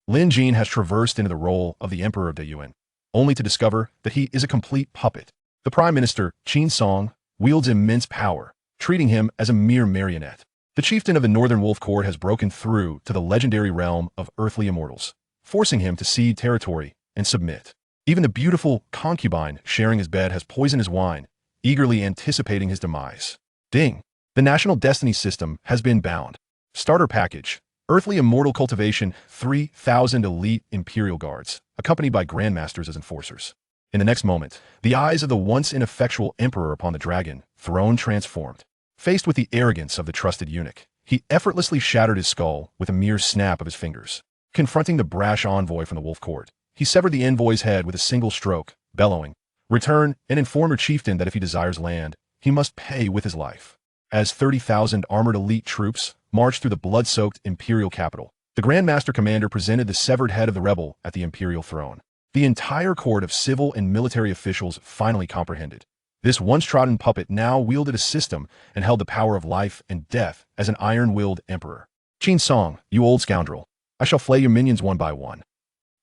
Lin Jin has traversed into the role of the Emperor of Deyuan, only to discover that he is a complete puppet. The Prime Minister, Qin Song, wields immense power, treating him as a mere marionette. The chieftain of the Northern Wolf Court has broken through to the legendary realm of Earthly Immortals, forcing him to cede territory and submit. Even the beautiful concubine sharing his bed has poisoned his wine, eagerly anticipating his demise. Ding! The National Destiny System has been bound. Starter Package: Earthly Immortal Cultivation 3,000 Elite Imperial Guards, accompanied by Grandmasters as enforcers. In the next moment, the eyes of the once ineffectual Emperor upon the dragon throne transformed. Faced with the arrogance of the trusted eunuch, he effortlessly shattered his skull with a mere snap of his fingers. Confronting the brash envoy from the Wolf Court, he severed the envoy's head with a single stroke, bellowing, "Return and inform your chieftain that if he desires land, he must pay with his life." As 30,000 armored elite troops marched through the blood-soaked imperial capital, the Grandmaster Commander presented the severed head of the rebel at the imperial throne. The entire court of civil and military officials finally comprehended. This once-trodden puppet now wielded a system and held the power of life and death as an iron-willed emperor. Qin Song, you old scoundrel, I shall flay your minions one by one.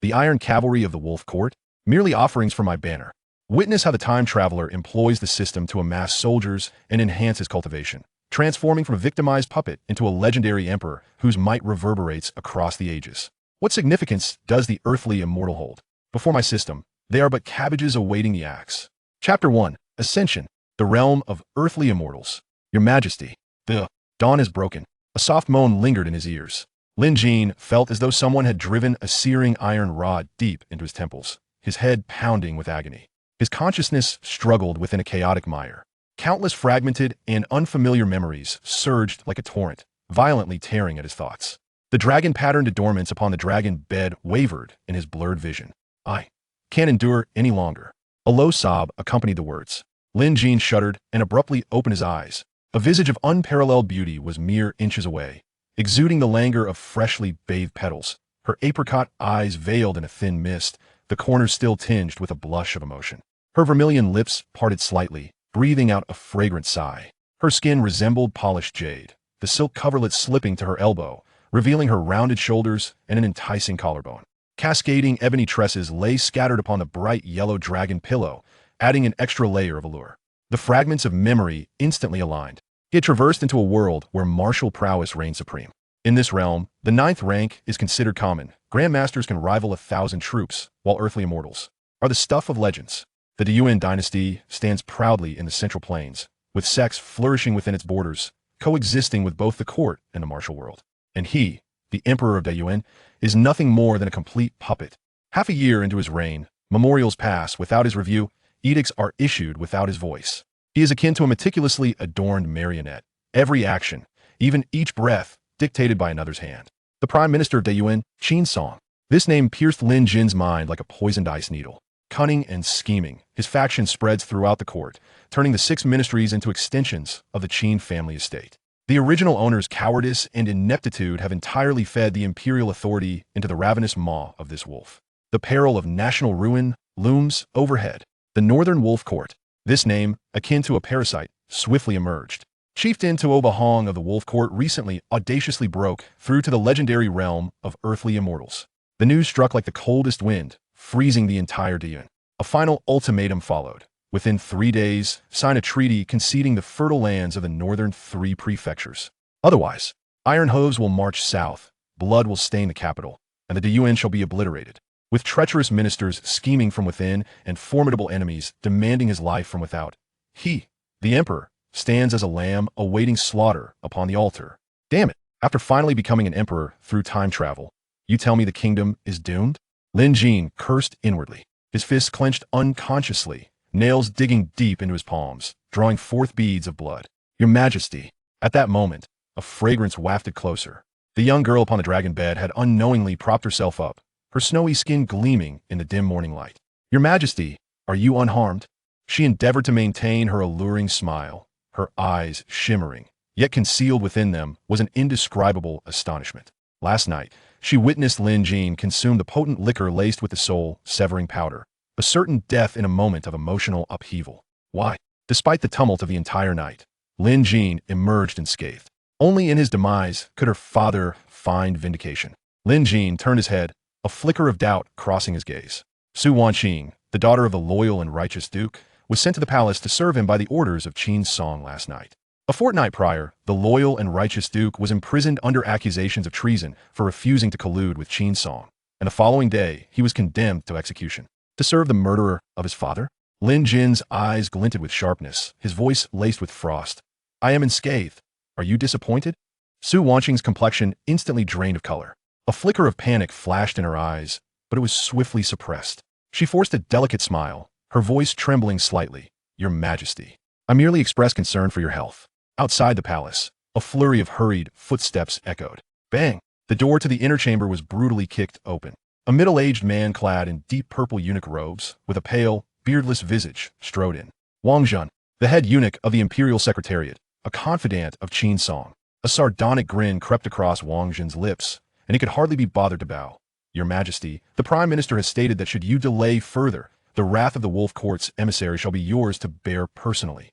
The iron cavalry of the Wolf Court, merely offerings for my banner. Witness how the time traveler employs the system to amass soldiers and enhance his cultivation, transforming from a victimized puppet into a legendary emperor whose might reverberates across the ages. What significance does the Earthly Immortal hold? Before my system, they are but cabbages awaiting the axe. Chapter 1. Ascension, the Realm of Earthly Immortals. Your Majesty. The dawn is broken. A soft moan lingered in his ears. Lin Jin felt as though someone had driven a searing iron rod deep into his temples, his head pounding with agony. His consciousness struggled within a chaotic mire. Countless fragmented and unfamiliar memories surged like a torrent, violently tearing at his thoughts. The dragon-patterned adornments upon the dragon bed wavered in his blurred vision. I can't endure any longer. A low sob accompanied the words. Lin Jin shuddered and abruptly opened his eyes. A visage of unparalleled beauty was mere inches away, exuding the languor of freshly bathed petals, her apricot eyes veiled in a thin mist, the corners still tinged with a blush of emotion. Her vermilion lips parted slightly, breathing out a fragrant sigh. Her skin resembled polished jade, the silk coverlet slipping to her elbow, revealing her rounded shoulders and an enticing collarbone. Cascading ebony tresses lay scattered upon the bright yellow dragon pillow, adding an extra layer of allure. The fragments of memory instantly aligned. He had traversed into a world where martial prowess reigned supreme. In this realm, the 9th rank is considered common. Grandmasters can rival 1,000 troops, while Earthly Immortals are the stuff of legends. The Deyuan dynasty stands proudly in the Central Plains, with sects flourishing within its borders, coexisting with both the court and the martial world. And he, the Emperor of Deyuan, is nothing more than a complete puppet. Half a year into his reign, memorials pass without his review, edicts are issued without his voice. He is akin to a meticulously adorned marionette, every action, even each breath, dictated by another's hand. The Prime Minister of Deyuan, Qin Song. This name pierced Lin Jin's mind like a poisoned ice needle. Cunning and scheming, his faction spreads throughout the court, turning the 6 ministries into extensions of the Qin family estate. The original owner's cowardice and ineptitude have entirely fed the imperial authority into the ravenous maw of this wolf. The peril of national ruin looms overhead. The Northern Wolf Court. This name, akin to a parasite, swiftly emerged. Chieftain Tuoba Hong of the Wolf Court recently audaciously broke through to the legendary realm of Earthly Immortals. The news struck like the coldest wind, freezing the entire Deyuan. A final ultimatum followed. Within 3 days, sign a treaty conceding the fertile lands of the northern 3 prefectures. Otherwise, iron hooves will march south, blood will stain the capital, and the Deyuan shall be obliterated, with treacherous ministers scheming from within and formidable enemies demanding his life from without. He, the Emperor, stands as a lamb awaiting slaughter upon the altar. Damn it, after finally becoming an emperor through time travel, you tell me the kingdom is doomed? Lin Jin cursed inwardly, his fists clenched unconsciously, nails digging deep into his palms, drawing forth beads of blood. Your Majesty. At that moment, a fragrance wafted closer. The young girl upon the dragon bed had unknowingly propped herself up, her snowy skin gleaming in the dim morning light. Your Majesty, are you unharmed? She endeavored to maintain her alluring smile, her eyes shimmering, yet concealed within them was an indescribable astonishment. Last night, she witnessed Lin Jin consume the potent liquor laced with the soul-severing powder, a certain death in a moment of emotional upheaval. Why? Despite the tumult of the entire night, Lin Jin emerged unscathed. Only in his demise could her father find vindication. Lin Jin turned his head, a flicker of doubt crossing his gaze. Su Wanqing, the daughter of the loyal and righteous duke, was sent to the palace to serve him by the orders of Qin Song last night. A fortnight prior, the loyal and righteous duke was imprisoned under accusations of treason for refusing to collude with Qin Song, and the following day he was condemned to execution. To serve the murderer of his father? Lin Jin's eyes glinted with sharpness, his voice laced with frost. I am unscathed. Are you disappointed? Su Wanqing's complexion instantly drained of color. A flicker of panic flashed in her eyes, but it was swiftly suppressed. She forced a delicate smile, her voice trembling slightly. Your Majesty, I merely express concern for your health. Outside the palace, a flurry of hurried footsteps echoed. Bang! The door to the inner chamber was brutally kicked open. A middle-aged man clad in deep purple eunuch robes, with a pale, beardless visage, strode in. Wang Zhen, the head eunuch of the Imperial Secretariat, a confidant of Qin Song. A sardonic grin crept across Wang Zhen's lips, and he could hardly be bothered to bow. Your Majesty, the Prime Minister has stated that should you delay further, the wrath of the Wolf Court's emissary shall be yours to bear personally.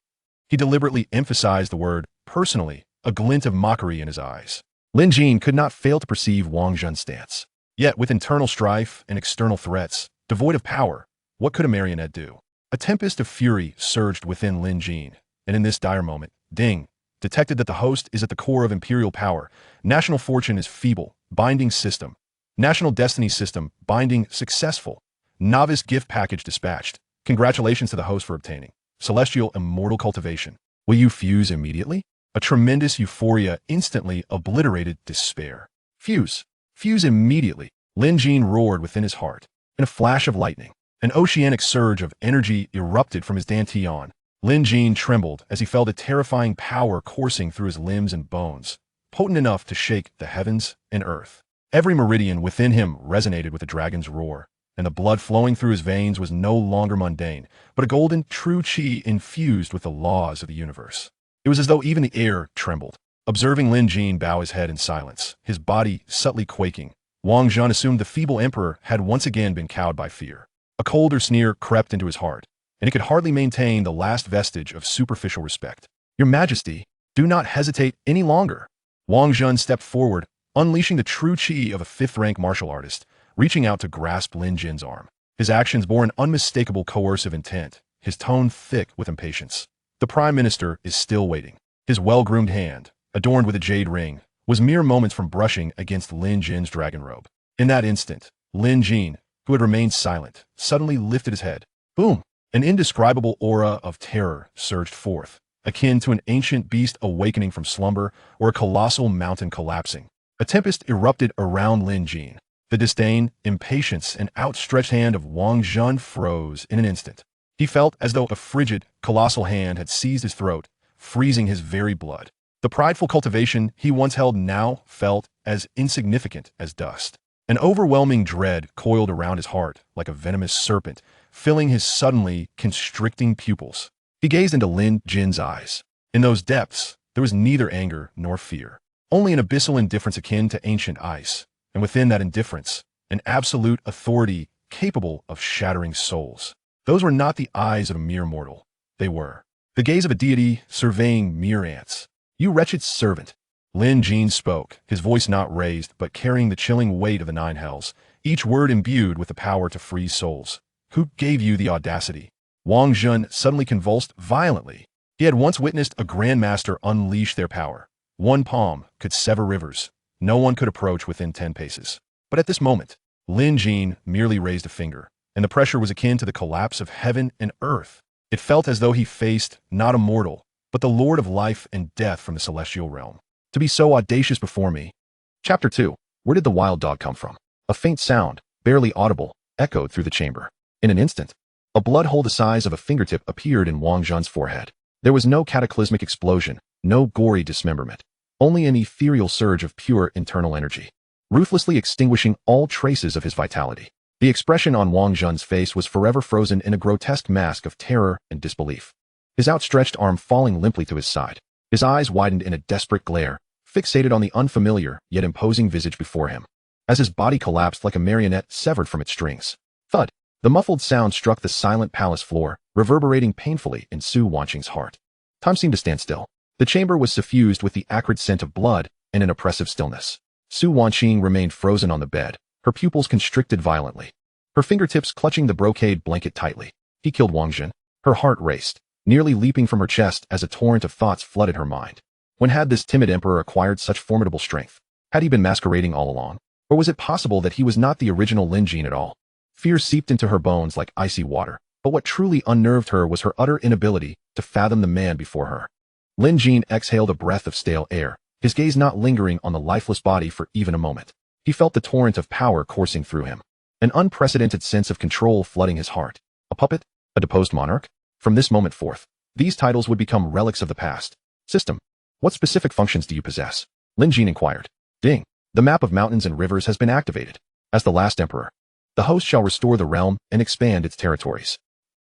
He deliberately emphasized the word personally, a glint of mockery in his eyes. Lin Jin could not fail to perceive Wang Zhen's stance. Yet, with internal strife and external threats, devoid of power, what could a marionette do? A tempest of fury surged within Lin Jin, and in this dire moment, Ding detected that the host is at the core of imperial power. National fortune is feeble, binding system. National destiny system, binding, successful. Novice gift package dispatched. Congratulations to the host for obtaining celestial immortal cultivation. Will you fuse immediately? A tremendous euphoria instantly obliterated despair. Fuse. Fuse immediately. Lin Jin roared within his heart. In a flash of lightning, an oceanic surge of energy erupted from his dantian. Lin Jin trembled as he felt a terrifying power coursing through his limbs and bones, potent enough to shake the heavens and earth. Every meridian within him resonated with the dragon's roar, and the blood flowing through his veins was no longer mundane, but a golden, true qi infused with the laws of the universe. It was as though even the air trembled. Observing Lin Jin bow his head in silence, his body subtly quaking, Wang Zhen assumed the feeble emperor had once again been cowed by fear. A colder sneer crept into his heart, and he could hardly maintain the last vestige of superficial respect. Your Majesty, do not hesitate any longer. Wang Zhen stepped forward, unleashing the true qi of a fifth-rank martial artist, reaching out to grasp Lin Jin's arm. His actions bore an unmistakable coercive intent, his tone thick with impatience. The Prime Minister is still waiting. His well-groomed hand, adorned with a jade ring, was mere moments from brushing against Lin Jin's dragon robe. In that instant, Lin Jin, who had remained silent, suddenly lifted his head. Boom! An indescribable aura of terror surged forth, akin to an ancient beast awakening from slumber or a colossal mountain collapsing. A tempest erupted around Lin Jin. The disdain, impatience, and outstretched hand of Wang Zhen froze in an instant. He felt as though a frigid, colossal hand had seized his throat, freezing his very blood. The prideful cultivation he once held now felt as insignificant as dust. An overwhelming dread coiled around his heart like a venomous serpent, filling his suddenly constricting pupils. He gazed into Lin Jin's eyes. In those depths, there was neither anger nor fear, only an abyssal indifference akin to ancient ice, and within that indifference, an absolute authority capable of shattering souls. Those were not the eyes of a mere mortal. They were the gaze of a deity surveying mere ants. You wretched servant. Lin Jin spoke, his voice not raised but carrying the chilling weight of the nine hells, each word imbued with the power to freeze souls. Who gave you the audacity? Wang Zhen suddenly convulsed violently. He had once witnessed a grandmaster unleash their power. One palm could sever rivers. No one could approach within 10 paces. But at this moment, Lin Jin merely raised a finger, and the pressure was akin to the collapse of heaven and earth. It felt as though he faced not a mortal, but the Lord of life and death from the celestial realm. To be so audacious before me. Chapter 2. Where did the wild dog come from? A faint sound, barely audible, echoed through the chamber. In an instant, a blood hole the size of a fingertip appeared in Wang Zhen's forehead. There was no cataclysmic explosion, no gory dismemberment, only an ethereal surge of pure internal energy, ruthlessly extinguishing all traces of his vitality. The expression on Wang Zhen's face was forever frozen in a grotesque mask of terror and disbelief. His outstretched arm falling limply to his side, his eyes widened in a desperate glare, fixated on the unfamiliar yet imposing visage before him, as his body collapsed like a marionette severed from its strings. Thud! The muffled sound struck the silent palace floor, reverberating painfully in Su Wanqing's heart. Time seemed to stand still. The chamber was suffused with the acrid scent of blood and an oppressive stillness. Su Wanqing remained frozen on the bed, her pupils constricted violently, her fingertips clutching the brocade blanket tightly. He killed Wang Jin. Her heart raced, nearly leaping from her chest as a torrent of thoughts flooded her mind. When had this timid emperor acquired such formidable strength? Had he been masquerading all along? Or was it possible that he was not the original Lin Jin at all? Fear seeped into her bones like icy water, but what truly unnerved her was her utter inability to fathom the man before her. Lin Jin exhaled a breath of stale air, his gaze not lingering on the lifeless body for even a moment. He felt the torrent of power coursing through him, an unprecedented sense of control flooding his heart. A puppet? A deposed monarch? From this moment forth, these titles would become relics of the past. System. What specific functions do you possess? Lin Jin inquired. Ding. The map of mountains and rivers has been activated. As the last emperor, the host shall restore the realm and expand its territories.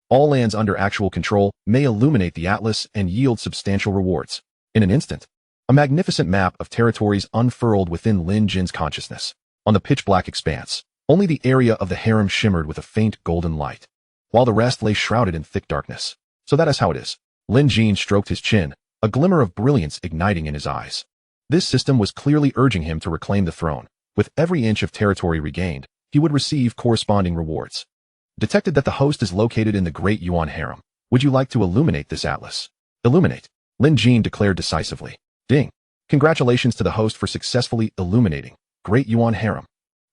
All lands under actual control may illuminate the atlas and yield substantial rewards. In an instant, a magnificent map of territories unfurled within Lin Jin's consciousness. On the pitch-black expanse, only the area of the harem shimmered with a faint golden light, while the rest lay shrouded in thick darkness. So that is how it is. Lin Jin stroked his chin, a glimmer of brilliance igniting in his eyes. This system was clearly urging him to reclaim the throne. With every inch of territory regained, he would receive corresponding rewards. Detected that the host is located in the Great Yuan harem. Would you like to illuminate this atlas? Illuminate, Lin Jin declared decisively. Ding. Congratulations to the host for successfully illuminating Great Yuan harem.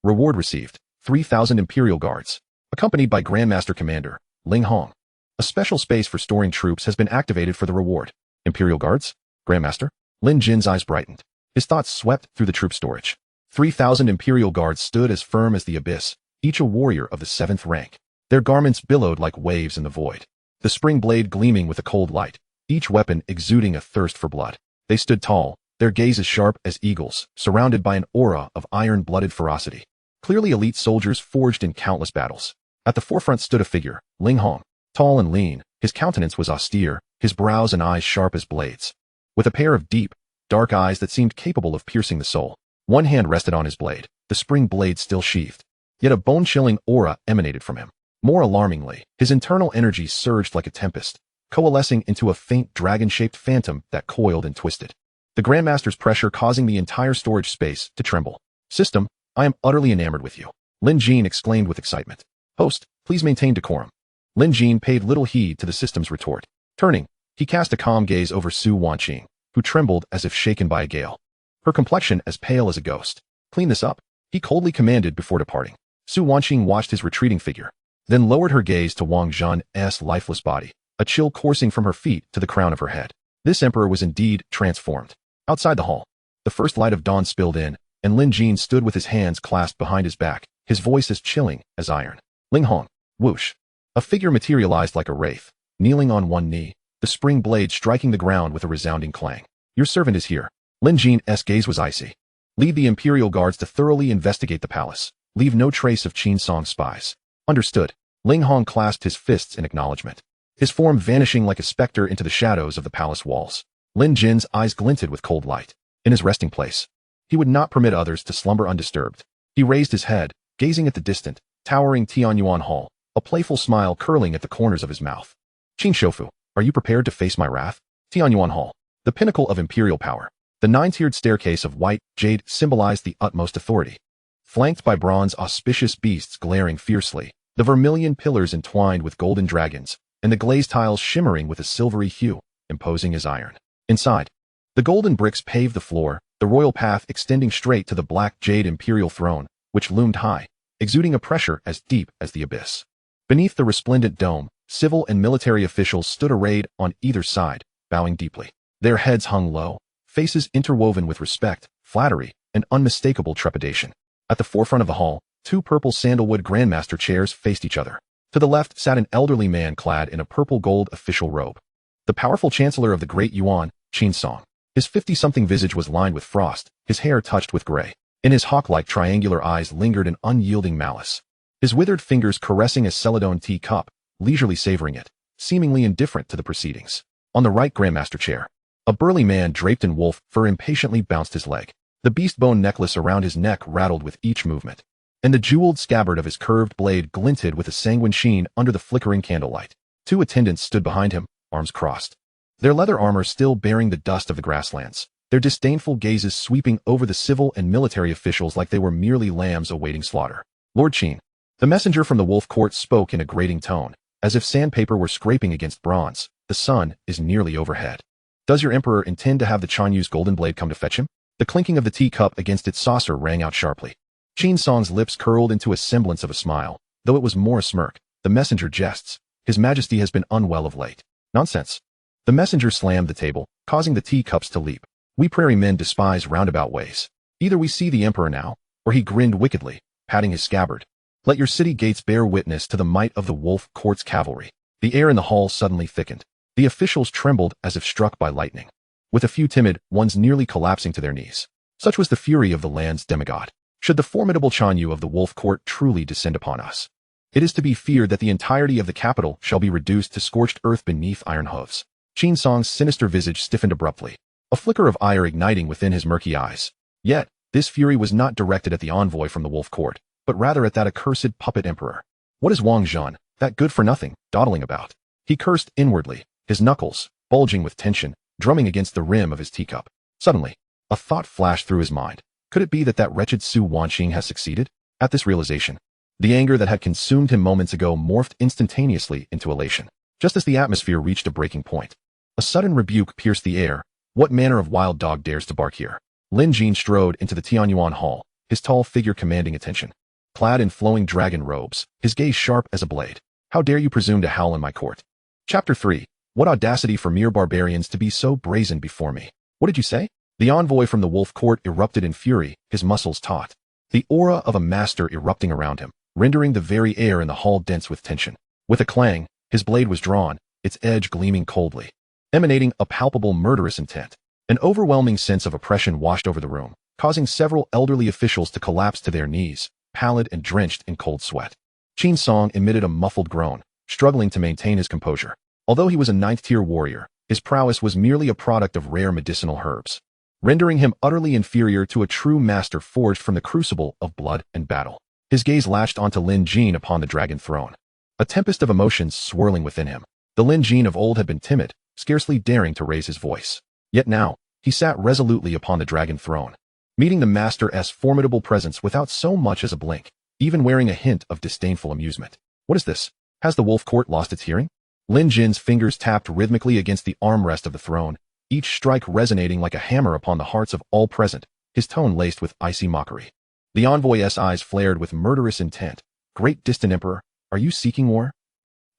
Reward received, 3,000 Imperial Guards, accompanied by Grandmaster Commander Ling Hong. A special space for storing troops has been activated for the reward. Imperial Guards? Grandmaster? Lin Jin's eyes brightened. His thoughts swept through the troop storage. 3,000 Imperial Guards stood as firm as the abyss, each a warrior of the 7th rank. Their garments billowed like waves in the void, the spring blade gleaming with a cold light, each weapon exuding a thirst for blood. They stood tall, their gazes sharp as eagles, surrounded by an aura of iron-blooded ferocity. Clearly elite soldiers forged in countless battles. At the forefront stood a figure, Ling Hong. Tall and lean, his countenance was austere, his brows and eyes sharp as blades, with a pair of deep, dark eyes that seemed capable of piercing the soul. One hand rested on his blade, the spring blade still sheathed. Yet a bone-chilling aura emanated from him. More alarmingly, his internal energy surged like a tempest, coalescing into a faint dragon-shaped phantom that coiled and twisted. The Grandmaster's pressure causing the entire storage space to tremble. System, I am utterly enamored with you, Lin Jin exclaimed with excitement. Host, please maintain decorum. Lin Jin paid little heed to the system's retort. Turning, he cast a calm gaze over Su Wanqing, who trembled as if shaken by a gale. Her complexion as pale as a ghost. Clean this up, he coldly commanded before departing. Su Wanqing watched his retreating figure, then lowered her gaze to Wang Zhan's lifeless body, a chill coursing from her feet to the crown of her head. This emperor was indeed transformed. Outside the hall, the first light of dawn spilled in, and Lin Jin stood with his hands clasped behind his back, his voice as chilling as iron. Ling Hong. Whoosh. A figure materialized like a wraith, kneeling on one knee, the spring blade striking the ground with a resounding clang. Your servant is here. Lin Jin's gaze was icy. Lead the Imperial Guards to thoroughly investigate the palace. Leave no trace of Qin Song's spies. Understood. Ling Hong clasped his fists in acknowledgement, his form vanishing like a specter into the shadows of the palace walls. Lin Jin's eyes glinted with cold light. In his resting place, he would not permit others to slumber undisturbed. He raised his head, gazing at the distant, towering Tianyuan Hall, a playful smile curling at the corners of his mouth. Qin Shofu, are you prepared to face my wrath? Tianyuan Hall, the pinnacle of imperial power. The 9-tiered staircase of white jade symbolized the utmost authority. Flanked by bronze auspicious beasts glaring fiercely, the vermilion pillars entwined with golden dragons, and the glazed tiles shimmering with a silvery hue, imposing as iron. Inside, the golden bricks paved the floor, the royal path extending straight to the black jade imperial throne, which loomed high, exuding a pressure as deep as the abyss. Beneath the resplendent dome, civil and military officials stood arrayed on either side, bowing deeply. Their heads hung low, faces interwoven with respect, flattery, and unmistakable trepidation. At the forefront of the hall, 2 purple sandalwood grandmaster chairs faced each other. To the left sat an elderly man clad in a purple-gold official robe. The powerful chancellor of the Great Yuan, Qin Song. His 50-something visage was lined with frost, his hair touched with gray. In his hawk-like triangular eyes lingered an unyielding malice. His withered fingers caressing a celadone tea cup, leisurely savoring it, seemingly indifferent to the proceedings. On the right grandmaster chair, a burly man draped in wolf fur impatiently bounced his leg. The beast bone necklace around his neck rattled with each movement, and the jeweled scabbard of his curved blade glinted with a sanguine sheen under the flickering candlelight. 2 attendants stood behind him, arms crossed, their leather armor still bearing the dust of the grasslands. their disdainful gazes sweeping over the civil and military officials like they were merely lambs awaiting slaughter. Lord Qin. The messenger from the wolf court spoke in a grating tone, as if sandpaper were scraping against bronze. The sun is nearly overhead. Does your emperor intend to have the Chanyu's golden blade come to fetch him? The clinking of the teacup against its saucer rang out sharply. Qin Song's lips curled into a semblance of a smile, though it was more a smirk. The messenger jests. His Majesty has been unwell of late. Nonsense. The messenger slammed the table, causing the teacups to leap. We prairie men despise roundabout ways. Either we see the emperor now, or he grinned wickedly, patting his scabbard. Let your city gates bear witness to the might of the wolf court's cavalry. The air in the hall suddenly thickened. The officials trembled as if struck by lightning, with a few timid ones nearly collapsing to their knees. Such was the fury of the land's demigod. Should the formidable Chanyu of the wolf court truly descend upon us, it is to be feared that the entirety of the capital shall be reduced to scorched earth beneath iron hooves. Qin Song's sinister visage stiffened abruptly, a flicker of ire igniting within his murky eyes. Yet, this fury was not directed at the envoy from the wolf court, but rather at that accursed puppet emperor. What is Wang Zhan, that good-for-nothing, dawdling about? He cursed inwardly, his knuckles, bulging with tension, drumming against the rim of his teacup. Suddenly, a thought flashed through his mind. Could it be that that wretched Su Wanqing has succeeded? At this realization, the anger that had consumed him moments ago morphed instantaneously into elation. Just as the atmosphere reached a breaking point, a sudden rebuke pierced the air. What manner of wild dog dares to bark here? Lin Jin strode into the Tianyuan hall, his tall figure commanding attention. Clad in flowing dragon robes, his gaze sharp as a blade. How dare you presume to howl in my court? Chapter 3. What audacity for mere barbarians to be so brazen before me. What did you say? The envoy from the wolf court erupted in fury, his muscles taut. The aura of a master erupting around him, rendering the very air in the hall dense with tension. With a clang, his blade was drawn, its edge gleaming coldly, emanating a palpable murderous intent. An overwhelming sense of oppression washed over the room, causing several elderly officials to collapse to their knees, pallid and drenched in cold sweat. Qin Song emitted a muffled groan, struggling to maintain his composure. Although he was a ninth-tier warrior, his prowess was merely a product of rare medicinal herbs, rendering him utterly inferior to a true master forged from the crucible of blood and battle. His gaze latched onto Lin Jin upon the dragon throne, a tempest of emotions swirling within him. The Lin Jin of old had been timid, scarcely daring to raise his voice. Yet now, he sat resolutely upon the dragon throne, meeting the master's formidable presence without so much as a blink, even wearing a hint of disdainful amusement. What is this? Has the wolf court lost its hearing? Lin Jin's fingers tapped rhythmically against the armrest of the throne, each strike resonating like a hammer upon the hearts of all present, his tone laced with icy mockery. The envoy's eyes flared with murderous intent. Great distant emperor, are you seeking war?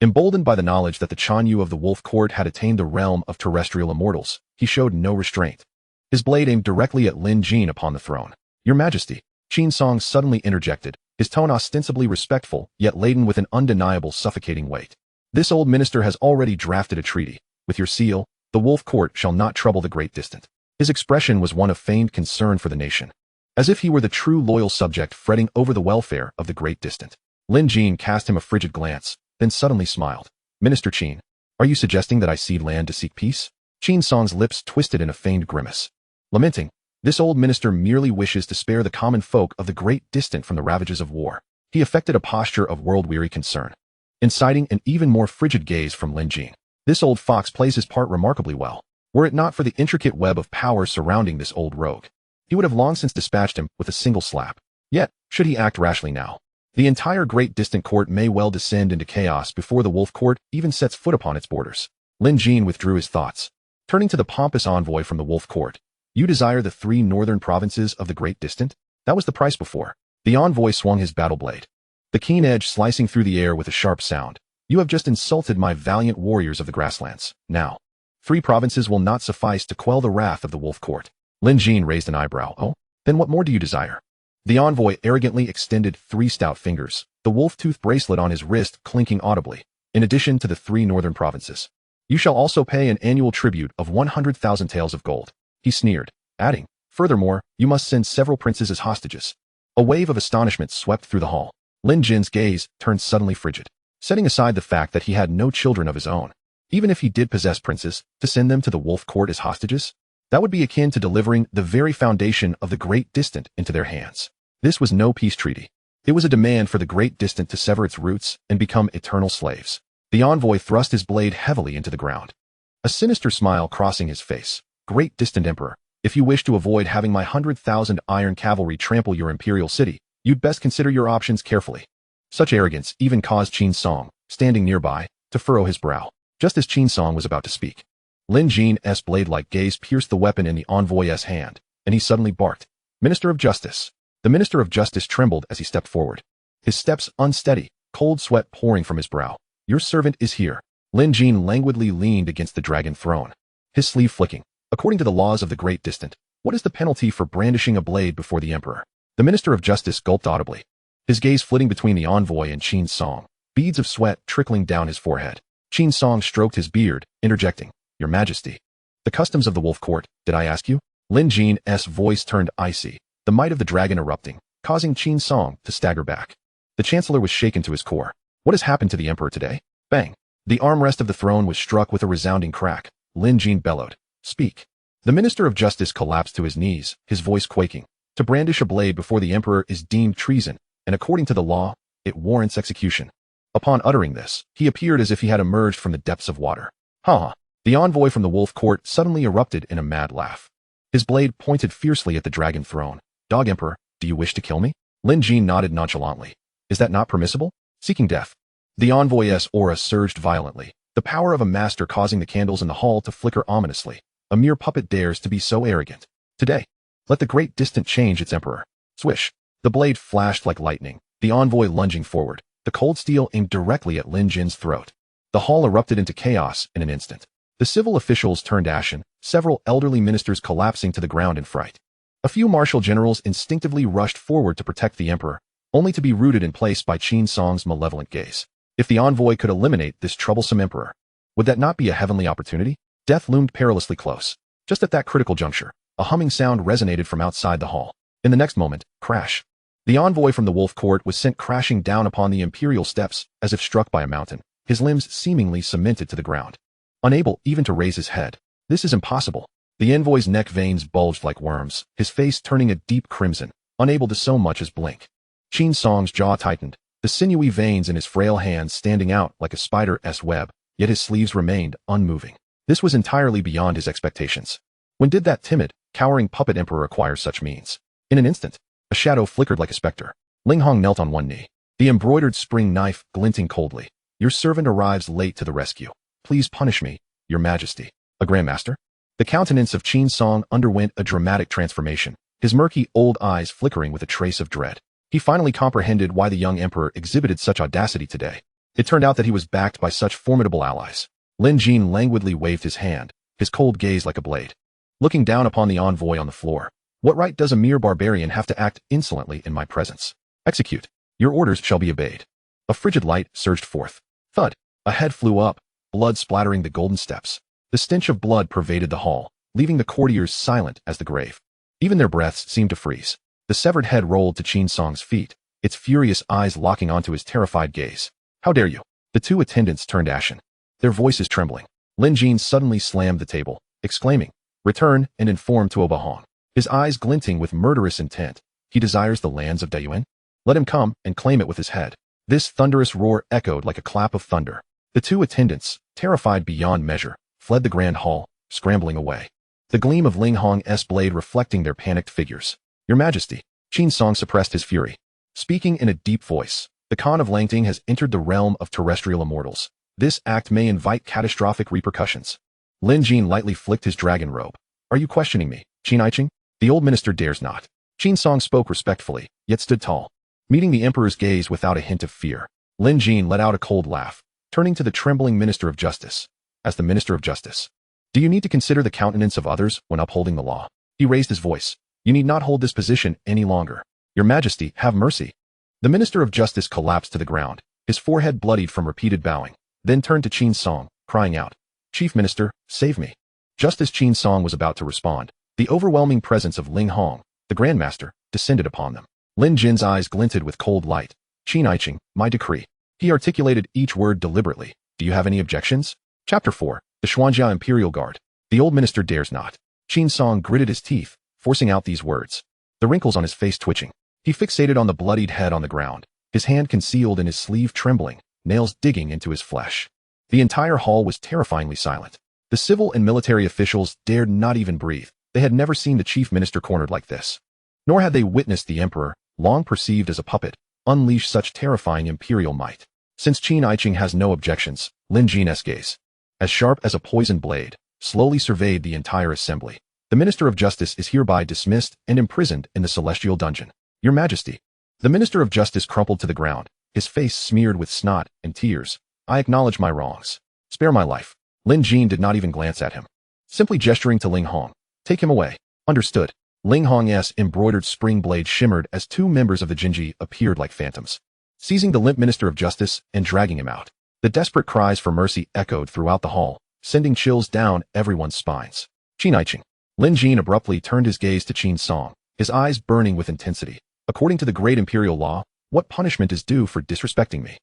Emboldened by the knowledge that the Chanyu of the wolf court had attained the realm of terrestrial immortals, he showed no restraint. His blade aimed directly at Lin Jin upon the throne. Your Majesty, Qin Song suddenly interjected, his tone ostensibly respectful, yet laden with an undeniable suffocating weight. This old minister has already drafted a treaty. With your seal, the wolf court shall not trouble the great distant. His expression was one of feigned concern for the nation, as if he were the true loyal subject fretting over the welfare of the great distant. Lin Jin cast him a frigid glance, then suddenly smiled. Minister Qin, are you suggesting that I cede land to seek peace? Qin Song's lips twisted in a feigned grimace. Lamenting, this old minister merely wishes to spare the common folk of the great distant from the ravages of war. He affected a posture of world-weary concern, inciting an even more frigid gaze from Lin Jin. This old fox plays his part remarkably well. Were it not for the intricate web of power surrounding this old rogue, he would have long since dispatched him with a single slap. Yet, should he act rashly now, the entire great distant court may well descend into chaos before the wolf court even sets foot upon its borders. Lin Jin withdrew his thoughts, turning to the pompous envoy from the wolf court. You desire the 3 northern provinces of the great distant? That was the price before. The envoy swung his battle blade, the keen edge slicing through the air with a sharp sound. You have just insulted my valiant warriors of the grasslands. Now, 3 provinces will not suffice to quell the wrath of the wolf court. Lin Jin raised an eyebrow. Oh, then what more do you desire? The envoy arrogantly extended 3 stout fingers, the wolf-tooth bracelet on his wrist clinking audibly. In addition to the 3 northern provinces, you shall also pay an annual tribute of 100,000 taels of gold. He sneered, adding, furthermore, you must send several princes as hostages. A wave of astonishment swept through the hall. Lin Jin's gaze turned suddenly frigid. Setting aside the fact that he had no children of his own, even if he did possess princes, to send them to the wolf court as hostages, that would be akin to delivering the very foundation of the great distant into their hands. This was no peace treaty. It was a demand for the great distant to sever its roots and become eternal slaves. The envoy thrust his blade heavily into the ground, a sinister smile crossing his face. Great distant emperor, If you wish to avoid having my 100,000 iron cavalry trample your imperial city, you'd best consider your options carefully. Such arrogance even caused Qin Song, standing nearby, to furrow his brow. Just as Qin Song was about to speak, Lin Jin's blade-like gaze pierced the weapon in the envoy's hand, and he suddenly barked, "Minister of Justice." The Minister of Justice trembled as he stepped forward. His steps unsteady, cold sweat pouring from his brow. "Your servant is here." Lin Jin languidly leaned against the dragon throne, his sleeve flicking. "According to the laws of the Great Distant, what is the penalty for brandishing a blade before the Emperor?" The Minister of Justice gulped audibly, his gaze flitting between the envoy and Qin Song, beads of sweat trickling down his forehead. Qin Song stroked his beard, interjecting, "Your Majesty. The customs of the Wolf Court, did I ask you?" Lin Jin's voice turned icy, the might of the dragon erupting, causing Qin Song to stagger back. The Chancellor was shaken to his core. What has happened to the Emperor today? Bang! The armrest of the throne was struck with a resounding crack. Lin Jin bellowed, "Speak." The Minister of Justice collapsed to his knees, his voice quaking. To brandish a blade before the Emperor is deemed treason, and according to the law, it warrants execution. Upon uttering this, he appeared as if he had emerged from the depths of water. Ha! The envoy from the Wolf Court suddenly erupted in a mad laugh. His blade pointed fiercely at the dragon throne. "Dog Emperor, do you wish to kill me?" Lin Jin nodded nonchalantly. "Is that not permissible?" Seeking death. The envoy's aura surged violently, the power of a master causing the candles in the hall to flicker ominously. A mere puppet dares to be so arrogant. Today, let the Great Distant change its Emperor. Swish. The blade flashed like lightning, the envoy lunging forward, the cold steel aimed directly at Lin Jin's throat. The hall erupted into chaos in an instant. The civil officials turned ashen, several elderly ministers collapsing to the ground in fright. A few martial generals instinctively rushed forward to protect the Emperor, only to be rooted in place by Qin Song's malevolent gaze. If the envoy could eliminate this troublesome Emperor, would that not be a heavenly opportunity? Death loomed perilously close. Just at that critical juncture, a humming sound resonated from outside the hall. In the next moment, crash. The envoy from the Wolf Court was sent crashing down upon the imperial steps as if struck by a mountain, his limbs seemingly cemented to the ground. Unable even to raise his head. This is impossible. The envoy's neck veins bulged like worms, his face turning a deep crimson, unable to so much as blink. Qin Song's jaw tightened, the sinewy veins in his frail hands standing out like a spider's web, yet his sleeves remained unmoving. This was entirely beyond his expectations. When did that timid, cowering puppet emperor acquire such means? In an instant, a shadow flickered like a specter. Ling Hong knelt on one knee, the embroidered spring knife glinting coldly. "Your servant arrives late to the rescue. Please punish me, Your Majesty." A Grandmaster? The countenance of Qin Song underwent a dramatic transformation, his murky old eyes flickering with a trace of dread. He finally comprehended why the young emperor exhibited such audacity today. It turned out that he was backed by such formidable allies. Lin Jin languidly waved his hand, his cold gaze like a blade. Looking down upon the envoy on the floor, "What right does a mere barbarian have to act insolently in my presence? Execute. Your orders shall be obeyed." A frigid light surged forth. Thud. A head flew up, blood splattering the golden steps. The stench of blood pervaded the hall, leaving the courtiers silent as the grave. Even their breaths seemed to freeze. The severed head rolled to Qin Song's feet, its furious eyes locking onto his terrified gaze. "How dare you?" The two attendants turned ashen, their voices trembling. Lin Jin suddenly slammed the table, exclaiming, "Return and inform to Obahong." His eyes glinting with murderous intent. "He desires the lands of Dayuan? Let him come and claim it with his head." This thunderous roar echoed like a clap of thunder. The two attendants, terrified beyond measure, fled the grand hall, scrambling away, the gleam of Ling Hong's blade reflecting their panicked figures. "Your Majesty." Qin Song suppressed his fury. Speaking in a deep voice, "The Khan of Langting has entered the realm of terrestrial immortals. This act may invite catastrophic repercussions." Lin Jin lightly flicked his dragon robe. "Are you questioning me, Qin Iching?" The old minister dares not. Qin Song spoke respectfully, yet stood tall, meeting the emperor's gaze without a hint of fear. Lin Jin let out a cold laugh, turning to the trembling Minister of Justice. "As the Minister of Justice, do you need to consider the countenance of others when upholding the law?" He raised his voice. "You need not hold this position any longer. Your Majesty, have mercy." The Minister of Justice collapsed to the ground, his forehead bloodied from repeated bowing, then turned to Qin Song, crying out, "Chief Minister, save me." Just as Qin Song was about to respond, the overwhelming presence of Ling Hong, the Grandmaster, descended upon them. Lin Jin's eyes glinted with cold light. "Qin Iching, my decree." He articulated each word deliberately. "Do you have any objections?" Chapter 4. The Xuanjia Imperial Guard. The old minister dares not. Qin Song gritted his teeth, forcing out these words, the wrinkles on his face twitching. He fixated on the bloodied head on the ground, his hand concealed in his sleeve trembling, nails digging into his flesh. The entire hall was terrifyingly silent. The civil and military officials dared not even breathe. They They had never seen the chief minister cornered like this. Nor had they witnessed the emperor, long perceived as a puppet, unleash such terrifying imperial might. Since Qin Iching has no objections, Lin Jin's gaze, as sharp as a poisoned blade, slowly surveyed the entire assembly. The Minister of Justice is hereby dismissed and imprisoned in the celestial dungeon. Your Majesty. The Minister of Justice crumpled to the ground, his face smeared with snot and tears. I acknowledge my wrongs. Spare my life. Lin Jin did not even glance at him, simply gesturing to Ling Hong. Take him away. Understood. Ling Hong's embroidered spring blade shimmered as two members of the Jinji appeared like phantoms, seizing the limp Minister of Justice and dragging him out. The desperate cries for mercy echoed throughout the hall, sending chills down everyone's spines. Qin Iching. Lin Jin abruptly turned his gaze to Qin Song, his eyes burning with intensity. According to the great imperial law, what punishment is due for disrespecting me?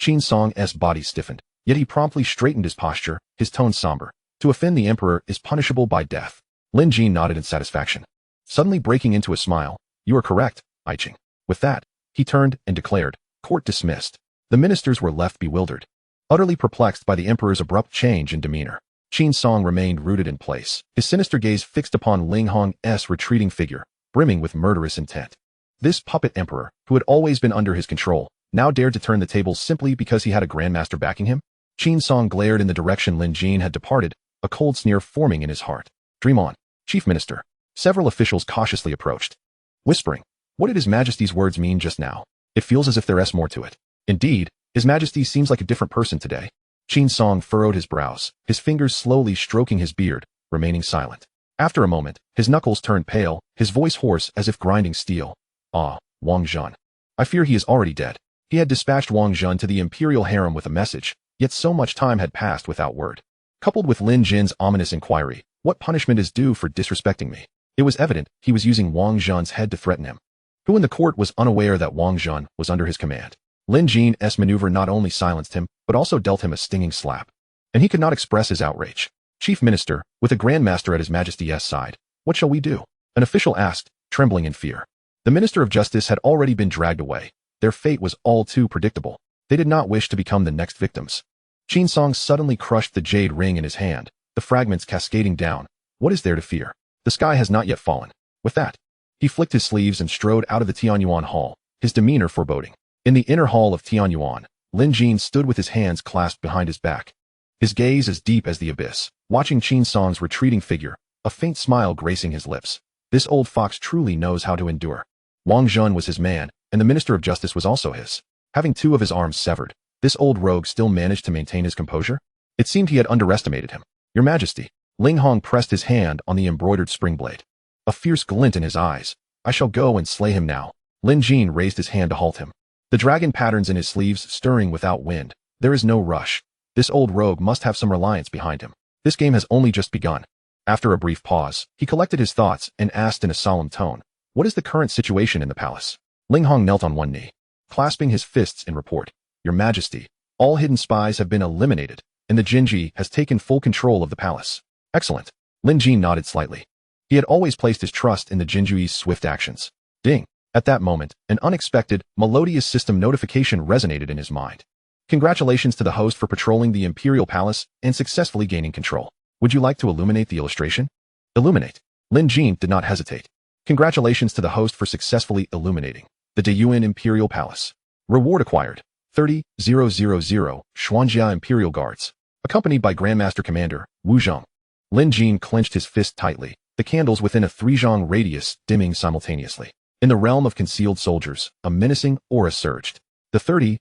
Qin Song's body stiffened, yet he promptly straightened his posture, his tone somber. To offend the emperor is punishable by death. Lin Jin nodded in satisfaction, suddenly breaking into a smile. You are correct, Iching. With that, he turned and declared, court dismissed. The ministers were left bewildered, utterly perplexed by the emperor's abrupt change in demeanor. Qin Song remained rooted in place, his sinister gaze fixed upon Ling Hong's retreating figure, brimming with murderous intent. This puppet emperor, who had always been under his control, now dared to turn the tables simply because he had a grandmaster backing him? Qin Song glared in the direction Lin Jin had departed, a cold sneer forming in his heart. Dream on, Chief Minister. Several officials cautiously approached, whispering, what did His Majesty's words mean just now? It feels as if there's more to it. Indeed, His Majesty seems like a different person today. Qin Song furrowed his brows, his fingers slowly stroking his beard, remaining silent. After a moment, his knuckles turned pale, his voice hoarse as if grinding steel. Ah, Wang Zhan. I fear he is already dead. He had dispatched Wang Zhan to the imperial harem with a message, yet so much time had passed without word. Coupled with Lin Jin's ominous inquiry, what punishment is due for disrespecting me? It was evident he was using Wang Zhan's head to threaten him. Who in the court was unaware that Wang Zhan was under his command? Lin Jin's maneuver not only silenced him, but also dealt him a stinging slap. And he could not express his outrage. Chief Minister, with a Grandmaster at His Majesty's side, what shall we do? An official asked, trembling in fear. The Minister of Justice had already been dragged away. Their fate was all too predictable. They did not wish to become the next victims. Qin Song suddenly crushed the jade ring in his hand, the fragments cascading down. What is there to fear? The sky has not yet fallen. With that, he flicked his sleeves and strode out of the Tianyuan Hall, his demeanor foreboding. In the inner hall of Tianyuan, Lin Jin stood with his hands clasped behind his back, his gaze as deep as the abyss, watching Qin Song's retreating figure, a faint smile gracing his lips. This old fox truly knows how to endure. Wang Zhan was his man, and the Minister of Justice was also his. Having two of his arms severed, this old rogue still managed to maintain his composure? It seemed he had underestimated him. Your Majesty. Ling Hong pressed his hand on the embroidered spring blade, a fierce glint in his eyes. I shall go and slay him now. Lin Jin raised his hand to halt him, the dragon patterns in his sleeves stirring without wind. There is no rush. This old rogue must have some reliance behind him. This game has only just begun. After a brief pause, he collected his thoughts and asked in a solemn tone, what is the current situation in the palace? Ling Hong knelt on one knee, clasping his fists in report. Your Majesty, all hidden spies have been eliminated, and the Jinji has taken full control of the palace. Excellent. Lin Jin nodded slightly. He had always placed his trust in the Jinjui's swift actions. Ding. At that moment, an unexpected, melodious system notification resonated in his mind. Congratulations to the host for patrolling the Imperial Palace and successfully gaining control. Would you like to illuminate the illustration? Illuminate. Lin Jin did not hesitate. Congratulations to the host for successfully illuminating the Deyuan Imperial Palace. Reward acquired. 30,000 Xuanjia Imperial Guards, accompanied by Grandmaster Commander Wu Zhang. Lin Jin clenched his fist tightly, the candles within a 3-zhang radius dimming simultaneously. In the realm of concealed soldiers, a menacing aura surged. The 30,000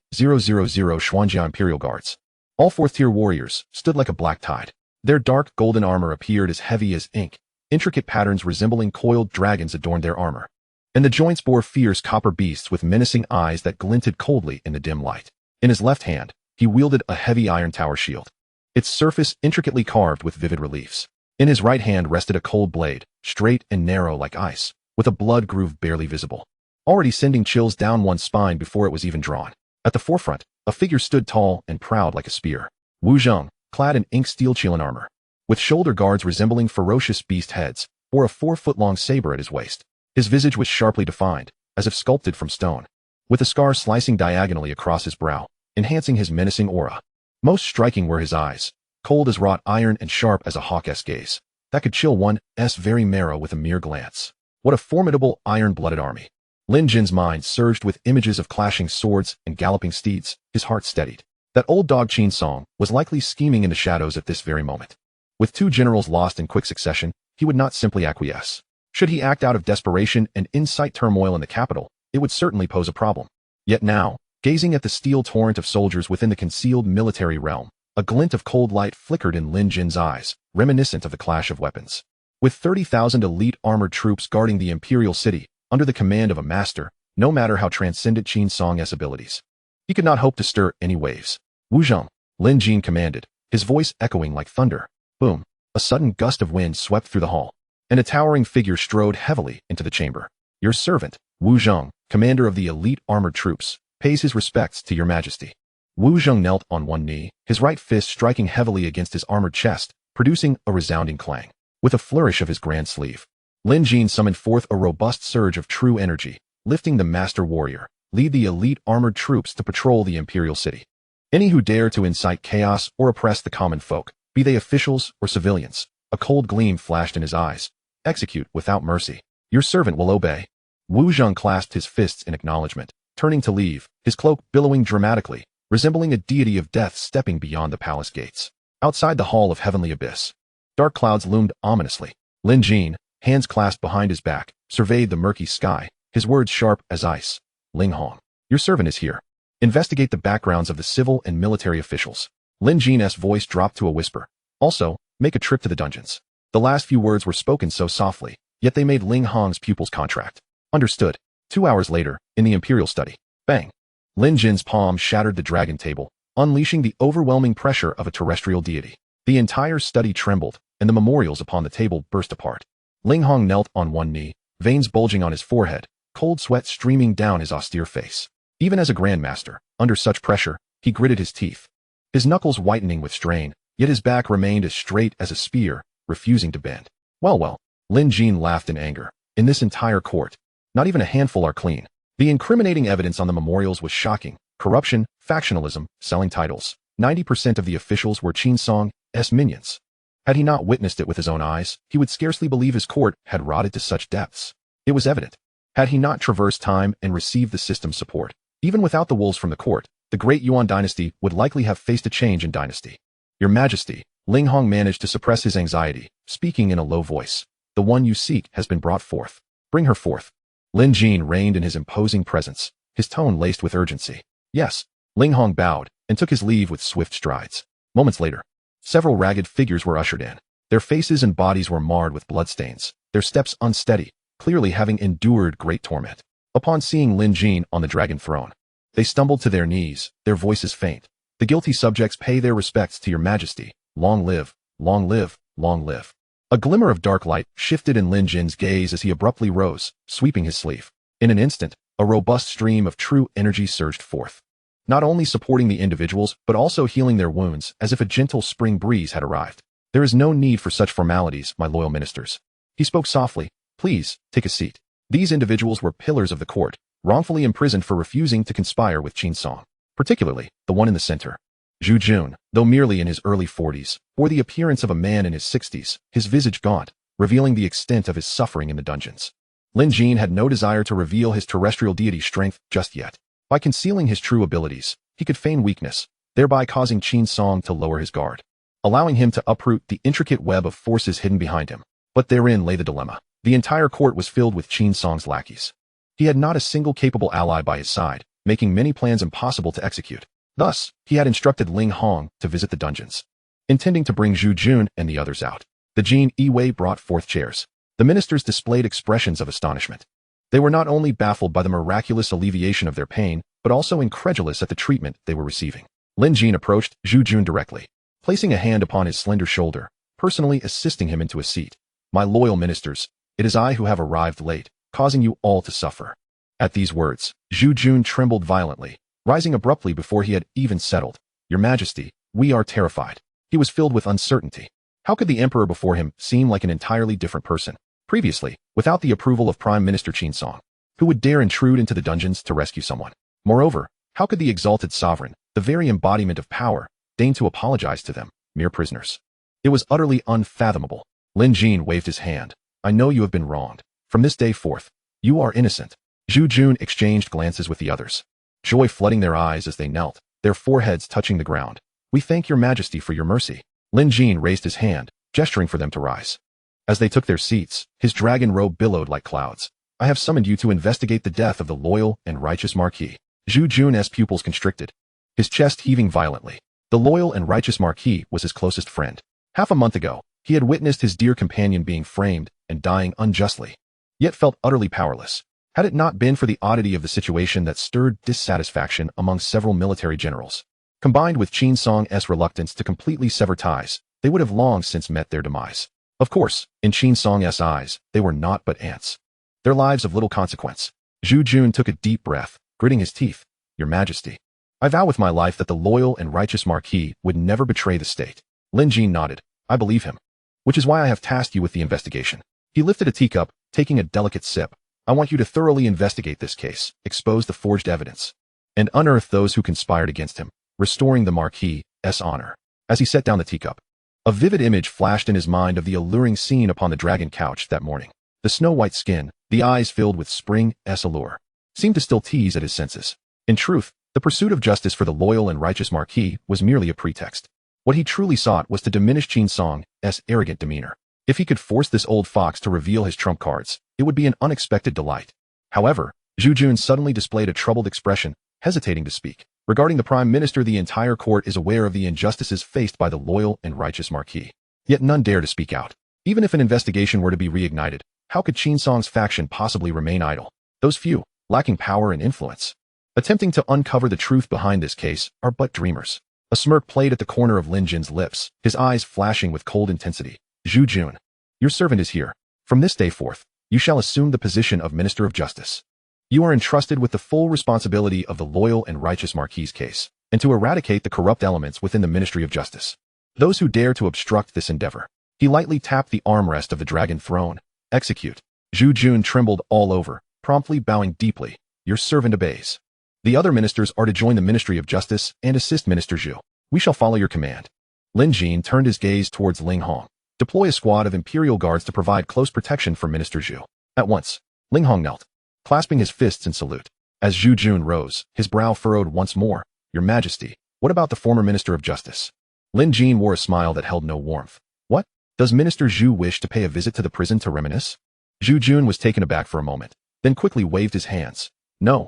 Xuanjia Imperial Guards, all 4th-tier warriors, stood like a black tide. Their dark golden armor appeared as heavy as ink. Intricate patterns resembling coiled dragons adorned their armor, and the joints bore fierce copper beasts with menacing eyes that glinted coldly in the dim light. In his left hand, he wielded a heavy iron tower shield, its surface intricately carved with vivid reliefs. In his right hand rested a cold blade, straight and narrow like ice, with a blood groove barely visible, already sending chills down one's spine before it was even drawn. At the forefront, a figure stood tall and proud like a spear. Wu Zhang, clad in ink steel Qilin armor, with shoulder guards resembling ferocious beast heads, bore a 4-foot-long saber at his waist. His visage was sharply defined, as if sculpted from stone, with a scar slicing diagonally across his brow, enhancing his menacing aura. Most striking were his eyes, cold as wrought iron and sharp as a hawk's gaze. that could chill one's very marrow with a mere glance. What a formidable iron-blooded army. Lin Jin's mind surged with images of clashing swords and galloping steeds. His heart steadied. That old dog Qin Song was likely scheming in the shadows at this very moment. With 2 generals lost in quick succession, he would not simply acquiesce. Should he act out of desperation and incite turmoil in the capital, it would certainly pose a problem. Yet now, gazing at the steel torrent of soldiers within the concealed military realm, a glint of cold light flickered in Lin Jin's eyes, reminiscent of the clash of weapons. With 30,000 elite armored troops guarding the imperial city, under the command of a master, no matter how transcendent Qin Song's abilities, he could not hope to stir any waves. Wu Zheng, Lin Jin commanded, his voice echoing like thunder. Boom! A sudden gust of wind swept through the hall, and a towering figure strode heavily into the chamber. Your servant, Wu Zheng, commander of the elite armored troops, pays his respects to your majesty. Wu Zheng knelt on one knee, his right fist striking heavily against his armored chest, producing a resounding clang. With a flourish of his grand sleeve, Lin Jin summoned forth a robust surge of true energy, lifting the master warrior, lead the elite armored troops to patrol the imperial city. Any who dare to incite chaos or oppress the common folk, be they officials or civilians, a cold gleam flashed in his eyes. Execute without mercy. Your servant will obey. Wu Zheng clasped his fists in acknowledgement, turning to leave, his cloak billowing dramatically, resembling a deity of death stepping beyond the palace gates. Outside the hall of heavenly abyss, dark clouds loomed ominously. Lin Jin, hands clasped behind his back, surveyed the murky sky, his words sharp as ice. Ling Hong, your servant is here. Investigate the backgrounds of the civil and military officials. Lin Jin's voice dropped to a whisper. Also, make a trip to the dungeons. The last few words were spoken so softly, yet they made Ling Hong's pupils contract. Understood. 2 hours later, in the imperial study. Bang! Lin Jin's palm shattered the dragon table, unleashing the overwhelming pressure of a terrestrial deity. The entire study trembled, and the memorials upon the table burst apart. Ling Hong knelt on one knee, veins bulging on his forehead, cold sweat streaming down his austere face. Even as a grandmaster, under such pressure, he gritted his teeth, his knuckles whitening with strain, yet his back remained as straight as a spear, refusing to bend. Well, Lin Jin laughed in anger. In this entire court, not even a handful are clean. The incriminating evidence on the memorials was shocking. Corruption, factionalism, selling titles. 90% of the officials were Qin Song's minions. Had he not witnessed it with his own eyes, he would scarcely believe his court had rotted to such depths. It was evident. Had he not traversed time and received the system's support, even without the wolves from the court, the great Yuan dynasty would likely have faced a change in dynasty. Your Majesty, Ling Hong managed to suppress his anxiety, speaking in a low voice. The one you seek has been brought forth. Bring her forth. Lin Jin reigned in his imposing presence, his tone laced with urgency. Yes. Ling Hong bowed and took his leave with swift strides. Moments later, several ragged figures were ushered in. Their faces and bodies were marred with bloodstains, their steps unsteady, clearly having endured great torment. Upon seeing Lin Jin on the dragon throne, they stumbled to their knees, their voices faint. The guilty subjects pay their respects to your Majesty. Long live, long live, long live. A glimmer of dark light shifted in Lin Jin's gaze as he abruptly rose, sweeping his sleeve. In an instant, a robust stream of true energy surged forth, not only supporting the individuals, but also healing their wounds as if a gentle spring breeze had arrived. There is no need for such formalities, my loyal ministers. He spoke softly. Please, take a seat. These individuals were pillars of the court, wrongfully imprisoned for refusing to conspire with Qin Song. Particularly, the one in the center. Zhu Jun, though merely in his early 40s, bore the appearance of a man in his 60s, his visage gaunt, revealing the extent of his suffering in the dungeons. Lin Jin had no desire to reveal his terrestrial deity strength just yet. By concealing his true abilities, he could feign weakness, thereby causing Qin Song to lower his guard, allowing him to uproot the intricate web of forces hidden behind him. But therein lay the dilemma. The entire court was filled with Qin Song's lackeys. He had not a single capable ally by his side, making many plans impossible to execute. Thus, he had instructed Ling Hong to visit the dungeons, intending to bring Zhu Jun and the others out. The Jin Yi brought forth chairs. The ministers displayed expressions of astonishment. They were not only baffled by the miraculous alleviation of their pain, but also incredulous at the treatment they were receiving. Lin Jin approached Zhu Jun directly, placing a hand upon his slender shoulder, personally assisting him into a seat. My loyal ministers, it is I who have arrived late, causing you all to suffer. At these words, Zhu Jun trembled violently, rising abruptly before he had even settled. Your Majesty, we are terrified. He was filled with uncertainty. How could the emperor before him seem like an entirely different person? Previously, without the approval of Prime Minister Qin Song, who would dare intrude into the dungeons to rescue someone? Moreover, how could the exalted sovereign, the very embodiment of power, deign to apologize to them, mere prisoners? It was utterly unfathomable. Lin Jin waved his hand. I know you have been wronged. From this day forth, you are innocent. Zhu Jun exchanged glances with the others, joy flooding their eyes as they knelt, their foreheads touching the ground. We thank your majesty for your mercy. Lin Jin raised his hand, gesturing for them to rise. As they took their seats, his dragon robe billowed like clouds. I have summoned you to investigate the death of the loyal and righteous Marquis. Zhu Jun's pupils constricted, his chest heaving violently. The loyal and righteous Marquis was his closest friend. Half a month ago, he had witnessed his dear companion being framed and dying unjustly, yet felt utterly powerless. Had it not been for the oddity of the situation that stirred dissatisfaction among several military generals, combined with Qin Song's reluctance to completely sever ties, they would have long since met their demise. Of course, in Qin Song's eyes, they were naught but ants, their lives of little consequence. Zhu Jun took a deep breath, gritting his teeth. Your Majesty, I vow with my life that the loyal and righteous Marquis would never betray the state. Lin Jin nodded. I believe him. Which is why I have tasked you with the investigation. He lifted a teacup, taking a delicate sip. I want you to thoroughly investigate this case, expose the forged evidence, and unearth those who conspired against him, restoring the Marquis' honor. As he set down the teacup, a vivid image flashed in his mind of the alluring scene upon the dragon couch that morning. The snow-white skin, the eyes filled with spring's allure, seemed to still tease at his senses. In truth, the pursuit of justice for the loyal and righteous Marquis was merely a pretext. What he truly sought was to diminish Qin Song's arrogant demeanor. If he could force this old fox to reveal his trump cards, it would be an unexpected delight. However, Zhu Jun suddenly displayed a troubled expression, hesitating to speak. Regarding the Prime Minister, the entire court is aware of the injustices faced by the loyal and righteous Marquis. Yet none dare to speak out. Even if an investigation were to be reignited, how could Qin Song's faction possibly remain idle? Those few, lacking power and influence, attempting to uncover the truth behind this case, are but dreamers. A smirk played at the corner of Lin Jin's lips, his eyes flashing with cold intensity. Zhu Jun, your servant is here. From this day forth, you shall assume the position of Minister of Justice. You are entrusted with the full responsibility of the loyal and righteous Marquis' case, and to eradicate the corrupt elements within the Ministry of Justice. Those who dare to obstruct this endeavor. He lightly tapped the armrest of the dragon throne. Execute. Zhu Jun trembled all over, promptly bowing deeply. Your servant obeys. The other ministers are to join the Ministry of Justice and assist Minister Zhu. We shall follow your command. Lin Jin turned his gaze towards Ling Hong. Deploy a squad of Imperial Guards to provide close protection for Minister Zhu. At once, Ling Hong knelt, clasping his fists in salute. As Zhu Jun rose, his brow furrowed once more. Your Majesty, what about the former Minister of Justice? Lin Jin wore a smile that held no warmth. What? Does Minister Zhu wish to pay a visit to the prison to reminisce? Zhu Jun was taken aback for a moment, then quickly waved his hands. No.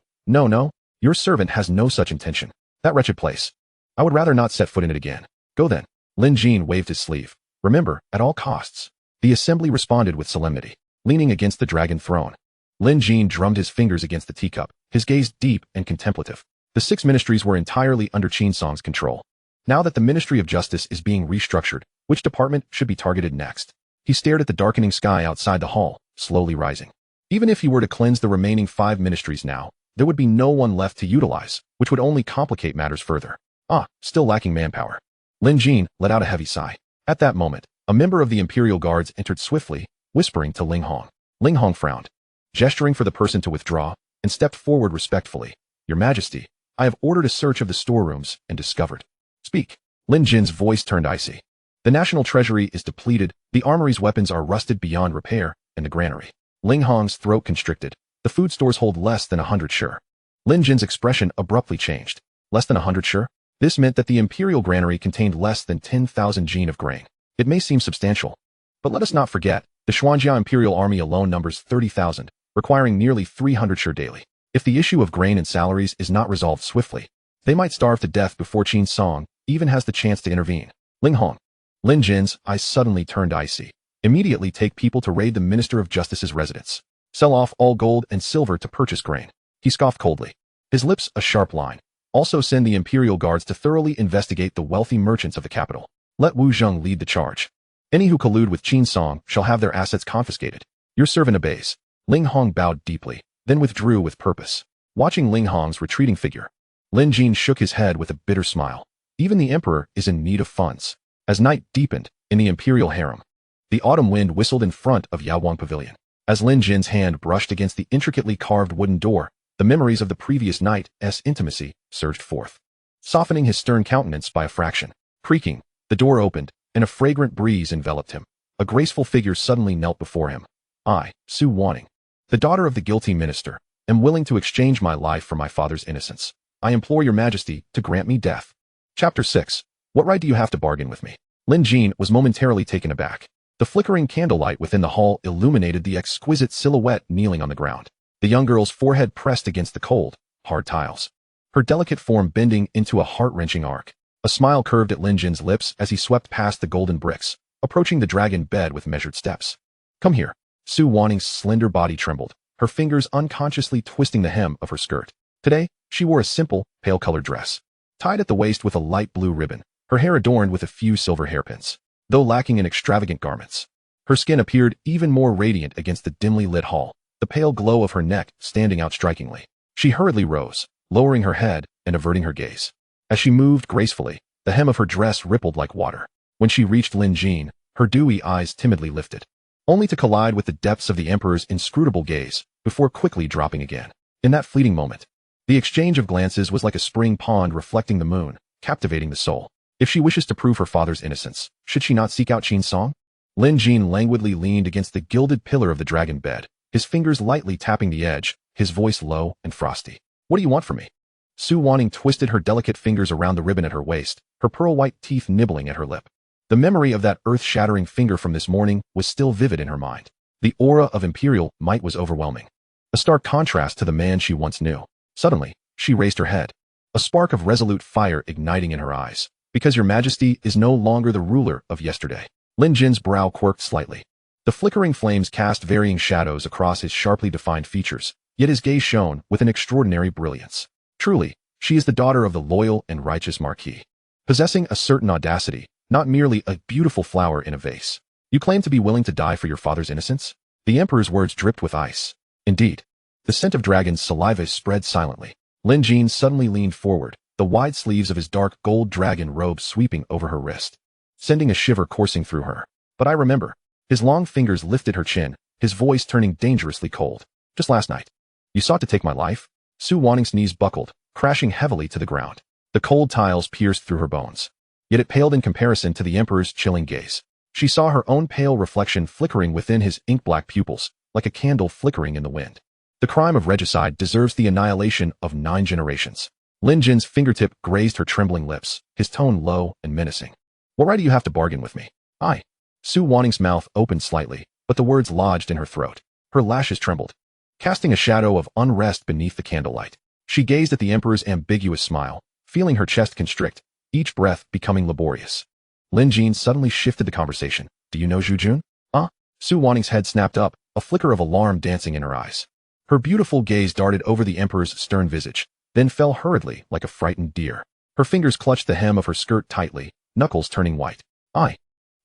Your servant has no such intention. That wretched place. I would rather not set foot in it again. Go then. Lin Jin waved his sleeve. Remember, at all costs. The assembly responded with solemnity, leaning against the dragon throne. Lin Jin drummed his fingers against the teacup, his gaze deep and contemplative. The 6 ministries were entirely under Qin Song's control. Now that the Ministry of Justice is being restructured, which department should be targeted next? He stared at the darkening sky outside the hall, slowly rising. Even if he were to cleanse the remaining 5 ministries now, there would be no one left to utilize, which would only complicate matters further. Still lacking manpower. Lin Jin let out a heavy sigh. At that moment, a member of the Imperial Guards entered swiftly, whispering to Ling Hong. Ling Hong frowned, gesturing for the person to withdraw, and stepped forward respectfully. Your Majesty, I have ordered a search of the storerooms and discovered. Speak. Lin Jin's voice turned icy. The national treasury is depleted, the armory's weapons are rusted beyond repair, and the granary. Ling Hong's throat constricted. The food stores hold less than 100 sure. Lin Jin's expression abruptly changed. Less than 100 sure? This meant that the imperial granary contained less than 10,000 jin of grain. It may seem substantial, but let us not forget, the Xuanjia Imperial Army alone numbers 30,000, requiring nearly 300 sure daily. If the issue of grain and salaries is not resolved swiftly, they might starve to death before Qin Song even has the chance to intervene. Ling Hong. Lin Jin's eyes suddenly turned icy. Immediately take people to raid the Minister of Justice's residence. Sell off all gold and silver to purchase grain. He scoffed coldly, his lips a sharp line. Also send the Imperial Guards to thoroughly investigate the wealthy merchants of the capital. Let Wu Zheng lead the charge. Any who collude with Qin Song shall have their assets confiscated. Your servant obeys. Ling Hong bowed deeply, then withdrew with purpose. Watching Ling Hong's retreating figure, Lin Jin shook his head with a bitter smile. Even the emperor is in need of funds. As night deepened in the imperial harem, the autumn wind whistled in front of Yaowang Pavilion. As Lin Jin's hand brushed against the intricately carved wooden door, the memories of the previous night's intimacy surged forth, softening his stern countenance by a fraction. Creaking, the door opened, and a fragrant breeze enveloped him. a graceful figure suddenly knelt before him. I, Xiao Xuan, the daughter of the guilty minister, am willing to exchange my life for my father's innocence. I implore your majesty to grant me death. Chapter 6. What right do you have to bargain with me? Lin Jin was momentarily taken aback. The flickering candlelight within the hall illuminated the exquisite silhouette kneeling on the ground. The young girl's forehead pressed against the cold, hard tiles. Her delicate form bending into a heart-wrenching arc. A smile curved at Lin Jin's lips as he swept past the golden bricks, approaching the dragon bed with measured steps. Come here. Xiao Xuan's slender body trembled, her fingers unconsciously twisting the hem of her skirt. Today, she wore a simple, pale-colored dress, tied at the waist with a light blue ribbon, her hair adorned with a few silver hairpins. Though lacking in extravagant garments, her skin appeared even more radiant against the dimly lit hall, the pale glow of her neck standing out strikingly. She hurriedly rose, lowering her head and averting her gaze. As she moved gracefully, the hem of her dress rippled like water. When she reached Lin Jin, her dewy eyes timidly lifted, only to collide with the depths of the emperor's inscrutable gaze, before quickly dropping again. In that fleeting moment, the exchange of glances was like a spring pond reflecting the moon, captivating the soul. If she wishes to prove her father's innocence, should she not seek out Qin Song? Lin Jin languidly leaned against the gilded pillar of the dragon bed, his fingers lightly tapping the edge, his voice low and frosty. What do you want from me? Xiao Xuan twisted her delicate fingers around the ribbon at her waist, her pearl-white teeth nibbling at her lip. The memory of that earth-shattering finger from this morning was still vivid in her mind. The aura of imperial might was overwhelming, a stark contrast to the man she once knew. Suddenly, she raised her head, a spark of resolute fire igniting in her eyes. Because your majesty is no longer the ruler of yesterday. Lin Jin's brow quirked slightly. The flickering flames cast varying shadows across his sharply defined features, yet his gaze shone with an extraordinary brilliance. Truly, she is the daughter of the loyal and righteous marquis, possessing a certain audacity, not merely a beautiful flower in a vase. You claim to be willing to die for your father's innocence? The emperor's words dripped with ice. Indeed. The scent of dragon's saliva spread silently. Lin Jin suddenly leaned forward, the wide sleeves of his dark gold dragon robe sweeping over her wrist, sending a shiver coursing through her. But I remember. His long fingers lifted her chin, his voice turning dangerously cold. Just last night, you sought to take my life? Xiao Xuan's knees buckled, crashing heavily to the ground. The cold tiles pierced through her bones. Yet it paled in comparison to the emperor's chilling gaze. She saw her own pale reflection flickering within his ink-black pupils, like a candle flickering in the wind. The crime of regicide deserves the annihilation of 9 generations. Lin Jin's fingertip grazed her trembling lips, his tone low and menacing. What right do you have to bargain with me? I. Xiao Xuan's mouth opened slightly, but the words lodged in her throat. Her lashes trembled, casting a shadow of unrest beneath the candlelight. She gazed at the emperor's ambiguous smile, feeling her chest constrict, each breath becoming laborious. Lin Jin suddenly shifted the conversation. Do you know Zhu Jun? Xiao Xuan's head snapped up, a flicker of alarm dancing in her eyes. Her beautiful gaze darted over the emperor's stern visage, then fell hurriedly like a frightened deer. Her fingers clutched the hem of her skirt tightly, knuckles turning white. I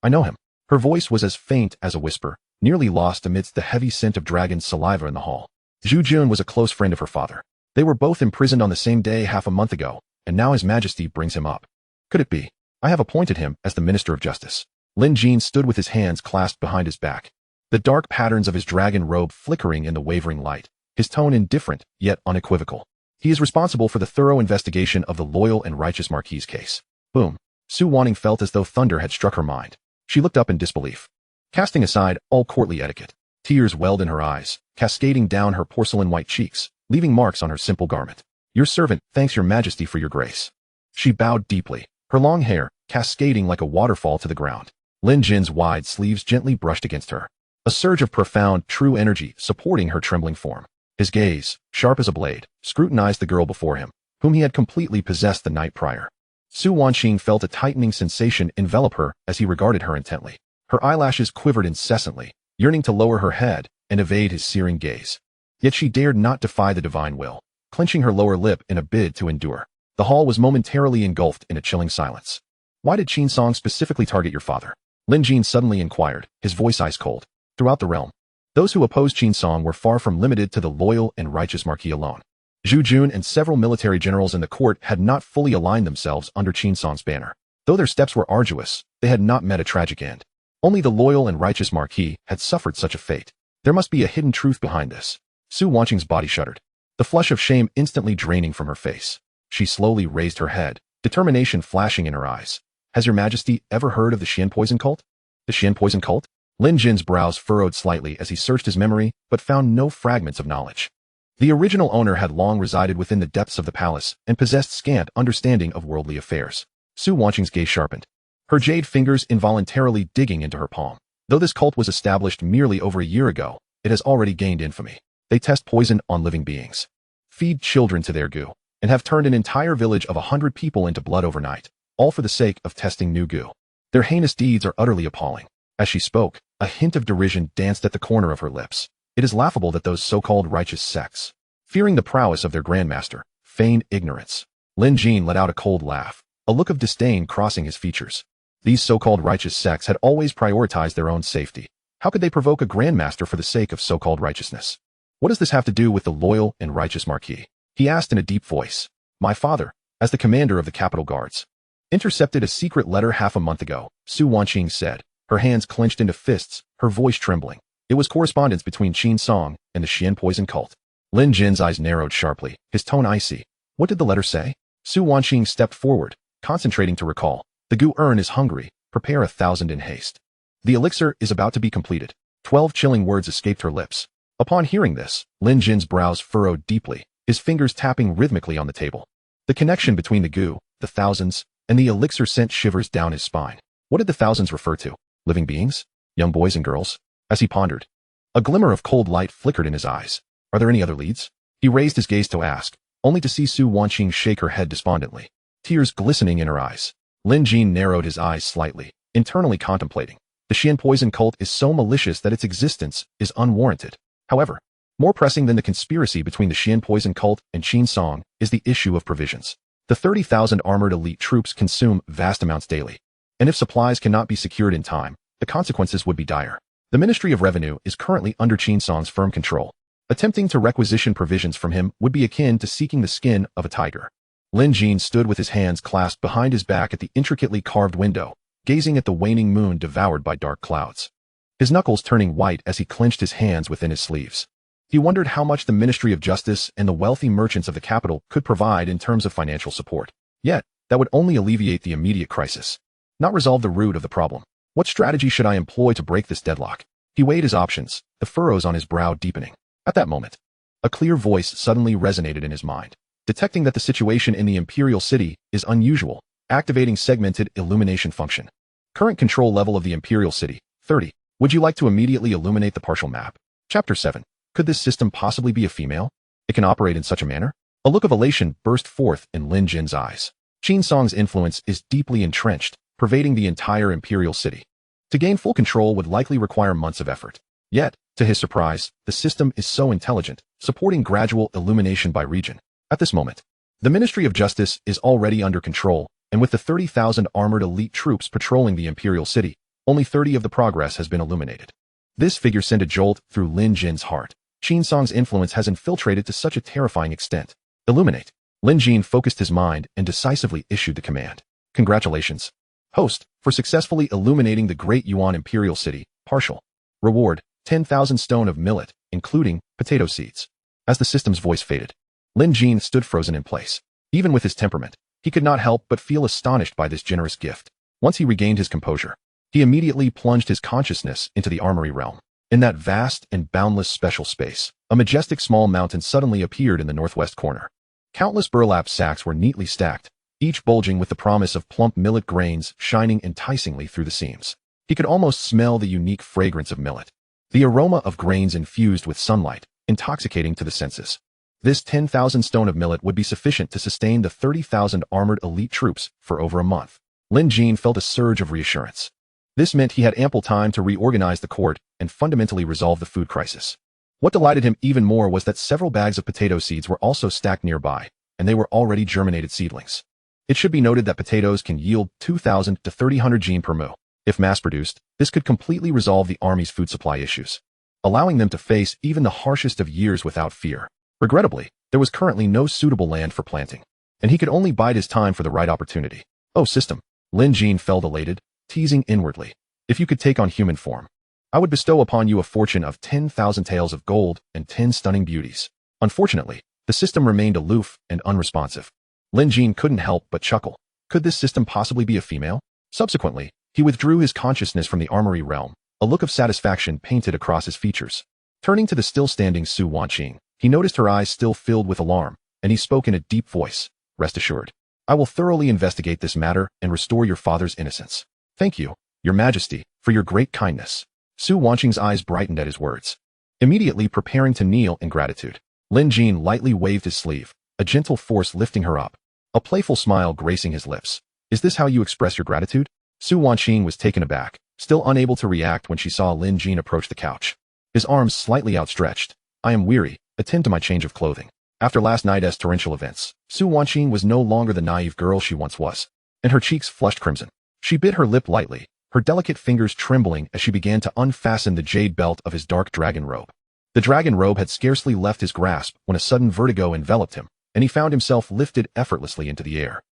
know him. Her voice was as faint as a whisper, nearly lost amidst the heavy scent of dragon's saliva in the hall. Zhu Jun was a close friend of her father. They were both imprisoned on the same day half a month ago, and now His Majesty brings him up. Could it be? I have appointed him as the Minister of Justice. Lin Jin stood with his hands clasped behind his back, the dark patterns of his dragon robe flickering in the wavering light, his tone indifferent yet unequivocal. He is responsible for the thorough investigation of the loyal and righteous Marquis's case. Boom. Xiao Xuan felt as though thunder had struck her mind. She looked up in disbelief, casting aside all courtly etiquette. Tears welled in her eyes, cascading down her porcelain-white cheeks, leaving marks on her simple garment. Your servant thanks your majesty for your grace. She bowed deeply, her long hair cascading like a waterfall to the ground. Lin Jin's wide sleeves gently brushed against her, a surge of profound, true energy supporting her trembling form. His gaze, sharp as a blade, scrutinized the girl before him, whom he had completely possessed the night prior. Xiao Xuan felt a tightening sensation envelop her as he regarded her intently. Her eyelashes quivered incessantly, yearning to lower her head and evade his searing gaze. Yet she dared not defy the divine will, clenching her lower lip in a bid to endure. The hall was momentarily engulfed in a chilling silence. Why did Qin Song specifically target your father? Lin Jin suddenly inquired, his voice ice cold. Throughout the realm, those who opposed Qin Song were far from limited to the loyal and righteous Marquis alone. Zhu Jun and several military generals in the court had not fully aligned themselves under Qin Song's banner. Though their steps were arduous, they had not met a tragic end. Only the loyal and righteous Marquis had suffered such a fate. There must be a hidden truth behind this. Xiao Xuan's body shuddered, the flush of shame instantly draining from her face. She slowly raised her head, determination flashing in her eyes. Has your majesty ever heard of the Xian poison cult? The Xian poison cult? Lin Jin's brows furrowed slightly as he searched his memory, but found no fragments of knowledge. The original owner had long resided within the depths of the palace and possessed scant understanding of worldly affairs. Su Wanqing's gaze sharpened, her jade fingers involuntarily digging into her palm. Though this cult was established merely over a year ago, it has already gained infamy. They test poison on living beings, feed children to their goo, and have turned an entire village of 100 people into blood overnight, all for the sake of testing new goo. Their heinous deeds are utterly appalling. As she spoke, a hint of derision danced at the corner of her lips. It is laughable that those so-called righteous sects, fearing the prowess of their grandmaster, feign ignorance. Lin Jin let out a cold laugh, a look of disdain crossing his features. These so-called righteous sects had always prioritized their own safety. How could they provoke a grandmaster for the sake of so-called righteousness? What does this have to do with the loyal and righteous Marquis? He asked in a deep voice. My father, as the commander of the capital guards, intercepted a secret letter half a month ago, Su Wanqing said, her hands clenched into fists, her voice trembling. It was correspondence between Qin Song and the Xian poison cult. Lin Jin's eyes narrowed sharply, his tone icy. What did the letter say? Su Wanqing stepped forward, concentrating to recall. The Gu urn is hungry, prepare 1,000 in haste. The elixir is about to be completed. 12 chilling words escaped her lips. Upon hearing this, Lin Jin's brows furrowed deeply, his fingers tapping rhythmically on the table. The connection between the Gu, the thousands, and the elixir sent shivers down his spine. What did the thousands refer to? Living beings? Young boys and girls? As he pondered, a glimmer of cold light flickered in his eyes. Are there any other leads? He raised his gaze to ask, only to see Su Wanqing shake her head despondently, tears glistening in her eyes. Lin Jin narrowed his eyes slightly, internally contemplating. The Xian poison cult is so malicious that its existence is unwarranted. However, more pressing than the conspiracy between the Xian poison cult and Qin Song is the issue of provisions. The 30,000 armored elite troops consume vast amounts daily, and if supplies cannot be secured in time, the consequences would be dire. The Ministry of Revenue is currently under Qin Song's firm control. Attempting to requisition provisions from him would be akin to seeking the skin of a tiger. Lin Jin stood with his hands clasped behind his back at the intricately carved window, gazing at the waning moon devoured by dark clouds. His knuckles turning white as he clenched his hands within his sleeves. He wondered how much the Ministry of Justice and the wealthy merchants of the capital could provide in terms of financial support. Yet, that would only alleviate the immediate crisis, not resolve the root of the problem. What strategy should I employ to break this deadlock? He weighed his options, the furrows on his brow deepening. At that moment, a clear voice suddenly resonated in his mind. Detecting that the situation in the Imperial City is unusual, activating segmented illumination function. Current control level of the Imperial City, 30. Would you like to immediately illuminate the partial map? Chapter 7. Could this system possibly be a female? It can operate in such a manner? A look of elation burst forth in Lin Jin's eyes. Qin Song's influence is deeply entrenched, pervading the entire Imperial City. To gain full control would likely require months of effort. Yet, to his surprise, the system is so intelligent, supporting gradual illumination by region. At this moment, the Ministry of Justice is already under control, and with the 30,000 armored elite troops patrolling the Imperial City, only 30 of the progress has been illuminated. This figure sent a jolt through Lin Jin's heart. Qin Song's influence has infiltrated to such a terrifying extent. Illuminate. Lin Jin focused his mind and decisively issued the command. Congratulations, host, for successfully illuminating the Great Yuan Imperial City. Partial. Reward, 10,000 stone of millet, including potato seeds. As the system's voice faded, Lin Jin stood frozen in place. Even with his temperament, he could not help but feel astonished by this generous gift. Once he regained his composure, he immediately plunged his consciousness into the armory realm. In that vast and boundless special space, a majestic small mountain suddenly appeared in the northwest corner. Countless burlap sacks were neatly stacked, each bulging with the promise of plump millet grains shining enticingly through the seams. He could almost smell the unique fragrance of millet, the aroma of grains infused with sunlight, intoxicating to the senses. This 10,000 stone of millet would be sufficient to sustain the 30,000 armored elite troops for over a month. Lin Jin felt a surge of reassurance. This meant he had ample time to reorganize the court and fundamentally resolve the food crisis. What delighted him even more was that several bags of potato seeds were also stacked nearby, and they were already germinated seedlings. It should be noted that potatoes can yield 2,000 to 3,000 gene per mu. If mass-produced, this could completely resolve the army's food supply issues, allowing them to face even the harshest of years without fear. Regrettably, there was currently no suitable land for planting, and he could only bide his time for the right opportunity. Oh, system. Lin Jin felt elated, teasing inwardly. If you could take on human form, I would bestow upon you a fortune of 10,000 taels of gold and 10 stunning beauties. Unfortunately, the system remained aloof and unresponsive. Lin Jin couldn't help but chuckle. Could this system possibly be a female? Subsequently, he withdrew his consciousness from the armory realm, A look of satisfaction painted across his features. Turning to the still-standing Su Wanqing, he noticed her eyes still filled with alarm, and he spoke in a deep voice. Rest assured, I will thoroughly investigate this matter and restore your father's innocence. Thank you, Your Majesty, for your great kindness. Su Wanqing's eyes brightened at his words. Immediately preparing to kneel in gratitude, Lin Jin lightly waved his sleeve, a gentle force lifting her up. A playful smile gracing his lips. Is this how you express your gratitude? Su Wanqing was taken aback, still unable to react when she saw Lin Jin approach the couch. His arms slightly outstretched. I am weary, attend to my change of clothing. After last night's torrential events, Su Wanqing was no longer the naive girl she once was, and her cheeks flushed crimson. She bit her lip lightly, her delicate fingers trembling as she began to unfasten the jade belt of his dark dragon robe. The dragon robe had scarcely left his grasp when a sudden vertigo enveloped him, and he found himself lifted effortlessly into the air.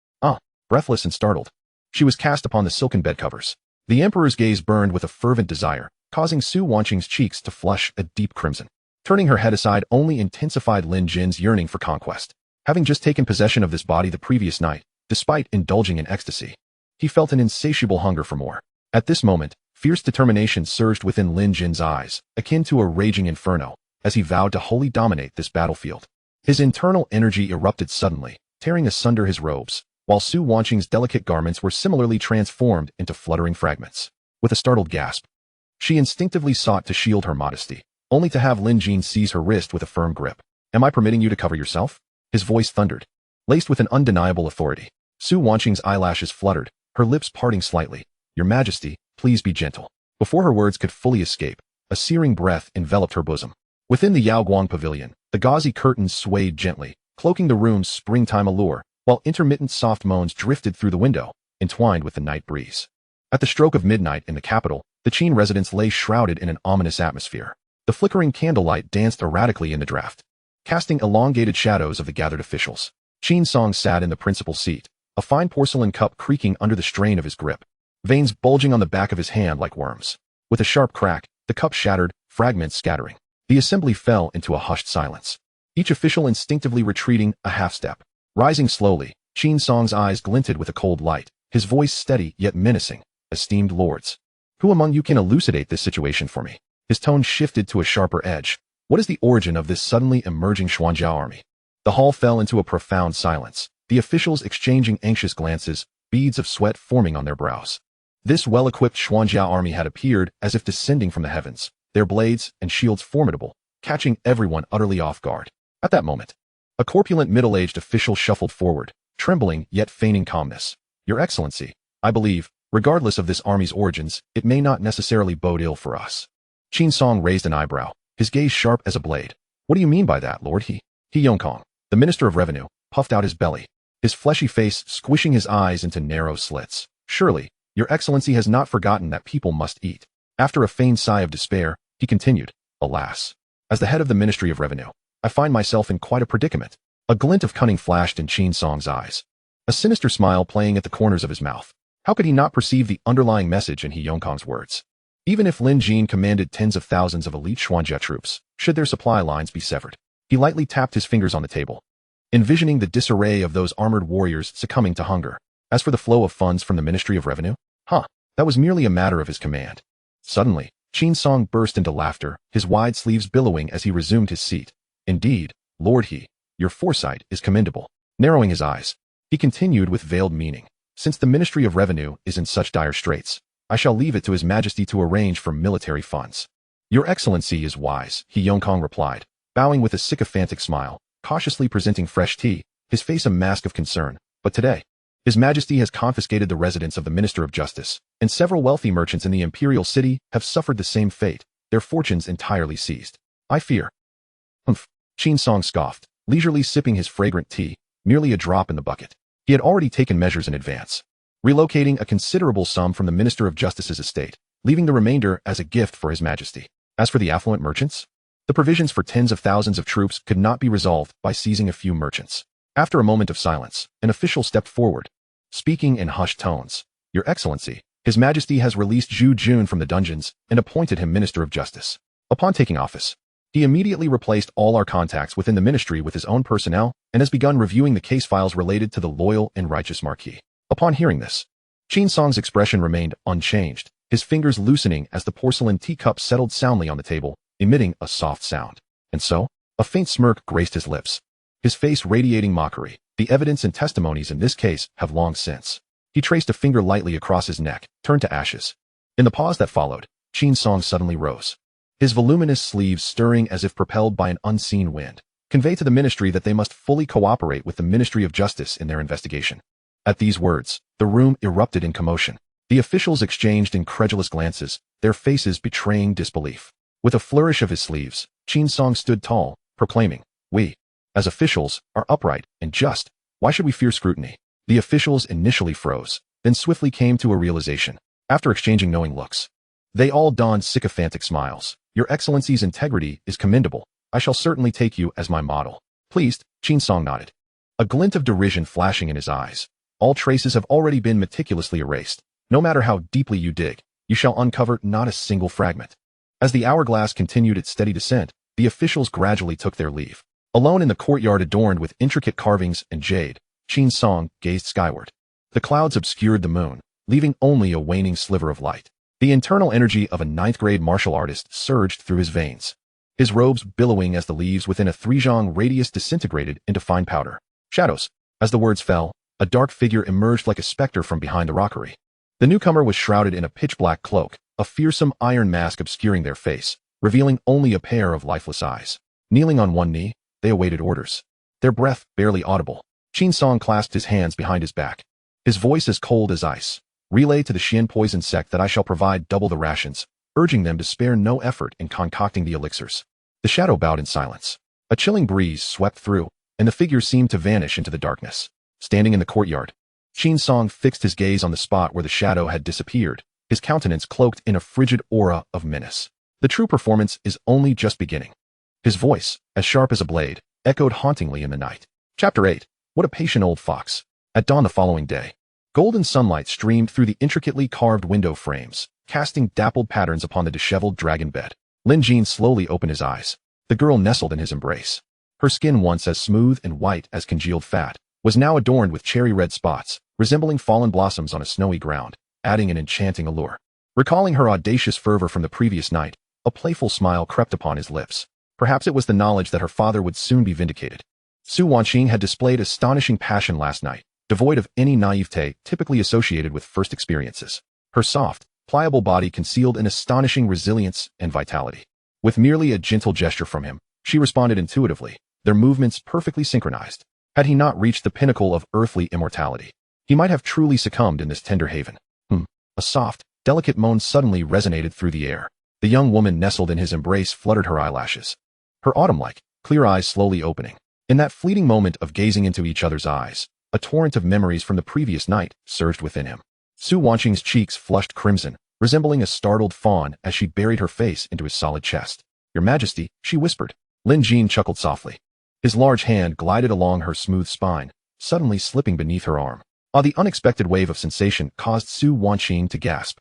Breathless and startled, she was cast upon the silken bed covers. The Emperor's gaze burned with a fervent desire, causing Su Wanqing's cheeks to flush a deep crimson. Turning her head aside only intensified Lin Jin's yearning for conquest. Having just taken possession of this body the previous night, despite indulging in ecstasy, he felt an insatiable hunger for more. At this moment, fierce determination surged within Lin Jin's eyes, akin to a raging inferno, as he vowed to wholly dominate this battlefield. His internal energy erupted suddenly, tearing asunder his robes, while Su Wanqing's delicate garments were similarly transformed into fluttering fragments. With a startled gasp, she instinctively sought to shield her modesty, only to have Lin Jin seize her wrist with a firm grip. Am I permitting you to cover yourself? His voice thundered, laced with an undeniable authority. Su Wanqing's eyelashes fluttered, her lips parting slightly. Your Majesty, please be gentle. Before her words could fully escape, a searing breath enveloped her bosom. Within the Yaoguang pavilion, the gauzy curtains swayed gently, cloaking the room's springtime allure, while intermittent soft moans drifted through the window, entwined with the night breeze. At the stroke of midnight in the capital, the Qin residence lay shrouded in an ominous atmosphere. The flickering candlelight danced erratically in the draught, casting elongated shadows of the gathered officials. Qin Song sat in the principal seat, a fine porcelain cup creaking under the strain of his grip, veins bulging on the back of his hand like worms. With a sharp crack, the cup shattered, fragments scattering. The assembly fell into a hushed silence, each official instinctively retreating a half-step. Rising slowly, Qin Song's eyes glinted with a cold light, his voice steady yet menacing. Esteemed lords, who among you can elucidate this situation for me? His tone shifted to a sharper edge. What is the origin of this suddenly emerging Xuanjiao army? The hall fell into a profound silence, the officials exchanging anxious glances, beads of sweat forming on their brows. This well-equipped Xuanjiao army had appeared as if descending from the heavens, their blades and shields formidable, catching everyone utterly off guard. At that moment, a corpulent middle-aged official shuffled forward, trembling yet feigning calmness. Your Excellency, I believe, regardless of this army's origins, it may not necessarily bode ill for us. Qin Song raised an eyebrow, his gaze sharp as a blade. What do you mean by that, Lord He Yongkong, the Minister of Revenue, puffed out his belly, his fleshy face squishing his eyes into narrow slits. Surely, Your Excellency has not forgotten that people must eat. After a feigned sigh of despair, he continued, Alas, as the head of the Ministry of Revenue, I find myself in quite a predicament. A glint of cunning flashed in Qin Song's eyes, a sinister smile playing at the corners of his mouth. How could he not perceive the underlying message in He Yongkong's words? Even if Lin Jin commanded tens of thousands of elite Xuanjia troops, should their supply lines be severed? He lightly tapped his fingers on the table, envisioning the disarray of those armored warriors succumbing to hunger. As for the flow of funds from the Ministry of Revenue, that was merely a matter of his command. Suddenly, Qin Song burst into laughter, his wide sleeves billowing as he resumed his seat. Indeed, Lord He, your foresight is commendable. Narrowing his eyes, he continued with veiled meaning. Since the Ministry of Revenue is in such dire straits, I shall leave it to His Majesty to arrange for military funds. Your Excellency is wise, He Yongkong replied, bowing with a sycophantic smile, cautiously presenting fresh tea, his face a mask of concern. But today, His Majesty has confiscated the residence of the Minister of Justice, and several wealthy merchants in the imperial city have suffered the same fate, their fortunes entirely seized. I fear. Qin Song scoffed, leisurely sipping his fragrant tea, merely a drop in the bucket. He had already taken measures in advance, relocating a considerable sum from the Minister of Justice's estate, leaving the remainder as a gift for His Majesty. As for the affluent merchants, the provisions for tens of thousands of troops could not be resolved by seizing a few merchants. After a moment of silence, an official stepped forward, speaking in hushed tones. Your Excellency, His Majesty has released Zhu Jun from the dungeons and appointed him Minister of Justice. Upon taking office, he immediately replaced all our contacts within the ministry with his own personnel and has begun reviewing the case files related to the loyal and righteous Marquis. Upon hearing this, Qin Song's expression remained unchanged, his fingers loosening as the porcelain teacup settled soundly on the table, emitting a soft sound. And so, a faint smirk graced his lips, his face radiating mockery. The evidence and testimonies in this case have long since. He traced a finger lightly across his neck, turned to ashes. In the pause that followed, Qin Song suddenly rose, his voluminous sleeves stirring as if propelled by an unseen wind, convey to the ministry that they must fully cooperate with the Ministry of Justice in their investigation. At these words, the room erupted in commotion. The officials exchanged incredulous glances, their faces betraying disbelief. With a flourish of his sleeves, Qin Song stood tall, proclaiming, "We, as officials, are upright and just. Why should we fear scrutiny?" The officials initially froze, then swiftly came to a realization. After exchanging knowing looks, they all donned sycophantic smiles. "Your Excellency's integrity is commendable. I shall certainly take you as my model." Pleased, Qin Song nodded, a glint of derision flashing in his eyes. "All traces have already been meticulously erased. No matter how deeply you dig, you shall uncover not a single fragment." As the hourglass continued its steady descent, the officials gradually took their leave. Alone in the courtyard adorned with intricate carvings and jade, Qin Song gazed skyward. The clouds obscured the moon, leaving only a waning sliver of light. The internal energy of a ninth-grade martial artist surged through his veins, his robes billowing as the leaves within a 3-zhang radius disintegrated into fine powder. Shadows. As the words fell, a dark figure emerged like a specter from behind the rockery. The newcomer was shrouded in a pitch-black cloak, a fearsome iron mask obscuring their face, revealing only a pair of lifeless eyes. Kneeling on one knee, they awaited orders, their breath barely audible. Qin Song clasped his hands behind his back, his voice as cold as ice. "Relay to the Xian poison sect that I shall provide double the rations," urging them to spare no effort in concocting the elixirs. The shadow bowed in silence. A chilling breeze swept through, and the figure seemed to vanish into the darkness. Standing in the courtyard, Qin Song fixed his gaze on the spot where the shadow had disappeared, his countenance cloaked in a frigid aura of menace. "The true performance is only just beginning." His voice, as sharp as a blade, echoed hauntingly in the night. Chapter 8. What a patient old fox. At dawn the following day, golden sunlight streamed through the intricately carved window frames, casting dappled patterns upon the disheveled dragon bed. Lin Jin slowly opened his eyes. The girl nestled in his embrace. Her skin, once as smooth and white as congealed fat, was now adorned with cherry-red spots, resembling fallen blossoms on a snowy ground, adding an enchanting allure. Recalling her audacious fervor from the previous night, a playful smile crept upon his lips. Perhaps it was the knowledge that her father would soon be vindicated. Su Wanqing had displayed astonishing passion last night, devoid of any naivete typically associated with first experiences. Her soft, pliable body concealed an astonishing resilience and vitality. With merely a gentle gesture from him, she responded intuitively, their movements perfectly synchronized. Had he not reached the pinnacle of earthly immortality, he might have truly succumbed in this tender haven. A soft, delicate moan suddenly resonated through the air. The young woman nestled in his embrace fluttered her eyelashes, her autumn-like, clear eyes slowly opening. In that fleeting moment of gazing into each other's eyes, a torrent of memories from the previous night surged within him. Su Wanqing's cheeks flushed crimson, resembling a startled fawn as she buried her face into his solid chest. "Your Majesty," she whispered. Lin Jin chuckled softly. His large hand glided along her smooth spine, suddenly slipping beneath her arm. The unexpected wave of sensation caused Su Wanqing to gasp,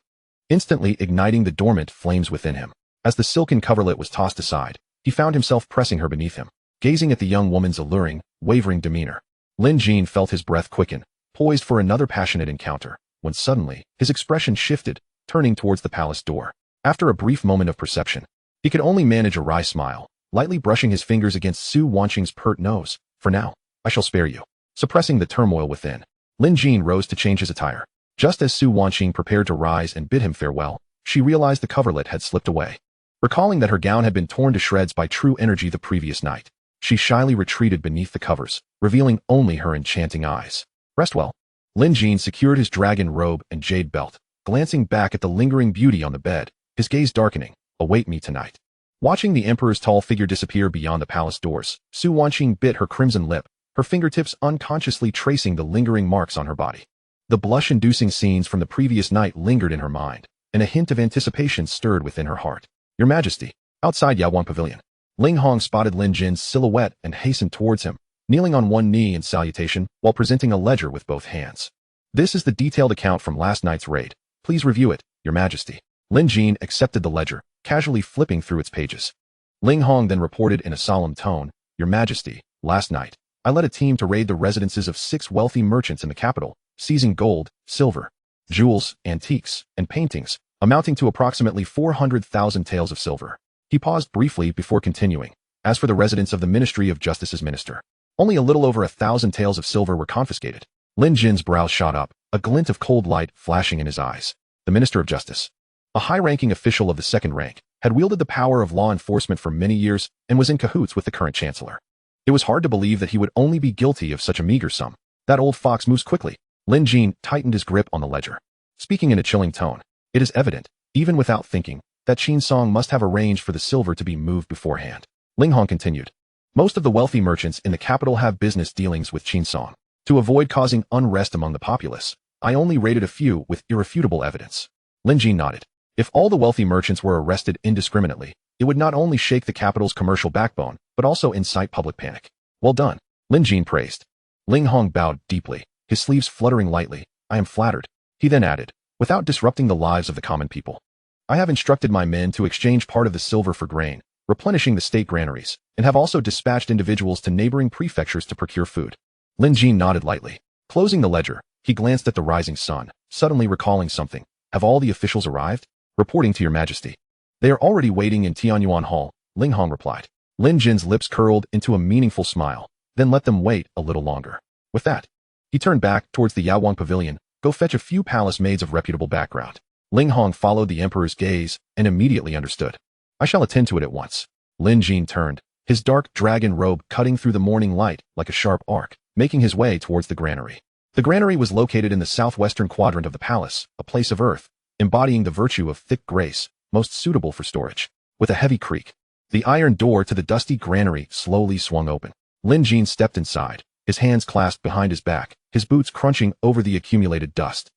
instantly igniting the dormant flames within him. As the silken coverlet was tossed aside, he found himself pressing her beneath him, gazing at the young woman's alluring, wavering demeanor. Lin Jin felt his breath quicken, poised for another passionate encounter, when suddenly, his expression shifted, turning towards the palace door. After a brief moment of perception, he could only manage a wry smile, lightly brushing his fingers against Su Wanqing's pert nose. "For now, I shall spare you." Suppressing the turmoil within, Lin Jin rose to change his attire. Just as Su Wanqing prepared to rise and bid him farewell, she realized the coverlet had slipped away. Recalling that her gown had been torn to shreds by true energy the previous night, she shyly retreated beneath the covers, revealing only her enchanting eyes. "Rest well." Lin Jin secured his dragon robe and jade belt, glancing back at the lingering beauty on the bed, his gaze darkening. "Await me tonight." Watching the emperor's tall figure disappear beyond the palace doors, Su Wanqing bit her crimson lip, her fingertips unconsciously tracing the lingering marks on her body. The blush-inducing scenes from the previous night lingered in her mind, and a hint of anticipation stirred within her heart. "Your Majesty." Outside Yaoguang Pavilion, Ling Hong spotted Lin Jin's silhouette and hastened towards him, kneeling on one knee in salutation while presenting a ledger with both hands. "This is the detailed account from last night's raid. Please review it, Your Majesty." Lin Jin accepted the ledger, casually flipping through its pages. Ling Hong then reported in a solemn tone, "Your Majesty, last night, I led a team to raid the residences of 6 wealthy merchants in the capital, seizing gold, silver, jewels, antiques, and paintings, amounting to approximately 400,000 taels of silver. He paused briefly before continuing. As for the residents of the Ministry of Justice's minister, only a little over 1,000 taels of silver were confiscated. Lin Jin's brows shot up, a glint of cold light flashing in his eyes. The Minister of Justice, a high-ranking official of the second rank, had wielded the power of law enforcement for many years and was in cahoots with the current chancellor. It was hard to believe that he would only be guilty of such a meager sum. That old fox moves quickly. Lin Jin tightened his grip on the ledger. Speaking in a chilling tone, it is evident, even without thinking, that Qin Song must have arranged for the silver to be moved beforehand. Ling Hong continued. Most of the wealthy merchants in the capital have business dealings with Qin Song. To avoid causing unrest among the populace, I only raided a few with irrefutable evidence. Lin Jin nodded. If all the wealthy merchants were arrested indiscriminately, it would not only shake the capital's commercial backbone, but also incite public panic. Well done, Lin Jin praised. Ling Hong bowed deeply, his sleeves fluttering lightly. I am flattered. He then added, without disrupting the lives of the common people. I have instructed my men to exchange part of the silver for grain, replenishing the state granaries, and have also dispatched individuals to neighboring prefectures to procure food. Lin Jin nodded lightly. Closing the ledger, he glanced at the rising sun, suddenly recalling something. Have all the officials arrived? Reporting to your majesty. They are already waiting in Tianyuan Hall, Ling Hong replied. Lin Jin's lips curled into a meaningful smile, then let them wait a little longer. With that, he turned back towards the Yaowang Pavilion. Go fetch a few palace maids of reputable background. Ling Hong followed the emperor's gaze and immediately understood. I shall attend to it at once. Lin Jin turned, his dark dragon robe cutting through the morning light like a sharp arc, making his way towards the granary. The granary was located in the southwestern quadrant of the palace, a place of earth, embodying the virtue of thick grace, most suitable for storage. With a heavy creak, the iron door to the dusty granary slowly swung open. Lin Jin stepped inside, his hands clasped behind his back, his boots crunching over the accumulated dust.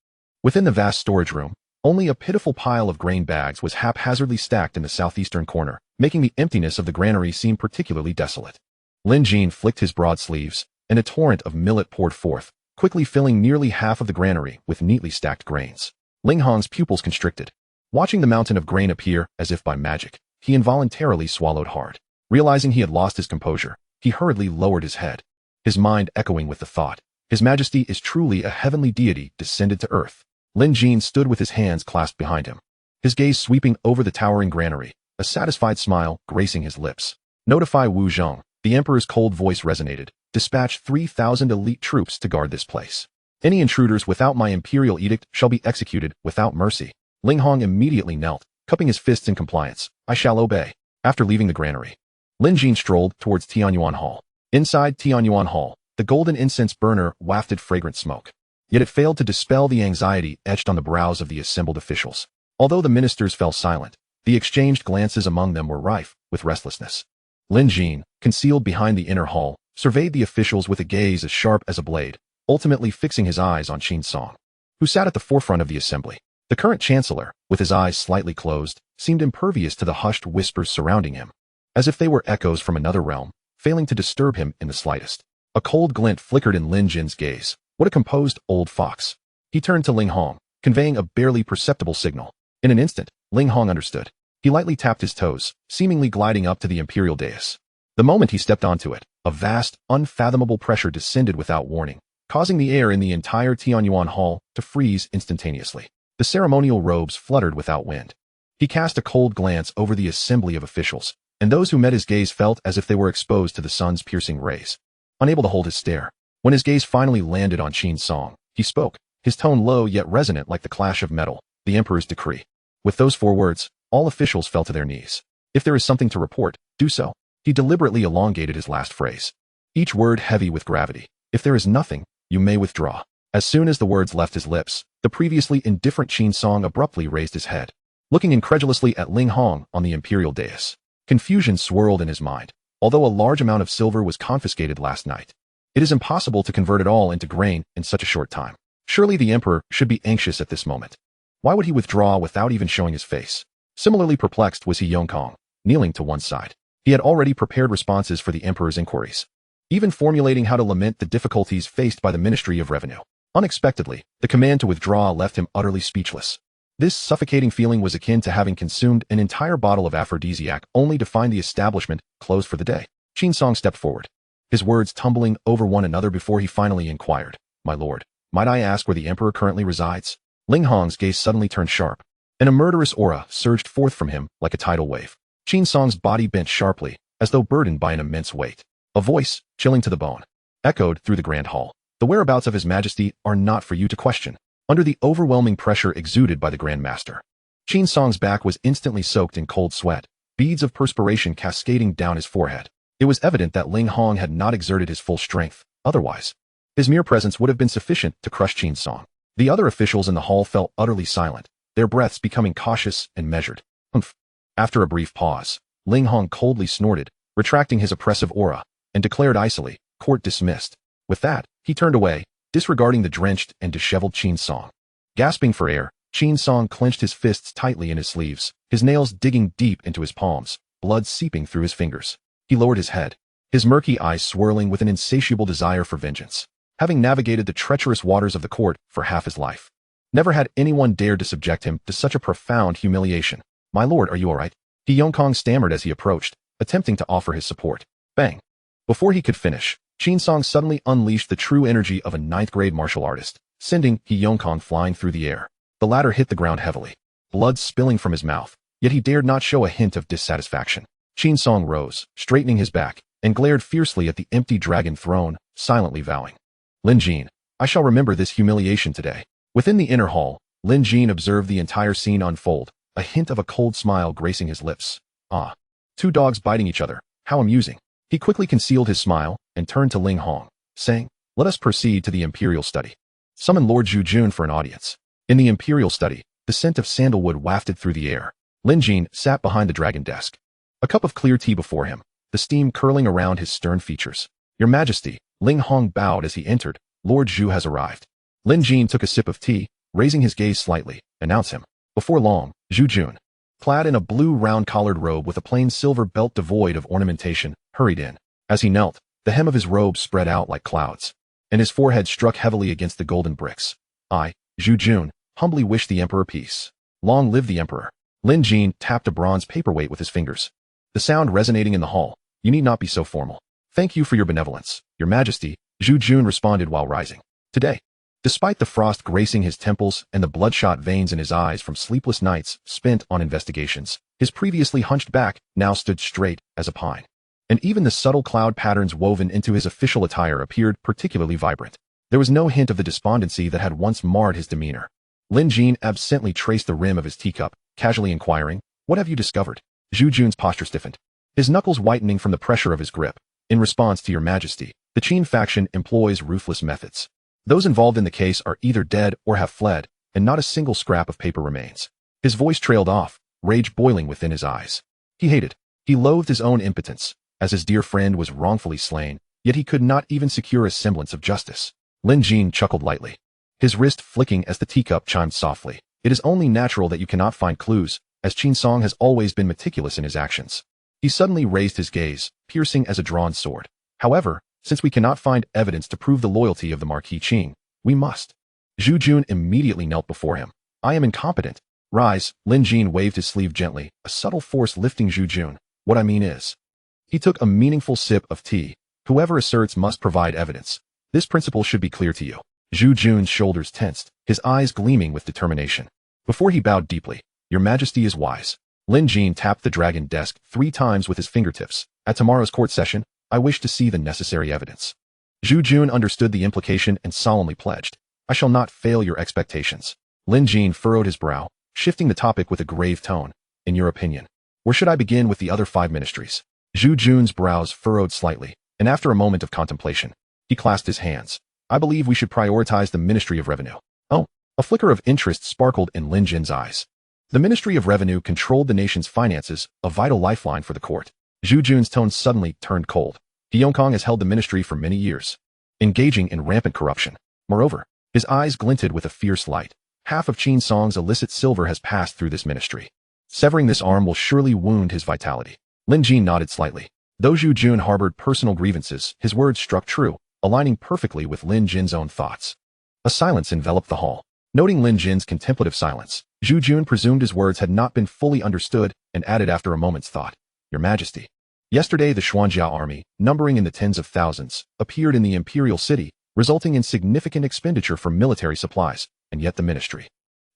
Within the vast storage room, only a pitiful pile of grain bags was haphazardly stacked in the southeastern corner, making the emptiness of the granary seem particularly desolate. Lin Jin flicked his broad sleeves, and a torrent of millet poured forth, quickly filling nearly half of the granary with neatly stacked grains. Ling Hong's pupils constricted. Watching the mountain of grain appear as if by magic, he involuntarily swallowed hard. Realizing he had lost his composure, he hurriedly lowered his head, his mind echoing with the thought, His Majesty is truly a heavenly deity descended to earth. Lin Jin stood with his hands clasped behind him, his gaze sweeping over the towering granary, a satisfied smile gracing his lips. Notify Wu Zhong, the emperor's cold voice resonated. Dispatch 3,000 elite troops to guard this place. Any intruders without my imperial edict shall be executed without mercy. Ling Hong immediately knelt, cupping his fists in compliance. I shall obey. After leaving the granary, Lin Jin strolled towards Tianyuan Hall. Inside Tianyuan Hall, the golden incense burner wafted fragrant smoke. Yet it failed to dispel the anxiety etched on the brows of the assembled officials. Although the ministers fell silent, the exchanged glances among them were rife with restlessness. Lin Jin, concealed behind the inner hall, surveyed the officials with a gaze as sharp as a blade, ultimately fixing his eyes on Qin Song, who sat at the forefront of the assembly. The current chancellor, with his eyes slightly closed, seemed impervious to the hushed whispers surrounding him, as if they were echoes from another realm, failing to disturb him in the slightest. A cold glint flickered in Lin Jin's gaze. What a composed old fox. He turned to Ling Hong, conveying a barely perceptible signal. In an instant, Ling Hong understood. He lightly tapped his toes, seemingly gliding up to the imperial dais. The moment he stepped onto it, a vast, unfathomable pressure descended without warning, causing the air in the entire Tianyuan Hall to freeze instantaneously. The ceremonial robes fluttered without wind. He cast a cold glance over the assembly of officials, and those who met his gaze felt as if they were exposed to the sun's piercing rays. Unable to hold his stare, when his gaze finally landed on Qin Song, he spoke, his tone low yet resonant like the clash of metal. The emperor's decree. With those 4 words, all officials fell to their knees. If there is something to report, do so. He deliberately elongated his last phrase, each word heavy with gravity. If there is nothing, you may withdraw. As soon as the words left his lips, the previously indifferent Qin Song abruptly raised his head, looking incredulously at Ling Hong on the imperial dais. Confusion swirled in his mind. Although a large amount of silver was confiscated last night, it is impossible to convert it all into grain in such a short time. Surely the emperor should be anxious at this moment. Why would he withdraw without even showing his face? Similarly perplexed was Yong Kong, kneeling to one side. He had already prepared responses for the emperor's inquiries, even formulating how to lament the difficulties faced by the Ministry of Revenue. Unexpectedly, the command to withdraw left him utterly speechless. This suffocating feeling was akin to having consumed an entire bottle of aphrodisiac only to find the establishment closed for the day. Qin Song stepped forward, his words tumbling over one another before he finally inquired, My lord, might I ask where the emperor currently resides? Ling Hong's gaze suddenly turned sharp. and a murderous aura surged forth from him like a tidal wave. Qin Song's body bent sharply, as though burdened by an immense weight. A voice, chilling to the bone, echoed through the grand hall. The whereabouts of His Majesty are not for you to question. Under the overwhelming pressure exuded by the Grand Master, Qin Song's back was instantly soaked in cold sweat, beads of perspiration cascading down his forehead. It was evident that Ling Hong had not exerted his full strength, otherwise his mere presence would have been sufficient to crush Qin Song. The other officials in the hall fell utterly silent, their breaths becoming cautious and measured. Humph. After a brief pause, Ling Hong coldly snorted, retracting his oppressive aura, and declared icily, "Court dismissed." With that, he turned away, disregarding the drenched and disheveled Qin Song. Gasping for air, Qin Song clenched his fists tightly in his sleeves, his nails digging deep into his palms, blood seeping through his fingers. He lowered his head, his murky eyes swirling with an insatiable desire for vengeance. Having navigated the treacherous waters of the court for half his life, never had anyone dared to subject him to such a profound humiliation. "My lord, are you all right?" He Yongkong stammered as he approached, attempting to offer his support. Bang! Before he could finish, Qin Song suddenly unleashed the true energy of a ninth-grade martial artist, sending He Yongkong flying through the air. The latter hit the ground heavily, blood spilling from his mouth, yet he dared not show a hint of dissatisfaction. Qin Song rose, straightening his back, and glared fiercely at the empty dragon throne, silently vowing, "Lin Jin, I shall remember this humiliation today." Within the inner hall, Lin Jin observed the entire scene unfold, a hint of a cold smile gracing his lips. Ah, two dogs biting each other, how amusing. He quickly concealed his smile and turned to Ling Hong, saying, "Let us proceed to the imperial study. Summon Lord Zhu Jun for an audience." In the imperial study, the scent of sandalwood wafted through the air. Lin Jin sat behind the dragon desk, a cup of clear tea before him, the steam curling around his stern features. "Your Majesty," Ling Hong bowed as he entered, "Lord Zhu has arrived." Lin Jin took a sip of tea, raising his gaze slightly, announced him. Before long, Zhu Jun, clad in a blue round-collared robe with a plain silver belt devoid of ornamentation, hurried in. As he knelt, the hem of his robe spread out like clouds, and his forehead struck heavily against the golden bricks. "I, Zhu Jun, humbly wish the Emperor peace. Long live the Emperor." Lin Jin tapped a bronze paperweight with his fingers, the sound resonating in the hall. "You need not be so formal. Thank you for your benevolence, Your Majesty," Zhu Jun responded while rising. Today, despite the frost gracing his temples and the bloodshot veins in his eyes from sleepless nights spent on investigations, his previously hunched back now stood straight as a pine. And even the subtle cloud patterns woven into his official attire appeared particularly vibrant. There was no hint of the despondency that had once marred his demeanor. Lin Jin absently traced the rim of his teacup, casually inquiring, "What have you discovered?" Zhu Jun's posture stiffened, his knuckles whitening from the pressure of his grip. "In response to Your Majesty, the Qin faction employs ruthless methods. Those involved in the case are either dead or have fled, and not a single scrap of paper remains." His voice trailed off, rage boiling within his eyes. He loathed his own impotence, as his dear friend was wrongfully slain, yet he could not even secure a semblance of justice. Lin Jin chuckled lightly, his wrist flicking as the teacup chimed softly. "It is only natural that you cannot find clues, as Qin Song has always been meticulous in his actions." He suddenly raised his gaze, piercing as a drawn sword. "However, since we cannot find evidence to prove the loyalty of the Marquis Qing, we must." Zhu Jun immediately knelt before him. "I am incompetent." "Rise." Lin Jin waved his sleeve gently, a subtle force lifting Zhu Jun. "What I mean is." He took a meaningful sip of tea. "Whoever asserts must provide evidence. This principle should be clear to you." Zhu Jun's shoulders tensed, his eyes gleaming with determination. Before he bowed deeply, "Your Majesty is wise." Lin Jin tapped the dragon desk 3 times with his fingertips. "At tomorrow's court session, I wish to see the necessary evidence." Zhu Jun understood the implication and solemnly pledged, "I shall not fail your expectations." Lin Jin furrowed his brow, shifting the topic with a grave tone. "In your opinion, where should I begin with the other 5 ministries?" Zhu Jun's brows furrowed slightly, and after a moment of contemplation, he clasped his hands. "I believe we should prioritize the Ministry of Revenue." "Oh." A flicker of interest sparkled in Lin Jin's eyes. The Ministry of Revenue controlled the nation's finances, a vital lifeline for the court. Zhu Jun's tone suddenly turned cold. He Yongkong has held the ministry for many years, engaging in rampant corruption. Moreover, his eyes glinted with a fierce light. Half of Qin Song's illicit silver has passed through this ministry. Severing this arm will surely wound his vitality. Lin Jin nodded slightly. Though Zhu Jun harbored personal grievances, his words struck true, aligning perfectly with Lin Jin's own thoughts. A silence enveloped the hall. Noting Lin Jin's contemplative silence, Zhu Jun presumed his words had not been fully understood and added after a moment's thought, "Your Majesty, yesterday the Xuanjiao army, numbering in the tens of thousands, appeared in the imperial city, resulting in significant expenditure for military supplies, and yet the ministry."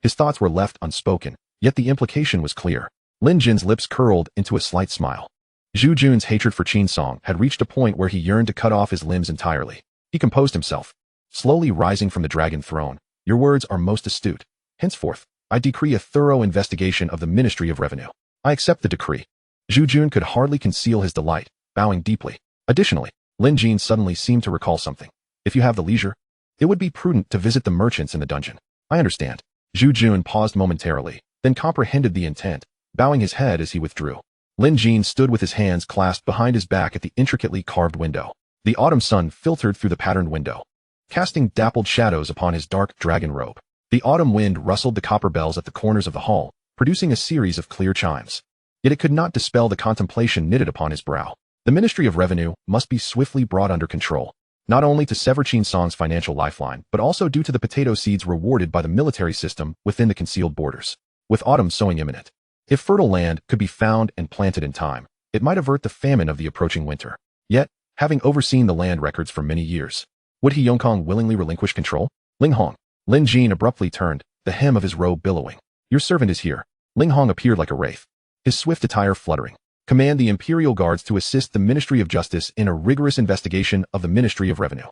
His thoughts were left unspoken, Yet the implication was clear. Lin Jin's lips curled into a slight smile. Zhu Jun's hatred for Qin Song had reached a point where he yearned to cut off his limbs entirely. He composed himself, slowly rising from the dragon throne. Your words are most astute. Henceforth, I decree a thorough investigation of the Ministry of Revenue. I accept the decree. Zhu Jun could hardly conceal his delight, bowing deeply. Additionally, Lin Jin suddenly seemed to recall something. If you have the leisure, it would be prudent to visit the merchants in the dungeon. I understand. Zhu Jun paused momentarily, then comprehended the intent, bowing his head as he withdrew. Lin Jin stood with his hands clasped behind his back at the intricately carved window. The autumn sun filtered through the patterned window, casting dappled shadows upon his dark dragon robe. The autumn wind rustled the copper bells at the corners of the hall, producing a series of clear chimes. Yet it could not dispel the contemplation knitted upon his brow. The Ministry of Revenue must be swiftly brought under control, not only to sever Qin Song's financial lifeline, but also due to the potato seeds rewarded by the military system within the concealed borders. With autumn sowing imminent, if fertile land could be found and planted in time, it might avert the famine of the approaching winter. Yet, having overseen the land records for many years, would he Yongkong willingly relinquish control? Ling Hong. Lin Jin abruptly turned, the hem of his robe billowing. Your servant is here. Ling Hong appeared like a wraith, his swift attire fluttering. Command the Imperial Guards to assist the Ministry of Justice in a rigorous investigation of the Ministry of Revenue.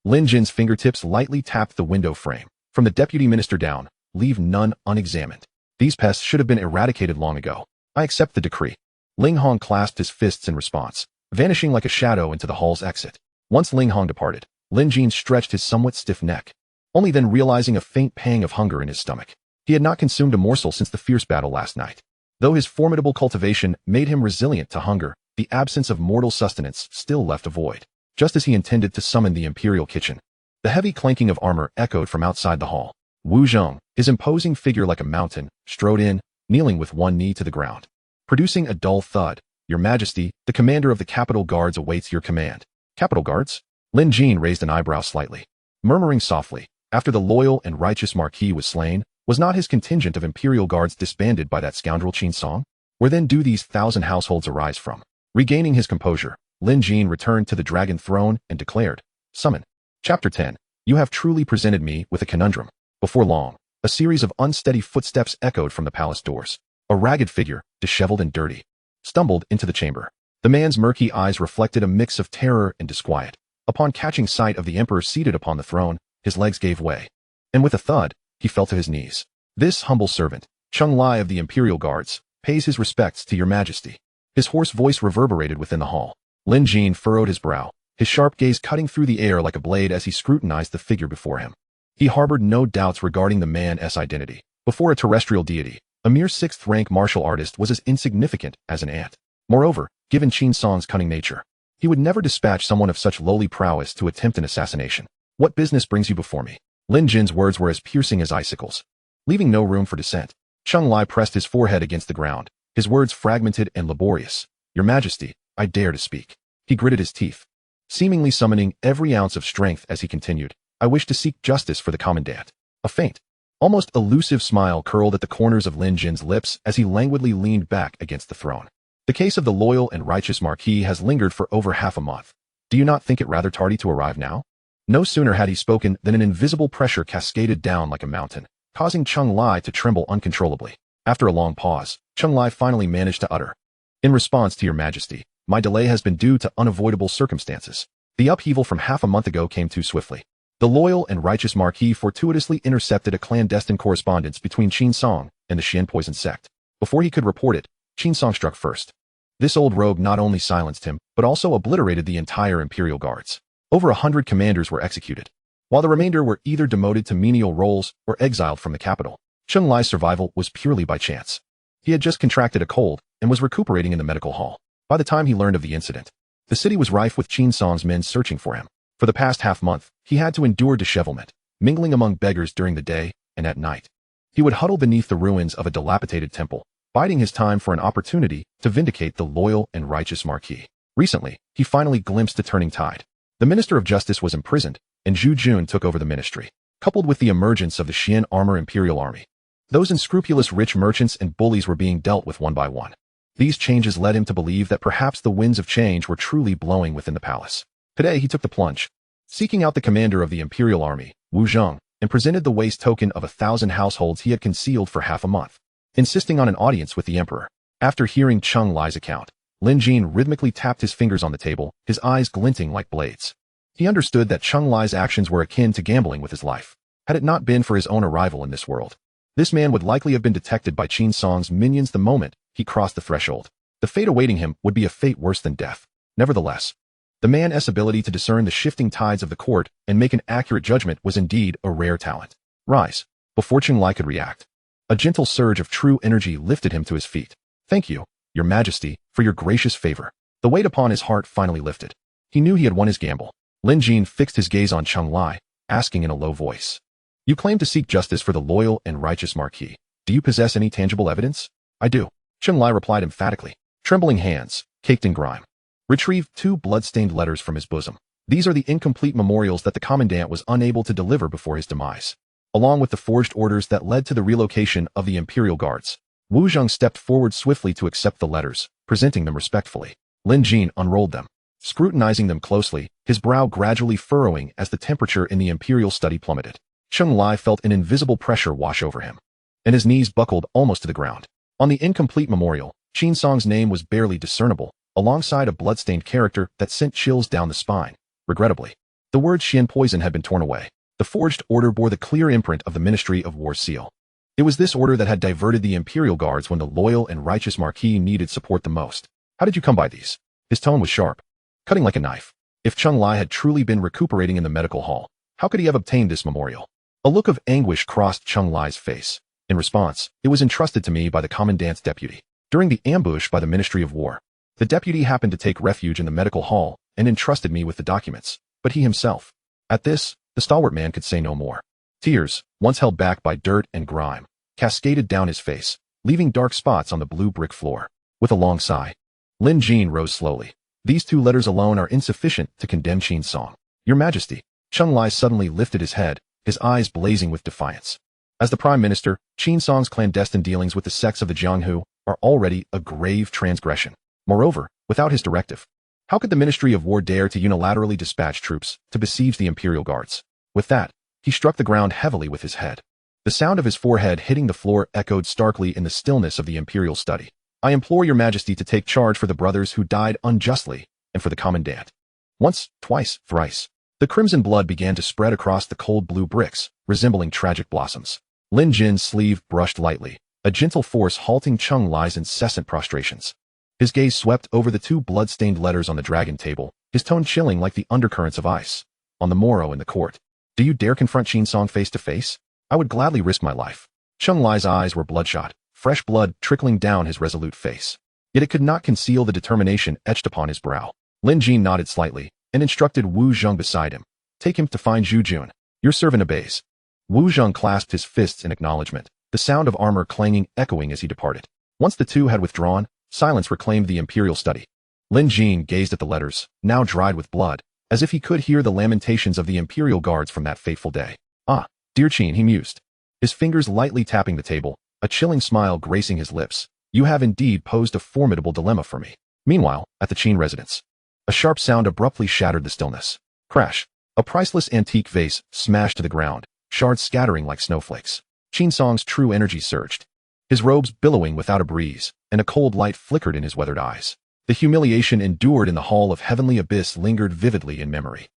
Lin Jin's fingertips lightly tapped the window frame. From the deputy minister down, leave none unexamined. These pests should have been eradicated long ago. I accept the decree. Ling Hong clasped his fists in response, vanishing like a shadow into the hall's exit. Once Ling Hong departed, Lin Jin stretched his somewhat stiff neck, only then realizing a faint pang of hunger in his stomach. He had not consumed a morsel since the fierce battle last night. Though his formidable cultivation made him resilient to hunger, the absence of mortal sustenance still left a void. Just as he intended to summon the imperial kitchen, the heavy clanking of armor echoed from outside the hall. Wu Zhong, his imposing figure like a mountain, strode in, kneeling with one knee to the ground, producing a dull thud. Your Majesty, the commander of the Capital Guards awaits your command. Capital Guards? Lin Jin raised an eyebrow slightly, murmuring softly, after the loyal and righteous Marquis was slain, was not his contingent of Imperial Guards disbanded by that scoundrel Qin Song? Where then do these 1,000 households arise from? Regaining his composure, Lin Jin returned to the dragon throne and declared, Summon. Chapter 10. You have truly presented me with a conundrum. Before long, a series of unsteady footsteps echoed from the palace doors. A ragged figure, disheveled and dirty, stumbled into the chamber. The man's murky eyes reflected a mix of terror and disquiet. Upon catching sight of the emperor seated upon the throne, his legs gave way, and with a thud, he fell to his knees. This humble servant, Cheng Lai of the Imperial Guards, pays his respects to your Majesty. His hoarse voice reverberated within the hall. Lin Jin furrowed his brow, his sharp gaze cutting through the air like a blade as he scrutinized the figure before him. He harbored no doubts regarding the man's identity. Before a terrestrial deity, a mere 6th-rank martial artist was as insignificant as an ant. Moreover, given Qin Song's cunning nature, he would never dispatch someone of such lowly prowess to attempt an assassination. What business brings you before me? Lin Jin's words were as piercing as icicles, leaving no room for dissent. Cheng Lai pressed his forehead against the ground, his words fragmented and laborious. Your Majesty, I dare to speak. He gritted his teeth, seemingly summoning every ounce of strength as he continued. I wish to seek justice for the commandant. A faint, almost elusive smile curled at the corners of Lin Jin's lips as he languidly leaned back against the throne. The case of the loyal and righteous Marquis has lingered for over half a month. Do you not think it rather tardy to arrive now? No sooner had he spoken than an invisible pressure cascaded down like a mountain, causing Cheng Lai to tremble uncontrollably. After a long pause, Cheng Lai finally managed to utter, In response to your Majesty, my delay has been due to unavoidable circumstances. The upheaval from half a month ago came too swiftly. The loyal and righteous Marquis fortuitously intercepted a clandestine correspondence between Qin Song and the Xian poison sect. Before he could report it, Qin Song struck first. This old rogue not only silenced him, but also obliterated the entire Imperial Guards. Over 100 commanders were executed, while the remainder were either demoted to menial roles or exiled from the capital. Cheng Lai's survival was purely by chance. He had just contracted a cold and was recuperating in the medical hall. By the time he learned of the incident, the city was rife with Qin Song's men searching for him. For the past half-month, he had to endure dishevelment, mingling among beggars during the day and at night. He would huddle beneath the ruins of a dilapidated temple, biding his time for an opportunity to vindicate the loyal and righteous Marquis. Recently, he finally glimpsed a turning tide. The Minister of Justice was imprisoned, and Zhu Jun took over the ministry. Coupled with the emergence of the Xian Armor Imperial Army, those unscrupulous rich merchants and bullies were being dealt with one by one. These changes led him to believe that perhaps the winds of change were truly blowing within the palace. Today he took the plunge, seeking out the commander of the Imperial Army, Wu Zhong, and presented the waste token of 1,000 households he had concealed for half a month. insisting on an audience with the emperor. After hearing Cheng Lai's account, Lin Jin rhythmically tapped his fingers on the table, his eyes glinting like blades. He understood that Cheng Lai's actions were akin to gambling with his life. Had it not been for his own arrival in this world, this man would likely have been detected by Qin Song's minions the moment he crossed the threshold. The fate awaiting him would be a fate worse than death. Nevertheless, the man's ability to discern the shifting tides of the court and make an accurate judgment was indeed a rare talent. Rise. Before Cheng Lai could react, a gentle surge of true energy lifted him to his feet. Thank you, Your Majesty, for your gracious favor. The weight upon his heart finally lifted. He knew he had won his gamble. Lin Jin fixed his gaze on Cheng Lai, asking in a low voice. You claim to seek justice for the loyal and righteous Marquis. Do you possess any tangible evidence? I do. Cheng Lai replied emphatically. Trembling hands, caked in grime, retrieved 2 blood-stained letters from his bosom. These are the incomplete memorials that the commandant was unable to deliver before his demise, along with the forged orders that led to the relocation of the Imperial Guards. Wu Zheng stepped forward swiftly to accept the letters, presenting them respectfully. Lin Jin unrolled them, scrutinizing them closely, his brow gradually furrowing as the temperature in the Imperial study plummeted. Cheng Lai felt an invisible pressure wash over him, and his knees buckled almost to the ground. On the incomplete memorial, Qin Song's name was barely discernible, alongside a blood-stained character that sent chills down the spine. Regrettably, the word Xian poison had been torn away. The forged order bore the clear imprint of the Ministry of War seal. It was this order that had diverted the Imperial Guards when the loyal and righteous Marquis needed support the most. How did you come by these? His tone was sharp, cutting like a knife. If Cheng Lai had truly been recuperating in the medical hall, how could he have obtained this memorial? A look of anguish crossed Cheng Lai's face. In response, it was entrusted to me by the commandant's deputy. During the ambush by the Ministry of War, the deputy happened to take refuge in the medical hall and entrusted me with the documents, but he himself. At this, the stalwart man could say no more. Tears, once held back by dirt and grime, cascaded down his face, leaving dark spots on the blue brick floor. With a long sigh, Lin Jin rose slowly. These 2 letters alone are insufficient to condemn Qin Song. Your Majesty. Cheng Lai suddenly lifted his head, his eyes blazing with defiance. As the Prime Minister, Qin Song's clandestine dealings with the sects of the Jianghu are already a grave transgression. Moreover, without his directive, how could the Ministry of War dare to unilaterally dispatch troops to besiege the Imperial Guards? With that, he struck the ground heavily with his head. The sound of his forehead hitting the floor echoed starkly in the stillness of the Imperial study. I implore your Majesty to take charge for the brothers who died unjustly, and for the commandant. Once, twice, thrice. The crimson blood began to spread across the cold blue bricks, resembling tragic blossoms. Lin Jin's sleeve brushed lightly, a gentle force halting Cheng Lai's incessant prostrations. His gaze swept over the 2 blood-stained letters on the dragon table, his tone chilling like the undercurrents of ice. On the morrow in the court, do you dare confront Qin Song face to face? I would gladly risk my life. Cheng Lai's eyes were bloodshot, fresh blood trickling down his resolute face. Yet it could not conceal the determination etched upon his brow. Lin Jin nodded slightly, and instructed Wu Zheng beside him. Take him to find Zhu Jun. Your servant obeys. Wu Zheng clasped his fists in acknowledgement, the sound of armor clanging echoing as he departed. Once the 2 had withdrawn, silence reclaimed the Imperial study. Lin Jin gazed at the letters, now dried with blood, as if he could hear the lamentations of the Imperial Guards from that fateful day. Ah, dear Qin, he mused, his fingers lightly tapping the table, a chilling smile gracing his lips. You have indeed posed a formidable dilemma for me. Meanwhile, at the Qin residence, a sharp sound abruptly shattered the stillness. Crash. A priceless antique vase smashed to the ground, shards scattering like snowflakes. Qin Song's true energy surged, his robes billowing without a breeze, and a cold light flickered in his weathered eyes. The humiliation endured in the hall of heavenly abyss lingered vividly in memory.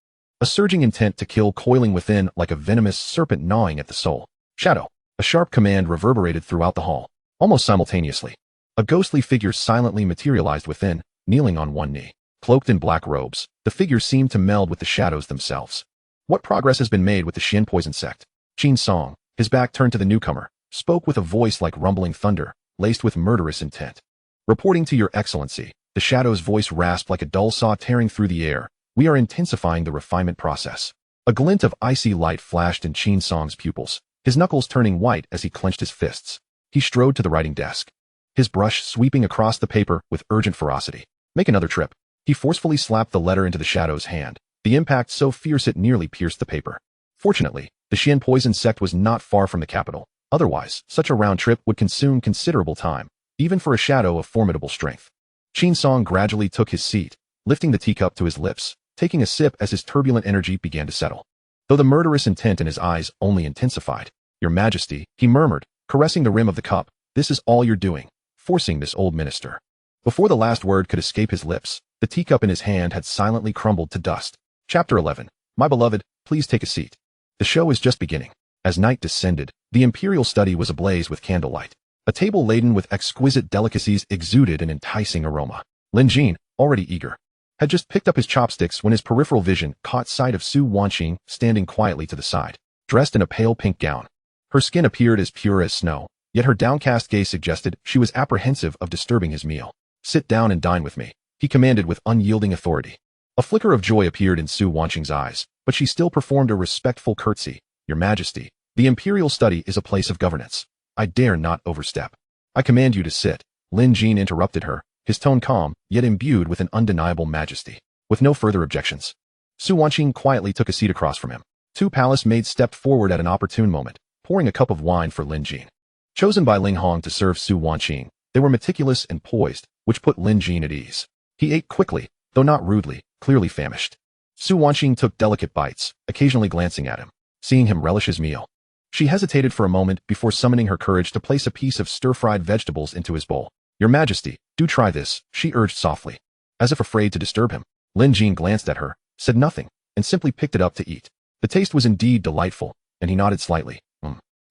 A surging intent to kill coiling within like a venomous serpent gnawing at the soul. Shadow. A sharp command reverberated throughout the hall. Almost simultaneously, a ghostly figure silently materialized within, kneeling on one knee. Cloaked in black robes, the figure seemed to meld with the shadows themselves. What progress has been made with the Xian poison sect? Qin Song, his back turned to the newcomer, spoke with a voice like rumbling thunder, laced with murderous intent. Reporting to your excellency, the shadow's voice rasped like a dull saw tearing through the air. We are intensifying the refinement process. A glint of icy light flashed in Qin Song's pupils, his knuckles turning white as he clenched his fists. He strode to the writing desk, his brush sweeping across the paper with urgent ferocity. Make another trip. He forcefully slapped the letter into the shadow's hand, the impact so fierce it nearly pierced the paper. Fortunately, the Xian poison sect was not far from the capital. Otherwise, such a round trip would consume considerable time, even for a shadow of formidable strength. Qin Song gradually took his seat, lifting the teacup to his lips, taking a sip as his turbulent energy began to settle. Though the murderous intent in his eyes only intensified, Your Majesty, he murmured, caressing the rim of the cup, This is all you're doing, forcing this old minister. Before the last word could escape his lips, the teacup in his hand had silently crumbled to dust. Chapter 11. My beloved, please take a seat. The show is just beginning. As night descended, the imperial study was ablaze with candlelight. A table laden with exquisite delicacies exuded an enticing aroma. Lin Jin, already eager, had just picked up his chopsticks when his peripheral vision caught sight of Su Wanqing standing quietly to the side, dressed in a pale pink gown. Her skin appeared as pure as snow, yet her downcast gaze suggested she was apprehensive of disturbing his meal. Sit down and dine with me, he commanded with unyielding authority. A flicker of joy appeared in Su Wanqing's eyes, but she still performed a respectful curtsy. Your Majesty, the imperial study is a place of governance. I dare not overstep. I command you to sit. Lin Jin interrupted her, his tone calm, yet imbued with an undeniable majesty. With no further objections, Su Wanqing quietly took a seat across from him. Two palace maids stepped forward at an opportune moment, pouring a cup of wine for Lin Jin. Chosen by Ling Hong to serve Su Wanqing, they were meticulous and poised, which put Lin Jin at ease. He ate quickly, though not rudely, clearly famished. Su Wanqing took delicate bites, occasionally glancing at him, seeing him relish his meal. She hesitated for a moment before summoning her courage to place a piece of stir-fried vegetables into his bowl. Your Majesty, do try this, she urged softly. As if afraid to disturb him, Lin Jin glanced at her, said nothing, and simply picked it up to eat. The taste was indeed delightful, and he nodded slightly.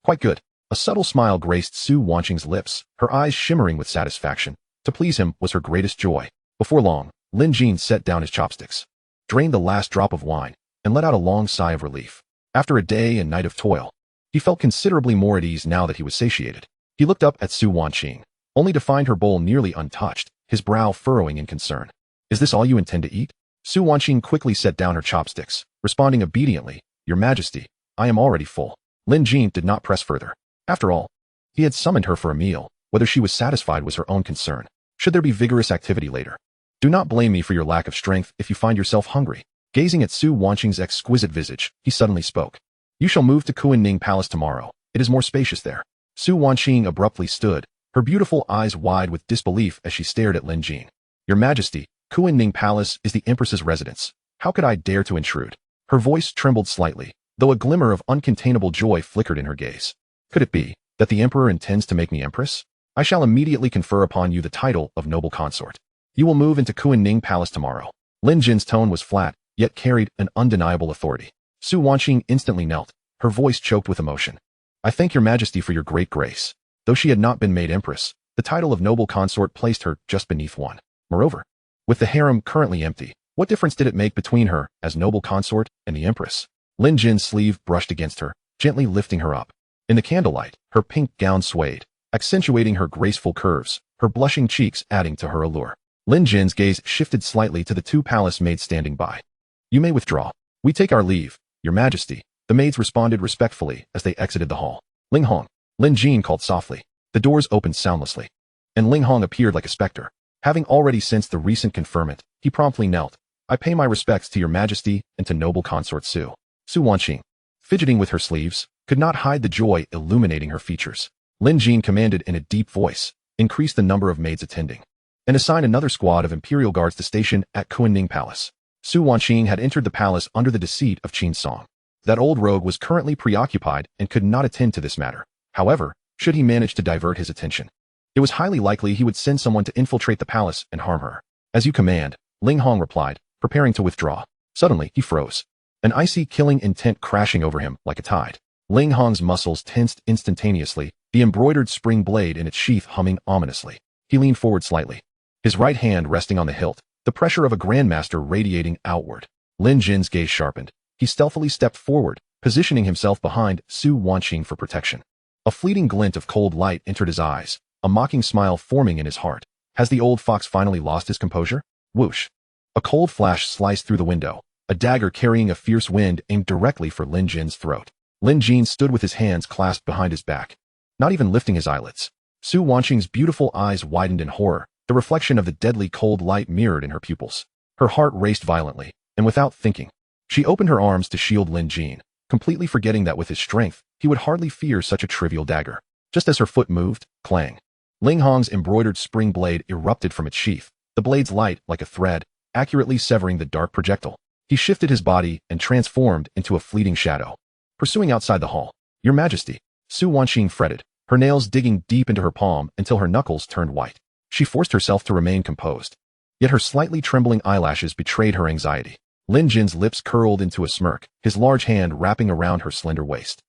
Quite good. A subtle smile graced Su Wanqing's lips, her eyes shimmering with satisfaction. To please him was her greatest joy. Before long, Lin Jin set down his chopsticks, drained the last drop of wine, and let out a long sigh of relief. After a day and night of toil, he felt considerably more at ease now that he was satiated. He looked up at Su Wanqing, only to find her bowl nearly untouched, his brow furrowing in concern. Is this all you intend to eat? Su Wanqing quickly set down her chopsticks, responding obediently. Your Majesty, I am already full. Lin Jin did not press further. After all, he had summoned her for a meal. Whether she was satisfied was her own concern. Should there be vigorous activity later? Do not blame me for your lack of strength if you find yourself hungry. Gazing at Su Wanqing's exquisite visage, he suddenly spoke. You shall move to Kuan-Ning Palace tomorrow. It is more spacious there. Su Wanqing abruptly stood, her beautiful eyes wide with disbelief as she stared at Lin Jin. Your Majesty, Kuan-Ning Palace is the Empress's residence. How could I dare to intrude? Her voice trembled slightly, though a glimmer of uncontainable joy flickered in her gaze. Could it be that the Emperor intends to make me Empress? I shall immediately confer upon you the title of noble consort. You will move into Kuan-Ning Palace tomorrow. Lin Jin's tone was flat, yet carried an undeniable authority. Su Wanqing instantly knelt, her voice choked with emotion. I thank your Majesty for your great grace. Though she had not been made Empress, the title of noble consort placed her just beneath one. Moreover, with the harem currently empty, what difference did it make between her as noble consort and the Empress? Lin Jin's sleeve brushed against her, gently lifting her up. In the candlelight, her pink gown swayed, accentuating her graceful curves, her blushing cheeks adding to her allure. Lin Jin's gaze shifted slightly to the two palace maids standing by. You may withdraw. We take our leave, Your Majesty. The maids responded respectfully as they exited the hall. Ling Hong. Lin Jin called softly. The doors opened soundlessly, and Ling Hong appeared like a specter. Having already sensed the recent conferment, he promptly knelt. I pay my respects to Your Majesty and to noble consort Su. Su Wanqing, fidgeting with her sleeves, could not hide the joy illuminating her features. Lin Jin commanded in a deep voice, increase the number of maids attending, and assign another squad of imperial guards to station at Kuan-Ning Palace. Su Wanqing had entered the palace under the deceit of Qin Song. That old rogue was currently preoccupied and could not attend to this matter. However, should he manage to divert his attention, it was highly likely he would send someone to infiltrate the palace and harm her. As you command, Ling Hong replied, preparing to withdraw. Suddenly, he froze, an icy killing intent crashing over him like a tide. Ling Hong's muscles tensed instantaneously, the embroidered spring blade in its sheath humming ominously. He leaned forward slightly, his right hand resting on the hilt, the pressure of a grandmaster radiating outward. Lin Jin's gaze sharpened. He stealthily stepped forward, positioning himself behind Su Wanqing for protection. A fleeting glint of cold light entered his eyes, a mocking smile forming in his heart. Has the old fox finally lost his composure? Whoosh. A cold flash sliced through the window, a dagger carrying a fierce wind aimed directly for Lin Jin's throat. Lin Jin stood with his hands clasped behind his back, not even lifting his eyelids. Su Wanqing's beautiful eyes widened in horror, the reflection of the deadly cold light mirrored in her pupils. Her heart raced violently, and without thinking, she opened her arms to shield Lin Jin, completely forgetting that with his strength, he would hardly fear such a trivial dagger. Just as her foot moved, clang. Ling Hong's embroidered spring blade erupted from its sheath, the blade's light like a thread, accurately severing the dark projectile. He shifted his body and transformed into a fleeting shadow, pursuing outside the hall. Your Majesty, Su Wanqing fretted, her nails digging deep into her palm until her knuckles turned white. She forced herself to remain composed. Yet her slightly trembling eyelashes betrayed her anxiety. Lin Jin's lips curled into a smirk, his large hand wrapping around her slender waist.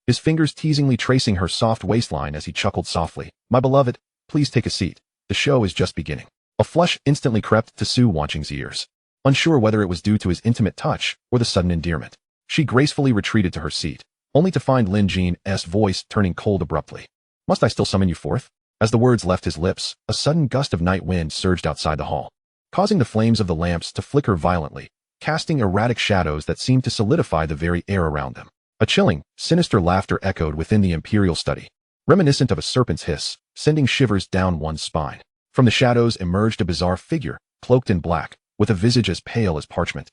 His fingers teasingly tracing her soft waistline as he chuckled softly. "My beloved, please take a seat. The show is just beginning." A flush instantly crept to Su Wanqing's ears. Unsure whether it was due to his intimate touch or the sudden endearment, she gracefully retreated to her seat, only to find Lin Jin's voice turning cold abruptly. "Must I still summon you forth?" As the words left his lips, a sudden gust of night wind surged outside the hall, causing the flames of the lamps to flicker violently, casting erratic shadows that seemed to solidify the very air around them. A chilling, sinister laughter echoed within the imperial study, reminiscent of a serpent's hiss, sending shivers down one's spine. From the shadows emerged a bizarre figure, cloaked in black, with a visage as pale as parchment,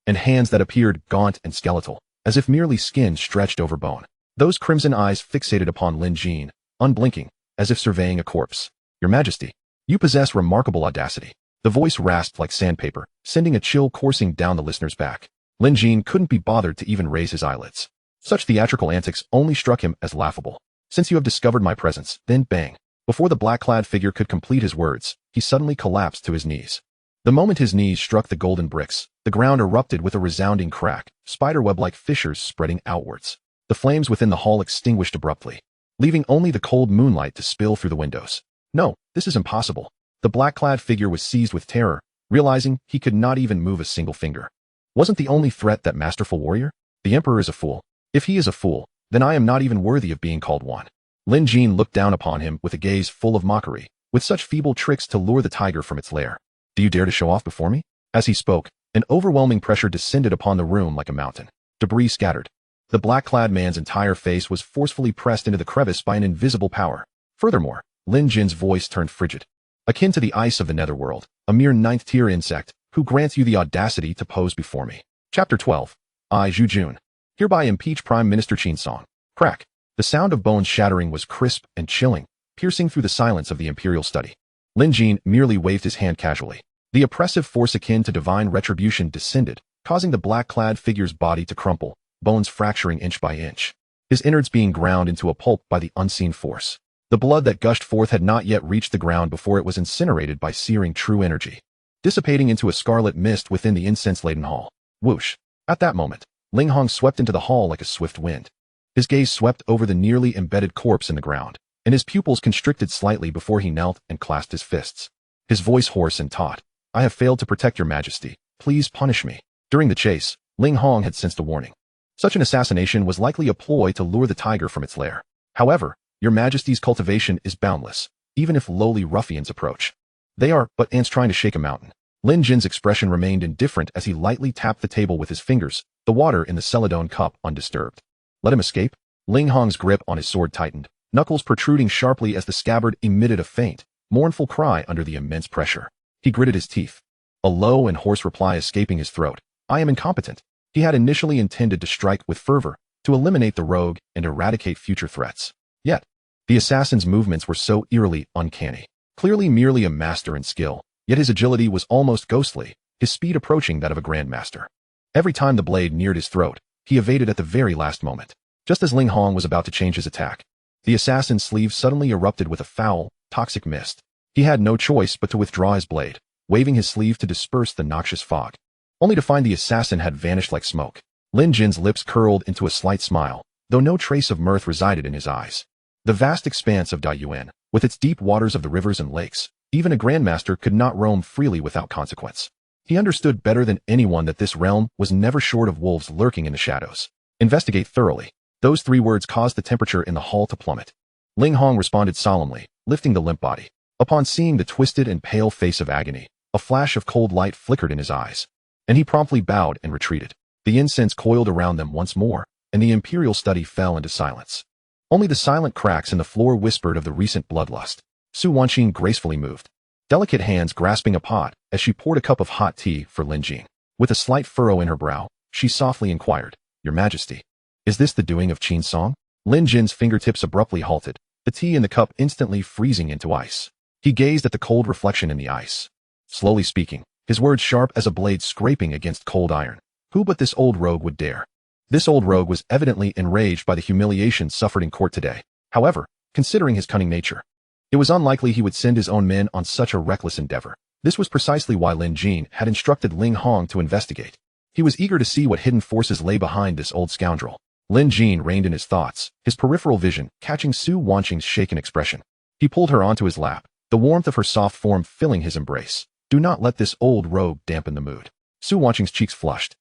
and hands that appeared gaunt and skeletal, as if merely skin stretched over bone. Those crimson eyes fixated upon Lin Jin, unblinking, as if surveying a corpse. "Your Majesty, you possess remarkable audacity." The voice rasped like sandpaper, sending a chill coursing down the listener's back. Lin Jin couldn't be bothered to even raise his eyelids. Such theatrical antics only struck him as laughable. "Since you have discovered my presence," then bang. Before the black-clad figure could complete his words, he suddenly collapsed to his knees. The moment his knees struck the golden bricks, the ground erupted with a resounding crack, spiderweb-like fissures spreading outwards. The flames within the hall extinguished abruptly, leaving only the cold moonlight to spill through the windows. "No, this is impossible." The black-clad figure was seized with terror, realizing he could not even move a single finger. Wasn't the only threat that masterful warrior? The Emperor is a fool. If he is a fool, then I am not even worthy of being called one. Lin Jin looked down upon him with a gaze full of mockery, with such feeble tricks to lure the tiger from its lair. "Do you dare to show off before me?" As he spoke, an overwhelming pressure descended upon the room like a mountain. Debris scattered. The black-clad man's entire face was forcefully pressed into the crevice by an invisible power. Furthermore, Lin Jin's voice turned frigid. "Akin to the ice of the netherworld, a mere ninth-tier insect, who grants you the audacity to pose before me." Chapter 12. I Zhu Jun. Hereby impeach Prime Minister Qin Song. Crack. The sound of bones shattering was crisp and chilling, piercing through the silence of the imperial study. Lin Jin merely waved his hand casually. The oppressive force akin to divine retribution descended, causing the black-clad figure's body to crumple, bones fracturing inch by inch, his innards being ground into a pulp by the unseen force. The blood that gushed forth had not yet reached the ground before it was incinerated by searing true energy, dissipating into a scarlet mist within the incense-laden hall. Whoosh! At that moment, Ling Hong swept into the hall like a swift wind. His gaze swept over the nearly embedded corpse in the ground, and his pupils constricted slightly before he knelt and clasped his fists. His voice hoarse and taut. "I have failed to protect your Majesty. Please punish me." During the chase, Ling Hong had sensed a warning. Such an assassination was likely a ploy to lure the tiger from its lair. However, your Majesty's cultivation is boundless, even if lowly ruffians approach. They are but ants trying to shake a mountain. Lin Jin's expression remained indifferent as he lightly tapped the table with his fingers, the water in the celadone cup undisturbed. Let him escape? Ling Hong's grip on his sword tightened, knuckles protruding sharply as the scabbard emitted a faint, mournful cry under the immense pressure. He gritted his teeth, a low and hoarse reply escaping his throat. "I am incompetent." He had initially intended to strike with fervor, to eliminate the rogue and eradicate future threats. Yet, the assassin's movements were so eerily uncanny. Clearly merely a master in skill, yet his agility was almost ghostly, his speed approaching that of a grandmaster. Every time the blade neared his throat, he evaded at the very last moment. Just as Ling Hong was about to change his attack, the assassin's sleeve suddenly erupted with a foul, toxic mist. He had no choice but to withdraw his blade, waving his sleeve to disperse the noxious fog, only to find the assassin had vanished like smoke. Lin Jin's lips curled into a slight smile, though no trace of mirth resided in his eyes. The vast expanse of Daiyuan, with its deep waters of the rivers and lakes, even a grandmaster could not roam freely without consequence. He understood better than anyone that this realm was never short of wolves lurking in the shadows. Investigate thoroughly. Those 3 words caused the temperature in the hall to plummet. Ling Hong responded solemnly, lifting the limp body. Upon seeing the twisted and pale face of agony, a flash of cold light flickered in his eyes, and he promptly bowed and retreated. The incense coiled around them once more, and the imperial study fell into silence. Only the silent cracks in the floor whispered of the recent bloodlust. Su Wanqing gracefully moved, delicate hands grasping a pot as she poured a cup of hot tea for Lin Jin. With a slight furrow in her brow, she softly inquired, "Your Majesty, is this the doing of Qin Song?" Lin Jin's fingertips abruptly halted, the tea in the cup instantly freezing into ice. He gazed at the cold reflection in the ice, slowly speaking, his words sharp as a blade scraping against cold iron. Who but this old rogue would dare? This old rogue was evidently enraged by the humiliation suffered in court today. However, considering his cunning nature. It was unlikely he would send his own men on such a reckless endeavor. This was precisely why Lin Jin had instructed Ling Hong to investigate. He was eager to see what hidden forces lay behind this old scoundrel. Lin Jin reined in his thoughts, his peripheral vision catching Su Wanqing's shaken expression. He pulled her onto his lap, the warmth of her soft form filling his embrace. Do not let this old rogue dampen the mood. Su Wanqing's cheeks flushed.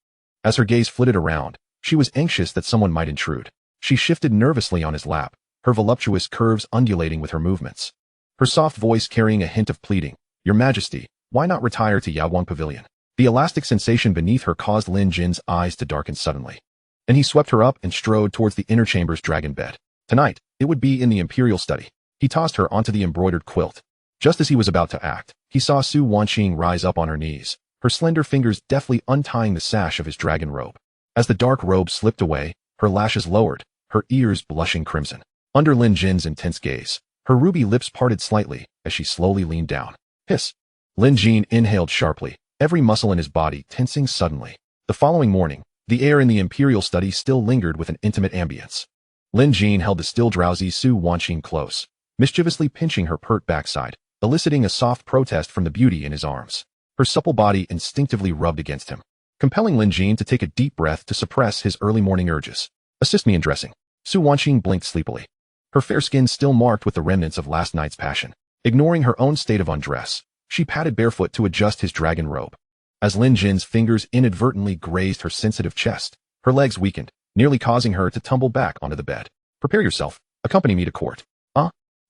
As her gaze flitted around, she was anxious that someone might intrude. She shifted nervously on his lap, her voluptuous curves undulating with her movements. Her soft voice carrying a hint of pleading. Your Majesty, why not retire to Yaoguang Pavilion? The elastic sensation beneath her caused Lin Jin's eyes to darken suddenly. And he swept her up and strode towards the inner chamber's dragon bed. Tonight, it would be in the imperial study. He tossed her onto the embroidered quilt. Just as he was about to act, he saw Su Wanqing rise up on her knees, her slender fingers deftly untying the sash of his dragon robe. As the dark robe slipped away, her lashes lowered, her ears blushing crimson. Under Lin Jin's intense gaze, her ruby lips parted slightly as she slowly leaned down. Hiss! Lin Jin inhaled sharply, every muscle in his body tensing suddenly. The following morning, the air in the imperial study still lingered with an intimate ambience. Lin Jin held the still drowsy Su Wanqing close, mischievously pinching her pert backside, eliciting a soft protest from the beauty in his arms. Her supple body instinctively rubbed against him, compelling Lin Jin to take a deep breath to suppress his early morning urges. Assist me in dressing. Su Wanqing blinked sleepily, her fair skin still marked with the remnants of last night's passion. Ignoring her own state of undress, she padded barefoot to adjust his dragon robe. As Lin Jin's fingers inadvertently grazed her sensitive chest, her legs weakened, nearly causing her to tumble back onto the bed. Prepare yourself. Accompany me to court.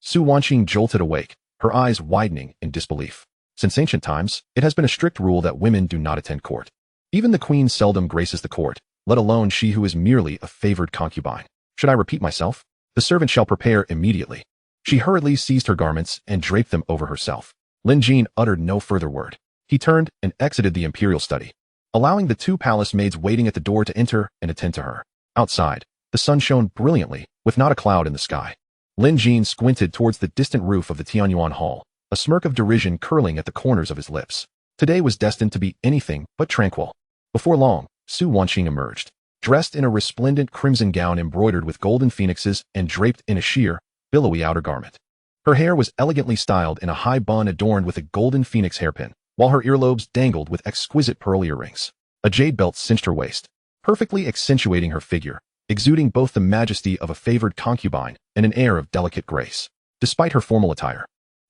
Su Wanqing jolted awake, her eyes widening in disbelief. Since ancient times, it has been a strict rule that women do not attend court. Even the queen seldom graces the court, let alone she who is merely a favored concubine. Should I repeat myself? The servant shall prepare immediately. She hurriedly seized her garments and draped them over herself. Lin Jin uttered no further word. He turned and exited the imperial study, allowing the two palace maids waiting at the door to enter and attend to her. Outside, the sun shone brilliantly, with not a cloud in the sky. Lin Jin squinted towards the distant roof of the Tianyuan Hall, a smirk of derision curling at the corners of his lips. Today was destined to be anything but tranquil. Before long, Su Wanqing emerged, dressed in a resplendent crimson gown embroidered with golden phoenixes and draped in a sheer, billowy outer garment. Her hair was elegantly styled in a high bun adorned with a golden phoenix hairpin, while her earlobes dangled with exquisite pearl earrings. A jade belt cinched her waist, perfectly accentuating her figure, exuding both the majesty of a favored concubine and an air of delicate grace. Despite her formal attire,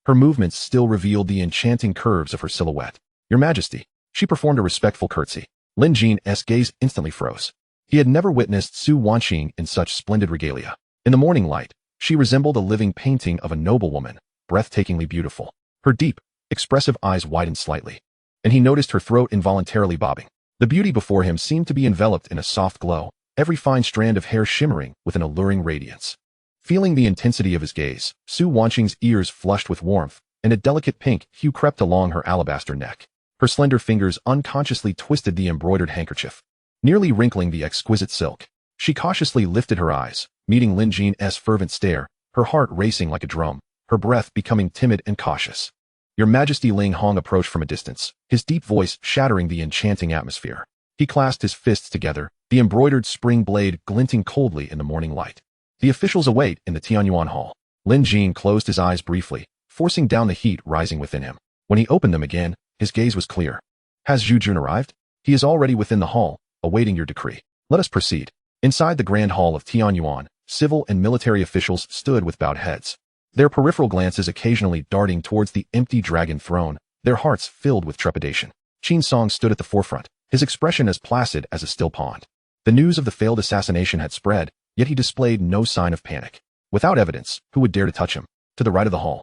her movements still revealed the enchanting curves of her silhouette. Your Majesty. She performed a respectful curtsy. Lin Jin's gaze instantly froze. He had never witnessed Su Wanqing in such splendid regalia. In the morning light, she resembled a living painting of a noblewoman, breathtakingly beautiful. Her deep, expressive eyes widened slightly, and he noticed her throat involuntarily bobbing. The beauty before him seemed to be enveloped in a soft glow, every fine strand of hair shimmering with an alluring radiance. Feeling the intensity of his gaze, Su Wanqing's ears flushed with warmth, and a delicate pink hue crept along her alabaster neck. Her slender fingers unconsciously twisted the embroidered handkerchief, nearly wrinkling the exquisite silk. She cautiously lifted her eyes, meeting Lin Jin's fervent stare, her heart racing like a drum, her breath becoming timid and cautious. Your Majesty. Ling Hong approached from a distance, his deep voice shattering the enchanting atmosphere. He clasped his fists together, the embroidered spring blade glinting coldly in the morning light. The officials await in the Tianyuan Hall. Lin Jin closed his eyes briefly, forcing down the heat rising within him. When he opened them again, his gaze was clear. Has Zhu Jun arrived? He is already within the hall, awaiting your decree. Let us proceed. Inside the grand hall of Tianyuan, civil and military officials stood with bowed heads, their peripheral glances occasionally darting towards the empty dragon throne, their hearts filled with trepidation. Qin Song stood at the forefront, his expression as placid as a still pond. The news of the failed assassination had spread, yet he displayed no sign of panic. Without evidence, who would dare to touch him? To the right of the hall,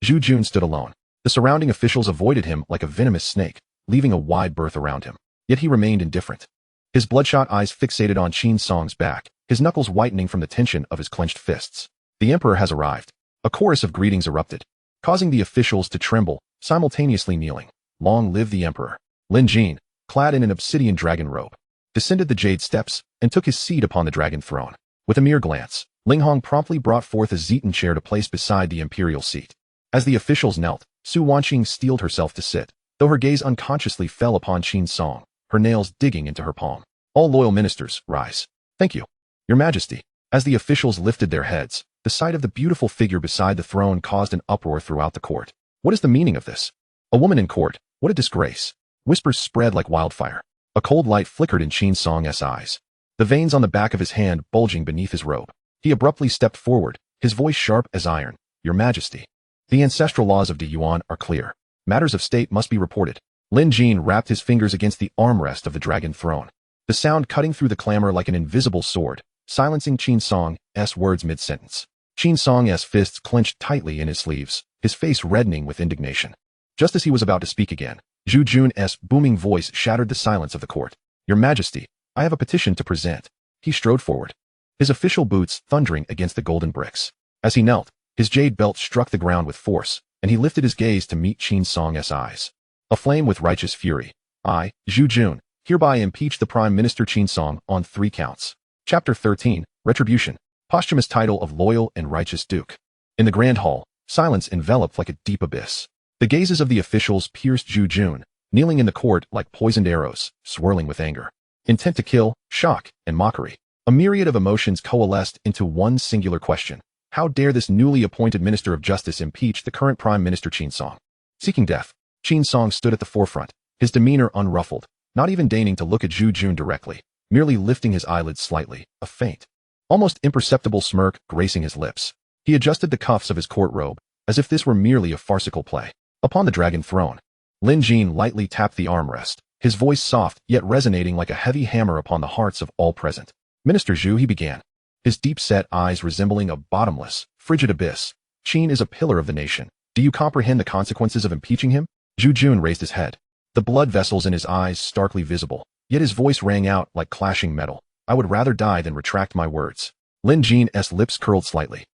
Zhu Jun stood alone. The surrounding officials avoided him like a venomous snake, leaving a wide berth around him. Yet he remained indifferent. His bloodshot eyes fixated on Qin Song's back, his knuckles whitening from the tension of his clenched fists. The emperor has arrived. A chorus of greetings erupted, causing the officials to tremble, simultaneously kneeling. Long live the emperor. Lin Jin, clad in an obsidian dragon robe, descended the jade steps and took his seat upon the dragon throne. With a mere glance, Ling Hong promptly brought forth a zetan chair to place beside the imperial seat. As the officials knelt, Su Wanqing steeled herself to sit, though her gaze unconsciously fell upon Qin Song, her nails digging into her palm. All loyal ministers, rise. Thank you. Your Majesty. As the officials lifted their heads, The sight of the beautiful figure beside the throne caused an uproar throughout the court. What is the meaning of this? A woman in court, what a disgrace. Whispers spread like wildfire. A cold light flickered in Qin Song's eyes, the veins on the back of his hand bulging beneath his robe. He abruptly stepped forward, his voice sharp as iron. Your Majesty. The ancestral laws of Deyuan are clear. Matters of state must be reported. Lin Jin wrapped his fingers against the armrest of the dragon throne, the sound cutting through the clamor like an invisible sword, silencing Qin Song's words mid-sentence. Qin Song's fists clenched tightly in his sleeves, his face reddening with indignation. Just as he was about to speak again, Zhu Jun's booming voice shattered the silence of the court. Your Majesty, I have a petition to present. He strode forward, his official boots thundering against the golden bricks. As he knelt, his jade belt struck the ground with force, and he lifted his gaze to meet Qin Song's eyes. Aflame with righteous fury, I, Zhu Jun, hereby impeach the Prime Minister Qin Song on 3 counts. Chapter 13, Retribution. Posthumous title of Loyal and Righteous Duke. In the Grand Hall, silence enveloped like a deep abyss. The gazes of the officials pierced Zhu Jun, kneeling in the court like poisoned arrows, swirling with anger, intent to kill, shock, and mockery. A myriad of emotions coalesced into one singular question. How dare this newly appointed Minister of Justice impeach the current Prime Minister Qin Song? Seeking death, Qin Song stood at the forefront, his demeanor unruffled, not even deigning to look at Zhu Jun directly, merely lifting his eyelids slightly, a faint, almost imperceptible smirk gracing his lips. He adjusted the cuffs of his court robe, as if this were merely a farcical play. Upon the dragon throne, Lin Jin lightly tapped the armrest, his voice soft yet resonating like a heavy hammer upon the hearts of all present. Minister Zhu, he began, his deep-set eyes resembling a bottomless, frigid abyss. Qin is a pillar of the nation. Do you comprehend the consequences of impeaching him? Zhu Jun raised his head, the blood vessels in his eyes starkly visible, yet his voice rang out like clashing metal. I would rather die than retract my words. Lin Jin's lips curled slightly,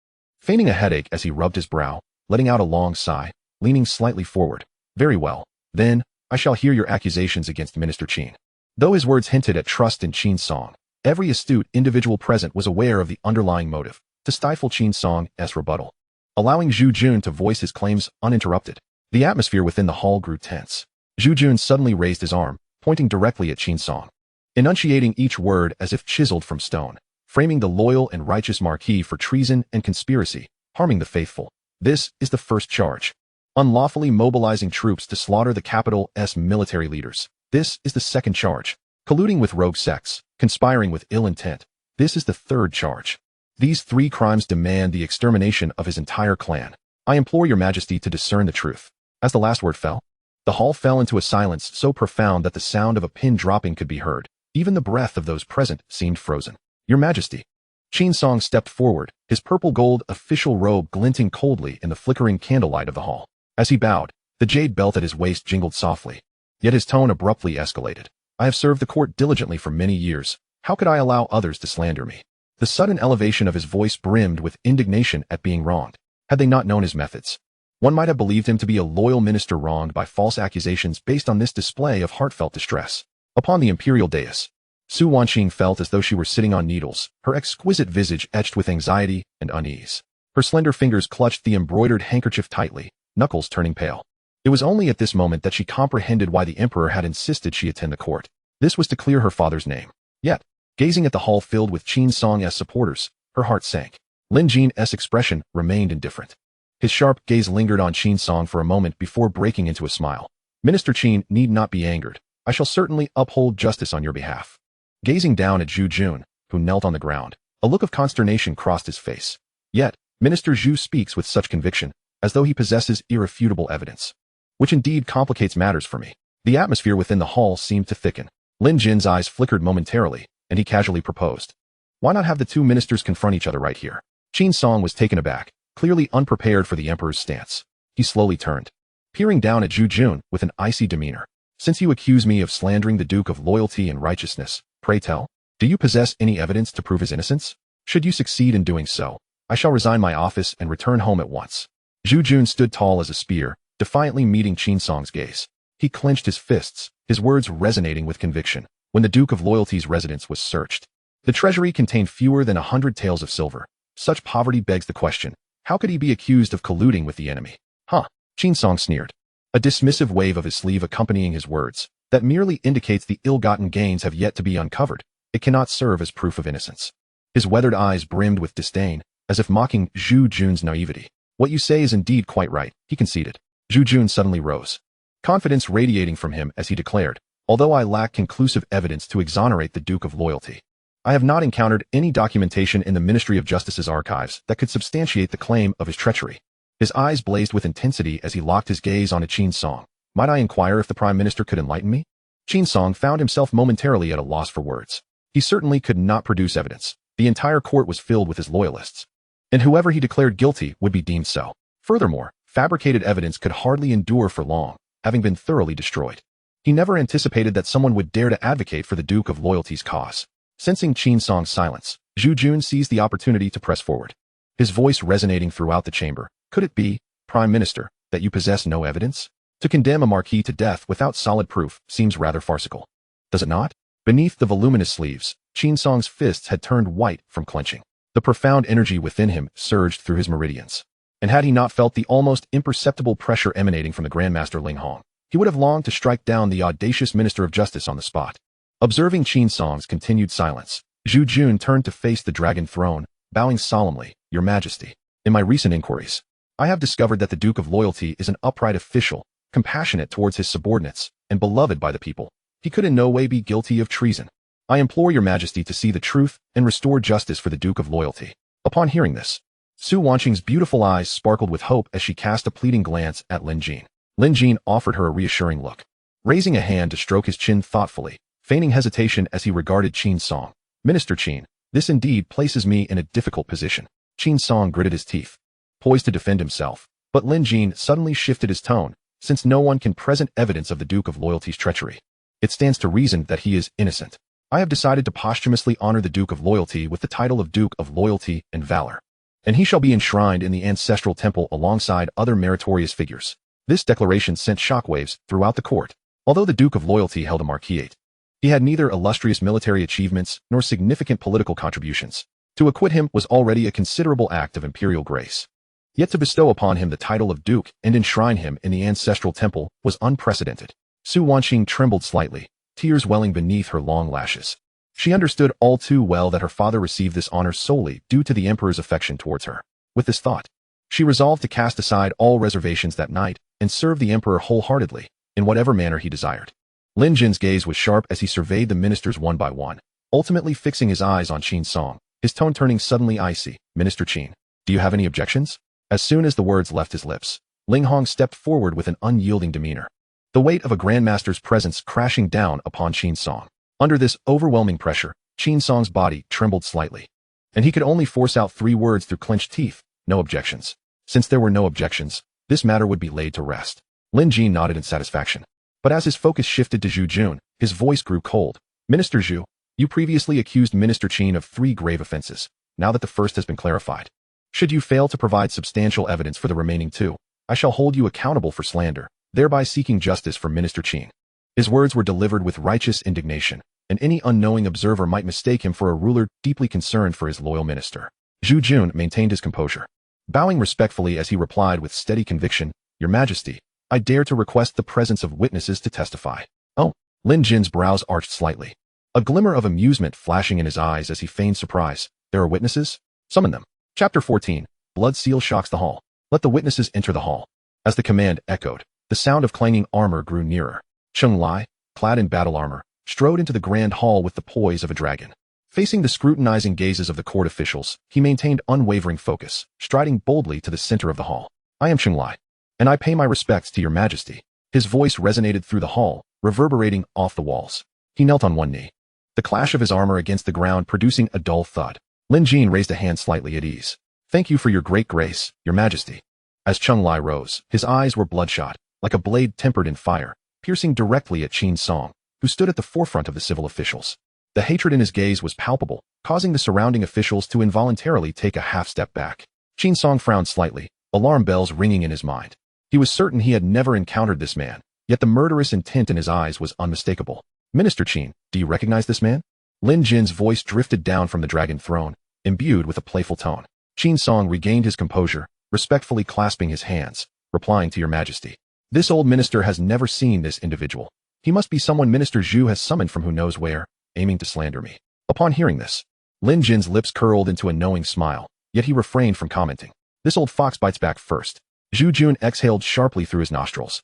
feigning a headache as he rubbed his brow, letting out a long sigh, leaning slightly forward. Very well, then, I shall hear your accusations against Minister Qin. Though his words hinted at trust in Qin Song, every astute individual present was aware of the underlying motive, to stifle Qin Song's rebuttal. Allowing Zhu Jun to voice his claims uninterrupted, the atmosphere within the hall grew tense. Zhu Jun suddenly raised his arm, pointing directly at Qin Song, enunciating each word as if chiseled from stone, framing the loyal and righteous marquis for treason and conspiracy, harming the faithful. This is the first charge. Unlawfully mobilizing troops to slaughter the capital's military leaders. This is the second charge. Colluding with rogue sects, conspiring with ill intent. This is the third charge. These 3 crimes demand the extermination of his entire clan. I implore your Majesty to discern the truth. As the last word fell, the hall fell into a silence so profound that the sound of a pin dropping could be heard. Even the breath of those present seemed frozen. Your Majesty. Qin Song stepped forward, his purple gold official robe glinting coldly in the flickering candlelight of the hall. As he bowed, the jade belt at his waist jingled softly. Yet his tone abruptly escalated. I have served the court diligently for many years. How could I allow others to slander me? The sudden elevation of his voice brimmed with indignation at being wronged. Had they not known his methods, one might have believed him to be a loyal minister wronged by false accusations based on this display of heartfelt distress. Upon the imperial dais, Su Wanqing felt as though she were sitting on needles, her exquisite visage etched with anxiety and unease. Her slender fingers clutched the embroidered handkerchief tightly, knuckles turning pale. It was only at this moment that she comprehended why the emperor had insisted she attend the court. This was to clear her father's name. Yet, gazing at the hall filled with Qin Song's supporters, her heart sank. Lin Jin's expression remained indifferent. His sharp gaze lingered on Qin Song for a moment before breaking into a smile. Minister Qin need not be angered. I shall certainly uphold justice on your behalf. Gazing down at Zhu Jun, who knelt on the ground, a look of consternation crossed his face. Yet, Minister Zhu speaks with such conviction, as though he possesses irrefutable evidence. Which indeed complicates matters for me. The atmosphere within the hall seemed to thicken. Lin Jin's eyes flickered momentarily, and he casually proposed. Why not have the 2 ministers confront each other right here? Qin Song was taken aback, clearly unprepared for the emperor's stance. He slowly turned, peering down at Zhu Jun with an icy demeanor. Since you accuse me of slandering the Duke of Loyalty and Righteousness, pray tell, do you possess any evidence to prove his innocence? Should you succeed in doing so, I shall resign my office and return home at once. Zhu Jun stood tall as a spear, defiantly meeting Qin Song's gaze. He clenched his fists, his words resonating with conviction. When the Duke of Loyalty's residence was searched, the treasury contained fewer than 100 taels of silver. Such poverty begs the question, how could he be accused of colluding with the enemy? Huh? Qin Song sneered, a dismissive wave of his sleeve accompanying his words. That merely indicates the ill-gotten gains have yet to be uncovered. It cannot serve as proof of innocence. His weathered eyes brimmed with disdain, as if mocking Zhu Jun's naivety. What you say is indeed quite right, he conceded. Zhu Jun suddenly rose, confidence radiating from him as he declared, although I lack conclusive evidence to exonerate the Duke of Loyalty, I have not encountered any documentation in the Ministry of Justice's archives that could substantiate the claim of his treachery. His eyes blazed with intensity as he locked his gaze on Qin Song. Might I inquire if the Prime Minister could enlighten me? Qin Song found himself momentarily at a loss for words. He certainly could not produce evidence. The entire court was filled with his loyalists, and whoever he declared guilty would be deemed so. Furthermore, fabricated evidence could hardly endure for long, having been thoroughly destroyed. He never anticipated that someone would dare to advocate for the Duke of Loyalty's cause. Sensing Qin Song's silence, Zhu Jun seized the opportunity to press forward, his voice resonating throughout the chamber. Could it be, Prime Minister, that you possess no evidence? To condemn a marquis to death without solid proof seems rather farcical. Does it not? Beneath the voluminous sleeves, Qin Song's fists had turned white from clenching. The profound energy within him surged through his meridians. And had he not felt the almost imperceptible pressure emanating from the Grandmaster Ling Hong, he would have longed to strike down the audacious Minister of Justice on the spot. Observing Qin Song's continued silence, Zhu Jun turned to face the dragon throne, bowing solemnly, Your Majesty. In my recent inquiries, I have discovered that the Duke of Loyalty is an upright official, compassionate towards his subordinates, and beloved by the people. He could in no way be guilty of treason. I implore Your Majesty to see the truth and restore justice for the Duke of Loyalty. Upon hearing this, Su Wanqing's beautiful eyes sparkled with hope as she cast a pleading glance at Lin Jin. Lin Jin offered her a reassuring look, raising a hand to stroke his chin thoughtfully, feigning hesitation as he regarded Qin Song. Minister Qin, this indeed places me in a difficult position. Qin Song gritted his teeth, poised to defend himself, but Lin Jin suddenly shifted his tone, since no one can present evidence of the Duke of Loyalty's treachery. It stands to reason that he is innocent. I have decided to posthumously honor the Duke of Loyalty with the title of Duke of Loyalty and Valor, and he shall be enshrined in the ancestral temple alongside other meritorious figures. This declaration sent shockwaves throughout the court. Although the Duke of Loyalty held a marquisate, he had neither illustrious military achievements nor significant political contributions. To acquit him was already a considerable act of imperial grace. Yet to bestow upon him the title of Duke and enshrine him in the ancestral temple was unprecedented. Su Wanqing trembled slightly, tears welling beneath her long lashes. She understood all too well that her father received this honor solely due to the emperor's affection towards her. With this thought, she resolved to cast aside all reservations that night and serve the emperor wholeheartedly, in whatever manner he desired. Lin Jin's gaze was sharp as he surveyed the ministers one by one, ultimately fixing his eyes on Qin Song, his tone turning suddenly icy. Minister Qin, do you have any objections? As soon as the words left his lips, Ling Hong stepped forward with an unyielding demeanor, the weight of a grandmaster's presence crashing down upon Qin Song. Under this overwhelming pressure, Qin Song's body trembled slightly, and he could only force out 3 words through clenched teeth: no objections. Since there were no objections, this matter would be laid to rest. Lin Jin nodded in satisfaction. But as his focus shifted to Zhu Jun, his voice grew cold. Minister Zhu, you previously accused Minister Qin of 3 grave offenses. Now that the first has been clarified, should you fail to provide substantial evidence for the remaining 2, I shall hold you accountable for slander, thereby seeking justice for Minister Qin. His words were delivered with righteous indignation, and any unknowing observer might mistake him for a ruler deeply concerned for his loyal minister. Zhu Jun maintained his composure, bowing respectfully as he replied with steady conviction, Your Majesty, I dare to request the presence of witnesses to testify. Oh, Lin Jin's brows arched slightly, a glimmer of amusement flashing in his eyes as he feigned surprise. There are witnesses? Summon them. Chapter 14. Blood Seal shocks the hall. Let the witnesses enter the hall. As the command echoed, the sound of clanging armor grew nearer. Cheng Lai, clad in battle armor, strode into the grand hall with the poise of a dragon. Facing the scrutinizing gazes of the court officials, he maintained unwavering focus, striding boldly to the center of the hall. I am Cheng Lai, and I pay my respects to Your Majesty. His voice resonated through the hall, reverberating off the walls. He knelt on one knee, the clash of his armor against the ground producing a dull thud. Lin Jin raised a hand slightly at ease. Thank you for your great grace, Your Majesty. As Cheng Lai rose, his eyes were bloodshot, like a blade tempered in fire, piercing directly at Qin Song, who stood at the forefront of the civil officials. The hatred in his gaze was palpable, causing the surrounding officials to involuntarily take a half-step back. Qin Song frowned slightly, alarm bells ringing in his mind. He was certain he had never encountered this man, yet the murderous intent in his eyes was unmistakable. Minister Qin, do you recognize this man? Lin Jin's voice drifted down from the dragon throne, imbued with a playful tone. Qin Song regained his composure, respectfully clasping his hands, replying to Your Majesty. This old minister has never seen this individual. He must be someone Minister Zhu has summoned from who knows where, aiming to slander me. Upon hearing this, Lin Jin's lips curled into a knowing smile. yet he refrained from commenting. This old fox bites back first. Zhu Jun exhaled sharply through his nostrils,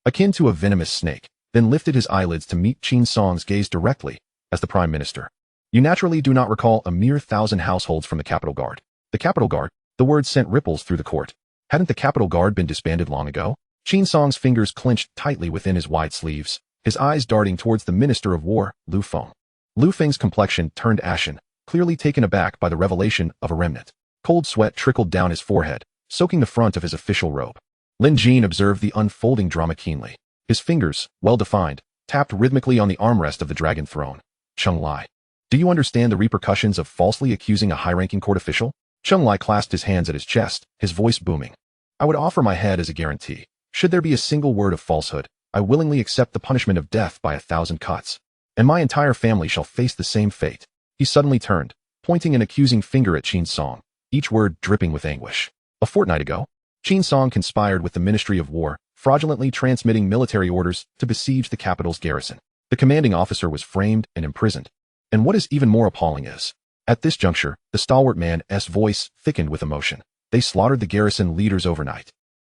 akin to a venomous snake, then lifted his eyelids to meet Qin Song's gaze directly. As the Prime Minister, you naturally do not recall a mere 1,000 households from the Capital Guard. The Capital Guard? The word sent ripples through the court. Hadn't the Capital Guard been disbanded long ago? Qin Song's fingers clenched tightly within his wide sleeves, his eyes darting towards the Minister of War, Lu Feng. Lu Feng's complexion turned ashen, clearly taken aback by the revelation of a remnant. Cold sweat trickled down his forehead, soaking the front of his official robe. Lin Jin observed the unfolding drama keenly. His fingers, well-defined, tapped rhythmically on the armrest of the dragon throne. Cheng Lai. Do you understand the repercussions of falsely accusing a high-ranking court official? Cheng Lai clasped his hands at his chest, his voice booming. I would offer my head as a guarantee. Should there be a single word of falsehood, I willingly accept the punishment of death by 1,000 cuts. And my entire family shall face the same fate. He suddenly turned, pointing an accusing finger at Qin Song, each word dripping with anguish. A fortnight ago, Qin Song conspired with the Ministry of War, fraudulently transmitting military orders to besiege the capital's garrison. The commanding officer was framed and imprisoned. And what is even more appalling is, at this juncture, the stalwart man's voice thickened with emotion. They slaughtered the garrison leaders overnight.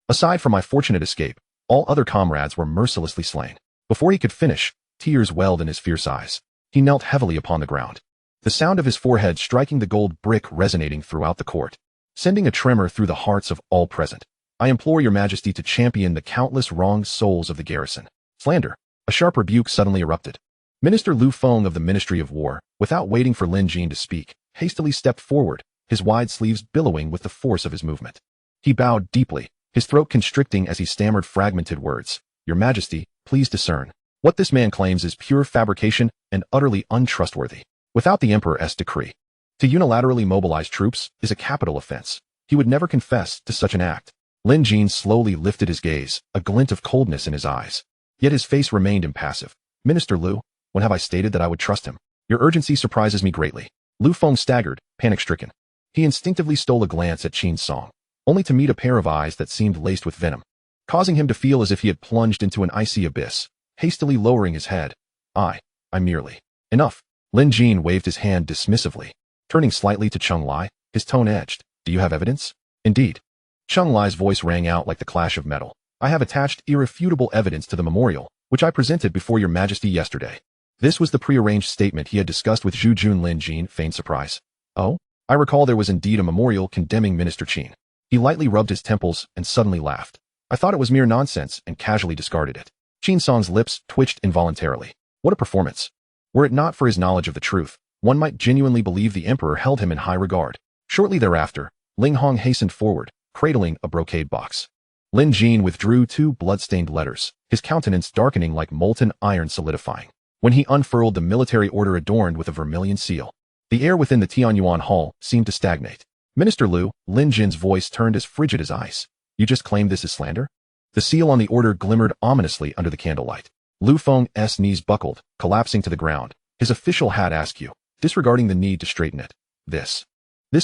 Aside from my fortunate escape, all other comrades were mercilessly slain. Before he could finish, tears welled in his fierce eyes. He knelt heavily upon the ground, the sound of his forehead striking the gold brick resonating throughout the court, sending a tremor through the hearts of all present. I implore your majesty to champion the countless wronged souls of the garrison. Slander. A sharp rebuke suddenly erupted. Minister Lu Feng of the Ministry of War, without waiting for Lin Jin to speak, hastily stepped forward, his wide sleeves billowing with the force of his movement. He bowed deeply, his throat constricting as he stammered fragmented words. Your Majesty, please discern. What this man claims is pure fabrication and utterly untrustworthy. Without the Emperor's decree, to unilaterally mobilize troops is a capital offense. He would never confess to such an act. Lin Jin slowly lifted his gaze, a glint of coldness in his eyes. Yet his face remained impassive. Minister Lu, when have I stated that I would trust him? Your urgency surprises me greatly. Lu Feng staggered, panic-stricken. He instinctively stole a glance at Qin Song, only to meet a pair of eyes that seemed laced with venom, causing him to feel as if he had plunged into an icy abyss. Hastily lowering his head, I merely. Enough. Lin Jin waved his hand dismissively, turning slightly to Cheng Lai, his tone edged. Do you have evidence? Indeed. Cheng Lai's voice rang out like the clash of metal. I have attached irrefutable evidence to the memorial, which I presented before your majesty yesterday. This was the prearranged statement he had discussed with Zhu Jun. Lin Jin feigned surprise. Oh? I recall there was indeed a memorial condemning Minister Qin. He lightly rubbed his temples and suddenly laughed. I thought it was mere nonsense and casually discarded it. Qin Song's lips twitched involuntarily. What a performance. Were it not for his knowledge of the truth, one might genuinely believe the emperor held him in high regard. Shortly thereafter, Ling Hong hastened forward, cradling a brocade box. Lin Jin withdrew 2 blood-stained letters, his countenance darkening like molten iron solidifying. When he unfurled the military order adorned with a vermilion seal, the air within the Tianyuan hall seemed to stagnate. Minister Lu, Lin Jin's voice turned as frigid as ice. You just claimed this is slander? The seal on the order glimmered ominously under the candlelight. Lu Feng's knees buckled, collapsing to the ground, his official hat askew, disregarding the need to straighten it. This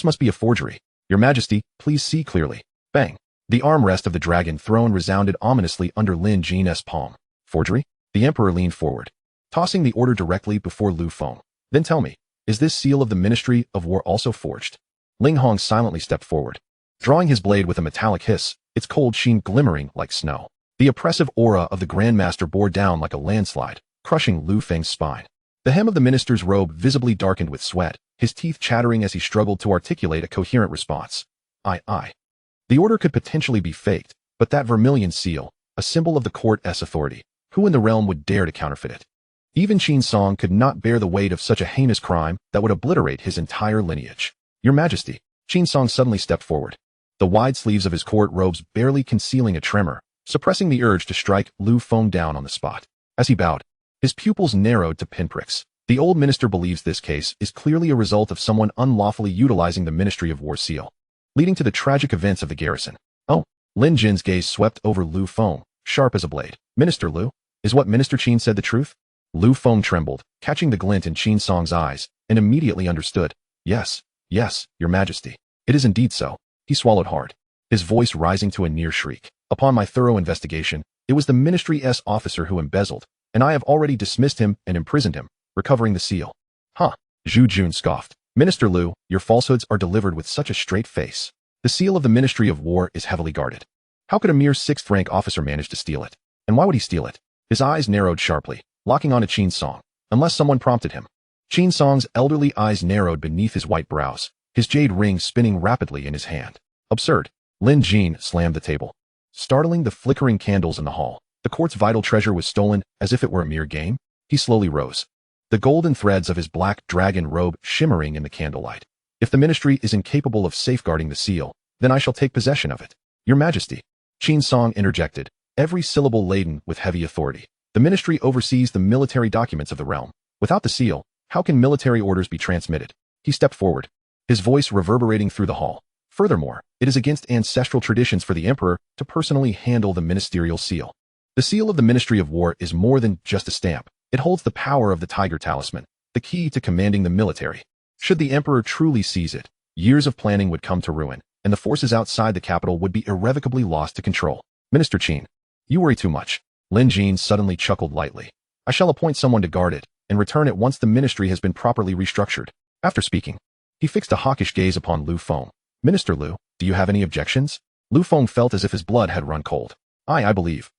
must be a forgery. Your Majesty, please see clearly. Bang. The armrest of the dragon throne resounded ominously under Lin Jin's palm. Forgery? The emperor leaned forward, tossing the order directly before Lu Feng. Then tell me, is this seal of the Ministry of War also forged? Ling Hong silently stepped forward, drawing his blade with a metallic hiss, its cold sheen glimmering like snow. The oppressive aura of the Grandmaster bore down like a landslide, crushing Lu Feng's spine. The hem of the minister's robe visibly darkened with sweat, his teeth chattering as he struggled to articulate a coherent response. The order could potentially be faked, but that vermilion seal, a symbol of the court's authority, who in the realm would dare to counterfeit it? Even Qin Song could not bear the weight of such a heinous crime that would obliterate his entire lineage. Your Majesty, Qin Song suddenly stepped forward, the wide sleeves of his court robes barely concealing a tremor, suppressing the urge to strike Lu Feng down on the spot. As he bowed, his pupils narrowed to pinpricks. The old minister believes this case is clearly a result of someone unlawfully utilizing the Ministry of War seal, leading to the tragic events of the garrison. Oh, Lin Jin's gaze swept over Lu Feng, sharp as a blade. Minister Lu, is what Minister Qin said the truth? Lu Feng trembled, catching the glint in Qin Song's eyes, and immediately understood. Yes, your Majesty. It is indeed so. He swallowed hard, his voice rising to a near shriek. Upon my thorough investigation, it was the Ministry's officer who embezzled, and I have already dismissed him and imprisoned him, recovering the seal. Huh. Zhu Jun scoffed. Minister Liu, your falsehoods are delivered with such a straight face. The seal of the Ministry of War is heavily guarded. How could a mere 6th-rank officer manage to steal it? And why would he steal it? His eyes narrowed sharply, locking on to Qin Song, unless someone prompted him. Qin Song's elderly eyes narrowed beneath his white brows, his jade ring spinning rapidly in his hand. Absurd. Lin Jin slammed the table, startling the flickering candles in the hall. The court's vital treasure was stolen as if it were a mere game. He slowly rose, the golden threads of his black dragon robe shimmering in the candlelight. If the ministry is incapable of safeguarding the seal, then I shall take possession of it. Your Majesty. Qin Song interjected, every syllable laden with heavy authority. The ministry oversees the military documents of the realm. Without the seal, how can military orders be transmitted? He stepped forward, his voice reverberating through the hall. Furthermore, it is against ancestral traditions for the emperor to personally handle the ministerial seal. The seal of the Ministry of War is more than just a stamp. It holds the power of the Tiger Talisman, the key to commanding the military. Should the emperor truly seize it, years of planning would come to ruin, and the forces outside the capital would be irrevocably lost to control. Minister Qin, you worry too much. Lin Jin suddenly chuckled lightly. I shall appoint someone to guard it, and return it once the ministry has been properly restructured. After speaking, he fixed a hawkish gaze upon Lu Feng. Minister Liu, do you have any objections? Lu Feng felt as if his blood had run cold. I believe.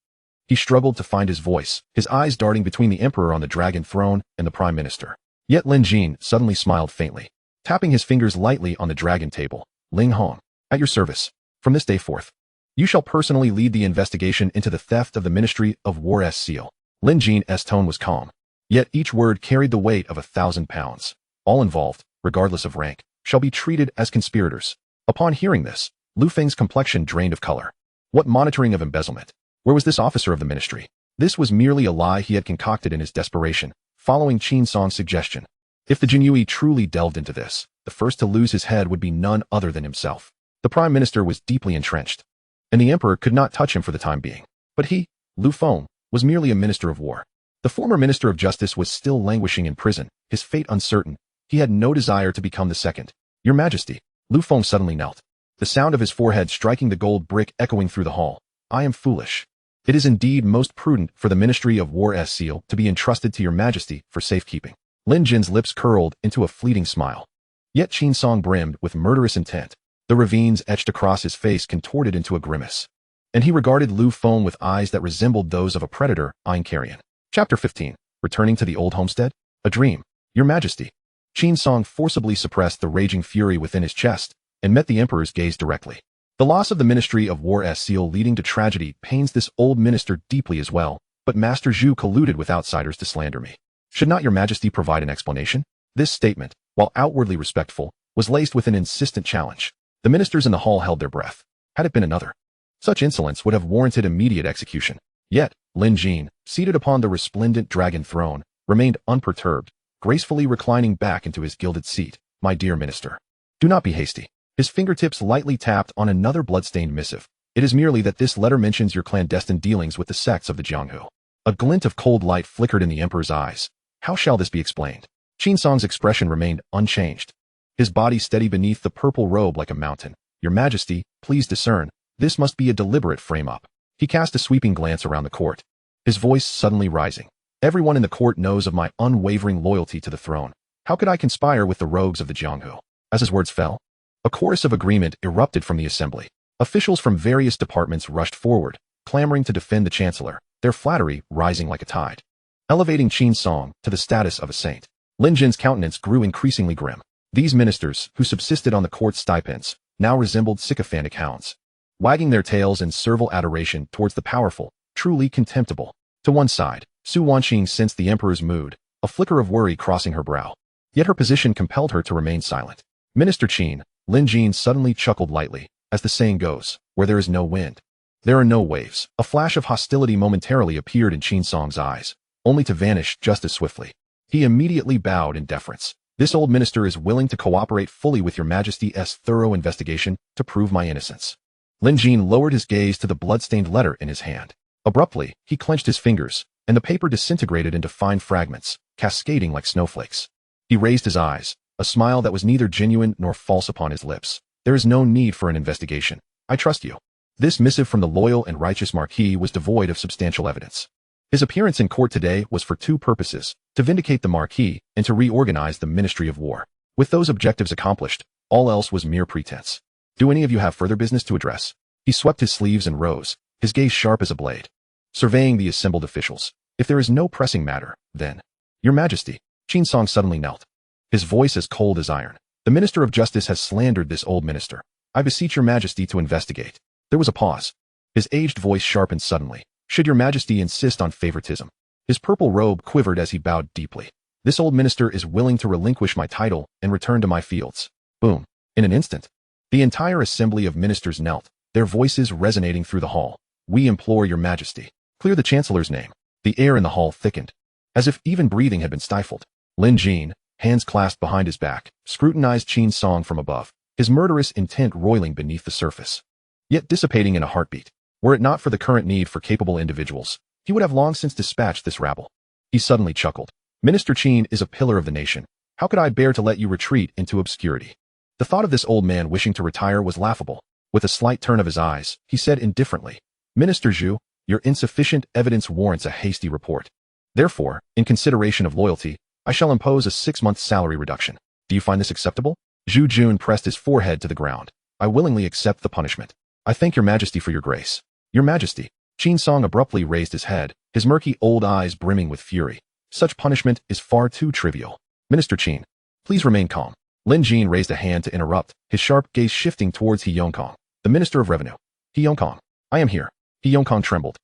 He struggled to find his voice, his eyes darting between the emperor on the dragon throne and the prime minister. Yet Lin Jin suddenly smiled faintly, tapping his fingers lightly on the dragon table. Ling Hong, at your service. From this day forth, you shall personally lead the investigation into the theft of the Ministry of War's seal. Lin Jin's tone was calm, yet each word carried the weight of 1,000 pounds. All involved, regardless of rank, shall be treated as conspirators. Upon hearing this, Lu Feng's complexion drained of color. What monitoring of embezzlement? Where was this officer of the ministry? This was merely a lie he had concocted in his desperation, following Qin Song's suggestion. If the Jinyui truly delved into this, the first to lose his head would be none other than himself. The prime minister was deeply entrenched, and the emperor could not touch him for the time being. But he, Lu Feng, was merely a minister of war. The former minister of justice was still languishing in prison, his fate uncertain. He had no desire to become the second. Your Majesty. Lu Feng suddenly knelt, the sound of his forehead striking the gold brick echoing through the hall. I am foolish. It is indeed most prudent for the Ministry of War's seal to be entrusted to your Majesty for safekeeping. Lin Jin's lips curled into a fleeting smile. Yet Qin Song brimmed with murderous intent. The ravines etched across his face contorted into a grimace, and he regarded Lu Feng with eyes that resembled those of a predator eyeing carrion. Chapter 15. Returning to the old homestead? A dream. Your Majesty. Qin Song forcibly suppressed the raging fury within his chest and met the emperor's gaze directly. The loss of the Ministry of War's seal leading to tragedy pains this old minister deeply as well, but Master Zhu colluded with outsiders to slander me. Should not your Majesty provide an explanation? This statement, while outwardly respectful, was laced with an insistent challenge. The ministers in the hall held their breath. Had it been another, such insolence would have warranted immediate execution. Yet, Lin Jin, seated upon the resplendent dragon throne, remained unperturbed, gracefully reclining back into his gilded seat. My dear minister, do not be hasty. His fingertips lightly tapped on another blood-stained missive. It is merely that this letter mentions your clandestine dealings with the sects of the Jianghu. A glint of cold light flickered in the emperor's eyes. How shall this be explained? Qin Song's expression remained unchanged, his body steady beneath the purple robe like a mountain. Your Majesty, please discern, this must be a deliberate frame-up. He cast a sweeping glance around the court, his voice suddenly rising. Everyone in the court knows of my unwavering loyalty to the throne. How could I conspire with the rogues of the Jianghu? As his words fell, a chorus of agreement erupted from the assembly. Officials from various departments rushed forward, clamoring to defend the chancellor, their flattery rising like a tide, elevating Qin Song to the status of a saint. Lin Jin's countenance grew increasingly grim. These ministers, who subsisted on the court's stipends, now resembled sycophantic hounds, wagging their tails in servile adoration towards the powerful, truly contemptible. To one side, Su Wanqing sensed the emperor's mood, a flicker of worry crossing her brow. Yet her position compelled her to remain silent. Minister Qin, Lin Jin suddenly chuckled lightly. As the saying goes, where there is no wind, there are no waves. A flash of hostility momentarily appeared in Qin Song's eyes, only to vanish just as swiftly. He immediately bowed in deference. This old minister is willing to cooperate fully with your Majesty's thorough investigation to prove my innocence. Lin Jin lowered his gaze to the blood-stained letter in his hand. Abruptly, he clenched his fingers, and the paper disintegrated into fine fragments, cascading like snowflakes. He raised his eyes, a smile that was neither genuine nor false upon his lips. There is no need for an investigation. I trust you. This missive from the loyal and righteous Marquis was devoid of substantial evidence. His appearance in court today was for two purposes: to vindicate the Marquis and to reorganize the Ministry of War. With those objectives accomplished, all else was mere pretense. Do any of you have further business to address? He swept his sleeves and rose, his gaze sharp as a blade, surveying the assembled officials. If there is no pressing matter, then, Your Majesty, Qin Song suddenly knelt, his voice as cold as iron. The Minister of Justice has slandered this old minister. I beseech Your Majesty to investigate. There was a pause. His aged voice sharpened suddenly. Should Your Majesty insist on favoritism? His purple robe quivered as he bowed deeply. This old minister is willing to relinquish my title and return to my fields. Boom. In an instant, the entire assembly of ministers knelt, their voices resonating through the hall. We implore Your Majesty. Clear the Chancellor's name. The air in the hall thickened, as if even breathing had been stifled. Lin Jin, hands clasped behind his back, scrutinized Qin Song from above, his murderous intent roiling beneath the surface, yet dissipating in a heartbeat. Were it not for the current need for capable individuals, he would have long since dispatched this rabble. He suddenly chuckled. Minister Qin is a pillar of the nation. How could I bear to let you retreat into obscurity? The thought of this old man wishing to retire was laughable. With a slight turn of his eyes, he said indifferently, Minister Zhu, your insufficient evidence warrants a hasty report. Therefore, in consideration of loyalty, I shall impose a 6-month salary reduction. Do you find this acceptable? Zhu Jun pressed his forehead to the ground. I willingly accept the punishment. I thank Your Majesty for your grace. Your Majesty. Qin Song abruptly raised his head, his murky old eyes brimming with fury. Such punishment is far too trivial. Minister Qin, please remain calm. Lin Jin raised a hand to interrupt, his sharp gaze shifting towards He Yongkong, the Minister of Revenue. He Yongkong, I am here. He Yongkong trembled,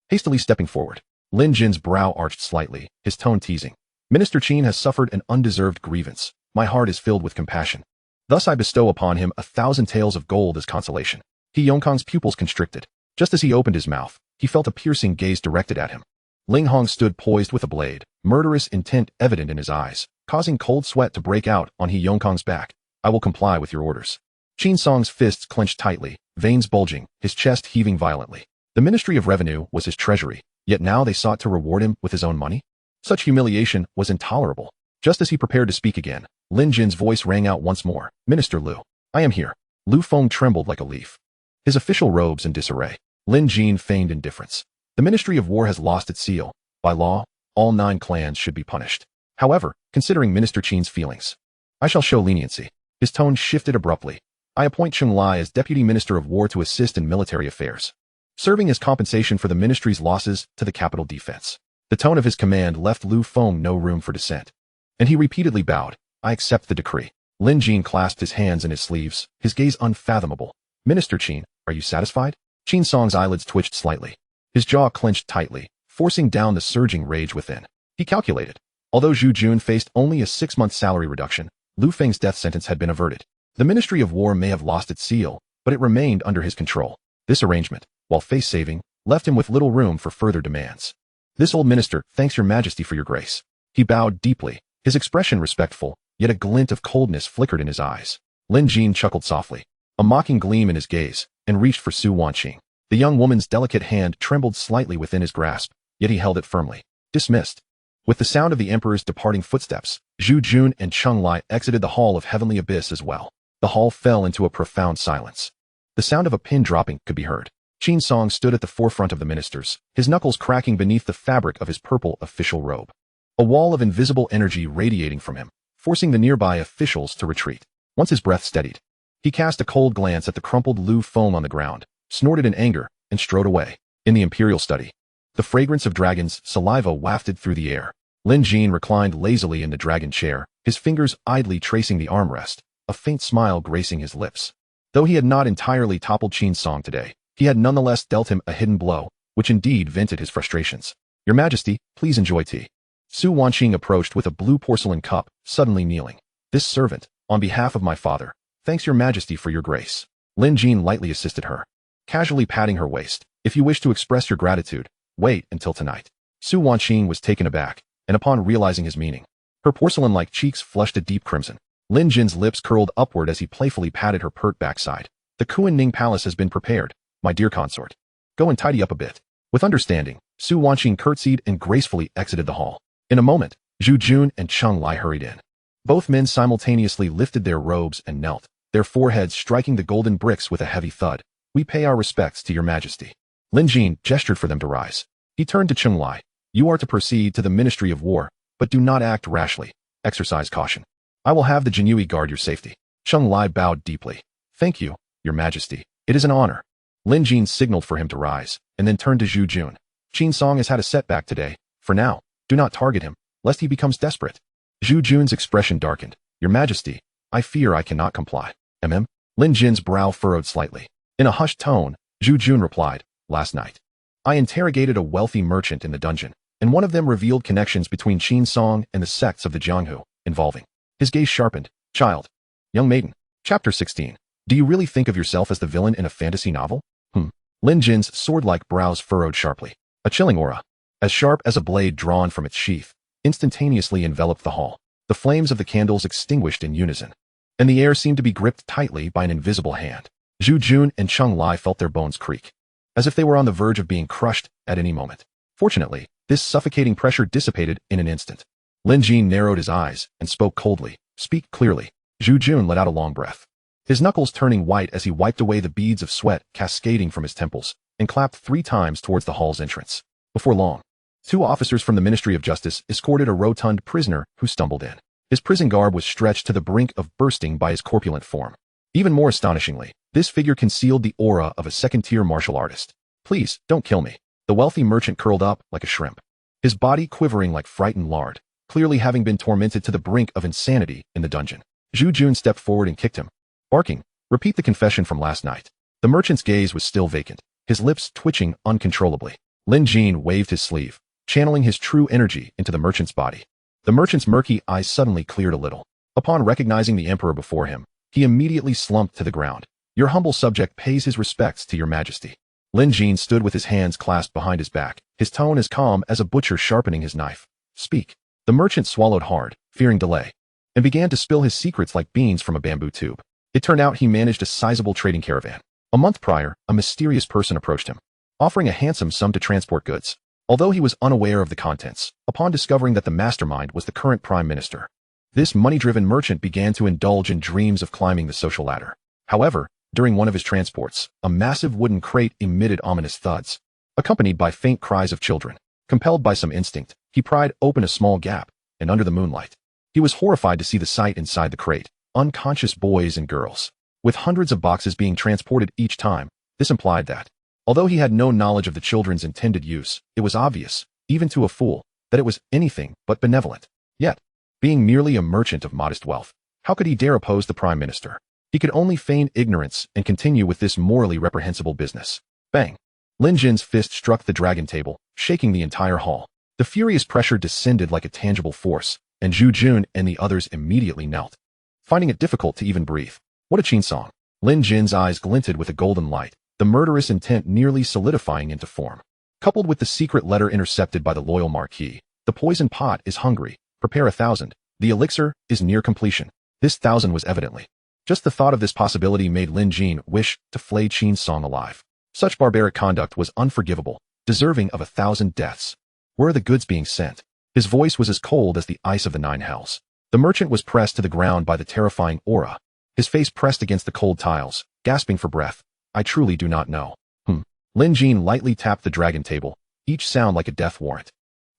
hastily stepping forward. Lin Jin's brow arched slightly, his tone teasing. Minister Qin has suffered an undeserved grievance. My heart is filled with compassion. Thus I bestow upon him 1,000 taels of gold as consolation. He Yongkong's pupils constricted. Just as he opened his mouth, he felt a piercing gaze directed at him. Ling Hong stood poised with a blade, murderous intent evident in his eyes, causing cold sweat to break out on He Yongkong's back. I will comply with your orders. Qin Song's fists clenched tightly, veins bulging, his chest heaving violently. The Ministry of Revenue was his treasury, yet now they sought to reward him with his own money? Such humiliation was intolerable. Just as he prepared to speak again, Lin Jin's voice rang out once more. Minister Lu, I am here. Lu Feng trembled like a leaf, his official robes in disarray. Lin Jin feigned indifference. The Ministry of War has lost its seal. By law, all 9 clans should be punished. However, considering Minister Qin's feelings, I shall show leniency. His tone shifted abruptly. I appoint Cheng Lai as Deputy Minister of War to assist in military affairs, serving as compensation for the ministry's losses to the capital defense. The tone of his command left Lu Feng no room for dissent, and he repeatedly bowed. I accept the decree. Lin Jin clasped his hands in his sleeves, his gaze unfathomable. Minister Qin, are you satisfied? Qin Song's eyelids twitched slightly. His jaw clenched tightly, forcing down the surging rage within. He calculated. Although Zhu Jun faced only a 6-month salary reduction, Lu Feng's death sentence had been averted. The Ministry of War may have lost its seal, but it remained under his control. This arrangement, while face-saving, left him with little room for further demands. This old minister thanks Your Majesty for your grace. He bowed deeply, his expression respectful, yet a glint of coldness flickered in his eyes. Lin Jin chuckled softly, a mocking gleam in his gaze, and reached for Su Wanqing. The young woman's delicate hand trembled slightly within his grasp, yet he held it firmly. Dismissed. With the sound of the Emperor's departing footsteps, Zhu Jun and Cheng Lai exited the Hall of Heavenly Abyss as well. The hall fell into a profound silence. The sound of a pin dropping could be heard. Qin Song stood at the forefront of the ministers, his knuckles cracking beneath the fabric of his purple official robe. A wall of invisible energy radiating from him, forcing the nearby officials to retreat. Once his breath steadied, he cast a cold glance at the crumpled Lu Feng on the ground, snorted in anger, and strode away. In the imperial study, the fragrance of dragon's saliva wafted through the air. Lin Jin reclined lazily in the dragon chair, his fingers idly tracing the armrest, a faint smile gracing his lips. Though he had not entirely toppled Qin Song today, he had nonetheless dealt him a hidden blow, which indeed vented his frustrations. Your Majesty, please enjoy tea. Su Wanqing approached with a blue porcelain cup, suddenly kneeling. This servant, on behalf of my father, thanks Your Majesty for your grace. Lin Jin lightly assisted her, casually patting her waist. If you wish to express your gratitude, wait until tonight. Su Wanqing was taken aback, and upon realizing his meaning, her porcelain-like cheeks flushed a deep crimson. Lin Jin's lips curled upward as he playfully patted her pert backside. The Kuan Ning Palace has been prepared, my dear consort. Go and tidy up a bit. With understanding, Su Wanqing curtsied and gracefully exited the hall. In a moment, Zhu Jun and Cheng Lai hurried in. Both men simultaneously lifted their robes and knelt, their foreheads striking the golden bricks with a heavy thud. We pay our respects to Your Majesty. Lin Jin gestured for them to rise. He turned to Cheng Lai. You are to proceed to the Ministry of War, but do not act rashly. Exercise caution. I will have the Jinui guard your safety. Cheng Lai bowed deeply. Thank you, Your Majesty. It is an honor. Lin Jin signaled for him to rise, and then turned to Zhu Jun. Qin Song has had a setback today. For now, do not target him, lest he becomes desperate. Zhu Jun's expression darkened. Your Majesty, I fear I cannot comply. Lin Jin's brow furrowed slightly. In a hushed tone, Zhu Jun replied, last night, I interrogated a wealthy merchant in the dungeon, and one of them revealed connections between Qin Song and the sects of the Jianghu, involving. His gaze sharpened. Child. Young maiden. Chapter 16. Do you really think of yourself as the villain in a fantasy novel? Lin Jin's sword-like brows furrowed sharply. A chilling aura, as sharp as a blade drawn from its sheath, instantaneously enveloped the hall. The flames of the candles extinguished in unison, and the air seemed to be gripped tightly by an invisible hand. Zhu Jun and Cheng Lai felt their bones creak, as if they were on the verge of being crushed at any moment. Fortunately, this suffocating pressure dissipated in an instant. Lin Jin narrowed his eyes and spoke coldly. Speak clearly. Zhu Jun let out a long breath, his knuckles turning white as he wiped away the beads of sweat cascading from his temples, and clapped 3 times towards the hall's entrance. Before long, 2 officers from the Ministry of Justice escorted a rotund prisoner who stumbled in. His prison garb was stretched to the brink of bursting by his corpulent form. Even more astonishingly, this figure concealed the aura of a second-tier martial artist. Please, don't kill me. The wealthy merchant curled up like a shrimp, his body quivering like frightened lard, clearly having been tormented to the brink of insanity in the dungeon. Zhu Jun stepped forward and kicked him, barking, repeat the confession from last night. The merchant's gaze was still vacant, his lips twitching uncontrollably. Lin Jin waved his sleeve, channeling his true energy into the merchant's body. The merchant's murky eyes suddenly cleared a little. Upon recognizing the emperor before him, he immediately slumped to the ground. Your humble subject pays his respects to your majesty. Lin Jin stood with his hands clasped behind his back, his tone as calm as a butcher sharpening his knife. Speak. The merchant swallowed hard, fearing delay, and began to spill his secrets like beans from a bamboo tube. It turned out he managed a sizable trading caravan. A month prior, a mysterious person approached him, offering a handsome sum to transport goods. Although he was unaware of the contents, upon discovering that the mastermind was the current prime minister, this money-driven merchant began to indulge in dreams of climbing the social ladder. However, during one of his transports, a massive wooden crate emitted ominous thuds, accompanied by faint cries of children. Compelled by some instinct, he pried open a small gap, and under the moonlight, he was horrified to see the sight inside the crate. Unconscious boys and girls, with hundreds of boxes being transported each time. This implied that, although he had no knowledge of the children's intended use, it was obvious, even to a fool, that it was anything but benevolent. Yet, being merely a merchant of modest wealth, how could he dare oppose the prime minister? He could only feign ignorance and continue with this morally reprehensible business. Bang! Lin Jin's fist struck the dragon table, shaking the entire hall. The furious pressure descended like a tangible force, and Zhu Jun and the others immediately knelt, finding it difficult to even breathe. What a Qin Song! Lin Jin's eyes glinted with a golden light, the murderous intent nearly solidifying into form. Coupled with the secret letter intercepted by the loyal Marquis, the poison pot is hungry. Prepare 1,000. The elixir is near completion. This 1,000 was evidently. Just the thought of this possibility made Lin Jin wish to flay Qin Song alive. Such barbaric conduct was unforgivable, deserving of 1,000 deaths. Where are the goods being sent? His voice was as cold as the ice of the 9 hells. The merchant was pressed to the ground by the terrifying aura, his face pressed against the cold tiles, gasping for breath. I truly do not know. Lin Jin lightly tapped the dragon table, each sound like a death warrant.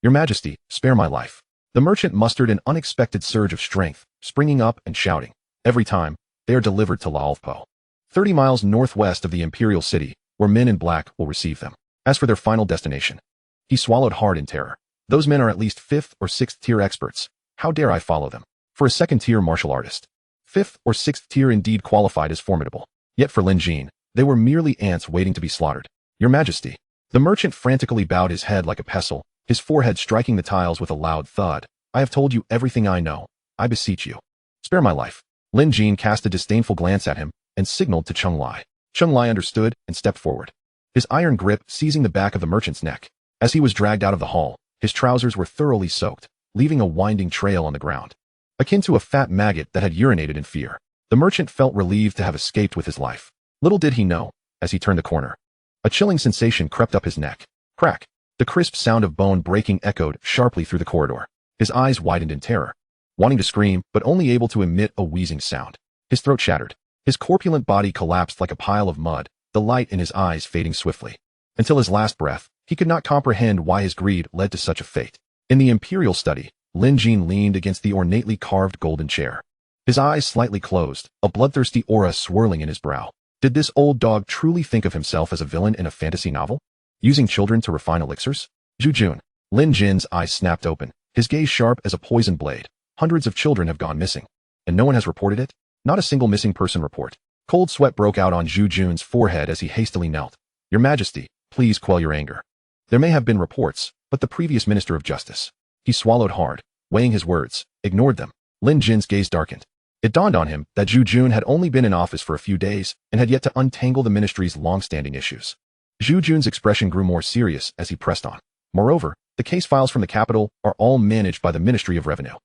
Your Majesty, spare my life. The merchant mustered an unexpected surge of strength, springing up and shouting. Every time, they are delivered to Laolpo, 30 miles northwest of the imperial city, where men in black will receive them. As for their final destination, he swallowed hard in terror. Those men are at least 5th or 6th tier experts. How dare I follow them? For a 2nd-tier martial artist, 5th or 6th tier indeed qualified as formidable. Yet for Lin Jin, they were merely ants waiting to be slaughtered. Your Majesty. The merchant frantically bowed his head like a pestle, his forehead striking the tiles with a loud thud. I have told you everything I know. I beseech you. Spare my life. Lin Jin cast a disdainful glance at him and signaled to Cheng Lai. Cheng Lai understood and stepped forward, his iron grip seizing the back of the merchant's neck. As he was dragged out of the hall, his trousers were thoroughly soaked, leaving a winding trail on the ground, akin to a fat maggot that had urinated in fear. The merchant felt relieved to have escaped with his life. Little did he know, as he turned the corner, a chilling sensation crept up his neck. Crack! The crisp sound of bone breaking echoed sharply through the corridor. His eyes widened in terror, wanting to scream, but only able to emit a wheezing sound. His throat shattered. His corpulent body collapsed like a pile of mud, the light in his eyes fading swiftly. Until his last breath, he could not comprehend why his greed led to such a fate. In the imperial study, Lin Jin leaned against the ornately carved golden chair. his eyes slightly closed, a bloodthirsty aura swirling in his brow. Did this old dog truly think of himself as a villain in a fantasy novel? Using children to refine elixirs? Zhu Jun. Lin Jin's eyes snapped open, his gaze sharp as a poisoned blade. Hundreds of children have gone missing. And no one has reported it? Not a single missing person report. Cold sweat broke out on Zhu Jun's forehead as he hastily knelt. Your Majesty, please quell your anger. There may have been reports, but the previous Minister of Justice. He swallowed hard, weighing his words, ignored them. Lin Jin's gaze darkened. It dawned on him that Zhu Jun had only been in office for a few days and had yet to untangle the ministry's long-standing issues. Zhu Jun's expression grew more serious as he pressed on. Moreover, the case files from the capital are all managed by the Ministry of Revenue.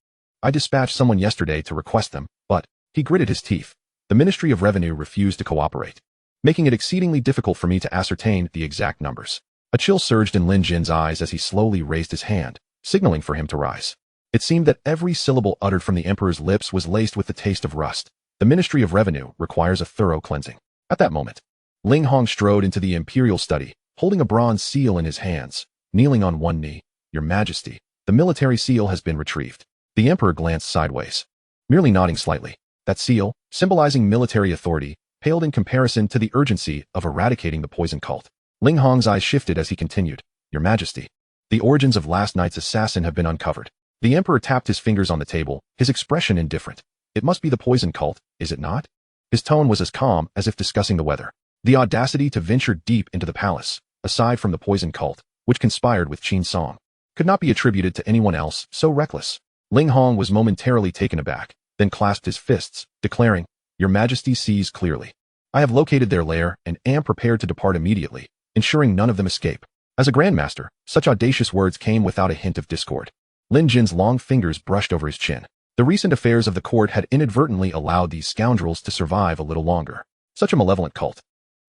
I dispatched someone yesterday to request them, but, he gritted his teeth, the Ministry of Revenue refused to cooperate, making it exceedingly difficult for me to ascertain the exact numbers. A chill surged in Lin Jin's eyes as he slowly raised his hand, signaling for him to rise. It seemed that every syllable uttered from the emperor's lips was laced with the taste of rust. The Ministry of Revenue requires a thorough cleansing. At that moment, Ling Hong strode into the imperial study, holding a bronze seal in his hands, kneeling on one knee. Your Majesty, the military seal has been retrieved. The emperor glanced sideways, merely nodding slightly. That seal, symbolizing military authority, paled in comparison to the urgency of eradicating the poison cult. Ling Hong's eyes shifted as he continued. Your Majesty, the origins of last night's assassin have been uncovered. The emperor tapped his fingers on the table, his expression indifferent. It must be the poison cult, is it not? His tone was as calm as if discussing the weather. The audacity to venture deep into the palace, aside from the poison cult, which conspired with Qin Song, could not be attributed to anyone else so reckless. Ling Hong was momentarily taken aback, then clasped his fists, declaring, Your Majesty sees clearly. I have located their lair and am prepared to depart immediately, ensuring none of them escape. As a grandmaster, such audacious words came without a hint of discord. Lin Jin's long fingers brushed over his chin. The recent affairs of the court had inadvertently allowed these scoundrels to survive a little longer. Such a malevolent cult,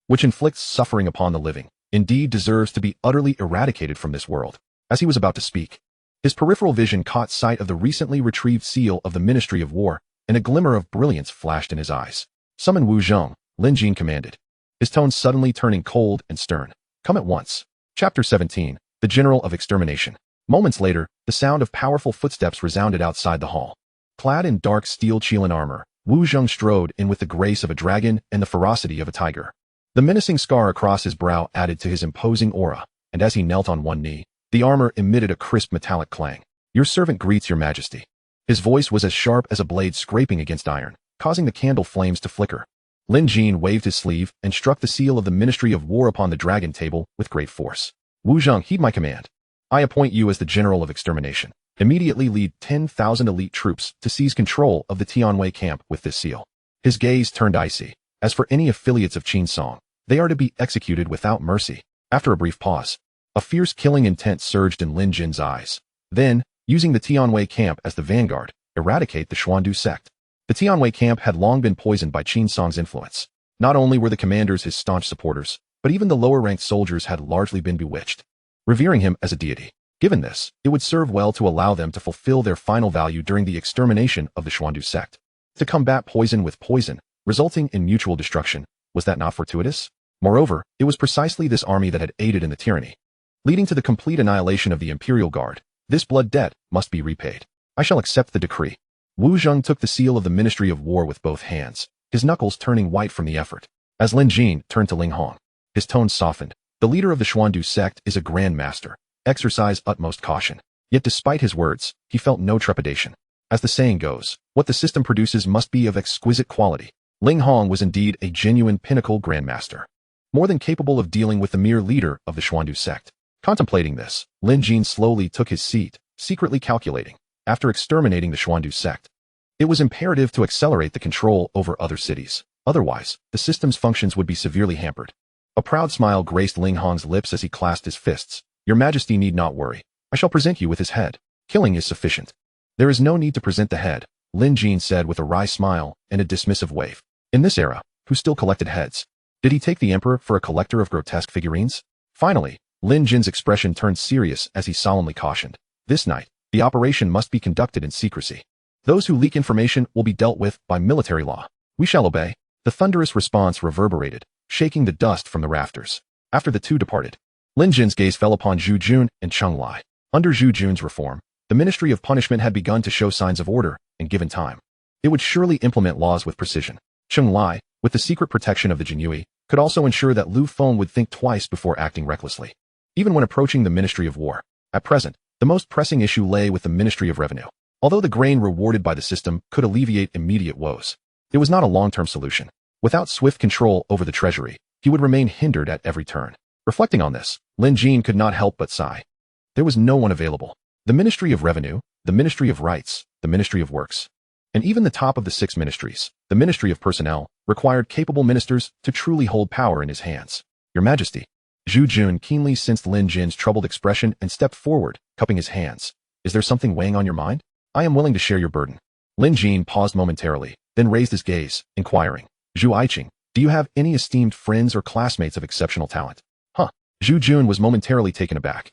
which inflicts suffering upon the living, indeed deserves to be utterly eradicated from this world. As he was about to speak, his peripheral vision caught sight of the recently retrieved seal of the Ministry of War, and a glimmer of brilliance flashed in his eyes. Summon Wu Zhong, Lin Jin commanded, his tone suddenly turning cold and stern. Come at once. Chapter 17, The General of Extermination. Moments later, the sound of powerful footsteps resounded outside the hall. Clad in dark steel Qilin armor, Wu Zhong strode in with the grace of a dragon and the ferocity of a tiger. The menacing scar across his brow added to his imposing aura, and as he knelt on one knee, the armor emitted a crisp metallic clang. Your servant greets your Majesty. His voice was as sharp as a blade scraping against iron, causing the candle flames to flicker. Lin Jin waved his sleeve and struck the seal of the Ministry of War upon the dragon table with great force. Wu Zhong, heed my command. I appoint you as the General of Extermination. Immediately lead 10,000 elite troops to seize control of the Tianwei camp with this seal. His gaze turned icy. As for any affiliates of Qin Song, they are to be executed without mercy. After a brief pause, a fierce killing intent surged in Lin Jin's eyes. Then, using the Tianwei camp as the vanguard, eradicate the Xuandu sect. The Tianwei camp had long been poisoned by Qin Song's influence. Not only were the commanders his staunch supporters, but even the lower-ranked soldiers had largely been bewitched, revering him as a deity. Given this, it would serve well to allow them to fulfill their final value during the extermination of the Xuandu sect. To combat poison with poison, resulting in mutual destruction, was that not fortuitous? Moreover, it was precisely this army that had aided in the tyranny, leading to the complete annihilation of the Imperial Guard. This blood debt must be repaid. I shall accept the decree. Wu Zhong took the seal of the Ministry of War with both hands, his knuckles turning white from the effort. As Lin Jin turned to Ling Hong, his tone softened. The leader of the Xuandu sect is a grand master. Exercise utmost caution. Yet despite his words, he felt no trepidation. As the saying goes, what the system produces must be of exquisite quality. Ling Hong was indeed a genuine pinnacle grandmaster, more than capable of dealing with the mere leader of the Xuandu sect. Contemplating this, Lin Jin slowly took his seat, secretly calculating, after exterminating the Xuandu sect, it was imperative to accelerate the control over other cities. Otherwise, the system's functions would be severely hampered. A proud smile graced Ling Hong's lips as he clasped his fists. Your Majesty need not worry. I shall present you with his head. Killing is sufficient. There is no need to present the head, Lin Jin said with a wry smile and a dismissive wave. In this era, who still collected heads? Did he take the emperor for a collector of grotesque figurines? Finally, Lin Jin's expression turned serious as he solemnly cautioned. This night, the operation must be conducted in secrecy. Those who leak information will be dealt with by military law. We shall obey. The thunderous response reverberated, shaking the dust from the rafters. After the two departed, Lin Jin's gaze fell upon Zhu Jun and Cheng Lai. Under Zhu Jun's reform, the Ministry of Punishment had begun to show signs of order, and given time, It would surely implement laws with precision. Cheng Lai, with the secret protection of the Jinyui, could also ensure that Lu Feng would think twice before acting recklessly. Even when approaching the Ministry of War, at present, the most pressing issue lay with the Ministry of Revenue. Although the grain rewarded by the system could alleviate immediate woes, it was not a long-term solution. Without swift control over the treasury, he would remain hindered at every turn. Reflecting on this, Lin Jin could not help but sigh. There was no one available. The Ministry of Revenue, the Ministry of Rights, the Ministry of Works, and even the top of the 6 ministries, the Ministry of Personnel, required capable ministers to truly hold power in his hands. Your Majesty. Zhu Jun keenly sensed Lin Jin's troubled expression and stepped forward, cupping his hands. Is there something weighing on your mind? I am willing to share your burden. Lin Jin paused momentarily, then raised his gaze, inquiring. Zhu Aiqing, do you have any esteemed friends or classmates of exceptional talent? Zhu Jun was momentarily taken aback,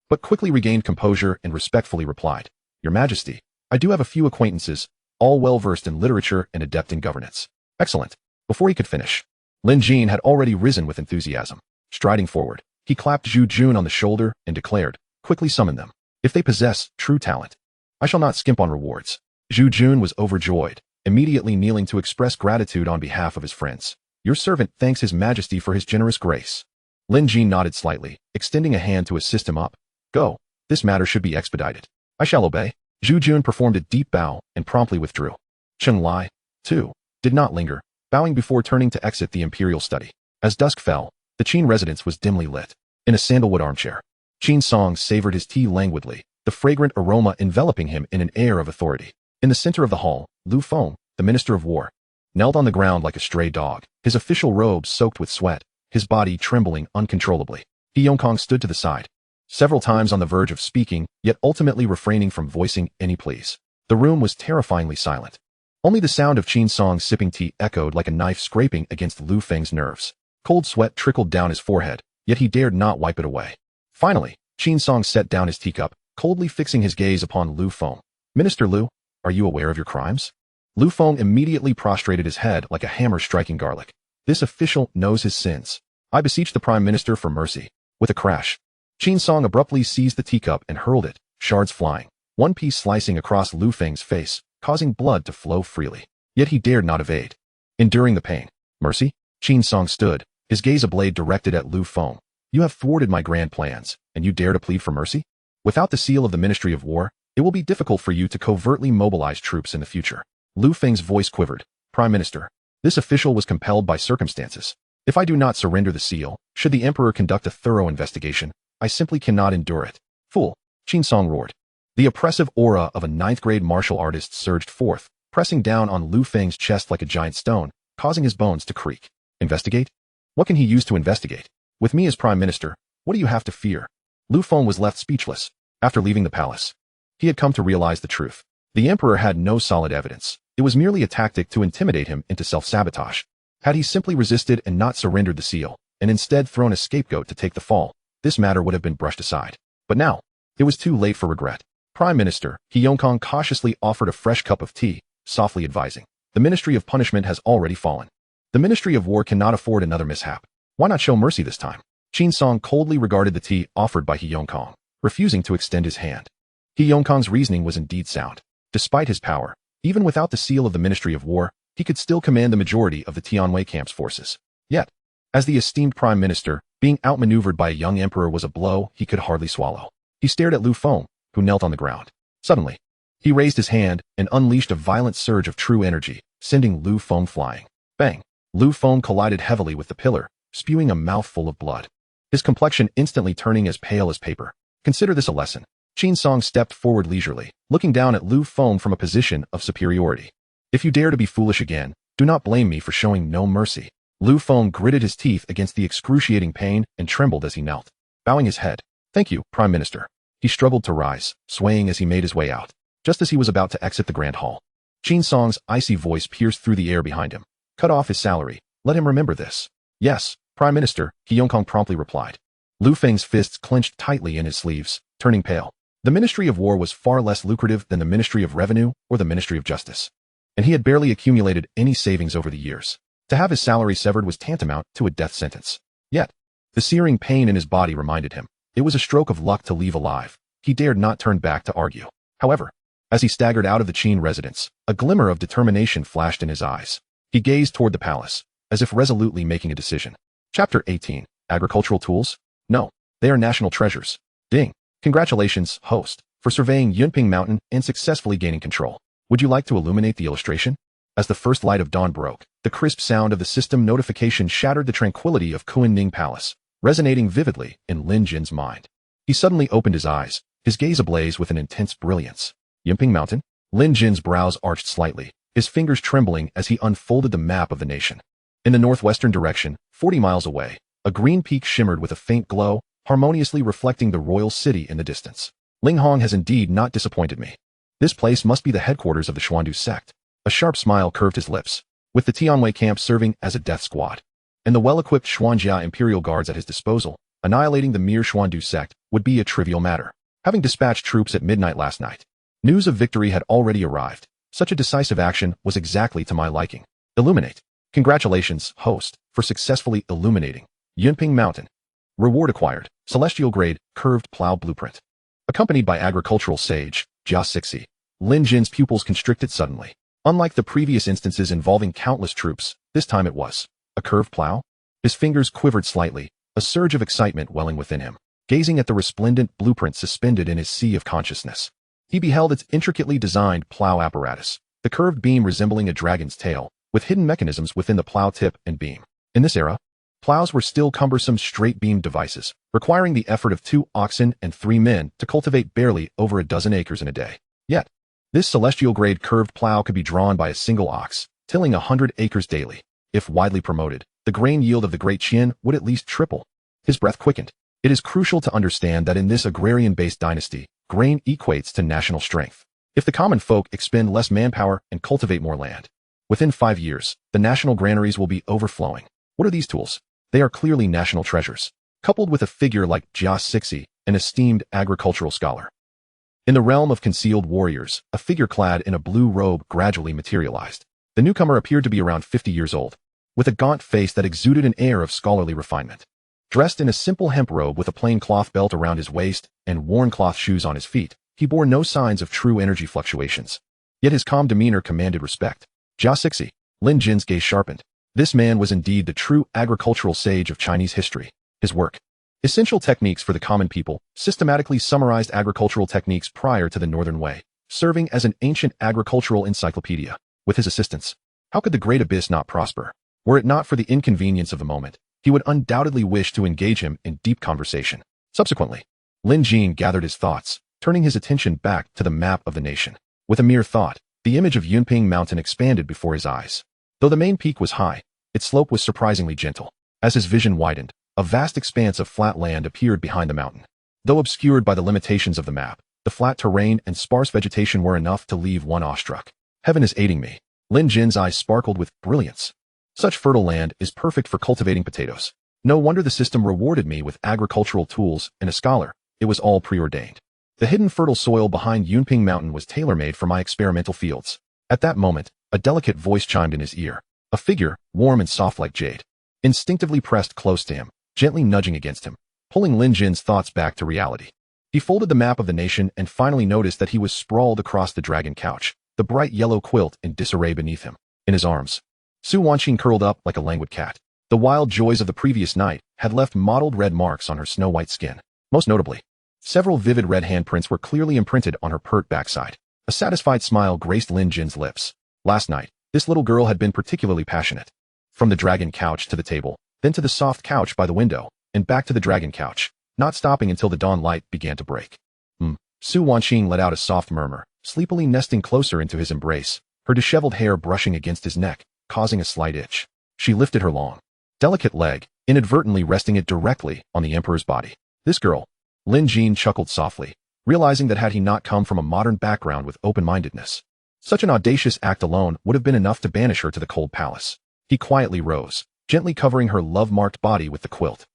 but quickly regained composure and respectfully replied. Your Majesty, I do have a few acquaintances, all well-versed in literature and adept in governance. Excellent. Before he could finish, Lin Jin had already risen with enthusiasm. Striding forward, he clapped Zhu Jun on the shoulder and declared, quickly summon them. If they possess true talent, I shall not skimp on rewards. Zhu Jun was overjoyed, immediately kneeling to express gratitude on behalf of his friends. Your servant thanks His Majesty for his generous grace. Lin Jin nodded slightly, extending a hand to assist him up. Go. This matter should be expedited. I shall obey. Zhu Jun performed a deep bow and promptly withdrew. Cheng Lai, too, did not linger, bowing before turning to exit the imperial study. As dusk fell, the Qin residence was dimly lit. In a sandalwood armchair, Qin Song savored his tea languidly, the fragrant aroma enveloping him in an air of authority. In the center of the hall, Lu Feng, the Minister of War, knelt on the ground like a stray dog, his official robes soaked with sweat, his body trembling uncontrollably. He Yongkong stood to the side, several times on the verge of speaking, yet ultimately refraining from voicing any pleas. The room was terrifyingly silent. Only the sound of Qin Song sipping tea echoed like a knife scraping against Lu Feng's nerves. Cold sweat trickled down his forehead, yet he dared not wipe it away. Finally, Qin Song set down his teacup, coldly fixing his gaze upon Lu Feng. Minister Lu, are you aware of your crimes? Lu Feng immediately prostrated his head like a hammer striking garlic. This official knows his sins. I beseech the Prime Minister for mercy. With a crash, Qin Song abruptly seized the teacup and hurled it, shards flying, one piece slicing across Lu Feng's face, causing blood to flow freely. Yet he dared not evade. Enduring the pain. Mercy? Qin Song stood, his gaze a blade directed at Lu Feng. You have thwarted my grand plans, and you dare to plead for mercy? Without the seal of the Ministry of War, it will be difficult for you to covertly mobilize troops in the future. Lu Feng's voice quivered. Prime Minister, this official was compelled by circumstances. If I do not surrender the seal, should the Emperor conduct a thorough investigation, I simply cannot endure it. Fool, Qin Song roared. The oppressive aura of a 9th-grade martial artist surged forth, pressing down on Lu Feng's chest like a giant stone, causing his bones to creak. Investigate? What can he use to investigate? With me as Prime Minister, what do you have to fear? Lu Feng was left speechless. After leaving the palace, he had come to realize the truth. The Emperor had no solid evidence. It was merely a tactic to intimidate him into self-sabotage. Had he simply resisted and not surrendered the seal, and instead thrown a scapegoat to take the fall, this matter would have been brushed aside. But now, it was too late for regret. Prime Minister, He Yongkong cautiously offered a fresh cup of tea, softly advising. The Ministry of Punishment has already fallen. The Ministry of War cannot afford another mishap. Why not show mercy this time? Qin Song coldly regarded the tea offered by He Yongkong, refusing to extend his hand. He Yongkong's reasoning was indeed sound. Despite his power, even without the seal of the Ministry of War, he could still command the majority of the Tianwei camp's forces. Yet, as the esteemed Prime Minister, being outmaneuvered by a young emperor was a blow he could hardly swallow. He stared at Lu Feng, who knelt on the ground. Suddenly, he raised his hand and unleashed a violent surge of true energy, sending Lu Feng flying. Bang! Lu Feng collided heavily with the pillar, spewing a mouthful of blood, his complexion instantly turning as pale as paper. Consider this a lesson. Qin Song stepped forward leisurely, looking down at Lu Feng from a position of superiority. If you dare to be foolish again, do not blame me for showing no mercy. Lu Feng gritted his teeth against the excruciating pain and trembled as he knelt, bowing his head. Thank you, Prime Minister. He struggled to rise, swaying as he made his way out. Just as he was about to exit the grand hall, Qin Song's icy voice pierced through the air behind him. Cut off his salary. Let him remember this. Yes, Prime Minister, He Yongkong promptly replied. Lu Feng's fists clenched tightly in his sleeves, turning pale. The Ministry of War was far less lucrative than the Ministry of Revenue or the Ministry of Justice, and he had barely accumulated any savings over the years. To have his salary severed was tantamount to a death sentence. Yet, the searing pain in his body reminded him, it was a stroke of luck to leave alive. He dared not turn back to argue. However, As he staggered out of the Qin residence, a glimmer of determination flashed in his eyes. He gazed toward the palace, as if resolutely making a decision. Chapter 18. Agricultural Tools? No, they are national treasures. Ding. Congratulations, host, for surveying Yunping Mountain and successfully gaining control. Would you like to illuminate the illustration? As the first light of dawn broke, the crisp sound of the system notification shattered the tranquility of Kunning Palace, resonating vividly in Lin Jin's mind. He suddenly opened his eyes, his gaze ablaze with an intense brilliance. Yunping Mountain? Lin Jin's brows arched slightly, his fingers trembling as he unfolded the map of the nation. In the northwestern direction, 40 miles away, a green peak shimmered with a faint glow, harmoniously reflecting the royal city in the distance. Linghong has indeed not disappointed me. This place must be the headquarters of the Xuandu sect. A sharp smile curved his lips, with the Tianwei camp serving as a death squad, and the well-equipped Xuanjia Imperial Guards at his disposal. Annihilating the mere Xuandu sect would be a trivial matter. Having dispatched troops at midnight last night, news of victory had already arrived. Such a decisive action was exactly to my liking. Illuminate. Congratulations, host, for successfully illuminating Yunping Mountain. Reward acquired. Celestial grade, curved plow blueprint. Accompanied by agricultural sage, Xiao Xuan, Lin Jin's pupils constricted suddenly. Unlike the previous instances involving countless troops, this time it was a curved plow. His fingers quivered slightly, a surge of excitement welling within him. Gazing at the resplendent blueprint suspended in his sea of consciousness, he beheld its intricately designed plow apparatus, the curved beam resembling a dragon's tail, with hidden mechanisms within the plow tip and beam. In this era, plows were still cumbersome straight-beam devices, requiring the effort of 2 oxen and 3 men to cultivate barely over a dozen acres in a day. Yet, this celestial-grade curved plow could be drawn by a single ox, tilling 100 acres daily. If widely promoted, the grain yield of the Great Qin would at least triple. His breath quickened. It is crucial to understand that in this agrarian-based dynasty, grain equates to national strength. If the common folk expend less manpower and cultivate more land, within 5 years, the national granaries will be overflowing. What are these tools? They are clearly national treasures, coupled with a figure like Xiao Xuan, an esteemed agricultural scholar. In the realm of concealed warriors, a figure clad in a blue robe gradually materialized. The newcomer appeared to be around 50 years old, with a gaunt face that exuded an air of scholarly refinement. Dressed in a simple hemp robe with a plain cloth belt around his waist and worn cloth shoes on his feet, he bore no signs of true energy fluctuations. Yet his calm demeanor commanded respect. Xiao Xuan, Lin Jin's gaze sharpened. This man was indeed the true agricultural sage of Chinese history. His work, Essential Techniques for the Common People, systematically summarized agricultural techniques prior to the Northern Way, serving as an ancient agricultural encyclopedia. With his assistance, how could the Great Abyss not prosper? Were it not for the inconvenience of the moment, he would undoubtedly wish to engage him in deep conversation. Subsequently, Lin Jin gathered his thoughts, turning his attention back to the map of the nation. With a mere thought, the image of Yunping Mountain expanded before his eyes. Though the main peak was high, its slope was surprisingly gentle. As his vision widened, a vast expanse of flat land appeared behind the mountain. Though obscured by the limitations of the map, the flat terrain and sparse vegetation were enough to leave one awestruck. Heaven is aiding me. Lin Jin's eyes sparkled with brilliance. Such fertile land is perfect for cultivating potatoes. No wonder the system rewarded me with agricultural tools and a scholar. It was all preordained. The hidden fertile soil behind Yunping Mountain was tailor-made for my experimental fields. At that moment, a delicate voice chimed in his ear. A figure, warm and soft like jade, instinctively pressed close to him, gently nudging against him, pulling Lin Jin's thoughts back to reality. He folded the map of the nation and finally noticed that he was sprawled across the dragon couch, the bright yellow quilt in disarray beneath him. In his arms, Su Wanqing curled up like a languid cat. The wild joys of the previous night had left mottled red marks on her snow-white skin. Most notably, several vivid red handprints were clearly imprinted on her pert backside. A satisfied smile graced Lin Jin's lips. Last night, this little girl had been particularly passionate. From the dragon couch to the table, then to the soft couch by the window, and back to the dragon couch, not stopping until the dawn light began to break. Su Wanqing let out a soft murmur, sleepily nesting closer into his embrace, her disheveled hair brushing against his neck, causing a slight itch. She lifted her long, delicate leg, inadvertently resting it directly on the emperor's body. This girl, Lin Jin chuckled softly, realizing that had he not come from a modern background with open-mindedness, such an audacious act alone would have been enough to banish her to the cold palace. He quietly rose, gently covering her love-marked body with the quilt.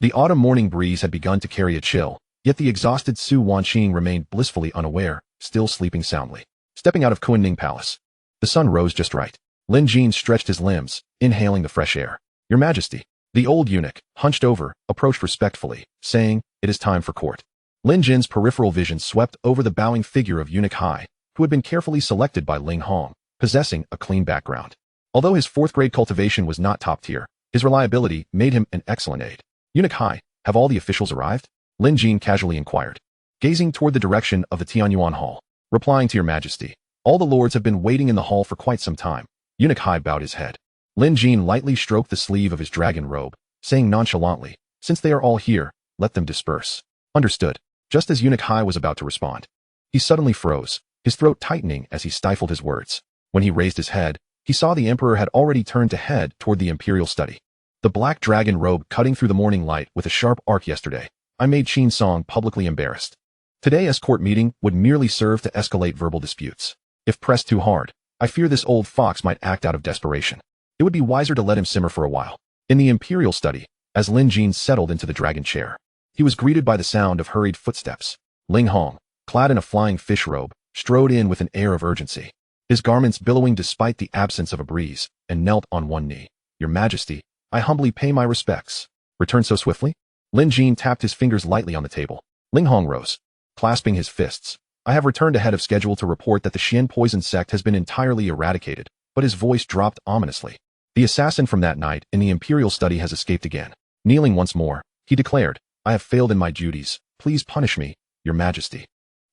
The autumn morning breeze had begun to carry a chill, yet the exhausted Su Wanqing remained blissfully unaware, still sleeping soundly. Stepping out of Kunning Palace, the sun rose just right. Lin Jin stretched his limbs, inhaling the fresh air. Your Majesty. The old eunuch, hunched over, approached respectfully, saying, "It is time for court." Lin Jin's peripheral vision swept over the bowing figure of Eunuch Hai, who had been carefully selected by Ling Hong, possessing a clean background. Although his 4th-grade cultivation was not top tier, his reliability made him an excellent aide. Eunuch Hai, have all the officials arrived? Lin Jin casually inquired, gazing toward the direction of the Tianyuan Hall. Replying to your majesty, all the lords have been waiting in the hall for quite some time. Eunuch Hai bowed his head. Lin Jin lightly stroked the sleeve of his dragon robe, saying nonchalantly, since they are all here, let them disperse. Understood. Just as Eunuch Hai was about to respond, he suddenly froze, his throat tightening as he stifled his words. When he raised his head, he saw the emperor had already turned to head toward the imperial study. The black dragon robe cutting through the morning light with a sharp arc yesterday. I made Qin Song publicly embarrassed. Today's court meeting would merely serve to escalate verbal disputes. If pressed too hard, I fear this old fox might act out of desperation. It would be wiser to let him simmer for a while. In the imperial study, as Lin Jin settled into the dragon chair, he was greeted by the sound of hurried footsteps. Ling Hong, clad in a flying fish robe, strode in with an air of urgency, his garments billowing despite the absence of a breeze, and knelt on one knee. Your Majesty, I humbly pay my respects. Return so swiftly? Lin Jin tapped his fingers lightly on the table. Ling Hong rose, clasping his fists. I have returned ahead of schedule to report that the Xian poison sect has been entirely eradicated, but his voice dropped ominously. The assassin from that night in the imperial study has escaped again. Kneeling once more, he declared, I have failed in my duties. Please punish me, your majesty.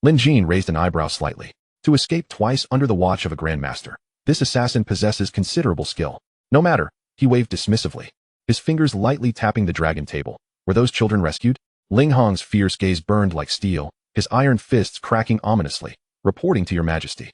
Lin Jin raised an eyebrow slightly. To escape twice under the watch of a grandmaster, this assassin possesses considerable skill. No matter, he waved dismissively, his fingers lightly tapping the dragon table. Were those children rescued? Ling Hong's fierce gaze burned like steel, his iron fists cracking ominously. Reporting to your majesty.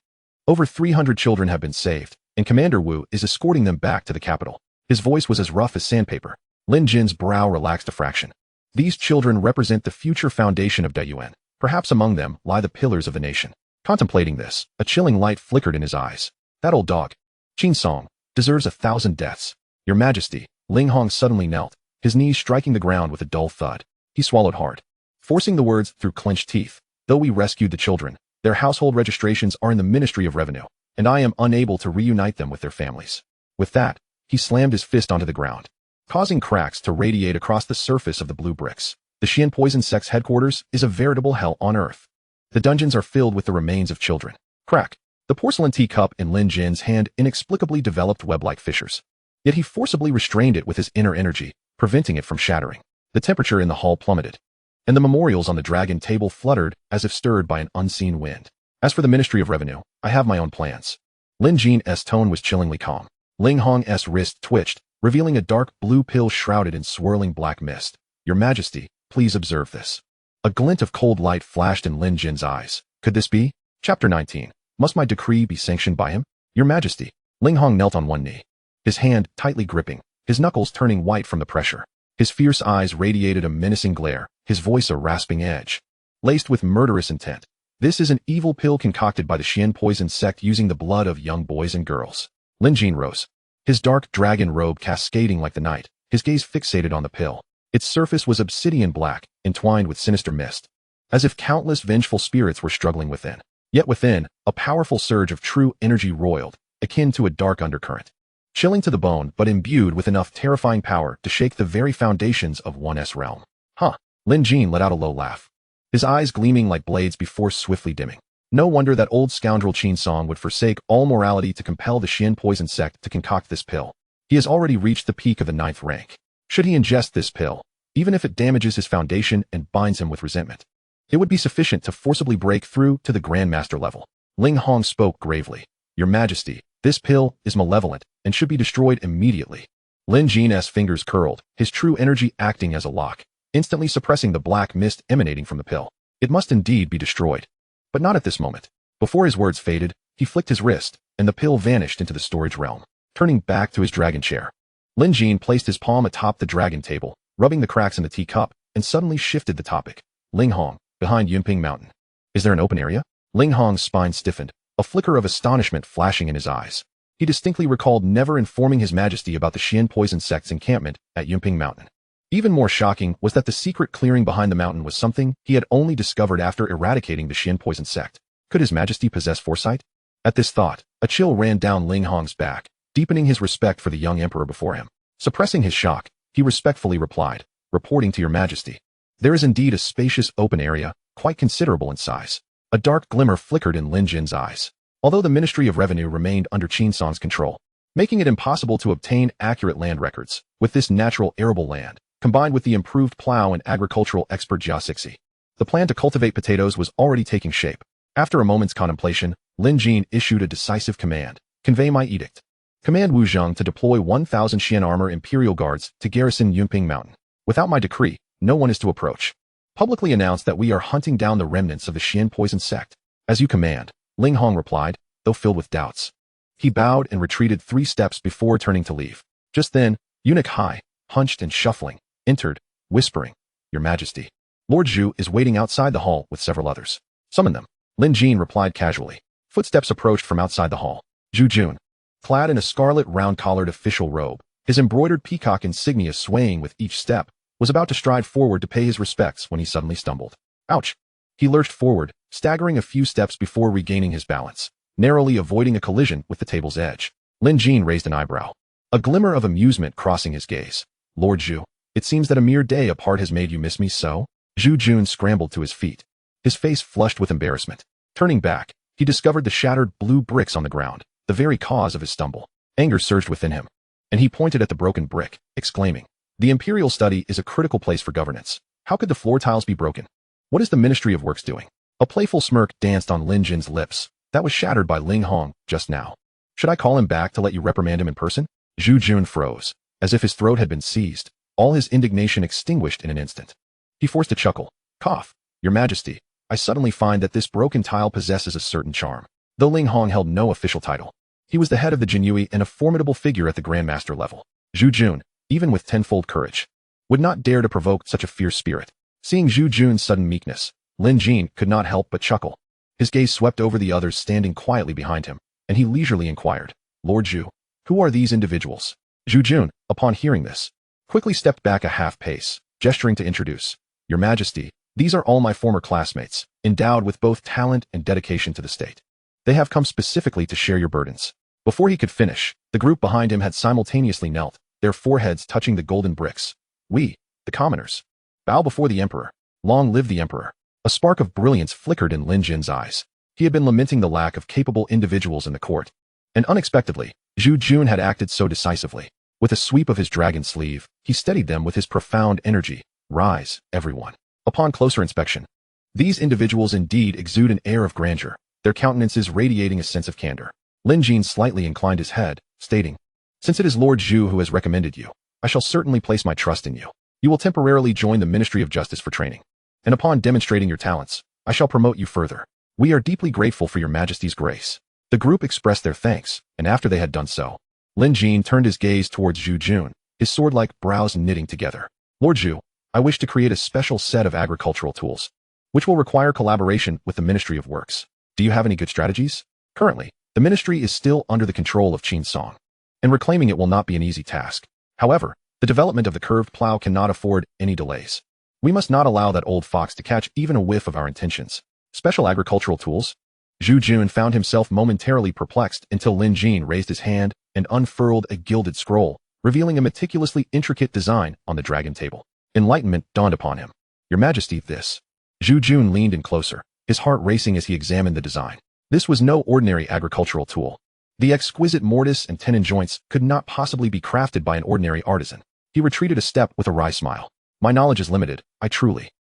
Over 300 children have been saved, and Commander Wu is escorting them back to the capital. His voice was as rough as sandpaper. Lin Jin's brow relaxed a fraction. These children represent the future foundation of Daiyuan. Perhaps among them lie the pillars of the nation. Contemplating this, a chilling light flickered in his eyes. That old dog, Qin Song, deserves 1,000 deaths. Your majesty, Ling Hong suddenly knelt, his knees striking the ground with a dull thud. He swallowed hard, forcing the words through clenched teeth. Though we rescued the children, their household registrations are in the Ministry of Revenue, and I am unable to reunite them with their families. With that, he slammed his fist onto the ground, causing cracks to radiate across the surface of the blue bricks. The Xian poison sect's headquarters is a veritable hell on earth. The dungeons are filled with the remains of children. Crack. The porcelain teacup in Lin Jin's hand inexplicably developed web-like fissures. Yet he forcibly restrained it with his inner energy, preventing it from shattering. The temperature in the hall plummeted, and the memorials on the dragon table fluttered as if stirred by an unseen wind. As for the Ministry of Revenue, I have my own plans. Lin Jin's tone was chillingly calm. Ling Hong's wrist twitched, revealing a dark blue pill shrouded in swirling black mist. Your Majesty, please observe this. A glint of cold light flashed in Lin Jin's eyes. Could this be? Chapter 19. Must my decree be sanctioned by him? Your Majesty. Ling Hong knelt on one knee, his hand tightly gripping, his knuckles turning white from the pressure. His fierce eyes radiated a menacing glare, his voice a rasping edge, laced with murderous intent. This is an evil pill concocted by the Xian poison sect using the blood of young boys and girls. Lin Jin rose, his dark dragon robe cascading like the night, his gaze fixated on the pill. Its surface was obsidian black, entwined with sinister mist, as if countless vengeful spirits were struggling within. Yet within, a powerful surge of true energy roiled, akin to a dark undercurrent, chilling to the bone but imbued with enough terrifying power to shake the very foundations of one's realm. Huh. Lin Jin let out a low laugh, his eyes gleaming like blades before swiftly dimming. No wonder that old scoundrel Qin Song would forsake all morality to compel the Xian poison sect to concoct this pill. He has already reached the peak of the 9th rank. Should he ingest this pill, even if it damages his foundation and binds him with resentment, it would be sufficient to forcibly break through to the Grandmaster level. Ling Hong spoke gravely. Your Majesty, this pill is malevolent and should be destroyed immediately. Lin Jin's fingers curled, his true energy acting as a lock, instantly suppressing the black mist emanating from the pill. It must indeed be destroyed. But not at this moment. Before his words faded, he flicked his wrist, and the pill vanished into the storage realm. Turning back to his dragon chair, Lin Jin placed his palm atop the dragon table, rubbing the cracks in the teacup, and suddenly shifted the topic. Ling Hong, behind Yunping Mountain. Is there an open area? Ling Hong's spine stiffened, a flicker of astonishment flashing in his eyes. He distinctly recalled never informing his majesty about the Xian poison sect's encampment at Yunping Mountain. Even more shocking was that the secret clearing behind the mountain was something he had only discovered after eradicating the Xian poison sect. Could his majesty possess foresight? At this thought, a chill ran down Ling Hong's back, deepening his respect for the young emperor before him. Suppressing his shock, he respectfully replied, reporting to your majesty. There is indeed a spacious open area, quite considerable in size. A dark glimmer flickered in Lin Jin's eyes. Although the Ministry of Revenue remained under Qin Song's control, making it impossible to obtain accurate land records, with this natural arable land, combined with the improved plow and agricultural expert Xiao Xuan, the plan to cultivate potatoes was already taking shape. After a moment's contemplation, Lin Jin issued a decisive command: convey my edict. Command Wu Zhang to deploy 1,000 Xian armor imperial guards to garrison Yunping Mountain. Without my decree, no one is to approach. Publicly announce that we are hunting down the remnants of the Xian poison sect. As you command, Ling Hong replied, though filled with doubts. He bowed and retreated 3 steps before turning to leave. Just then, Eunuch Hai, hunched and shuffling, entered, whispering, Your Majesty. Lord Zhu is waiting outside the hall with several others. Summon them. Lin Jin replied casually. Footsteps approached from outside the hall. Zhu Jun, clad in a scarlet round-collared official robe, his embroidered peacock insignia swaying with each step, was about to stride forward to pay his respects when he suddenly stumbled. Ouch! He lurched forward, staggering a few steps before regaining his balance, narrowly avoiding a collision with the table's edge. Lin Jin raised an eyebrow, a glimmer of amusement crossing his gaze. Lord Zhu, it seems that a mere day apart has made you miss me so? Zhu Jun scrambled to his feet, his face flushed with embarrassment. Turning back, he discovered the shattered blue bricks on the ground, the very cause of his stumble. Anger surged within him, and he pointed at the broken brick, exclaiming, The Imperial Study is a critical place for governance. How could the floor tiles be broken? What is the Ministry of Works doing? A playful smirk danced on Lin Jin's lips, that was shattered by Ling Hong just now. Should I call him back to let you reprimand him in person? Zhu Jun froze, as if his throat had been seized, all his indignation extinguished in an instant. He forced a chuckle. Cough. Your Majesty, I suddenly find that this broken tile possesses a certain charm. Though Ling Hong held no official title, he was the head of the Jinyui and a formidable figure at the Grandmaster level. Zhu Jun, even with tenfold courage, would not dare to provoke such a fierce spirit. Seeing Zhu Jun's sudden meekness, Lin Jin could not help but chuckle. His gaze swept over the others standing quietly behind him, and he leisurely inquired, Lord Zhu, who are these individuals? Zhu Jun, upon hearing this, quickly stepped back a half pace, gesturing to introduce, Your Majesty, these are all my former classmates, endowed with both talent and dedication to the state. They have come specifically to share your burdens. Before he could finish, the group behind him had simultaneously knelt, their foreheads touching the golden bricks. We, the commoners, bow before the Emperor. Long live the Emperor. A spark of brilliance flickered in Lin Jin's eyes. He had been lamenting the lack of capable individuals in the court. And unexpectedly, Zhu Jun had acted so decisively. With a sweep of his dragon sleeve, he steadied them with his profound energy. Rise, everyone. Upon closer inspection, these individuals indeed exude an air of grandeur, their countenances radiating a sense of candor. Lin Jin slightly inclined his head, stating, Since it is Lord Zhu who has recommended you, I shall certainly place my trust in you. You will temporarily join the Ministry of Justice for training. And upon demonstrating your talents, I shall promote you further. We are deeply grateful for your Majesty's grace. The group expressed their thanks, and after they had done so, Lin Jin turned his gaze towards Zhu Jun, his sword-like brows knitting together. Lord Zhu, I wish to create a special set of agricultural tools, which will require collaboration with the Ministry of Works. Do you have any good strategies? Currently, the ministry is still under the control of Qin Song, and reclaiming it will not be an easy task. However, the development of the curved plow cannot afford any delays. We must not allow that old fox to catch even a whiff of our intentions. Special agricultural tools? Zhu Jun found himself momentarily perplexed until Lin Jin raised his hand and unfurled a gilded scroll, revealing a meticulously intricate design on the dragon table. Enlightenment dawned upon him. Your Majesty, this. Zhu Jun leaned in closer, his heart racing as he examined the design. This was no ordinary agricultural tool. The exquisite mortise and tenon joints could not possibly be crafted by an ordinary artisan. He retreated a step with a wry smile. My knowledge is limited, I truly.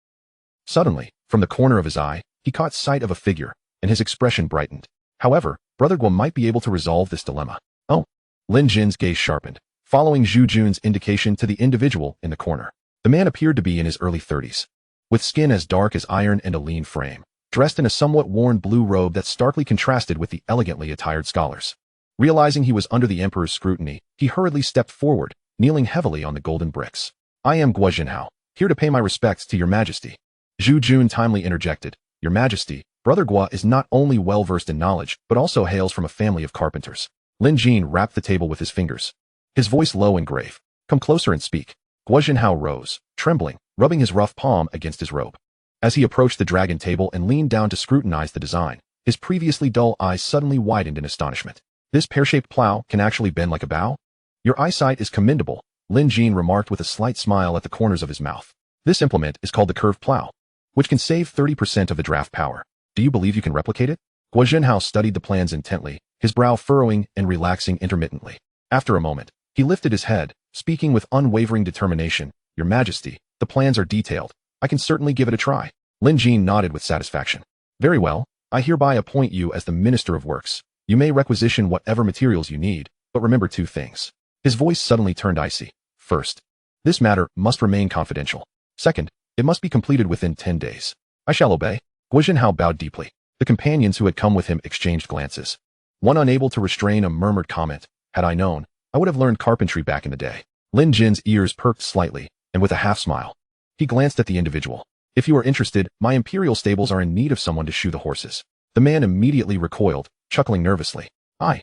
Suddenly, from the corner of his eye, he caught sight of a figure, and his expression brightened. However, Brother Guo might be able to resolve this dilemma. Oh. Lin Jin's gaze sharpened, following Zhu Jun's indication to the individual in the corner. The man appeared to be in his early 30s, with skin as dark as iron and a lean frame, dressed in a somewhat worn blue robe that starkly contrasted with the elegantly attired scholars. Realizing he was under the Emperor's scrutiny, he hurriedly stepped forward, kneeling heavily on the golden bricks. I am Guo Jinhao, here to pay my respects to your Majesty. Zhu Jun timely interjected, Your Majesty, Brother Guo is not only well-versed in knowledge, but also hails from a family of carpenters. Lin Jin rapped the table with his fingers, his voice low and grave. Come closer and speak. Guo Jinhao rose, trembling, rubbing his rough palm against his robe. As he approached the dragon table and leaned down to scrutinize the design, his previously dull eyes suddenly widened in astonishment. This pear-shaped plow can actually bend like a bow? Your eyesight is commendable, Lin Jin remarked with a slight smile at the corners of his mouth. This implement is called the curved plow, which can save 30% of the draft power. Do you believe you can replicate it? Guo Zhenhao studied the plans intently, his brow furrowing and relaxing intermittently. After a moment, he lifted his head, speaking with unwavering determination. Your Majesty, the plans are detailed. I can certainly give it a try. Lin Jin nodded with satisfaction. Very well, I hereby appoint you as the Minister of Works. You may requisition whatever materials you need, but remember two things. His voice suddenly turned icy. First, this matter must remain confidential. Second, it must be completed within 10 days. I shall obey. Guo Zhenhao bowed deeply. The companions who had come with him exchanged glances. One unable to restrain a murmured comment. Had I known, I would have learned carpentry back in the day. Lin Jin's ears perked slightly, and with a half smile, he glanced at the individual. If you are interested, my imperial stables are in need of someone to shoe the horses. The man immediately recoiled, chuckling nervously. I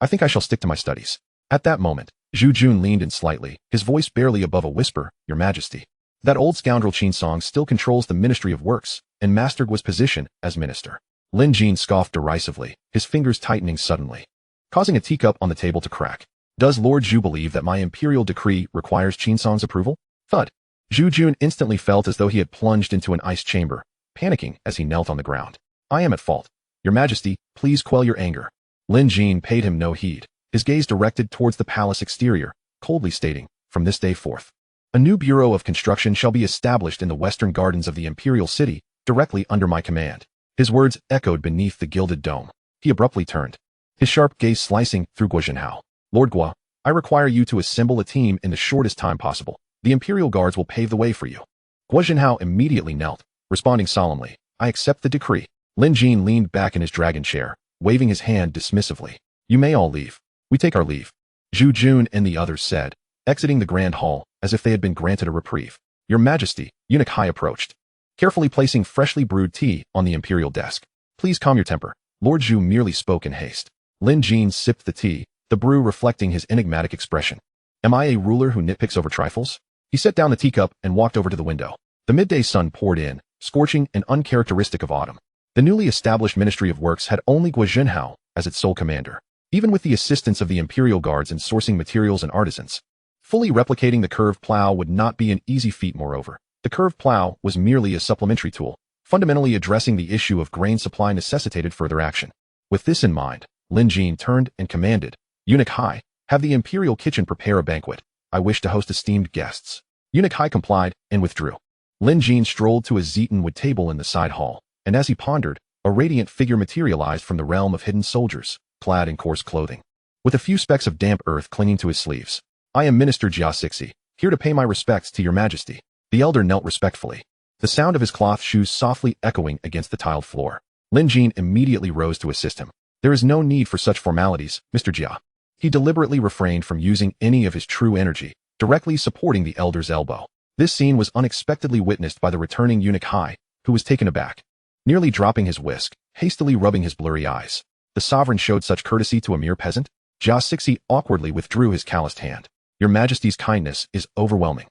think I shall stick to my studies. At that moment, Zhu Jun leaned in slightly, his voice barely above a whisper. Your Majesty. That old scoundrel Qin Song still controls the Ministry of Works, and mastered Guo's position as minister. Lin Jin scoffed derisively, his fingers tightening suddenly, causing a teacup on the table to crack. Does Lord Zhu believe that my imperial decree requires Qin Song's approval? Thud. Zhu Jun instantly felt as though he had plunged into an ice chamber, panicking as he knelt on the ground. I am at fault. Your Majesty, please quell your anger. Lin Jin paid him no heed, his gaze directed towards the palace exterior, coldly stating, from this day forth, a new bureau of construction shall be established in the western gardens of the imperial city, directly under my command. His words echoed beneath the gilded dome. He abruptly turned, his sharp gaze slicing through Guo Zhenhao. Lord Guo, I require you to assemble a team in the shortest time possible. The imperial guards will pave the way for you. Guo Zhenhao immediately knelt, responding solemnly, I accept the decree. Lin Jin leaned back in his dragon chair, waving his hand dismissively. You may all leave. We take our leave. Zhu Jun and the others said, exiting the grand hall, as if they had been granted a reprieve. Your Majesty, Eunuch Hai approached, carefully placing freshly brewed tea on the imperial desk. Please calm your temper. Lord Zhu merely spoke in haste. Lin Jin sipped the tea, the brew reflecting his enigmatic expression. Am I a ruler who nitpicks over trifles? He set down the teacup and walked over to the window. The midday sun poured in, scorching and uncharacteristic of autumn. The newly established Ministry of Works had only Guo Zhenhao as its sole commander. Even with the assistance of the imperial guards in sourcing materials and artisans, fully replicating the curved plow would not be an easy feat. Moreover, the curved plow was merely a supplementary tool, fundamentally addressing the issue of grain supply necessitated further action. With this in mind, Lin Jin turned and commanded, Eunuch Hai, have the imperial kitchen prepare a banquet. I wish to host esteemed guests. Eunuch Hai complied and withdrew. Lin Jin strolled to a zetan wood table in the side hall, and as he pondered, a radiant figure materialized from the realm of hidden soldiers, clad in coarse clothing, with a few specks of damp earth clinging to his sleeves. I am Minister Xiao Xuan, here to pay my respects to your Majesty. The elder knelt respectfully, the sound of his cloth shoes softly echoing against the tiled floor. Lin Jin immediately rose to assist him. There is no need for such formalities, Mr. Jia. He deliberately refrained from using any of his true energy, directly supporting the elder's elbow. This scene was unexpectedly witnessed by the returning Eunuch Hai, who was taken aback, nearly dropping his whisk, hastily rubbing his blurry eyes. The sovereign showed such courtesy to a mere peasant? Xiao Xuan awkwardly withdrew his calloused hand. Your Majesty's kindness is overwhelming.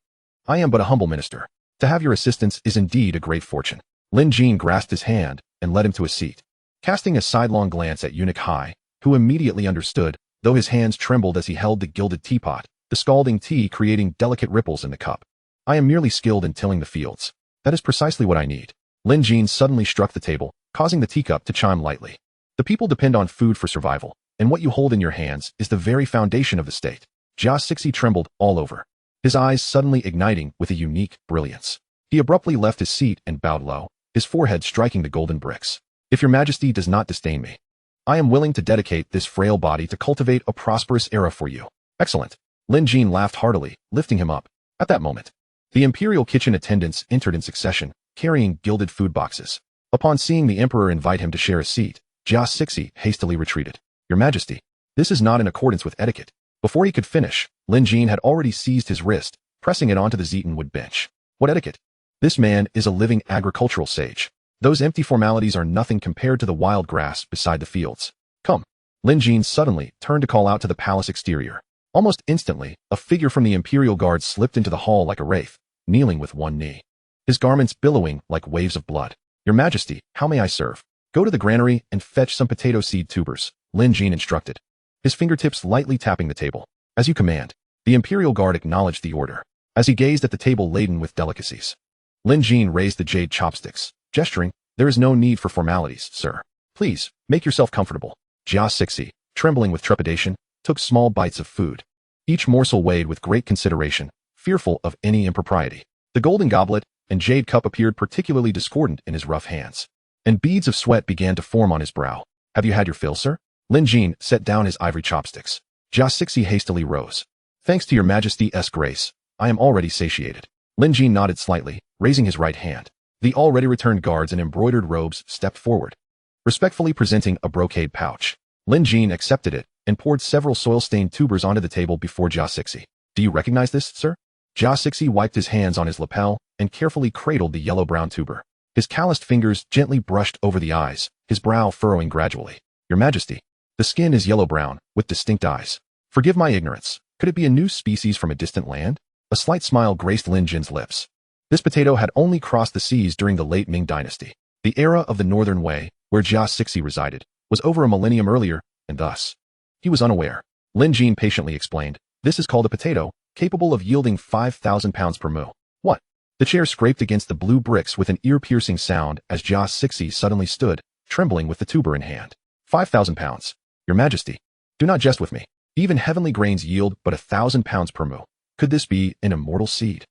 I am but a humble minister. To have your assistance is indeed a great fortune. Lin Jin grasped his hand and led him to a seat, casting a sidelong glance at Eunuch Hai, who immediately understood, though his hands trembled as he held the gilded teapot, the scalding tea creating delicate ripples in the cup. I am merely skilled in tilling the fields. That is precisely what I need. Lin Jin suddenly struck the table, causing the teacup to chime lightly. The people depend on food for survival, and what you hold in your hands is the very foundation of the state. Xiao Xuan trembled all over, his eyes suddenly igniting with a unique brilliance. He abruptly left his seat and bowed low, his forehead striking the golden bricks. If your Majesty does not disdain me, I am willing to dedicate this frail body to cultivate a prosperous era for you. Excellent. Lin Jin laughed heartily, lifting him up. At that moment, the imperial kitchen attendants entered in succession, carrying gilded food boxes. Upon seeing the emperor invite him to share a seat, Xiao Xuan hastily retreated. Your Majesty, this is not in accordance with etiquette. Before he could finish, Lin Jin had already seized his wrist, pressing it onto the zetan wood bench. What etiquette? This man is a living agricultural sage. Those empty formalities are nothing compared to the wild grass beside the fields. Come. Lin Jin suddenly turned to call out to the palace exterior. Almost instantly, a figure from the imperial guard slipped into the hall like a wraith, kneeling with one knee, his garments billowing like waves of blood. Your Majesty, how may I serve? Go to the granary and fetch some potato seed tubers, Lin Jin instructed, his fingertips lightly tapping the table. As you command. The imperial guard acknowledged the order, as he gazed at the table laden with delicacies. Lin Jin raised the jade chopsticks, gesturing, There is no need for formalities, sir. Please, make yourself comfortable. Xiao Xuan, trembling with trepidation, took small bites of food. Each morsel weighed with great consideration, fearful of any impropriety. The golden goblet and jade cup appeared particularly discordant in his rough hands, and beads of sweat began to form on his brow. Have you had your fill, sir? Lin Jin set down his ivory chopsticks. Xiao Xuan hastily rose. Thanks to your majesty's grace, I am already satiated. Lin Jin nodded slightly, raising his right hand. The already returned guards in embroidered robes stepped forward, respectfully presenting a brocade pouch. Lin Jin accepted it and poured several soil-stained tubers onto the table before Xiao Xuan. Do you recognize this, sir? Xiao Xuan wiped his hands on his lapel and carefully cradled the yellow-brown tuber. His calloused fingers gently brushed over the eyes, his brow furrowing gradually. Your Majesty, the skin is yellow-brown, with distinct eyes. Forgive my ignorance. Could it be a new species from a distant land? A slight smile graced Lin Jin's lips. This potato had only crossed the seas during the late Ming dynasty. The era of the Northern Wei, where Xiao Xuan resided, was over a millennium earlier, and thus, he was unaware. Lin Jin patiently explained, this is called a potato, capable of yielding 5,000 pounds per moo. What? The chair scraped against the blue bricks with an ear-piercing sound as Xiao Xuan suddenly stood, trembling with the tuber in hand. 5,000 pounds. Your Majesty, do not jest with me. Even heavenly grains yield but 1,000 pounds per moo. Could this be an immortal seed?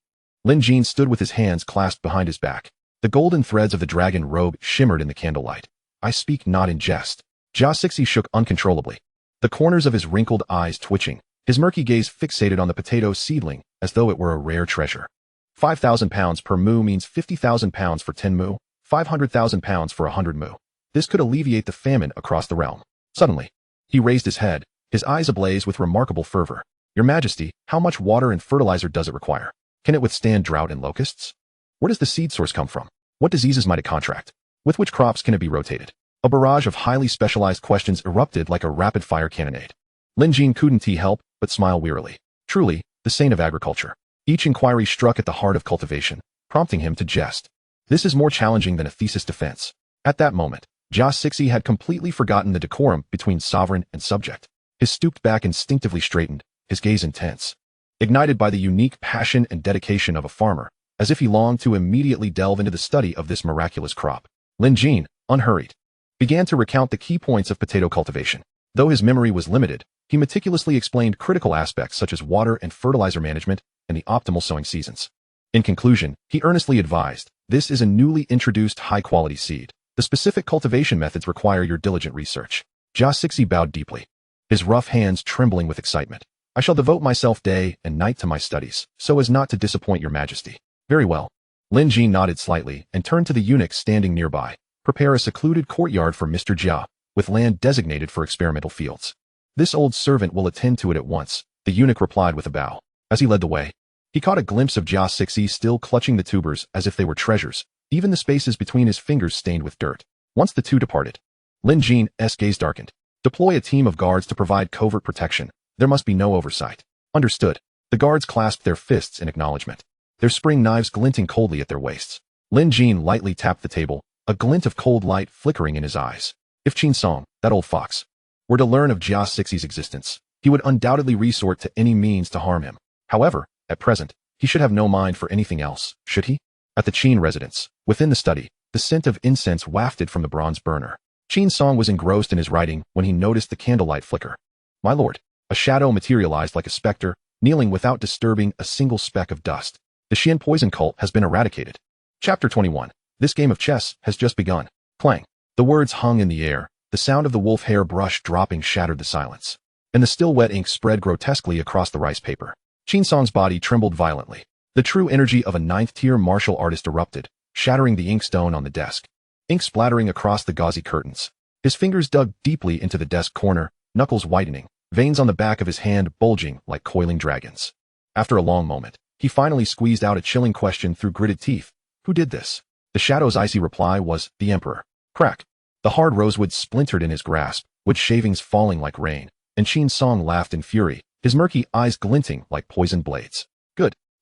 Lin Jin stood with his hands clasped behind his back. The golden threads of the dragon robe shimmered in the candlelight. I speak not in jest. Xiao Xuan shook uncontrollably, the corners of his wrinkled eyes twitching, his murky gaze fixated on the potato seedling as though it were a rare treasure. 5,000 pounds per moo means 50,000 pounds for 10 moo, 500,000 pounds for 100 moo. This could alleviate the famine across the realm. Suddenly, he raised his head, his eyes ablaze with remarkable fervor. Your Majesty, how much water and fertilizer does it require? Can it withstand drought and locusts? Where does the seed source come from? What diseases might it contract? With which crops can it be rotated? A barrage of highly specialized questions erupted like a rapid-fire cannonade. Lin Jin couldn't help but smile wearily. Truly, the saint of agriculture. Each inquiry struck at the heart of cultivation, prompting him to jest. This is more challenging than a thesis defense. At that moment, Xiao Xuan had completely forgotten the decorum between sovereign and subject. His stooped back instinctively straightened, his gaze intense, ignited by the unique passion and dedication of a farmer, as if he longed to immediately delve into the study of this miraculous crop. Lin Jin, unhurried, began to recount the key points of potato cultivation. Though his memory was limited, he meticulously explained critical aspects such as water and fertilizer management and the optimal sowing seasons. In conclusion, he earnestly advised, this is a newly introduced high-quality seed. The specific cultivation methods require your diligent research. Xiao Xuan bowed deeply, his rough hands trembling with excitement. I shall devote myself day and night to my studies, so as not to disappoint your Majesty. Very well. Lin Jin nodded slightly and turned to the eunuch standing nearby. Prepare a secluded courtyard for Mr. Jia, with land designated for experimental fields. This old servant will attend to it at once, the eunuch replied with a bow. As he led the way, he caught a glimpse of Xiao Xuan still clutching the tubers as if they were treasures, even the spaces between his fingers stained with dirt. Once the two departed, Lin Jin's gaze darkened. Deploy a team of guards to provide covert protection. There must be no oversight. Understood. The guards clasped their fists in acknowledgement, their spring knives glinting coldly at their waists. Lin Jin lightly tapped the table, a glint of cold light flickering in his eyes. If Qin Song, that old fox, were to learn of Xiao Xuan's existence, he would undoubtedly resort to any means to harm him. However, at present, he should have no mind for anything else, should he? At the Qin residence, within the study, the scent of incense wafted from the bronze burner. Qin Song was engrossed in his writing when he noticed the candlelight flicker. My lord, a shadow materialized like a specter, kneeling without disturbing a single speck of dust. The Xian poison cult has been eradicated. Chapter 21. This game of chess has just begun. Clang. The words hung in the air. The sound of the wolf hair brush dropping shattered the silence, and the still wet ink spread grotesquely across the rice paper. Qin Song's body trembled violently. The true energy of a ninth-tier martial artist erupted, shattering the inkstone on the desk, ink splattering across the gauzy curtains. His fingers dug deeply into the desk corner, knuckles whitening, veins on the back of his hand bulging like coiling dragons. After a long moment, he finally squeezed out a chilling question through gritted teeth. Who did this? The shadow's icy reply was, the Emperor. Crack. The hard rosewood splintered in his grasp, wood shavings falling like rain, and Qin Song laughed in fury, his murky eyes glinting like poisoned blades.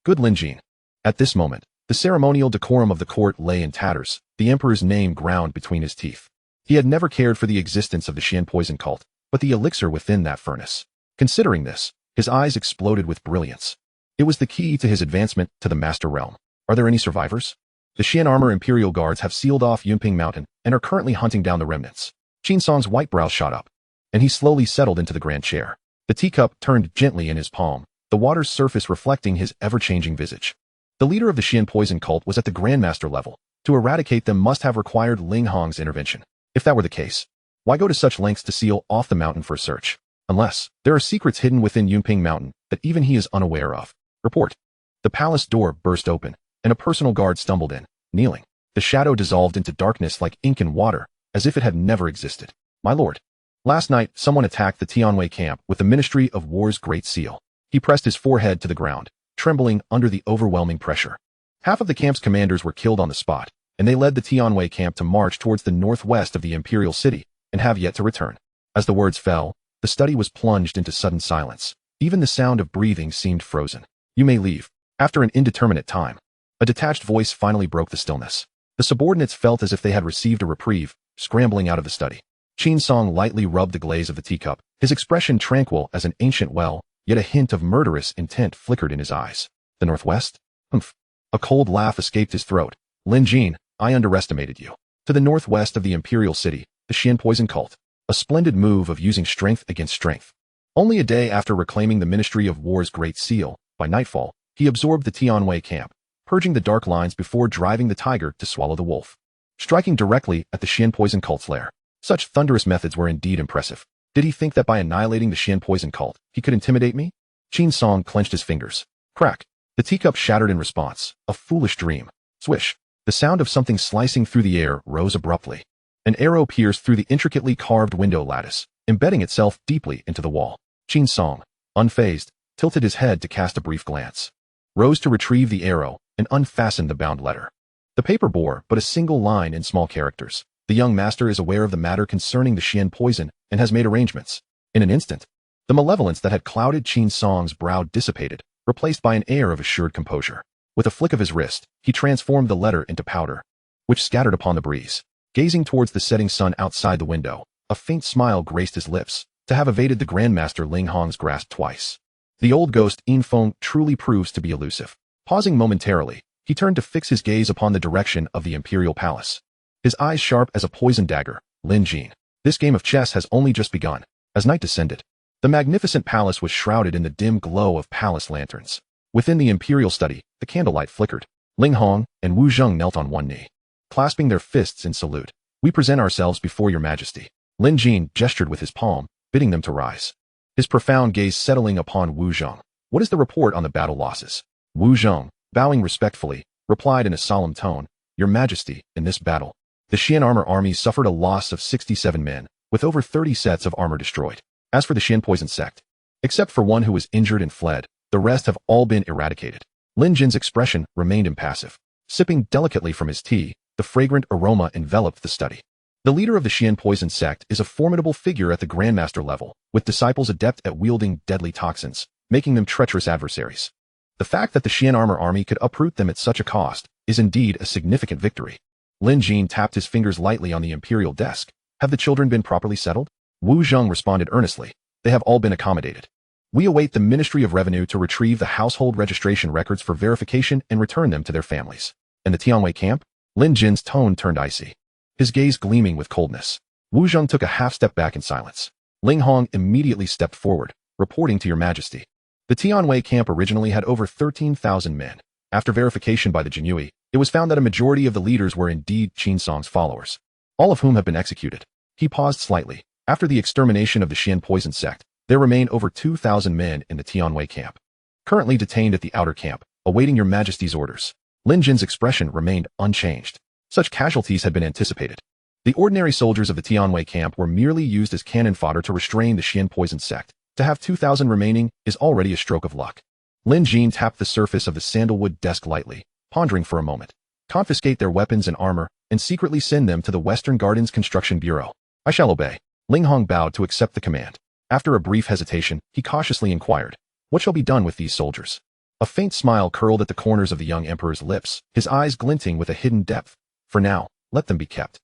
Good Lin Jin. At this moment, the ceremonial decorum of the court lay in tatters, the Emperor's name ground between his teeth. He had never cared for the existence of the Xian poison cult, but the elixir within that furnace. Considering this, his eyes exploded with brilliance. It was the key to his advancement to the Master Realm. Are there any survivors? The Xian armor Imperial Guards have sealed off Yunping Mountain and are currently hunting down the remnants. Qin Song's white brows shot up, and he slowly settled into the grand chair. The teacup turned gently in his palm, the water's surface reflecting his ever-changing visage. The leader of the Xian poison cult was at the Grandmaster level. To eradicate them must have required Ling Hong's intervention. If that were the case, why go to such lengths to seal off the mountain for a search? Unless there are secrets hidden within Yunping Mountain that even he is unaware of. Report. The palace door burst open, and a personal guard stumbled in, kneeling. The shadow dissolved into darkness like ink in water, as if it had never existed. My lord. Last night, someone attacked the Tianwei camp with the Ministry of War's Great Seal. He pressed his forehead to the ground, trembling under the overwhelming pressure. Half of the camp's commanders were killed on the spot, and they led the Tianwei camp to march towards the northwest of the imperial city, and have yet to return. As the words fell, the study was plunged into sudden silence. Even the sound of breathing seemed frozen. You may leave. After an indeterminate time, a detached voice finally broke the stillness. The subordinates felt as if they had received a reprieve, scrambling out of the study. Qin Song lightly rubbed the glaze of the teacup, his expression tranquil as an ancient well, yet a hint of murderous intent flickered in his eyes. The northwest? Humph. A cold laugh escaped his throat. Lin Jin, I underestimated you. To the northwest of the imperial city, the Xian poison cult. A splendid move of using strength against strength. Only a day after reclaiming the Ministry of War's Great Seal, by nightfall, he absorbed the Tianwei camp, purging the dark lines before driving the tiger to swallow the wolf. Striking directly at the Xian poison cult's lair. Such thunderous methods were indeed impressive. Did he think that by annihilating the Xian poison cult, he could intimidate me? Qin Song clenched his fingers. Crack. The teacup shattered in response. A foolish dream. Swish. The sound of something slicing through the air rose abruptly. An arrow pierced through the intricately carved window lattice, embedding itself deeply into the wall. Qin Song, unfazed, tilted his head to cast a brief glance, rose to retrieve the arrow, and unfastened the bound letter. The paper bore but a single line in small characters. The young master is aware of the matter concerning the Xian poison and has made arrangements. In an instant, the malevolence that had clouded Qin Song's brow dissipated, replaced by an air of assured composure. With a flick of his wrist, he transformed the letter into powder, which scattered upon the breeze. Gazing towards the setting sun outside the window, a faint smile graced his lips, to have evaded the Grandmaster Ling Hong's grasp twice. The old ghost Yin Feng truly proves to be elusive. Pausing momentarily, he turned to fix his gaze upon the direction of the imperial palace. His eyes sharp as a poisoned dagger. Lin Jin. This game of chess has only just begun. As night descended, the magnificent palace was shrouded in the dim glow of palace lanterns. Within the imperial study, the candlelight flickered. Ling Hong and Wu Zheng knelt on one knee, clasping their fists in salute. We present ourselves before your majesty. Lin Jin gestured with his palm, bidding them to rise. His profound gaze settling upon Wu Zheng. What is the report on the battle losses? Wu Zheng, bowing respectfully, replied in a solemn tone, Your Majesty, in this battle, the Xian armor army suffered a loss of 67 men, with over 30 sets of armor destroyed. As for the Xian poison sect, except for one who was injured and fled, the rest have all been eradicated. Lin Jin's expression remained impassive. Sipping delicately from his tea, the fragrant aroma enveloped the study. The leader of the Xian poison sect is a formidable figure at the Grandmaster level, with disciples adept at wielding deadly toxins, making them treacherous adversaries. The fact that the Xian armor army could uproot them at such a cost is indeed a significant victory. Lin Jin tapped his fingers lightly on the imperial desk. Have the children been properly settled? Wu Zheng responded earnestly. They have all been accommodated. We await the Ministry of Revenue to retrieve the household registration records for verification and return them to their families. And the Tianwei camp? Lin Jin's tone turned icy, his gaze gleaming with coldness. Wu Zheng took a half step back in silence. Ling Hong immediately stepped forward, reporting to your majesty. The Tianwei camp originally had over 13,000 men. After verification by the Jinyui, it was found that a majority of the leaders were indeed Qin Song's followers, all of whom have been executed. He paused slightly. After the extermination of the Xian poison sect, there remain over 2,000 men in the Tianwei camp, currently detained at the outer camp, awaiting your majesty's orders. Lin Jin's expression remained unchanged. Such casualties had been anticipated. The ordinary soldiers of the Tianwei camp were merely used as cannon fodder to restrain the Xian poison sect. To have 2,000 remaining is already a stroke of luck. Lin Jin tapped the surface of the sandalwood desk lightly, pondering for a moment. Confiscate their weapons and armor, and secretly send them to the Western Gardens Construction Bureau. I shall obey. Ling Hong bowed to accept the command. After a brief hesitation, he cautiously inquired, What shall be done with these soldiers? A faint smile curled at the corners of the young emperor's lips, his eyes glinting with a hidden depth. For now, let them be kept.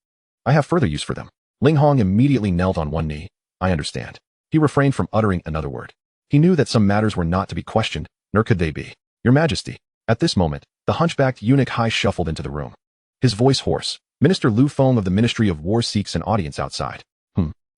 I have further use for them. Ling Hong immediately knelt on one knee. I understand. He refrained from uttering another word. He knew that some matters were not to be questioned, nor could they be. Your Majesty. At this moment, the hunchbacked eunuch Hai shuffled into the room. his voice hoarse. Minister Lu Feng of the Ministry of War seeks an audience outside.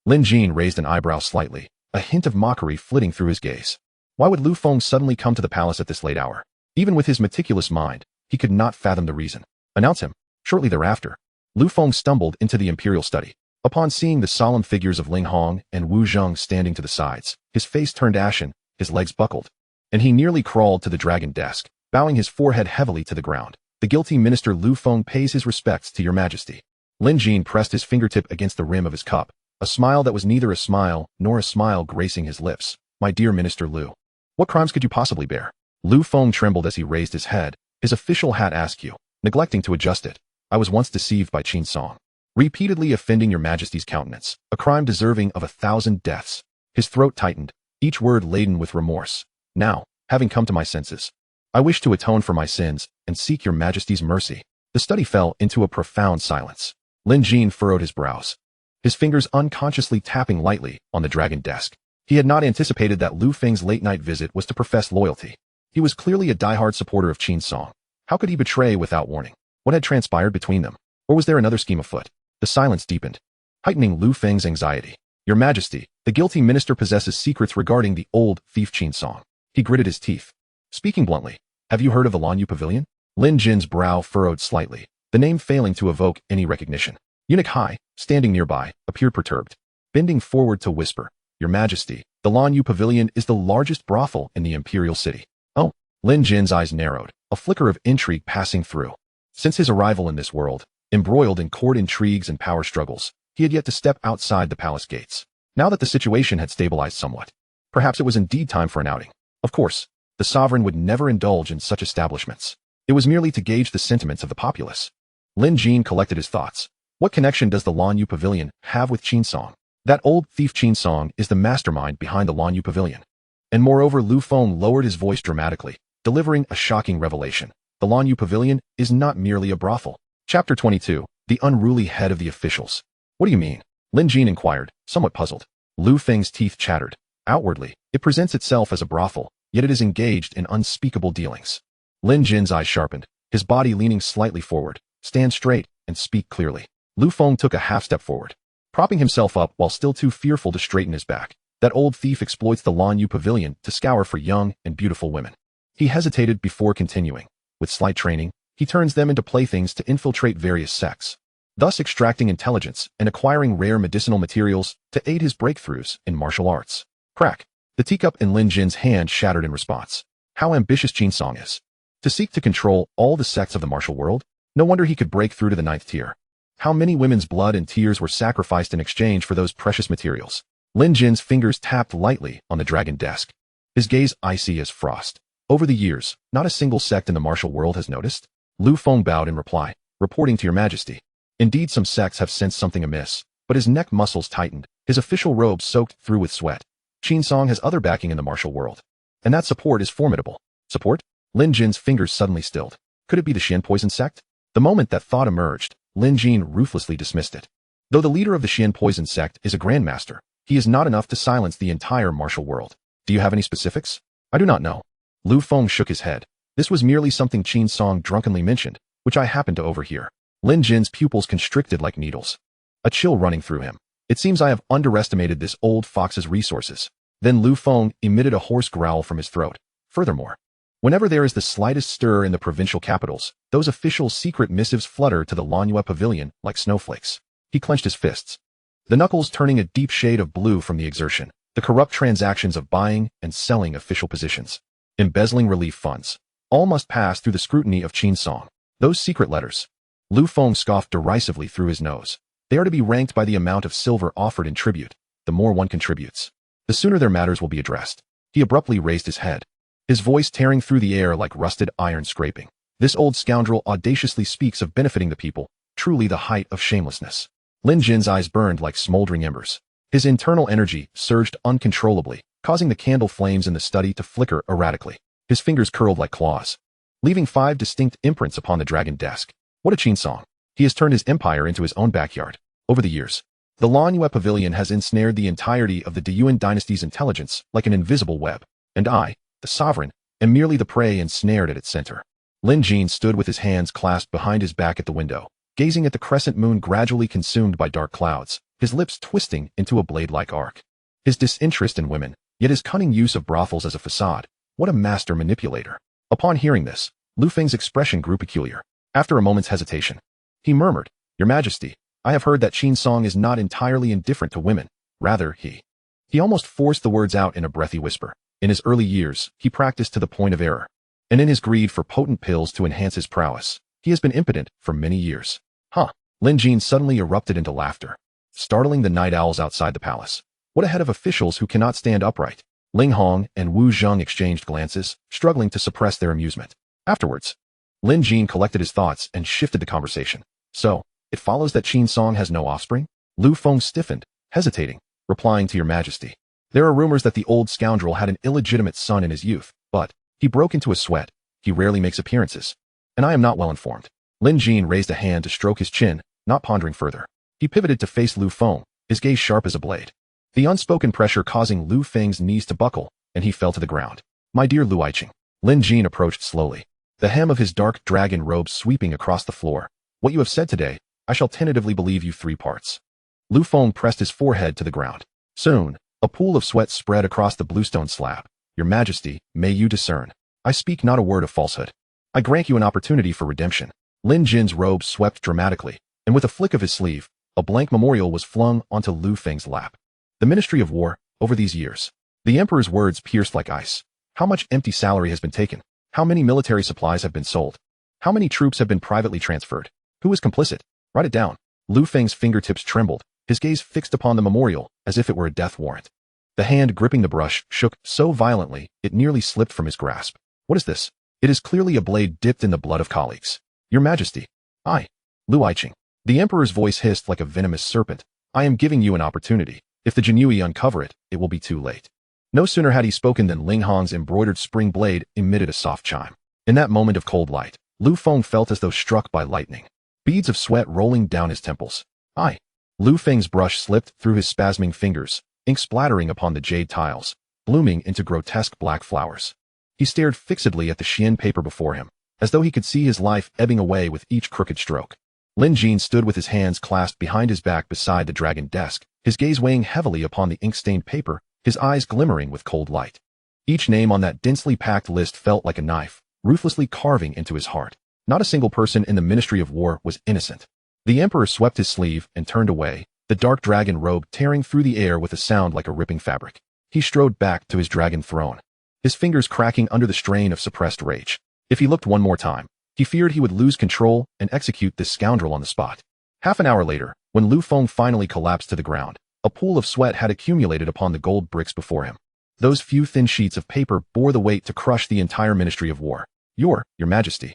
Lin Jin raised an eyebrow slightly, a hint of mockery flitting through his gaze. Why would Lu Feng suddenly come to the palace at this late hour? Even with his meticulous mind, he could not fathom the reason. Announce him. Shortly thereafter, Lu Feng stumbled into the imperial study. Upon seeing the solemn figures of Ling Hong and Wu Zheng standing to the sides, his face turned ashen, his legs buckled, and he nearly crawled to the dragon desk, bowing his forehead heavily to the ground. The guilty minister Lu Feng pays his respects to your majesty. Lin Jin pressed his fingertip against the rim of his cup, a smile that was neither a smile nor a smile gracing his lips. My dear Minister Lu, what crimes could you possibly bear? Lu Feng trembled as he raised his head, his official hat askew, neglecting to adjust it. I was once deceived by Qin Song, repeatedly offending your majesty's countenance, a crime deserving of 1,000 deaths. His throat tightened, each word laden with remorse. Now, having come to my senses, I wish to atone for my sins and seek your majesty's mercy. The study fell into a profound silence. Lin Jin furrowed his brows, his fingers unconsciously tapping lightly on the dragon desk. He had not anticipated that Lu Feng's late-night visit was to profess loyalty. He was clearly a diehard supporter of Qin Song. How could he betray without warning? What had transpired between them? Or was there another scheme afoot? The silence deepened, heightening Lu Feng's anxiety. Your Majesty, the guilty minister possesses secrets regarding the old thief Qin Song. He gritted his teeth. Speaking bluntly, have you heard of the Lanyu Pavilion? Lin Jin's brow furrowed slightly, the name failing to evoke any recognition. Eunuch Hai, standing nearby, appeared perturbed, bending forward to whisper, Your Majesty, the Lanyu Pavilion is the largest brothel in the imperial city. Oh, Lin Jin's eyes narrowed, a flicker of intrigue passing through. Since his arrival in this world, embroiled in court intrigues and power struggles, he had yet to step outside the palace gates. Now that the situation had stabilized somewhat, perhaps it was indeed time for an outing. Of course, the sovereign would never indulge in such establishments. It was merely to gauge the sentiments of the populace. Lin Jin collected his thoughts. What connection does the Lanyu Pavilion have with Qin Song? That old thief Qin Song is the mastermind behind the Lanyu Pavilion. And moreover, Lu Feng lowered his voice dramatically, delivering a shocking revelation. The Lanyu Pavilion is not merely a brothel. Chapter 22, The Unruly Head of the Officials. What do you mean? Lin Jin inquired, somewhat puzzled. Lu Feng's teeth chattered. Outwardly, it presents itself as a brothel, yet it is engaged in unspeakable dealings. Lin Jin's eyes sharpened, his body leaning slightly forward. Stand straight and speak clearly. Lu Feng took a half step forward, propping himself up while still too fearful to straighten his back. That old thief exploits the Lanyu Pavilion to scour for young and beautiful women. He hesitated before continuing. With slight training, he turns them into playthings to infiltrate various sects, thus extracting intelligence and acquiring rare medicinal materials to aid his breakthroughs in martial arts. Crack. The teacup in Lin Jin's hand shattered in response. How ambitious Qin Song is. To seek to control all the sects of the martial world? No wonder he could break through to the 9th tier. How many women's blood and tears were sacrificed in exchange for those precious materials? Lin Jin's fingers tapped lightly on the dragon desk, his gaze icy as frost. Over the years, not a single sect in the martial world has noticed? Lu Feng bowed in reply, reporting to your majesty. Indeed, some sects have sensed something amiss, but his neck muscles tightened, his official robe soaked through with sweat. Qin Song has other backing in the martial world, and that support is formidable. Support? Lin Jin's fingers suddenly stilled. Could it be the Xian poison sect? The moment that thought emerged, Lin Jin ruthlessly dismissed it. Though the leader of the Xian poison sect is a grandmaster, he is not enough to silence the entire martial world. Do you have any specifics? I do not know. Lu Feng shook his head. This was merely something Qin Song drunkenly mentioned, which I happened to overhear. Lin Jin's pupils constricted like needles, a chill running through him. It seems I have underestimated this old fox's resources. Then Lu Feng emitted a hoarse growl from his throat. Furthermore, whenever there is the slightest stir in the provincial capitals, those official secret missives flutter to the Lanyu Pavilion like snowflakes. He clenched his fists, the knuckles turning a deep shade of blue from the exertion. The corrupt transactions of buying and selling official positions, embezzling relief funds, all must pass through the scrutiny of Qin Song. Those secret letters. Lu Feng scoffed derisively through his nose. They are to be ranked by the amount of silver offered in tribute. The more one contributes, the sooner their matters will be addressed. He abruptly raised his head, his voice tearing through the air like rusted iron scraping. This old scoundrel audaciously speaks of benefiting the people, truly the height of shamelessness. Lin Jin's eyes burned like smoldering embers. His internal energy surged uncontrollably, causing the candle flames in the study to flicker erratically. His fingers curled like claws, leaving 5 distinct imprints upon the dragon desk. What a Qin Song. He has turned his empire into his own backyard. Over the years, the Lanyu Pavilion has ensnared the entirety of the Deyuan dynasty's intelligence like an invisible web. And I, the sovereign, am merely the prey ensnared at its center. Lin Jin stood with his hands clasped behind his back at the window, gazing at the crescent moon gradually consumed by dark clouds, his lips twisting into a blade-like arc. His disinterest in women, yet his cunning use of brothels as a facade, what a master manipulator. Upon hearing this, Lu Feng's expression grew peculiar. After a moment's hesitation, he murmured, "Your Majesty, I have heard that Qin Song is not entirely indifferent to women. Rather, he almost forced the words out in a breathy whisper. In his early years, he practiced to the point of error. And in his greed for potent pills to enhance his prowess, he has been impotent for many years." Huh. Lin Jin suddenly erupted into laughter, startling the night owls outside the palace. What a head of officials who cannot stand upright. Ling Hong and Wu Zheng exchanged glances, struggling to suppress their amusement. Afterwards, Lin Jin collected his thoughts and shifted the conversation. "So, it follows that Qin Song has no offspring?" Lu Feng stiffened, hesitating, replying, "To your Majesty, there are rumors that the old scoundrel had an illegitimate son in his youth, but he broke into a sweat. He rarely makes appearances, and I am not well informed." Lin Jin raised a hand to stroke his chin, not pondering further. He pivoted to face Lu Feng, his gaze sharp as a blade. The unspoken pressure causing Lu Feng's knees to buckle, and he fell to the ground. "My dear Lu Aiqing." Lin Jin approached slowly, the hem of his dark dragon robe sweeping across the floor. "What you have said today, I shall tentatively believe you 3 parts. Lu Feng pressed his forehead to the ground. Soon, a pool of sweat spread across the bluestone slab. "Your Majesty, may you discern. I speak not a word of falsehood. I grant you an opportunity for redemption." Lin Jin's robe swept dramatically, and with a flick of his sleeve, a blank memorial was flung onto Lu Feng's lap. "The Ministry of War, over these years." The Emperor's words pierced like ice. "How much empty salary has been taken? How many military supplies have been sold? How many troops have been privately transferred? Who is complicit? Write it down." Lu Feng's fingertips trembled, his gaze fixed upon the memorial as if it were a death warrant. The hand gripping the brush shook so violently it nearly slipped from his grasp. "What is this?" "It is clearly a blade dipped in the blood of colleagues." "Your Majesty." Lu Aiqing. The Emperor's voice hissed like a venomous serpent. "I am giving you an opportunity. If the Jinui uncover it, it will be too late." No sooner had he spoken than Ling Hong's embroidered spring blade emitted a soft chime. In that moment of cold light, Lu Feng felt as though struck by lightning, beads of sweat rolling down his temples. Lu Feng's brush slipped through his spasming fingers, ink splattering upon the jade tiles, blooming into grotesque black flowers. He stared fixedly at the Xian paper before him, as though he could see his life ebbing away with each crooked stroke. Lin Jin stood with his hands clasped behind his back beside the dragon desk, his gaze weighing heavily upon the ink-stained paper, his eyes glimmering with cold light. Each name on that densely packed list felt like a knife, ruthlessly carving into his heart. Not a single person in the Ministry of War was innocent. The Emperor swept his sleeve and turned away, the dark dragon robe tearing through the air with a sound like a ripping fabric. He strode back to his dragon throne, his fingers cracking under the strain of suppressed rage. If he looked one more time, he feared he would lose control and execute this scoundrel on the spot. Half an hour later, when Lu Feng finally collapsed to the ground, a pool of sweat had accumulated upon the gold bricks before him. Those few thin sheets of paper bore the weight to crush the entire Ministry of War. Your Majesty."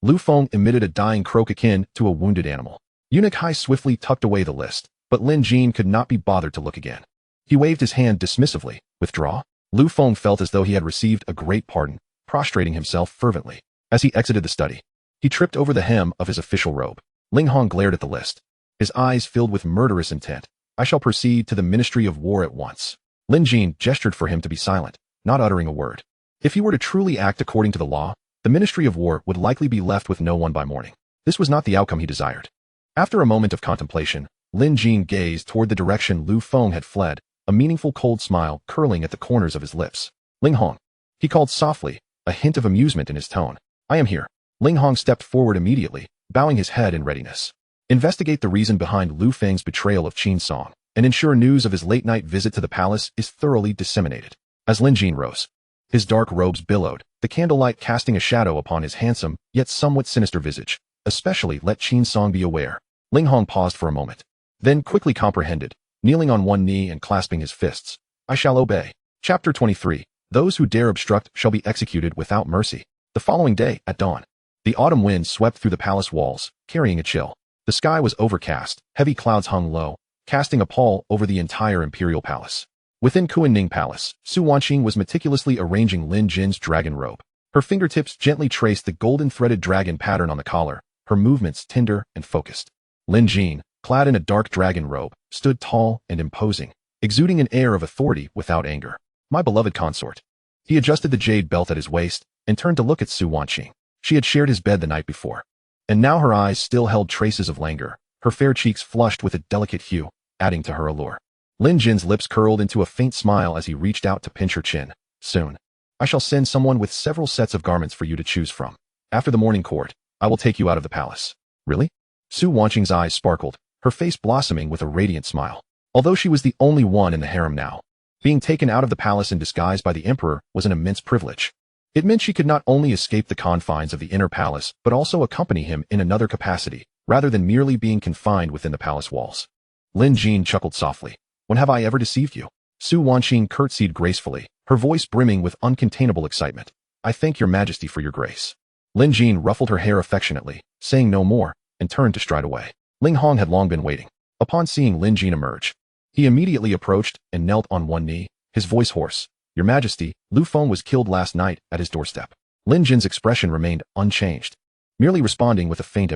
Lu Feng emitted a dying croak akin to a wounded animal. Eunuch Hai swiftly tucked away the list, but Lin Jin could not be bothered to look again. He waved his hand dismissively. "Withdraw?" Lu Feng felt as though he had received a great pardon, prostrating himself fervently. As he exited the study, he tripped over the hem of his official robe. Ling Hong glared at the list, his eyes filled with murderous intent. "I shall proceed to the Ministry of War at once." Lin Jin gestured for him to be silent, not uttering a word. If he were to truly act according to the law, the Ministry of War would likely be left with no one by morning. This was not the outcome he desired. After a moment of contemplation, Lin Jin gazed toward the direction Lu Feng had fled, a meaningful cold smile curling at the corners of his lips. "Ling Hong," he called softly, a hint of amusement in his tone. "I am here." Ling Hong stepped forward immediately, bowing his head in readiness. "Investigate the reason behind Lu Feng's betrayal of Qin Song, and ensure news of his late-night visit to the palace is thoroughly disseminated." As Lin Jin rose, his dark robes billowed, the candlelight casting a shadow upon his handsome, yet somewhat sinister visage. "Especially let Qin Song be aware." Ling Hong paused for a moment, then quickly comprehended, kneeling on one knee and clasping his fists. "I shall obey." Chapter 23. Those who dare obstruct shall be executed without mercy. The following day, at dawn, the autumn wind swept through the palace walls, carrying a chill. The sky was overcast, heavy clouds hung low, casting a pall over the entire imperial palace. Within Kuanning Palace, Su Wanqing was meticulously arranging Lin Jin's dragon robe. Her fingertips gently traced the golden threaded dragon pattern on the collar, her movements tender and focused. Lin Jin, clad in a dark dragon robe, stood tall and imposing, exuding an air of authority without anger. "My beloved consort." He adjusted the jade belt at his waist and turned to look at Su Wanqing. She had shared his bed the night before. And now her eyes still held traces of languor, her fair cheeks flushed with a delicate hue, adding to her allure. Lin Jin's lips curled into a faint smile as he reached out to pinch her chin. Soon, I shall send someone with several sets of garments for you to choose from. After the morning court, I will take you out of the palace. Really? Su Wanqing's eyes sparkled, her face blossoming with a radiant smile. Although she was the only one in the harem now, being taken out of the palace in disguise by the emperor was an immense privilege. It meant she could not only escape the confines of the inner palace, but also accompany him in another capacity, rather than merely being confined within the palace walls. Lin Jin chuckled softly. When have I ever deceived you? Su Wanqing curtsied gracefully, her voice brimming with uncontainable excitement. I thank your majesty for your grace. Lin Jin ruffled her hair affectionately, saying no more, and turned to stride away. Ling Hong had long been waiting. Upon seeing Lin Jin emerge, he immediately approached and knelt on one knee, his voice hoarse. Your Majesty, Lu Feng was killed last night at his doorstep. Lin Jin's expression remained unchanged, merely responding with a faint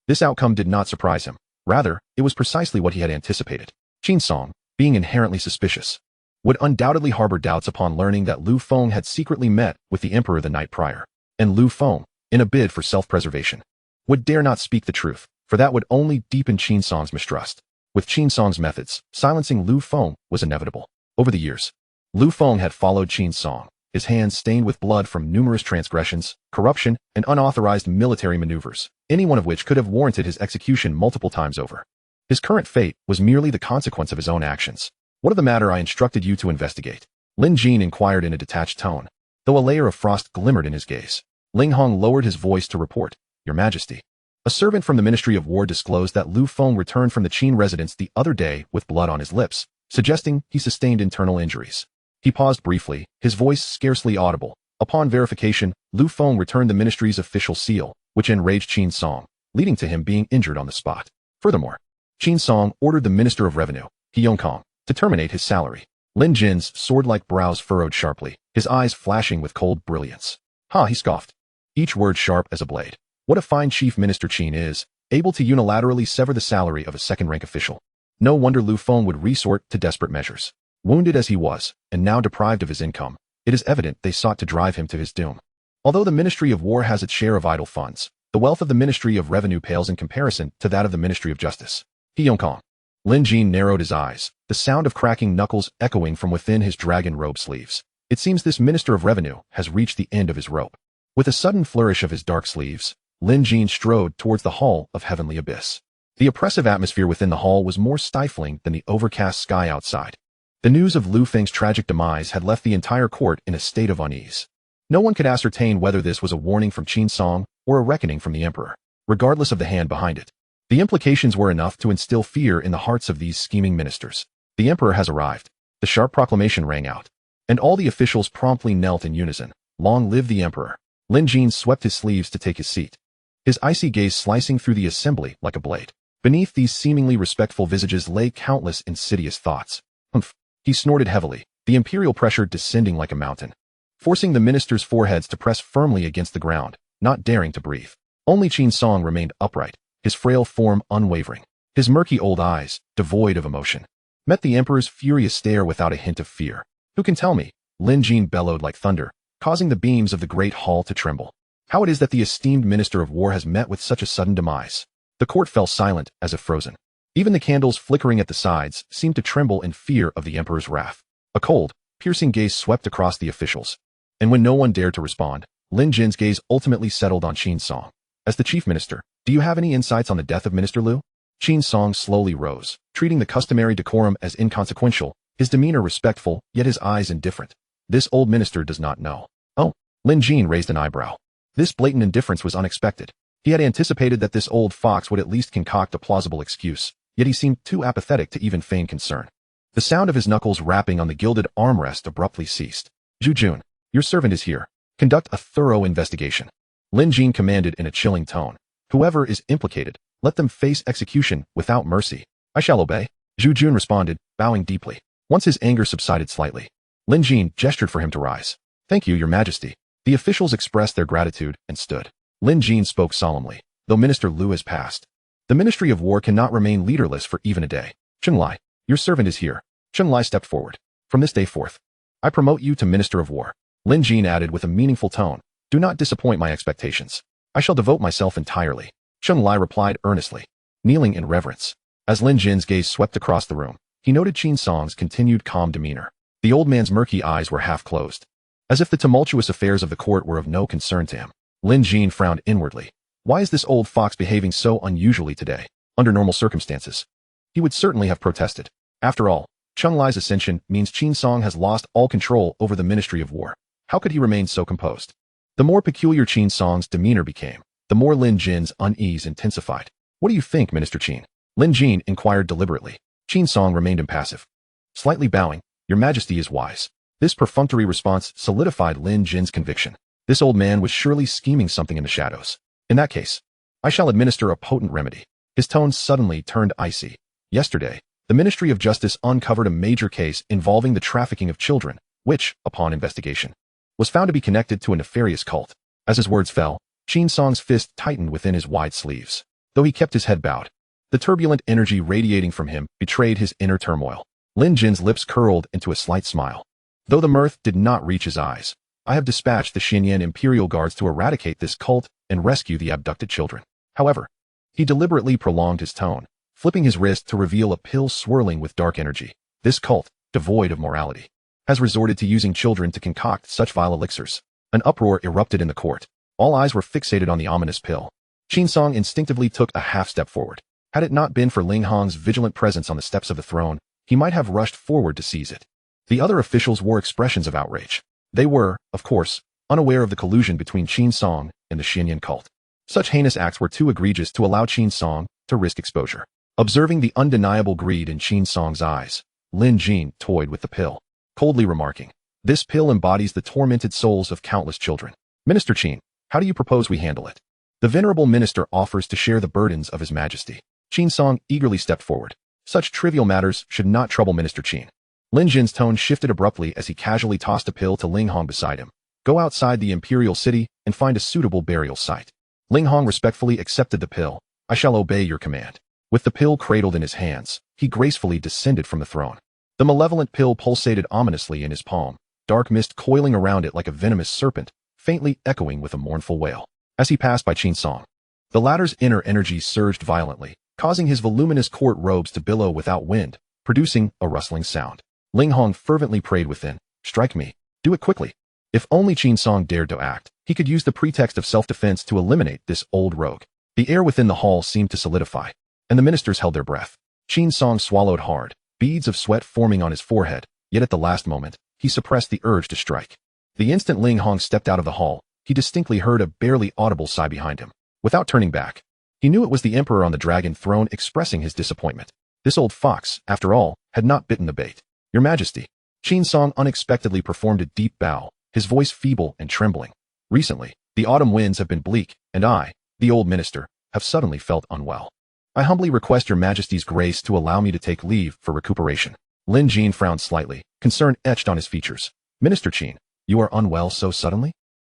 This outcome did not surprise him. Rather, it was precisely what he had anticipated. Qin Song, being inherently suspicious, would undoubtedly harbor doubts upon learning that Lu Feng had secretly met with the emperor the night prior. And Lu Feng, in a bid for self-preservation, would dare not speak the truth, for that would only deepen Qin Song's mistrust. With Qin Song's methods, silencing Lu Feng was inevitable. Over the years, Lu Feng had followed Qin Song, his hands stained with blood from numerous transgressions, corruption, and unauthorized military maneuvers, any one of which could have warranted his execution multiple times over. His current fate was merely the consequence of his own actions. What of the matter I instructed you to investigate? Lin Jin inquired in a detached tone, though a layer of frost glimmered in his gaze. Ling Hong lowered his voice to report, Your Majesty. A servant from the Ministry of War disclosed that Lu Feng returned from the Qin residence the other day with blood on his lips, suggesting he sustained internal injuries. He paused briefly, his voice scarcely audible. Upon verification, Lu Feng returned the ministry's official seal, which enraged Qin Song, leading to him being injured on the spot. Furthermore, Qin Song ordered the Minister of Revenue, He Yongkong, to terminate his salary. Lin Jin's sword-like brows furrowed sharply, his eyes flashing with cold brilliance. Ha, he scoffed, each word sharp as a blade. What a fine chief minister Qin is, able to unilaterally sever the salary of a second-rank official. No wonder Lu Feng would resort to desperate measures. Wounded as he was, and now deprived of his income, it is evident they sought to drive him to his doom. Although the Ministry of War has its share of idle funds, the wealth of the Ministry of Revenue pales in comparison to that of the Ministry of Justice. He Yongkong. Lin Jin narrowed his eyes, the sound of cracking knuckles echoing from within his dragon robe sleeves. It seems this Minister of Revenue has reached the end of his rope. With a sudden flourish of his dark sleeves, Lin Jin strode towards the Hall of Heavenly Abyss. The oppressive atmosphere within the hall was more stifling than the overcast sky outside. The news of Lu Feng's tragic demise had left the entire court in a state of unease. No one could ascertain whether this was a warning from Qin Song or a reckoning from the emperor. Regardless of the hand behind it, the implications were enough to instill fear in the hearts of these scheming ministers. The emperor has arrived. The sharp proclamation rang out, and all the officials promptly knelt in unison. Long live the emperor. Lin Jin swept his sleeves to take his seat, his icy gaze slicing through the assembly like a blade. Beneath these seemingly respectful visages lay countless insidious thoughts. Humph. He snorted heavily, the imperial pressure descending like a mountain, forcing the ministers' foreheads to press firmly against the ground, not daring to breathe. Only Qin Song remained upright, his frail form unwavering. His murky old eyes, devoid of emotion, met the emperor's furious stare without a hint of fear. Who can tell me? Lin Jin bellowed like thunder, causing the beams of the great hall to tremble. How it is that the esteemed Minister of War has met with such a sudden demise? The court fell silent as if frozen. Even the candles flickering at the sides seemed to tremble in fear of the emperor's wrath. A cold, piercing gaze swept across the officials. And when no one dared to respond, Lin Jin's gaze ultimately settled on Qin Song. As the chief minister, do you have any insights on the death of Minister Lu? Qin Song slowly rose, treating the customary decorum as inconsequential, his demeanor respectful, yet his eyes indifferent. This old minister does not know. Oh, Lin Jin raised an eyebrow. This blatant indifference was unexpected. He had anticipated that this old fox would at least concoct a plausible excuse, yet he seemed too apathetic to even feign concern. The sound of his knuckles rapping on the gilded armrest abruptly ceased. Zhu Jun, your servant is here. Conduct a thorough investigation. Lin Jin commanded in a chilling tone. Whoever is implicated, let them face execution without mercy. I shall obey. Zhu Jun responded, bowing deeply. Once his anger subsided slightly, Lin Jin gestured for him to rise. Thank you, your majesty. The officials expressed their gratitude and stood. Lin Jin spoke solemnly. Though Minister Lu has passed, the Ministry of War cannot remain leaderless for even a day. Cheng Lai, your servant is here. Cheng Lai stepped forward. From this day forth, I promote you to Minister of War. Lin Jin added with a meaningful tone. Do not disappoint my expectations. I shall devote myself entirely, Cheng Lai replied earnestly, kneeling in reverence. As Lin Jin's gaze swept across the room, he noted Qin Song's continued calm demeanor. The old man's murky eyes were half closed, as if the tumultuous affairs of the court were of no concern to him. Lin Jin frowned inwardly. Why is this old fox behaving so unusually today? Under normal circumstances, he would certainly have protested. After all, Cheng Lai's ascension means Qin Song has lost all control over the Ministry of War. How could he remain so composed? The more peculiar Qin Song's demeanor became, the more Lin Jin's unease intensified. What do you think, Minister Qin? Lin Jin inquired deliberately. Qin Song remained impassive, slightly bowing. Your Majesty is wise. This perfunctory response solidified Lin Jin's conviction. This old man was surely scheming something in the shadows. In that case, I shall administer a potent remedy. His tone suddenly turned icy. Yesterday, the Ministry of Justice uncovered a major case involving the trafficking of children, which, upon investigation, was found to be connected to a nefarious cult. As his words fell, Qin Song's fist tightened within his wide sleeves. Though he kept his head bowed, the turbulent energy radiating from him betrayed his inner turmoil. Lin Jin's lips curled into a slight smile. Though the mirth did not reach his eyes, I have dispatched the Xinyan Imperial Guards to eradicate this cult and rescue the abducted children. However, he deliberately prolonged his tone, flipping his wrist to reveal a pill swirling with dark energy. This cult, devoid of morality, has resorted to using children to concoct such vile elixirs. An uproar erupted in the court. All eyes were fixated on the ominous pill. Qin Song instinctively took a half step forward. Had it not been for Ling Hong's vigilant presence on the steps of the throne, he might have rushed forward to seize it. The other officials wore expressions of outrage. They were, of course, unaware of the collusion between Qin Song and the Xinyan cult. Such heinous acts were too egregious to allow Qin Song to risk exposure. Observing the undeniable greed in Qin Song's eyes, Lin Jin toyed with the pill, coldly remarking, "This pill embodies the tormented souls of countless children. Minister Qin, how do you propose we handle it?" The venerable minister offers to share the burdens of His Majesty. Qin Song eagerly stepped forward. Such trivial matters should not trouble Minister Qin. Lin Jin's tone shifted abruptly as he casually tossed a pill to Ling Hong beside him. Go outside the imperial city and find a suitable burial site. Ling Hong respectfully accepted the pill. I shall obey your command. With the pill cradled in his hands, he gracefully descended from the throne. The malevolent pill pulsated ominously in his palm, dark mist coiling around it like a venomous serpent, faintly echoing with a mournful wail. As he passed by Qin Song, the latter's inner energy surged violently, causing his voluminous court robes to billow without wind, producing a rustling sound. Ling Hong fervently prayed within, "Strike me. Do it quickly." If only Qin Song dared to act, he could use the pretext of self-defense to eliminate this old rogue. The air within the hall seemed to solidify, and the ministers held their breath. Qin Song swallowed hard, beads of sweat forming on his forehead, yet at the last moment, he suppressed the urge to strike. The instant Ling Hong stepped out of the hall, he distinctly heard a barely audible sigh behind him. Without turning back, he knew it was the emperor on the dragon throne expressing his disappointment. This old fox, after all, had not bitten the bait. Your Majesty. Qin Song unexpectedly performed a deep bow, his voice feeble and trembling. Recently, the autumn winds have been bleak, and I, the old minister, have suddenly felt unwell. I humbly request your Majesty's grace to allow me to take leave for recuperation. Lin Jin frowned slightly, concern etched on his features. Minister Qin, you are unwell so suddenly?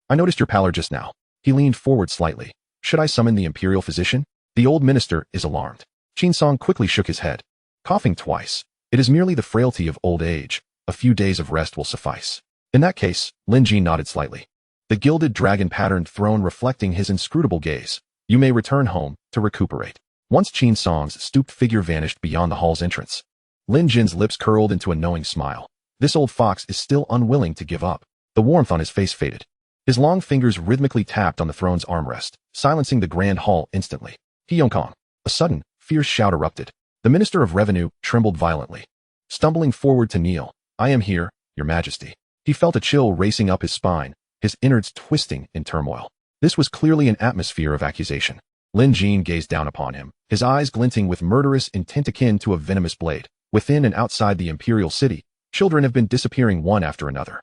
I noticed your pallor just now. He leaned forward slightly. Should I summon the imperial physician? The old minister is alarmed. Qin Song quickly shook his head, coughing twice. It is merely the frailty of old age. A few days of rest will suffice. In that case, Lin Jin nodded slightly. The gilded dragon-patterned throne reflecting his inscrutable gaze. You may return home to recuperate. Once Qin Song's stooped figure vanished beyond the hall's entrance, Lin Jin's lips curled into a knowing smile. This old fox is still unwilling to give up. The warmth on his face faded. His long fingers rhythmically tapped on the throne's armrest, silencing the grand hall instantly. Hyeongkong. A sudden, fierce shout erupted. The Minister of Revenue trembled violently. Stumbling forward to kneel, I am here, Your Majesty. He felt a chill racing up his spine, his innards twisting in turmoil. This was clearly an atmosphere of accusation. Lin Jin gazed down upon him, his eyes glinting with murderous intent akin to a venomous blade. Within and outside the imperial city, children have been disappearing one after another.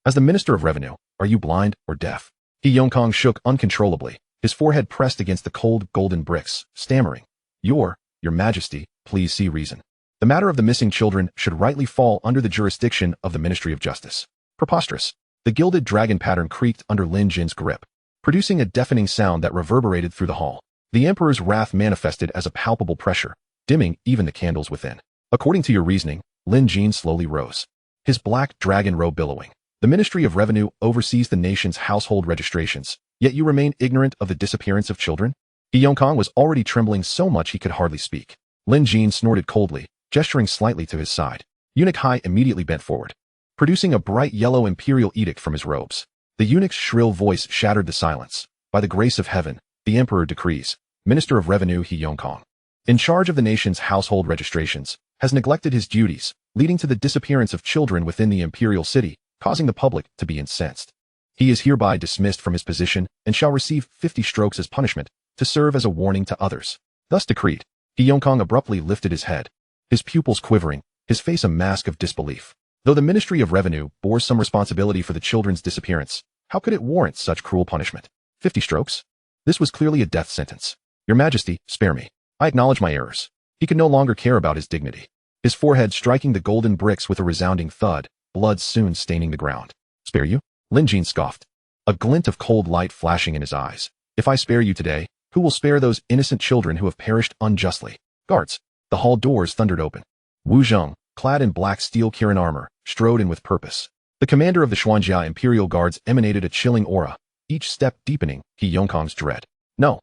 As the Minister of Revenue, are you blind or deaf? Hyeongkong shook uncontrollably, his forehead pressed against the cold golden bricks, stammering. Your Majesty, please see reason. The matter of the missing children should rightly fall under the jurisdiction of the Ministry of Justice. Preposterous. The gilded dragon pattern creaked under Lin Jin's grip, producing a deafening sound that reverberated through the hall. The emperor's wrath manifested as a palpable pressure, dimming even the candles within. According to your reasoning, Lin Jin slowly rose, his black dragon robe billowing. The Ministry of Revenue oversees the nation's household registrations, yet you remain ignorant of the disappearance of children? He Yongkong was already trembling so much he could hardly speak. Lin Jin snorted coldly, gesturing slightly to his side. Eunuch Hai immediately bent forward, producing a bright yellow imperial edict from his robes. The eunuch's shrill voice shattered the silence. By the grace of heaven, the Emperor decrees, Minister of Revenue He Yongkong, in charge of the nation's household registrations, has neglected his duties, leading to the disappearance of children within the imperial city, causing the public to be incensed. He is hereby dismissed from his position and shall receive 50 strokes as punishment to serve as a warning to others. Thus decreed. He Yongkong abruptly lifted his head, his pupils quivering, his face a mask of disbelief. Though the Ministry of Revenue bore some responsibility for the children's disappearance, how could it warrant such cruel punishment? 50 strokes? This was clearly a death sentence. Your Majesty, spare me. I acknowledge my errors. He could no longer care about his dignity. His forehead striking the golden bricks with a resounding thud, blood soon staining the ground. Spare you? Lin Jin scoffed, a glint of cold light flashing in his eyes. If I spare you today, who will spare those innocent children who have perished unjustly? Guards. The hall doors thundered open. Wu Zheng, clad in black steel Kirin armor, strode in with purpose. The commander of the Xuanjia Imperial Guards emanated a chilling aura, each step deepening He Yongkong's dread. No.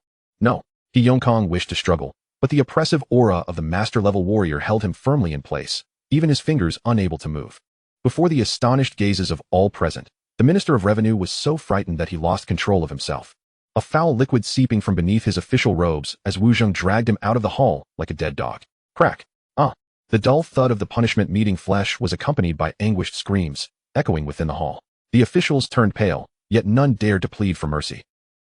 He Yongkong wished to struggle, but the oppressive aura of the master-level warrior held him firmly in place, even his fingers unable to move. Before the astonished gazes of all present, the Minister of Revenue was so frightened that he lost control of himself. A foul liquid seeping from beneath his official robes as Wu Zheng dragged him out of the hall like a dead dog. Crack. The dull thud of the punishment meeting flesh was accompanied by anguished screams, echoing within the hall. The officials turned pale, yet none dared to plead for mercy.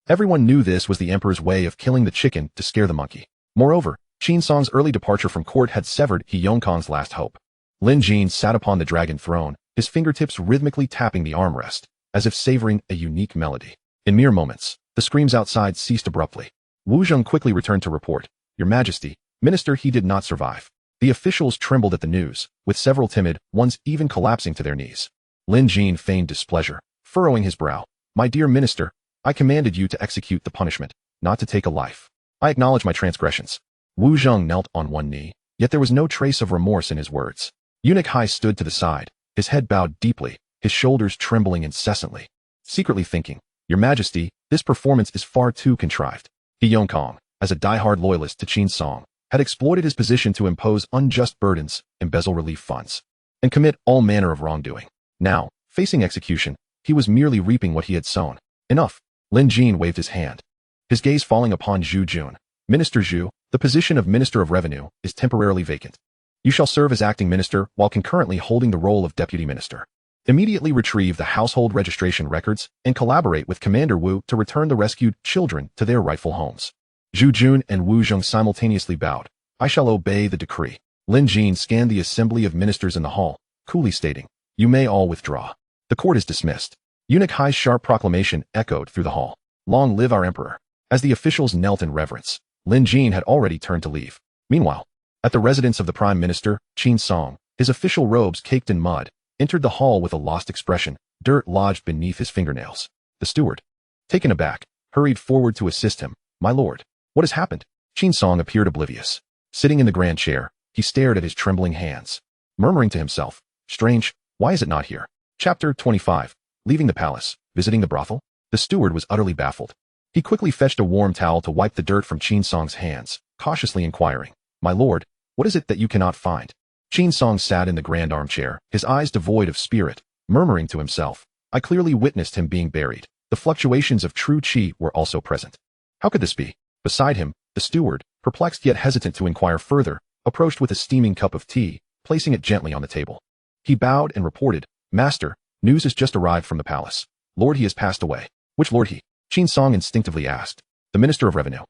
Everyone knew this was the Emperor's way of killing the chicken to scare the monkey. Moreover, Qin Song's early departure from court had severed He Yongkong's last hope. Lin Jin sat upon the dragon throne, his fingertips rhythmically tapping the armrest, as if savoring a unique melody. In mere moments, the screams outside ceased abruptly. Wu Zheng quickly returned to report, Your Majesty, Minister, he did not survive. The officials trembled at the news, with several timid ones even collapsing to their knees. Lin Jin feigned displeasure, furrowing his brow. My dear Minister, I commanded you to execute the punishment, not to take a life. I acknowledge my transgressions. Wu Zheng knelt on one knee, yet there was no trace of remorse in his words. Eunuch Hai stood to the side, his head bowed deeply, his shoulders trembling incessantly, secretly thinking, Your Majesty, this performance is far too contrived. He Yongkong, as a die-hard loyalist to Qin Song, had exploited his position to impose unjust burdens, embezzle relief funds, and commit all manner of wrongdoing. Now, facing execution, he was merely reaping what he had sown. Enough. Lin Jin waved his hand, his gaze falling upon Zhu Jun. Minister Zhu, the position of Minister of Revenue is temporarily vacant. You shall serve as acting minister while concurrently holding the role of deputy minister. Immediately retrieve the household registration records and collaborate with Commander Wu to return the rescued children to their rightful homes. Zhu Jun and Wu Zheng simultaneously bowed. I shall obey the decree. Lin Jin scanned the assembly of ministers in the hall, coolly stating, You may all withdraw. The court is dismissed. Eunuch Hai's sharp proclamation echoed through the hall. Long live our emperor. As the officials knelt in reverence, Lin Jin had already turned to leave. Meanwhile, at the residence of the Prime Minister, Qin Song, his official robes caked in mud, entered the hall with a lost expression, dirt lodged beneath his fingernails. The steward, taken aback, hurried forward to assist him. My lord, what has happened? Qin Song appeared oblivious. Sitting in the grand chair, he stared at his trembling hands, murmuring to himself, Strange, why is it not here? Chapter 25. Leaving the palace, visiting the brothel? The steward was utterly baffled. He quickly fetched a warm towel to wipe the dirt from Qin Song's hands, cautiously inquiring, My lord, what is it that you cannot find? Qin Song sat in the grand armchair, his eyes devoid of spirit, murmuring to himself, I clearly witnessed him being buried. The fluctuations of true qi were also present. How could this be? Beside him, the steward, perplexed yet hesitant to inquire further, approached with a steaming cup of tea, placing it gently on the table. He bowed and reported, Master, news has just arrived from the palace. Lord, he has passed away. Which lord he? Qin Song instinctively asked. The Minister of Revenue.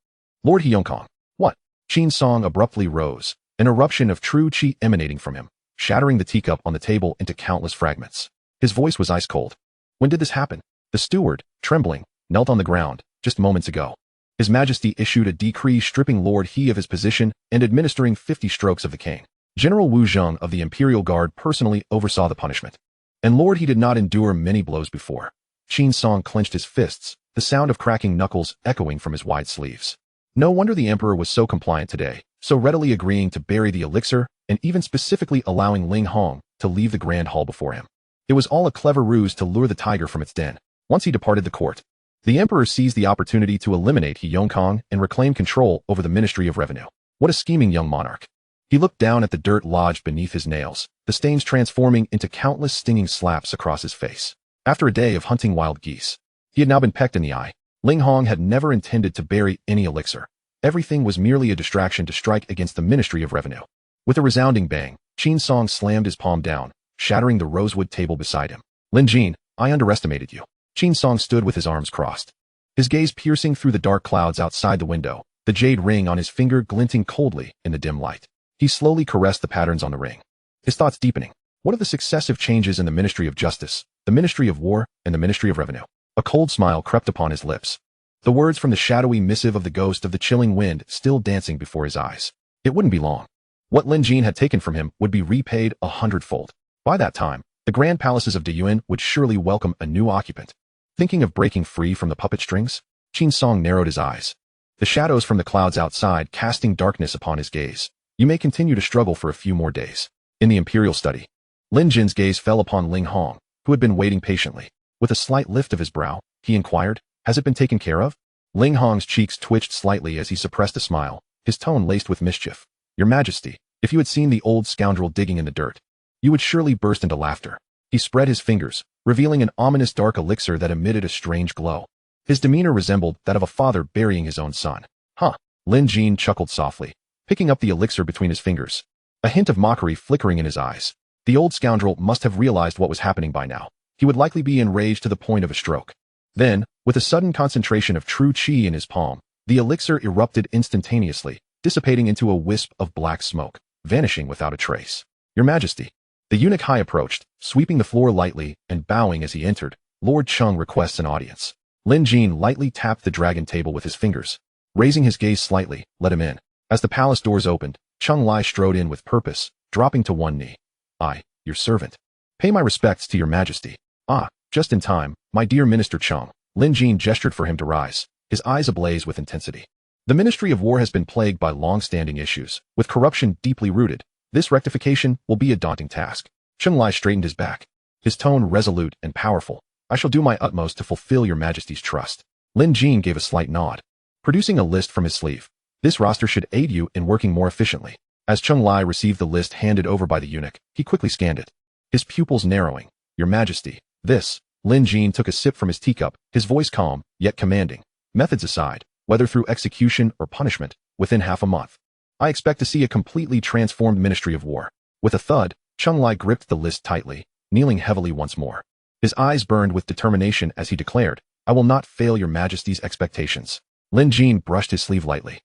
Lord He Yongkong. What? Qin Song abruptly rose, an eruption of true qi emanating from him, shattering the teacup on the table into countless fragments. His voice was ice cold. When did this happen? The steward, trembling, knelt on the ground, just moments ago. His Majesty issued a decree stripping Lord He of his position and administering 50 strokes of the cane. General Wu Zheng of the Imperial Guard personally oversaw the punishment. And Lord He did not endure many blows before. Qin Song clenched his fists, the sound of cracking knuckles echoing from his wide sleeves. No wonder the Emperor was so compliant today, so readily agreeing to bury the elixir and even specifically allowing Ling Hong to leave the grand hall before him. It was all a clever ruse to lure the tiger from its den. Once he departed the court, the emperor seized the opportunity to eliminate He Yongkong and reclaim control over the Ministry of Revenue. What a scheming young monarch. He looked down at the dirt lodged beneath his nails, the stains transforming into countless stinging slaps across his face. After a day of hunting wild geese, he had now been pecked in the eye. Ling Hong had never intended to bury any elixir. Everything was merely a distraction to strike against the Ministry of Revenue. With a resounding bang, Qin Song slammed his palm down, shattering the rosewood table beside him. Lin Jin, I underestimated you. Qin Song stood with his arms crossed, his gaze piercing through the dark clouds outside the window, the jade ring on his finger glinting coldly in the dim light. He slowly caressed the patterns on the ring, his thoughts deepening. What of the successive changes in the Ministry of Justice, the Ministry of War, and the Ministry of Revenue? A cold smile crept upon his lips, the words from the shadowy missive of the ghost of the chilling wind still dancing before his eyes. It wouldn't be long. What Lin Jin had taken from him would be repaid 100-fold. By that time, the grand palaces of Deyuan would surely welcome a new occupant. Thinking of breaking free from the puppet strings, Qin Song narrowed his eyes, the shadows from the clouds outside casting darkness upon his gaze. You may continue to struggle for a few more days. In the imperial study, Lin Jin's gaze fell upon Ling Hong, who had been waiting patiently. With a slight lift of his brow, he inquired, has it been taken care of? Ling Hong's cheeks twitched slightly as he suppressed a smile, his tone laced with mischief. Your Majesty, if you had seen the old scoundrel digging in the dirt, you would surely burst into laughter. He spread his fingers, revealing an ominous dark elixir that emitted a strange glow. His demeanor resembled that of a father burying his own son. Huh. Lin Jin chuckled softly, picking up the elixir between his fingers, a hint of mockery flickering in his eyes. The old scoundrel must have realized what was happening by now. He would likely be enraged to the point of a stroke. Then, with a sudden concentration of true qi in his palm, the elixir erupted instantaneously, dissipating into a wisp of black smoke, vanishing without a trace. Your Majesty. The eunuch Hai approached, sweeping the floor lightly and bowing as he entered. Lord Chung requests an audience. Lin Jin lightly tapped the dragon table with his fingers. Raising his gaze slightly, let him in. As the palace doors opened, Chung Lai strode in with purpose, dropping to one knee. I, your servant. Pay my respects to your Majesty. Ah, just in time, my dear Minister Chung. Lin Jin gestured for him to rise, his eyes ablaze with intensity. The Ministry of War has been plagued by long-standing issues, with corruption deeply rooted. This rectification will be a daunting task. Chung Lai straightened his back, his tone resolute and powerful. I shall do my utmost to fulfill your Majesty's trust. Lin Jin gave a slight nod, producing a list from his sleeve. This roster should aid you in working more efficiently. As Chung Lai received the list handed over by the eunuch, he quickly scanned it, his pupils narrowing. Your Majesty, this. Lin Jin took a sip from his teacup, his voice calm, yet commanding. Methods aside, whether through execution or punishment, within half a month, I expect to see a completely transformed Ministry of War. With a thud, Chung Lai gripped the list tightly, kneeling heavily once more. His eyes burned with determination as he declared, I will not fail your Majesty's expectations. Lin Jin brushed his sleeve lightly,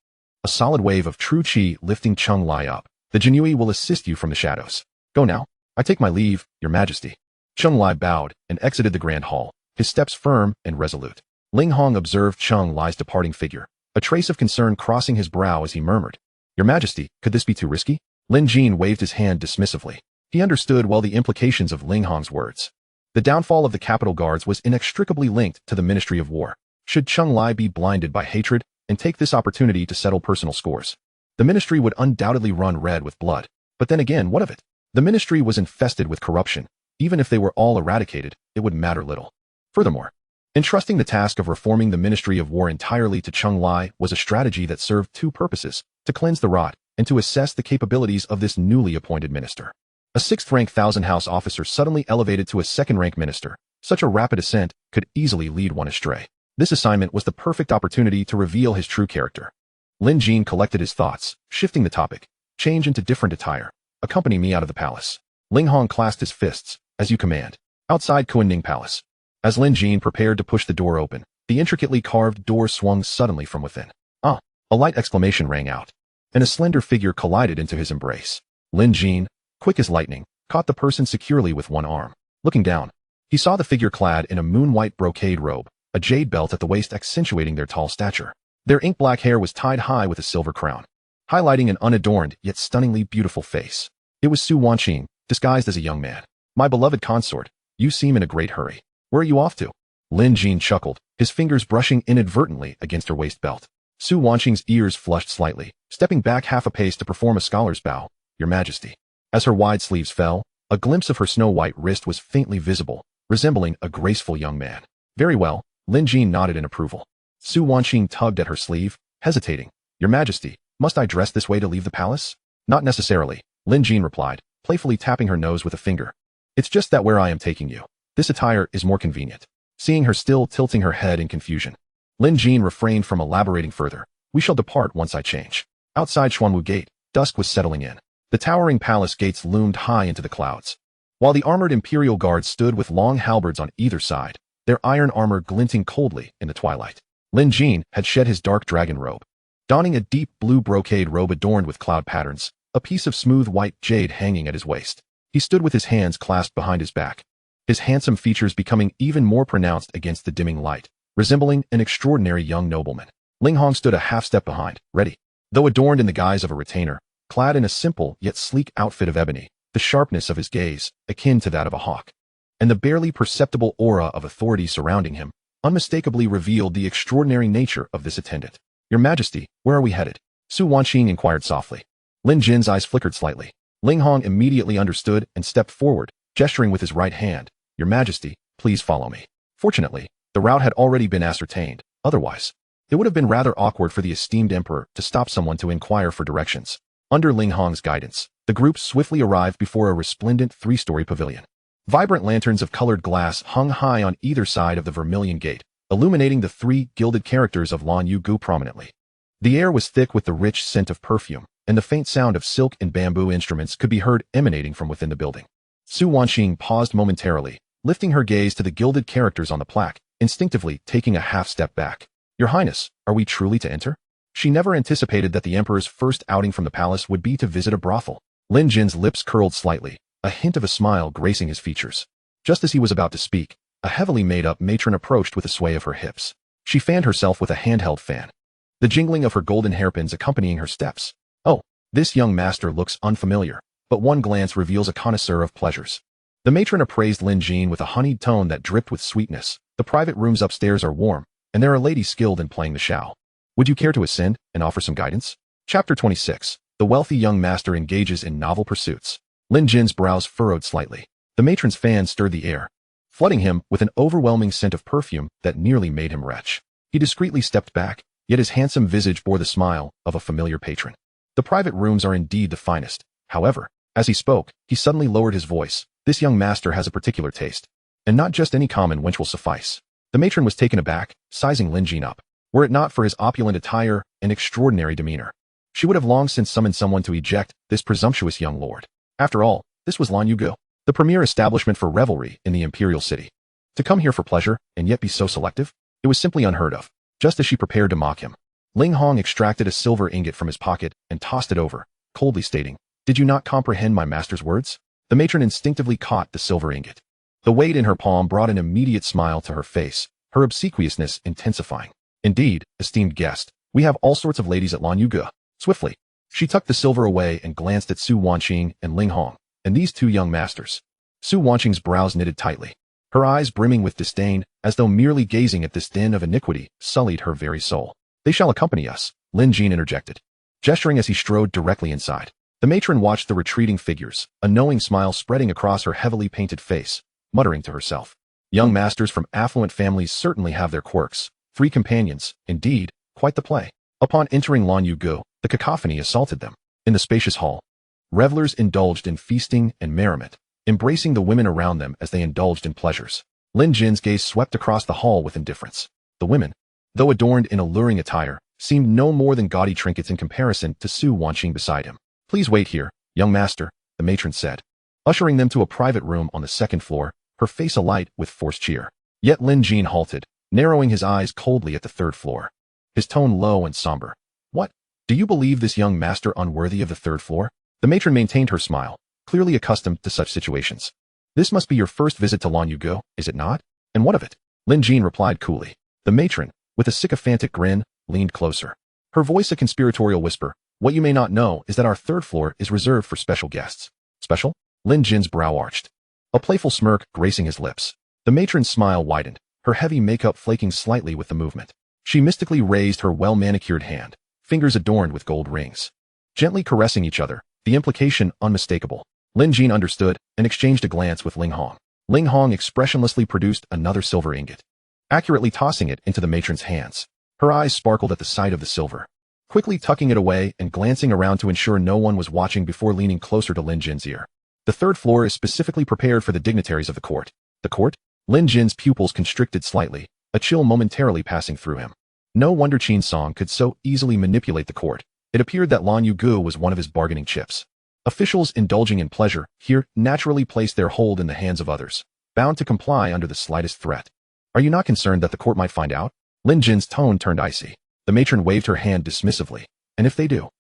a solid wave of true qi lifting Chung Lai up. The Jinui will assist you from the shadows. Go now. I take my leave, your Majesty. Chung Lai bowed and exited the grand hall, his steps firm and resolute. Ling Hong observed Chung Lai's departing figure, a trace of concern crossing his brow as he murmured, Your Majesty, could this be too risky? Lin Jin waved his hand dismissively. He understood well the implications of Ling Hong's words. The downfall of the capital guards was inextricably linked to the Ministry of War. Should Chung Lai be blinded by hatred and take this opportunity to settle personal scores, the ministry would undoubtedly run red with blood. But then again, what of it? The ministry was infested with corruption. Even if they were all eradicated, it would matter little. Furthermore, entrusting the task of reforming the Ministry of War entirely to Chung Lai was a strategy that served two purposes: to cleanse the rot and to assess the capabilities of this newly appointed minister. A 6th-rank thousand-house officer suddenly elevated to a 2nd-rank minister. Such a rapid ascent could easily lead one astray. This assignment was the perfect opportunity to reveal his true character. Lin Jin collected his thoughts, shifting the topic. Change into different attire. Accompany me out of the palace. Ling Hong clasped his fists. As you command. Outside Kunning Palace. As Lin Jin prepared to push the door open, the intricately carved door swung suddenly from within. Ah! A light exclamation rang out, and a slender figure collided into his embrace. Lin Jin, quick as lightning, caught the person securely with one arm. Looking down, he saw the figure clad in a moon-white brocade robe, a jade belt at the waist accentuating their tall stature. Their ink-black hair was tied high with a silver crown, highlighting an unadorned yet stunningly beautiful face. It was Su Wanqing, disguised as a young man. My beloved consort, you seem in a great hurry. Where are you off to? Lin Jin chuckled, his fingers brushing inadvertently against her waist belt. Su Wanqing's ears flushed slightly, stepping back half a pace to perform a scholar's bow. Your Majesty. As her wide sleeves fell, A glimpse of her snow-white wrist was faintly visible, resembling a graceful young man. Very well, Lin Jin nodded in approval. Su Wanqing tugged at her sleeve, hesitating. Your Majesty, must I dress this way to leave the palace? Not necessarily, Lin Jin replied, playfully tapping her nose with a finger. It's just that where I am taking you, this attire is more convenient. Seeing her still tilting her head in confusion, Lin Jin refrained from elaborating further. We shall depart once I change. Outside Xuanwu Gate, dusk was settling in. The towering palace gates loomed high into the clouds. While the armored imperial guards stood with long halberds on either side, their iron armor glinting coldly in the twilight. Lin Jin had shed his dark dragon robe. Donning a deep blue brocade robe adorned with cloud patterns, a piece of smooth white jade hanging at his waist. He stood with his hands clasped behind his back, his handsome features becoming even more pronounced against the dimming light, resembling an extraordinary young nobleman. Ling Hong stood a half-step behind, ready. Though adorned in the guise of a retainer, clad in a simple yet sleek outfit of ebony, the sharpness of his gaze, akin to that of a hawk, and the barely perceptible aura of authority surrounding him, unmistakably revealed the extraordinary nature of this attendant. Your Majesty, where are we headed? Su Wanqing inquired softly. Lin Jin's eyes flickered slightly. Ling Hong immediately understood and stepped forward, gesturing with his right hand. Your Majesty, please follow me. Fortunately, the route had already been ascertained. Otherwise, it would have been rather awkward for the esteemed emperor to stop someone to inquire for directions. Under Ling Hong's guidance, the group swiftly arrived before a resplendent three-story pavilion. Vibrant lanterns of colored glass hung high on either side of the vermilion gate, illuminating the three gilded characters of Lan Yu Gu prominently. The air was thick with the rich scent of perfume, and the faint sound of silk and bamboo instruments could be heard emanating from within the building. Su Wanqing paused momentarily, lifting her gaze to the gilded characters on the plaque, instinctively taking a half-step back. Your Highness, are we truly to enter? She never anticipated that the emperor's first outing from the palace would be to visit a brothel. Lin Jin's lips curled slightly, a hint of a smile gracing his features. Just as he was about to speak, a heavily made-up matron approached with a sway of her hips. She fanned herself with a handheld fan, the jingling of her golden hairpins accompanying her steps. Oh, this young master looks unfamiliar, but one glance reveals a connoisseur of pleasures. The matron appraised Lin Jin with a honeyed tone that dripped with sweetness. The private rooms upstairs are warm, and there are ladies skilled in playing the xiao. Would you care to ascend and offer some guidance? Chapter 26. The wealthy young master engages in novel pursuits. Lin Jin's brows furrowed slightly. The matron's fan stirred the air, flooding him with an overwhelming scent of perfume that nearly made him retch. He discreetly stepped back, yet his handsome visage bore the smile of a familiar patron. The private rooms are indeed the finest. However, as he spoke, he suddenly lowered his voice. This young master has a particular taste, and not just any common wench will suffice. The matron was taken aback, sizing Lin Jin up. Were it not for his opulent attire and extraordinary demeanor, she would have long since summoned someone to eject this presumptuous young lord. After all, this was Lan Yu Gu, the premier establishment for revelry in the imperial city. To come here for pleasure and yet be so selective? It was simply unheard of. Just as she prepared to mock him, Ling Hong extracted a silver ingot from his pocket and tossed it over, coldly stating, Did you not comprehend my master's words? The matron instinctively caught the silver ingot. The weight in her palm brought an immediate smile to her face, her obsequiousness intensifying. Indeed, esteemed guest, we have all sorts of ladies at Lan Yu Gu. Swiftly, she tucked the silver away and glanced at Su Wanqing and Ling Hong, and these two young masters. Su Wanqing's brows knitted tightly, her eyes brimming with disdain, as though merely gazing at this den of iniquity sullied her very soul. They shall accompany us, Lin Jin interjected, gesturing as he strode directly inside. The matron watched the retreating figures, a knowing smile spreading across her heavily painted face, muttering to herself. Young masters from affluent families certainly have their quirks. 3 companions, indeed, quite the play. Upon entering Lan Yu Gu, the cacophony assaulted them. In the spacious hall, revelers indulged in feasting and merriment, embracing the women around them as they indulged in pleasures. Lin Jin's gaze swept across the hall with indifference. The women, though adorned in alluring attire, seemed no more than gaudy trinkets in comparison to Su Wanqing beside him. Please wait here, young master, the matron said, ushering them to a private room on the 2nd floor, her face alight with forced cheer. Yet Lin Jin halted, narrowing his eyes coldly at the 3rd floor, his tone low and somber. What? Do you believe this young master unworthy of the 3rd floor? The matron maintained her smile, clearly accustomed to such situations. This must be your first visit to Lan Yu Gu, is it not? And what of it? Lin Jin replied coolly. The matron, with a sycophantic grin, leaned closer, her voice a conspiratorial whisper. What you may not know is that our 3rd floor is reserved for special guests. Special? Lin Jin's brow arched, a playful smirk gracing his lips. The matron's smile widened, her heavy makeup flaking slightly with the movement. She mystically raised her well-manicured hand, fingers adorned with gold rings, gently caressing each other, the implication unmistakable. Lin Jin understood and exchanged a glance with Ling Hong. Ling Hong expressionlessly produced another silver ingot, accurately tossing it into the matron's hands. Her eyes sparkled at the sight of the silver, quickly tucking it away and glancing around to ensure no one was watching before leaning closer to Lin Jin's ear. The third floor is specifically prepared for the dignitaries of the court. The court? Lin Jin's pupils constricted slightly, a chill momentarily passing through him. No wonder Qin Song could so easily manipulate the court. It appeared that Lan Yugu was one of his bargaining chips. Officials indulging in pleasure here naturally place their hold in the hands of others, bound to comply under the slightest threat. Are you not concerned that the court might find out? Lin Jin's tone turned icy. The matron waved her hand dismissively. And if they do?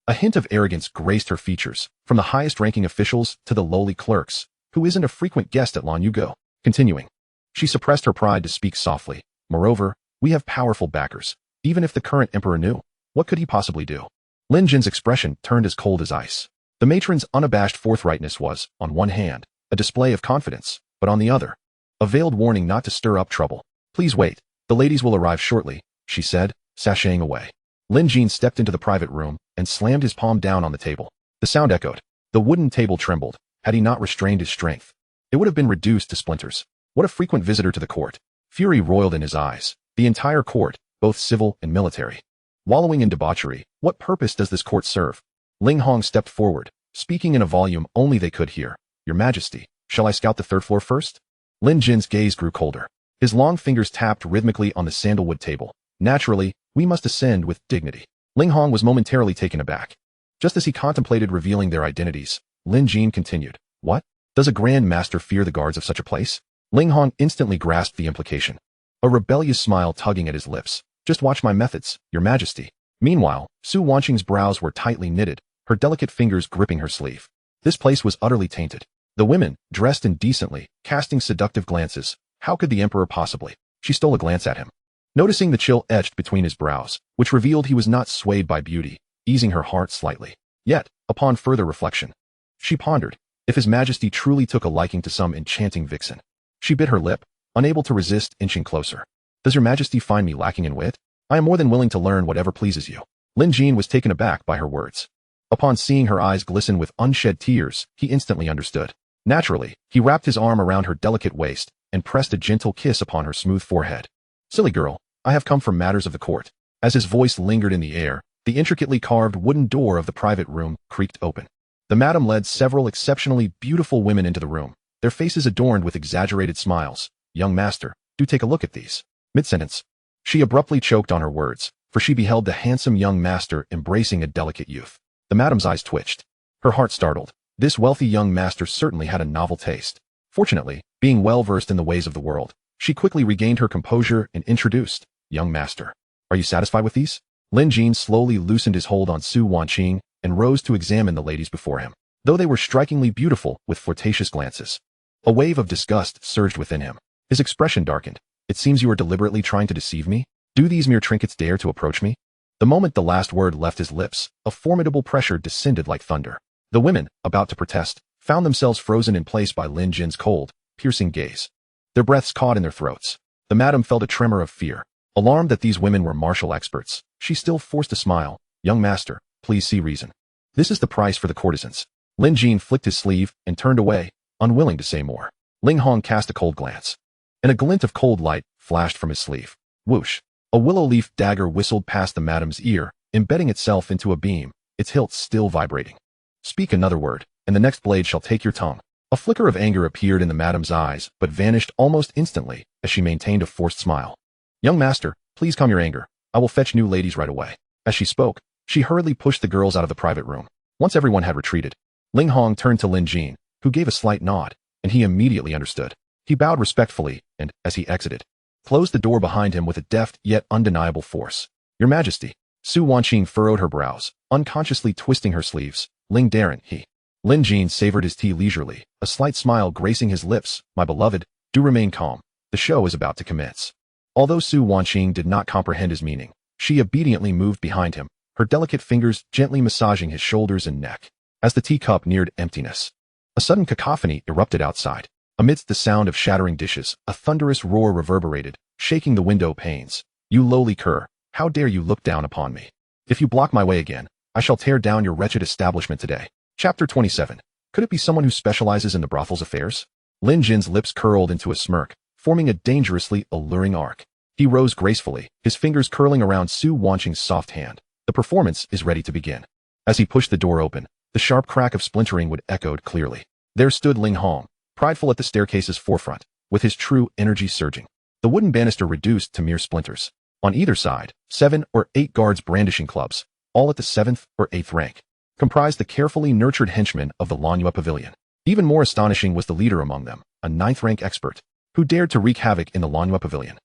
A hint of arrogance graced her features, from the highest-ranking officials to the lowly clerks, who isn't a frequent guest at Lan Yugu. Continuing, she suppressed her pride to speak softly. Moreover, we have powerful backers. Even if the current emperor knew, what could he possibly do? Lin Jin's expression turned as cold as ice. The matron's unabashed forthrightness was, on one hand, a display of confidence, but on the other, a veiled warning not to stir up trouble. Please wait. The ladies will arrive shortly, she said, sashaying away. Lin Jin stepped into the private room and slammed his palm down on the table. The sound echoed. The wooden table trembled. Had he not restrained his strength, it would have been reduced to splinters. What a frequent visitor to the court. Fury roiled in his eyes. The entire court, both civil and military, wallowing in debauchery. What purpose does this court serve? Ling Hong stepped forward, speaking in a volume only they could hear. Your Majesty, shall I scout the third floor first? Lin Jin's gaze grew colder. His long fingers tapped rhythmically on the sandalwood table. Naturally, we must ascend with dignity. Ling Hong was momentarily taken aback. Just as he contemplated revealing their identities, Lin Jin continued. What? Does a grand master fear the guards of such a place? Ling Hong instantly grasped the implication, a rebellious smile tugging at his lips. Just watch my methods, Your Majesty. Meanwhile, Su Wanqing's brows were tightly knitted, her delicate fingers gripping her sleeve. This place was utterly tainted. The women, dressed indecently, casting seductive glances. How could the emperor possibly? She stole a glance at him, noticing the chill etched between his brows, which revealed he was not swayed by beauty, easing her heart slightly. Yet, upon further reflection, she pondered, if His Majesty truly took a liking to some enchanting vixen. She bit her lip, unable to resist inching closer. Does Your Majesty find me lacking in wit? I am more than willing to learn whatever pleases you. Lin Jin was taken aback by her words. Upon seeing her eyes glisten with unshed tears, he instantly understood. Naturally, he wrapped his arm around her delicate waist and pressed a gentle kiss upon her smooth forehead. Silly girl, I have come from matters of the court. As his voice lingered in the air, the intricately carved wooden door of the private room creaked open. The madam led several exceptionally beautiful women into the room, their faces adorned with exaggerated smiles. Young master, do take a look at these. Mid-sentence, she abruptly choked on her words, for she beheld the handsome young master embracing a delicate youth. The madam's eyes twitched. Her heart startled. This wealthy young master certainly had a novel taste. Fortunately, being well-versed in the ways of the world, she quickly regained her composure and introduced, Young master, are you satisfied with these? Lin Jin slowly loosened his hold on Su Wanqing and rose to examine the ladies before him, though they were strikingly beautiful with flirtatious glances. A wave of disgust surged within him. His expression darkened. It seems you are deliberately trying to deceive me? Do these mere trinkets dare to approach me? The moment the last word left his lips, a formidable pressure descended like thunder. The women, about to protest, found themselves frozen in place by Lin Jin's cold, piercing gaze. Their breaths caught in their throats. The madam felt a tremor of fear. Alarmed that these women were martial experts, she still forced a smile. Young master, please see reason. This is the price for the courtesans. Lin Jin flicked his sleeve and turned away, unwilling to say more. Ling Hong cast a cold glance, and a glint of cold light flashed from his sleeve. Whoosh! A willow leaf dagger whistled past the madam's ear, embedding itself into a beam, its hilt still vibrating. Speak another word, and the next blade shall take your tongue. A flicker of anger appeared in the madam's eyes, but vanished almost instantly as she maintained a forced smile. Young master, please calm your anger. I will fetch new ladies right away. As she spoke, she hurriedly pushed the girls out of the private room. Once everyone had retreated, Ling Hong turned to Lin Jin, who gave a slight nod, and he immediately understood. He bowed respectfully, and, as he exited, closed the door behind him with a deft yet undeniable force. Your Majesty. Su Wanqing furrowed her brows, unconsciously twisting her sleeves. Ling Darren, he. Lin Jin savored his tea leisurely, a slight smile gracing his lips. My beloved, do remain calm. The show is about to commence. Although Su Wanqing did not comprehend his meaning, she obediently moved behind him, her delicate fingers gently massaging his shoulders and neck. As the teacup neared emptiness, a sudden cacophony erupted outside. Amidst the sound of shattering dishes, a thunderous roar reverberated, shaking the window panes. You lowly cur, how dare you look down upon me? If you block my way again, I shall tear down your wretched establishment today. Chapter 27. Could it be someone who specializes in the brothel's affairs? Lin Jin's lips curled into a smirk, forming a dangerously alluring arc. He rose gracefully, his fingers curling around Su Wanqing's soft hand. The performance is ready to begin. As he pushed the door open, the sharp crack of splintering wood echoed clearly. There stood Ling Hong, prideful at the staircase's forefront, with his true energy surging. The wooden banister reduced to mere splinters. On either side, 7 or 8 guards brandishing clubs, all at the 7th or 8th rank, comprised the carefully nurtured henchmen of the Lanyue Pavilion. Even more astonishing was the leader among them, a 9th rank expert, who dared to wreak havoc in the Lanyue Pavilion.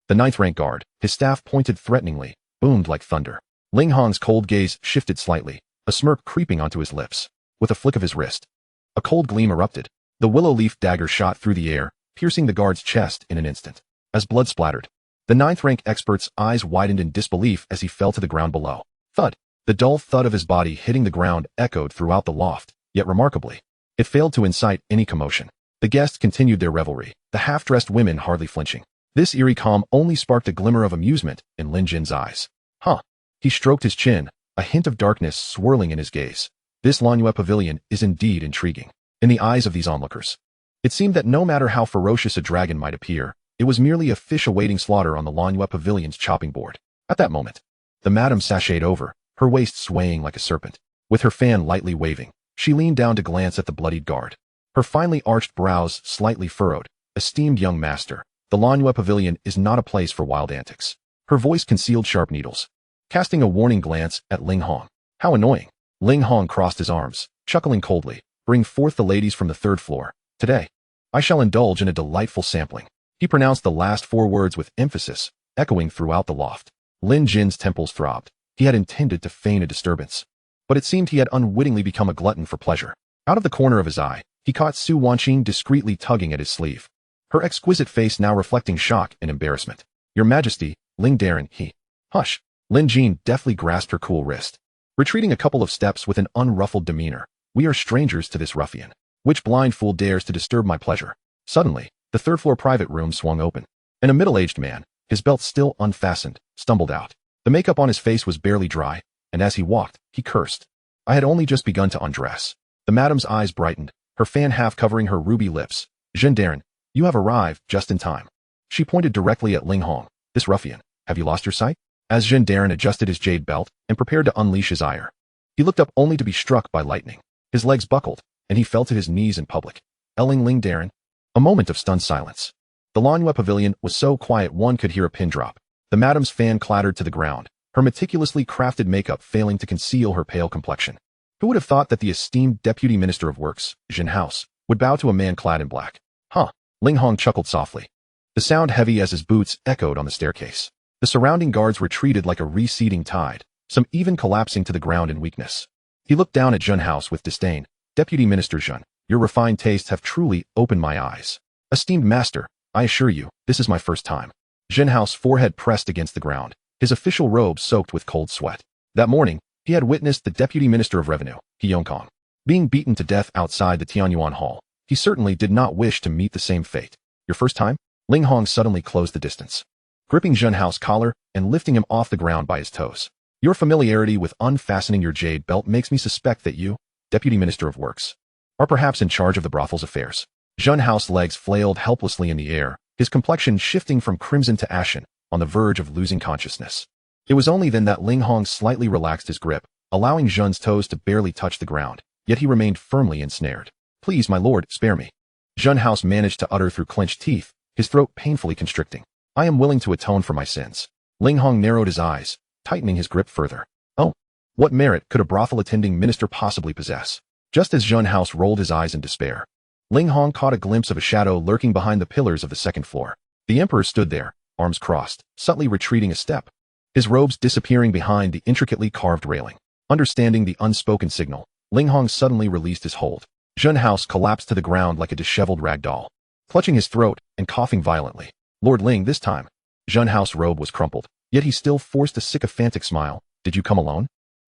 The 9th rank guard, his staff pointed threateningly, boomed like thunder. Ling Hong's cold gaze shifted slightly, a smirk creeping onto his lips. With a flick of his wrist, a cold gleam erupted. The willow leaf dagger shot through the air, piercing the guard's chest in an instant. As blood splattered, the 9th rank expert's eyes widened in disbelief as he fell to the ground below. Thud! The dull thud of his body hitting the ground echoed throughout the loft, yet remarkably, it failed to incite any commotion. The guests continued their revelry, the half-dressed women hardly flinching. This eerie calm only sparked a glimmer of amusement in Lin Jin's eyes. Huh. He stroked his chin, a hint of darkness swirling in his gaze. This Lanyue Pavilion is indeed intriguing. In the eyes of these onlookers, it seemed that no matter how ferocious a dragon might appear, it was merely a fish awaiting slaughter on the Lanyue Pavilion's chopping board. At that moment, the madam sashayed over, her waist swaying like a serpent. With her fan lightly waving, she leaned down to glance at the bloodied guard. Her finely arched brows slightly furrowed. Esteemed young master, the Lanyue Pavilion is not a place for wild antics. Her voice concealed sharp needles. Casting a warning glance at Ling Hong. How annoying. Ling Hong crossed his arms, chuckling coldly. Bring forth the ladies from the 3rd floor. Today, I shall indulge in a delightful sampling. He pronounced the last 4 words with emphasis, echoing throughout the loft. Lin Jin's temples throbbed. He had intended to feign a disturbance, but it seemed he had unwittingly become a glutton for pleasure. Out of the corner of his eye, he caught Su Wanqing discreetly tugging at his sleeve, her exquisite face now reflecting shock and embarrassment. Your Majesty, Ling Darren, he. Hush. Lin Jin deftly grasped her cool wrist. Retreating a couple of steps with an unruffled demeanor. We are strangers to this ruffian. Which blind fool dares to disturb my pleasure? Suddenly, the 3rd floor private room swung open, and a middle-aged man, his belt still unfastened, stumbled out. The makeup on his face was barely dry, and as he walked, he cursed. I had only just begun to undress. The madam's eyes brightened, her fan half covering her ruby lips. Jean Darren, you have arrived just in time. She pointed directly at Ling Hong. This ruffian, have you lost your sight? As Jean Darren adjusted his jade belt and prepared to unleash his ire, he looked up only to be struck by lightning. His legs buckled, and he fell to his knees in public. Ling Darren. A moment of stunned silence. The Lanyue Pavilion was so quiet one could hear a pin drop. The madam's fan clattered to the ground, her meticulously crafted makeup failing to conceal her pale complexion. Who would have thought that the esteemed Deputy Minister of Works, Jin House, would bow to a man clad in black? Huh. Ling Hong chuckled softly. The sound heavy as his boots echoed on the staircase. The surrounding guards retreated like a receding tide, some even collapsing to the ground in weakness. He looked down at Jin House with disdain. Deputy Minister Jun, your refined tastes have truly opened my eyes. Esteemed master, I assure you, this is my first time. Jin House's forehead pressed against the ground, his official robe soaked with cold sweat. That morning, he had witnessed the Deputy Minister of Revenue, He Yongkong, being beaten to death outside the Tianyuan Hall. He certainly did not wish to meet the same fate. Your first time? Ling Hong suddenly closed the distance, gripping Jun House's collar and lifting him off the ground by his toes. Your familiarity with unfastening your jade belt makes me suspect that you, Deputy Minister of Works, are perhaps in charge of the brothel's affairs. Jun House's legs flailed helplessly in the air, his complexion shifting from crimson to ashen, on the verge of losing consciousness. It was only then that Ling Hong slightly relaxed his grip, allowing Jun's toes to barely touch the ground, yet he remained firmly ensnared. Please, my lord, spare me. Jun House managed to utter through clenched teeth, his throat painfully constricting. I am willing to atone for my sins. Ling Hong narrowed his eyes, tightening his grip further. Oh, what merit could a brothel-attending minister possibly possess? Just as Jun House rolled his eyes in despair, Ling Hong caught a glimpse of a shadow lurking behind the pillars of the 2nd floor. The emperor stood there, arms crossed, subtly retreating a step, his robes disappearing behind the intricately carved railing. Understanding the unspoken signal, Ling Hong suddenly released his hold. Jun House collapsed to the ground like a disheveled rag doll, clutching his throat and coughing violently. Lord Ling, this time. Jun House's robe was crumpled, yet he still forced a sycophantic smile. Did you come alone?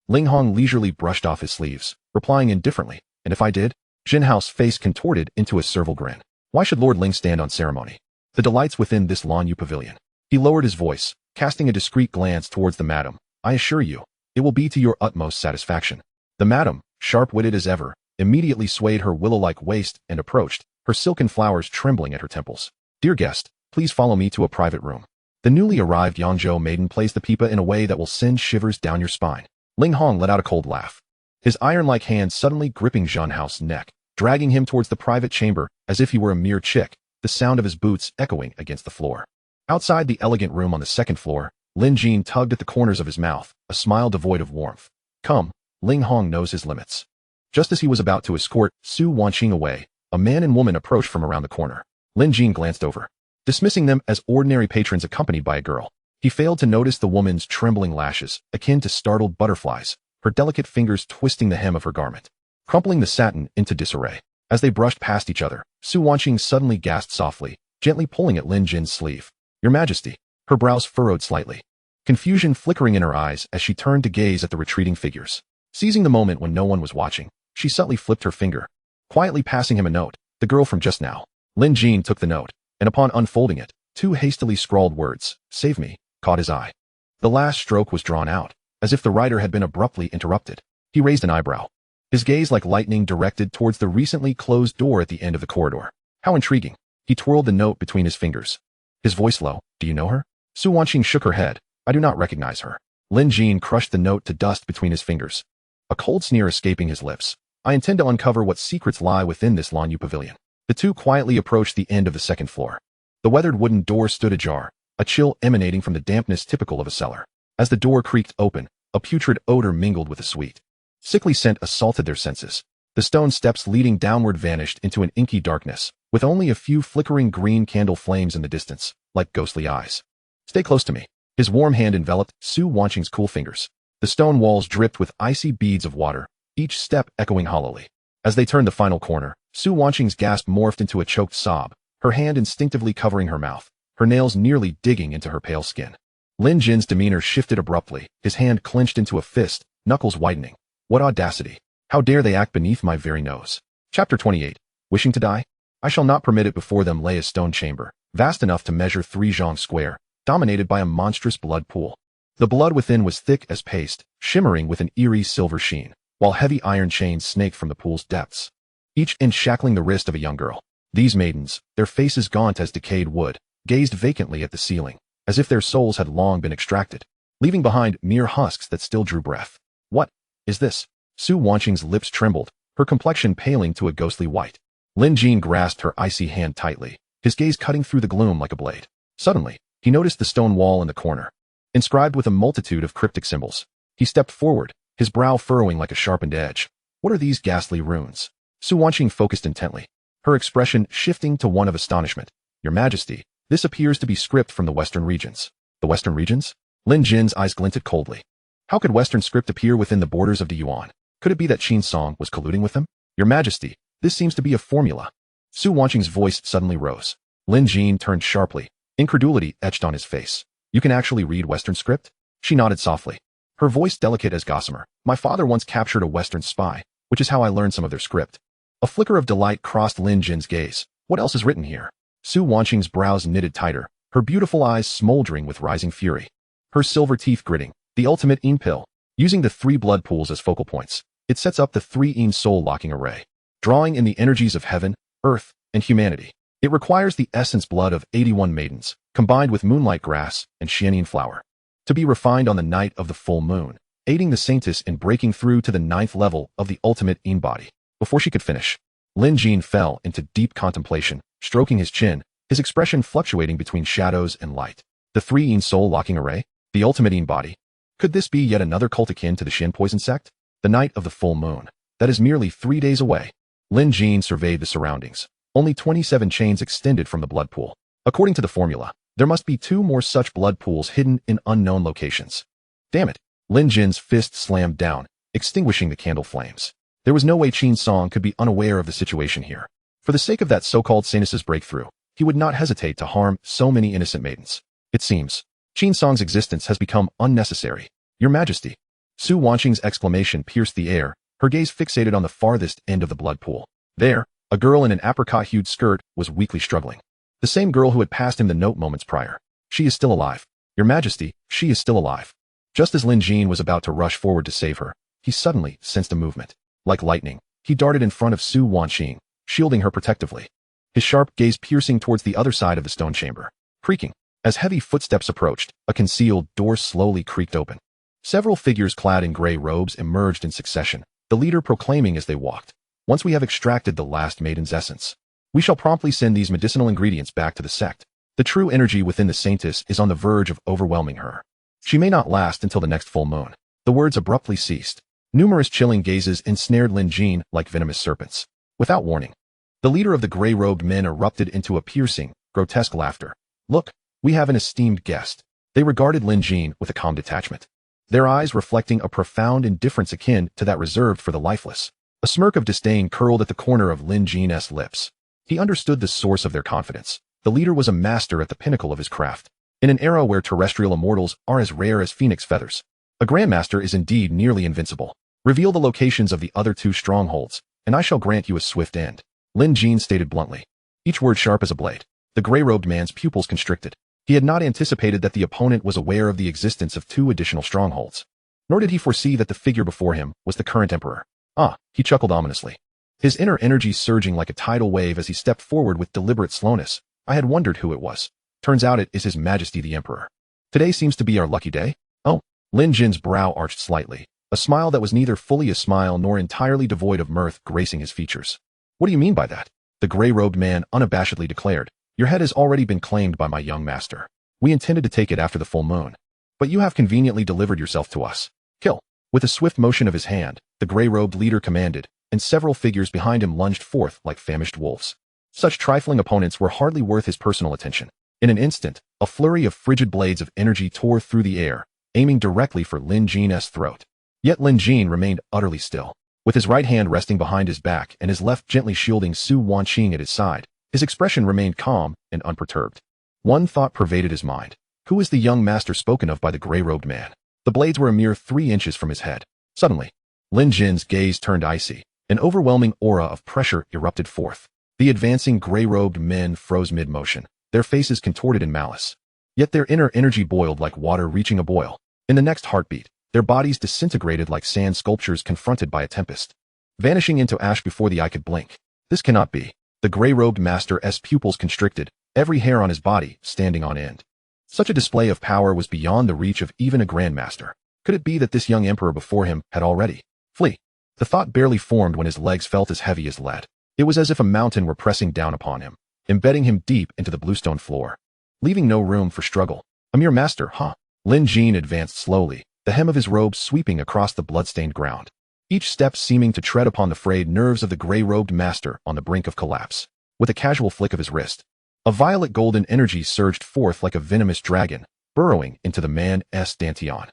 Ling Hong leisurely brushed off his sleeves, replying indifferently. And if I did? Jin House's face contorted into a servile grin. Why should Lord Ling stand on ceremony? The delights within this Lanyue Pavilion. He lowered his voice, casting a discreet glance towards the madam. I assure you, it will be to your utmost satisfaction. The madam, sharp-witted as ever, immediately swayed her willow-like waist and approached, her silken flowers trembling at her temples. "Dear guest, please follow me to a private room." The newly arrived Yangzhou maiden plays the pipa in a way that will send shivers down your spine. Ling Hong let out a cold laugh, his iron-like hand suddenly gripping Zhan Hao's neck, dragging him towards the private chamber as if he were a mere chick, the sound of his boots echoing against the floor. Outside the elegant room on the second floor, Lin Jin tugged at the corners of his mouth, a smile devoid of warmth. "Come." Ling Hong knows his limits. Just as he was about to escort Su Wanqing away, a man and woman approached from around the corner. Lin Jin glanced over, dismissing them as ordinary patrons accompanied by a girl. He failed to notice the woman's trembling lashes, akin to startled butterflies, her delicate fingers twisting the hem of her garment, crumpling the satin into disarray. As they brushed past each other, Su Wanqing suddenly gasped softly, gently pulling at Lin Jin's sleeve. "Your Majesty." Her brows furrowed slightly, confusion flickering in her eyes as she turned to gaze at the retreating figures. Seizing the moment when no one was watching, she subtly flipped her finger, quietly passing him a note, "The girl from just now." Lin Jin took the note, and upon unfolding it, two hastily scrawled words, "Save me," caught his eye. The last stroke was drawn out, as if the writer had been abruptly interrupted. He raised an eyebrow, his gaze like lightning directed towards the recently closed door at the end of the corridor. How intriguing. He twirled the note between his fingers, his voice low. "Do you know her?" Su Wanqing shook her head. "I do not recognize her." Lin Jin crushed the note to dust between his fingers, a cold sneer escaping his lips. "I intend to uncover what secrets lie within this Lanyu pavilion." The two quietly approached the end of the second floor. The weathered wooden door stood ajar, a chill emanating from the dampness typical of a cellar. As the door creaked open, a putrid odor mingled with a sweet, sickly scent assaulted their senses. The stone steps leading downward vanished into an inky darkness, with only a few flickering green candle flames in the distance, like ghostly eyes. "Stay close to me." His warm hand enveloped Su Wanqing's cool fingers. The stone walls dripped with icy beads of water, each step echoing hollowly. As they turned the final corner, Su Wanqing's gasp morphed into a choked sob, her hand instinctively covering her mouth, her nails nearly digging into her pale skin. Lin Jin's demeanor shifted abruptly, his hand clenched into a fist, knuckles widening. What audacity! How dare they act beneath my very nose? Chapter 28. Wishing to die? I shall not permit it. Before them lay a stone chamber, vast enough to measure 3 zhang square, dominated by a monstrous blood pool. The blood within was thick as paste, shimmering with an eerie silver sheen, while heavy iron chains snaked from the pool's depths, each end shackling the wrist of a young girl. These maidens, their faces gaunt as decayed wood, gazed vacantly at the ceiling, as if their souls had long been extracted, leaving behind mere husks that still drew breath. "What is this?" Su Wanqing's lips trembled, her complexion paling to a ghostly white. Lin Jin grasped her icy hand tightly, his gaze cutting through the gloom like a blade. Suddenly, he noticed the stone wall in the corner, inscribed with a multitude of cryptic symbols. He stepped forward, his brow furrowing like a sharpened edge. What are these ghastly runes? Su Wanqing focused intently, her expression shifting to one of astonishment. "Your Majesty, this appears to be script from the Western regions." "The Western regions?" Lin Jin's eyes glinted coldly. How could Western script appear within the borders of the Yuan? Could it be that Qin Song was colluding with them? "Your Majesty, this seems to be a formula." Su Wanqing's voice suddenly rose. Lin Jin turned sharply, incredulity etched on his face. "You can actually read Western script?" She nodded softly, her voice delicate as gossamer. "My father once captured a Western spy, which is how I learned some of their script." A flicker of delight crossed Lin Jin's gaze. "What else is written here?" Su Wanqing's brows knitted tighter, her beautiful eyes smoldering with rising fury, her silver teeth gritting. "The ultimate Yin pill, using the 3 blood pools as focal points. It sets up the 3 Yin soul locking array, drawing in the energies of heaven, earth, and humanity. It requires the essence blood of 81 maidens, combined with moonlight grass and xianyin flower, to be refined on the night of the full moon, aiding the saintess in breaking through to the 9th level of the ultimate Yin body." Before she could finish, Lin Jin fell into deep contemplation, stroking his chin, his expression fluctuating between shadows and light. The 3 Yin soul locking array? The ultimate Yin body? Could this be yet another cult akin to the Shin poison sect? The night of the full moon. That is merely 3 days away. Lin Jin surveyed the surroundings. Only 27 chains extended from the blood pool. According to the formula, there must be 2 more such blood pools hidden in unknown locations. Damn it. Lin Jin's fist slammed down, extinguishing the candle flames. There was no way Qin Song could be unaware of the situation here. For the sake of that so-called saintess's breakthrough, he would not hesitate to harm so many innocent maidens. It seems Qin Song's existence has become unnecessary. "Your Majesty." Su Wanqing's exclamation pierced the air, her gaze fixated on the farthest end of the blood pool. There, a girl in an apricot-hued skirt was weakly struggling. The same girl who had passed him the note moments prior. "She is still alive. Your Majesty, she is still alive." Just as Lin Jin was about to rush forward to save her, he suddenly sensed a movement. Like lightning, he darted in front of Su Wanqing, shielding her protectively. His sharp gaze piercing towards the other side of the stone chamber. Creaking. As heavy footsteps approached, a concealed door slowly creaked open. Several figures clad in gray robes emerged in succession, the leader proclaiming as they walked, "Once we have extracted the last maiden's essence, we shall promptly send these medicinal ingredients back to the sect. The true energy within the saintess is on the verge of overwhelming her. She may not last until the next full moon." The words abruptly ceased. Numerous chilling gazes ensnared Lin Jin like venomous serpents. Without warning, the leader of the gray-robed men erupted into a piercing, grotesque laughter. "Look, we have an esteemed guest." They regarded Lin Jin with a calm detachment, their eyes reflecting a profound indifference akin to that reserved for the lifeless. A smirk of disdain curled at the corner of Lin Jin's lips. He understood the source of their confidence. The leader was a master at the pinnacle of his craft. In an era where terrestrial immortals are as rare as phoenix feathers, a grandmaster is indeed nearly invincible. "Reveal the locations of the other two strongholds, and I shall grant you a swift end," Lin Jin stated bluntly, each word sharp as a blade. The gray-robed man's pupils constricted. He had not anticipated that the opponent was aware of the existence of two additional strongholds. Nor did he foresee that the figure before him was the current emperor. "Ah," he chuckled ominously, his inner energy surging like a tidal wave as he stepped forward with deliberate slowness. "I had wondered who it was. Turns out it is His Majesty the Emperor. Today seems to be our lucky day." "Oh." Lin Jin's brow arched slightly, a smile that was neither fully a smile nor entirely devoid of mirth gracing his features. "What do you mean by that?" the gray-robed man unabashedly declared. "Your head has already been claimed by my young master. We intended to take it after the full moon, but you have conveniently delivered yourself to us. Kill." With a swift motion of his hand, the gray-robed leader commanded, and several figures behind him lunged forth like famished wolves. Such trifling opponents were hardly worth his personal attention. In an instant, a flurry of frigid blades of energy tore through the air, aiming directly for Lin Jin's throat. Yet Lin Jin remained utterly still. With his right hand resting behind his back and his left gently shielding Su Wanqing at his side, his expression remained calm and unperturbed. One thought pervaded his mind. Who is the young master spoken of by the gray-robed man? The blades were a mere 3 inches from his head. Suddenly, Lin Jin's gaze turned icy. An overwhelming aura of pressure erupted forth. The advancing gray-robed men froze mid-motion, their faces contorted in malice. Yet their inner energy boiled like water reaching a boil. In the next heartbeat, their bodies disintegrated like sand sculptures confronted by a tempest, vanishing into ash before the eye could blink. This cannot be. The gray-robed master's pupils constricted, every hair on his body standing on end. Such a display of power was beyond the reach of even a grandmaster. Could it be that this young emperor before him had already flee? The thought barely formed when his legs felt as heavy as lead. It was as if a mountain were pressing down upon him, embedding him deep into the bluestone floor, leaving no room for struggle. A mere master, huh? Lin Jin advanced slowly, the hem of his robe sweeping across the blood-stained ground, each step seeming to tread upon the frayed nerves of the gray-robed master on the brink of collapse. With a casual flick of his wrist, a violet golden energy surged forth like a venomous dragon, burrowing into the man's dantian.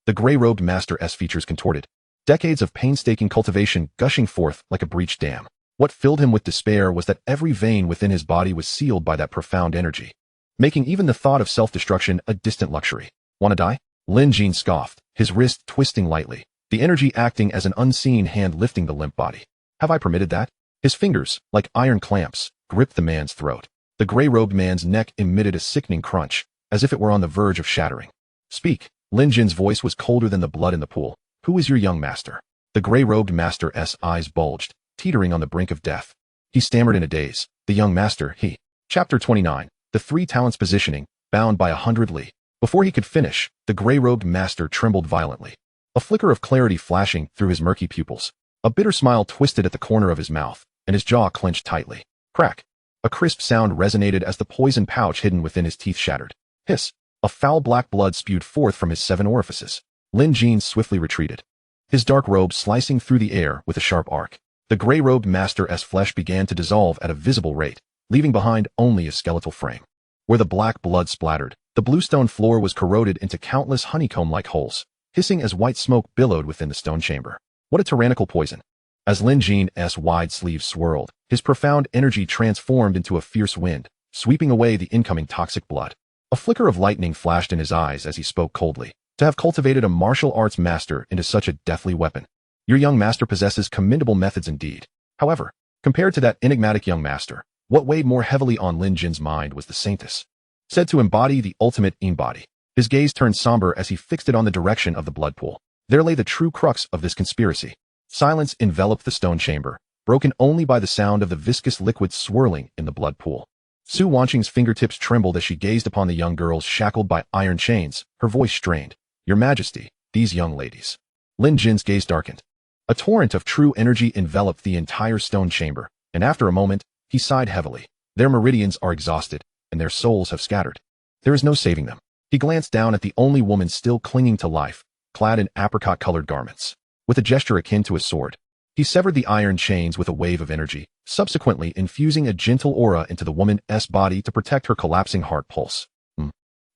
The gray-robed master's features contorted, decades of painstaking cultivation gushing forth like a breached dam. What filled him with despair was that every vein within his body was sealed by that profound energy, making even the thought of self-destruction a distant luxury. "Wanna die?" Lin Jin scoffed, his wrist twisting lightly, the energy acting as an unseen hand lifting the limp body. "Have I permitted that?" His fingers, like iron clamps, gripped the man's throat. The gray-robed man's neck emitted a sickening crunch, as if it were on the verge of shattering. "Speak." Lin Jin's voice was colder than the blood in the pool. "Who is your young master?" The gray-robed master's eyes bulged, teetering on the brink of death. He stammered in a daze. "The young master, he." Chapter 29. The 3 talents positioning, bound by 100 li. Before he could finish, the gray-robed master trembled violently, a flicker of clarity flashing through his murky pupils. A bitter smile twisted at the corner of his mouth, and his jaw clenched tightly. Crack. A crisp sound resonated as the poison pouch hidden within his teeth shattered. Hiss. A foul black blood spewed forth from his 7 orifices. Lin Jin swiftly retreated, his dark robe slicing through the air with a sharp arc. The gray-robed master's flesh began to dissolve at a visible rate, leaving behind only a skeletal frame. Where the black blood splattered, the bluestone floor was corroded into countless honeycomb-like holes, hissing as white smoke billowed within the stone chamber. What a tyrannical poison! As Lin Jin's wide sleeves swirled, his profound energy transformed into a fierce wind, sweeping away the incoming toxic blood. A flicker of lightning flashed in his eyes as he spoke coldly. To have cultivated a martial arts master into such a deathly weapon. Your young master possesses commendable methods indeed. However, compared to that enigmatic young master, what weighed more heavily on Lin Jin's mind was the saintess, said to embody the ultimate embody. His gaze turned somber as he fixed it on the direction of the blood pool. There lay the true crux of this conspiracy. Silence enveloped the stone chamber, broken only by the sound of the viscous liquid swirling in the blood pool. Su Wanqing's fingertips trembled as she gazed upon the young girls shackled by iron chains, her voice strained. Your Majesty, these young ladies. Lin Jin's gaze darkened. A torrent of true energy enveloped the entire stone chamber, and after a moment, he sighed heavily. Their meridians are exhausted, and their souls have scattered. There is no saving them. He glanced down at the only woman still clinging to life, clad in apricot-colored garments. With a gesture akin to a sword, he severed the iron chains with a wave of energy, subsequently infusing a gentle aura into the woman's body to protect her collapsing heart pulse.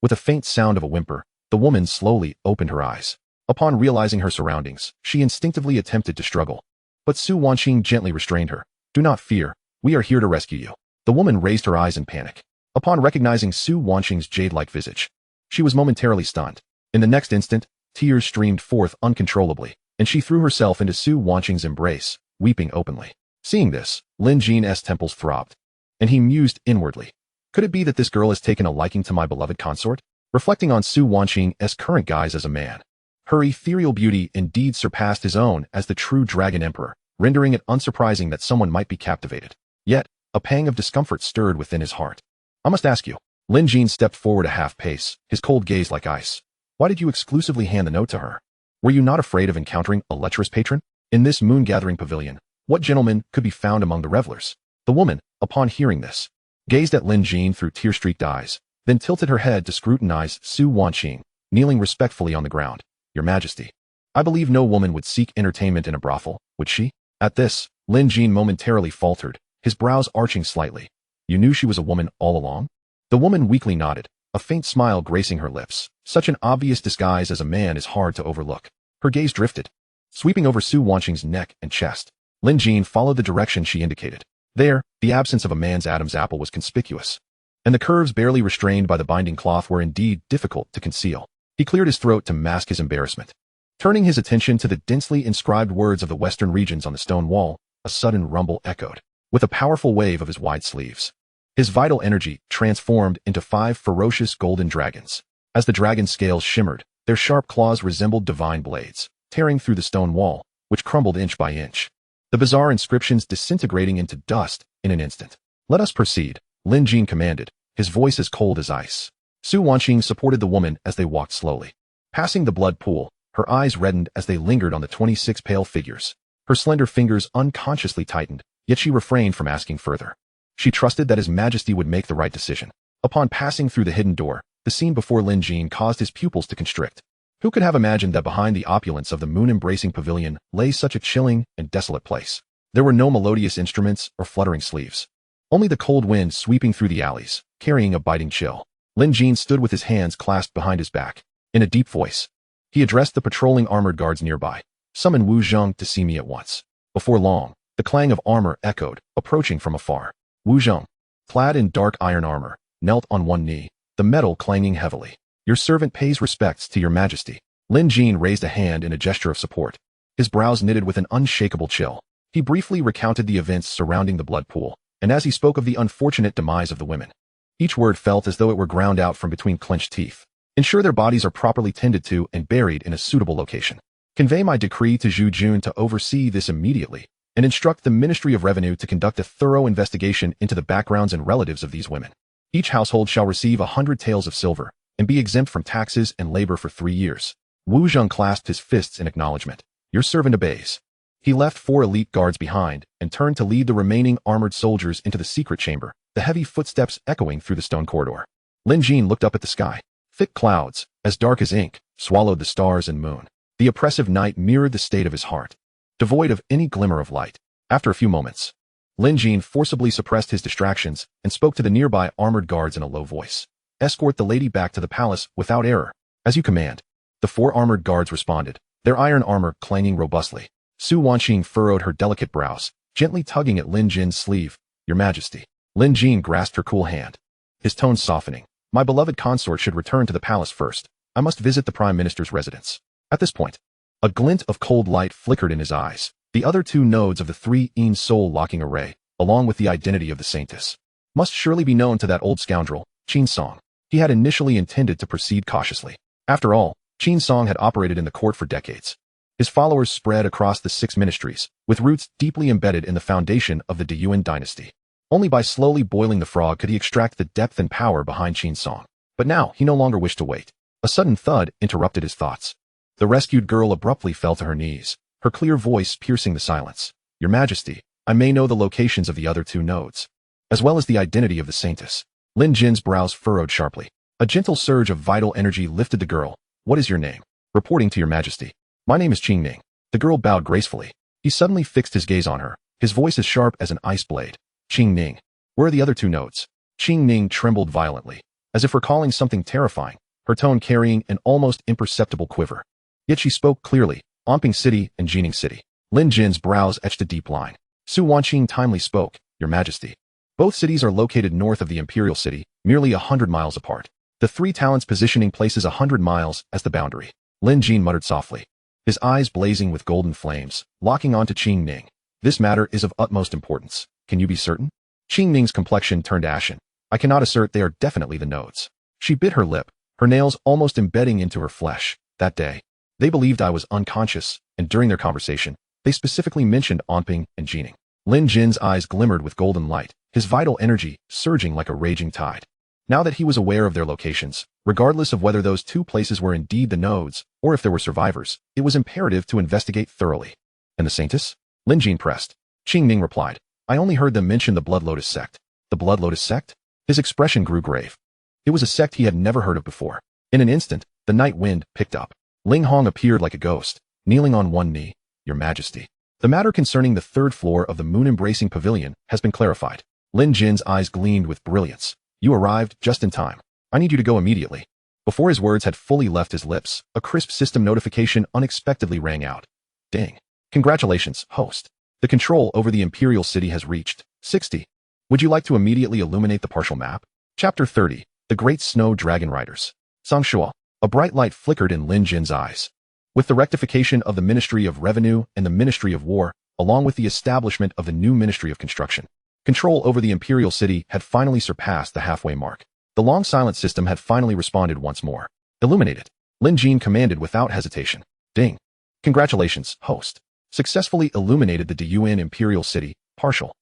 With a faint sound of a whimper, the woman slowly opened her eyes. Upon realizing her surroundings, she instinctively attempted to struggle. But Su Wanqing gently restrained her. Do not fear, we are here to rescue you. The woman raised her eyes in panic. Upon recognizing Su Wanqing's jade-like visage, she was momentarily stunned. In the next instant, tears streamed forth uncontrollably, and she threw herself into Su Wanqing's embrace, weeping openly. Seeing this, Lin Jin's temples throbbed, and he mused inwardly. Could it be that this girl has taken a liking to my beloved consort? Reflecting on Su Wanqing's current guise as a man, her ethereal beauty indeed surpassed his own as the true Dragon Emperor, rendering it unsurprising that someone might be captivated. Yet, a pang of discomfort stirred within his heart. I must ask you. Lin Jin stepped forward a half-pace, his cold gaze like ice. Why did you exclusively hand the note to her? Were you not afraid of encountering a lecherous patron? In this moon-gathering pavilion, what gentleman could be found among the revelers? The woman, upon hearing this, gazed at Lin Jin through tear-streaked eyes, then tilted her head to scrutinize Su Wanqing, kneeling respectfully on the ground. Your Majesty, I believe no woman would seek entertainment in a brothel, would she? At this, Lin Jin momentarily faltered, his brows arching slightly. You knew she was a woman all along? The woman weakly nodded, a faint smile gracing her lips. Such an obvious disguise as a man is hard to overlook. Her gaze drifted, sweeping over Su Wanqing's neck and chest. Lin Jin followed the direction she indicated. There, the absence of a man's Adam's apple was conspicuous, and the curves barely restrained by the binding cloth were indeed difficult to conceal. He cleared his throat to mask his embarrassment. Turning his attention to the densely inscribed words of the western regions on the stone wall, a sudden rumble echoed. With a powerful wave of his wide sleeves, his vital energy transformed into 5 ferocious golden dragons. As the dragon scales shimmered, their sharp claws resembled divine blades, tearing through the stone wall, which crumbled inch by inch, the bizarre inscriptions disintegrating into dust in an instant. Let us proceed, Lin Jin commanded, his voice as cold as ice. Su Wanqing supported the woman as they walked slowly. Passing the blood pool, her eyes reddened as they lingered on the 26 pale figures. Her slender fingers unconsciously tightened, yet she refrained from asking further. She trusted that His Majesty would make the right decision. Upon passing through the hidden door, the scene before Lin Jin caused his pupils to constrict. Who could have imagined that behind the opulence of the moon-embracing pavilion lay such a chilling and desolate place? There were no melodious instruments or fluttering sleeves. Only the cold wind sweeping through the alleys, carrying a biting chill. Lin Jin stood with his hands clasped behind his back. In a deep voice, he addressed the patrolling armored guards nearby. Summon Wu Zheng to see me at once. Before long, the clang of armor echoed, approaching from afar. Wu Zheng, clad in dark iron armor, knelt on one knee, the metal clanging heavily. Your servant pays respects to your Majesty. Lin Jin raised a hand in a gesture of support. His brows knitted with an unshakable chill. He briefly recounted the events surrounding the blood pool, and as he spoke of the unfortunate demise of the women, each word felt as though it were ground out from between clenched teeth. Ensure their bodies are properly tended to and buried in a suitable location. Convey my decree to Zhu Jun to oversee this immediately, and instruct the Ministry of Revenue to conduct a thorough investigation into the backgrounds and relatives of these women. Each household shall receive 100 taels of silver, and be exempt from taxes and labor for 3 years. Wu Zheng clasped his fists in acknowledgement. Your servant obeys. He left 4 elite guards behind, and turned to lead the remaining armored soldiers into the secret chamber, the heavy footsteps echoing through the stone corridor. Lin Jin looked up at the sky. Thick clouds, as dark as ink, swallowed the stars and moon. The oppressive night mirrored the state of his heart, devoid of any glimmer of light. After a few moments, Lin Jin forcibly suppressed his distractions and spoke to the nearby armored guards in a low voice. Escort the lady back to the palace without error. As you command. The 4 armored guards responded, their iron armor clanging robustly. Su Wanqing furrowed her delicate brows, gently tugging at Lin Jin's sleeve. Your Majesty. Lin Jin grasped her cool hand, his tone softening. My beloved consort should return to the palace first. I must visit the Prime Minister's residence. At this point, a glint of cold light flickered in his eyes. The other 2 nodes of the 3-in soul-locking array, along with the identity of the saintess, must surely be known to that old scoundrel, Qin Song. He had initially intended to proceed cautiously. After all, Qin Song had operated in the court for decades. His followers spread across the 6 ministries, with roots deeply embedded in the foundation of the Deyuan dynasty. Only by slowly boiling the frog could he extract the depth and power behind Qin's song. But now he no longer wished to wait. A sudden thud interrupted his thoughts. The rescued girl abruptly fell to her knees, her clear voice piercing the silence. "Your Majesty, I may know the locations of the other 2 nodes, as well as the identity of the saintess." Lin Jin's brows furrowed sharply. A gentle surge of vital energy lifted the girl. "What is your name?" "Reporting to your Majesty. My name is Qing Ning." The girl bowed gracefully. He suddenly fixed his gaze on her, his voice as sharp as an ice blade. "Qing Ning, where are the other 2 nodes?" Qing Ning trembled violently, as if recalling something terrifying, her tone carrying an almost imperceptible quiver. Yet she spoke clearly, Anping City and Jining City. Lin Jin's brows etched a deep line. Su Wanqing timely spoke, "Your Majesty. Both cities are located north of the Imperial City, merely 100 miles apart. The 3 talents positioning places 100 miles as the boundary." Lin Jin muttered softly, his eyes blazing with golden flames, locking onto Qing Ning. "This matter is of utmost importance. Can you be certain?" Qing Ning's complexion turned ashen. "I cannot assert they are definitely the nodes." She bit her lip, her nails almost embedding into her flesh. "That day, they believed I was unconscious, and during their conversation, they specifically mentioned Anping and Jining." Lin Jin's eyes glimmered with golden light, his vital energy surging like a raging tide. Now that he was aware of their locations, regardless of whether those 2 places were indeed the nodes, or if there were survivors, it was imperative to investigate thoroughly. "And the saintess?" Lin Jin pressed. Qing Ning replied, "I only heard them mention the Blood Lotus sect." "The Blood Lotus sect?" His expression grew grave. It was a sect he had never heard of before. In an instant, the night wind picked up. Ling Hong appeared like a ghost, kneeling on one knee. "Your Majesty, the matter concerning the 3rd floor of the moon-embracing pavilion has been clarified." Lin Jin's eyes gleamed with brilliance. "You arrived just in time. I need you to go immediately." Before his words had fully left his lips, a crisp system notification unexpectedly rang out. "Ding. Congratulations, host. The control over the Imperial City has reached 60. Would you like to immediately illuminate the partial map?" Chapter 30. The Great Snow Dragon Riders. Sangshuo. A bright light flickered in Lin Jin's eyes. With the rectification of the Ministry of Revenue and the Ministry of War, along with the establishment of the new Ministry of Construction, control over the Imperial City had finally surpassed the halfway mark. The long silent system had finally responded once more. "Illuminate it," Lin Jin commanded without hesitation. "Ding. Congratulations, host. Successfully illuminated the Deyuan Imperial City, partial.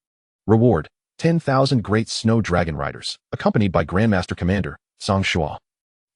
Reward, 10,000 Great Snow Dragon Riders, accompanied by Grandmaster Commander, Sangshuo."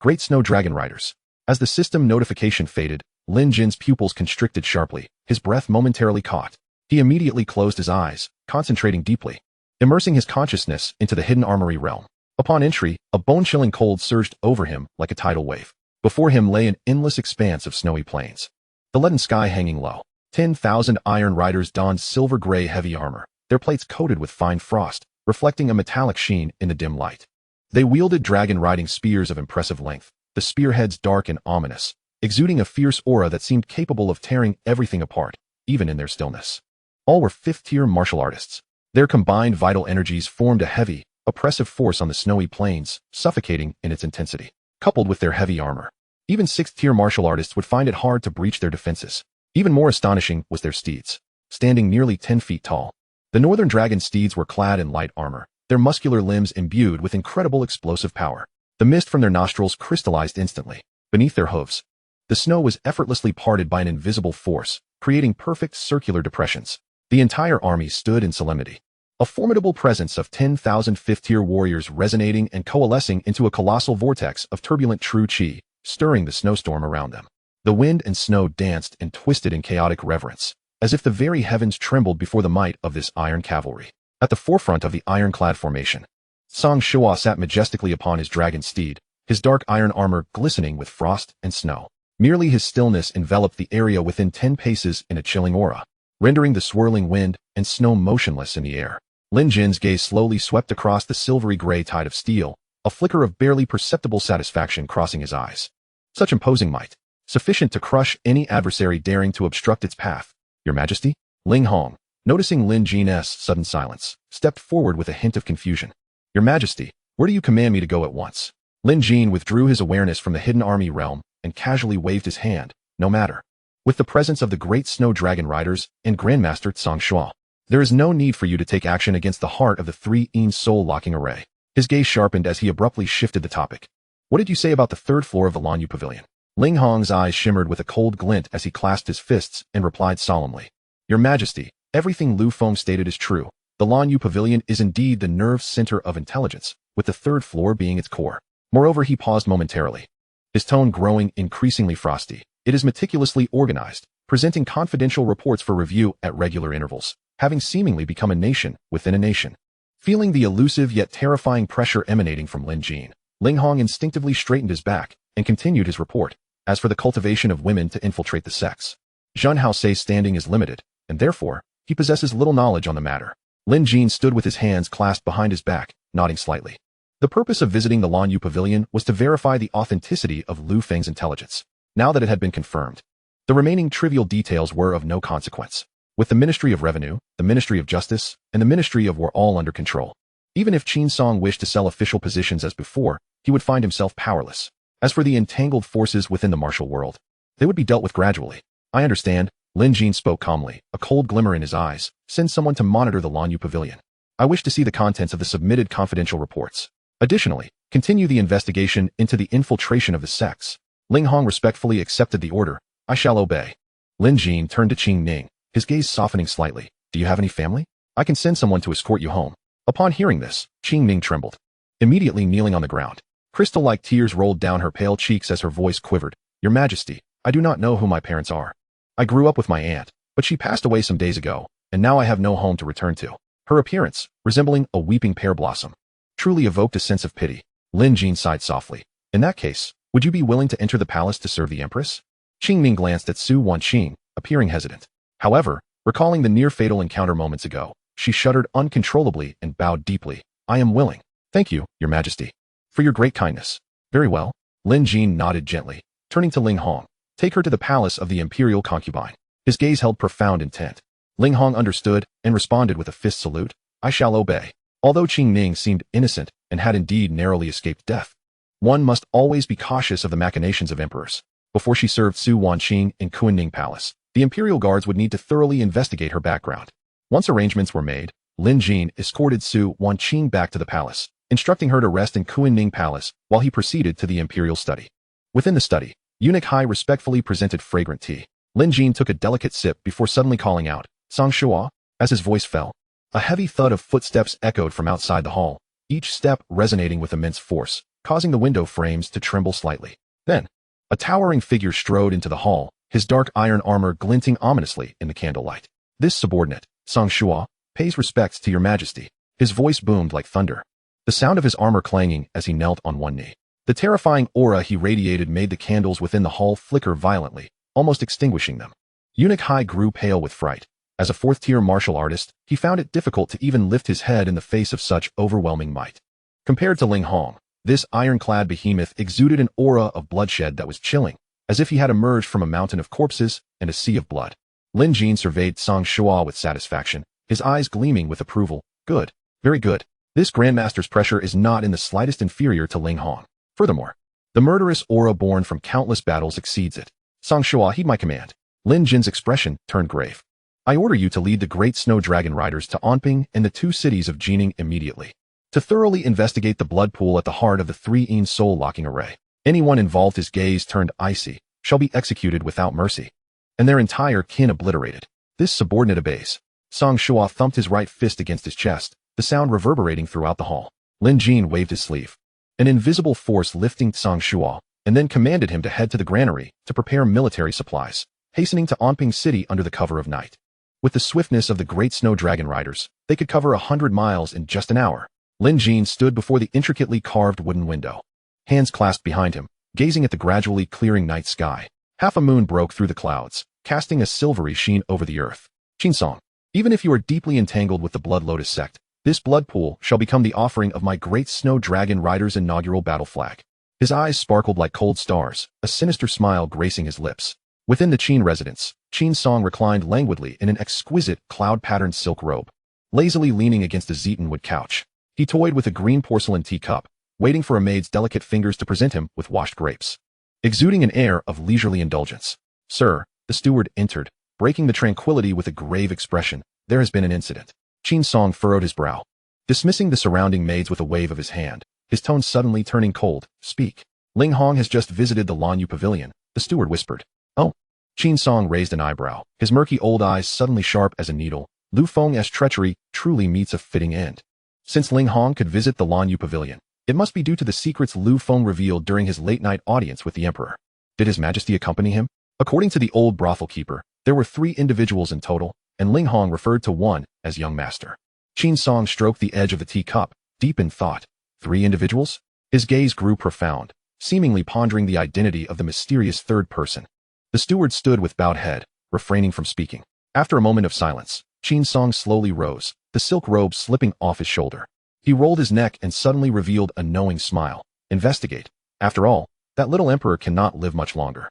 Great Snow Dragon Riders. As the system notification faded, Lin Jin's pupils constricted sharply, his breath momentarily caught. He immediately closed his eyes, concentrating deeply, immersing his consciousness into the hidden armory realm. Upon entry, a bone-chilling cold surged over him like a tidal wave. Before him lay an endless expanse of snowy plains, the leaden sky hanging low. 10,000 iron riders donned silver-gray heavy armor, their plates coated with fine frost, reflecting a metallic sheen in the dim light. They wielded dragon-riding spears of impressive length, the spearheads dark and ominous, exuding a fierce aura that seemed capable of tearing everything apart, even in their stillness. All were 5th-tier martial artists. Their combined vital energies formed a heavy, oppressive force on the snowy plains, suffocating in its intensity. Coupled with their heavy armor, even 6th-tier martial artists would find it hard to breach their defenses. Even more astonishing was their steeds, standing nearly 10 feet tall. The northern dragon steeds were clad in light armor, their muscular limbs imbued with incredible explosive power. The mist from their nostrils crystallized instantly. Beneath their hooves, the snow was effortlessly parted by an invisible force, creating perfect circular depressions. The entire army stood in solemnity, a formidable presence of 10,000 5th-tier warriors resonating and coalescing into a colossal vortex of turbulent true qi, stirring the snowstorm around them. The wind and snow danced and twisted in chaotic reverence, as if the very heavens trembled before the might of this iron cavalry. At the forefront of the ironclad formation, Sangshuo sat majestically upon his dragon steed, his dark iron armor glistening with frost and snow. Merely his stillness enveloped the area within 10 paces in a chilling aura, rendering the swirling wind and snow motionless in the air. Lin Jin's gaze slowly swept across the silvery gray tide of steel, a flicker of barely perceptible satisfaction crossing his eyes. Such imposing might, sufficient to crush any adversary daring to obstruct its path. "Your Majesty?" Ling Hong, noticing Lin Jin's sudden silence, stepped forward with a hint of confusion. "Your Majesty, where do you command me to go at once?" Lin Jin withdrew his awareness from the hidden army realm and casually waved his hand. "No matter. With the presence of the Great Snow Dragon Riders and Grandmaster Sangshuo, there is no need for you to take action against the heart of the 3 soul-locking array." His gaze sharpened as he abruptly shifted the topic. "What did you say about the 3rd floor of the Lanyu Pavilion?" Ling Hong's eyes shimmered with a cold glint as he clasped his fists and replied solemnly. Your Majesty, everything Lu Feng stated is true. The Lan Yu Pavilion is indeed the nerve center of intelligence, with the third floor being its core. Moreover, he paused momentarily, his tone growing increasingly frosty. It is meticulously organized, presenting confidential reports for review at regular intervals, having seemingly become a nation within a nation. Feeling the elusive yet terrifying pressure emanating from Lin Jin, Ling Hong instinctively straightened his back and continued his report. As for the cultivation of women to infiltrate the sects, Zhen Haosei's standing is limited, and therefore, he possesses little knowledge on the matter. Lin Jin stood with his hands clasped behind his back, nodding slightly. The purpose of visiting the Lan Yu Pavilion was to verify the authenticity of Lu Feng's intelligence. Now that it had been confirmed, the remaining trivial details were of no consequence. With the Ministry of Revenue, the Ministry of Justice, and the Ministry of War all under control, even if Qin Song wished to sell official positions as before, he would find himself powerless. As for the entangled forces within the martial world, they would be dealt with gradually. I understand, Lin Jin spoke calmly, a cold glimmer in his eyes. Send someone to monitor the Lan Yu Pavilion. I wish to see the contents of the submitted confidential reports. Additionally, continue the investigation into the infiltration of the sects. Ling Hong respectfully accepted the order. I shall obey. Lin Jin turned to Qing Ning, his gaze softening slightly. Do you have any family? I can send someone to escort you home. Upon hearing this, Qing Ning trembled, immediately kneeling on the ground. Crystal-like tears rolled down her pale cheeks as her voice quivered. Your Majesty, I do not know who my parents are. I grew up with my aunt, but she passed away some days ago, and now I have no home to return to. Her appearance, resembling a weeping pear blossom, truly evoked a sense of pity. Lin Jin sighed softly. In that case, would you be willing to enter the palace to serve the Empress? Qing Ning glanced at Su Wanqing, appearing hesitant. However, recalling the near-fatal encounter moments ago, she shuddered uncontrollably and bowed deeply. I am willing. Thank you, Your Majesty, for your great kindness. Very well. Lin Jin nodded gently, turning to Ling Hong. Take her to the palace of the imperial concubine. His gaze held profound intent. Ling Hong understood and responded with a fist salute. I shall obey. Although Qing Ning seemed innocent and had indeed narrowly escaped death, one must always be cautious of the machinations of emperors. Before she served Su Wanqing in Kunning Palace, the imperial guards would need to thoroughly investigate her background. Once arrangements were made, Lin Jin escorted Su Wanqing back to the palace, instructing her to rest in Kunning Palace while he proceeded to the imperial study. Within the study, Eunuch Hai respectfully presented fragrant tea. Lin Jin took a delicate sip before suddenly calling out, Sang Shua. As his voice fell, a heavy thud of footsteps echoed from outside the hall, each step resonating with immense force, causing the window frames to tremble slightly. Then, a towering figure strode into the hall, his dark iron armor glinting ominously in the candlelight. This subordinate, Sang Shua, pays respects to Your Majesty. His voice boomed like thunder, the sound of his armor clanging as he knelt on one knee. The terrifying aura he radiated made the candles within the hall flicker violently, almost extinguishing them. Eunuch Hai grew pale with fright. As a fourth-tier martial artist, he found it difficult to even lift his head in the face of such overwhelming might. Compared to Ling Hong, this ironclad behemoth exuded an aura of bloodshed that was chilling, as if he had emerged from a mountain of corpses and a sea of blood. Lin Jin surveyed Sang Shua with satisfaction, his eyes gleaming with approval. Good. Very good. This Grandmaster's pressure is not in the slightest inferior to Ling Hong. Furthermore, the murderous aura born from countless battles exceeds it. Sang Shua, heed my command. Lin Jin's expression turned grave. I order you to lead the great snow dragon riders to Anping and the two cities of Jining immediately, to thoroughly investigate the blood pool at the heart of the 3-Een soul-locking array. Anyone involved, his gaze turned icy, shall be executed without mercy, and their entire kin obliterated. This subordinate obeys. Sang Shua thumped his right fist against his chest, the sound reverberating throughout the hall. Lin Jin waved his sleeve, an invisible force lifting Sang Shua, and then commanded him to head to the granary to prepare military supplies, hastening to Anping City under the cover of night. With the swiftness of the great snow dragon riders, they could cover 100 miles in just an hour. Lin Jin stood before the intricately carved wooden window, hands clasped behind him, gazing at the gradually clearing night sky. Half a moon broke through the clouds, casting a silvery sheen over the earth. Qin Song, even if you are deeply entangled with the Blood Lotus sect, this blood pool shall become the offering of my great snow dragon rider's inaugural battle flag. His eyes sparkled like cold stars, a sinister smile gracing his lips. Within the Qin residence, Qin Song reclined languidly in an exquisite cloud-patterned silk robe, lazily leaning against a zeatonwood couch. He toyed with a green porcelain teacup, waiting for a maid's delicate fingers to present him with washed grapes, exuding an air of leisurely indulgence. Sir, the steward entered, breaking the tranquility with a grave expression. There has been an incident. Qin Song furrowed his brow, dismissing the surrounding maids with a wave of his hand, his tone suddenly turning cold. Speak. Ling Hong has just visited the Lan Yu Pavilion, the steward whispered. Oh. Qin Song raised an eyebrow, his murky old eyes suddenly sharp as a needle. Lu Feng's treachery truly meets a fitting end. Since Ling Hong could visit the Lanyu Pavilion, it must be due to the secrets Lu Feng revealed during his late-night audience with the emperor. Did His Majesty accompany him? According to the old brothel keeper, there were 3 individuals in total, and Ling Hong referred to one as young master. Qin Song stroked the edge of the teacup, deep in thought. 3 individuals? His gaze grew profound, seemingly pondering the identity of the mysterious third person. The steward stood with bowed head, refraining from speaking. After a moment of silence, Qin Song slowly rose, the silk robe slipping off his shoulder. He rolled his neck and suddenly revealed a knowing smile. Investigate. After all, that little emperor cannot live much longer.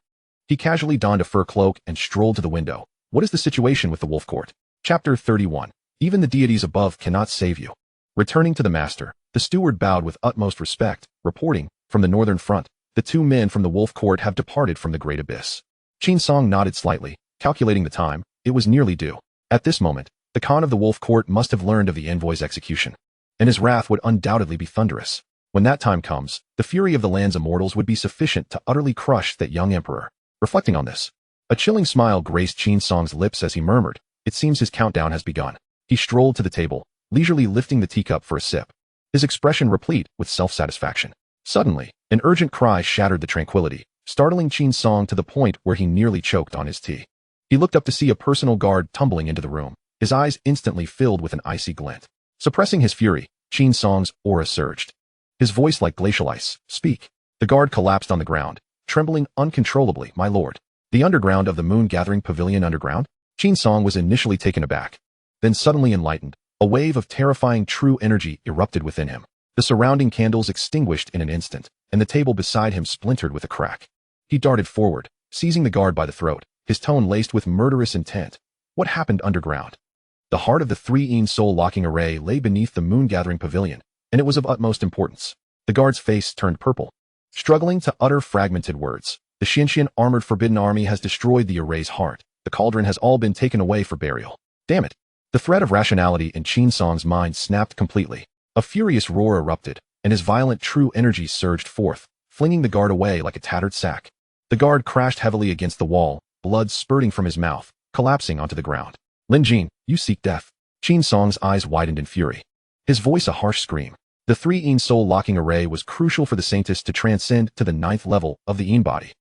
He casually donned a fur cloak and strolled to the window. What is the situation with the wolf court? Chapter 31. Even the deities above cannot save you. Returning to the master, the steward bowed with utmost respect, reporting, from the northern front, the 2 men from the wolf court have departed from the great abyss. Qin Song nodded slightly, calculating the time. It was nearly due. At this moment, the Khan of the wolf court must have learned of the envoy's execution, and his wrath would undoubtedly be thunderous. When that time comes, the fury of the land's immortals would be sufficient to utterly crush that young emperor. Reflecting on this, a chilling smile graced Qin Song's lips as he murmured, it seems his countdown has begun. He strolled to the table, leisurely lifting the teacup for a sip, his expression replete with self-satisfaction. Suddenly, an urgent cry shattered the tranquility, startling Qin Song to the point where he nearly choked on his tea. He looked up to see a personal guard tumbling into the room, his eyes instantly filled with an icy glint. Suppressing his fury, Qin Song's aura surged. His voice like glacial ice. Speak. The guard collapsed on the ground, trembling uncontrollably. My lord. The underground of the moon-gathering pavilion underground? Qin Song was initially taken aback, then suddenly enlightened. A wave of terrifying true energy erupted within him. The surrounding candles extinguished in an instant, and the table beside him splintered with a crack. He darted forward, seizing the guard by the throat, his tone laced with murderous intent. What happened underground? The heart of the 3 soul-locking array lay beneath the moon-gathering pavilion, and it was of utmost importance. The guard's face turned purple, struggling to utter fragmented words. The Xianxian armored forbidden army has destroyed the array's heart. The cauldron has all been taken away for burial. Damn it. The thread of rationality in Qin Song's mind snapped completely. A furious roar erupted, and his violent true energy surged forth, flinging the guard away like a tattered sack. The guard crashed heavily against the wall, blood spurting from his mouth, collapsing onto the ground. Lin Jin, you seek death. Qin Song's eyes widened in fury, his voice a harsh scream. The 3 soul-locking array was crucial for the Saintess to transcend to the 9th level of the Yin body.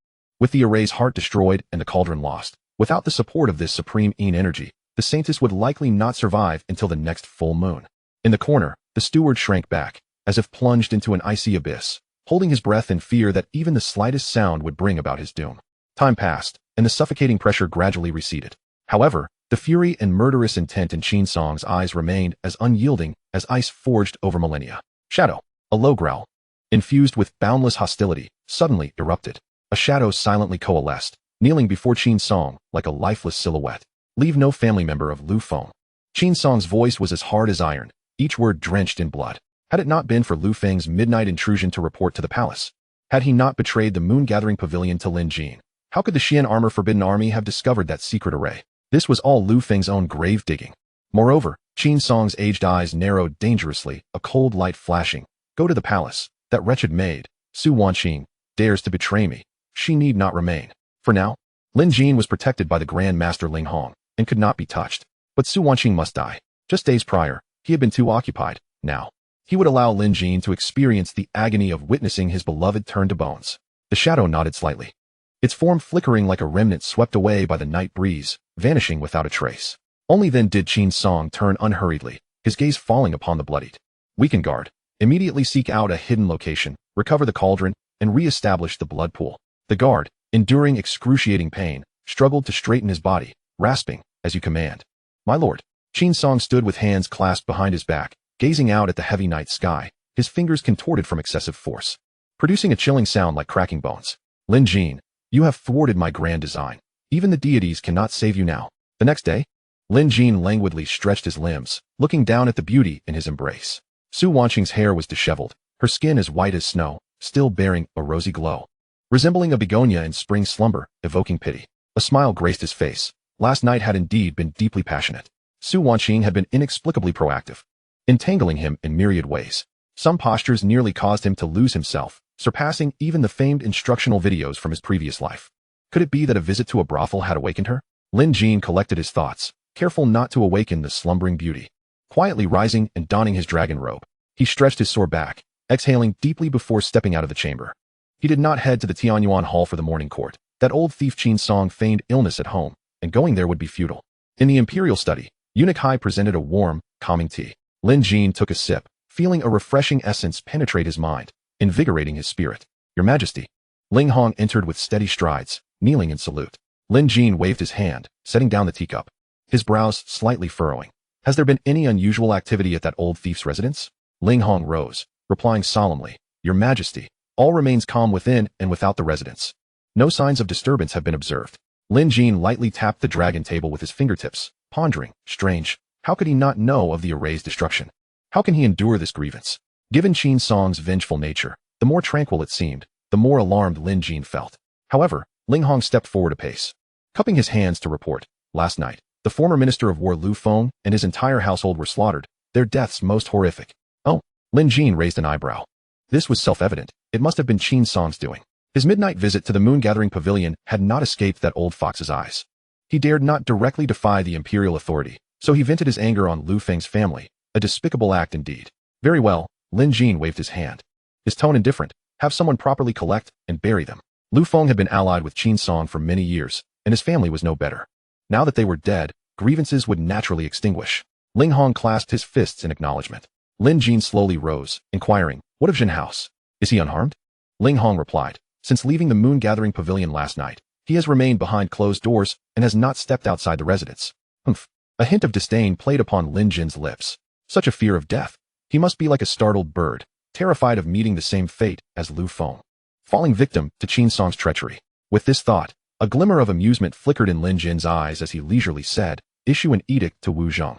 With the array's heart destroyed and the cauldron lost, without the support of this supreme Yin energy, the Saintess would likely not survive until the next full moon. In the corner, the steward shrank back, as if plunged into an icy abyss, holding his breath in fear that even the slightest sound would bring about his doom. Time passed, and the suffocating pressure gradually receded. However, the fury and murderous intent in Qin Song's eyes remained as unyielding as ice forged over millennia. Shadow, a low growl, infused with boundless hostility, suddenly erupted. A shadow silently coalesced, kneeling before Qin Song like a lifeless silhouette. Leave no family member of Lu Feng. Qin Song's voice was as hard as iron, each word drenched in blood. Had it not been for Lu Feng's midnight intrusion to report to the palace, had he not betrayed the moon-gathering pavilion to Lin Jin, how could the Xian armor forbidden army have discovered that secret array? This was all Lu Feng's own grave digging. Moreover, Qin Song's aged eyes narrowed dangerously, a cold light flashing. Go to the palace. That wretched maid, Su Wanqing, dares to betray me. She need not remain. For now, Lin Jin was protected by the Grand Master Ling Hong, and could not be touched. But Su Wanqing must die. Just days prior, he had been too occupied. Now, he would allow Lin Jin to experience the agony of witnessing his beloved turn to bones. The shadow nodded slightly, its form flickering like a remnant swept away by the night breeze, vanishing without a trace. Only then did Qin Song turn unhurriedly, his gaze falling upon the bloodied, weakened guard. Immediately seek out a hidden location, recover the cauldron, and re-establish the blood pool. The guard, enduring excruciating pain, struggled to straighten his body, rasping, as you command. My lord. Qin Song stood with hands clasped behind his back, gazing out at the heavy night sky, his fingers contorted from excessive force, producing a chilling sound like cracking bones. Lin Jin, you have thwarted my grand design. Even the deities cannot save you now. The next day, Lin Jin languidly stretched his limbs, looking down at the beauty in his embrace. Su Wanqing's hair was disheveled, her skin as white as snow, still bearing a rosy glow, resembling a begonia in spring slumber, evoking pity. A smile graced his face. Last night had indeed been deeply passionate. Su Wanqing had been inexplicably proactive, entangling him in myriad ways. Some postures nearly caused him to lose himself, surpassing even the famed instructional videos from his previous life. Could it be that a visit to a brothel had awakened her? Lin Jin collected his thoughts, careful not to awaken the slumbering beauty. Quietly rising and donning his dragon robe, he stretched his sore back, exhaling deeply before stepping out of the chamber. He did not head to the Tianyuan Hall for the morning court. That old thief Qin Song feigned illness at home, and going there would be futile. In the imperial study, Eunuch Hai presented a warm, calming tea. Lin Jin took a sip, feeling a refreshing essence penetrate his mind, invigorating his spirit. Your Majesty. Ling Hong entered with steady strides, kneeling in salute. Lin Jin waved his hand, setting down the teacup, his brows slightly furrowing. Has there been any unusual activity at that old thief's residence? Ling Hong rose, replying solemnly, Your Majesty, all remains calm within and without the residence. No signs of disturbance have been observed. Lin Jin lightly tapped the dragon table with his fingertips, pondering, strange, how could he not know of the array's destruction? How can he endure this grievance? Given Qin Song's vengeful nature, the more tranquil it seemed, the more alarmed Lin Jin felt. However, Ling Hong stepped forward a pace, cupping his hands to report, last night, the former Minister of War Lu Feng and his entire household were slaughtered, their deaths most horrific. Oh, Lin Jin raised an eyebrow. This was self-evident. It must have been Qin Song's doing. His midnight visit to the moon-gathering pavilion had not escaped that old fox's eyes. He dared not directly defy the imperial authority, so he vented his anger on Lu Feng's family, a despicable act indeed. Very well, Lin Jin waved his hand. His tone indifferent, have someone properly collect and bury them. Lu Feng had been allied with Qin Song for many years, and his family was no better. Now that they were dead, grievances would naturally extinguish. Ling Hong clasped his fists in acknowledgement. Lin Jin slowly rose, inquiring, what of Jin House? Is he unharmed? Ling Hong replied, since leaving the moon-gathering pavilion last night, he has remained behind closed doors and has not stepped outside the residence. Humph. A hint of disdain played upon Lin Jin's lips. Such a fear of death. He must be like a startled bird, terrified of meeting the same fate as Lu Feng, falling victim to Qin Song's treachery. With this thought, a glimmer of amusement flickered in Lin Jin's eyes as he leisurely said, issue an edict to Wu Zhong.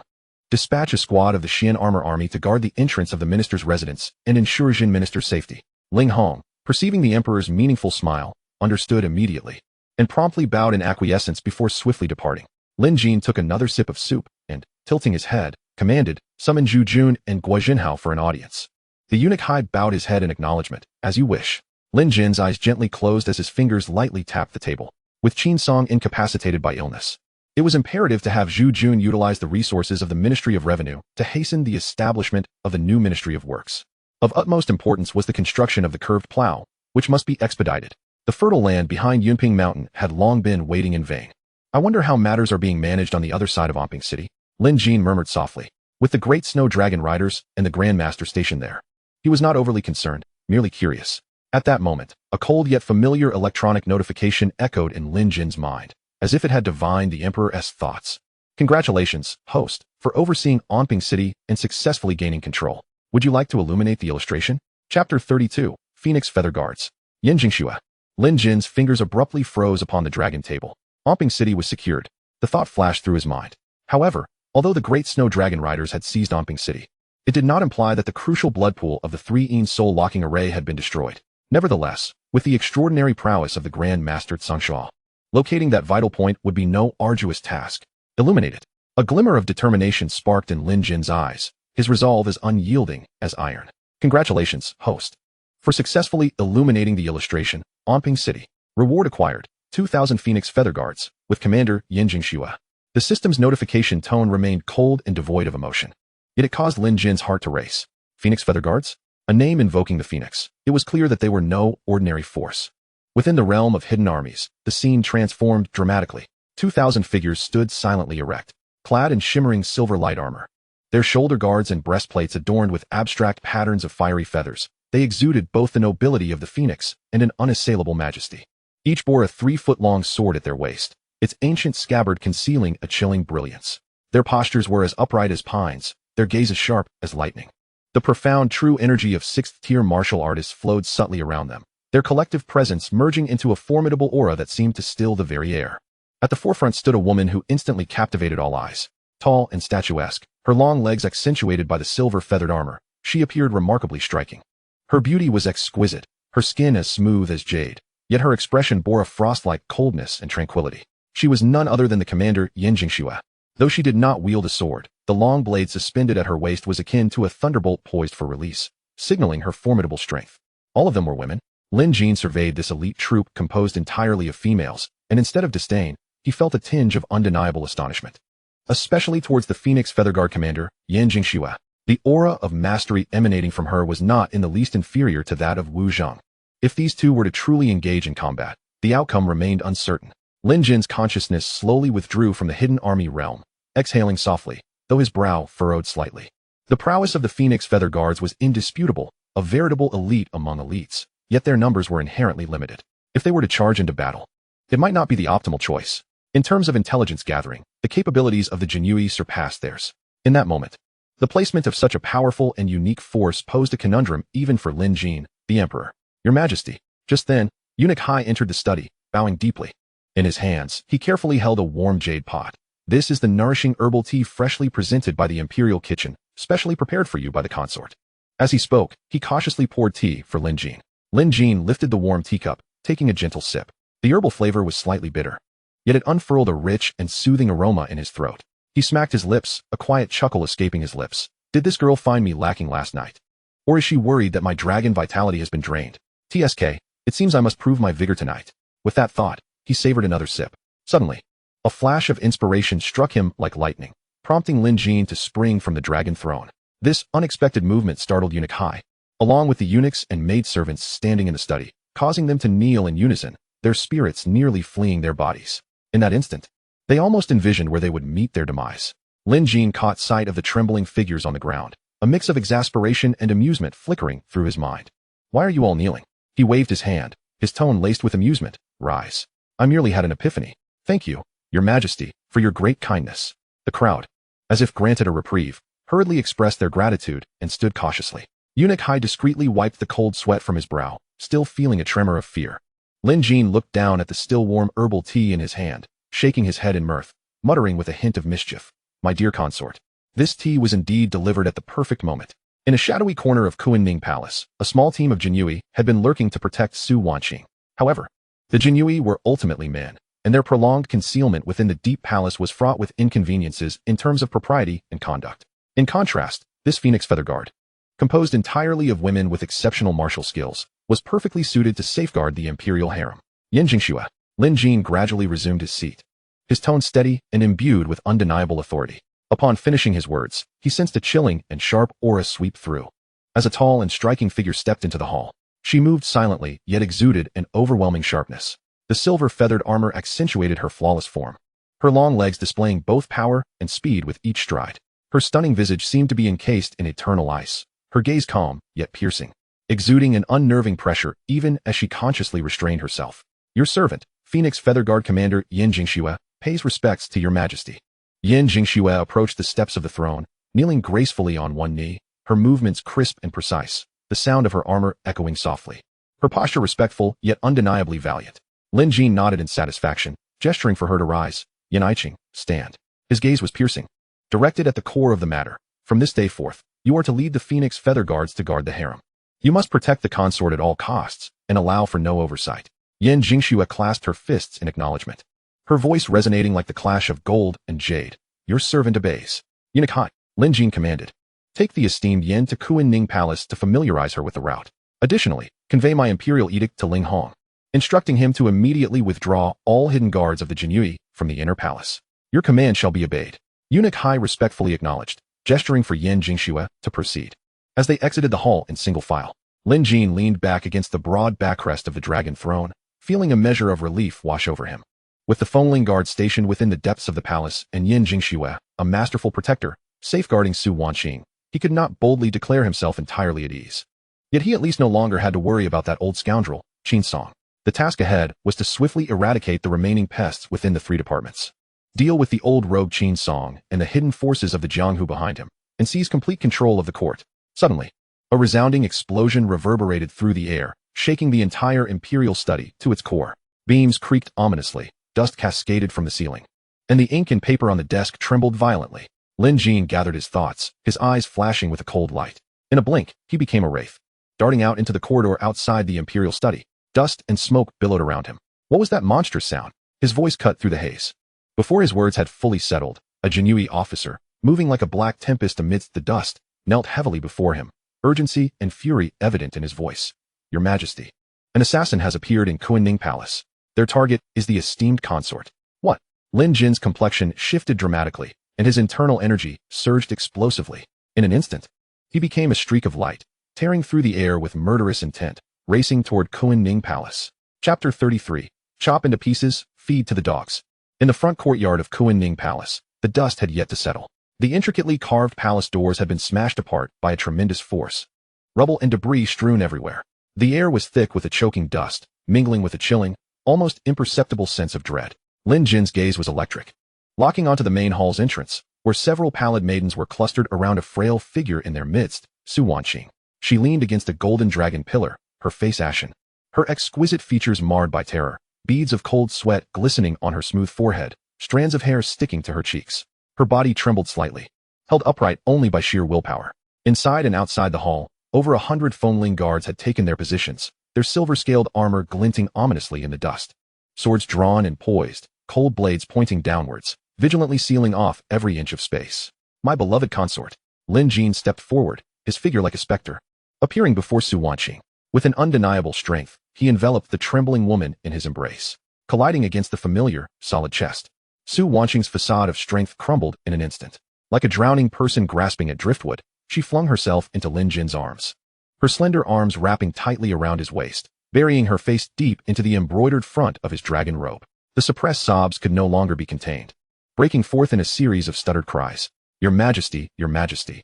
Dispatch a squad of the Xian Armor Army to guard the entrance of the minister's residence and ensure Jin minister's safety. Ling Hong, perceiving the emperor's meaningful smile, understood immediately, and promptly bowed in acquiescence before swiftly departing. Lin Jin took another sip of soup and, tilting his head, commanded, summon Zhu Jun and Guo Jinhao for an audience. The eunuch Hai bowed his head in acknowledgement, as you wish. Lin Jin's eyes gently closed as his fingers lightly tapped the table. With Qin Song incapacitated by illness, it was imperative to have Zhu Jun utilize the resources of the Ministry of Revenue to hasten the establishment of the new Ministry of Works. Of utmost importance was the construction of the curved plow, which must be expedited. The fertile land behind Yunping Mountain had long been waiting in vain. I wonder how matters are being managed on the other side of Anping City, Lin Jin murmured softly, with the great snow dragon riders and the Grand Master stationed there. He was not overly concerned, merely curious. At that moment, a cold yet familiar electronic notification echoed in Lin Jin's mind, as if it had divined the Emperor's thoughts. Congratulations, host, for overseeing Anping City and successfully gaining control. Would you like to illuminate the illustration? Chapter 32, Phoenix Feather Guards. Yanjingxue. Lin Jin's fingers abruptly froze upon the dragon table. Anping City was secured. The thought flashed through his mind. However, although the great snow dragon riders had seized Anping City, it did not imply that the crucial blood pool of the 3-Een soul locking array had been destroyed. Nevertheless, with the extraordinary prowess of the Grand Master Tsangxua, locating that vital point would be no arduous task. Illuminate it. A glimmer of determination sparked in Lin Jin's eyes, his resolve as unyielding as iron. Congratulations, host, for successfully illuminating the illustration. Anping City. Reward acquired, 2,000 Phoenix Feather Guards, with Commander Yanjingxue. The system's notification tone remained cold and devoid of emotion. Yet it caused Lin Jin's heart to race. Phoenix Feather Guards? A name invoking the phoenix. It was clear that they were no ordinary force. Within the realm of hidden armies, the scene transformed dramatically. 2,000 figures stood silently erect, clad in shimmering silver light armor. Their shoulder guards and breastplates adorned with abstract patterns of fiery feathers, they exuded both the nobility of the phoenix and an unassailable majesty. Each bore a 3-foot-long sword at their waist, its ancient scabbard concealing a chilling brilliance. Their postures were as upright as pines, their gaze as sharp as lightning. The profound true energy of 6th-tier martial artists flowed subtly around them, their collective presence merging into a formidable aura that seemed to still the very air. At the forefront stood a woman who instantly captivated all eyes. Tall and statuesque, her long legs accentuated by the silver-feathered armor, she appeared remarkably striking. Her beauty was exquisite, her skin as smooth as jade, yet her expression bore a frost-like coldness and tranquility. She was none other than the commander Yanjingxue. Though she did not wield a sword, the long blade suspended at her waist was akin to a thunderbolt poised for release, signaling her formidable strength. All of them were women. Lin Jin surveyed this elite troop composed entirely of females, and instead of disdain, he felt a tinge of undeniable astonishment. Especially towards the Phoenix Feather Guard commander, Yan Jingxue. The aura of mastery emanating from her was not in the least inferior to that of Wu Zhang. If these two were to truly engage in combat, the outcome remained uncertain. Lin Jin's consciousness slowly withdrew from the hidden army realm, exhaling softly, though his brow furrowed slightly. The prowess of the Phoenix Feather Guards was indisputable, a veritable elite among elites, yet their numbers were inherently limited. If they were to charge into battle, it might not be the optimal choice. In terms of intelligence gathering, the capabilities of the Jinyui surpassed theirs. In that moment, the placement of such a powerful and unique force posed a conundrum even for Lin Jin, the emperor. Your Majesty. Just then, Eunuch Hai entered the study, bowing deeply. In his hands, he carefully held a warm jade pot. This is the nourishing herbal tea freshly presented by the imperial kitchen, specially prepared for you by the consort. As he spoke, he cautiously poured tea for Lin Jin. Lin Jin lifted the warm teacup, taking a gentle sip. The herbal flavor was slightly bitter, yet it unfurled a rich and soothing aroma in his throat. He smacked his lips, a quiet chuckle escaping his lips. Did this girl find me lacking last night? Or is she worried that my dragon vitality has been drained? TSK, it seems I must prove my vigor tonight. With that thought, he savored another sip. Suddenly, a flash of inspiration struck him like lightning, prompting Lin Jin to spring from the dragon throne. This unexpected movement startled Eunuch Hai, along with the eunuchs and maidservants standing in the study, causing them to kneel in unison, their spirits nearly fleeing their bodies. In that instant, they almost envisioned where they would meet their demise. Lin Jin caught sight of the trembling figures on the ground, a mix of exasperation and amusement flickering through his mind. Why are you all kneeling? He waved his hand, his tone laced with amusement. Rise. I merely had an epiphany. Thank you, Your Majesty, for your great kindness. The crowd, as if granted a reprieve, hurriedly expressed their gratitude and stood cautiously. Eunuch Hai discreetly wiped the cold sweat from his brow, still feeling a tremor of fear. Lin Jin looked down at the still warm herbal tea in his hand, shaking his head in mirth, muttering with a hint of mischief. My dear consort, this tea was indeed delivered at the perfect moment. In a shadowy corner of Kuan-Ning Palace, a small team of Jinyui had been lurking to protect Su Wanqing. However, the Jinyui were ultimately men, and their prolonged concealment within the deep palace was fraught with inconveniences in terms of propriety and conduct. In contrast, this Phoenix Feather Guard, composed entirely of women with exceptional martial skills, was perfectly suited to safeguard the imperial harem. Yan Jingxue. Lin Jin gradually resumed his seat, his tone steady and imbued with undeniable authority. Upon finishing his words, he sensed a chilling and sharp aura sweep through. As a tall and striking figure stepped into the hall, she moved silently yet exuded an overwhelming sharpness. The silver-feathered armor accentuated her flawless form, her long legs displaying both power and speed with each stride. Her stunning visage seemed to be encased in eternal ice, her gaze calm yet piercing, exuding an unnerving pressure even as she consciously restrained herself. Your servant, Phoenix Feather Guard Commander Yan Jingxue, pays respects to Your Majesty. Yan Jingxue approached the steps of the throne, kneeling gracefully on one knee, her movements crisp and precise, the sound of her armor echoing softly. Her posture respectful yet undeniably valiant. Lin Jin nodded in satisfaction, gesturing for her to rise. Yan Iching, stand. His gaze was piercing, directed at the core of the matter. From this day forth, you are to lead the Phoenix Feather Guards to guard the harem. You must protect the consort at all costs, and allow for no oversight. Yan Jingxue clasped her fists in acknowledgement, her voice resonating like the clash of gold and jade. Your servant obeys. Eunuch Hai. Lin Jin commanded. Take the esteemed Yan to Kuan-Ning Palace to familiarize her with the route. Additionally, convey my imperial edict to Ling Hong, instructing him to immediately withdraw all hidden guards of the Jinyui from the inner palace. Your command shall be obeyed. Eunuch Hai respectfully acknowledged, gesturing for Yan Jingxue to proceed. As they exited the hall in single file, Lin Jin leaned back against the broad backrest of the dragon throne, feeling a measure of relief wash over him. With the Fengling Guard stationed within the depths of the palace and Yan Jingxue, a masterful protector, safeguarding Su Wanqing, he could not boldly declare himself entirely at ease. Yet he at least no longer had to worry about that old scoundrel, Qin Song. The task ahead was to swiftly eradicate the remaining pests within the three departments, deal with the old rogue Qin Song and the hidden forces of the Jianghu behind him, and seize complete control of the court. Suddenly, a resounding explosion reverberated through the air, shaking the entire imperial study to its core. Beams creaked ominously, dust cascaded from the ceiling, and the ink and paper on the desk trembled violently. Lin Jin gathered his thoughts, his eyes flashing with a cold light. In a blink, he became a wraith, darting out into the corridor outside the imperial study. Dust and smoke billowed around him. What was that monstrous sound? His voice cut through the haze. Before his words had fully settled, a Jinyui officer, moving like a black tempest amidst the dust, knelt heavily before him, urgency and fury evident in his voice. Your Majesty, an assassin has appeared in Kuan-Ning Palace. Their target is the esteemed consort. What? Lin Jin's complexion shifted dramatically, and his internal energy surged explosively. In an instant, he became a streak of light, tearing through the air with murderous intent, racing toward Kuan Ning Palace. Chapter 33. Chop into pieces, feed to the dogs. In the front courtyard of Kuan Ning Palace, the dust had yet to settle. The intricately carved palace doors had been smashed apart by a tremendous force. Rubble and debris strewn everywhere. The air was thick with a choking dust, mingling with a chilling, almost imperceptible sense of dread. Lin Jin's gaze was electric. Locking onto the main hall's entrance, where several pallid maidens were clustered around a frail figure in their midst, Su Wanqing. She leaned against a golden dragon pillar, her face ashen. Her exquisite features marred by terror, beads of cold sweat glistening on her smooth forehead, strands of hair sticking to her cheeks. Her body trembled slightly, held upright only by sheer willpower. Inside and outside the hall, over 100 Fengling guards had taken their positions, their silver-scaled armor glinting ominously in the dust. Swords drawn and poised, cold blades pointing downwards, vigilantly sealing off every inch of space. My beloved consort. Lin Jin stepped forward, his figure like a specter, appearing before Su Wanqing. With an undeniable strength, he enveloped the trembling woman in his embrace, colliding against the familiar, solid chest. Su Wanqing's facade of strength crumbled in an instant. Like a drowning person grasping at driftwood, she flung herself into Lin Jin's arms. Her slender arms wrapping tightly around his waist, burying her face deep into the embroidered front of his dragon robe. The suppressed sobs could no longer be contained, breaking forth in a series of stuttered cries. Your Majesty,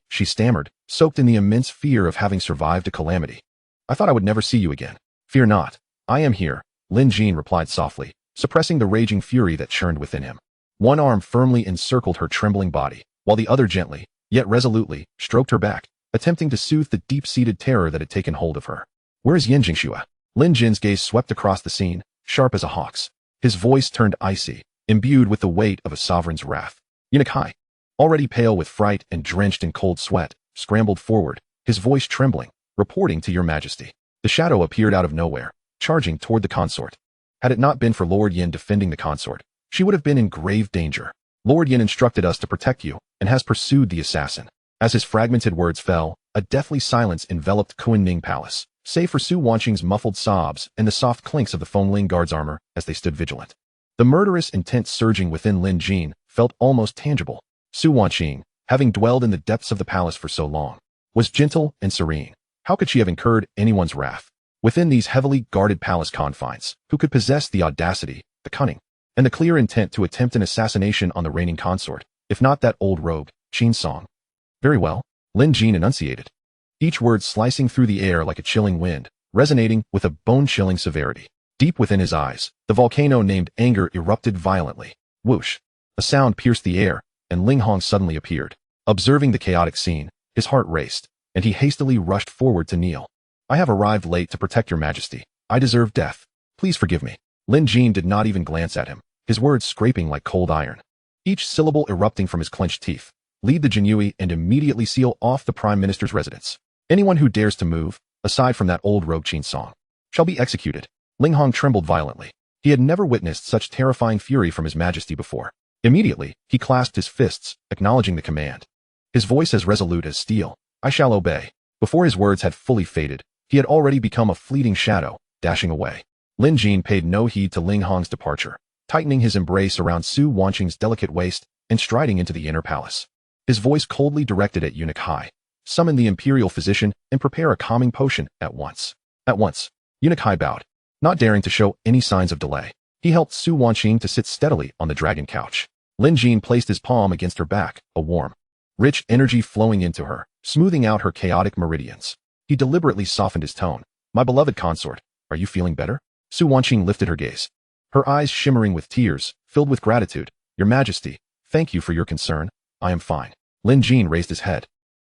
she stammered, soaked in the immense fear of having survived a calamity. I thought I would never see you again. Fear not. I am here, Lin Jin replied softly, suppressing the raging fury that churned within him. One arm firmly encircled her trembling body, while the other gently, yet resolutely, stroked her back, attempting to soothe the deep-seated terror that had taken hold of her. Where is Yin Jingxue? Lin Jin's gaze swept across the scene, sharp as a hawk's. His voice turned icy, imbued with the weight of a sovereign's wrath. Yunukai, already pale with fright and drenched in cold sweat, scrambled forward, his voice trembling, reporting to your Majesty. The shadow appeared out of nowhere, charging toward the consort. Had it not been for Lord Yin defending the consort, she would have been in grave danger. Lord Yin instructed us to protect you, and has pursued the assassin. As his fragmented words fell, a deathly silence enveloped Kuan Ning Palace, save for Su Wanqing's muffled sobs and the soft clinks of the Fengling guards' armor as they stood vigilant. The murderous intent surging within Lin Jin felt almost tangible. Su Wanqing, having dwelled in the depths of the palace for so long, was gentle and serene. How could she have incurred anyone's wrath? Within these heavily guarded palace confines, who could possess the audacity, the cunning, and the clear intent to attempt an assassination on the reigning consort, if not that old rogue, Qin Song? Very well, Lin Jin enunciated, each word slicing through the air like a chilling wind, resonating with a bone-chilling severity. Deep within his eyes, the volcano named anger erupted violently. Whoosh! A sound pierced the air, and Ling Hong suddenly appeared. Observing the chaotic scene, his heart raced, and he hastily rushed forward to kneel. I have arrived late to protect your Majesty. I deserve death. Please forgive me. Lin Jin did not even glance at him, his words scraping like cold iron. Each syllable erupting from his clenched teeth. Lead the Jinyui and immediately seal off the Prime Minister's residence. Anyone who dares to move, aside from that old rogue Qin Song, shall be executed. Ling Hong trembled violently. He had never witnessed such terrifying fury from his Majesty before. Immediately, he clasped his fists, acknowledging the command. His voice as resolute as steel. I shall obey. Before his words had fully faded, he had already become a fleeting shadow, dashing away. Lin Jin paid no heed to Ling Hong's departure, tightening his embrace around Su Wanqing's delicate waist and striding into the inner palace. His voice coldly directed at Eunuch Hai. Summon the imperial physician and prepare a calming potion at once. At once. Eunuch Hai bowed, not daring to show any signs of delay. He helped Su Wanqing to sit steadily on the dragon couch. Lin Jin placed his palm against her back, a warm, rich energy flowing into her, smoothing out her chaotic meridians. He deliberately softened his tone. My beloved consort, are you feeling better? Su Wanqing lifted her gaze, her eyes shimmering with tears, filled with gratitude. Your Majesty, thank you for your concern. I am fine. Lin Jin raised his head,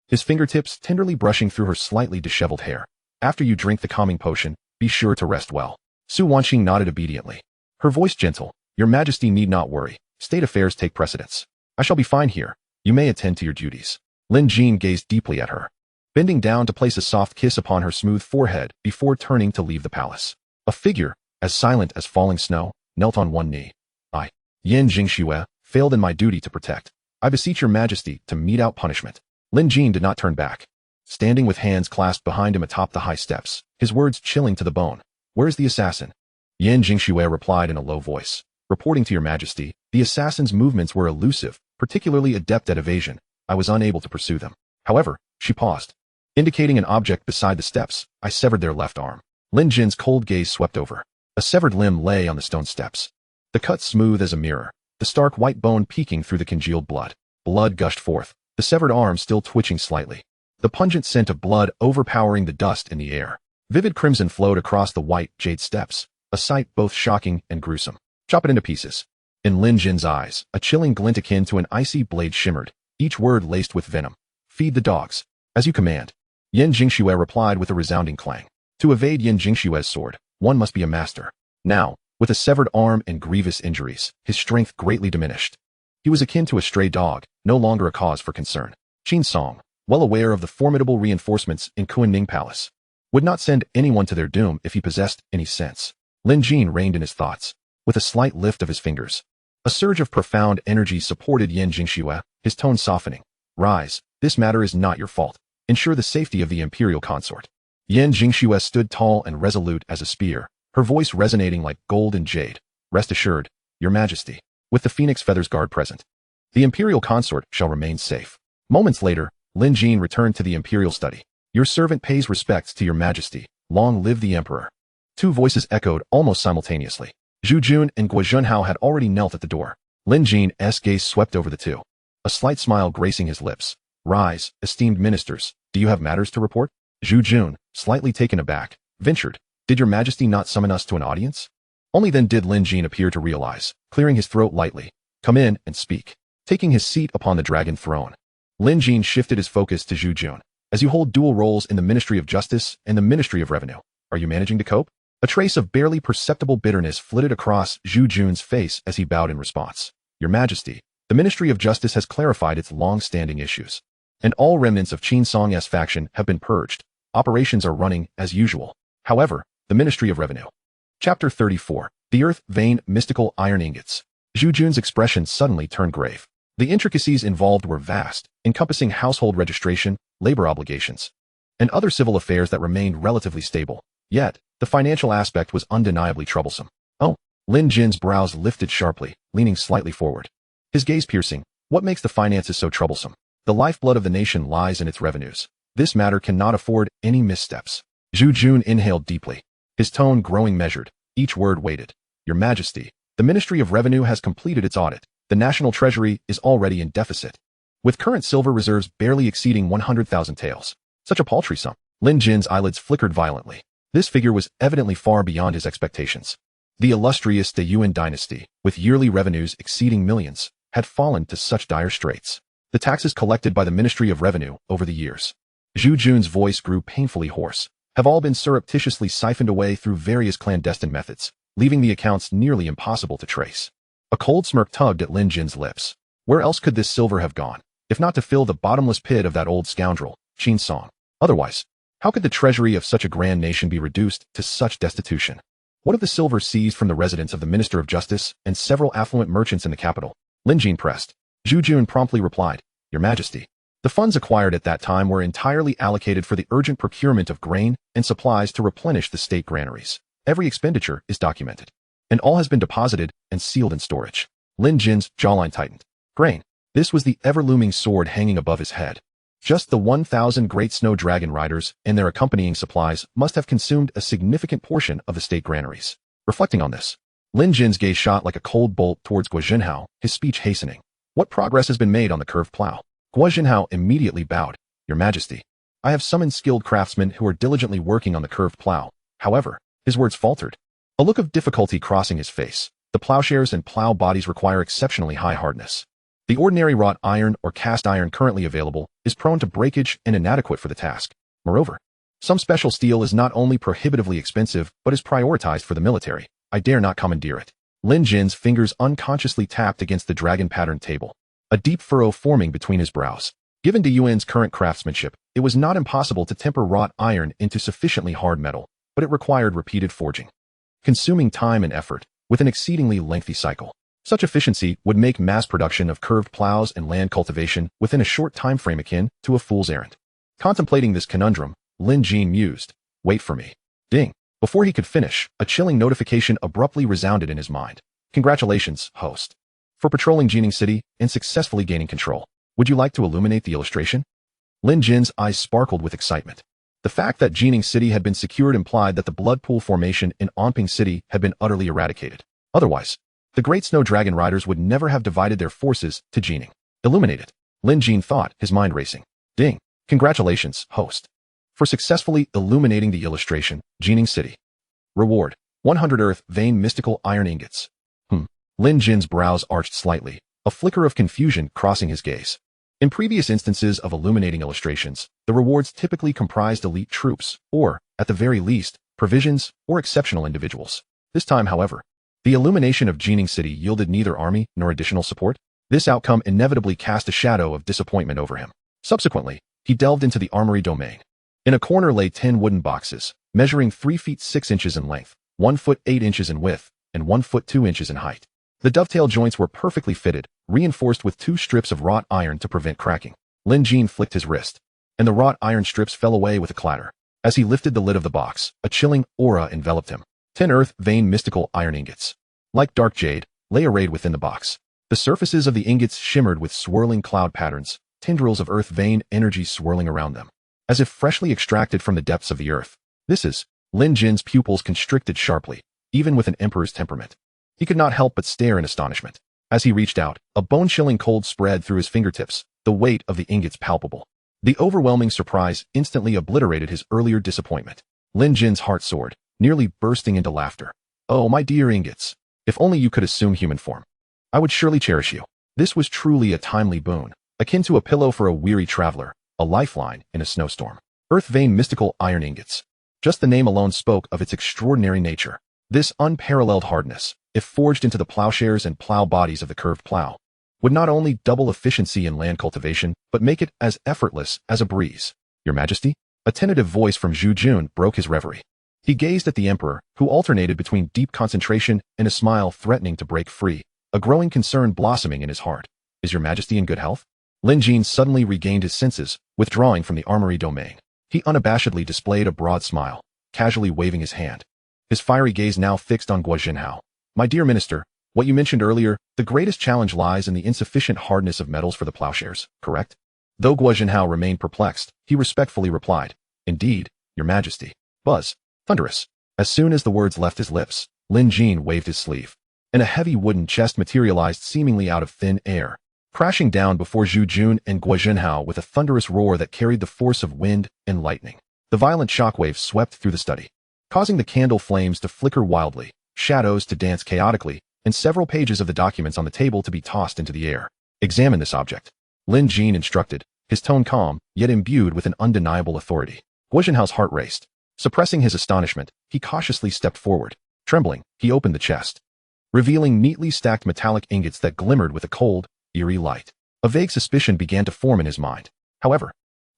his fingertips tenderly brushing through her slightly disheveled hair. After you drink the calming potion, be sure to rest well. Su Wanqing nodded obediently, her voice gentle. Your Majesty need not worry. State affairs take precedence. I shall be fine here. You may attend to your duties. Lin Jin gazed deeply at her, bending down to place a soft kiss upon her smooth forehead before turning to leave the palace. A figure, as silent as falling snow, knelt on one knee. I, Yin Jingxue, failed in my duty to protect. I beseech your Majesty to mete out punishment. Lin Jin did not turn back, standing with hands clasped behind him atop the high steps, his words chilling to the bone. Where is the assassin? Yan Jingxue replied in a low voice. Reporting to your majesty, the assassin's movements were elusive, particularly adept at evasion. I was unable to pursue them. However, she paused. Indicating an object beside the steps, I severed their left arm. Lin Jin's cold gaze swept over. A severed limb lay on the stone steps. The cut smooth as a mirror, the stark white bone peeking through the congealed blood. Blood gushed forth, the severed arm still twitching slightly. The pungent scent of blood overpowering the dust in the air. Vivid crimson flowed across the white jade steps, a sight both shocking and gruesome. Chop it into pieces. In Lin Jin's eyes, a chilling glint akin to an icy blade shimmered, each word laced with venom. Feed the dogs. As you command. Yan Jingxue replied with a resounding clang. To evade Yan Jingxue's sword, one must be a master. Now, with a severed arm and grievous injuries, his strength greatly diminished. He was akin to a stray dog, no longer a cause for concern. Qin Song, well aware of the formidable reinforcements in Kunning Palace, would not send anyone to their doom if he possessed any sense. Lin Jin reined in his thoughts, with a slight lift of his fingers. A surge of profound energy supported Yan Jingxue, his tone softening. Rise, this matter is not your fault. Ensure the safety of the imperial consort. Yan Jingxue stood tall and resolute as a spear, her voice resonating like gold and jade. Rest assured, your majesty, with the phoenix feathers guard present, the imperial consort shall remain safe. Moments later, Lin Jin returned to the imperial study. Your servant pays respects to your majesty. Long live the emperor. Two voices echoed almost simultaneously. Zhu Jun and Guo Junhao had already knelt at the door. Lin Jin's gaze swept over the two, a slight smile gracing his lips. Rise, esteemed ministers, do you have matters to report? Zhu Jun, slightly taken aback, ventured. Did your majesty not summon us to an audience? Only then did Lin Jin appear to realize, clearing his throat lightly. Come in and speak. Taking his seat upon the dragon throne, Lin Jin shifted his focus to Zhu Jun. As you hold dual roles in the Ministry of Justice and the Ministry of Revenue, are you managing to cope? A trace of barely perceptible bitterness flitted across Zhu Jun's face as he bowed in response. Your majesty, the Ministry of Justice has clarified its long-standing issues, and all remnants of Qin Song's faction have been purged. Operations are running as usual. However, the Ministry of Revenue. Chapter 34. The Earth Vein Mystical Iron Ingots. Zhu Jun's expression suddenly turned grave. The intricacies involved were vast, encompassing household registration, labor obligations, and other civil affairs that remained relatively stable. Yet, the financial aspect was undeniably troublesome. Oh, Lin Jin's brows lifted sharply, leaning slightly forward. His gaze piercing. What makes the finances so troublesome? The lifeblood of the nation lies in its revenues. This matter cannot afford any missteps. Zhu Jun inhaled deeply, his tone growing measured, each word weighted. Your majesty, the Ministry of Revenue has completed its audit. The national treasury is already in deficit, with current silver reserves barely exceeding 100,000 taels. Such a paltry sum. Lin Jin's eyelids flickered violently. This figure was evidently far beyond his expectations. The illustrious De Yuan dynasty, with yearly revenues exceeding millions, had fallen to such dire straits. The taxes collected by the Ministry of Revenue over the years, Zhu Jun's voice grew painfully hoarse, have all been surreptitiously siphoned away through various clandestine methods, leaving the accounts nearly impossible to trace. A cold smirk tugged at Lin Jin's lips. Where else could this silver have gone, if not to fill the bottomless pit of that old scoundrel, Qin Song? Otherwise, how could the treasury of such a grand nation be reduced to such destitution? What of the silver seized from the residence of the Minister of Justice and several affluent merchants in the capital? Lin Jin pressed. Zhu Jun promptly replied, Your Majesty, the funds acquired at that time were entirely allocated for the urgent procurement of grain and supplies to replenish the state granaries. Every expenditure is documented, and all has been deposited and sealed in storage. Lin Jin's jawline tightened. Grain. This was the ever-looming sword hanging above his head. Just the 1,000 great snow dragon riders and their accompanying supplies must have consumed a significant portion of the state granaries. Reflecting on this, Lin Jin's gaze shot like a cold bolt towards Guo Junhao, his speech hastening. What progress has been made on the curved plow? Guo Junhao immediately bowed. Your Majesty, I have summoned skilled craftsmen who are diligently working on the curved plow. However, his words faltered, a look of difficulty crossing his face. The plowshares and plow bodies require exceptionally high hardness. The ordinary wrought iron or cast iron currently available is prone to breakage and inadequate for the task. Moreover, some special steel is not only prohibitively expensive but is prioritized for the military. I dare not commandeer it. Lin Jin's fingers unconsciously tapped against the dragon pattern table, a deep furrow forming between his brows. Given De Yuan's current craftsmanship, it was not impossible to temper wrought iron into sufficiently hard metal, but it required repeated forging, consuming time and effort, with an exceedingly lengthy cycle. Such efficiency would make mass production of curved plows and land cultivation within a short time frame akin to a fool's errand. Contemplating this conundrum, Lin Jin mused, Wait for me. Ding. Before he could finish, a chilling notification abruptly resounded in his mind. Congratulations, host, for patrolling Jining City and successfully gaining control. Would you like to illuminate the illustration? Lin Jin's eyes sparkled with excitement. The fact that Jining City had been secured implied that the blood pool formation in Onping City had been utterly eradicated. Otherwise, the Great Snow Dragon Riders would never have divided their forces to Jining. Illuminate it, Lin Jin thought, his mind racing. Ding. Congratulations, host, for successfully illuminating the illustration, Jining City. Reward, 100 Earth Vein Mystical Iron Ingots. Lin Jin's brows arched slightly, a flicker of confusion crossing his gaze. In previous instances of illuminating illustrations, the rewards typically comprised elite troops, or, at the very least, provisions or exceptional individuals. This time, however, the illumination of Jining City yielded neither army nor additional support. This outcome inevitably cast a shadow of disappointment over him. Subsequently, he delved into the armory domain. In a corner lay 10 wooden boxes, measuring 3 feet 6 inches in length, 1 foot 8 inches in width, and 1 foot 2 inches in height. The dovetail joints were perfectly fitted, reinforced with 2 strips of wrought iron to prevent cracking. Lin Jin flicked his wrist, and the wrought iron strips fell away with a clatter. As he lifted the lid of the box, a chilling aura enveloped him. 10 Earth Vein Mystical Iron Ingots, like dark jade, lay arrayed within the box. The surfaces of the ingots shimmered with swirling cloud patterns, tendrils of earth vein energy swirling around them, as if freshly extracted from the depths of the earth. This is, Lin Jin's pupils constricted sharply, even with an emperor's temperament. He could not help but stare in astonishment. As he reached out, a bone-chilling cold spread through his fingertips, the weight of the ingots palpable. The overwhelming surprise instantly obliterated his earlier disappointment. Lin Jin's heart soared, nearly bursting into laughter. Oh, my dear ingots, if only you could assume human form, I would surely cherish you. This was truly a timely boon, akin to a pillow for a weary traveler, a lifeline in a snowstorm. Earth Vein Mystical Iron Ingots. Just the name alone spoke of its extraordinary nature. This unparalleled hardness, if forged into the plowshares and plow bodies of the curved plow, would not only double efficiency in land cultivation, but make it as effortless as a breeze. Your Majesty? A tentative voice from Zhu Jun broke his reverie. He gazed at the emperor, who alternated between deep concentration and a smile threatening to break free, a growing concern blossoming in his heart. Is your Majesty in good health? Lin Jin suddenly regained his senses, withdrawing from the armory domain. He unabashedly displayed a broad smile, casually waving his hand. His fiery gaze now fixed on Guozhenhao. My dear minister, what you mentioned earlier, the greatest challenge lies in the insufficient hardness of metals for the plowshares, correct? Though Guozhenhao remained perplexed, he respectfully replied, Indeed, your Majesty. Buzz. Thunderous. As soon as the words left his lips, Lin Jin waved his sleeve, and a heavy wooden chest materialized seemingly out of thin air, crashing down before Zhu Jun and Guozhenhao with a thunderous roar that carried the force of wind and lightning. The violent shockwaves swept through the study, causing the candle flames to flicker wildly, shadows to dance chaotically, and several pages of the documents on the table to be tossed into the air. Examine this object, Lin Jin instructed, his tone calm, yet imbued with an undeniable authority. Guozhenhao's heart raced. Suppressing his astonishment, he cautiously stepped forward. Trembling, he opened the chest, revealing neatly stacked metallic ingots that glimmered with a cold, eerie light. A vague suspicion began to form in his mind. However,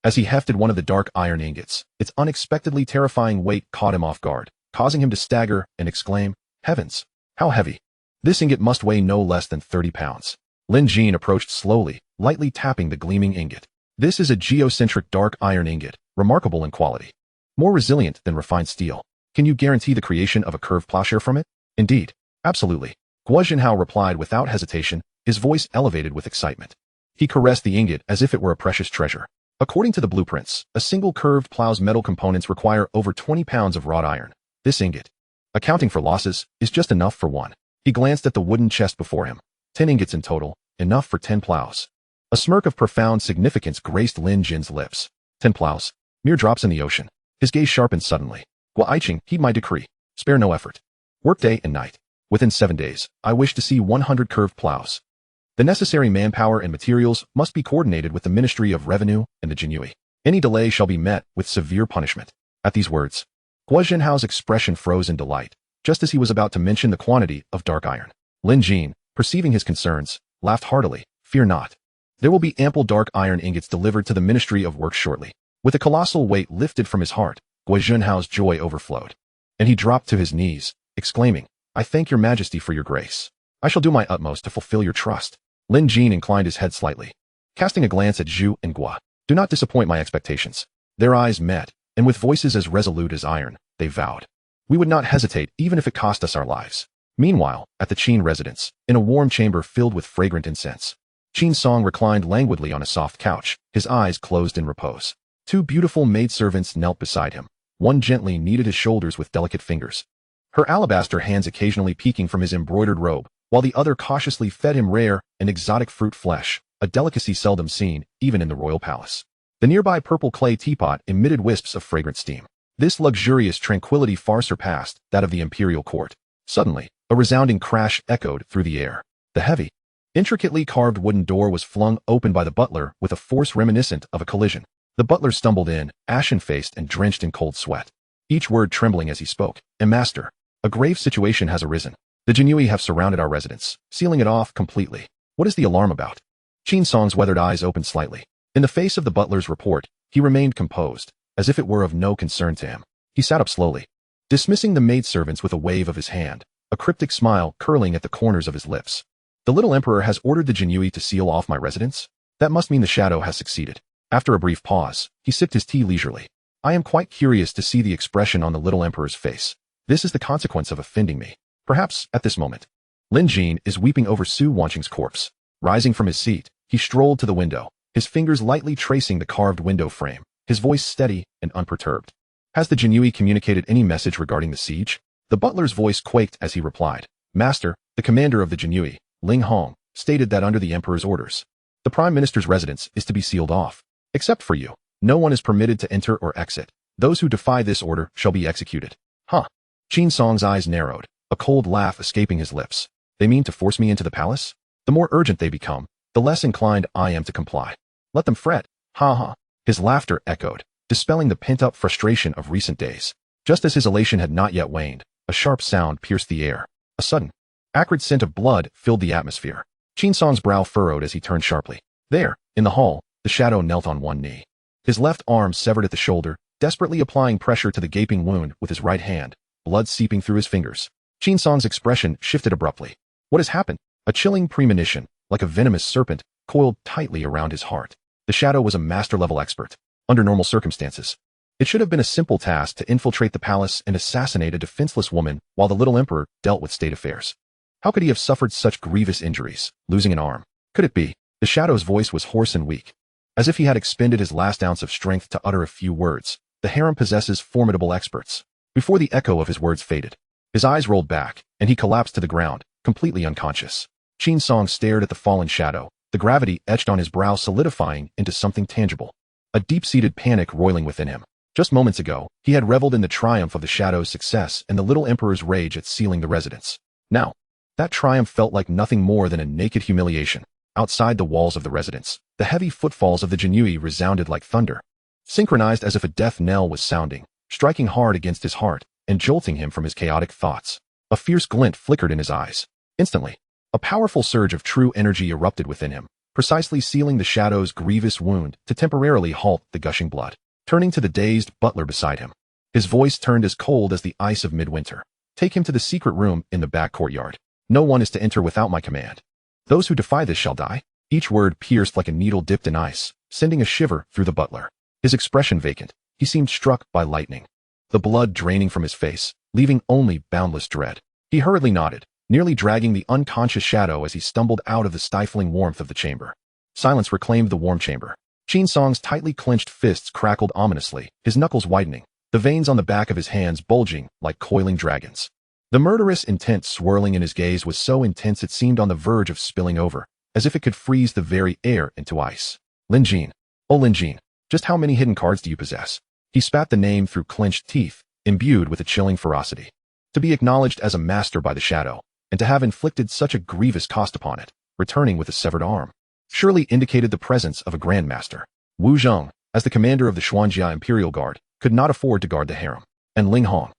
as he hefted one of the dark iron ingots, its unexpectedly terrifying weight caught him off guard, causing him to stagger and exclaim, Heavens, how heavy! This ingot must weigh no less than 30 pounds. Lin Jin approached slowly, lightly tapping the gleaming ingot. This is a geocentric dark iron ingot, remarkable in quality, more resilient than refined steel. Can you guarantee the creation of a curved plowshare from it? Indeed, absolutely. Guozhenhao replied without hesitation, his voice elevated with excitement. He caressed the ingot as if it were a precious treasure. According to the blueprints, a single curved plow's metal components require over 20 pounds of wrought iron. This ingot, accounting for losses, is just enough for one. He glanced at the wooden chest before him. 10 ingots in total, enough for 10 plows. A smirk of profound significance graced Lin Jin's lips. 10 plows, mere drops in the ocean. His gaze sharpened suddenly. Guaiqing, heed my decree. Spare no effort. Work day and night. Within 7 days, I wish to see 100 curved plows. The necessary manpower and materials must be coordinated with the Ministry of Revenue and the Jinyue. Any delay shall be met with severe punishment. At these words, Guozhenhao's expression froze in delight, just as he was about to mention the quantity of dark iron. Lin Jin, perceiving his concerns, laughed heartily. Fear not. There will be ample dark iron ingots delivered to the Ministry of Works shortly. With a colossal weight lifted from his heart, Guozhenhao's joy overflowed, and he dropped to his knees, exclaiming, I thank your Majesty for your grace. I shall do my utmost to fulfill your trust. Lin Jin inclined his head slightly, casting a glance at Zhu and Gua. Do not disappoint my expectations. Their eyes met, and with voices as resolute as iron, they vowed. We would not hesitate even if it cost us our lives. Meanwhile, at the Qin residence, in a warm chamber filled with fragrant incense, Qin Song reclined languidly on a soft couch, his eyes closed in repose. Two beautiful maidservants knelt beside him. One gently kneaded his shoulders with delicate fingers, her alabaster hands occasionally peeking from his embroidered robe, while the other cautiously fed him rare and exotic fruit flesh, a delicacy seldom seen, even in the royal palace. The nearby purple clay teapot emitted wisps of fragrant steam. This luxurious tranquility far surpassed that of the imperial court. Suddenly, a resounding crash echoed through the air. The heavy, intricately carved wooden door was flung open by the butler with a force reminiscent of a collision. The butler stumbled in, ashen-faced and drenched in cold sweat, each word trembling as he spoke. Master, a grave situation has arisen. The Jinui have surrounded our residence, sealing it off completely. What is the alarm about? Qin Song's weathered eyes opened slightly. In the face of the butler's report, he remained composed, as if it were of no concern to him. He sat up slowly, dismissing the maidservants with a wave of his hand, a cryptic smile curling at the corners of his lips. The little emperor has ordered the Jinui to seal off my residence? That must mean the shadow has succeeded. After a brief pause, he sipped his tea leisurely. I am quite curious to see the expression on the little emperor's face. This is the consequence of offending me. Perhaps, at this moment, Lin Jin is weeping over Su Wanqing's corpse. Rising from his seat, he strolled to the window, his fingers lightly tracing the carved window frame, his voice steady and unperturbed. Has the Jinui communicated any message regarding the siege? The butler's voice quaked as he replied. Master, the commander of the Jinui, Ling Hong, stated that under the emperor's orders, the prime minister's residence is to be sealed off. Except for you, no one is permitted to enter or exit. Those who defy this order shall be executed. Huh. Qin Song's eyes narrowed, a cold laugh escaping his lips. They mean to force me into the palace? The more urgent they become, the less inclined I am to comply. Let them fret. Ha ha. His laughter echoed, dispelling the pent-up frustration of recent days. Just as his elation had not yet waned, a sharp sound pierced the air. A sudden, acrid scent of blood filled the atmosphere. Qin Song's brow furrowed as he turned sharply. There, in the hall, the shadow knelt on one knee. His left arm severed at the shoulder, desperately applying pressure to the gaping wound with his right hand, blood seeping through his fingers. Qin Song's expression shifted abruptly. What has happened? A chilling premonition, like a venomous serpent, coiled tightly around his heart. The shadow was a master-level expert. Under normal circumstances, it should have been a simple task to infiltrate the palace and assassinate a defenseless woman while the little emperor dealt with state affairs. How could he have suffered such grievous injuries, losing an arm? Could it be? The shadow's voice was hoarse and weak, as if he had expended his last ounce of strength to utter a few words. The harem possesses formidable experts. Before the echo of his words faded, his eyes rolled back, and he collapsed to the ground, completely unconscious. Qin Song stared at the fallen shadow, the gravity etched on his brow solidifying into something tangible. A deep-seated panic roiling within him. Just moments ago, he had reveled in the triumph of the shadow's success and the little emperor's rage at sealing the residence. Now, that triumph felt like nothing more than a naked humiliation. Outside the walls of the residence, the heavy footfalls of the Jinui resounded like thunder, synchronized as if a death knell was sounding, striking hard against his heart and jolting him from his chaotic thoughts. A fierce glint flickered in his eyes. Instantly, a powerful surge of true energy erupted within him, precisely sealing the shadow's grievous wound to temporarily halt the gushing blood. Turning to the dazed butler beside him, his voice turned as cold as the ice of midwinter. Take him to the secret room in the back courtyard. No one is to enter without my command. Those who defy this shall die. Each word pierced like a needle dipped in ice, sending a shiver through the butler. His expression vacant, he seemed struck by lightning, the blood draining from his face, leaving only boundless dread. He hurriedly nodded, nearly dragging the unconscious shadow as he stumbled out of the stifling warmth of the chamber. Silence reclaimed the warm chamber. Qin Song's tightly clenched fists crackled ominously, his knuckles widening, the veins on the back of his hands bulging like coiling dragons. The murderous intent swirling in his gaze was so intense it seemed on the verge of spilling over, as if it could freeze the very air into ice. Lin Jin. Oh Lin Jin, just how many hidden cards do you possess? He spat the name through clenched teeth, imbued with a chilling ferocity. To be acknowledged as a master by the shadow, and to have inflicted such a grievous cost upon it, returning with a severed arm, surely indicated the presence of a grandmaster. Wu Zheng, as the commander of the Xuanjia Imperial Guard, could not afford to guard the harem. And Ling Hong.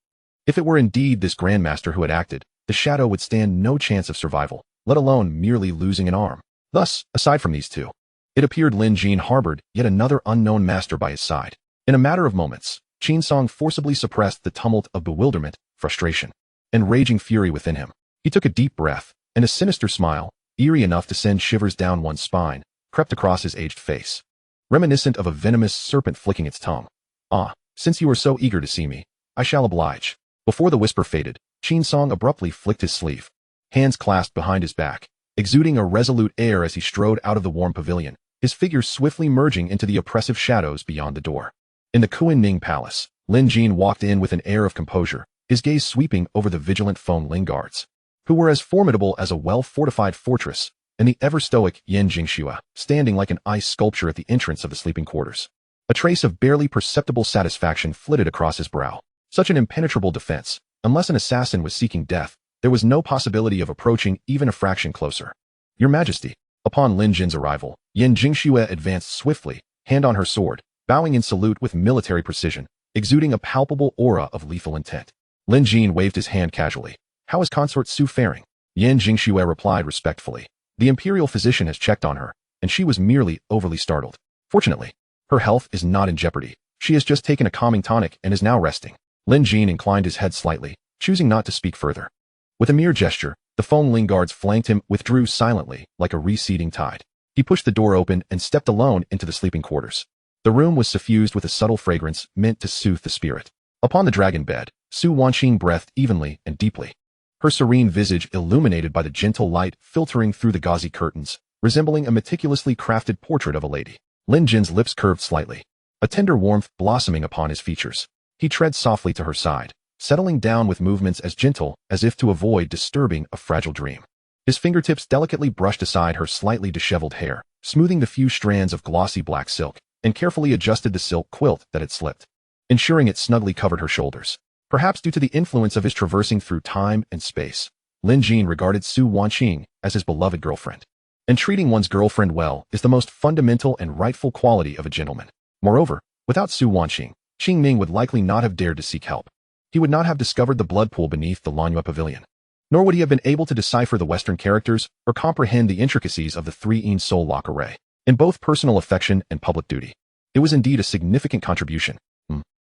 If it were indeed this grandmaster who had acted, the shadow would stand no chance of survival, let alone merely losing an arm. Thus, aside from these two, it appeared Lin Jin harbored yet another unknown master by his side. In a matter of moments, Qin Song forcibly suppressed the tumult of bewilderment, frustration, and raging fury within him. He took a deep breath, and a sinister smile, eerie enough to send shivers down one's spine, crept across his aged face, reminiscent of a venomous serpent flicking its tongue. Ah, since you are so eager to see me, I shall oblige. Before the whisper faded, Qin Song abruptly flicked his sleeve, hands clasped behind his back, exuding a resolute air as he strode out of the warm pavilion, his figure swiftly merging into the oppressive shadows beyond the door. In the Kuan-Ning Palace, Lin Jin walked in with an air of composure, his gaze sweeping over the vigilant Feng Ling guards, who were as formidable as a well-fortified fortress, and the ever-stoic Yan Jingxue, standing like an ice sculpture at the entrance of the sleeping quarters. A trace of barely perceptible satisfaction flitted across his brow. Such an impenetrable defense. Unless an assassin was seeking death, there was no possibility of approaching even a fraction closer. Your Majesty. Upon Lin Jin's arrival, Yan Jingxue advanced swiftly, hand on her sword, bowing in salute with military precision, exuding a palpable aura of lethal intent. Lin Jin waved his hand casually. How is Consort Su faring? Yan Jingxue replied respectfully. The imperial physician has checked on her, and she was merely overly startled. Fortunately, her health is not in jeopardy. She has just taken a calming tonic and is now resting. Lin Jin inclined his head slightly, choosing not to speak further. With a mere gesture, the Feng Ling guards flanked him, withdrew silently, like a receding tide. He pushed the door open and stepped alone into the sleeping quarters. The room was suffused with a subtle fragrance meant to soothe the spirit. Upon the dragon bed, Su Wanqing breathed evenly and deeply, her serene visage illuminated by the gentle light filtering through the gauzy curtains, resembling a meticulously crafted portrait of a lady. Lin Jin's lips curved slightly, a tender warmth blossoming upon his features. He tread softly to her side, settling down with movements as gentle as if to avoid disturbing a fragile dream. His fingertips delicately brushed aside her slightly disheveled hair, smoothing the few strands of glossy black silk, and carefully adjusted the silk quilt that had slipped, ensuring it snugly covered her shoulders. Perhaps due to the influence of his traversing through time and space, Lin Jin regarded Su Wanqing as his beloved girlfriend. And treating one's girlfriend well is the most fundamental and rightful quality of a gentleman. Moreover, without Su Wanqing, Qing Ming would likely not have dared to seek help. He would not have discovered the blood pool beneath the Lanhua Pavilion. Nor would he have been able to decipher the Western characters or comprehend the intricacies of the three-yin soul lock array. In both personal affection and public duty, it was indeed a significant contribution.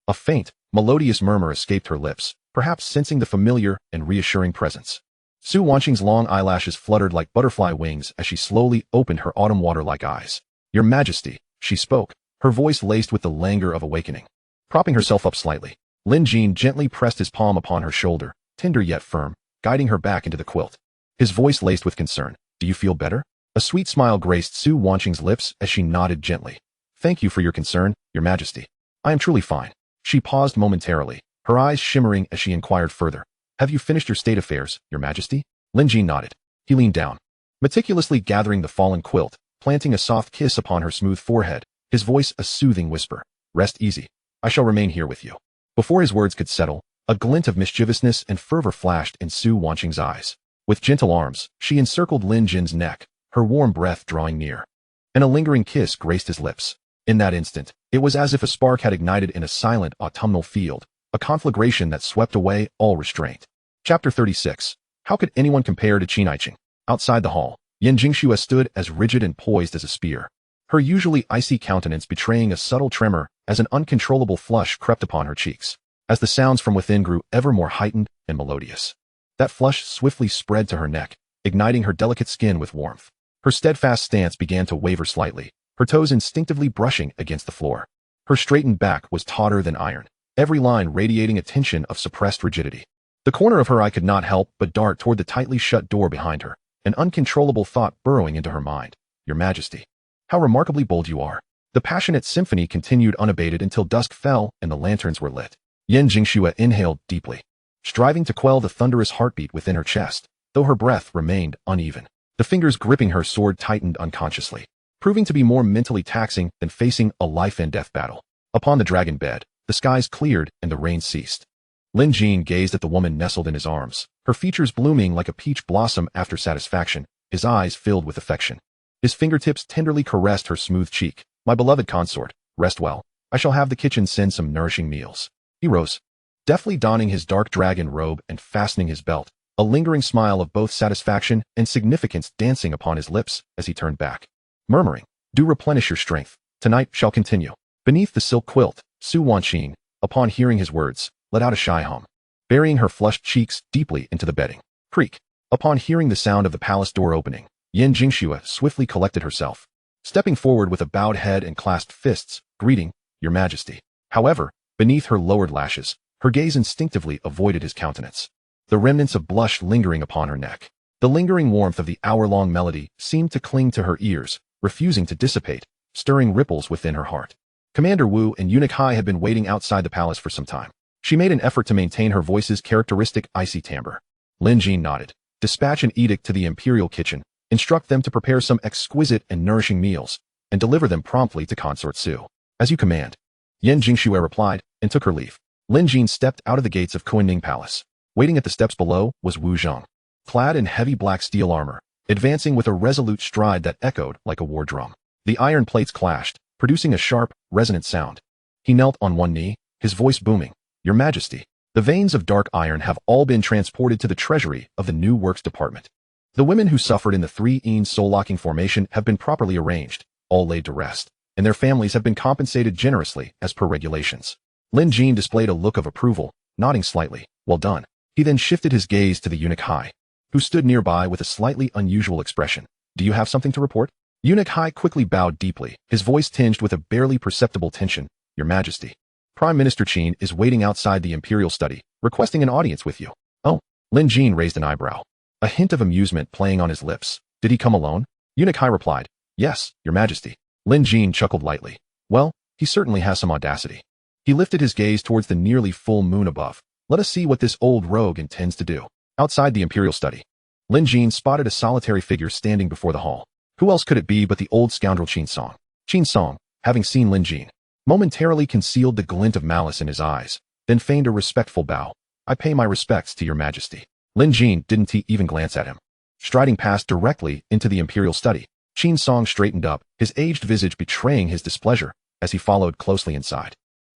A faint, melodious murmur escaped her lips, perhaps sensing the familiar and reassuring presence. Su Wanqing's long eyelashes fluttered like butterfly wings as she slowly opened her autumn water-like eyes. Your Majesty, she spoke, her voice laced with the languor of awakening. Propping herself up slightly, Lin Jin gently pressed his palm upon her shoulder, tender yet firm, guiding her back into the quilt. His voice laced with concern. Do you feel better? A sweet smile graced Su Wanqing's lips as she nodded gently. Thank you for your concern, Your Majesty. I am truly fine. She paused momentarily, her eyes shimmering as she inquired further. Have you finished your state affairs, Your Majesty? Lin Jin nodded. He leaned down, meticulously gathering the fallen quilt, planting a soft kiss upon her smooth forehead, his voice a soothing whisper. Rest easy. I shall remain here with you. Before his words could settle, a glint of mischievousness and fervor flashed in Su Wanqing's eyes. With gentle arms, she encircled Lin Jin's neck, her warm breath drawing near. And a lingering kiss graced his lips. In that instant, it was as if a spark had ignited in a silent autumnal field, a conflagration that swept away all restraint. Chapter 36. How could anyone compare to Qin Aiqing? Outside the hall, Yan Jingxue stood as rigid and poised as a spear, her usually icy countenance betraying a subtle tremor as an uncontrollable flush crept upon her cheeks, as the sounds from within grew ever more heightened and melodious. That flush swiftly spread to her neck, igniting her delicate skin with warmth. Her steadfast stance began to waver slightly, her toes instinctively brushing against the floor. Her straightened back was tauter than iron, every line radiating a tension of suppressed rigidity. The corner of her eye could not help but dart toward the tightly shut door behind her, an uncontrollable thought burrowing into her mind. Your Majesty, how remarkably bold you are. The passionate symphony continued unabated until dusk fell and the lanterns were lit. Yan Jingxue inhaled deeply, striving to quell the thunderous heartbeat within her chest, though her breath remained uneven. The fingers gripping her sword tightened unconsciously, proving to be more mentally taxing than facing a life-and-death battle. Upon the dragon bed, the skies cleared and the rain ceased. Lin Jin gazed at the woman nestled in his arms, her features blooming like a peach blossom after satisfaction, his eyes filled with affection. His fingertips tenderly caressed her smooth cheek. My beloved consort, rest well. I shall have the kitchen send some nourishing meals. He rose, deftly donning his dark dragon robe and fastening his belt, a lingering smile of both satisfaction and significance dancing upon his lips as he turned back, murmuring, do replenish your strength. Tonight shall continue. Beneath the silk quilt, Su Wanqing, upon hearing his words, let out a shy hum, burying her flushed cheeks deeply into the bedding. Creak. Upon hearing the sound of the palace door opening, Yan Jingxue swiftly collected herself, stepping forward with a bowed head and clasped fists, greeting, Your Majesty. However, beneath her lowered lashes, Her gaze instinctively avoided his countenance, the remnants of blush lingering upon her neck. The lingering warmth of the hour-long melody seemed to cling to her ears, refusing to dissipate, stirring ripples within her heart. Commander Wu and Eunuch Hai had been waiting outside the palace for some time. She made an effort to maintain her voice's characteristic icy timbre. Lin Jin nodded. Dispatch an edict to the imperial kitchen, instruct them to prepare some exquisite and nourishing meals, and deliver them promptly to Consort Su. As you command. Yan Jingxue replied, and took her leave. Lin Jin stepped out of the gates of Kunning Palace. Waiting at the steps below was Wu Zhang, clad in heavy black steel armor, advancing with a resolute stride that echoed like a war drum. The iron plates clashed, producing a sharp, resonant sound. He knelt on one knee, his voice booming. Your Majesty, the veins of dark iron have all been transported to the treasury of the New Works Department. The women who suffered in the 3-een soul-locking formation have been properly arranged, all laid to rest, and their families have been compensated generously as per regulations. Lin Jin displayed a look of approval, nodding slightly. Well done. He then shifted his gaze to the Eunuch Hai, who stood nearby with a slightly unusual expression. Do you have something to report? Eunuch Hai quickly bowed deeply, his voice tinged with a barely perceptible tension. Your Majesty, Prime Minister Qin is waiting outside the imperial study, requesting an audience with you. Oh, Lin Jin raised an eyebrow, a hint of amusement playing on his lips. Did he come alone? Eunuch Hai replied, Yes, Your Majesty. Lin Jin chuckled lightly. Well, he certainly has some audacity. He lifted his gaze towards the nearly full moon above. Let us see what this old rogue intends to do. Outside the imperial study, Lin Jin spotted a solitary figure standing before the hall. Who else could it be but the old scoundrel Qin Song? Qin Song, having seen Lin Jin, momentarily concealed the glint of malice in his eyes, then feigned a respectful bow. I pay my respects to Your Majesty. Lin Jin didn't even glance at him. Striding past directly into the imperial study, Qin Song straightened up, his aged visage betraying his displeasure, as he followed closely inside.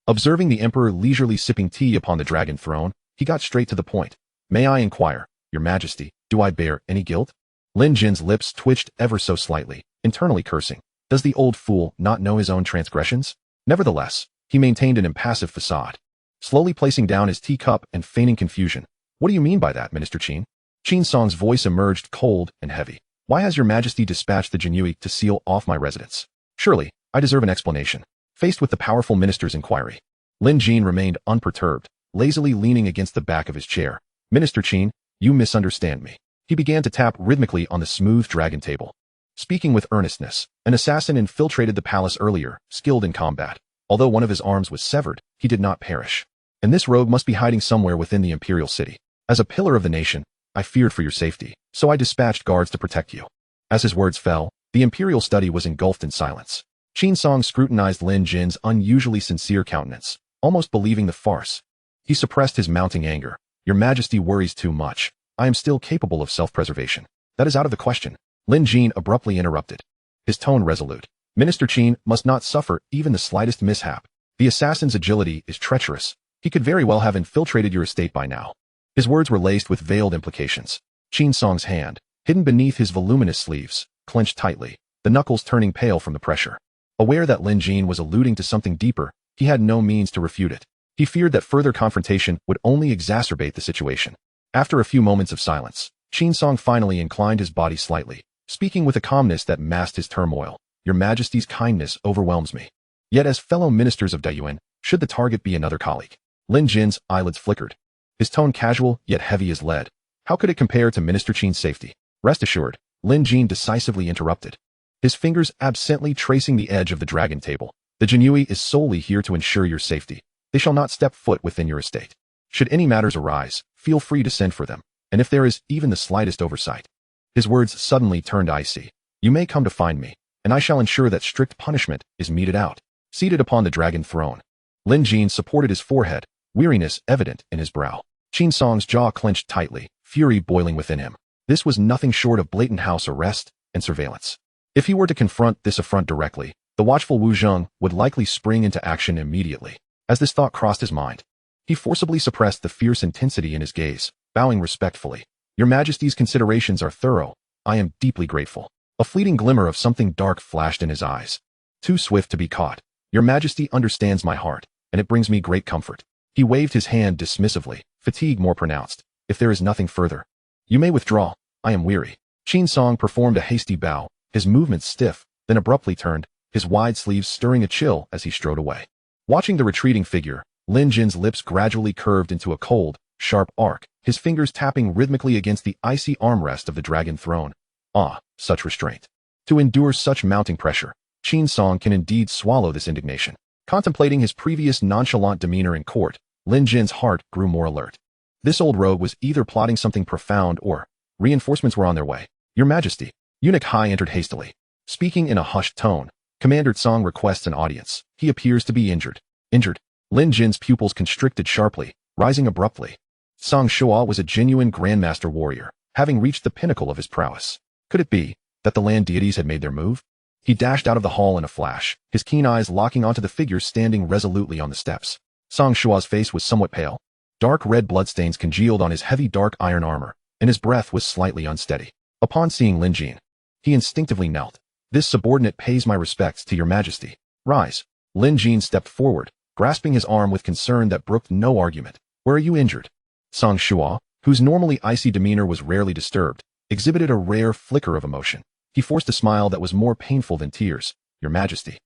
Observing the emperor leisurely sipping tea upon the dragon throne, he got straight to the point. May I inquire, Your Majesty, do I bear any guilt? Lin Jin's lips twitched ever so slightly, internally cursing. Does the old fool not know his own transgressions? Nevertheless, he maintained an impassive facade, slowly placing down his teacup and feigning confusion. What do you mean by that, Minister Qin? Qin Song's voice emerged cold and heavy. Why has Your Majesty dispatched the Jinui to seal off my residence? Surely, I deserve an explanation. Faced with the powerful minister's inquiry, Lin Jin remained unperturbed, lazily leaning against the back of his chair. Minister Qin, you misunderstand me. He began to tap rhythmically on the smooth dragon table. Speaking with earnestness, an assassin infiltrated the palace earlier, skilled in combat. Although one of his arms was severed, he did not perish. And this rogue must be hiding somewhere within the imperial city. As a pillar of the nation, I feared for your safety, so I dispatched guards to protect you. As his words fell, the imperial study was engulfed in silence. Qin Song scrutinized Lin Jin's unusually sincere countenance, almost believing the farce. He suppressed his mounting anger. Your Majesty worries too much. I am still capable of self-preservation. That is out of the question. Lin Jin abruptly interrupted, his tone resolute. Minister Qin must not suffer even the slightest mishap. The assassin's agility is treacherous. He could very well have infiltrated your estate by now. His words were laced with veiled implications. Qin Song's hand, hidden beneath his voluminous sleeves, clenched tightly, the knuckles turning pale from the pressure. Aware that Lin Jin was alluding to something deeper, he had no means to refute it. He feared that further confrontation would only exacerbate the situation. After a few moments of silence, Qin Song finally inclined his body slightly, speaking with a calmness that masked his turmoil. Your Majesty's kindness overwhelms me. Yet as fellow ministers of Daiyuan, should the target be another colleague? Lin Jin's eyelids flickered, his tone casual yet heavy as lead. How could it compare to Minister Qin's safety? Rest assured, Lin Jin decisively interrupted, his fingers absently tracing the edge of the dragon table. The Jinui is solely here to ensure your safety. They shall not step foot within your estate. Should any matters arise, feel free to send for them, and if there is even the slightest oversight. His words suddenly turned icy. You may come to find me, and I shall ensure that strict punishment is meted out. Seated upon the dragon throne, Lin Jin supported his forehead, weariness evident in his brow. Qin Song's jaw clenched tightly, fury boiling within him. This was nothing short of blatant house arrest and surveillance. If he were to confront this affront directly, the watchful Wu Zheng would likely spring into action immediately. As this thought crossed his mind, he forcibly suppressed the fierce intensity in his gaze, bowing respectfully. Your Majesty's considerations are thorough. I am deeply grateful. A fleeting glimmer of something dark flashed in his eyes. Too swift to be caught. Your Majesty understands my heart, and it brings me great comfort. He waved his hand dismissively, fatigue more pronounced. If there is nothing further, you may withdraw. I am weary. Qin Song performed a hasty bow, his movements stiff, then abruptly turned, his wide sleeves stirring a chill as he strode away. Watching the retreating figure, Lin Jin's lips gradually curved into a cold, sharp arc, his fingers tapping rhythmically against the icy armrest of the dragon throne. Ah, such restraint. To endure such mounting pressure, Qin Song can indeed swallow this indignation. Contemplating his previous nonchalant demeanor in court, Lin Jin's heart grew more alert. This old rogue was either plotting something profound or reinforcements were on their way. Your Majesty. Eunuch Hai entered hastily. Speaking in a hushed tone, Commander Tsong requests an audience. He appears to be injured. Injured? Lin Jin's pupils constricted sharply, rising abruptly. Song Shua was a genuine grandmaster warrior, having reached the pinnacle of his prowess. Could it be that the land deities had made their move? He dashed out of the hall in a flash, his keen eyes locking onto the figure standing resolutely on the steps. Song Shua's face was somewhat pale. Dark red bloodstains congealed on his heavy dark iron armor, and his breath was slightly unsteady. Upon seeing Lin Jin, he instinctively knelt. This subordinate pays my respects to your Majesty. Rise. Lin Jin stepped forward, grasping his arm with concern that brooked no argument. Where are you injured? Song Shua, whose normally icy demeanor was rarely disturbed, exhibited a rare flicker of emotion. He forced a smile that was more painful than tears. Your Majesty.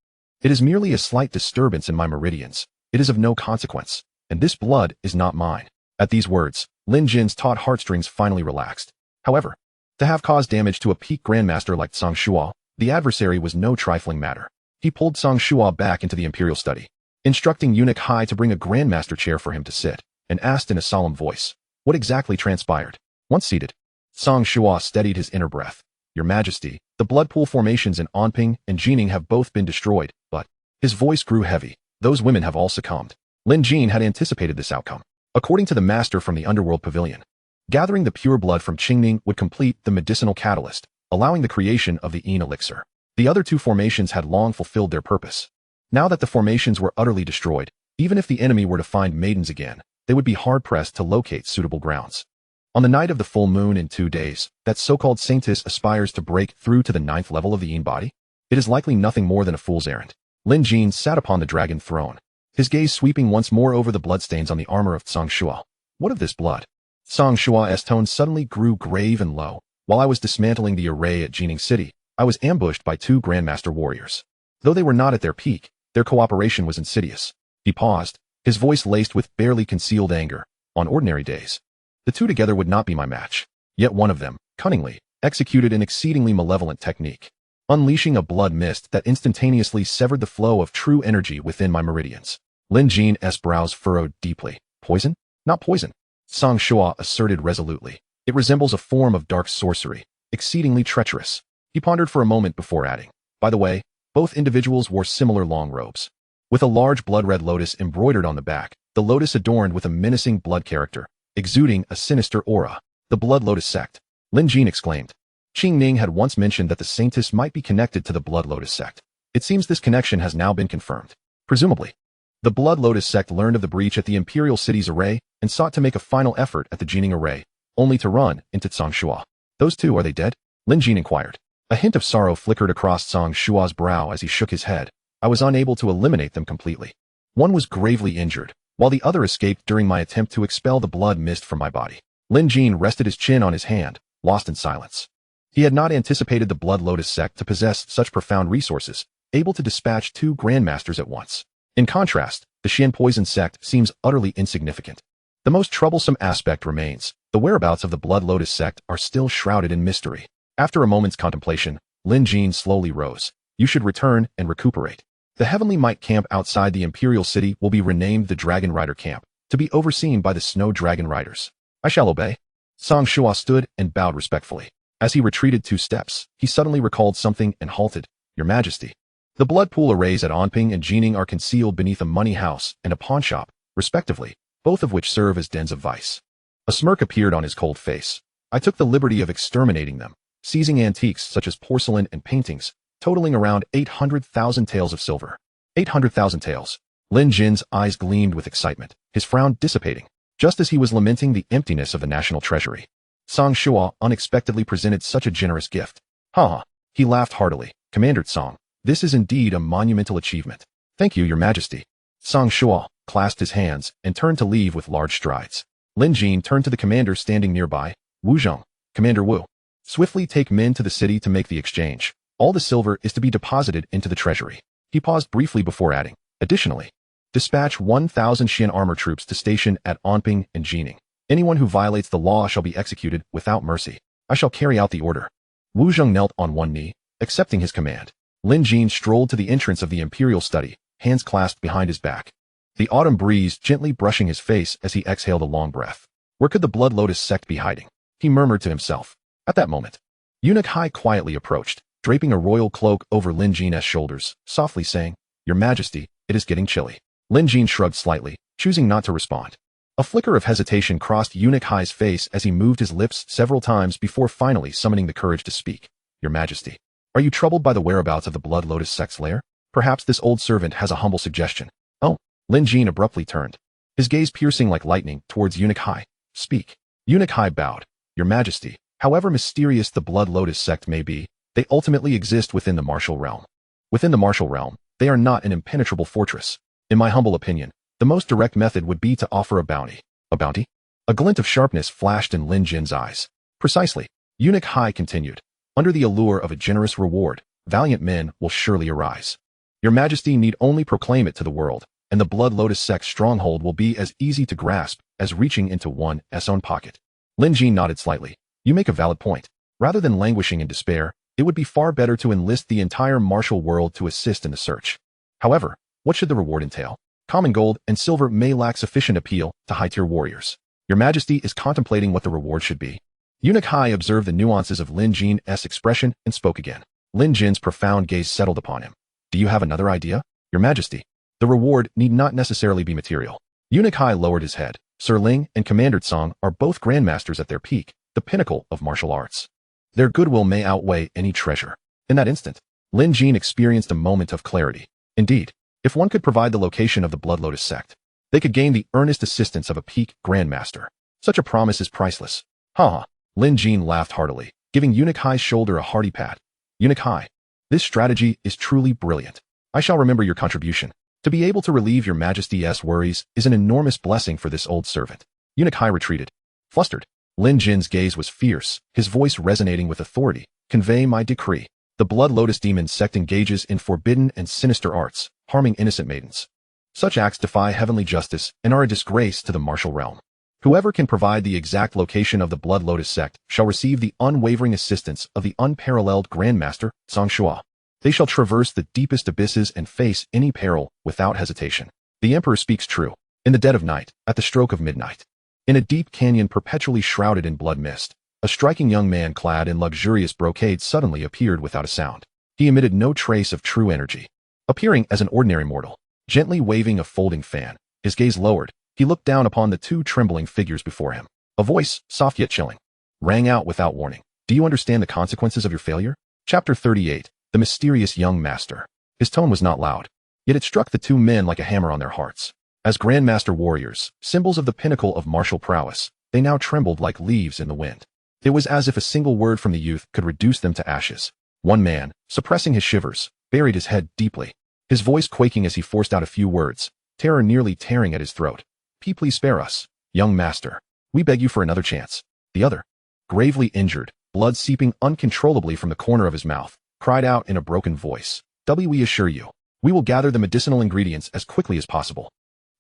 It is merely a slight disturbance in my meridians. It is of no consequence, and this blood is not mine. At these words, Lin Jin's taut heartstrings finally relaxed. However, to have caused damage to a peak grandmaster like Song Shua, the adversary was no trifling matter. He pulled Song Shua back into the imperial study, instructing Eunuch Hai to bring a grandmaster chair for him to sit, and asked in a solemn voice, what exactly transpired? Once seated, Song Shua steadied his inner breath. Your Majesty, the blood pool formations in Anping and Jining have both been destroyed, but his voice grew heavy. Those women have all succumbed. Lin Jin had anticipated this outcome. According to the master from the underworld pavilion, gathering the pure blood from Qingning would complete the medicinal catalyst, allowing the creation of the Yin elixir. The other two formations had long fulfilled their purpose. Now that the formations were utterly destroyed, even if the enemy were to find maidens again, they would be hard-pressed to locate suitable grounds. On the night of the full moon in 2 days, that so-called saintess aspires to break through to the 9th level of the Yin body? It is likely nothing more than a fool's errand. Lin Jin sat upon the dragon throne, his gaze sweeping once more over the bloodstains on the armor of Song Shua. What of this blood? Song Shua's tone suddenly grew grave and low. While I was dismantling the array at Jining City, I was ambushed by 2 grandmaster warriors. Though they were not at their peak, their cooperation was insidious. He paused, his voice laced with barely concealed anger. On ordinary days, the 2 together would not be my match. Yet one of them, cunningly, executed an exceedingly malevolent technique, unleashing a blood mist that instantaneously severed the flow of true energy within my meridians. Lin Jin's brows furrowed deeply. Poison? Not poison, Song Shua asserted resolutely. It resembles a form of dark sorcery, exceedingly treacherous. He pondered for a moment before adding, by the way, both individuals wore similar long robes, with a large blood-red lotus embroidered on the back, the lotus adorned with a menacing blood character, exuding a sinister aura. The Blood Lotus sect, Lin Jin exclaimed. Qingning had once mentioned that the saintess might be connected to the Blood Lotus sect. It seems this connection has now been confirmed. Presumably, the Blood Lotus sect learned of the breach at the Imperial City's array and sought to make a final effort at the Jining array, only to run into Song Shua. Those 2, are they dead? Lin Jin inquired. A hint of sorrow flickered across Song Shua's brow as he shook his head. I was unable to eliminate them completely. One was gravely injured, while the other escaped during my attempt to expel the blood mist from my body. Lin Jin rested his chin on his hand, lost in silence. He had not anticipated the Blood Lotus sect to possess such profound resources, able to dispatch 2 grandmasters at once. In contrast, the Xian Poison sect seems utterly insignificant. The most troublesome aspect remains. The whereabouts of the Blood Lotus sect are still shrouded in mystery. After a moment's contemplation, Lin Jin slowly rose. You should return and recuperate. The Heavenly Might camp outside the Imperial City will be renamed the Dragon Rider Camp, to be overseen by the Snow Dragon Riders. I shall obey. Song Shua stood and bowed respectfully. As he retreated 2 steps, he suddenly recalled something and halted. Your Majesty. The blood pool arrays at Anping and Jining are concealed beneath a money house and a pawn shop, respectively, both of which serve as dens of vice. A smirk appeared on his cold face. I took the liberty of exterminating them, seizing antiques such as porcelain and paintings, totaling around 800,000 taels of silver. 800,000 taels. Lin Jin's eyes gleamed with excitement, his frown dissipating, just as he was lamenting the emptiness of the national treasury. Song Shua unexpectedly presented such a generous gift. Ha! He laughed heartily. Commander Song, this is indeed a monumental achievement. Thank you, Your Majesty. Song Shua clasped his hands and turned to leave with large strides. Lin Jin turned to the commander standing nearby. Wu Zhong, Commander Wu. Swiftly take men to the city to make the exchange. All the silver is to be deposited into the treasury. He paused briefly before adding, additionally, Dispatch 1,000 Xian armor troops to station at Anping and Jining. Anyone who violates the law shall be executed without mercy. I shall carry out the order. Wu Zheng knelt on one knee, accepting his command. Lin Jin strolled to the entrance of the imperial study, hands clasped behind his back. The autumn breeze gently brushing his face as he exhaled a long breath. Where could the Blood Lotus sect be hiding? He murmured to himself. At that moment, Eunuch Hai quietly approached, draping a royal cloak over Lin Jin's shoulders, softly saying, "Your Majesty, it is getting chilly." Lin Jin shrugged slightly, choosing not to respond. A flicker of hesitation crossed Eunuch Hai's face as he moved his lips several times before finally summoning the courage to speak. "Your Majesty, are you troubled by the whereabouts of the Blood Lotus sect's lair? Perhaps this old servant has a humble suggestion." "Oh." Lin Jin abruptly turned, his gaze piercing like lightning towards Eunuch Hai. "Speak." Eunuch Hai bowed. "Your Majesty, however mysterious the Blood Lotus sect may be, they ultimately exist within the martial realm. Within the martial realm, they are not an impenetrable fortress. In my humble opinion, the most direct method would be to offer a bounty." "A bounty?" A glint of sharpness flashed in Lin Jin's eyes. "Precisely." Eunuch Hai continued. "Under the allure of a generous reward, valiant men will surely arise. Your Majesty need only proclaim it to the world, and the Blood Lotus sect's stronghold will be as easy to grasp as reaching into one's own pocket." Lin Jin nodded slightly. "You make a valid point. Rather than languishing in despair, it would be far better to enlist the entire martial world to assist in the search. However, what should the reward entail? Common gold and silver may lack sufficient appeal to high-tier warriors. Your Majesty is contemplating what the reward should be." Eunuch Hai observed the nuances of Lin Jin's expression and spoke again. Lin Jin's profound gaze settled upon him. "Do you have another idea?" "Your Majesty, the reward need not necessarily be material." Eunuch Hai lowered his head. Sir Ling and Commander Tsang are both grandmasters at their peak, the pinnacle of martial arts. Their goodwill may outweigh any treasure. In that instant, Lin Jin experienced a moment of clarity. Indeed, if one could provide the location of the Blood Lotus sect, they could gain the earnest assistance of a peak grandmaster. Such a promise is priceless. Ha ha. Lin Jin laughed heartily, giving Eunuch Hai's shoulder a hearty pat. "Eunuch Hai, this strategy is truly brilliant. I shall remember your contribution. To be able to relieve your Majesty's worries is an enormous blessing for this old servant." Eunuch Hai retreated. Flustered, Lin Jin's gaze was fierce, his voice resonating with authority. "Convey my decree. The Blood Lotus demon sect engages in forbidden and sinister arts, harming innocent maidens. Such acts defy heavenly justice and are a disgrace to the martial realm. Whoever can provide the exact location of the Blood Lotus sect shall receive the unwavering assistance of the unparalleled Grandmaster, Zhang Shua. They shall traverse the deepest abysses and face any peril without hesitation. The Emperor speaks true. In the dead of night, at the stroke of midnight, in a deep canyon perpetually shrouded in blood mist, a striking young man clad in luxurious brocade suddenly appeared without a sound. He emitted no trace of true energy. Appearing as an ordinary mortal, gently waving a folding fan, his gaze lowered, he looked down upon the two trembling figures before him. A voice, soft yet chilling, rang out without warning. "Do you understand the consequences of your failure?" Chapter 38, The Mysterious Young Master. His tone was not loud, yet it struck the two men like a hammer on their hearts. As Grandmaster warriors, symbols of the pinnacle of martial prowess, they now trembled like leaves in the wind. It was as if a single word from the youth could reduce them to ashes. One man, suppressing his shivers, buried his head deeply, his voice quaking as he forced out a few words, terror nearly tearing at his throat. Please spare us, young master. We beg you for another chance." The other, gravely injured, blood seeping uncontrollably from the corner of his mouth, cried out in a broken voice, We assure you, we will gather the medicinal ingredients as quickly as possible.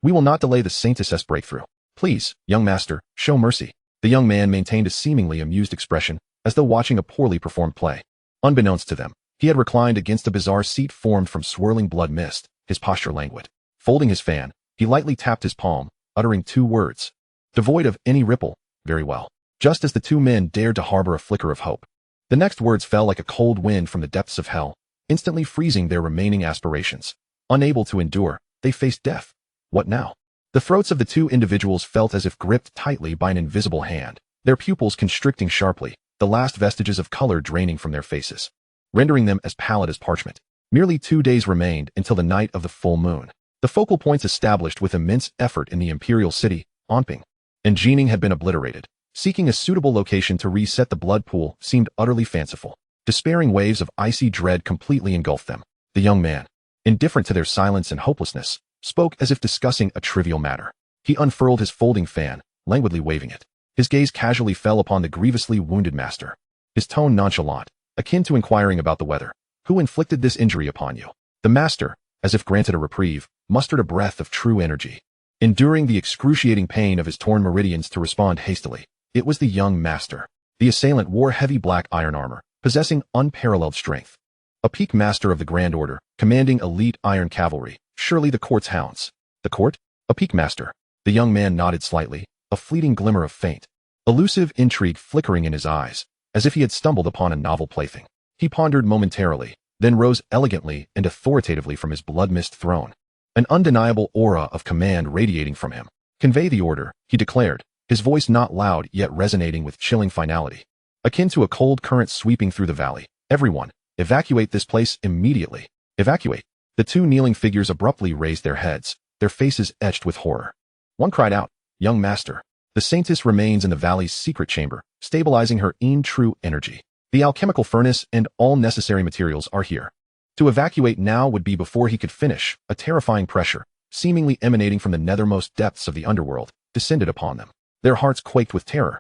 We will not delay the Saintess's breakthrough. Please, young master, show mercy." The young man maintained a seemingly amused expression, as though watching a poorly performed play. Unbeknownst to them, he had reclined against a bizarre seat formed from swirling blood mist, his posture languid. Folding his fan, he lightly tapped his palm, uttering two words, devoid of any ripple, "Very well." Just as the two men dared to harbor a flicker of hope, the next words fell like a cold wind from the depths of hell, instantly freezing their remaining aspirations. Unable to endure, they faced death. What now? The throats of the two individuals felt as if gripped tightly by an invisible hand, their pupils constricting sharply, the last vestiges of color draining from their faces, rendering them as pallid as parchment. Merely 2 days remained until the night of the full moon. The focal points established with immense effort in the imperial city, Anping, and Jining had been obliterated. Seeking a suitable location to reset the blood pool seemed utterly fanciful. Despairing waves of icy dread completely engulfed them. The young man, indifferent to their silence and hopelessness, spoke as if discussing a trivial matter. He unfurled his folding fan, languidly waving it. His gaze casually fell upon the grievously wounded master. His tone nonchalant, akin to inquiring about the weather. "Who inflicted this injury upon you?" The master, as if granted a reprieve, mustered a breath of true energy. Enduring the excruciating pain of his torn meridians to respond hastily, it was the young master. The assailant wore heavy black iron armor, possessing unparalleled strength. A peak master of the Grand Order, commanding elite iron cavalry, surely the court's hounds. The court? A peak master. The young man nodded slightly, a fleeting glimmer of faint, elusive intrigue flickering in his eyes, as if he had stumbled upon a novel plaything. He pondered momentarily, then rose elegantly and authoritatively from his blood-mist throne. An undeniable aura of command radiating from him. "Convey the order," he declared, his voice not loud yet resonating with chilling finality. Akin to a cold current sweeping through the valley. "Everyone, evacuate this place immediately. Evacuate." The two kneeling figures abruptly raised their heads, their faces etched with horror. One cried out, "Young master, the saintess remains in the valley's secret chamber, stabilizing her true energy. The alchemical furnace and all necessary materials are here." To evacuate now would be before he could finish. A terrifying pressure, seemingly emanating from the nethermost depths of the underworld, descended upon them. Their hearts quaked with terror.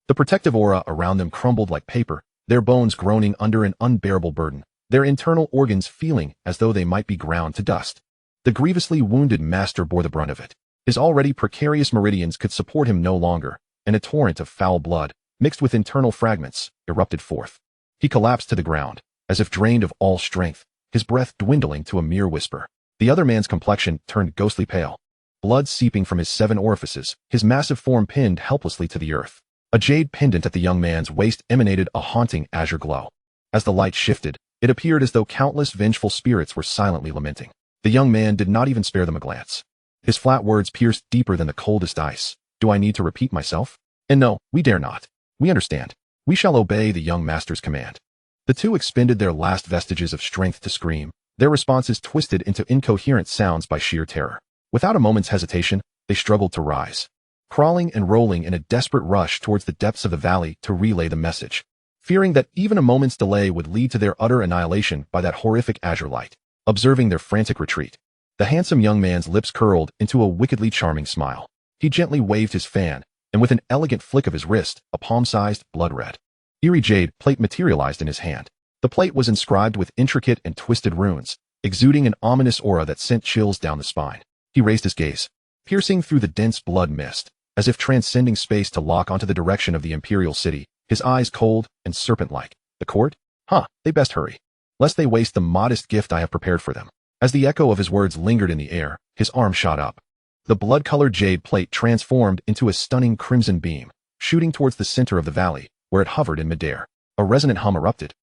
The protective aura around them crumbled like paper, their bones groaning under an unbearable burden, their internal organs feeling as though they might be ground to dust. The grievously wounded master bore the brunt of it. His already precarious meridians could support him no longer, and a torrent of foul blood, mixed with internal fragments, erupted forth. He collapsed to the ground, as if drained of all strength, his breath dwindling to a mere whisper. The other man's complexion turned ghostly pale, blood seeping from his 7 orifices, his massive form pinned helplessly to the earth. A jade pendant at the young man's waist emanated a haunting azure glow. As the light shifted, it appeared as though countless vengeful spirits were silently lamenting. The young man did not even spare them a glance. His flat words pierced deeper than the coldest ice. "Do I need to repeat myself? And no, we dare not. We understand. We shall obey the young master's command." The two expended their last vestiges of strength to scream, their responses twisted into incoherent sounds by sheer terror. Without a moment's hesitation, they struggled to rise, crawling and rolling in a desperate rush towards the depths of the valley to relay the message, fearing that even a moment's delay would lead to their utter annihilation by that horrific azure light. Observing their frantic retreat, the handsome young man's lips curled into a wickedly charming smile. He gently waved his fan, and with an elegant flick of his wrist, a palm-sized, blood-red, eerie jade plate materialized in his hand. The plate was inscribed with intricate and twisted runes, exuding an ominous aura that sent chills down the spine. He raised his gaze, piercing through the dense blood mist, as if transcending space to lock onto the direction of the imperial city, his eyes cold and serpent-like. "The court? They best hurry, lest they waste the modest gift I have prepared for them." As the echo of his words lingered in the air, his arm shot up. The blood-colored jade plate transformed into a stunning crimson beam, shooting towards the center of the valley, where it hovered in midair. A resonant hum erupted,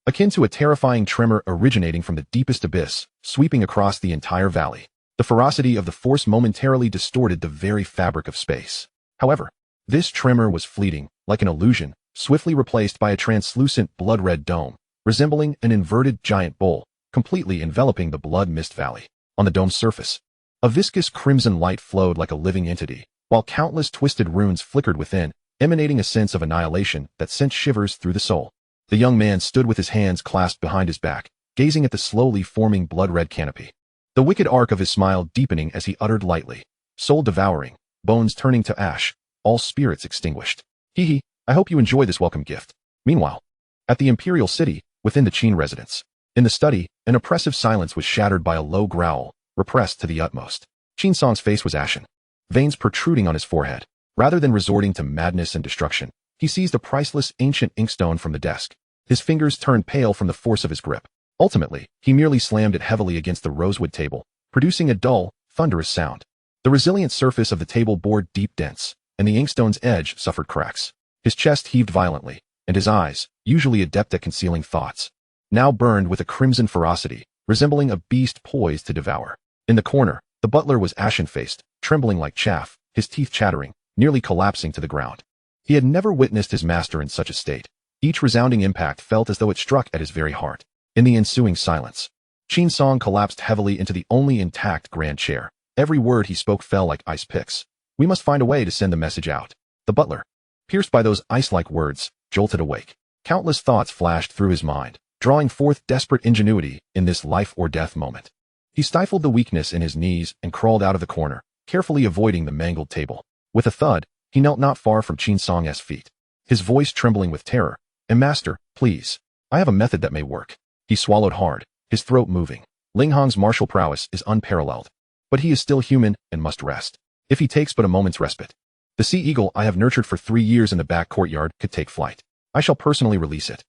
akin to a terrifying tremor originating from the deepest abyss, sweeping across the entire valley. The ferocity of the force momentarily distorted the very fabric of space. However, this tremor was fleeting, like an illusion, swiftly replaced by a translucent blood-red dome, resembling an inverted giant bowl, completely enveloping the blood mist valley. On the dome's surface, a viscous crimson light flowed like a living entity, while countless twisted runes flickered within, emanating a sense of annihilation that sent shivers through the soul. The young man stood with his hands clasped behind his back, gazing at the slowly forming blood-red canopy. The wicked arc of his smile deepening as he uttered lightly, "Soul devouring, bones turning to ash, all spirits extinguished. Hee, I hope you enjoy this welcome gift." Meanwhile, at the imperial city, within the Qin residence, in the study, an oppressive silence was shattered by a low growl, repressed to the utmost. Qin Song's face was ashen, veins protruding on his forehead. Rather than resorting to madness and destruction, he seized a priceless ancient inkstone from the desk. His fingers turned pale from the force of his grip. Ultimately, he merely slammed it heavily against the rosewood table, producing a dull, thunderous sound. The resilient surface of the table bore deep dents, and the inkstone's edge suffered cracks. His chest heaved violently, and his eyes, usually adept at concealing thoughts, now burned with a crimson ferocity, resembling a beast poised to devour. In the corner, the butler was ashen-faced, trembling like chaff, his teeth chattering, nearly collapsing to the ground. He had never witnessed his master in such a state. Each resounding impact felt as though it struck at his very heart. In the ensuing silence, Qin Song collapsed heavily into the only intact grand chair. Every word he spoke fell like ice picks. "We must find a way to send the message out." The butler, pierced by those ice-like words, jolted awake. Countless thoughts flashed through his mind, drawing forth desperate ingenuity in this life-or-death moment. He stifled the weakness in his knees and crawled out of the corner, carefully avoiding the mangled table. With a thud, he knelt not far from Qin Song's feet, his voice trembling with terror. "And master, please, I have a method that may work." He swallowed hard, his throat moving. Ling Hong's martial prowess is unparalleled, but he is still human and must rest. If he takes but a moment's respite, the sea eagle I have nurtured for 3 years in the back courtyard could take flight. I shall personally release it.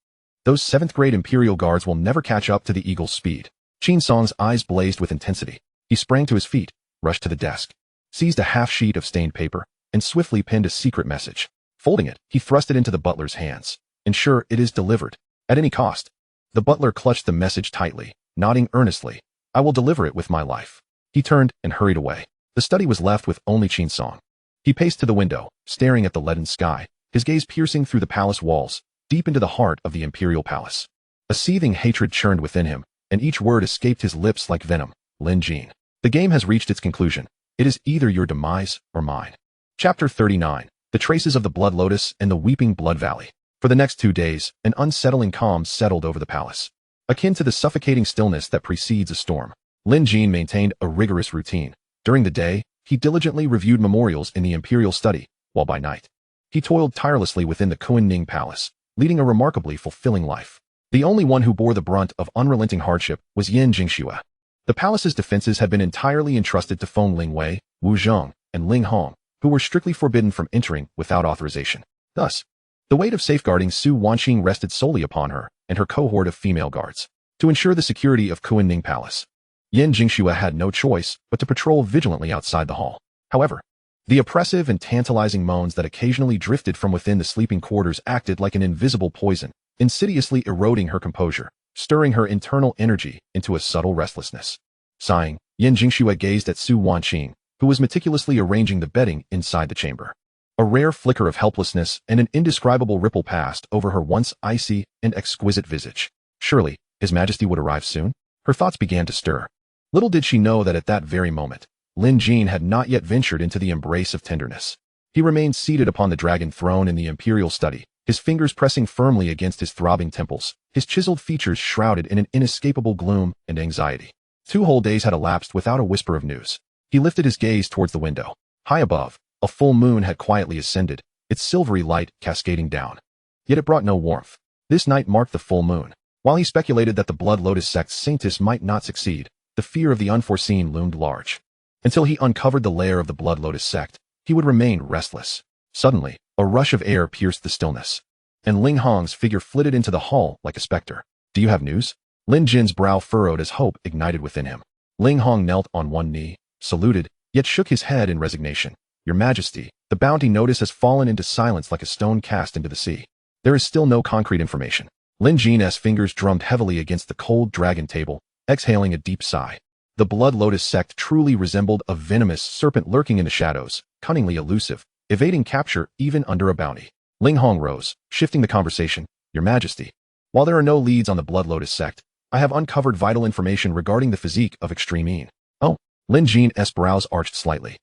Those 7th-grade Imperial Guards will never catch up to the eagle's speed. Qin Song's eyes blazed with intensity. He sprang to his feet, rushed to the desk, seized a half-sheet of stained paper, and swiftly penned a secret message. Folding it, he thrust it into the butler's hands. Ensure it is delivered, at any cost. The butler clutched the message tightly, nodding earnestly. I will deliver it with my life. He turned and hurried away. The study was left with only Qin Song. He paced to the window, staring at the leaden sky, his gaze piercing through the palace walls, deep into the heart of the imperial palace. A seething hatred churned within him, and each word escaped his lips like venom. Lin Jin. The game has reached its conclusion. It is either your demise or mine. Chapter 39. The Traces of the Blood Lotus and the Weeping Blood Valley. For the next 2 days, an unsettling calm settled over the palace, akin to the suffocating stillness that precedes a storm. Lin Jin maintained a rigorous routine. During the day, he diligently reviewed memorials in the imperial study, while by night, he toiled tirelessly within the Kunning Palace, leading a remarkably fulfilling life. The only one who bore the brunt of unrelenting hardship was Yin Jingxue. The palace's defenses had been entirely entrusted to Feng Lingwei, Wu Zheng, and Ling Hong, who were strictly forbidden from entering without authorization. Thus, the weight of safeguarding Su Wanqing rested solely upon her and her cohort of female guards. To ensure the security of Kunning Palace, Yin Jingxue had no choice but to patrol vigilantly outside the hall. However, the oppressive and tantalizing moans that occasionally drifted from within the sleeping quarters acted like an invisible poison, insidiously eroding her composure, stirring her internal energy into a subtle restlessness. Sighing, Yin Jingxue gazed at Su Wanqing, who was meticulously arranging the bedding inside the chamber. A rare flicker of helplessness and an indescribable ripple passed over her once icy and exquisite visage. Surely, His Majesty would arrive soon? Her thoughts began to stir. Little did she know that at that very moment, Lin Jin had not yet ventured into the embrace of tenderness. He remained seated upon the dragon throne in the imperial study, his fingers pressing firmly against his throbbing temples, his chiseled features shrouded in an inescapable gloom and anxiety. 2 whole days had elapsed without a whisper of news. He lifted his gaze towards the window. High above, a full moon had quietly ascended, its silvery light cascading down. Yet it brought no warmth. This night marked the full moon. While he speculated that the Blood Lotus sect's saintess might not succeed, the fear of the unforeseen loomed large. Until he uncovered the lair of the Blood Lotus sect, he would remain restless. Suddenly, a rush of air pierced the stillness, and Ling Hong's figure flitted into the hall like a specter. Do you have news? Lin Jin's brow furrowed as hope ignited within him. Ling Hong knelt on one knee, saluted, yet shook his head in resignation. Your Majesty, the bounty notice has fallen into silence like a stone cast into the sea. There is still no concrete information. Lin Jin's fingers drummed heavily against the cold dragon table, exhaling a deep sigh. The Blood Lotus sect truly resembled a venomous serpent lurking in the shadows, cunningly elusive, evading capture even under a bounty. Ling Hong rose, shifting the conversation. Your Majesty, while there are no leads on the Blood Lotus sect, I have uncovered vital information regarding the physique of Extreme Yin. Oh, Lin Jin's brows arched slightly,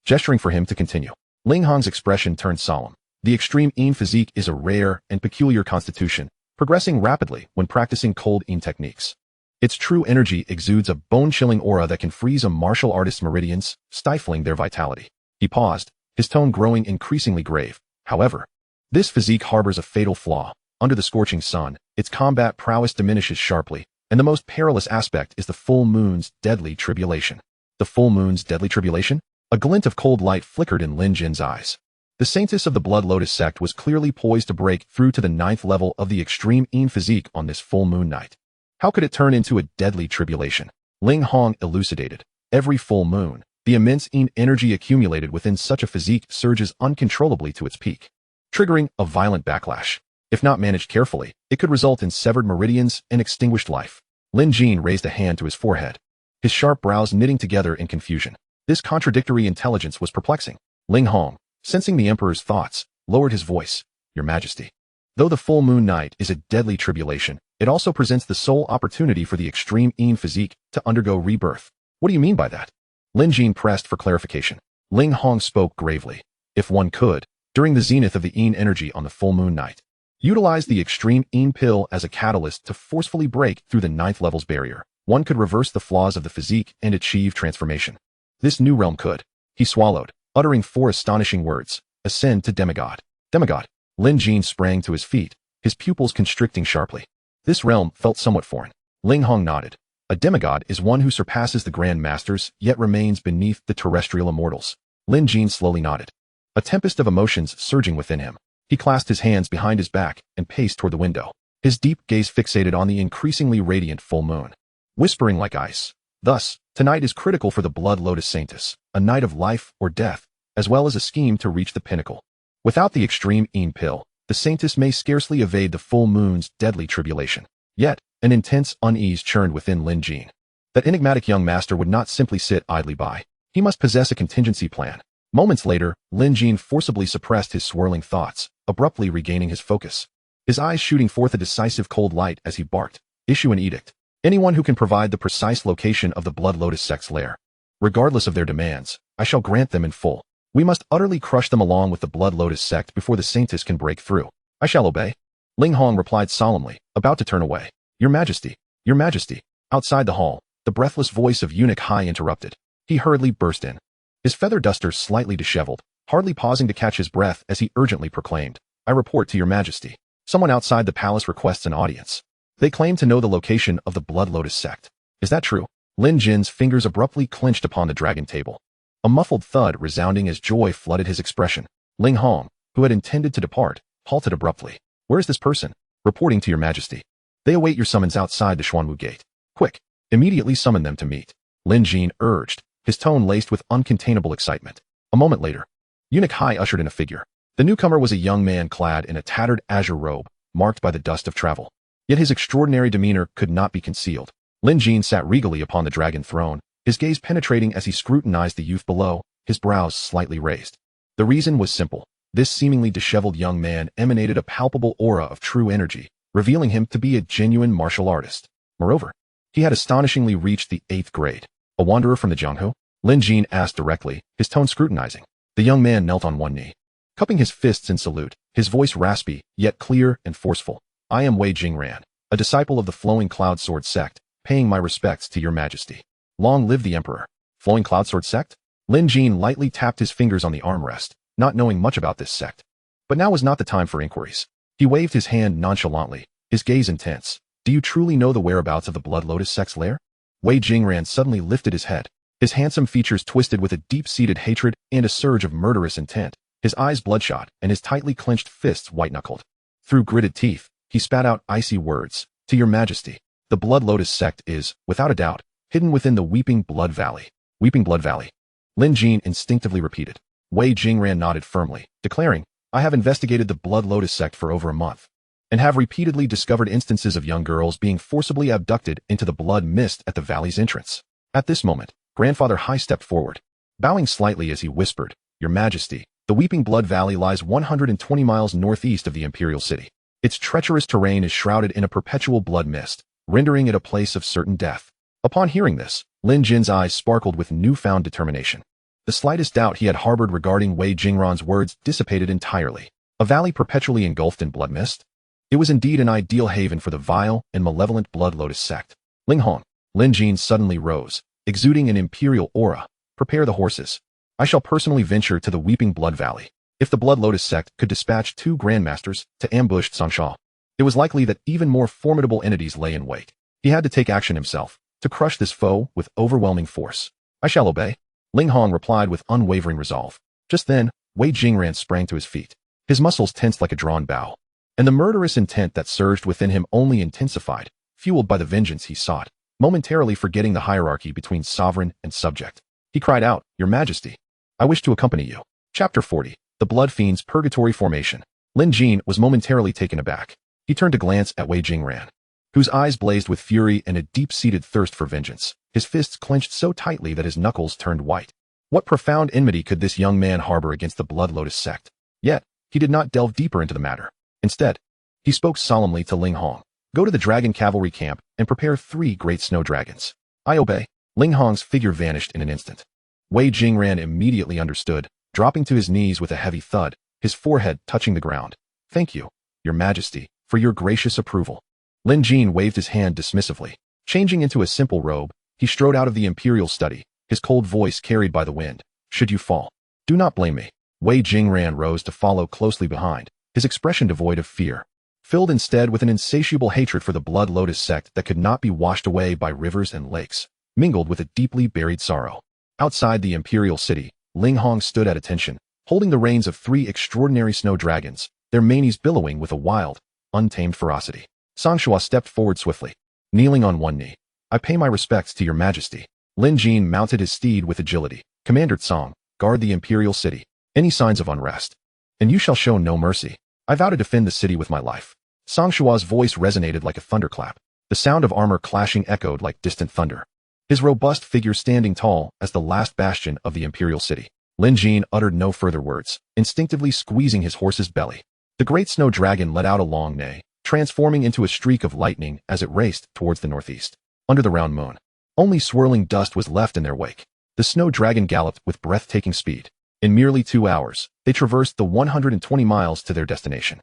gesturing for him to continue. Ling Hong's expression turned solemn. The Extreme Yin physique is a rare and peculiar constitution, progressing rapidly when practicing cold Yin techniques. Its true energy exudes a bone-chilling aura that can freeze a martial artist's meridians, stifling their vitality. He paused, his tone growing increasingly grave. However, this physique harbors a fatal flaw. Under the scorching sun, its combat prowess diminishes sharply, and the most perilous aspect is the full moon's deadly tribulation. The full moon's deadly tribulation? A glint of cold light flickered in Lin Jin's eyes. The saintess of the Blood Lotus sect was clearly poised to break through to the 9th level of the Extreme Yin physique on this full moon night. How could it turn into a deadly tribulation? Ling Hong elucidated. Every full moon, the immense Yin energy accumulated within such a physique surges uncontrollably to its peak, triggering a violent backlash. If not managed carefully, it could result in severed meridians and extinguished life. Lin Jin raised a hand to his forehead, his sharp brows knitting together in confusion. This contradictory intelligence was perplexing. Ling Hong, sensing the emperor's thoughts, lowered his voice. Your Majesty, though the full moon night is a deadly tribulation, it also presents the sole opportunity for the Extreme Yin physique to undergo rebirth. What do you mean by that? Lin Jin pressed for clarification. Ling Hong spoke gravely. If one could, during the zenith of the Yin energy on the full moon night, utilize the Extreme Yin pill as a catalyst to forcefully break through the 9th level's barrier, one could reverse the flaws of the physique and achieve transformation. This new realm could, he swallowed, uttering 4 astonishing words, ascend to demigod. Demigod. Lin Jin sprang to his feet, his pupils constricting sharply. This realm felt somewhat foreign. Ling Hong nodded. A demigod is one who surpasses the grand masters, yet remains beneath the terrestrial immortals. Lin Jin slowly nodded, a tempest of emotions surging within him. He clasped his hands behind his back and paced toward the window, his deep gaze fixated on the increasingly radiant full moon, whispering like ice. Thus, tonight is critical for the Blood Lotus Sanctus, a night of life or death, as well as a scheme to reach the pinnacle. Without the extreme Een pill, the Sanctus may scarcely evade the full moon's deadly tribulation. Yet, an intense unease churned within Lin Jin. That enigmatic young master would not simply sit idly by. He must possess a contingency plan. Moments later, Lin Jin forcibly suppressed his swirling thoughts, abruptly regaining his focus. His eyes shooting forth a decisive cold light as he barked, "Issue an edict. Anyone who can provide the precise location of the Blood Lotus sect's lair, regardless of their demands, I shall grant them in full. We must utterly crush them along with the Blood Lotus sect before the Sanctus can break through." "I shall obey," Ling Hong replied solemnly, about to turn away. Your Majesty, Your Majesty." Outside the hall, the breathless voice of Eunuch Hai interrupted. He hurriedly burst in, his feather duster slightly disheveled, hardly pausing to catch his breath as he urgently proclaimed, "I report to Your Majesty. Someone outside the palace requests an audience. They claim to know the location of the Blood Lotus sect." "Is that true?" Lin Jin's fingers abruptly clenched upon the dragon table, a muffled thud resounding as joy flooded his expression. Ling Hong, who had intended to depart, halted abruptly. "Where is this person?" "Reporting to Your Majesty. They await your summons outside the Xuanwu gate. Quick, immediately summon them to meet," Lin Jin urged, his tone laced with uncontainable excitement. A moment later, Eunuch Hai ushered in a figure. The newcomer was a young man clad in a tattered azure robe, marked by the dust of travel. Yet his extraordinary demeanor could not be concealed. Lin Jin sat regally upon the dragon throne, his gaze penetrating as he scrutinized the youth below, his brows slightly raised. The reason was simple. This seemingly disheveled young man emanated a palpable aura of true energy, revealing him to be a genuine martial artist. Moreover, he had astonishingly reached the 8th grade. "A wanderer from the Jianghu?" Lin Jin asked directly, his tone scrutinizing. The young man knelt on one knee, cupping his fists in salute, his voice raspy, yet clear and forceful. "I am Wei Jingran, a disciple of the Flowing Cloud Sword sect, paying my respects to Your Majesty." "Long live the Emperor." "Flowing Cloud Sword sect?" Lin Jin lightly tapped his fingers on the armrest, not knowing much about this sect. But now was not the time for inquiries. He waved his hand nonchalantly, his gaze intense. "Do you truly know the whereabouts of the Blood Lotus sect's lair?" Wei Jingran suddenly lifted his head, his handsome features twisted with a deep-seated hatred and a surge of murderous intent, his eyes bloodshot and his tightly clenched fists white-knuckled. Through gritted teeth, he spat out icy words. "To Your Majesty, the Blood Lotus sect is, without a doubt, hidden within the Weeping Blood Valley." "Weeping Blood Valley?" Lin Jin instinctively repeated. Wei Jingran nodded firmly, declaring, "I have investigated the Blood Lotus sect for over a month, and have repeatedly discovered instances of young girls being forcibly abducted into the blood mist at the valley's entrance." At this moment, Grandfather Hai stepped forward, bowing slightly as he whispered, "Your Majesty, the Weeping Blood Valley lies 120 miles northeast of the imperial city. Its treacherous terrain is shrouded in a perpetual blood mist, rendering it a place of certain death." Upon hearing this, Lin Jin's eyes sparkled with newfound determination. The slightest doubt he had harbored regarding Wei Jingran's words dissipated entirely. A valley perpetually engulfed in blood mist? It was indeed an ideal haven for the vile and malevolent Blood Lotus sect. "Ling Hong." Lin Jin suddenly rose, exuding an imperial aura. "Prepare the horses. I shall personally venture to the Weeping Blood Valley." If the Blood Lotus sect could dispatch 2 grandmasters to ambush Sangsha, it was likely that even more formidable entities lay in wait. He had to take action himself, to crush this foe with overwhelming force. "I shall obey," Ling Hong replied with unwavering resolve. Just then, Wei Jingran sprang to his feet, his muscles tensed like a drawn bow, and the murderous intent that surged within him only intensified, fueled by the vengeance he sought. Momentarily forgetting the hierarchy between sovereign and subject, he cried out, "Your Majesty, I wish to accompany you." Chapter 40. The Blood Fiend's Purgatory Formation. Lin Jin was momentarily taken aback. He turned to glance at Wei Jingran, whose eyes blazed with fury and a deep-seated thirst for vengeance, his fists clenched so tightly that his knuckles turned white. What profound enmity could this young man harbor against the Blood Lotus sect? Yet, he did not delve deeper into the matter. Instead, he spoke solemnly to Ling Hong. "Go to the dragon cavalry camp and prepare 3 great snow dragons." "I obey." Ling Hong's figure vanished in an instant. Wei Jingran immediately understood, dropping to his knees with a heavy thud, his forehead touching the ground. "Thank you, Your Majesty, for your gracious approval." Lin Jin waved his hand dismissively. Changing into a simple robe, he strode out of the imperial study, his cold voice carried by the wind. "Should you fall, do not blame me." Wei Jingran rose to follow closely behind, his expression devoid of fear. filled instead with an insatiable hatred for the Blood Lotus sect that could not be washed away by rivers and lakes, mingled with a deeply buried sorrow. Outside the imperial city, Ling Hong stood at attention, holding the reins of 3 extraordinary snow dragons, their manes billowing with a wild, untamed ferocity. Xiao stepped forward swiftly, kneeling on one knee. "I pay my respects to your majesty." Lin Jin mounted his steed with agility. "Commander Tsong, guard the imperial city. Any signs of unrest, and you shall show no mercy. I vow to defend the city with my life." Xiao's voice resonated like a thunderclap. The sound of armor clashing echoed like distant thunder. His robust figure standing tall as the last bastion of the imperial city. Lin Jin uttered no further words, instinctively squeezing his horse's belly. The great snow dragon let out a long neigh, transforming into a streak of lightning as it raced towards the northeast. Under the round moon, only swirling dust was left in their wake. The snow dragon galloped with breathtaking speed. In merely 2 hours, they traversed the 120 miles to their destination.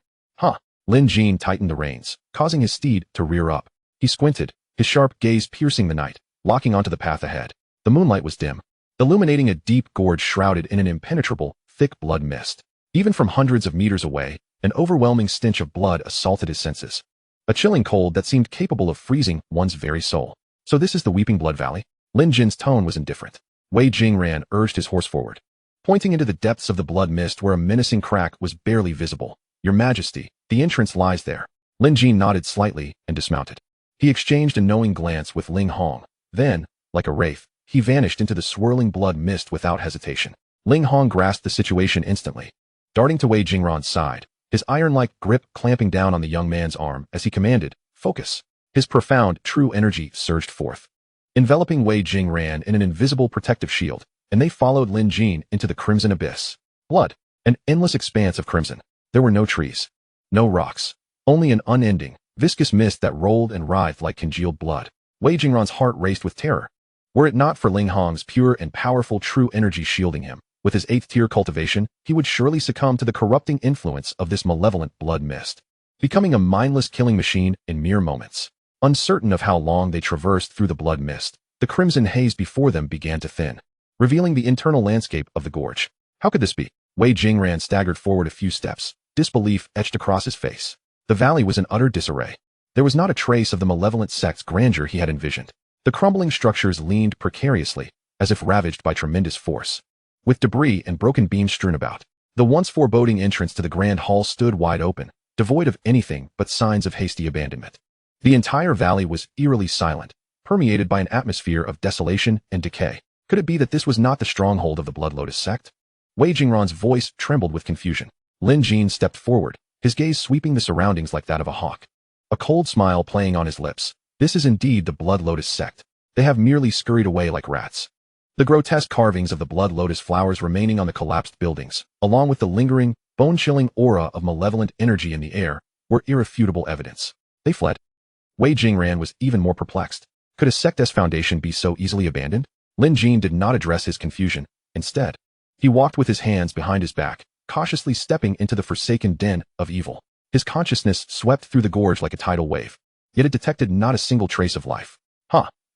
Lin Jin tightened the reins, causing his steed to rear up. He squinted, his sharp gaze piercing the night, locking onto the path ahead. The moonlight was dim, illuminating a deep gorge shrouded in an impenetrable, thick blood mist. Even from hundreds of meters away, an overwhelming stench of blood assaulted his senses. A chilling cold that seemed capable of freezing one's very soul. "So this is the Weeping Blood Valley?" Lin Jin's tone was indifferent. Wei Jingran urged his horse forward, pointing into the depths of the blood mist where a menacing crack was barely visible. "Your Majesty, the entrance lies there." Lin Jin nodded slightly and dismounted. He exchanged a knowing glance with Ling Hong. Then, like a wraith, he vanished into the swirling blood mist without hesitation. Ling Hong grasped the situation instantly. Darting to Wei Jingran's side, his iron-like grip clamping down on the young man's arm as he commanded, "Focus." His profound, true energy surged forth, enveloping Wei Jingran in an invisible protective shield, and they followed Lin Jin into the crimson abyss. Blood, an endless expanse of crimson. There were no trees, no rocks, only an unending, viscous mist that rolled and writhed like congealed blood. Wei Jingran's heart raced with terror. Were it not for Ling Hong's pure and powerful true energy shielding him, with his 8th-tier cultivation, he would surely succumb to the corrupting influence of this malevolent blood mist, becoming a mindless killing machine in mere moments. Uncertain of how long they traversed through the blood mist, the crimson haze before them began to thin, revealing the internal landscape of the gorge. How could this be? Wei Jingran staggered forward a few steps, disbelief etched across his face. The valley was in utter disarray. There was not a trace of the malevolent sect's grandeur he had envisioned. The crumbling structures leaned precariously, as if ravaged by tremendous force, with debris and broken beams strewn about. The once foreboding entrance to the grand hall stood wide open, devoid of anything but signs of hasty abandonment. The entire valley was eerily silent, permeated by an atmosphere of desolation and decay. Could it be that this was not the stronghold of the Blood Lotus sect? Wei Jingran's voice trembled with confusion. Lin Jin stepped forward, his gaze sweeping the surroundings like that of a hawk, a cold smile playing on his lips. "This is indeed the Blood Lotus sect. They have merely scurried away like rats." The grotesque carvings of the Blood Lotus flowers remaining on the collapsed buildings, along with the lingering, bone-chilling aura of malevolent energy in the air, were irrefutable evidence. They fled. Wei Jingran was even more perplexed. Could a sect's foundation be so easily abandoned? Lin Jin did not address his confusion. Instead, he walked with his hands behind his back, cautiously stepping into the forsaken den of evil. His consciousness swept through the gorge like a tidal wave, yet it detected not a single trace of life.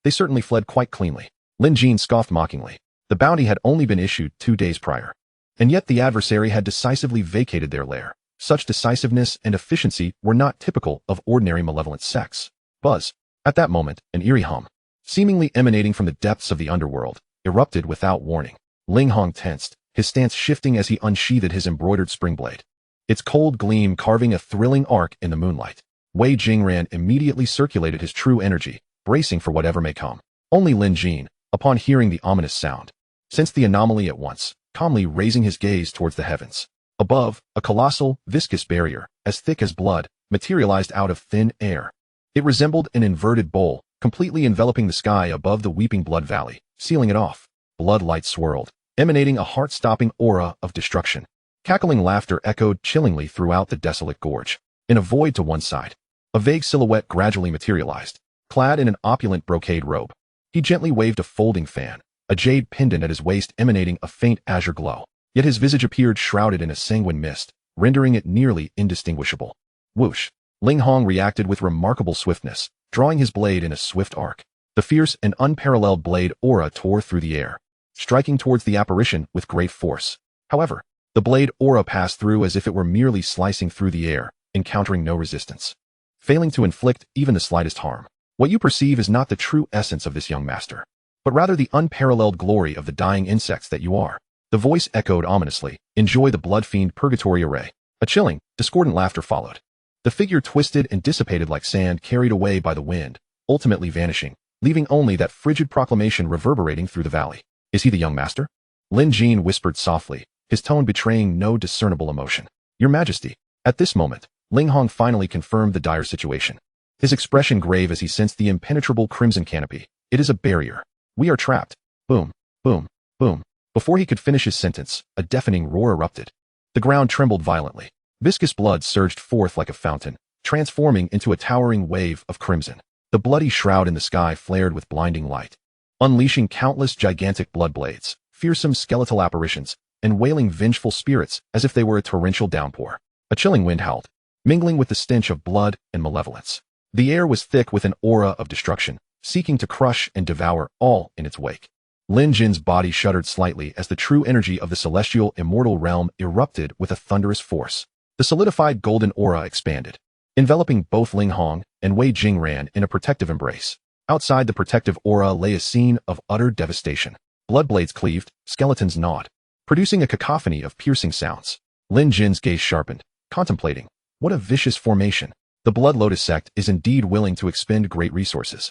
They certainly fled quite cleanly. Lin Jin scoffed mockingly. The bounty had only been issued 2 days prior, and yet the adversary had decisively vacated their lair. Such decisiveness and efficiency were not typical of ordinary malevolent sects. Buzz. At that moment, an eerie hum, seemingly emanating from the depths of the underworld, erupted without warning. Ling Hong tensed, his stance shifting as he unsheathed his embroidered spring blade, its cold gleam carving a thrilling arc in the moonlight. Wei Jingran immediately circulated his true energy, bracing for whatever may come. Only Lin Jin, upon hearing the ominous sound, sensed the anomaly at once, calmly raising his gaze towards the heavens. Above, a colossal, viscous barrier, as thick as blood, materialized out of thin air. It resembled an inverted bowl, completely enveloping the sky above the Weeping Blood Valley, sealing it off. Blood light swirled, emanating a heart-stopping aura of destruction. Cackling laughter echoed chillingly throughout the desolate gorge. In a void to one side, a vague silhouette gradually materialized, clad in an opulent brocade robe. He gently waved a folding fan, a jade pendant at his waist emanating a faint azure glow. Yet his visage appeared shrouded in a sanguine mist, rendering it nearly indistinguishable. Whoosh! Ling Hong reacted with remarkable swiftness, drawing his blade in a swift arc. The fierce and unparalleled blade aura tore through the air, striking towards the apparition with great force. However, the blade aura passed through as if it were merely slicing through the air, encountering no resistance, failing to inflict even the slightest harm. What you perceive is not the true essence of this young master, but rather the unparalleled glory of the dying insects that you are. The voice echoed ominously, "Enjoy the blood-fiend purgatory array." A chilling, discordant laughter followed. The figure twisted and dissipated like sand carried away by the wind, ultimately vanishing, leaving only that frigid proclamation reverberating through the valley. "Is he the young master?" Lin Jin whispered softly, his tone betraying no discernible emotion. "Your Majesty." At this moment, Ling Hong finally confirmed the dire situation. His expression grave as he sensed the impenetrable crimson canopy. "It is a barrier. We are trapped." Boom, boom, boom. Before he could finish his sentence, a deafening roar erupted. The ground trembled violently. Viscous blood surged forth like a fountain, transforming into a towering wave of crimson. The bloody shroud in the sky flared with blinding light, unleashing countless gigantic blood blades, fearsome skeletal apparitions, and wailing vengeful spirits as if they were a torrential downpour. A chilling wind howled, mingling with the stench of blood and malevolence. The air was thick with an aura of destruction, seeking to crush and devour all in its wake. Lin Jin's body shuddered slightly as the true energy of the celestial immortal realm erupted with a thunderous force. The solidified golden aura expanded, enveloping both Ling Hong and Wei Jingran in a protective embrace. Outside the protective aura lay a scene of utter devastation. Blood blades cleaved, skeletons gnawed, producing a cacophony of piercing sounds. Lin Jin's gaze sharpened, contemplating. What a vicious formation. The Blood Lotus sect is indeed willing to expend great resources.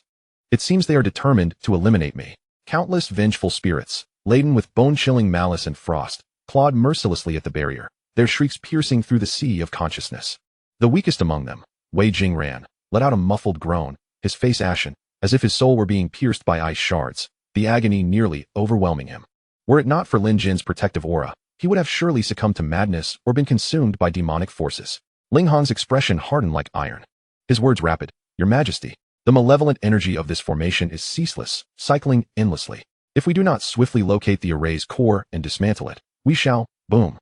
It seems they are determined to eliminate me. Countless vengeful spirits, laden with bone-chilling malice and frost, clawed mercilessly at the barrier, their shrieks piercing through the sea of consciousness. The weakest among them, Wei Jingran, let out a muffled groan, his face ashen, as if his soul were being pierced by ice shards, the agony nearly overwhelming him. Were it not for Lin Jin's protective aura, he would have surely succumbed to madness or been consumed by demonic forces. Ling Hong's expression hardened like iron. His words rapid. "Your Majesty, the malevolent energy of this formation is ceaseless, cycling endlessly. If we do not swiftly locate the array's core and dismantle it, we shall..." Boom.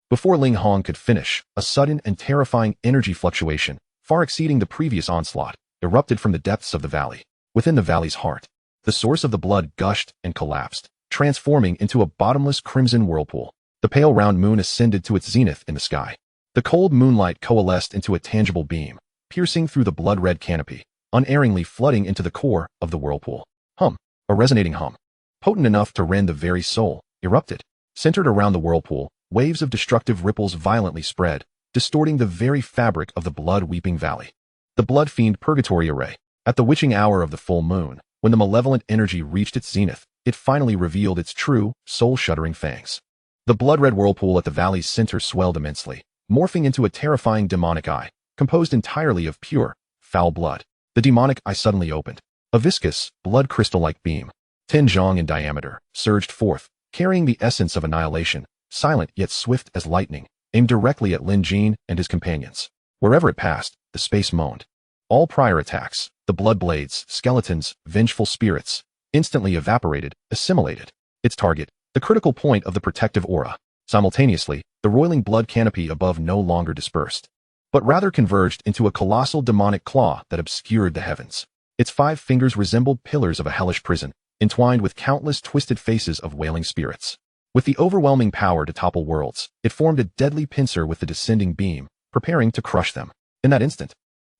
Before Ling Hong could finish, a sudden and terrifying energy fluctuation, far exceeding the previous onslaught, erupted from the depths of the valley. Within the valley's heart, the source of the blood gushed and collapsed, transforming into a bottomless crimson whirlpool. The pale round moon ascended to its zenith in the sky. The cold moonlight coalesced into a tangible beam, piercing through the blood-red canopy, unerringly flooding into the core of the whirlpool. Hum. A resonating hum, potent enough to rend the very soul, erupted. Centered around the whirlpool, waves of destructive ripples violently spread, distorting the very fabric of the blood-weeping valley. The blood-fiend purgatory array. At the witching hour of the full moon, when the malevolent energy reached its zenith, it finally revealed its true, soul-shuddering fangs. The blood-red whirlpool at the valley's center swelled immensely, morphing into a terrifying demonic eye, composed entirely of pure, foul blood. The demonic eye suddenly opened. A viscous, blood crystal-like beam, 10 zhang in diameter, surged forth, carrying the essence of annihilation, silent yet swift as lightning, aimed directly at Lin Jin and his companions. Wherever it passed, the space moaned. All prior attacks, the blood blades, skeletons, vengeful spirits, instantly evaporated, assimilated. Its target, the critical point of the protective aura. Simultaneously, the roiling blood canopy above no longer dispersed, but rather converged into a colossal demonic claw that obscured the heavens. Its 5 fingers resembled pillars of a hellish prison, entwined with countless twisted faces of wailing spirits. With the overwhelming power to topple worlds, it formed a deadly pincer with the descending beam, preparing to crush them. In that instant,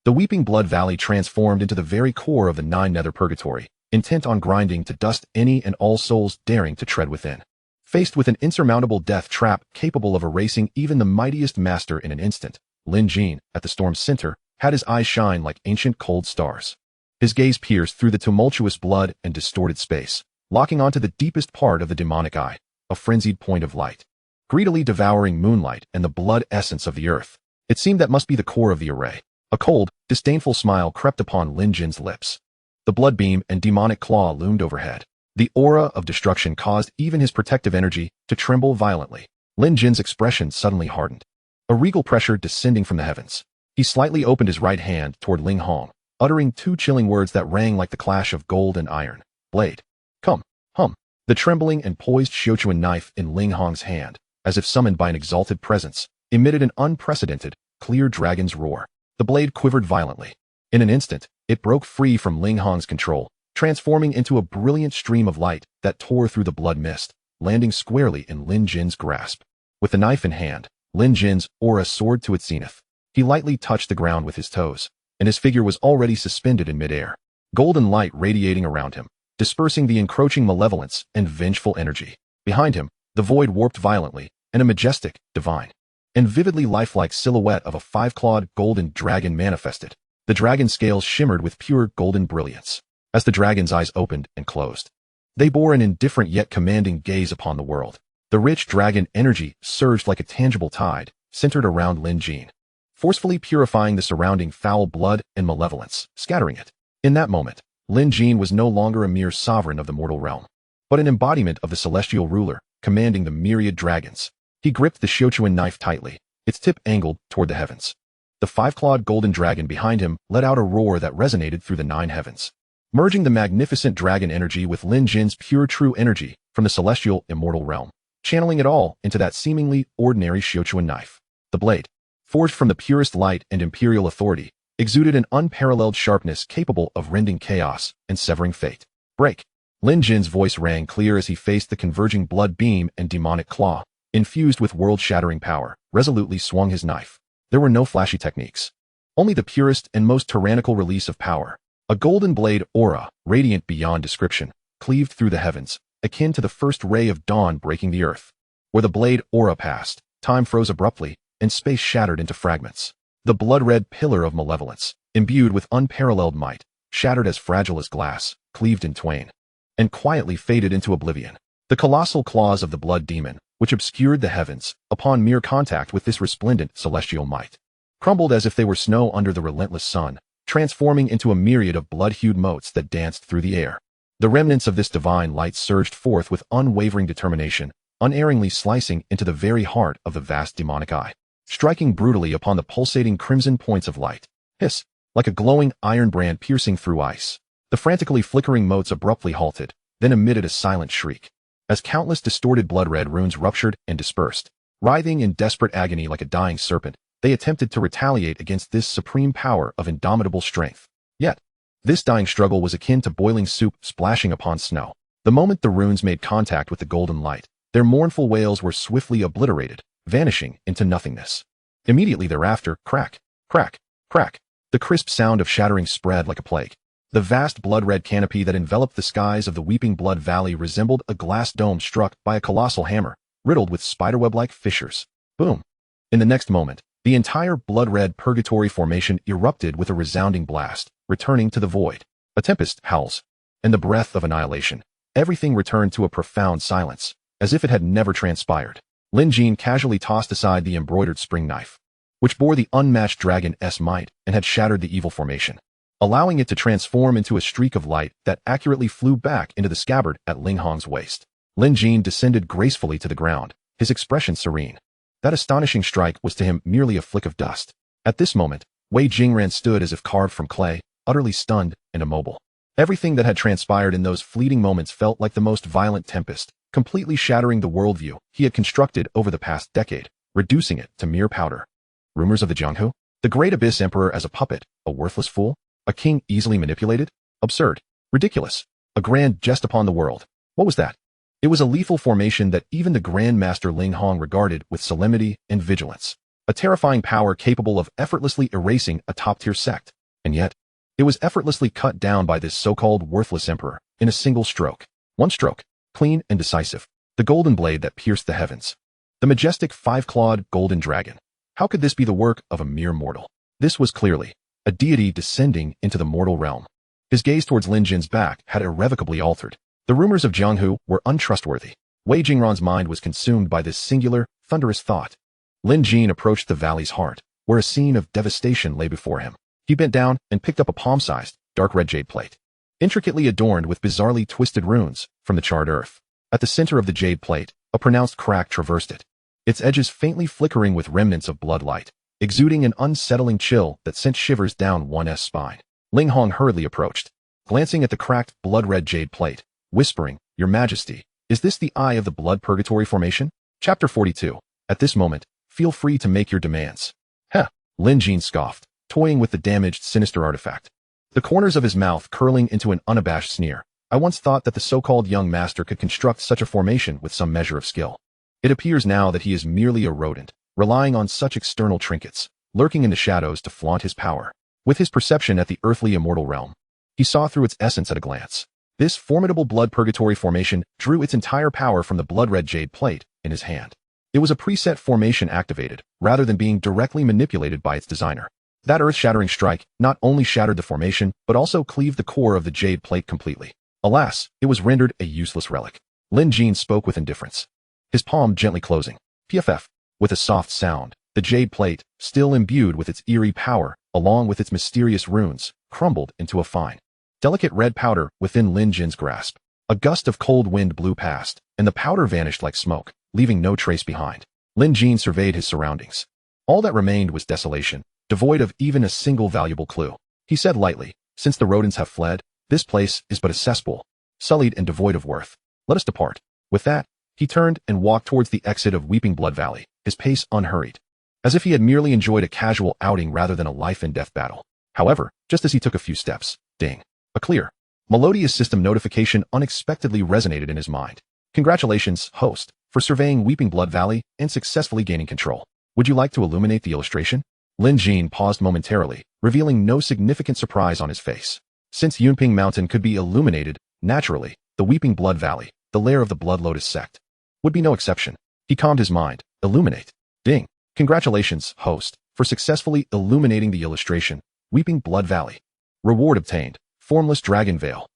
the weeping blood valley transformed into the very core of the 9 nether purgatory, intent on grinding to dust any and all souls daring to tread within. Faced with an insurmountable death trap capable of erasing even the mightiest master in an instant, Lin Jin, at the storm's center, had his eyes shine like ancient cold stars. His gaze pierced through the tumultuous blood and distorted space, locking onto the deepest part of the demonic eye, a frenzied point of light, greedily devouring moonlight and the blood essence of the earth. It seemed that must be the core of the array. A cold, disdainful smile crept upon Lin Jin's lips. The blood beam and demonic claw loomed overhead. The aura of destruction caused even his protective energy to tremble violently. Lin Jin's expression suddenly hardened, a regal pressure descending from the heavens. He slightly opened his right hand toward Ling Hong, uttering 2 chilling words that rang like the clash of gold and iron. "Blade. Come." Hum. The trembling and poised Xiao Xuan knife in Ling Hong's hand, as if summoned by an exalted presence, emitted an unprecedented, clear dragon's roar. The blade quivered violently. In an instant, it broke free from Ling Hong's control, transforming into a brilliant stream of light that tore through the blood mist, landing squarely in Lin Jin's grasp. With the knife in hand, Lin Jin's aura soared to its zenith. He lightly touched the ground with his toes, and his figure was already suspended in midair. Golden light radiating around him, dispersing the encroaching malevolence and vengeful energy. Behind him, the void warped violently, and a majestic, divine, and vividly lifelike silhouette of a five-clawed golden dragon manifested. The dragon's scales shimmered with pure golden brilliance. As the dragon's eyes opened and closed, they bore an indifferent yet commanding gaze upon the world. The rich dragon energy surged like a tangible tide, centered around Lin Jin, forcefully purifying the surrounding foul blood and malevolence, scattering it. In that moment, Lin Jin was no longer a mere sovereign of the mortal realm, but an embodiment of the celestial ruler, commanding the myriad dragons. He gripped the Xiao Xuan knife tightly, its tip angled toward the heavens. The five-clawed golden dragon behind him let out a roar that resonated through the 9 heavens, merging the magnificent dragon energy with Lin Jin's pure true energy from the celestial immortal realm, channeling it all into that seemingly ordinary Xiao Xuan knife. The blade, forged from the purest light and imperial authority, exuded an unparalleled sharpness capable of rending chaos and severing fate. Break! Lin Jin's voice rang clear as he faced the converging blood beam and demonic claw. Infused with world-shattering power, resolutely swung his knife. There were no flashy techniques, only the purest and most tyrannical release of power. A golden blade aura, radiant beyond description, cleaved through the heavens, akin to the first ray of dawn breaking the earth. Where the blade aura passed, time froze abruptly, and space shattered into fragments. The blood-red pillar of malevolence, imbued with unparalleled might, shattered as fragile as glass, cleaved in twain, and quietly faded into oblivion. The colossal claws of the blood demon, which obscured the heavens, upon mere contact with this resplendent celestial might, crumbled as if they were snow under the relentless sun, transforming into a myriad of blood-hued motes that danced through the air. The remnants of this divine light surged forth with unwavering determination, unerringly slicing into the very heart of the vast demonic eye, striking brutally upon the pulsating crimson points of light. Hiss! Like a glowing iron brand piercing through ice. The frantically flickering motes abruptly halted, then emitted a silent shriek, as countless distorted blood-red runes ruptured and dispersed. Writhing in desperate agony like a dying serpent, they attempted to retaliate against this supreme power of indomitable strength. Yet, this dying struggle was akin to boiling soup splashing upon snow. The moment the runes made contact with the golden light, their mournful wails were swiftly obliterated, vanishing into nothingness. Immediately thereafter, crack, crack, crack, the crisp sound of shattering spread like a plague. The vast blood-red canopy that enveloped the skies of the Weeping Blood Valley resembled a glass dome struck by a colossal hammer, riddled with spiderweb-like fissures. Boom! In the next moment, the entire blood-red purgatory formation erupted with a resounding blast, returning to the void. A tempest howls, and the breath of annihilation. Everything returned to a profound silence, as if it had never transpired. Lin Jin casually tossed aside the embroidered spring knife, which bore the unmatched dragon's might and had shattered the evil formation, allowing it to transform into a streak of light that accurately flew back into the scabbard at Ling Hong's waist. Lin Jin descended gracefully to the ground, his expression serene. That astonishing strike was to him merely a flick of dust. At this moment, Wei Jingran stood as if carved from clay, utterly stunned and immobile. Everything that had transpired in those fleeting moments felt like the most violent tempest, completely shattering the worldview he had constructed over the past decade, reducing it to mere powder. Rumors of the Jianghu? The great Abyss Emperor as a puppet, a worthless fool? A king easily manipulated? Absurd. Ridiculous. A grand jest upon the world. What was that? It was a lethal formation that even the Grand Master Ling Hong regarded with solemnity and vigilance. A terrifying power capable of effortlessly erasing a top-tier sect. And yet, it was effortlessly cut down by this so-called worthless emperor in a single stroke. One stroke, clean and decisive. The golden blade that pierced the heavens. The majestic five-clawed golden dragon. How could this be the work of a mere mortal? This was clearly a deity descending into the mortal realm. His gaze towards Lin Jin's back had irrevocably altered. The rumors of Jianghu were untrustworthy. Wei Jingran's mind was consumed by this singular, thunderous thought. Lin Jin approached the valley's heart, where a scene of devastation lay before him. He bent down and picked up a palm-sized, dark red jade plate, intricately adorned with bizarrely twisted runes from the charred earth. At the center of the jade plate, a pronounced crack traversed it, its edges faintly flickering with remnants of blood light, exuding an unsettling chill that sent shivers down one's spine. Ling Hong hurriedly approached, glancing at the cracked, blood-red jade plate, whispering, "Your Majesty, is this the Eye of the Blood Purgatory Formation?" Chapter 42. At this moment, feel free to make your demands. Heh, Lin Jin scoffed, toying with the damaged, sinister artifact, the corners of his mouth curling into an unabashed sneer. I once thought that the so-called young master could construct such a formation with some measure of skill. It appears now that he is merely a rodent, relying on such external trinkets. lurking in the shadows to flaunt his power. With his perception at the Earthly Immortal realm, he saw through its essence at a glance. This formidable blood purgatory formation drew its entire power from the blood-red jade plate in his hand. It was a preset formation activated, rather than being directly manipulated by its designer. That earth-shattering strike not only shattered the formation, but also cleaved the core of the jade plate completely. Alas, it was rendered a useless relic. Lin Jin spoke with indifference, his palm gently closing. PFF. With a soft sound, the jade plate, still imbued with its eerie power, along with its mysterious runes, crumbled into a fine, delicate red powder within Lin Jin's grasp. A gust of cold wind blew past, and the powder vanished like smoke, leaving no trace behind. Lin Jin surveyed his surroundings. All that remained was desolation, devoid of even a single valuable clue. He said lightly, "Since the rodents have fled, this place is but a cesspool, sullied and devoid of worth. Let us depart." With that, he turned and walked towards the exit of Weeping Blood Valley, his pace unhurried, as if he had merely enjoyed a casual outing rather than a life-and-death battle. However, just as he took a few steps, ding, a clear, melodious system notification unexpectedly resonated in his mind. "Congratulations, host, for surveying Weeping Blood Valley and successfully gaining control. Would you like to illuminate the illustration?" Lin Jin paused momentarily, revealing no significant surprise on his face. Since Yunping Mountain could be illuminated, naturally, the Weeping Blood Valley, the lair of the Blood Lotus sect, would be no exception. He calmed his mind. Illuminate. Ding. "Congratulations, host, for successfully illuminating the illustration, Weeping Blood Valley. Reward obtained, Formless Dragon Veil."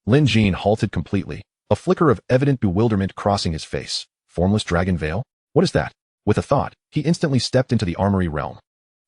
Lin Jin halted completely, a flicker of evident bewilderment crossing his face. Formless Dragon Veil? What is that? With a thought, he instantly stepped into the armory realm.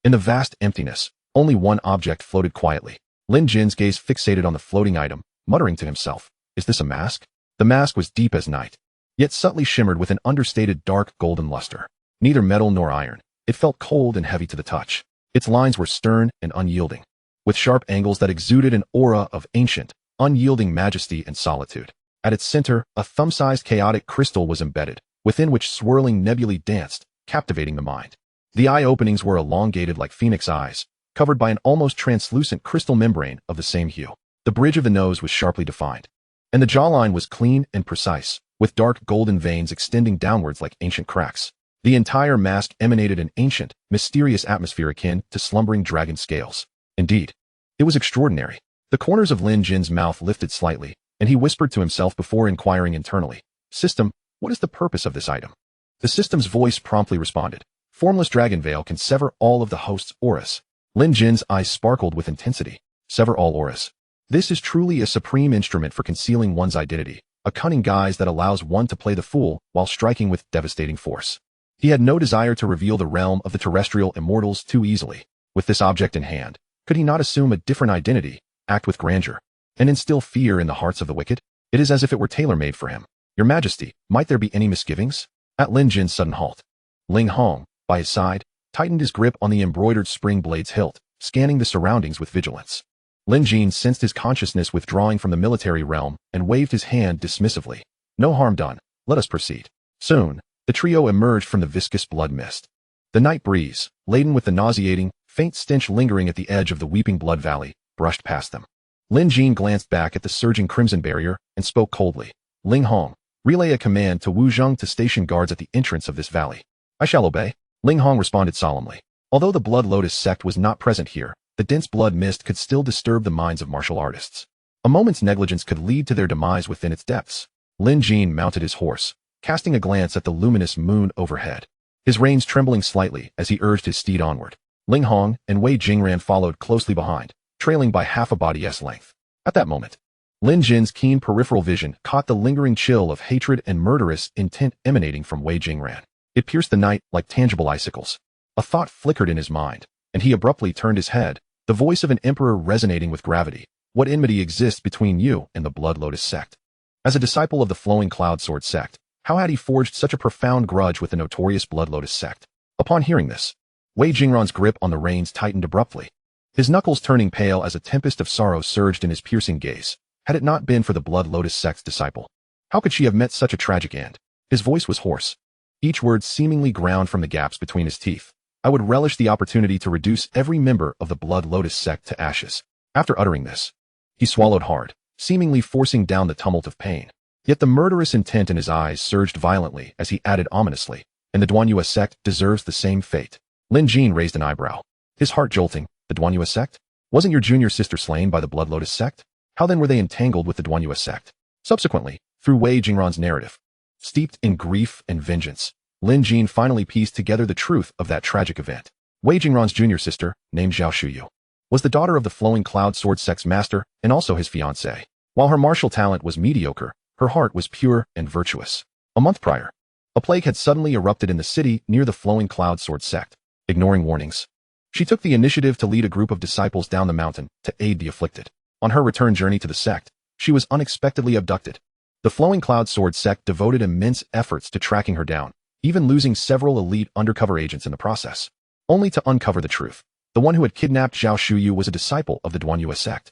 In the vast emptiness, only one object floated quietly. Lin Jin's gaze fixated on the floating item, muttering to himself, "Is this a mask?" The mask was deep as night, yet subtly shimmered with an understated dark golden luster. Neither metal nor iron, it felt cold and heavy to the touch. Its lines were stern and unyielding, with sharp angles that exuded an aura of ancient, unyielding majesty and solitude. At its center, a thumb-sized chaotic crystal was embedded, within which swirling nebulae danced, captivating the mind. The eye openings were elongated like phoenix eyes, covered by an almost translucent crystal membrane of the same hue. The bridge of the nose was sharply defined, and the jawline was clean and precise, with dark golden veins extending downwards like ancient cracks. The entire mask emanated an ancient, mysterious atmosphere akin to slumbering dragon scales. Indeed, it was extraordinary. The corners of Lin Jin's mouth lifted slightly, and he whispered to himself before inquiring internally, "System, what is the purpose of this item?" The system's voice promptly responded, "Formless Dragon Veil can sever all of the host's auras." Lin Jin's eyes sparkled with intensity. Sever all auras. This is truly a supreme instrument for concealing one's identity, a cunning guise that allows one to play the fool while striking with devastating force. He had no desire to reveal the realm of the terrestrial immortals too easily. With this object in hand, could he not assume a different identity, act with grandeur, and instill fear in the hearts of the wicked? It is as if it were tailor-made for him. "Your Majesty, might there be any misgivings?" At Lin Jin's sudden halt, Ling Hong, by his side, tightened his grip on the embroidered spring blade's hilt, scanning the surroundings with vigilance. Lin Jin sensed his consciousness withdrawing from the military realm and waved his hand dismissively. "No harm done. Let us proceed." Soon, the trio emerged from the viscous blood mist. The night breeze, laden with the nauseating, faint stench lingering at the edge of the Weeping Blood Valley, brushed past them. Lin Jin glanced back at the surging crimson barrier and spoke coldly. "Ling Hong, relay a command to Wu Zheng to station guards at the entrance of this valley." "I shall obey." Ling Hong responded solemnly. Although the Blood Lotus sect was not present here, the dense blood mist could still disturb the minds of martial artists. A moment's negligence could lead to their demise within its depths. Lin Jin mounted his horse, casting a glance at the luminous moon overhead, his reins trembling slightly as he urged his steed onward. Ling Hong and Wei Jingran followed closely behind, trailing by half a body's length. At that moment, Lin Jin's keen peripheral vision caught the lingering chill of hatred and murderous intent emanating from Wei Jingran. It pierced the night like tangible icicles. A thought flickered in his mind, and he abruptly turned his head, the voice of an emperor resonating with gravity. "What enmity exists between you and the Blood Lotus sect?" As a disciple of the Flowing Cloud Sword sect, how had he forged such a profound grudge with the notorious Blood Lotus sect? Upon hearing this, Wei Jingran's grip on the reins tightened abruptly, his knuckles turning pale as a tempest of sorrow surged in his piercing gaze. Had it not been for the Blood Lotus sect's disciple, how could she have met such a tragic end? His voice was hoarse, each word seemingly ground from the gaps between his teeth. "I would relish the opportunity to reduce every member of the Blood Lotus sect to ashes." After uttering this, he swallowed hard, seemingly forcing down the tumult of pain. Yet the murderous intent in his eyes surged violently as he added ominously, "And the Duanyue sect deserves the same fate." Lin Jin raised an eyebrow, his heart jolting. The Duanyue sect? Wasn't your junior sister slain by the Blood Lotus sect? How then were they entangled with the Duanyue sect? Subsequently, through Wei Jingran's narrative, steeped in grief and vengeance, Lin Jin finally pieced together the truth of that tragic event. Wei Jingran's junior sister, named Xiao Xuan, was the daughter of the Flowing Cloud Sword sect's master and also his fiancée. While her martial talent was mediocre, her heart was pure and virtuous. A month prior, a plague had suddenly erupted in the city near the Flowing Cloud Sword sect. Ignoring warnings, she took the initiative to lead a group of disciples down the mountain to aid the afflicted. On her return journey to the sect, she was unexpectedly abducted. The Flowing Cloud Sword sect devoted immense efforts to tracking her down, even losing several elite undercover agents in the process, only to uncover the truth. The one who had kidnapped Xiao Xuan was a disciple of the Duanyue sect.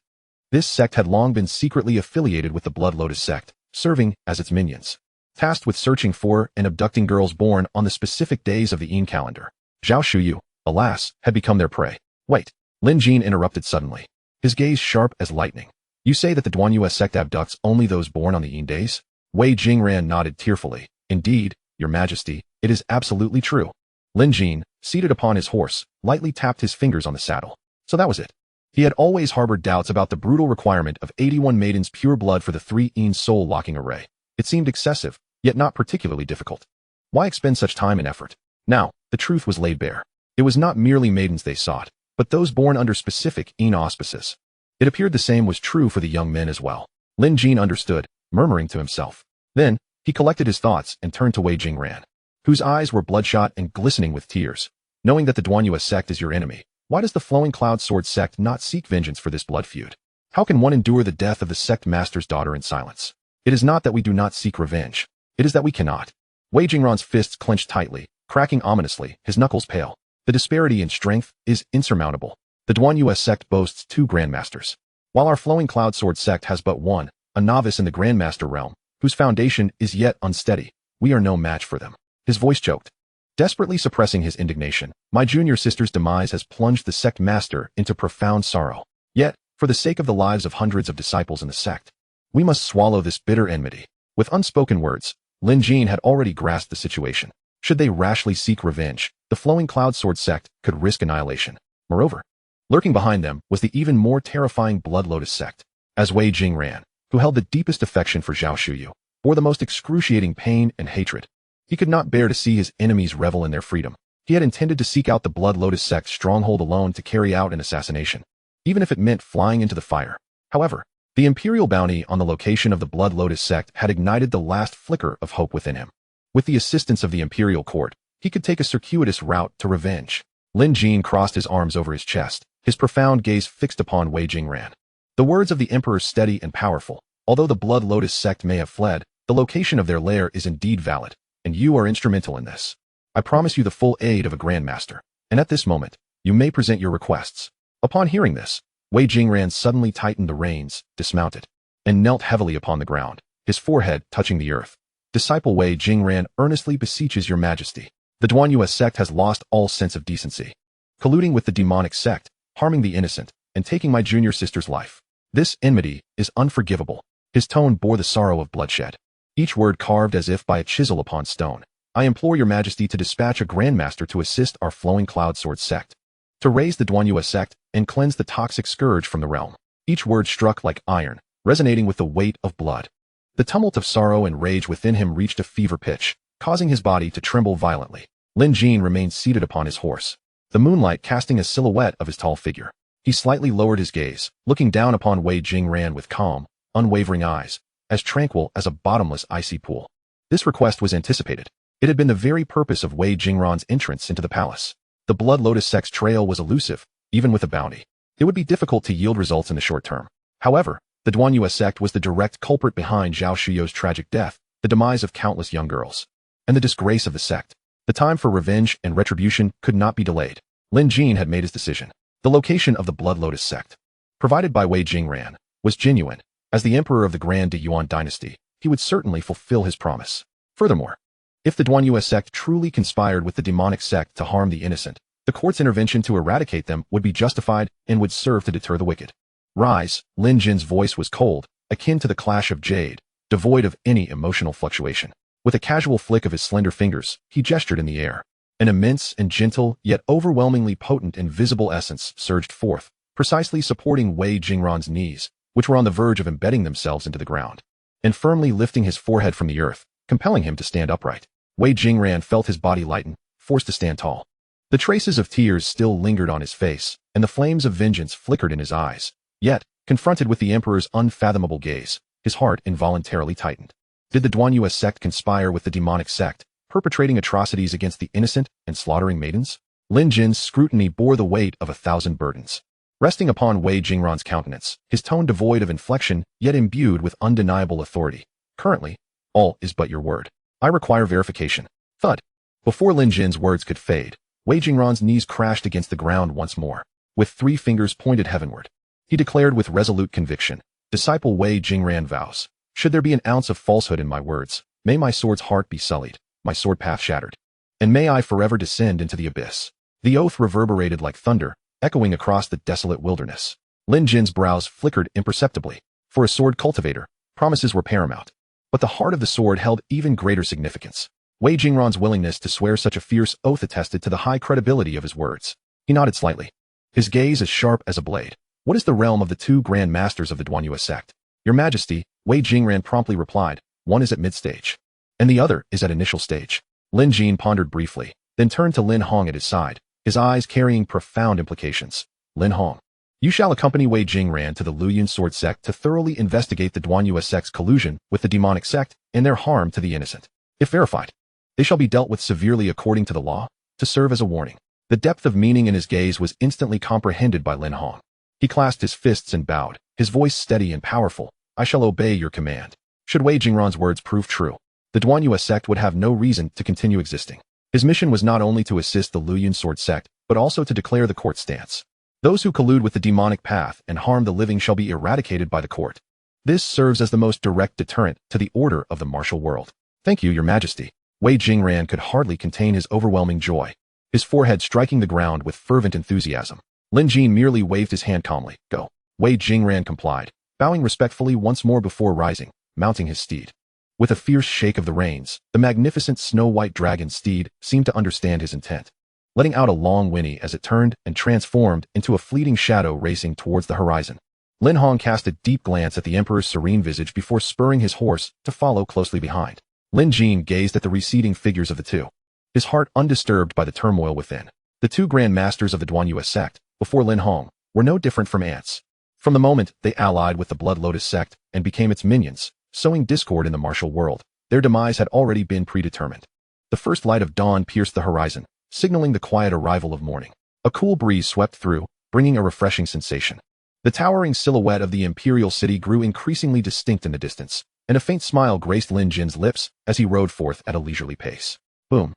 This sect had long been secretly affiliated with the Blood Lotus sect, serving as its minions, tasked with searching for and abducting girls born on the specific days of the Yin calendar. Xiao Xuan, alas, had become their prey. Wait, Lin Jin interrupted suddenly, his gaze sharp as lightning. You say that the Duanyue sect abducts only those born on the Yin days? Wei Jingran nodded tearfully. Indeed, your majesty, it is absolutely true. Lin Jin, seated upon his horse, lightly tapped his fingers on the saddle. So that was it. He had always harbored doubts about the brutal requirement of 81 maidens' pure blood for the 3 Yin soul-locking array. It seemed excessive, yet not particularly difficult. Why expend such time and effort? Now, the truth was laid bare. It was not merely maidens they sought, but those born under specific Yin auspices. It appeared the same was true for the young men as well. Lin Jin understood, murmuring to himself. Then, he collected his thoughts and turned to Wei Jingran, whose eyes were bloodshot and glistening with tears. Knowing that the Duanyue sect is your enemy, why does the Flowing Cloud Sword sect not seek vengeance for this blood feud? How can one endure the death of the sect master's daughter in silence? It is not that we do not seek revenge. It is that we cannot. Wei Jingran's fists clenched tightly, cracking ominously, his knuckles pale. The disparity in strength is insurmountable. The Duanyue sect boasts 2 grandmasters, while our Flowing Cloud Sword sect has but one, a novice in the grandmaster realm, whose foundation is yet unsteady. We are no match for them. His voice choked, desperately suppressing his indignation. My junior sister's demise has plunged the sect master into profound sorrow. Yet, for the sake of the lives of hundreds of disciples in the sect, we must swallow this bitter enmity. With unspoken words, Lin Jin had already grasped the situation. Should they rashly seek revenge, the Flowing Cloud Sword sect could risk annihilation. Moreover, lurking behind them was the even more terrifying Blood Lotus sect. As Wei Jingran, who held the deepest affection for Xiao Xuan, bore the most excruciating pain and hatred. He could not bear to see his enemies revel in their freedom. He had intended to seek out the Blood Lotus sect's stronghold alone to carry out an assassination, even if it meant flying into the fire. However, the imperial bounty on the location of the Blood Lotus sect had ignited the last flicker of hope within him. With the assistance of the imperial court, he could take a circuitous route to revenge. Lin Jin crossed his arms over his chest, his profound gaze fixed upon Wei Jingran. The words of the emperor steady and powerful. Although the Blood Lotus sect may have fled, the location of their lair is indeed valid, and you are instrumental in this. I promise you the full aid of a grandmaster, and at this moment, you may present your requests. Upon hearing this, Wei Jingran suddenly tightened the reins, dismounted, and knelt heavily upon the ground, his forehead touching the earth. Disciple Wei Jingran earnestly beseeches your majesty. The Duanyue sect has lost all sense of decency, colluding with the demonic sect, harming the innocent, and taking my junior sister's life. This enmity is unforgivable. His tone bore the sorrow of bloodshed, each word carved as if by a chisel upon stone. I implore your majesty to dispatch a grandmaster to assist our Flowing Cloud Sword sect, to raise the Duanyue sect and cleanse the toxic scourge from the realm. Each word struck like iron, resonating with the weight of blood. The tumult of sorrow and rage within him reached a fever pitch, causing his body to tremble violently. Lin Jin remained seated upon his horse, the moonlight casting a silhouette of his tall figure. He slightly lowered his gaze, looking down upon Wei Jingran with calm, unwavering eyes, as tranquil as a bottomless icy pool. This request was anticipated. It had been the very purpose of Wei Jingran's entrance into the palace. The Blood Lotus sect's trail was elusive, even with a bounty. It would be difficult to yield results in the short term. However, the Duanyue sect was the direct culprit behind Xiao Xuan's tragic death, the demise of countless young girls, and the disgrace of the sect. The time for revenge and retribution could not be delayed. Lin Jin had made his decision. The location of the Blood Lotus sect, provided by Wei Jingran, was genuine. As the emperor of the Grand Yuan dynasty, he would certainly fulfill his promise. Furthermore, if the Duanyue sect truly conspired with the demonic sect to harm the innocent, the court's intervention to eradicate them would be justified and would serve to deter the wicked. Rise, Lin Jin's voice was cold, akin to the clash of jade, devoid of any emotional fluctuation. With a casual flick of his slender fingers, he gestured in the air. An immense and gentle, yet overwhelmingly potent invisible essence surged forth, precisely supporting Wei Jingran's knees, which were on the verge of embedding themselves into the ground, and firmly lifting his forehead from the earth, compelling him to stand upright. Wei Jingran felt his body lighten, forced to stand tall. The traces of tears still lingered on his face, and the flames of vengeance flickered in his eyes. Yet, confronted with the emperor's unfathomable gaze, his heart involuntarily tightened. Did the Duanyue sect conspire with the demonic sect, perpetrating atrocities against the innocent and slaughtering maidens? Lin Jin's scrutiny bore the weight of 1,000 burdens. Resting upon Wei Jingran's countenance, his tone devoid of inflection, yet imbued with undeniable authority. Currently, all is but your word. I require verification. Thud. Before Lin Jin's words could fade, Wei Jingran's knees crashed against the ground once more, with 3 fingers pointed heavenward. He declared with resolute conviction, Disciple Wei Jingran vows, should there be an ounce of falsehood in my words, may my sword's heart be sullied, my sword path shattered, and may I forever descend into the abyss. The oath reverberated like thunder, echoing across the desolate wilderness. Lin Jin's brows flickered imperceptibly. For a sword cultivator, promises were paramount. But the heart of the sword held even greater significance. Wei Jingran's willingness to swear such a fierce oath attested to the high credibility of his words. He nodded slightly, his gaze as sharp as a blade. What is the realm of the 2 grand masters of the Duanyue sect? Your Majesty, Wei Jingran promptly replied, one is at mid-stage, and the other is at initial stage. Lin Jin pondered briefly, then turned to Lin Hong at his side, his eyes carrying profound implications. Lin Hong, you shall accompany Wei Jingran to the Luyun Sword sect to thoroughly investigate the Duanyue sect's collusion with the demonic sect and their harm to the innocent. If verified, they shall be dealt with severely according to the law, to serve as a warning. The depth of meaning in his gaze was instantly comprehended by Lin Hong. He clasped his fists and bowed, his voice steady and powerful. I shall obey your command. Should Wei Jingran's words prove true, the Duanyue sect would have no reason to continue existing. His mission was not only to assist the Luyun Sword sect, but also to declare the court stance. Those who collude with the demonic path and harm the living shall be eradicated by the court. This serves as the most direct deterrent to the order of the martial world. Thank you, Your Majesty. Wei Jingran could hardly contain his overwhelming joy, his forehead striking the ground with fervent enthusiasm. Lin Jin merely waved his hand calmly. Go. Wei Jingran complied, bowing respectfully once more before rising, mounting his steed. With a fierce shake of the reins, the magnificent snow-white dragon steed seemed to understand his intent, letting out a long whinny as it turned and transformed into a fleeting shadow racing towards the horizon. Lin Hong cast a deep glance at the emperor's serene visage before spurring his horse to follow closely behind. Lin Jin gazed at the receding figures of the two, his heart undisturbed by the turmoil within. The 2 grand masters of the Duanyue sect, before Lin Hong, were no different from ants. From the moment they allied with the Blood Lotus sect and became its minions, sowing discord in the martial world, their demise had already been predetermined. The first light of dawn pierced the horizon, signaling the quiet arrival of morning. A cool breeze swept through, bringing a refreshing sensation. The towering silhouette of the imperial city grew increasingly distinct in the distance, and a faint smile graced Lin Jin's lips as he rode forth at a leisurely pace. Boom!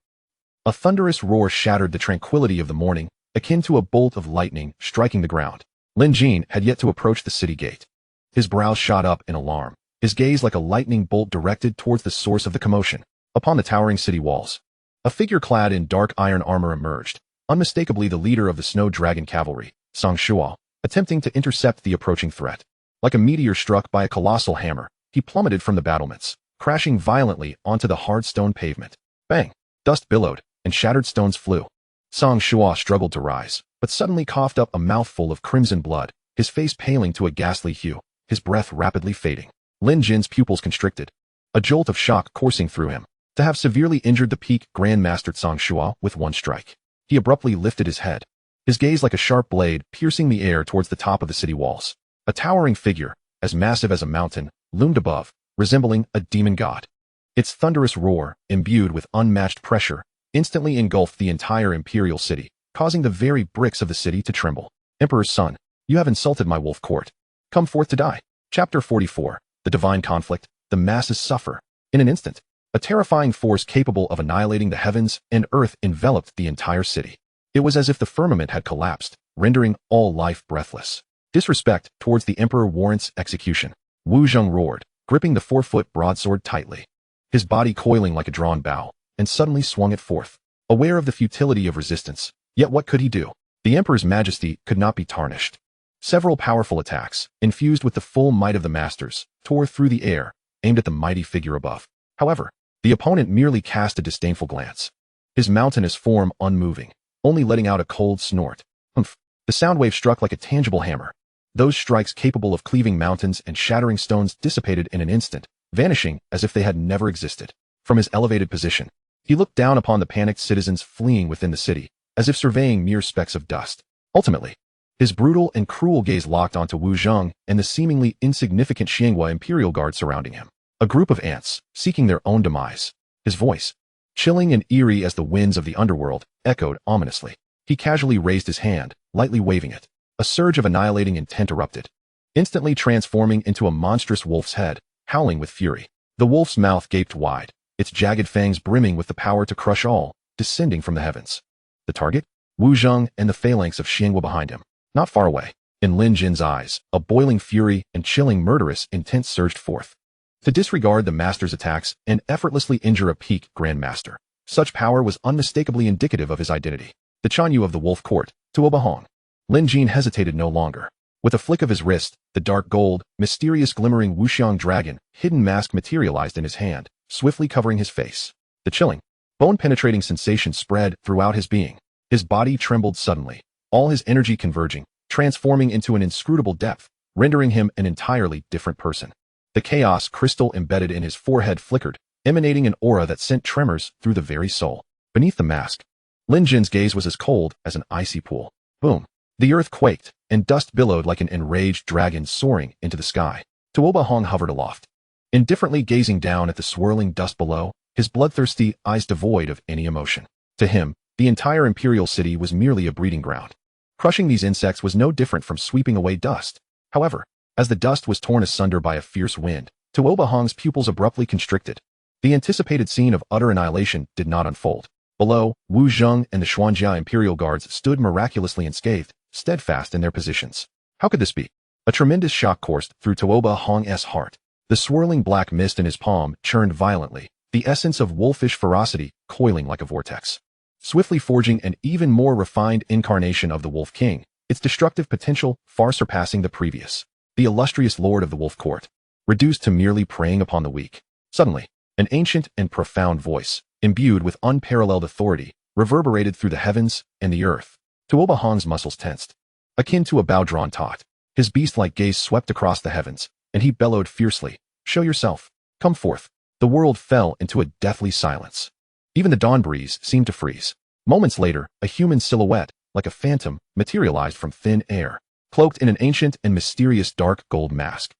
A thunderous roar shattered the tranquility of the morning, akin to a bolt of lightning striking the ground. Lin Jin had yet to approach the city gate. His brows shot up in alarm, his gaze like a lightning bolt directed towards the source of the commotion. Upon the towering city walls, a figure clad in dark iron armor emerged, unmistakably the leader of the Snow Dragon Cavalry, Xiao Xuan, attempting to intercept the approaching threat. Like a meteor struck by a colossal hammer, he plummeted from the battlements, crashing violently onto the hard stone pavement. Bang! Dust billowed, and shattered stones flew. Xiao Xuan struggled to rise, but suddenly coughed up a mouthful of crimson blood, his face paling to a ghastly hue, his breath rapidly fading. Lin Jin's pupils constricted, a jolt of shock coursing through him. To have severely injured the peak Grandmaster Xiao Xuan with one strike. He abruptly lifted his head, his gaze like a sharp blade piercing the air towards the top of the city walls. A towering figure, as massive as a mountain, loomed above, resembling a demon god. Its thunderous roar, imbued with unmatched pressure, instantly engulfed the entire imperial city, causing the very bricks of the city to tremble. Emperor's son, you have insulted my wolf court. Come forth to die. Chapter 44. The Divine Conflict. The masses suffer. In an instant, a terrifying force capable of annihilating the heavens and earth enveloped the entire city. It was as if the firmament had collapsed, rendering all life breathless. Disrespect towards the emperor warrants execution. Wu Zheng roared, gripping the 4-foot broadsword tightly, his body coiling like a drawn bow, and suddenly swung it forth. Aware of the futility of resistance, yet what could he do? The emperor's majesty could not be tarnished. Several powerful attacks, infused with the full might of the masters, tore through the air, aimed at the mighty figure above. However, the opponent merely cast a disdainful glance. his mountainous form unmoving, only letting out a cold snort. Humph. The sound wave struck like a tangible hammer. Those strikes capable of cleaving mountains and shattering stones dissipated in an instant, vanishing as if they had never existed. From his elevated position, he looked down upon the panicked citizens fleeing within the city, as if surveying mere specks of dust. Ultimately, his brutal and cruel gaze locked onto Wu Zheng and the seemingly insignificant Xianghua Imperial Guard surrounding him. A group of ants, seeking their own demise. His voice, chilling and eerie as the winds of the underworld, echoed ominously. He casually raised his hand, lightly waving it. A surge of annihilating intent erupted, instantly transforming into a monstrous wolf's head, howling with fury. The wolf's mouth gaped wide, its jagged fangs brimming with the power to crush all, descending from the heavens. The target? Wu Zheng and the phalanx of Xianghua behind him. Not far away, in Lin Jin's eyes, a boiling fury and chilling murderous intent surged forth. To disregard the master's attacks and effortlessly injure a peak grandmaster. Such power was unmistakably indicative of his identity. The Chanyu of the Wolf Court, Tuoba Hong. Lin Jin hesitated no longer. With a flick of his wrist, the dark gold, mysterious glimmering wuxiang dragon, hidden mask materialized in his hand, swiftly covering his face. The chilling, bone-penetrating sensation spread throughout his being. His body trembled suddenly, all his energy converging, transforming into an inscrutable depth, rendering him an entirely different person. The chaos crystal embedded in his forehead flickered, emanating an aura that sent tremors through the very soul. Beneath the mask, Lin Jin's gaze was as cold as an icy pool. Boom. The earth quaked, and dust billowed like an enraged dragon soaring into the sky. Tuoba Hong hovered aloft, indifferently gazing down at the swirling dust below, his bloodthirsty eyes devoid of any emotion. To him, the entire imperial city was merely a breeding ground. Crushing these insects was no different from sweeping away dust. However, as the dust was torn asunder by a fierce wind, Tuoba Hong's pupils abruptly constricted. The anticipated scene of utter annihilation did not unfold. Below, Wu Zheng and the Xuanjia Imperial Guards stood miraculously unscathed, steadfast in their positions. How could this be? A tremendous shock coursed through Tuoba Hong's heart. The swirling black mist in his palm churned violently, the essence of wolfish ferocity coiling like a vortex. Swiftly forging an even more refined incarnation of the Wolf King, its destructive potential far surpassing the previous. The illustrious lord of the Wolf Court, reduced to merely preying upon the weak. Suddenly, an ancient and profound voice, imbued with unparalleled authority, reverberated through the heavens and the earth. Tuoba Hong's muscles tensed, akin to a bow-drawn taut. His beast-like gaze swept across the heavens, and he bellowed fiercely, "Show yourself. Come forth." The world fell into a deathly silence. Even the dawn breeze seemed to freeze. Moments later, a human silhouette, like a phantom, materialized from thin air, cloaked in an ancient and mysterious dark gold mask.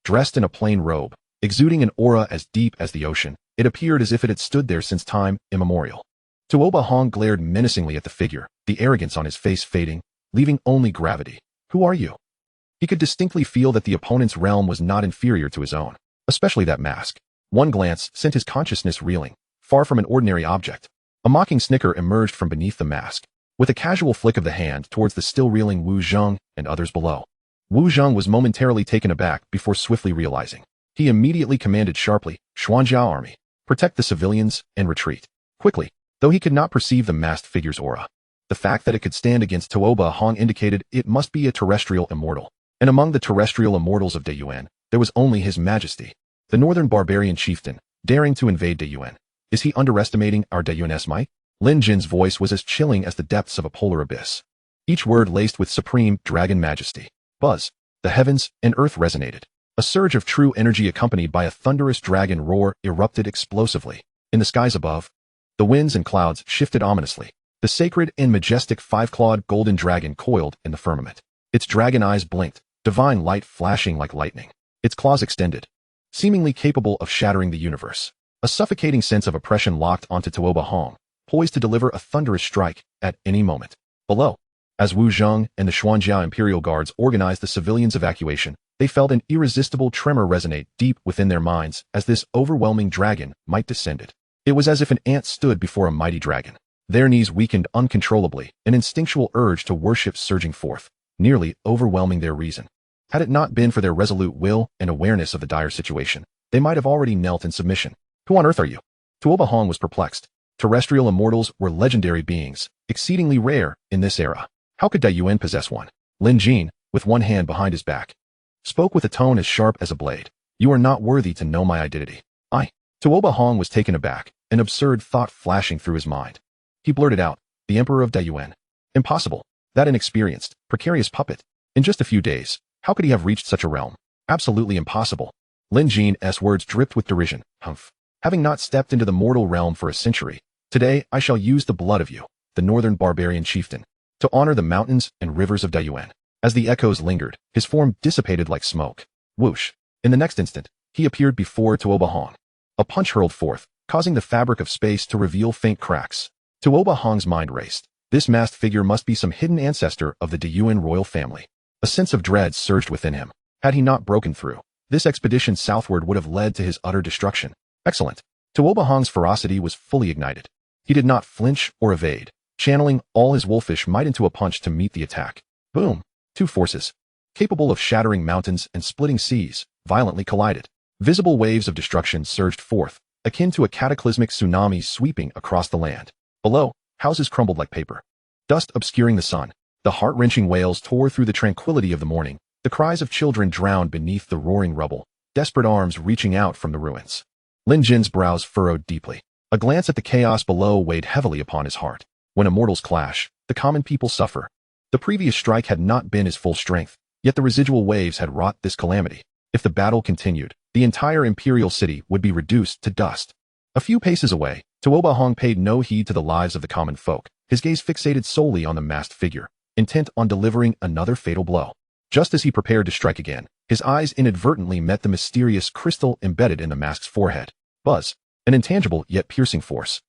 Dressed in a plain robe, exuding an aura as deep as the ocean, it appeared as if it had stood there since time immemorial. Tuoba Hong glared menacingly at the figure, the arrogance on his face fading, leaving only gravity. "Who are you?" He could distinctly feel that the opponent's realm was not inferior to his own, especially that mask. One glance sent his consciousness reeling, far from an ordinary object. A mocking snicker emerged from beneath the mask, with a casual flick of the hand towards the still reeling Wu Zheng and others below. Wu Zheng was momentarily taken aback before swiftly realizing. He immediately commanded sharply, "Xuanjiao army, protect the civilians and retreat." Quickly, though he could not perceive the masked figure's aura. The fact that it could stand against Tuoba Hong indicated it must be a terrestrial immortal. And among the terrestrial immortals of Deyuan, there was only His Majesty, the northern barbarian chieftain, daring to invade Deyuan. Is he underestimating our Deyuan's might? Lin Jin's voice was as chilling as the depths of a polar abyss. Each word laced with supreme dragon majesty. Buzz. The heavens and earth resonated. A surge of true energy accompanied by a thunderous dragon roar erupted explosively. In the skies above, the winds and clouds shifted ominously. The sacred and majestic five-clawed golden dragon coiled in the firmament. Its dragon eyes blinked, divine light flashing like lightning. Its claws extended, seemingly capable of shattering the universe. A suffocating sense of oppression locked onto Tuoba Hong, poised to deliver a thunderous strike at any moment. Below, as Wu Zheng and the Xuanjia Imperial Guards organized the civilians' evacuation, they felt an irresistible tremor resonate deep within their minds as this overwhelming dragon might descended. It was as if an ant stood before a mighty dragon. Their knees weakened uncontrollably, an instinctual urge to worship surging forth, nearly overwhelming their reason. Had it not been for their resolute will and awareness of the dire situation, they might have already knelt in submission. "Who on earth are you?" Tuoba Hong was perplexed. Terrestrial immortals were legendary beings, exceedingly rare in this era. How could Deyuan possess one? Lin Jin, with one hand behind his back, spoke with a tone as sharp as a blade. "You are not worthy to know my identity." Tuoba Hong was taken aback, an absurd thought flashing through his mind. He blurted out, "The Emperor of Daiyuan. Impossible. That inexperienced, precarious puppet. In just a few days, how could he have reached such a realm? Absolutely impossible." Lin Jin's words dripped with derision. "Humph. Having not stepped into the mortal realm for a century, today I shall use the blood of you, the northern barbarian chieftain, to honor the mountains and rivers of Daiyuan." As the echoes lingered, his form dissipated like smoke. Whoosh. In the next instant, he appeared before Tuoba Hong. A punch hurled forth, causing the fabric of space to reveal faint cracks. Tuoba Hong's mind raced. This masked figure must be some hidden ancestor of the Daiyuan royal family. A sense of dread surged within him. Had he not broken through, this expedition southward would have led to his utter destruction. Excellent. Tuoba Hong's ferocity was fully ignited. He did not flinch or evade, channeling all his wolfish might into a punch to meet the attack. Boom. Two forces, capable of shattering mountains and splitting seas, violently collided. Visible waves of destruction surged forth, akin to a cataclysmic tsunami sweeping across the land. Below, houses crumbled like paper. Dust obscuring the sun. The heart-wrenching wails tore through the tranquility of the morning. The cries of children drowned beneath the roaring rubble, desperate arms reaching out from the ruins. Lin Jin's brows furrowed deeply. A glance at the chaos below weighed heavily upon his heart. When immortals clash, the common people suffer. The previous strike had not been his full strength, yet the residual waves had wrought this calamity. If the battle continued, the entire imperial city would be reduced to dust. A few paces away, Tuoba Hong paid no heed to the lives of the common folk, his gaze fixated solely on the masked figure, intent on delivering another fatal blow. Just as he prepared to strike again, his eyes inadvertently met the mysterious crystal embedded in the mask's forehead. Buzz. An intangible yet piercing force,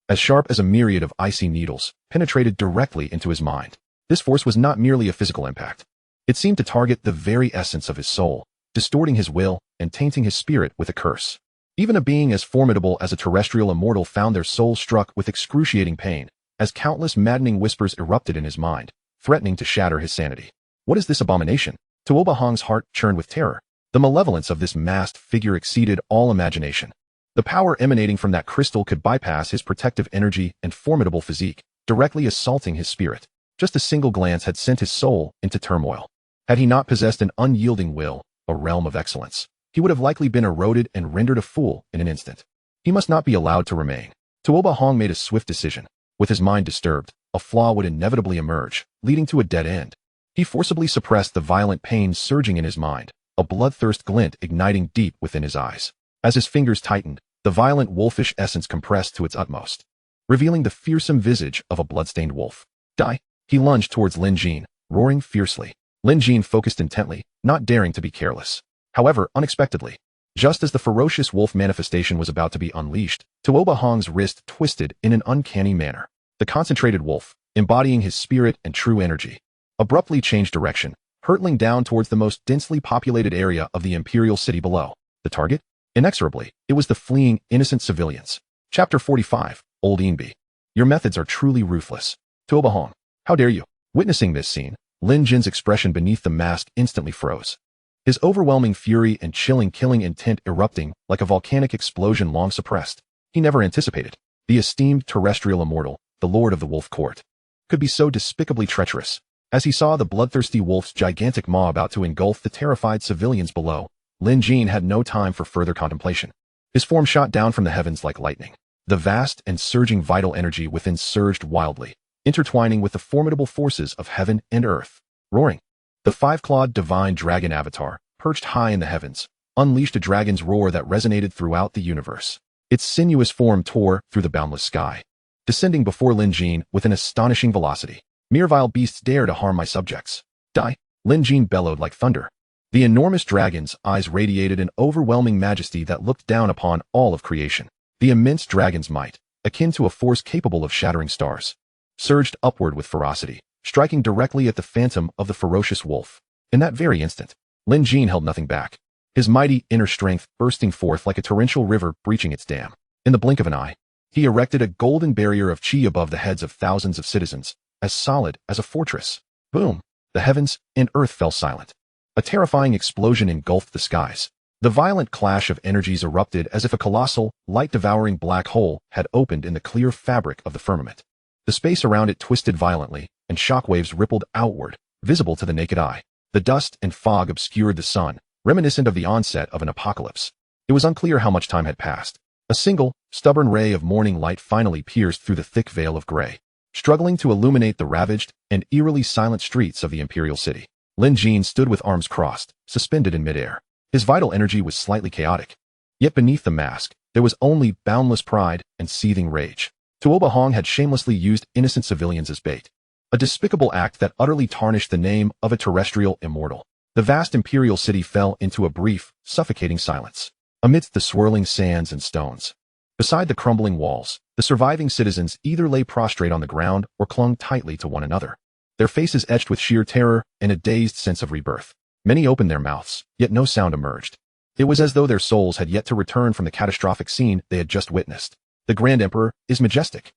as sharp as a myriad of icy needles, penetrated directly into his mind. This force was not merely a physical impact. It seemed to target the very essence of his soul, distorting his will and tainting his spirit with a curse. Even a being as formidable as a terrestrial immortal found their soul struck with excruciating pain, as countless maddening whispers erupted in his mind, threatening to shatter his sanity. What is this abomination? Tuoba Hong's heart churned with terror. The malevolence of this masked figure exceeded all imagination. The power emanating from that crystal could bypass his protective energy and formidable physique, directly assaulting his spirit. Just a single glance had sent his soul into turmoil. Had he not possessed an unyielding will, a realm of excellence, he would have likely been eroded and rendered a fool in an instant. He must not be allowed to remain. Tuoba Hong made a swift decision. With his mind disturbed, a flaw would inevitably emerge, leading to a dead end. He forcibly suppressed the violent pain surging in his mind, a bloodthirst glint igniting deep within his eyes. As his fingers tightened, the violent wolfish essence compressed to its utmost, revealing the fearsome visage of a bloodstained wolf. Die! He lunged towards Lin Jin, roaring fiercely. Lin Jin focused intently, not daring to be careless. However, unexpectedly, just as the ferocious wolf manifestation was about to be unleashed, Tuoba Hong's wrist twisted in an uncanny manner. The concentrated wolf, embodying his spirit and true energy, abruptly changed direction, hurtling down towards the most densely populated area of the imperial city below. The target? Inexorably, it was the fleeing, innocent civilians. Chapter 45, Old Inbi. Your methods are truly ruthless. Tuoba Hong, how dare you? Witnessing this scene, Lin Jin's expression beneath the mask instantly froze. His overwhelming fury and chilling killing intent erupting like a volcanic explosion long suppressed. He never anticipated. The esteemed terrestrial immortal, the lord of the wolf court, could be so despicably treacherous. As he saw the bloodthirsty wolf's gigantic maw about to engulf the terrified civilians below, Lin Jin had no time for further contemplation. His form shot down from the heavens like lightning. The vast and surging vital energy within surged wildly, intertwining with the formidable forces of heaven and earth. Roaring, the five-clawed divine dragon avatar, perched high in the heavens, unleashed a dragon's roar that resonated throughout the universe. Its sinuous form tore through the boundless sky, descending before Lin Jin with an astonishing velocity. Mere vile beasts dare to harm my subjects. Die! Lin Jin bellowed like thunder. The enormous dragon's eyes radiated an overwhelming majesty that looked down upon all of creation. The immense dragon's might, akin to a force capable of shattering stars, surged upward with ferocity, striking directly at the phantom of the ferocious wolf. In that very instant, Lin Jin held nothing back, his mighty inner strength bursting forth like a torrential river breaching its dam. In the blink of an eye, he erected a golden barrier of chi above the heads of thousands of citizens, as solid as a fortress. Boom! The heavens and earth fell silent. A terrifying explosion engulfed the skies. The violent clash of energies erupted as if a colossal, light-devouring black hole had opened in the clear fabric of the firmament. The space around it twisted violently, and shockwaves rippled outward, visible to the naked eye. The dust and fog obscured the sun, reminiscent of the onset of an apocalypse. It was unclear how much time had passed. A single, stubborn ray of morning light finally pierced through the thick veil of gray, struggling to illuminate the ravaged and eerily silent streets of the imperial city. Lin Jin stood with arms crossed, suspended in midair. His vital energy was slightly chaotic. Yet beneath the mask, there was only boundless pride and seething rage. Tuoba Hong had shamelessly used innocent civilians as bait. A despicable act that utterly tarnished the name of a terrestrial immortal. The vast imperial city fell into a brief, suffocating silence. Amidst the swirling sands and stones, beside the crumbling walls, the surviving citizens either lay prostrate on the ground or clung tightly to one another, their faces etched with sheer terror and a dazed sense of rebirth. Many opened their mouths, yet no sound emerged. It was as though their souls had yet to return from the catastrophic scene they had just witnessed. The Grand Emperor is majestic.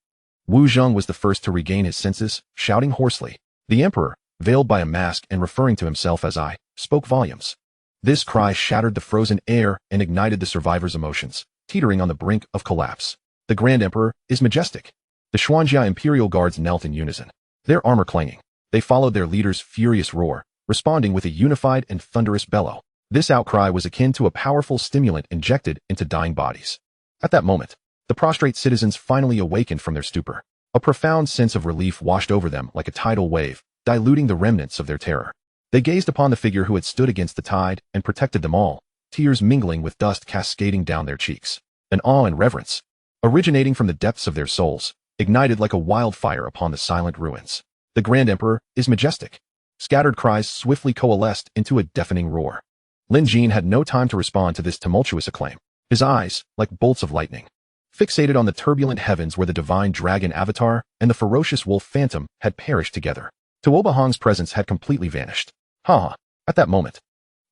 Wu Zheng was the first to regain his senses, shouting hoarsely. The Emperor, veiled by a mask and referring to himself as I, spoke volumes. This cry shattered the frozen air and ignited the survivors' emotions, teetering on the brink of collapse. The Grand Emperor is majestic. The Xuanjia Imperial Guards knelt in unison, their armor clanging. They followed their leader's furious roar, responding with a unified and thunderous bellow. This outcry was akin to a powerful stimulant injected into dying bodies. At that moment, the prostrate citizens finally awakened from their stupor. A profound sense of relief washed over them like a tidal wave, diluting the remnants of their terror. They gazed upon the figure who had stood against the tide and protected them all, tears mingling with dust cascading down their cheeks. An awe and reverence, originating from the depths of their souls, ignited like a wildfire upon the silent ruins. The Grand Emperor is majestic. Scattered cries swiftly coalesced into a deafening roar. Lin Jin had no time to respond to this tumultuous acclaim. His eyes, like bolts of lightning, fixated on the turbulent heavens where the divine dragon avatar and the ferocious wolf phantom had perished together. Tuoba Hong's presence had completely vanished. At that moment,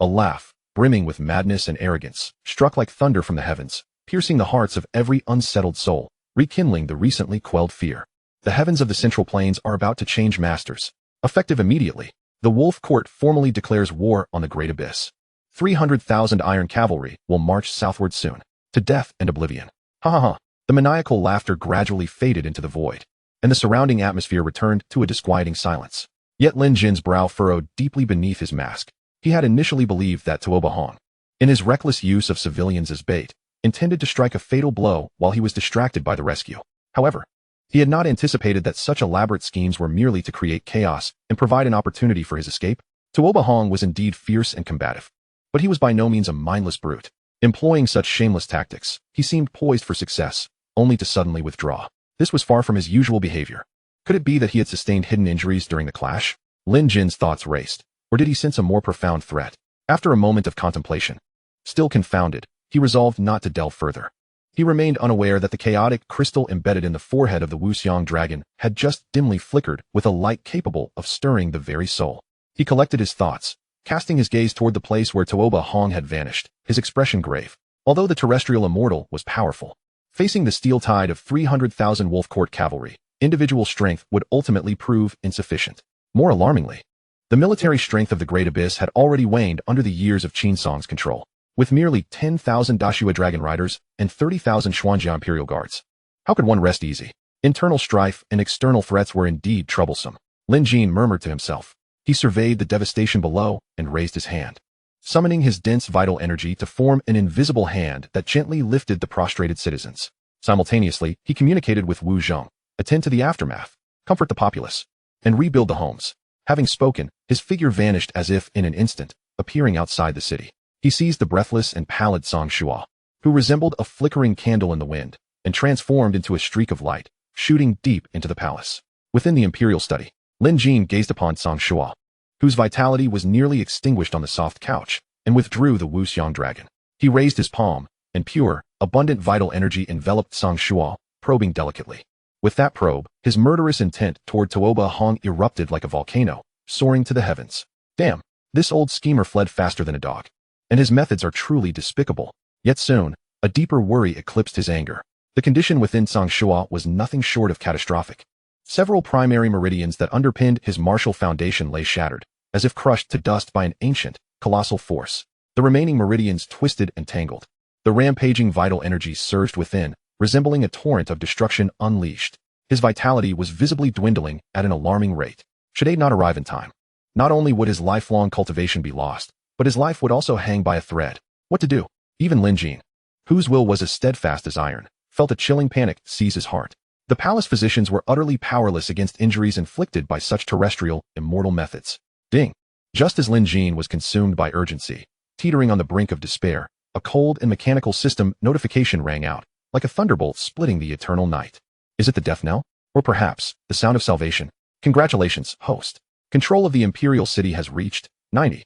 a laugh, brimming with madness and arrogance, struck like thunder from the heavens, piercing the hearts of every unsettled soul, rekindling the recently quelled fear. The heavens of the Central Plains are about to change masters. Effective immediately, the Wolf Court formally declares war on the Great Abyss. 300,000 iron cavalry will march southward soon, to death and oblivion. The maniacal laughter gradually faded into the void, and the surrounding atmosphere returned to a disquieting silence. Yet Lin Jin's brow furrowed deeply beneath his mask. He had initially believed that Tuoba Hong, in his reckless use of civilians as bait, intended to strike a fatal blow while he was distracted by the rescue. However, he had not anticipated that such elaborate schemes were merely to create chaos and provide an opportunity for his escape. Tuoba Hong was indeed fierce and combative, but he was by no means a mindless brute. Employing such shameless tactics, he seemed poised for success, only to suddenly withdraw. This was far from his usual behavior. Could it be that he had sustained hidden injuries during the clash? Lin Jin's thoughts raced. Or did he sense a more profound threat? After a moment of contemplation, still confounded, he resolved not to delve further. He remained unaware that the chaotic crystal embedded in the forehead of the Wuxiang dragon had just dimly flickered with a light capable of stirring the very soul. He collected his thoughts, casting his gaze toward the place where Tuoba Hong had vanished, his expression grave. Although the terrestrial immortal was powerful, facing the steel tide of 300,000 Wolf Court cavalry, individual strength would ultimately prove insufficient. More alarmingly, the military strength of the Great Abyss had already waned under the years of Qin Song's control, with merely 10,000 Dashua dragon riders and 30,000 Xuanjia Imperial Guards. How could one rest easy? Internal strife and external threats were indeed troublesome. Lin Jin murmured to himself. He surveyed the devastation below and raised his hand, summoning his dense vital energy to form an invisible hand that gently lifted the prostrated citizens. Simultaneously, he communicated with Wu Zheng. Attend to the aftermath, comfort the populace, and rebuild the homes. Having spoken, his figure vanished as if in an instant, appearing outside the city. He seized the breathless and pallid Song Shua, who resembled a flickering candle in the wind, and transformed into a streak of light, shooting deep into the palace. Within the imperial study, Lin Jin gazed upon Song Shua, whose vitality was nearly extinguished on the soft couch, and withdrew the Wuxiang dragon. He raised his palm, and pure, abundant vital energy enveloped Song Shua, probing delicately. With that probe, his murderous intent toward Tuoba Hong erupted like a volcano, soaring to the heavens. Damn, this old schemer fled faster than a dog, and his methods are truly despicable. Yet soon, a deeper worry eclipsed his anger. The condition within Song Shua was nothing short of catastrophic. Several primary meridians that underpinned his martial foundation lay shattered, as if crushed to dust by an ancient, colossal force. The remaining meridians twisted and tangled. The rampaging vital energy surged within, resembling a torrent of destruction unleashed. His vitality was visibly dwindling at an alarming rate. Should aid not arrive in time, not only would his lifelong cultivation be lost, but his life would also hang by a thread. What to do? Even Lin Jin, whose will was as steadfast as iron, felt a chilling panic seize his heart. The palace physicians were utterly powerless against injuries inflicted by such terrestrial, immortal methods. Ding! Just as Lin Jin was consumed by urgency, teetering on the brink of despair, a cold and mechanical system notification rang out, like a thunderbolt splitting the eternal night. Is it the death knell? Or perhaps, the sound of salvation? Congratulations, host. Control of the Imperial City has reached 90.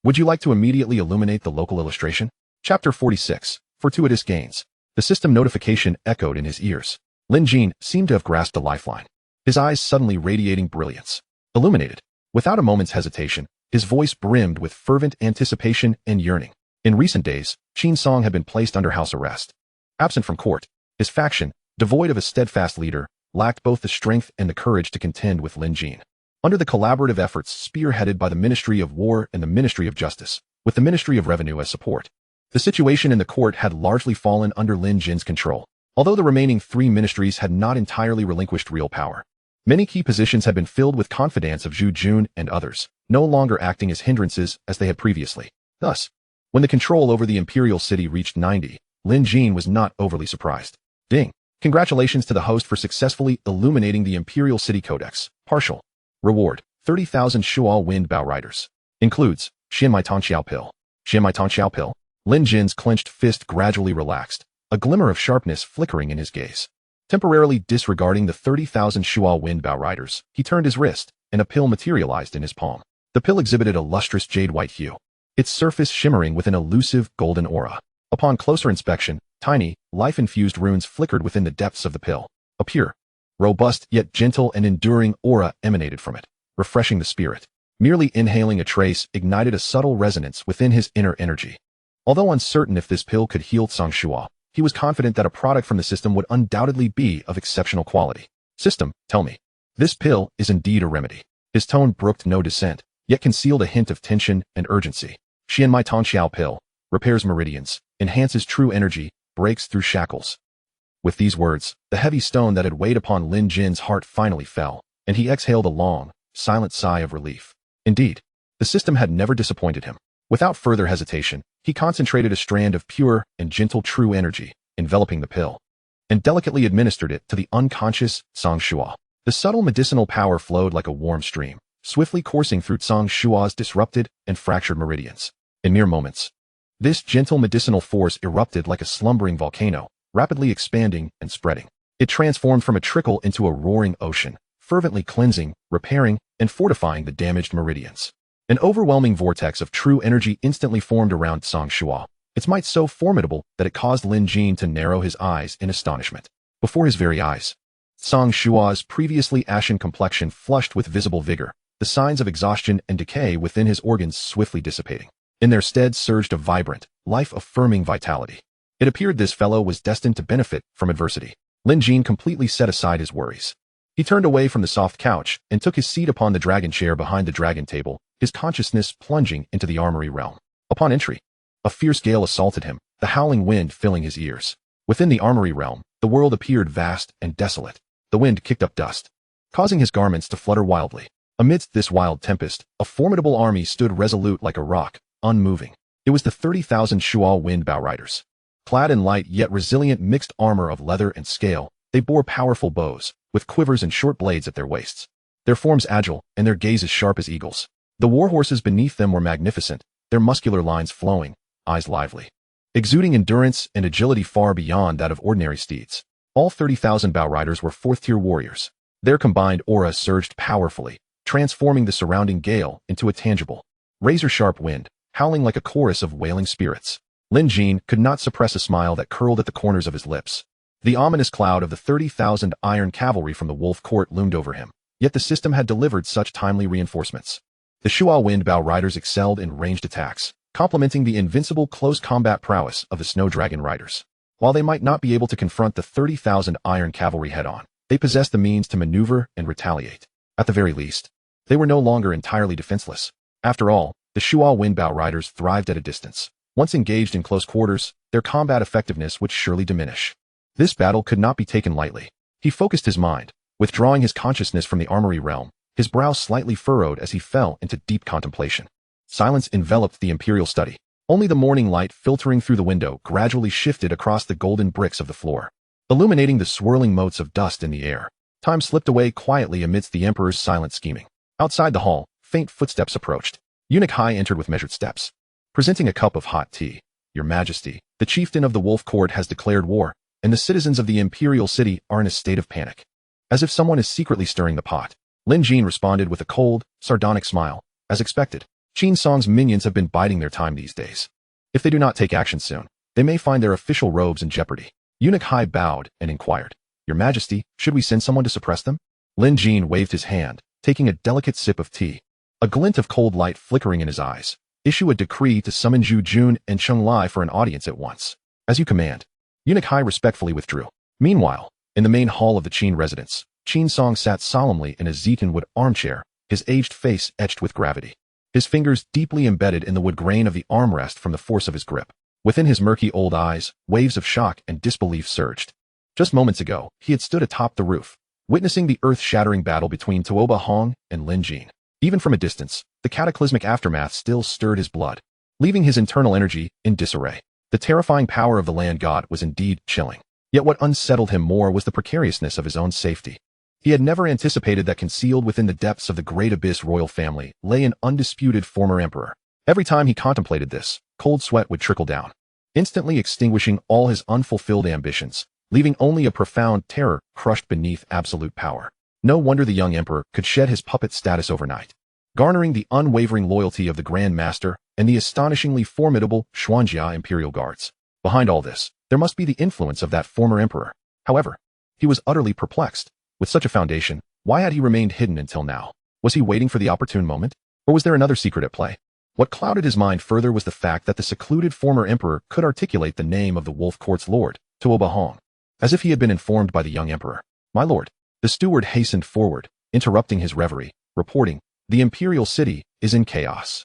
Would you like to immediately illuminate the local illustration? Chapter 46. Fortuitous Gains. The system notification echoed in his ears. Lin Jin seemed to have grasped a lifeline, his eyes suddenly radiating brilliance. Illuminated. Without a moment's hesitation, his voice brimmed with fervent anticipation and yearning. In recent days, Qin Song had been placed under house arrest. Absent from court, his faction, devoid of a steadfast leader, lacked both the strength and the courage to contend with Lin Jin. Under the collaborative efforts spearheaded by the Ministry of War and the Ministry of Justice, with the Ministry of Revenue as support, the situation in the court had largely fallen under Lin Jin's control. Although the remaining 3 ministries had not entirely relinquished real power, many key positions had been filled with confidants of Zhu Jun and others, no longer acting as hindrances as they had previously. Thus, when the control over the Imperial City reached 90, Lin Jin was not overly surprised. Ding! Congratulations to the host for successfully illuminating the Imperial City Codex. Partial. Reward, 30,000 Shual Wind Bow Riders. Includes, Xianmai Tongxiao Pill. Xianmai Tongxiao Pill. Lin Jin's clenched fist gradually relaxed, a glimmer of sharpness flickering in his gaze. Temporarily disregarding the 30,000 Shual Wind Bow Riders, he turned his wrist, and a pill materialized in his palm. The pill exhibited a lustrous jade-white hue, its surface shimmering with an elusive golden aura. Upon closer inspection, tiny, life-infused runes flickered within the depths of the pill. A pure, robust yet gentle and enduring aura emanated from it, refreshing the spirit. Merely inhaling a trace ignited a subtle resonance within his inner energy. Although uncertain if this pill could heal Tsang Shua, he was confident that a product from the system would undoubtedly be of exceptional quality. System, tell me. This pill is indeed a remedy. His tone brooked no dissent, yet concealed a hint of tension and urgency. Xianmai Tongxiao Pill repairs meridians, enhances true energy, breaks through shackles. With these words, the heavy stone that had weighed upon Lin Jin's heart finally fell, and he exhaled a long, silent sigh of relief. Indeed, the system had never disappointed him. Without further hesitation, he concentrated a strand of pure and gentle true energy, enveloping the pill, and delicately administered it to the unconscious Tsang Shua. The subtle medicinal power flowed like a warm stream, swiftly coursing through Tsang Shua's disrupted and fractured meridians. In mere moments, this gentle medicinal force erupted like a slumbering volcano, rapidly expanding and spreading. It transformed from a trickle into a roaring ocean, fervently cleansing, repairing, and fortifying the damaged meridians. An overwhelming vortex of true energy instantly formed around Tsang Shua, its might so formidable that it caused Lin Jin to narrow his eyes in astonishment. Before his very eyes, Tsang Shua's previously ashen complexion flushed with visible vigor, the signs of exhaustion and decay within his organs swiftly dissipating. In their stead surged a vibrant, life-affirming vitality. It appeared this fellow was destined to benefit from adversity. Lin Jin completely set aside his worries. He turned away from the soft couch and took his seat upon the dragon chair behind the dragon table, his consciousness plunging into the armory realm. Upon entry, a fierce gale assaulted him, the howling wind filling his ears. Within the armory realm, the world appeared vast and desolate. The wind kicked up dust, causing his garments to flutter wildly. Amidst this wild tempest, a formidable army stood resolute like a rock, unmoving. It was the 30,000 Shual Wind Bow Riders. Clad in light yet resilient mixed armor of leather and scale, they bore powerful bows, with quivers and short blades at their waists. Their forms agile, and their gazes sharp as eagles. The war horses beneath them were magnificent, their muscular lines flowing, eyes lively, exuding endurance and agility far beyond that of ordinary steeds. All 30,000 bow riders were fourth-tier warriors. Their combined aura surged powerfully, transforming the surrounding gale into a tangible, razor-sharp wind, howling like a chorus of wailing spirits. Lin Jin could not suppress a smile that curled at the corners of his lips. The ominous cloud of the 30,000 iron cavalry from the Wolf Court loomed over him, yet the system had delivered such timely reinforcements. The Shual Wind Bow Riders excelled in ranged attacks, complementing the invincible close combat prowess of the Snow Dragon Riders. While they might not be able to confront the 30,000 iron cavalry head-on, they possessed the means to maneuver and retaliate. At the very least, they were no longer entirely defenseless. After all, the Shual Wind Bow Riders thrived at a distance. Once engaged in close quarters, their combat effectiveness would surely diminish. This battle could not be taken lightly. He focused his mind, withdrawing his consciousness from the armory realm, his brow slightly furrowed as he fell into deep contemplation. Silence enveloped the imperial study. Only the morning light filtering through the window gradually shifted across the golden bricks of the floor, illuminating the swirling motes of dust in the air. Time slipped away quietly amidst the emperor's silent scheming. Outside the hall, faint footsteps approached. Eunuch Hai entered with measured steps, presenting a cup of hot tea. Your Majesty, the chieftain of the wolf court has declared war, and the citizens of the imperial city are in a state of panic. As if someone is secretly stirring the pot. Lin Jin responded with a cold, sardonic smile. As expected, Qin Song's minions have been biding their time these days. If they do not take action soon, they may find their official robes in jeopardy. Eunuch Hai bowed and inquired, Your Majesty, should we send someone to suppress them? Lin Jin waved his hand, taking a delicate sip of tea. A glint of cold light flickering in his eyes. Issue a decree to summon Zhu Jun and Cheng Lai for an audience at once. As you command. Eunuch Hai respectfully withdrew. Meanwhile, in the main hall of the Qin residence, Qin Song sat solemnly in a zetenwood armchair, his aged face etched with gravity. His fingers deeply embedded in the wood grain of the armrest from the force of his grip. Within his murky old eyes, waves of shock and disbelief surged. Just moments ago, he had stood atop the roof, witnessing the earth-shattering battle between Tuoba Hong and Lin Jin. Even from a distance, the cataclysmic aftermath still stirred his blood, leaving his internal energy in disarray. The terrifying power of the land god was indeed chilling. Yet what unsettled him more was the precariousness of his own safety. He had never anticipated that concealed within the depths of the great abyss royal family lay an undisputed former emperor. Every time he contemplated this, cold sweat would trickle down, instantly extinguishing all his unfulfilled ambitions, leaving only a profound terror crushed beneath absolute power. No wonder the young emperor could shed his puppet status overnight, garnering the unwavering loyalty of the Grand Master and the astonishingly formidable Xuanjia Imperial Guards. Behind all this, there must be the influence of that former emperor. However, he was utterly perplexed. With such a foundation, why had he remained hidden until now? Was he waiting for the opportune moment? Or was there another secret at play? What clouded his mind further was the fact that the secluded former emperor could articulate the name of the wolf court's lord, Tuoba Hong, as if he had been informed by the young emperor. My lord, the steward hastened forward, interrupting his reverie, reporting, the imperial city is in chaos.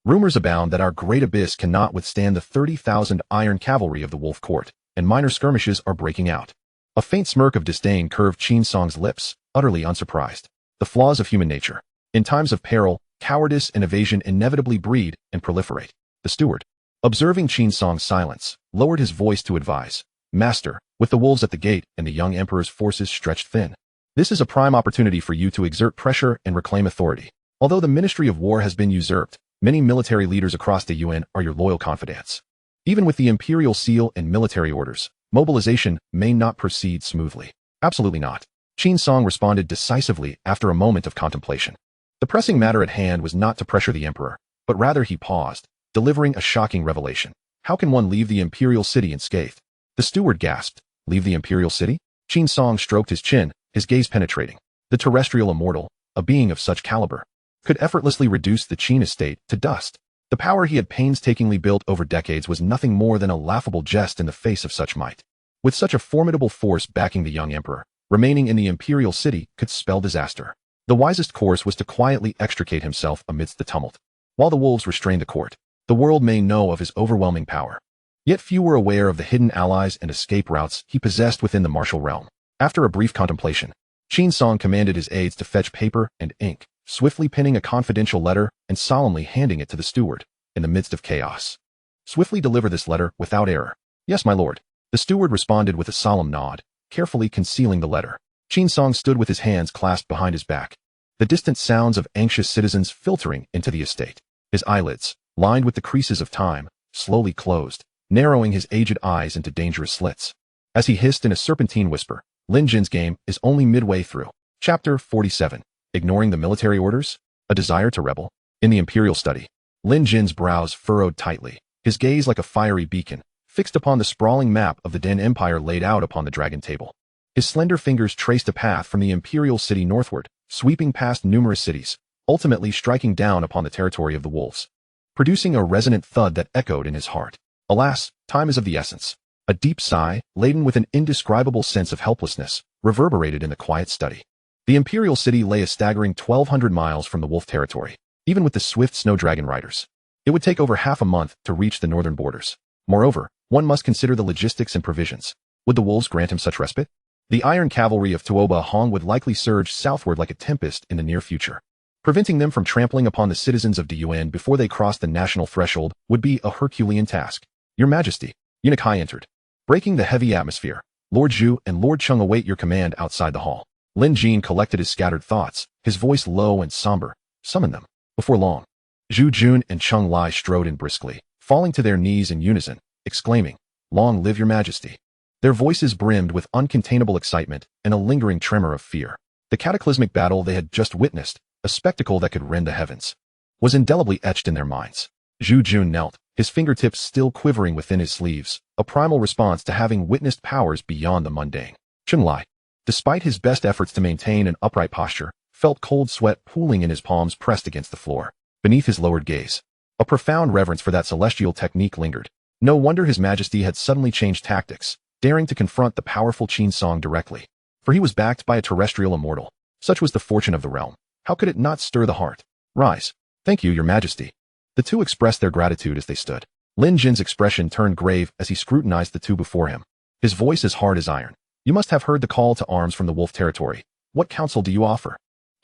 Rumors abound that our great abyss cannot withstand the 30,000 iron cavalry of the wolf court, and minor skirmishes are breaking out. A faint smirk of disdain curved Qin Song's lips, utterly unsurprised. The flaws of human nature. In times of peril, cowardice and evasion inevitably breed and proliferate. The steward, observing Qin Song's silence, lowered his voice to advise, Master, with the wolves at the gate and the young emperor's forces stretched thin, this is a prime opportunity for you to exert pressure and reclaim authority. Although the Ministry of War has been usurped, many military leaders across the UN are your loyal confidants. Even with the imperial seal and military orders, mobilization may not proceed smoothly. Absolutely not. Qin Song responded decisively after a moment of contemplation. The pressing matter at hand was not to pressure the emperor, but rather he paused, delivering a shocking revelation. How can one leave the imperial city unscathed? The steward gasped. Leave the imperial city? Qin Song stroked his chin, his gaze penetrating. The terrestrial immortal, a being of such caliber, could effortlessly reduce the Qin estate to dust. The power he had painstakingly built over decades was nothing more than a laughable jest in the face of such might. With such a formidable force backing the young emperor, remaining in the imperial city could spell disaster. The wisest course was to quietly extricate himself amidst the tumult. While the wolves restrained the court, the world may know of his overwhelming power. Yet few were aware of the hidden allies and escape routes he possessed within the martial realm. After a brief contemplation, Qin Song commanded his aides to fetch paper and ink, swiftly penning a confidential letter and solemnly handing it to the steward, in the midst of chaos. Swiftly deliver this letter without error. Yes, my lord. The steward responded with a solemn nod, carefully concealing the letter. Qin Song stood with his hands clasped behind his back, the distant sounds of anxious citizens filtering into the estate. His eyelids, lined with the creases of time, slowly closed, narrowing his aged eyes into dangerous slits. As he hissed in a serpentine whisper, Lin Jin's game is only midway through. Chapter 47. Ignoring the military orders? A desire to rebel? In the imperial study, Lin Jin's brows furrowed tightly, his gaze like a fiery beacon, fixed upon the sprawling map of the Den Empire laid out upon the dragon table. His slender fingers traced a path from the imperial city northward, sweeping past numerous cities, ultimately striking down upon the territory of the wolves, producing a resonant thud that echoed in his heart. Alas, time is of the essence. A deep sigh, laden with an indescribable sense of helplessness, reverberated in the quiet study. The imperial city lay a staggering 1,200 miles from the wolf territory. Even with the swift snow dragon riders, it would take over half a month to reach the northern borders. Moreover, one must consider the logistics and provisions. Would the wolves grant him such respite? The iron cavalry of Tuoba Hong would likely surge southward like a tempest in the near future. Preventing them from trampling upon the citizens of Diyuan before they crossed the national threshold would be a Herculean task. Your Majesty, Eunuch Hai entered. Breaking the heavy atmosphere, Lord Zhu and Lord Cheng await your command outside the hall. Lin Jin collected his scattered thoughts, his voice low and somber. Summon them. Before long, Zhu Jun and Cheng Lai strode in briskly, falling to their knees in unison, exclaiming, "Long live your Majesty." Their voices brimmed with uncontainable excitement and a lingering tremor of fear. The cataclysmic battle they had just witnessed, a spectacle that could rend the heavens, was indelibly etched in their minds. Zhu Jun knelt, his fingertips still quivering within his sleeves, a primal response to having witnessed powers beyond the mundane. Cheng Lai, despite his best efforts to maintain an upright posture, felt cold sweat pooling in his palms pressed against the floor. Beneath his lowered gaze, a profound reverence for that celestial technique lingered. No wonder His Majesty had suddenly changed tactics, daring to confront the powerful Qin Song directly. For he was backed by a terrestrial immortal. Such was the fortune of the realm. How could it not stir the heart? Rise. Thank you, Your Majesty. The two expressed their gratitude as they stood. Lin Jin's expression turned grave as he scrutinized the two before him. His voice as hard as iron. You must have heard the call to arms from the wolf territory. What counsel do you offer?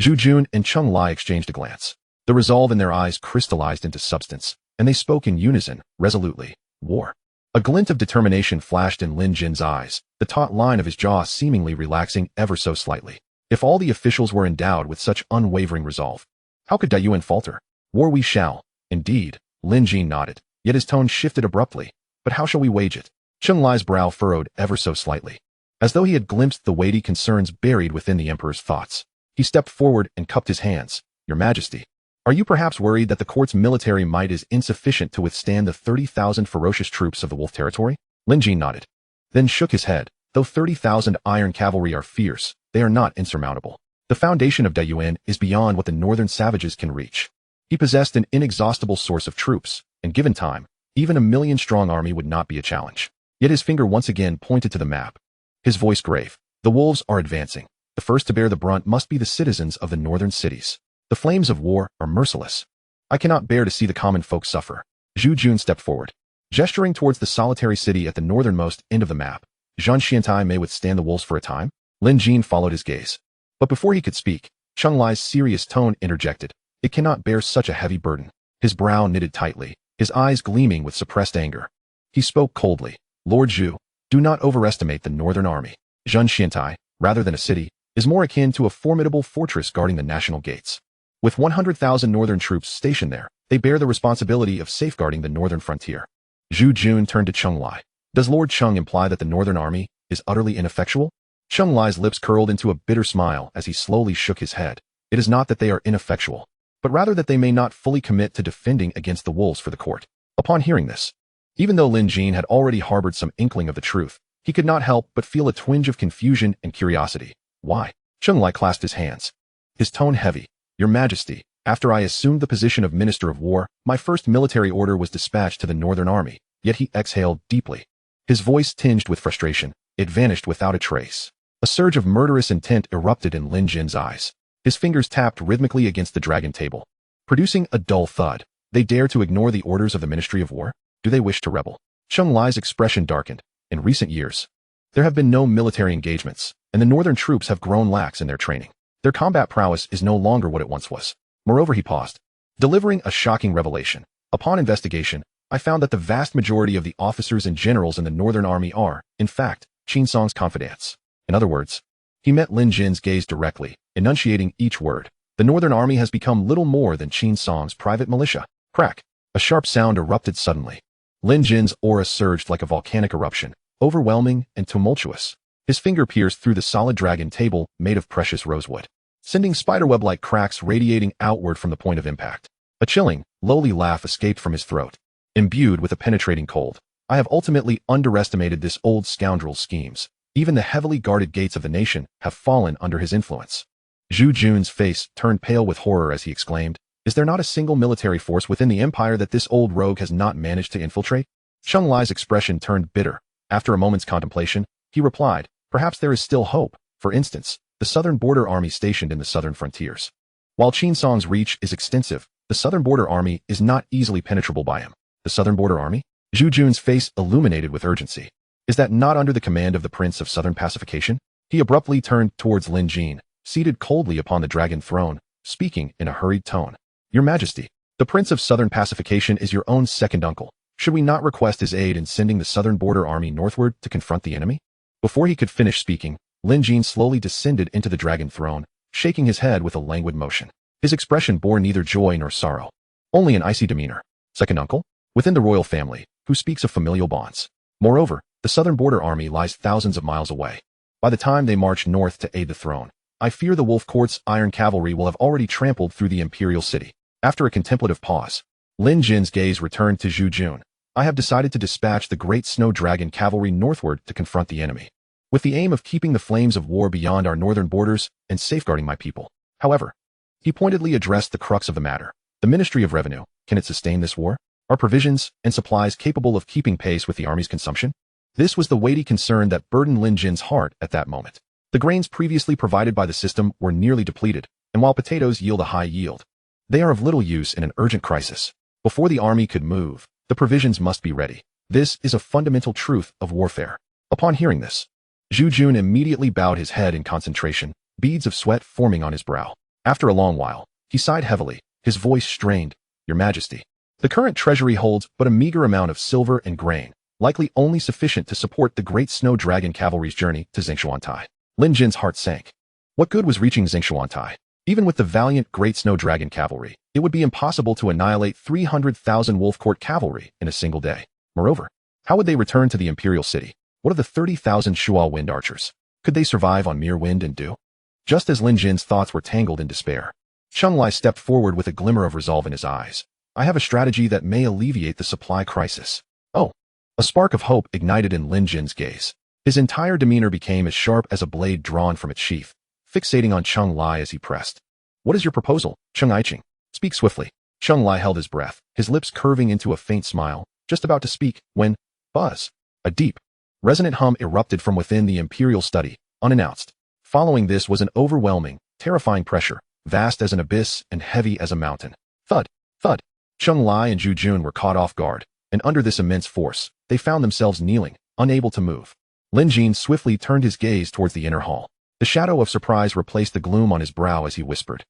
Zhu Jun and Cheng Lai exchanged a glance. The resolve in their eyes crystallized into substance, and they spoke in unison, resolutely. War. A glint of determination flashed in Lin Jin's eyes, the taut line of his jaw seemingly relaxing ever so slightly. If all the officials were endowed with such unwavering resolve, how could Dayuan falter? War we shall. Indeed, Lin Jin nodded, yet his tone shifted abruptly. But how shall we wage it? Cheng Lai's brow furrowed ever so slightly, as though he had glimpsed the weighty concerns buried within the emperor's thoughts. He stepped forward and cupped his hands. Your Majesty, are you perhaps worried that the court's military might is insufficient to withstand the 30,000 ferocious troops of the wolf territory? Lin Jin nodded, then shook his head. Though 30,000 iron cavalry are fierce, they are not insurmountable. The foundation of Dayuan is beyond what the northern savages can reach. He possessed an inexhaustible source of troops, and given time, even a million-strong army would not be a challenge. Yet his finger once again pointed to the map. His voice grave. The wolves are advancing. The first to bear the brunt must be the citizens of the northern cities. The flames of war are merciless. I cannot bear to see the common folk suffer. Zhu Jun stepped forward, gesturing towards the solitary city at the northernmost end of the map. Zhan Xiantai may withstand the wolves for a time. Lin Jin followed his gaze. But before he could speak, Cheng Lai's serious tone interjected. It cannot bear such a heavy burden. His brow knitted tightly, his eyes gleaming with suppressed anger. He spoke coldly. Lord Zhu, do not overestimate the northern army. Zhan Xiantai, rather than a city, is more akin to a formidable fortress guarding the national gates. With 100,000 northern troops stationed there, they bear the responsibility of safeguarding the northern frontier. Zhu Jun turned to Cheng Lai. Does Lord Cheng imply that the northern army is utterly ineffectual? Cheng Lai's lips curled into a bitter smile as he slowly shook his head. It is not that they are ineffectual, but rather that they may not fully commit to defending against the wolves for the court. Upon hearing this, even though Lin Jin had already harbored some inkling of the truth, he could not help but feel a twinge of confusion and curiosity. Why? Cheng Lai clasped his hands, his tone heavy. Your Majesty, after I assumed the position of Minister of War, my first military order was dispatched to the northern army. Yet he exhaled deeply. His voice tinged with frustration. It vanished without a trace. A surge of murderous intent erupted in Lin Jin's eyes. His fingers tapped rhythmically against the dragon table, producing a dull thud. They dare to ignore the orders of the Ministry of War? Do they wish to rebel? Cheng Lai's expression darkened. In recent years, there have been no military engagements, and the northern troops have grown lax in their training. Their combat prowess is no longer what it once was. Moreover, he paused, delivering a shocking revelation. Upon investigation, I found that the vast majority of the officers and generals in the northern army are, in fact, Qin Song's confidants. In other words, he met Lin Jin's gaze directly, enunciating each word. The northern army has become little more than Qin Song's private militia. Crack! A sharp sound erupted suddenly. Lin Jin's aura surged like a volcanic eruption, overwhelming and tumultuous. His finger pierced through the solid dragon table made of precious rosewood, sending spiderweb-like cracks radiating outward from the point of impact. A chilling, lowly laugh escaped from his throat. Imbued with a penetrating cold, I have ultimately underestimated this old scoundrel's schemes. Even the heavily guarded gates of the nation have fallen under his influence. Zhu Jun's face turned pale with horror as he exclaimed, is there not a single military force within the empire that this old rogue has not managed to infiltrate? Cheng Lai's expression turned bitter. After a moment's contemplation, he replied, perhaps there is still hope. For instance, the southern border army stationed in the southern frontiers. While Qin Song's reach is extensive, the southern border army is not easily penetrable by him. The southern border army? Zhu Jun's face illuminated with urgency. Is that not under the command of the Prince of Southern Pacification? He abruptly turned towards Lin Jin, seated coldly upon the dragon throne, speaking in a hurried tone. Your Majesty, the Prince of Southern Pacification is your own second uncle. Should we not request his aid in sending the southern border army northward to confront the enemy? Before he could finish speaking, Lin Jin slowly descended into the dragon throne, shaking his head with a languid motion. His expression bore neither joy nor sorrow, only an icy demeanor. Second uncle? Within the royal family, who speaks of familial bonds. Moreover, the southern border army lies thousands of miles away. By the time they march north to aid the throne, I fear the Wolf Court's iron cavalry will have already trampled through the imperial city. After a contemplative pause, Lin Jin's gaze returned to Zhu Jun. I have decided to dispatch the great snow dragon cavalry northward to confront the enemy, with the aim of keeping the flames of war beyond our northern borders and safeguarding my people. However, he pointedly addressed the crux of the matter. The Ministry of Revenue, can it sustain this war? Are provisions and supplies capable of keeping pace with the army's consumption? This was the weighty concern that burdened Lin Jin's heart at that moment. The grains previously provided by the system were nearly depleted, and while potatoes yield a high yield, they are of little use in an urgent crisis. Before the army could move, the provisions must be ready. This is a fundamental truth of warfare. Upon hearing this, Zhu Jun immediately bowed his head in concentration, beads of sweat forming on his brow. After a long while, he sighed heavily, his voice strained. Your Majesty, the current treasury holds but a meager amount of silver and grain, likely only sufficient to support the great snow dragon cavalry's journey to Zhengshuantai. Lin Jin's heart sank. What good was reaching Zhengshuantai? Even with the valiant great snow dragon cavalry, it would be impossible to annihilate 300,000 Wolf Court cavalry in a single day. Moreover, how would they return to the imperial city? What of the 30,000 Shuo wind archers? Could they survive on mere wind and dew? Just as Lin Jin's thoughts were tangled in despair, Cheng Lai stepped forward with a glimmer of resolve in his eyes. I have a strategy that may alleviate the supply crisis. Oh, a spark of hope ignited in Lin Jin's gaze. His entire demeanor became as sharp as a blade drawn from its sheath, fixating on Cheng Lai as he pressed. What is your proposal, Cheng Aiqing? Speak swiftly. Cheng Lai held his breath, his lips curving into a faint smile, just about to speak, when, buzz, a deep, resonant hum erupted from within the imperial study, unannounced. Following this was an overwhelming, terrifying pressure, vast as an abyss and heavy as a mountain. Thud, thud. Cheng Lai and Zhu Jun were caught off guard, and under this immense force, they found themselves kneeling, unable to move. Lin Jin swiftly turned his gaze towards the inner hall. The shadow of surprise replaced the gloom on his brow as he whispered.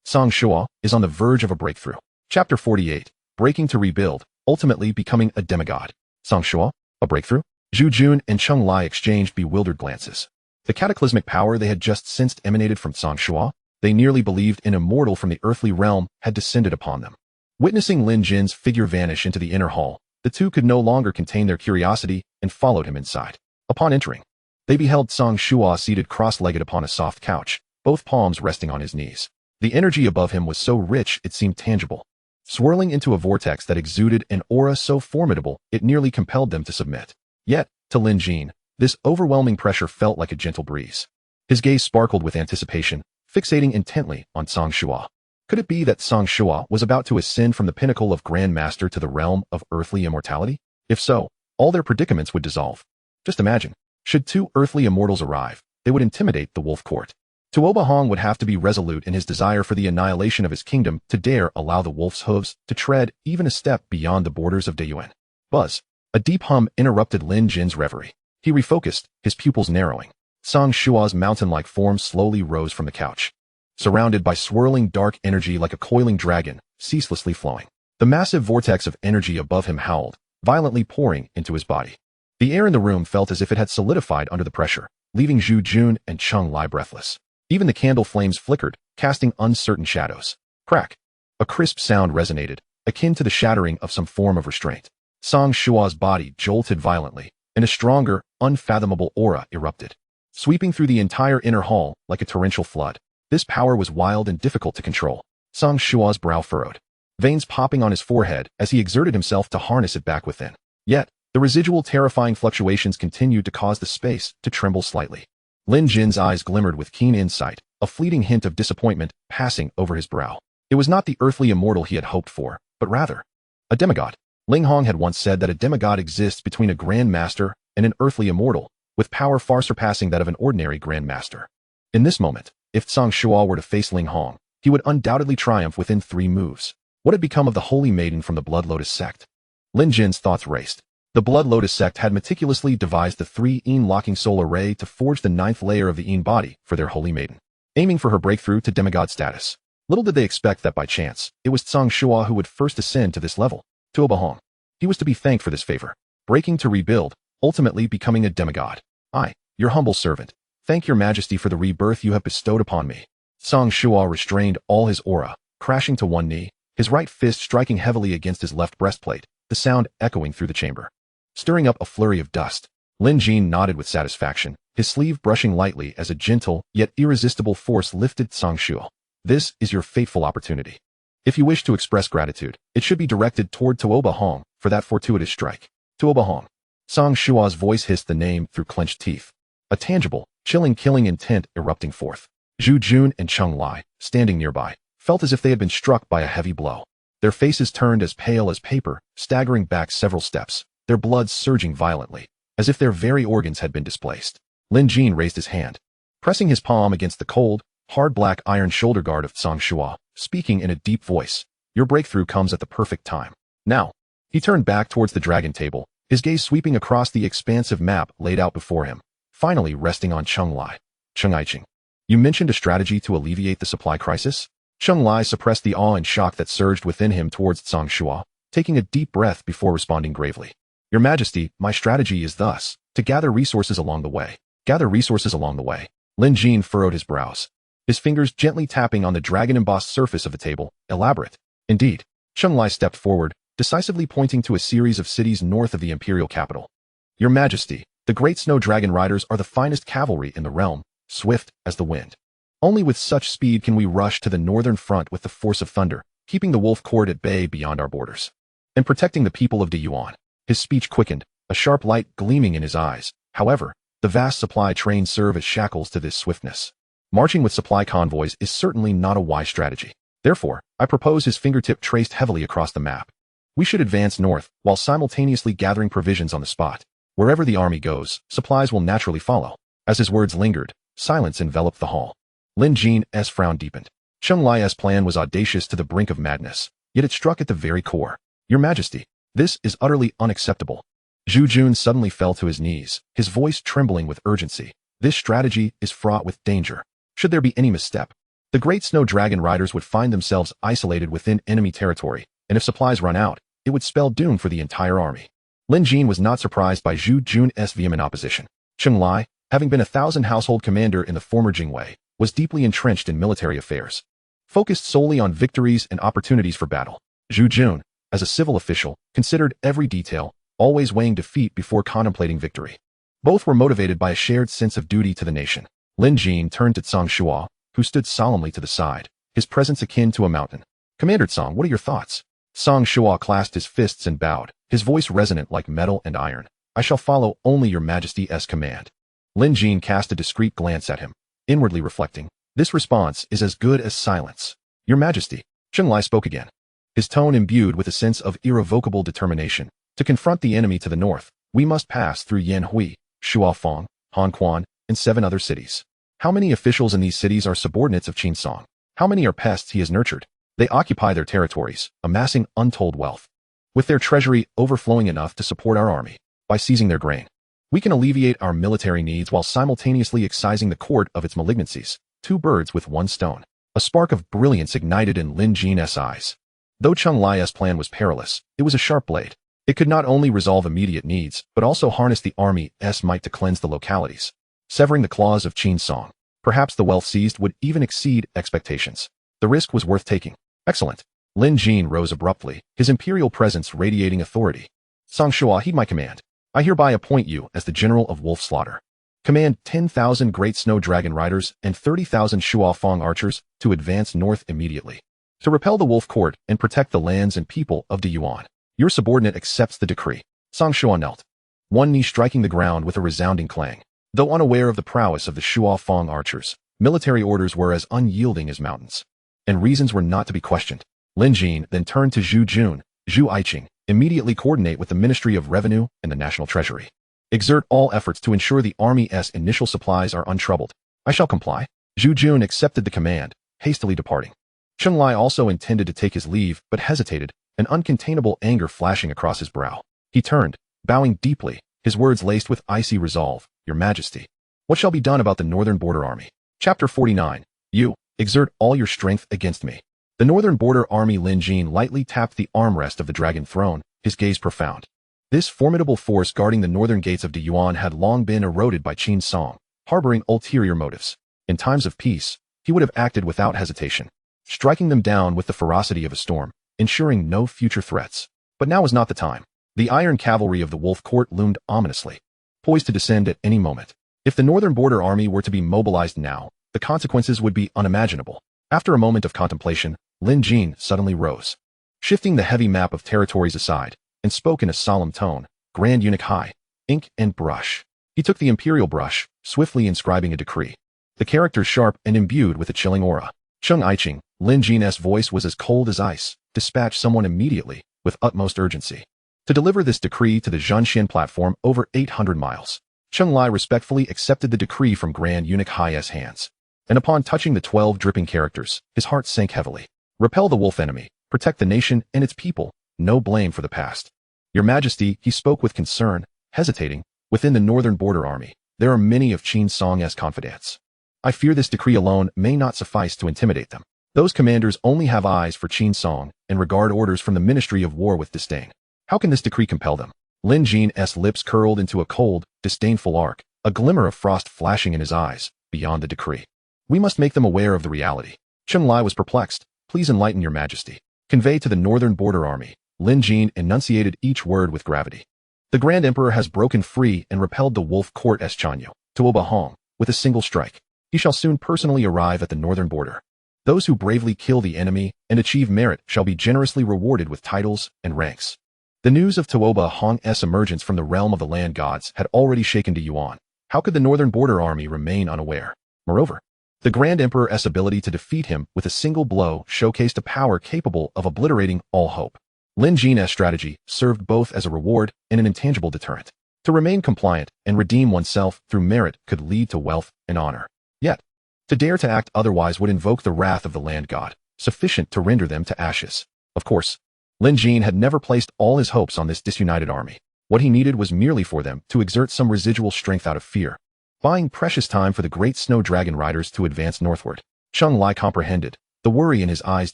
Song Shuo is on the verge of a breakthrough. Chapter 48, Breaking to Rebuild, Ultimately Becoming a Demigod. Song Shuo, a breakthrough? Zhu Jun and Cheng Lai exchanged bewildered glances. The cataclysmic power they had just sensed emanated from Song Shuo. They nearly believed an immortal from the earthly realm had descended upon them. Witnessing Lin Jin's figure vanish into the inner hall, the two could no longer contain their curiosity and followed him inside. Upon entering, they beheld Song Shuo seated cross-legged upon a soft couch, both palms resting on his knees. The energy above him was so rich it seemed tangible, swirling into a vortex that exuded an aura so formidable it nearly compelled them to submit. Yet, to Lin Jin, this overwhelming pressure felt like a gentle breeze. His gaze sparkled with anticipation, fixating intently on Song Shuo. Could it be that Song Shuo was about to ascend from the pinnacle of Grand Master to the realm of earthly immortality? If so, all their predicaments would dissolve. Just imagine, should two earthly immortals arrive, they would intimidate the Wolf Court. Tuoba Hong would have to be resolute in his desire for the annihilation of his kingdom to dare allow the wolf's hooves to tread even a step beyond the borders of Deyuan. Buzz. A deep hum interrupted Lin Jin's reverie. He refocused, his pupils narrowing. Song Shuo's mountain-like form slowly rose from the couch, surrounded by swirling dark energy like a coiling dragon, ceaselessly flowing. The massive vortex of energy above him howled, violently pouring into his body. The air in the room felt as if it had solidified under the pressure, leaving Zhu Jun and Cheng Lai breathless. Even the candle flames flickered, casting uncertain shadows. Crack. A crisp sound resonated, akin to the shattering of some form of restraint. Song Shuo's body jolted violently, and a stronger, unfathomable aura erupted, sweeping through the entire inner hall like a torrential flood. This power was wild and difficult to control. Song Shuo's brow furrowed, veins popping on his forehead as he exerted himself to harness it back within. Yet, the residual terrifying fluctuations continued to cause the space to tremble slightly. Lin Jin's eyes glimmered with keen insight, a fleeting hint of disappointment passing over his brow. It was not the earthly immortal he had hoped for, but rather a demigod. Ling Hong had once said that a demigod exists between a grand master and an earthly immortal, with power far surpassing that of an ordinary grand master. In this moment, if Song Shuo were to face Ling Hong, he would undoubtedly triumph within 3 moves. What had become of the holy maiden from the Blood Lotus sect? Lin Jin's thoughts raced. The Blood Lotus sect had meticulously devised the 3 Yin locking soul array to forge the 9th layer of the Yin body for their holy maiden, aiming for her breakthrough to demigod status. Little did they expect that by chance, it was Tsang Shua who would first ascend to this level, to Obahong. He was to be thanked for this favor, breaking to rebuild, ultimately becoming a demigod. I, your humble servant, thank your majesty for the rebirth you have bestowed upon me. Tsang Shua restrained all his aura, crashing to one knee, his right fist striking heavily against his left breastplate, the sound echoing through the chamber. Stirring up a flurry of dust, Lin Jin nodded with satisfaction, his sleeve brushing lightly as a gentle yet irresistible force lifted Tsang Shua. This is your fateful opportunity. If you wish to express gratitude, it should be directed toward Tuoba Hong for that fortuitous strike. Tuoba Hong. Tsang Shua's voice hissed the name through clenched teeth. A tangible, chilling killing intent erupting forth. Zhu Jun and Cheng Lai, standing nearby, felt as if they had been struck by a heavy blow. Their faces turned as pale as paper, staggering back several steps, their blood surging violently, as if their very organs had been displaced. Lin Jin raised his hand, pressing his palm against the cold, hard black iron shoulder guard of Tsang Shua, speaking in a deep voice. Your breakthrough comes at the perfect time. Now. He turned back towards the dragon table, his gaze sweeping across the expansive map laid out before him, finally resting on Cheng Lai. Cheng Aiching. You mentioned a strategy to alleviate the supply crisis? Cheng Lai suppressed the awe and shock that surged within him towards Tsang Shua, taking a deep breath before responding gravely. Your Majesty, my strategy is thus, to gather resources along the way. Gather resources along the way. Lin Jin furrowed his brows, his fingers gently tapping on the dragon-embossed surface of the table. Elaborate. Indeed. Cheng Lai stepped forward, decisively pointing to a series of cities north of the imperial capital. Your Majesty, the great snow dragon riders are the finest cavalry in the realm, swift as the wind. Only with such speed can we rush to the northern front with the force of thunder, keeping the wolf court at bay beyond our borders, and protecting the people of Deyuan. His speech quickened, a sharp light gleaming in his eyes. However, the vast supply trains serve as shackles to this swiftness. Marching with supply convoys is certainly not a wise strategy. Therefore, I propose his fingertip traced heavily across the map. We should advance north, while simultaneously gathering provisions on the spot. Wherever the army goes, supplies will naturally follow. As his words lingered, silence enveloped the hall. Lin Jin's frown deepened. Cheng Lai's plan was audacious to the brink of madness, yet it struck at the very core. Your Majesty, this is utterly unacceptable. Zhu Jun suddenly fell to his knees, his voice trembling with urgency. This strategy is fraught with danger. Should there be any misstep, the great snow dragon riders would find themselves isolated within enemy territory, and if supplies run out, it would spell doom for the entire army. Lin Jin was not surprised by Zhu Jun's vehement opposition. Cheng Lai, having been a 1,000-household commander in the former Jingwei, was deeply entrenched in military affairs, focused solely on victories and opportunities for battle. Zhu Jun, as a civil official, considered every detail, always weighing defeat before contemplating victory. Both were motivated by a shared sense of duty to the nation. Lin Jin turned to Tsang Shua, who stood solemnly to the side, his presence akin to a mountain. Commander Tsang, what are your thoughts? Tsang Shua clasped his fists and bowed, his voice resonant like metal and iron. I shall follow only your Majesty's command. Lin Jin cast a discreet glance at him, inwardly reflecting, this response is as good as silence. Your Majesty. Cheng Lai spoke again, his tone imbued with a sense of irrevocable determination. To confront the enemy to the north, we must pass through Yanhui, Shuafeng, Hanquan, and 7 other cities. How many officials in these cities are subordinates of Qin Song? How many are pests he has nurtured? They occupy their territories, amassing untold wealth, with their treasury overflowing enough to support our army. By seizing their grain, we can alleviate our military needs while simultaneously excising the court of its malignancies. 2 birds with 1 stone. A spark of brilliance ignited in Lin Jin's eyes. Though Cheng Lai's plan was perilous, it was a sharp blade. It could not only resolve immediate needs, but also harness the army's might to cleanse the localities, severing the claws of Qin Song. Perhaps the wealth seized would even exceed expectations. The risk was worth taking. Excellent. Lin Jin rose abruptly, his imperial presence radiating authority. Tsang Shua, heed my command. I hereby appoint you as the general of wolf slaughter. Command 10,000 great snow dragon riders and 30,000 Shuafeng archers to advance north immediately, to repel the wolf court and protect the lands and people of Deyuan. Your subordinate accepts the decree. Tsang Shua knelt, one knee striking the ground with a resounding clang. Though unaware of the prowess of the Shuafeng archers, military orders were as unyielding as mountains, and reasons were not to be questioned. Lin Jin then turned to Zhu Jun. Zhu Aiching, immediately coordinate with the Ministry of Revenue and the National Treasury. Exert all efforts to ensure the army's initial supplies are untroubled. I shall comply. Zhu Jun accepted the command, hastily departing. Cheng Lai also intended to take his leave, but hesitated, an uncontainable anger flashing across his brow. He turned, bowing deeply, his words laced with icy resolve. Your Majesty, what shall be done about the northern border army? Chapter 49. You, exert all your strength against me. The Northern Border Army Lin Jin lightly tapped the armrest of the dragon throne, his gaze profound. This formidable force guarding the northern gates of Deyuan had long been eroded by Qin Song, harboring ulterior motives. In times of peace, he would have acted without hesitation, striking them down with the ferocity of a storm, ensuring no future threats. But now was not the time. The iron cavalry of the Wolf Court loomed ominously, poised to descend at any moment. If the Northern Border Army were to be mobilized now, the consequences would be unimaginable. After a moment of contemplation, Lin Jin suddenly rose, shifting the heavy map of territories aside, and spoke in a solemn tone. Grand Eunuch Hai, ink and brush. He took the imperial brush, swiftly inscribing a decree. The characters sharp and imbued with a chilling aura. Cheng Aiching, Lin Jin's voice was as cold as ice. Dispatch someone immediately, with utmost urgency, to deliver this decree to the Zhanxian platform over 800 miles. Cheng Lai respectfully accepted the decree from Grand Eunuch Hai's hands, and upon touching the 12 dripping characters, his heart sank heavily. Repel the wolf enemy, protect the nation and its people, no blame for the past. Your Majesty, he spoke with concern, hesitating. Within the Northern Border Army, there are many of Qin Song's confidants. I fear this decree alone may not suffice to intimidate them. Those commanders only have eyes for Qin Song and regard orders from the Ministry of War with disdain. How can this decree compel them? Lin Jin's lips curled into a cold, disdainful arc, a glimmer of frost flashing in his eyes, beyond the decree. We must make them aware of the reality. Cheng Lai was perplexed. Please enlighten your Majesty. Convey to the Northern Border Army. Lin Jin enunciated each word with gravity. The Grand Emperor has broken free and repelled the Wolf Court Chanyu, Tuoba Hong, with a single strike. He shall soon personally arrive at the northern border. Those who bravely kill the enemy and achieve merit shall be generously rewarded with titles and ranks. The news of Tuoba Hong's emergence from the realm of the land gods had already shaken Deyuan. How could the Northern Border Army remain unaware? Moreover, the Grand Emperor's ability to defeat him with a single blow showcased a power capable of obliterating all hope. Lin Jin's strategy served both as a reward and an intangible deterrent. To remain compliant and redeem oneself through merit could lead to wealth and honor. Yet, to dare to act otherwise would invoke the wrath of the land god, sufficient to render them to ashes. Of course, Lin Jin had never placed all his hopes on this disunited army. What he needed was merely for them to exert some residual strength out of fear, buying precious time for the great snow dragon riders to advance northward. Cheng Lai comprehended, the worry in his eyes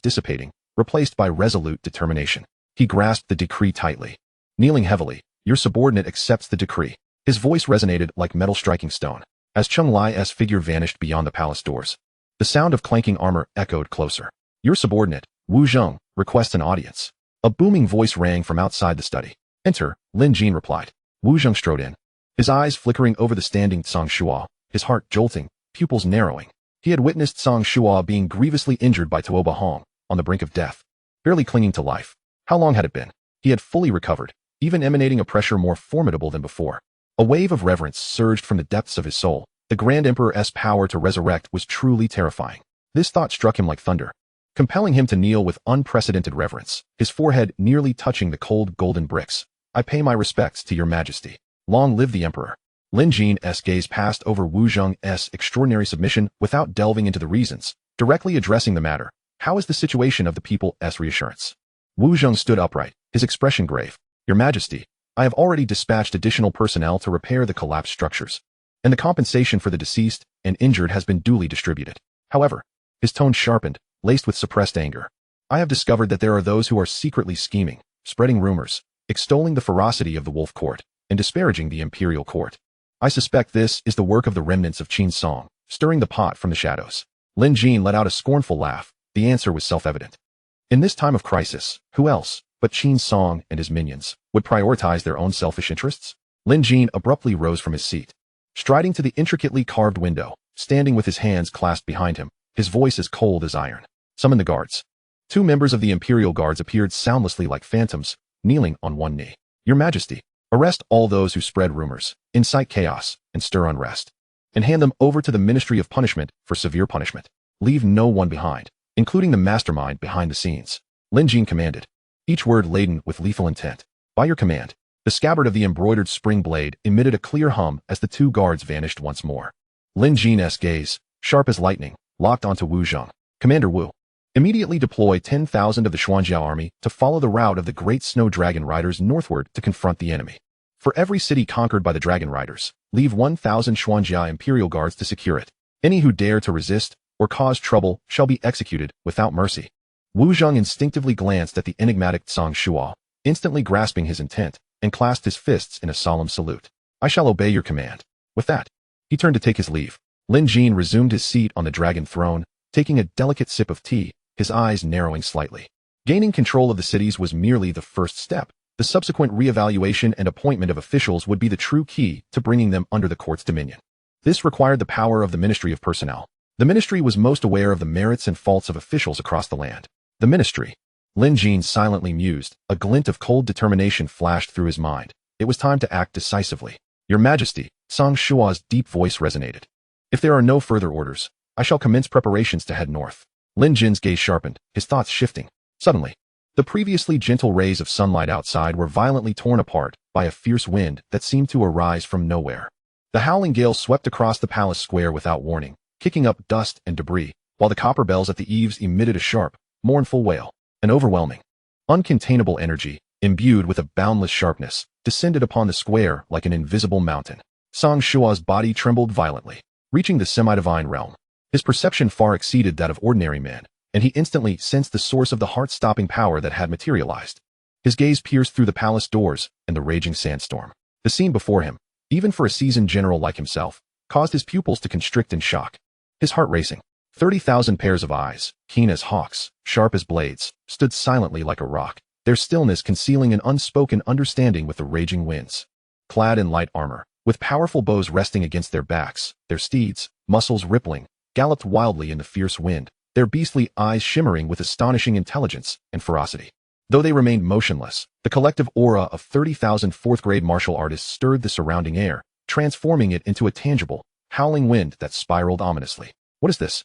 dissipating, replaced by resolute determination. He grasped the decree tightly. Kneeling heavily, your subordinate accepts the decree. His voice resonated like metal striking stone. As Cheng Lai's figure vanished beyond the palace doors, the sound of clanking armor echoed closer. Your subordinate, Wu Zheng, requests an audience. A booming voice rang from outside the study. Enter, Lin Jin replied. Wu Zheng strode in, his eyes flickering over the standing Song Shua, his heart jolting, pupils narrowing. He had witnessed Song Shua being grievously injured by Tuoba Hong, on the brink of death, barely clinging to life. How long had it been? He had fully recovered, even emanating a pressure more formidable than before. A wave of reverence surged from the depths of his soul. The Grand Emperor's power to resurrect was truly terrifying. This thought struck him like thunder, compelling him to kneel with unprecedented reverence, his forehead nearly touching the cold golden bricks. I pay my respects to your Majesty. Long live the Emperor. Lin Jin's gaze passed over Wu Zheng's extraordinary submission without delving into the reasons, directly addressing the matter. How is the situation of the people's reassurance? Wu Zheng stood upright, his expression grave. Your Majesty, I have already dispatched additional personnel to repair the collapsed structures, and the compensation for the deceased and injured has been duly distributed. However, his tone sharpened, laced with suppressed anger. I have discovered that there are those who are secretly scheming, spreading rumors, extolling the ferocity of the Wolf Court, and disparaging the Imperial Court. I suspect this is the work of the remnants of Qin Song, stirring the pot from the shadows. Lin Jin let out a scornful laugh. The answer was self-evident. In this time of crisis, who else, but Qin Song and his minions, would prioritize their own selfish interests? Lin Jin abruptly rose from his seat, striding to the intricately carved window, standing with his hands clasped behind him, his voice as cold as iron. Summon the guards. 2 members of the Imperial Guards appeared soundlessly like phantoms, kneeling on one knee. Your Majesty, arrest all those who spread rumors, incite chaos, and stir unrest, and hand them over to the Ministry of Punishment for severe punishment. Leave no one behind, including the mastermind behind the scenes. Lin Jin commanded, each word laden with lethal intent. By your command. The scabbard of the embroidered spring blade emitted a clear hum as the 2 guards vanished once more. Lin Jin's gaze, sharp as lightning, locked onto Wu Zheng. Commander Wu, immediately deploy 10,000 of the Xuanjiao army to follow the route of the great snow dragon riders northward to confront the enemy. For every city conquered by the dragon riders, leave 1,000 Xuanjia Imperial Guards to secure it. Any who dare to resist or cause trouble shall be executed without mercy. Wu Zheng instinctively glanced at the enigmatic Xiao Xuan, instantly grasping his intent, and clasped his fists in a solemn salute. I shall obey your command. With that, he turned to take his leave. Lin Jin resumed his seat on the dragon throne, taking a delicate sip of tea, his eyes narrowing slightly. Gaining control of the cities was merely the first step. The subsequent re-evaluation and appointment of officials would be the true key to bringing them under the court's dominion. This required the power of the Ministry of Personnel. The ministry was most aware of the merits and faults of officials across the land. The ministry. Lin Jin silently mused. A glint of cold determination flashed through his mind. It was time to act decisively. Your Majesty, Xiao Xuan's deep voice resonated. If there are no further orders, I shall commence preparations to head north. Lin Jin's gaze sharpened, his thoughts shifting. Suddenly, the previously gentle rays of sunlight outside were violently torn apart by a fierce wind that seemed to arise from nowhere. The howling gale swept across the palace square without warning, kicking up dust and debris, while the copper bells at the eaves emitted a sharp, mournful wail. An overwhelming, uncontainable energy, imbued with a boundless sharpness, descended upon the square like an invisible mountain. Xiao Xuan's body trembled violently, reaching the semi-divine realm. His perception far exceeded that of ordinary men, and he instantly sensed the source of the heart-stopping power that had materialized. His gaze pierced through the palace doors and the raging sandstorm. The scene before him, even for a seasoned general like himself, caused his pupils to constrict in shock. His heart racing. 30,000 pairs of eyes, keen as hawks, sharp as blades, stood silently like a rock, their stillness concealing an unspoken understanding with the raging winds. Clad in light armor, with powerful bows resting against their backs, their steeds, muscles rippling, galloped wildly in the fierce wind, their beastly eyes shimmering with astonishing intelligence and ferocity. Though they remained motionless, the collective aura of 30,000 fourth-grade martial artists stirred the surrounding air, transforming it into a tangible, howling wind that spiraled ominously. What is this?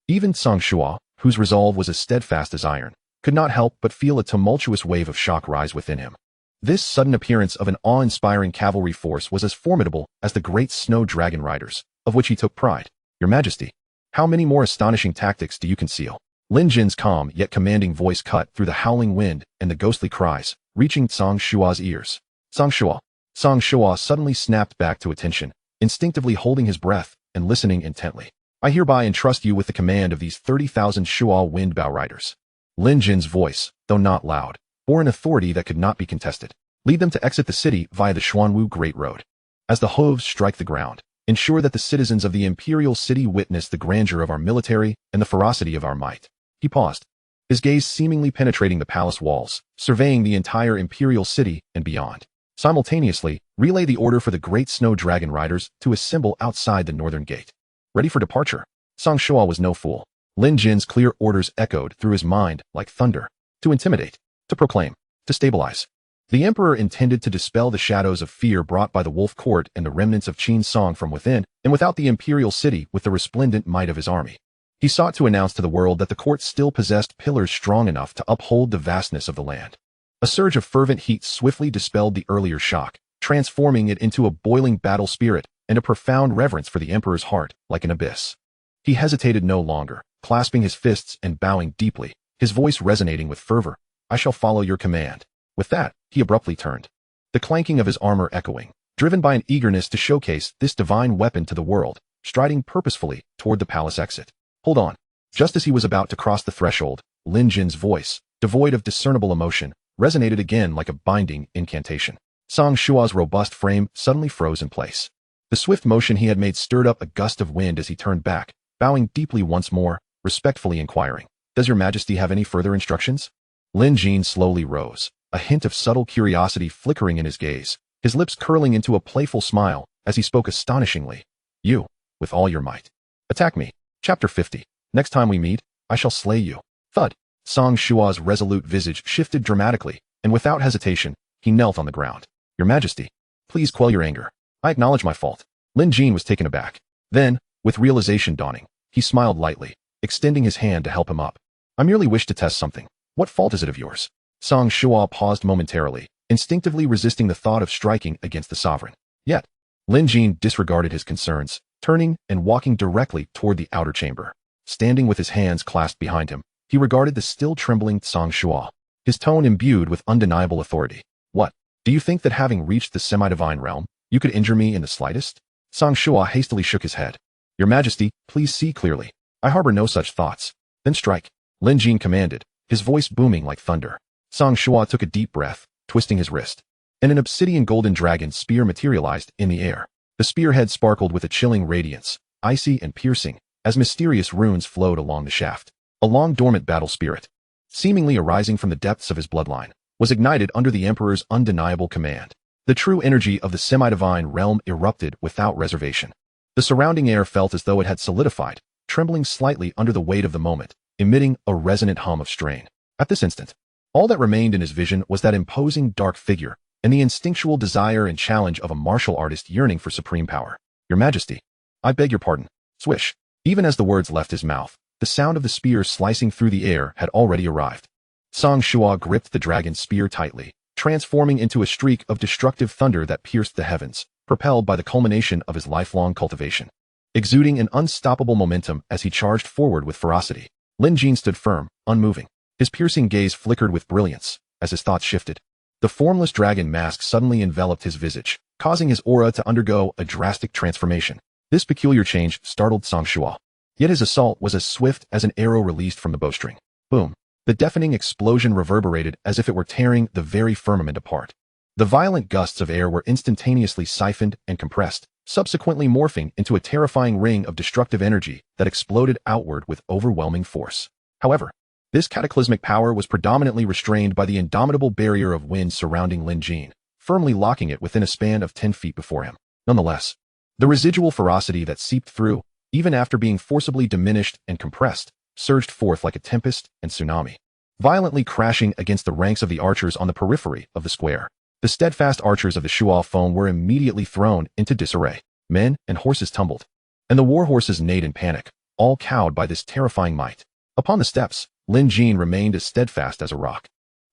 Even Xiao Xuan, whose resolve was as steadfast as iron, could not help but feel a tumultuous wave of shock rise within him. This sudden appearance of an awe-inspiring cavalry force was as formidable as the great snow dragon riders, of which he took pride. Your Majesty, how many more astonishing tactics do you conceal? Lin Jin's calm yet commanding voice cut through the howling wind and the ghostly cries, reaching Xiao Xuan's ears. Xiao Xuan suddenly snapped back to attention, instinctively holding his breath and listening intently. I hereby entrust you with the command of these 30,000 Shuo windbow riders. Lin Jin's voice, though not loud, bore an authority that could not be contested. Lead them to exit the city via the Xuanwu Great Road. As the hooves strike the ground, ensure that the citizens of the imperial city witness the grandeur of our military and the ferocity of our might. He paused, his gaze seemingly penetrating the palace walls, surveying the entire imperial city and beyond. Simultaneously, relay the order for the great snow dragon riders to assemble outside the northern gate. Ready for departure. Xiao Xuan was no fool. Lin Jin's clear orders echoed through his mind like thunder. To intimidate, to proclaim, to stabilize. The emperor intended to dispel the shadows of fear brought by the wolf court and the remnants of Qin's song from within and without the imperial city with the resplendent might of his army. He sought to announce to the world that the court still possessed pillars strong enough to uphold the vastness of the land. A surge of fervent heat swiftly dispelled the earlier shock, transforming it into a boiling battle spirit and a profound reverence for the emperor's heart, like an abyss. He hesitated no longer, clasping his fists and bowing deeply, his voice resonating with fervor. I shall follow your command. With that, he abruptly turned, the clanking of his armor echoing, driven by an eagerness to showcase this divine weapon to the world, striding purposefully toward the palace exit. Hold on. Just as he was about to cross the threshold, Lin Jin's voice, devoid of discernible emotion, resonated again like a binding incantation. Xiao Xuan's robust frame suddenly froze in place. The swift motion he had made stirred up a gust of wind as he turned back, bowing deeply once more, respectfully inquiring, Does your Majesty have any further instructions? Lin Jin slowly rose, a hint of subtle curiosity flickering in his gaze, his lips curling into a playful smile as he spoke astonishingly. You, with all your might. Attack me. Chapter 50. Next time we meet, I shall slay you. Thud. Xiao Xuan's resolute visage shifted dramatically, and without hesitation, he knelt on the ground. Your Majesty, please quell your anger. I acknowledge my fault. Lin Jin was taken aback. Then, with realization dawning, he smiled lightly, extending his hand to help him up. I merely wish to test something. What fault is it of yours? Xiao Xuan paused momentarily, instinctively resisting the thought of striking against the sovereign. Yet, Lin Jin disregarded his concerns, turning and walking directly toward the outer chamber. Standing with his hands clasped behind him, he regarded the still trembling Xiao Xuan, his tone imbued with undeniable authority. What? Do you think that having reached the semi-divine realm, you could injure me in the slightest? Xiao Xuan hastily shook his head. Your Majesty, please see clearly. I harbor no such thoughts. Then strike, Lin Jin commanded, his voice booming like thunder. Song Shua took a deep breath, twisting his wrist, and an obsidian golden dragon spear materialized in the air. The spearhead sparkled with a chilling radiance, icy and piercing, as mysterious runes flowed along the shaft. A long-dormant battle spirit, seemingly arising from the depths of his bloodline, was ignited under the Emperor's undeniable command. The true energy of the semi-divine realm erupted without reservation. The surrounding air felt as though it had solidified, trembling slightly under the weight of the moment, emitting a resonant hum of strain. At this instant, all that remained in his vision was that imposing dark figure, and the instinctual desire and challenge of a martial artist yearning for supreme power. Your Majesty, I beg your pardon. Swish. Even as the words left his mouth, the sound of the spear slicing through the air had already arrived. Song Shua gripped the dragon's spear tightly, transforming into a streak of destructive thunder that pierced the heavens, propelled by the culmination of his lifelong cultivation. Exuding an unstoppable momentum as he charged forward with ferocity, Lin Jin stood firm, unmoving. His piercing gaze flickered with brilliance as his thoughts shifted. The formless dragon mask suddenly enveloped his visage, causing his aura to undergo a drastic transformation. This peculiar change startled Song Shua. Yet his assault was as swift as an arrow released from the bowstring. Boom. The deafening explosion reverberated as if it were tearing the very firmament apart. The violent gusts of air were instantaneously siphoned and compressed, subsequently morphing into a terrifying ring of destructive energy that exploded outward with overwhelming force. However, this cataclysmic power was predominantly restrained by the indomitable barrier of wind surrounding Lin Jin, firmly locking it within a span of 10 feet before him. Nonetheless, the residual ferocity that seeped through, even after being forcibly diminished and compressed, surged forth like a tempest and tsunami, violently crashing against the ranks of the archers on the periphery of the square. The steadfast archers of the Shual foam were immediately thrown into disarray. Men and horses tumbled, and the war horses neighed in panic, all cowed by this terrifying might. Upon the steps, Lin Jin remained as steadfast as a rock,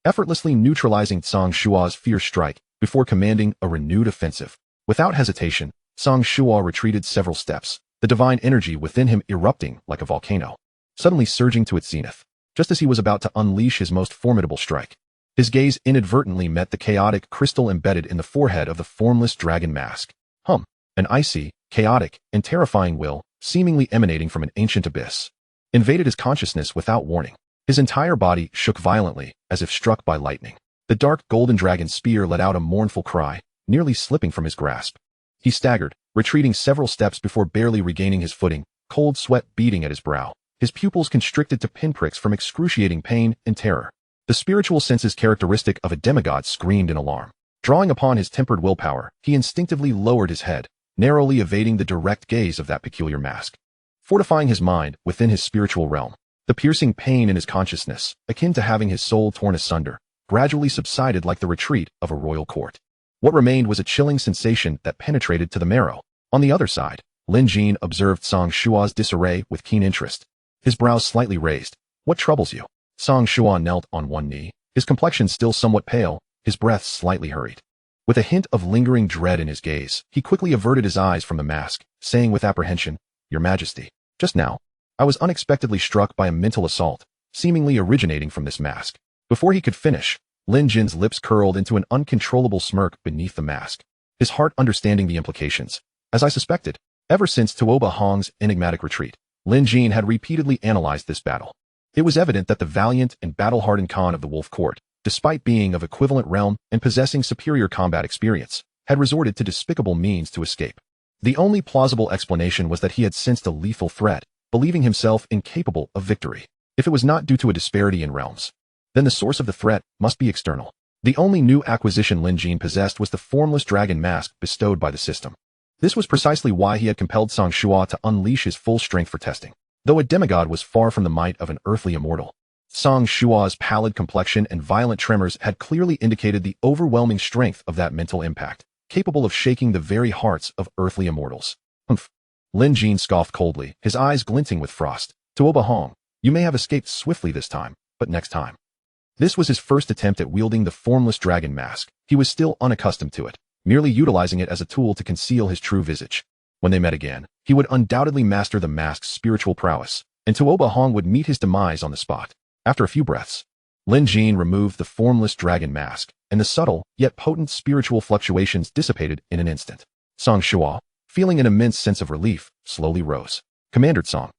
effortlessly neutralizing Song Shua's fierce strike before commanding a renewed offensive. Without hesitation, Song Shua retreated several steps, the divine energy within him erupting like a volcano, suddenly surging to its zenith, just as he was about to unleash his most formidable strike. His gaze inadvertently met the chaotic crystal embedded in the forehead of the formless dragon mask. An icy, chaotic, and terrifying will, seemingly emanating from an ancient abyss, invaded his consciousness without warning. His entire body shook violently, as if struck by lightning. The dark golden dragon's spear let out a mournful cry, nearly slipping from his grasp. He staggered, retreating several steps before barely regaining his footing, cold sweat beading at his brow, his pupils constricted to pinpricks from excruciating pain and terror. The spiritual senses characteristic of a demigod screamed in alarm. Drawing upon his tempered willpower, he instinctively lowered his head, narrowly evading the direct gaze of that peculiar mask. Fortifying his mind within his spiritual realm, the piercing pain in his consciousness, akin to having his soul torn asunder, gradually subsided like the retreat of a royal court. What remained was a chilling sensation that penetrated to the marrow. On the other side, Lin Jin observed Song Shua's disarray with keen interest. His brows slightly raised. What troubles you? Song Shua knelt on one knee, his complexion still somewhat pale, his breath slightly hurried. With a hint of lingering dread in his gaze, he quickly averted his eyes from the mask, saying with apprehension, "Your Majesty, just now, I was unexpectedly struck by a mental assault, seemingly originating from this mask." Before he could finish, Lin Jin's lips curled into an uncontrollable smirk beneath the mask, his heart understanding the implications. As I suspected, ever since Tuoba Hong's enigmatic retreat, Lin Jin had repeatedly analyzed this battle. It was evident that the valiant and battle-hardened Khan of the Wolf Court, despite being of equivalent realm and possessing superior combat experience, had resorted to despicable means to escape. The only plausible explanation was that he had sensed a lethal threat, believing himself incapable of victory. If it was not due to a disparity in realms, then the source of the threat must be external. The only new acquisition Lin Jin possessed was the formless dragon mask bestowed by the system. This was precisely why he had compelled Song Shua to unleash his full strength for testing. Though a demigod was far from the might of an earthly immortal, Song Shua's pallid complexion and violent tremors had clearly indicated the overwhelming strength of that mental impact, capable of shaking the very hearts of earthly immortals. Humph. Lin Jin scoffed coldly, his eyes glinting with frost. Tuoba Hong, you may have escaped swiftly this time, but next time. This was his first attempt at wielding the formless dragon mask. He was still unaccustomed to it, merely utilizing it as a tool to conceal his true visage. When they met again, he would undoubtedly master the mask's spiritual prowess, and Tuoba Hong would meet his demise on the spot. After a few breaths, Lin Jin removed the formless dragon mask, and the subtle, yet potent spiritual fluctuations dissipated in an instant. Song Shua, feeling an immense sense of relief, slowly rose. "Commander Song,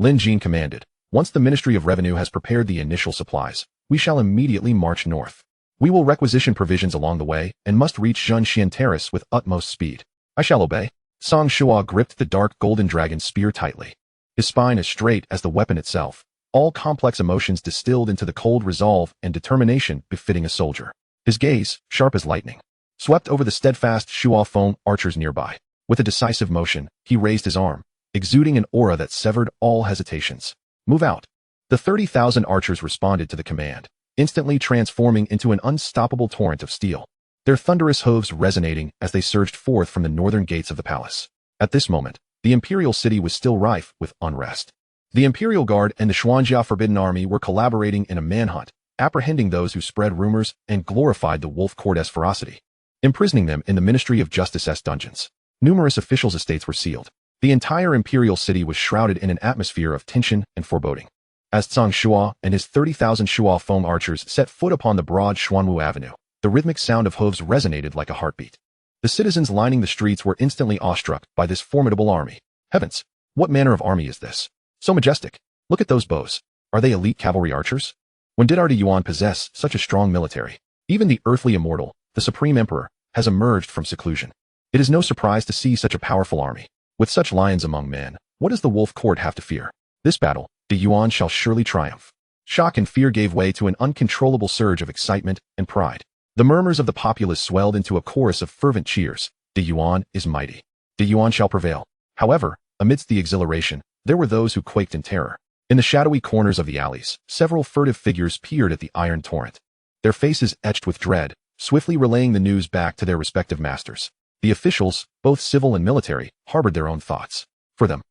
Lin Jin commanded. Once the Ministry of Revenue has prepared the initial supplies, we shall immediately march north. We will requisition provisions along the way and must reach Zhunxian Terrace with utmost speed. I shall obey. Song Shua gripped the dark golden dragon spear tightly. His spine as straight as the weapon itself, all complex emotions distilled into the cold resolve and determination befitting a soldier. His gaze, sharp as lightning, swept over the steadfast Shua Feng archers nearby. With a decisive motion, he raised his arm, exuding an aura that severed all hesitations. Move out. The 30,000 archers responded to the command, instantly transforming into an unstoppable torrent of steel, their thunderous hooves resonating as they surged forth from the northern gates of the palace. At this moment, the imperial city was still rife with unrest. The Imperial Guard and the Xuanjia Forbidden Army were collaborating in a manhunt, apprehending those who spread rumors and glorified the Wolf Court's ferocity, imprisoning them in the Ministry of Justice's dungeons. Numerous officials' estates were sealed. The entire imperial city was shrouded in an atmosphere of tension and foreboding. As Song Shua and his 30,000 Shua Feng archers set foot upon the broad Xuanwu Avenue, the rhythmic sound of hooves resonated like a heartbeat. The citizens lining the streets were instantly awestruck by this formidable army. Heavens, what manner of army is this? So majestic. Look at those bows. Are they elite cavalry archers? When did our Yuan possess such a strong military? Even the Earthly Immortal, the Supreme Emperor, has emerged from seclusion. It is no surprise to see such a powerful army. With such lions among men, what does the Wolf Court have to fear? This battle, the Yuan shall surely triumph. Shock and fear gave way to an uncontrollable surge of excitement and pride. The murmurs of the populace swelled into a chorus of fervent cheers. The Yuan is mighty. The Yuan shall prevail. However, amidst the exhilaration, there were those who quaked in terror. In the shadowy corners of the alleys, several furtive figures peered at the iron torrent, their faces etched with dread, swiftly relaying the news back to their respective masters. The officials, both civil and military, harbored their own thoughts. For them,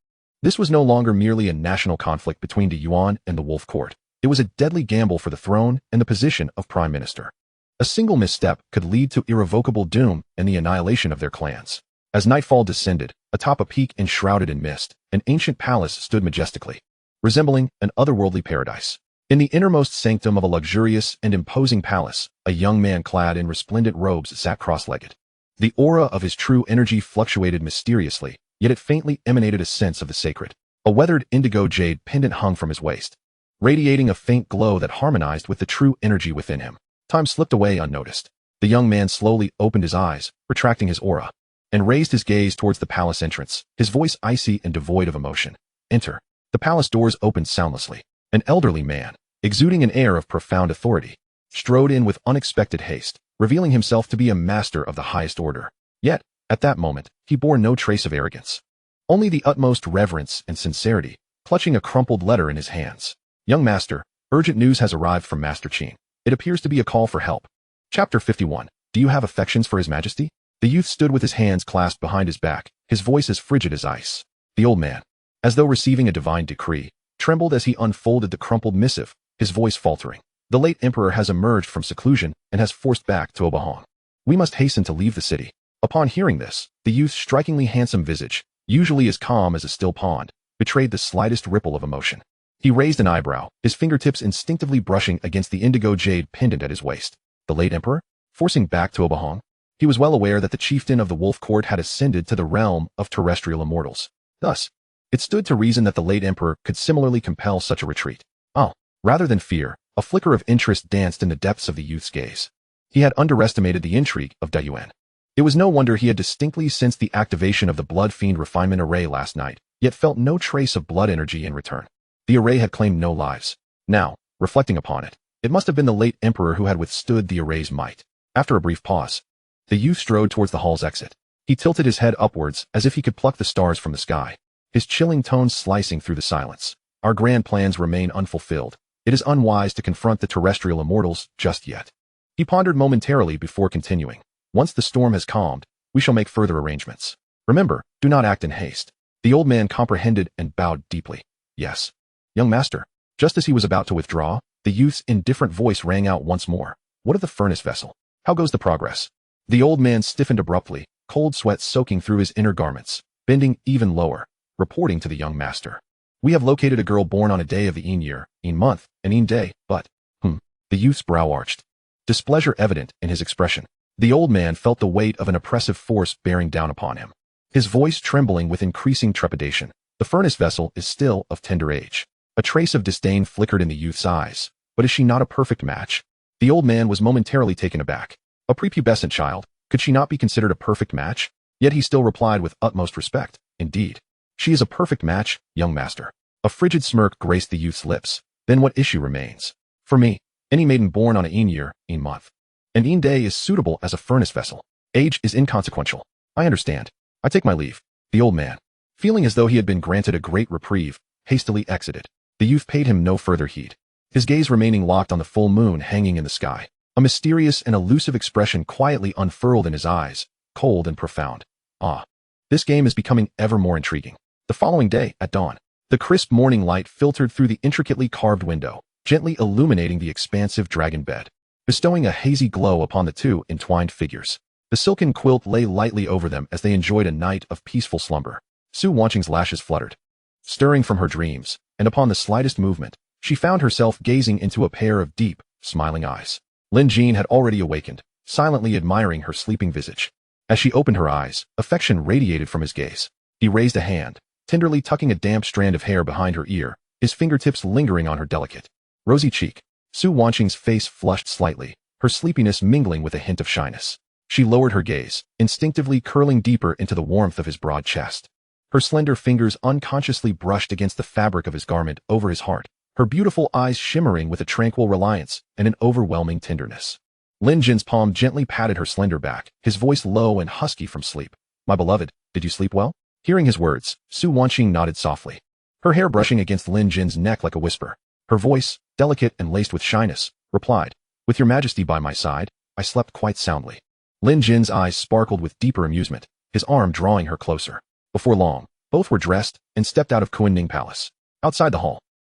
this was no longer merely a national conflict between the Yuan and the Wolf Court. It was a deadly gamble for the throne and the position of prime minister. A single misstep could lead to irrevocable doom and the annihilation of their clans. As nightfall descended, atop a peak enshrouded in mist, an ancient palace stood majestically, resembling an otherworldly paradise. In the innermost sanctum of a luxurious and imposing palace, a young man clad in resplendent robes sat cross-legged. The aura of his true energy fluctuated mysteriously, yet it faintly emanated a sense of the sacred. A weathered indigo jade pendant hung from his waist, radiating a faint glow that harmonized with the true energy within him. Time slipped away unnoticed. The young man slowly opened his eyes, retracting his aura, and raised his gaze towards the palace entrance, his voice icy and devoid of emotion. Enter. The palace doors opened soundlessly. An elderly man, exuding an air of profound authority, strode in with unexpected haste, revealing himself to be a master of the highest order. Yet, at that moment, he bore no trace of arrogance. Only the utmost reverence and sincerity, clutching a crumpled letter in his hands. Young master, urgent news has arrived from Master Qin. It appears to be a call for help. Chapter 51. Do you have affections for His Majesty? The youth stood with his hands clasped behind his back, his voice as frigid as ice. The old man, as though receiving a divine decree, trembled as he unfolded the crumpled missive, his voice faltering. The late emperor has emerged from seclusion and has forced back to Obahong. We must hasten to leave the city. Upon hearing this, the youth's strikingly handsome visage, usually as calm as a still pond, betrayed the slightest ripple of emotion. He raised an eyebrow, his fingertips instinctively brushing against the indigo jade pendant at his waist. The late emperor? Forcing back to Obahong? He was well aware that the chieftain of the Wolf Court had ascended to the realm of terrestrial immortals. Thus, it stood to reason that the late emperor could similarly compel such a retreat. Oh, rather than fear, a flicker of interest danced in the depths of the youth's gaze. He had underestimated the intrigue of Dayuan. It was no wonder he had distinctly sensed the activation of the Blood Fiend Refinement Array last night, yet felt no trace of blood energy in return. The array had claimed no lives. Now, reflecting upon it, it must have been the late emperor who had withstood the array's might. After a brief pause, the youth strode towards the hall's exit. He tilted his head upwards as if he could pluck the stars from the sky, his chilling tones slicing through the silence. Our grand plans remain unfulfilled. It is unwise to confront the terrestrial immortals just yet. He pondered momentarily before continuing. Once the storm has calmed, we shall make further arrangements. Remember, do not act in haste. The old man comprehended and bowed deeply. Yes. Young master. Just as he was about to withdraw, the youth's indifferent voice rang out once more. What of the furnace vessel? How goes the progress? The old man stiffened abruptly, cold sweat soaking through his inner garments, bending even lower, reporting to the young master. We have located a girl born on a day of the Een year, Een month, and Een day, but, The youth's brow arched, displeasure evident in his expression. The old man felt the weight of an oppressive force bearing down upon him, his voice trembling with increasing trepidation. The furnace vessel is still of tender age. A trace of disdain flickered in the youth's eyes. But is she not a perfect match? The old man was momentarily taken aback. A prepubescent child, could she not be considered a perfect match? Yet he still replied with utmost respect, indeed. She is a perfect match, young master. A frigid smirk graced the youth's lips. Then what issue remains? For me, any maiden born on a year, month. And day is suitable as a furnace vessel. Age is inconsequential. I understand. I take my leave. The old man, feeling as though he had been granted a great reprieve, hastily exited. The youth paid him no further heed, his gaze remaining locked on the full moon hanging in the sky. A mysterious and elusive expression quietly unfurled in his eyes, cold and profound. Ah, this game is becoming ever more intriguing. The following day, at dawn, the crisp morning light filtered through the intricately carved window, gently illuminating the expansive dragon bed, bestowing a hazy glow upon the two entwined figures. The silken quilt lay lightly over them as they enjoyed a night of peaceful slumber. Xiao Xuan's lashes fluttered, stirring from her dreams, and upon the slightest movement, she found herself gazing into a pair of deep, smiling eyes. Lin Jin had already awakened, silently admiring her sleeping visage. As she opened her eyes, affection radiated from his gaze. He raised a hand, tenderly tucking a damp strand of hair behind her ear, his fingertips lingering on her delicate, rosy cheek. Xiao Xuan's face flushed slightly, her sleepiness mingling with a hint of shyness. She lowered her gaze, instinctively curling deeper into the warmth of his broad chest. Her slender fingers unconsciously brushed against the fabric of his garment over his heart, her beautiful eyes shimmering with a tranquil reliance and an overwhelming tenderness. Lin Jin's palm gently patted her slender back, his voice low and husky from sleep. My beloved, did you sleep well? Hearing his words, Xiao Xuan nodded softly, her hair brushing against Lin Jin's neck like a whisper. Her voice, delicate and laced with shyness, replied, With your majesty by my side, I slept quite soundly. Lin Jin's eyes sparkled with deeper amusement, his arm drawing her closer. Before long, both were dressed and stepped out of Kuan Palace. Outside the hall,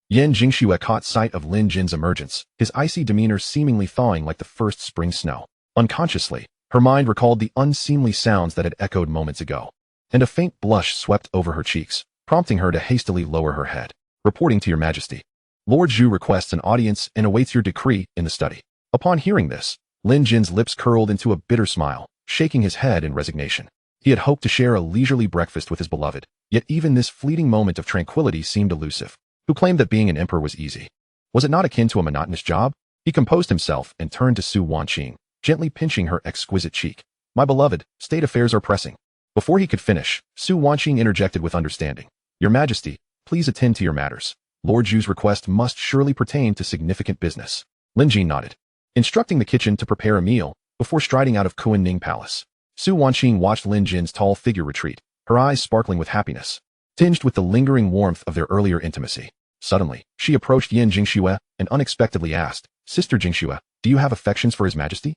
Yan Jingxue caught sight of Lin Jin's emergence, his icy demeanor seemingly thawing like the first spring snow. Unconsciously, her mind recalled the unseemly sounds that had echoed moments ago, and a faint blush swept over her cheeks, prompting her to hastily lower her head. Reporting to your majesty. Lord Zhu requests an audience and awaits your decree in the study. Upon hearing this, Lin Jin's lips curled into a bitter smile, shaking his head in resignation. He had hoped to share a leisurely breakfast with his beloved, yet even this fleeting moment of tranquility seemed elusive. Who claimed that being an emperor was easy? Was it not akin to a monotonous job? He composed himself and turned to Xiao Xuan, gently pinching her exquisite cheek. My beloved, state affairs are pressing. Before he could finish, Xiao Xuan interjected with understanding. Your majesty, please attend to your matters. Lord Zhu's request must surely pertain to significant business. Lin Jin nodded, instructing the kitchen to prepare a meal before striding out of Kuan Palace. Xiao Xuan watched Lin Jin's tall figure retreat, her eyes sparkling with happiness, tinged with the lingering warmth of their earlier intimacy. Suddenly, she approached Yan Jingxue and unexpectedly asked, Sister Jingxue, do you have affections for his majesty?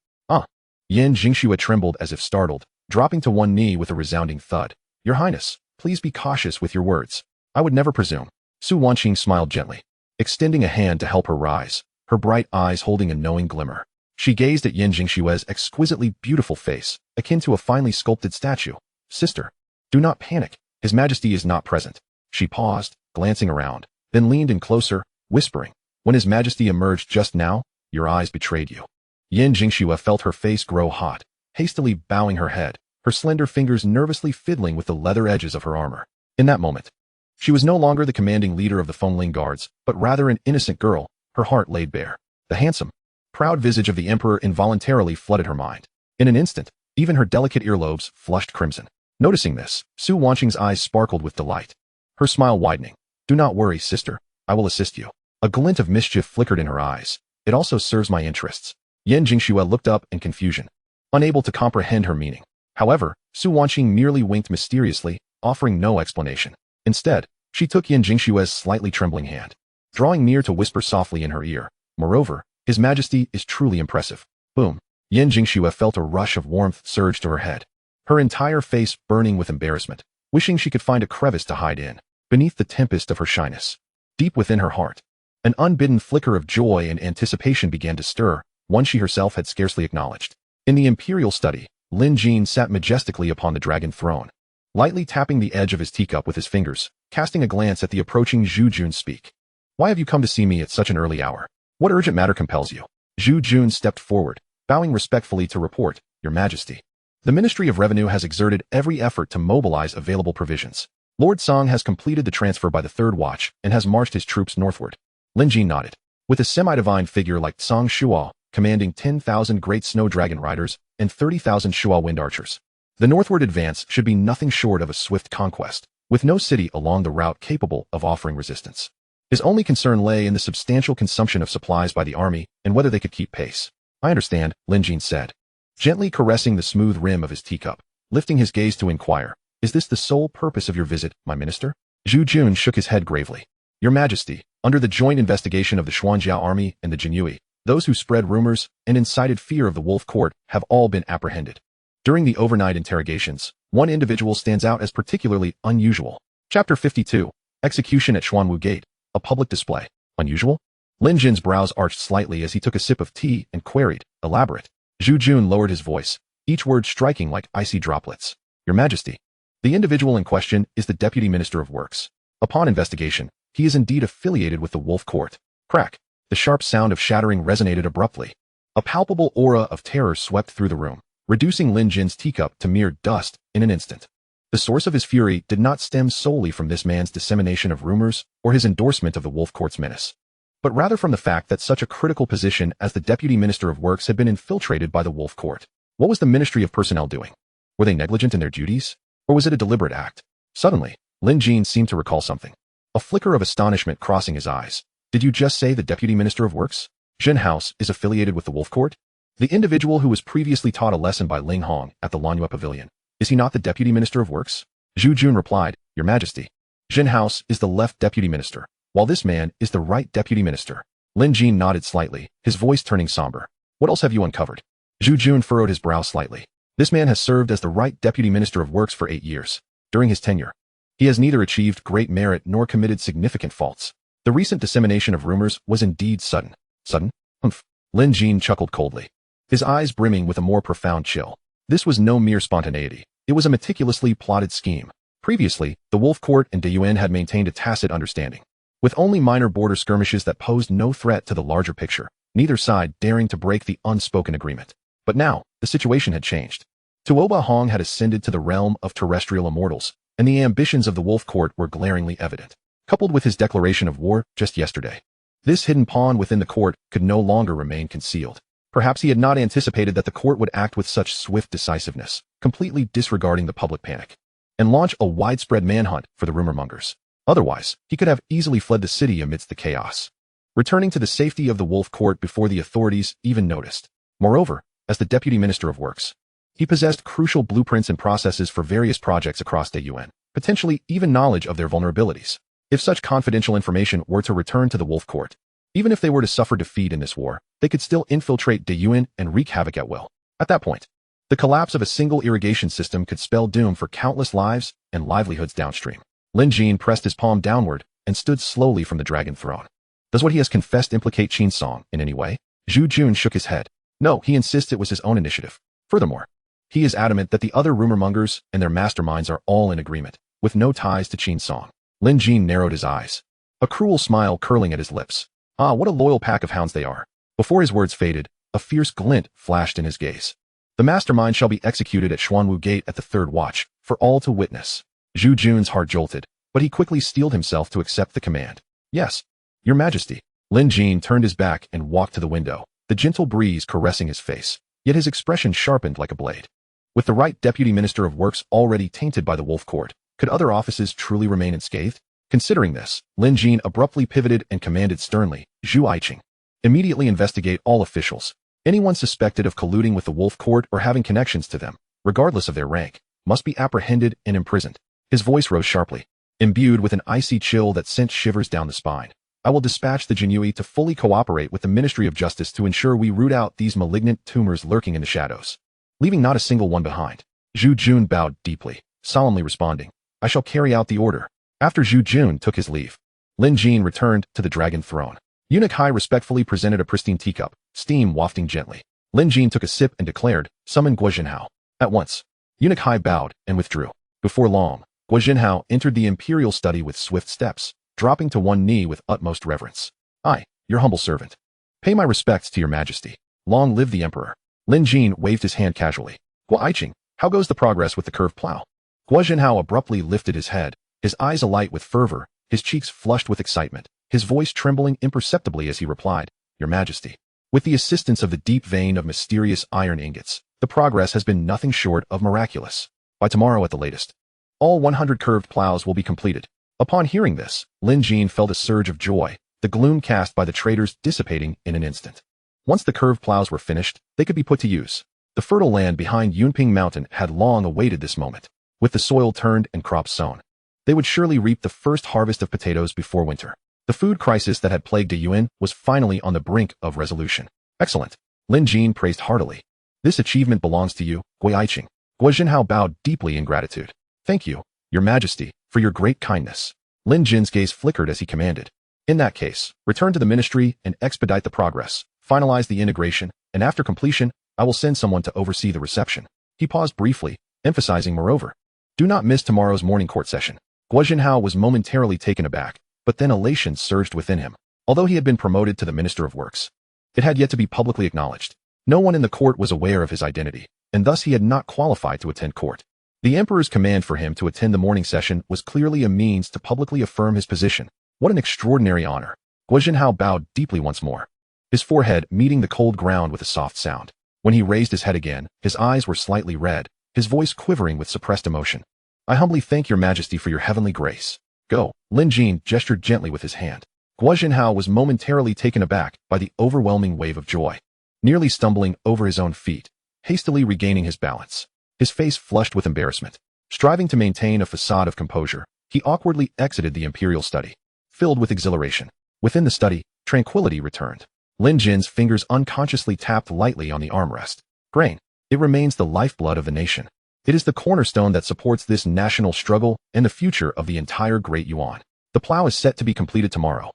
Yan Jingxue trembled as if startled, dropping to one knee with a resounding thud. Your Highness, please be cautious with your words. I would never presume. Xiao Xuan smiled gently, extending a hand to help her rise, her bright eyes holding a knowing glimmer. She gazed at Yan Jingxue's exquisitely beautiful face, akin to a finely sculpted statue. Sister, do not panic. His majesty is not present. She paused, glancing around, then leaned in closer, whispering, when his majesty emerged just now, your eyes betrayed you. Yan Jingxue felt her face grow hot, hastily bowing her head, her slender fingers nervously fiddling with the leather edges of her armor. In that moment, she was no longer the commanding leader of the Fengling Guards, but rather an innocent girl, her heart laid bare. The handsome, proud visage of the emperor involuntarily flooded her mind. In an instant, even her delicate earlobes flushed crimson. Noticing this, Xiao Xuan's eyes sparkled with delight, her smile widening. Do not worry, sister, I will assist you. A glint of mischief flickered in her eyes. It also serves my interests. Yan Jingxue looked up in confusion, unable to comprehend her meaning. However, Xiao Xuan merely winked mysteriously, offering no explanation. Instead, she took Yan Jingxue's slightly trembling hand, drawing near to whisper softly in her ear. Moreover, His Majesty is truly impressive. Boom. Yan Jingxue felt a rush of warmth surge to her head, her entire face burning with embarrassment, wishing she could find a crevice to hide in, beneath the tempest of her shyness. Deep within her heart, an unbidden flicker of joy and anticipation began to stir, one she herself had scarcely acknowledged. In the imperial study, Lin Jin sat majestically upon the dragon throne, lightly tapping the edge of his teacup with his fingers, casting a glance at the approaching Zhu Jun. Speak. Why have you come to see me at such an early hour? What urgent matter compels you? Zhu Jun stepped forward, bowing respectfully to report, Your Majesty. The Ministry of Revenue has exerted every effort to mobilize available provisions. Lord Song has completed the transfer by the third watch and has marched his troops northward. Lin Jin nodded. With a semi-divine figure like Song Shuo, commanding 10,000 great snow dragon riders and 30,000 Shuo wind archers, the northward advance should be nothing short of a swift conquest, with no city along the route capable of offering resistance. His only concern lay in the substantial consumption of supplies by the army and whether they could keep pace. I understand, Lin Jin said, gently caressing the smooth rim of his teacup, lifting his gaze to inquire, is this the sole purpose of your visit, my minister? Zhu Jun shook his head gravely. Your Majesty, under the joint investigation of the Xuanjiao army and the Jinyue, those who spread rumors and incited fear of the Wolf Court have all been apprehended. During the overnight interrogations, one individual stands out as particularly unusual. Chapter 52, Execution at Xuanwu Gate, a public display. Unusual? Lin Jin's brows arched slightly as he took a sip of tea and queried, elaborate. Zhu Jun lowered his voice, each word striking like icy droplets. Your Majesty, the individual in question is the Deputy Minister of Works. Upon investigation, he is indeed affiliated with the Wolf Court. Crack. The sharp sound of shattering resonated abruptly. A palpable aura of terror swept through the room, reducing Lin Jin's teacup to mere dust in an instant. The source of his fury did not stem solely from this man's dissemination of rumors or his endorsement of the Wolf Court's menace, but rather from the fact that such a critical position as the Deputy Minister of Works had been infiltrated by the Wolf Court. What was the Ministry of Personnel doing? Were they negligent in their duties? Or was it a deliberate act? Suddenly, Lin Jin seemed to recall something. A flicker of astonishment crossing his eyes. Did you just say the Deputy Minister of Works? Zhen House is affiliated with the Wolf Court? The individual who was previously taught a lesson by Ling Hong at the Lanyue Pavilion. Is he not the Deputy Minister of Works? Zhu Jun replied, Your Majesty. Zhen House is the left Deputy Minister, while this man is the right Deputy Minister. Lin Jin nodded slightly, his voice turning somber. What else have you uncovered? Zhu Jun furrowed his brow slightly. This man has served as the right Deputy Minister of Works for 8 years. During his tenure, he has neither achieved great merit nor committed significant faults. The recent dissemination of rumors was indeed sudden. Sudden? Humph. Lin Jin chuckled coldly, his eyes brimming with a more profound chill. This was no mere spontaneity. It was a meticulously plotted scheme. Previously, the Wolf Court and Deyuan had maintained a tacit understanding, with only minor border skirmishes that posed no threat to the larger picture, neither side daring to break the unspoken agreement. But now, the situation had changed. Tuoba Hong had ascended to the realm of terrestrial immortals, and the ambitions of the Wolf Court were glaringly evident, coupled with his declaration of war just yesterday. This hidden pawn within the court could no longer remain concealed. Perhaps he had not anticipated that the court would act with such swift decisiveness, completely disregarding the public panic, and launch a widespread manhunt for the rumor-mongers. Otherwise, he could have easily fled the city amidst the chaos, returning to the safety of the Wolf Court before the authorities even noticed. Moreover, as the Deputy Minister of Works, he possessed crucial blueprints and processes for various projects across Deyuan, potentially even knowledge of their vulnerabilities. If such confidential information were to return to the Wolf Court, even if they were to suffer defeat in this war, they could still infiltrate Deyuan and wreak havoc at will. At that point, the collapse of a single irrigation system could spell doom for countless lives and livelihoods downstream. Lin Jin pressed his palm downward and stood slowly from the dragon throne. Does what he has confessed implicate Qin Song in any way? Zhu Jun shook his head. No, he insists it was his own initiative. Furthermore, he is adamant that the other rumor-mongers and their masterminds are all in agreement, with no ties to Qin Song. Lin Jin narrowed his eyes, a cruel smile curling at his lips. Ah, what a loyal pack of hounds they are. Before his words faded, a fierce glint flashed in his gaze. The mastermind shall be executed at Xuanwu Gate at the third watch, for all to witness. Zhu Jun's heart jolted, but he quickly steeled himself to accept the command. Yes, Your Majesty. Lin Jin turned his back and walked to the window, the gentle breeze caressing his face, yet his expression sharpened like a blade. With the right Deputy Minister of Works already tainted by the Wolf Court, could other offices truly remain unscathed? Considering this, Lin Jin abruptly pivoted and commanded sternly, Zhu Aiqing, immediately investigate all officials. Anyone suspected of colluding with the Wolf Court or having connections to them, regardless of their rank, must be apprehended and imprisoned. His voice rose sharply, imbued with an icy chill that sent shivers down the spine. I will dispatch the Jinyue to fully cooperate with the Ministry of Justice to ensure we root out these malignant tumors lurking in the shadows, leaving not a single one behind. Zhu Jun bowed deeply, solemnly responding, I shall carry out the order. After Zhu Jun took his leave, Lin Jin returned to the dragon throne. Eunuch Hai respectfully presented a pristine teacup, steam wafting gently. Lin Jin took a sip and declared, Summon Guo Jinhao. At once, Eunuch Hai bowed and withdrew. Before long, Guo Jinhao entered the imperial study with swift steps, dropping to one knee with utmost reverence. I, your humble servant. Pay my respects to your majesty. Long live the emperor. Lin Jin waved his hand casually. Guo Aiqing, how goes the progress with the curved plow? Guo Jinhao abruptly lifted his head, his eyes alight with fervor, his cheeks flushed with excitement, his voice trembling imperceptibly as he replied, "Your Majesty, with the assistance of the deep vein of mysterious iron ingots, the progress has been nothing short of miraculous. By tomorrow at the latest, all 100 curved plows will be completed." Upon hearing this, Lin Jin felt a surge of joy, the gloom cast by the traders dissipating in an instant. Once the curved plows were finished, they could be put to use. The fertile land behind Yunping Mountain had long awaited this moment. With the soil turned and crops sown, they would surely reap the first harvest of potatoes before winter. The food crisis that had plagued Deyuan was finally on the brink of resolution. "Excellent," Lin Jin praised heartily. "This achievement belongs to you, Gui Aiqing." Guo Jinhao bowed deeply in gratitude. "Thank you, Your Majesty, for your great kindness." Lin Jin's gaze flickered as he commanded. "In that case, return to the ministry and expedite the progress, finalize the integration, and after completion, I will send someone to oversee the reception." He paused briefly, emphasizing moreover, "Do not miss tomorrow's morning court session." Guo Jinhao was momentarily taken aback, but then elation surged within him. Although he had been promoted to the Minister of Works, it had yet to be publicly acknowledged. No one in the court was aware of his identity, and thus he had not qualified to attend court. The Emperor's command for him to attend the morning session was clearly a means to publicly affirm his position. What an extraordinary honor. Guo Jinhao bowed deeply once more, his forehead meeting the cold ground with a soft sound. When he raised his head again, his eyes were slightly red, his voice quivering with suppressed emotion. "I humbly thank your Majesty for your heavenly grace. Go." Lin Jin gestured gently with his hand. Guo Jinhao was momentarily taken aback by the overwhelming wave of joy, nearly stumbling over his own feet, hastily regaining his balance. His face flushed with embarrassment. Striving to maintain a facade of composure, he awkwardly exited the imperial study, filled with exhilaration. Within the study, tranquility returned. Lin Jin's fingers unconsciously tapped lightly on the armrest. Grain. It remains the lifeblood of the nation. It is the cornerstone that supports this national struggle and the future of the entire Great Yuan. The plow is set to be completed tomorrow,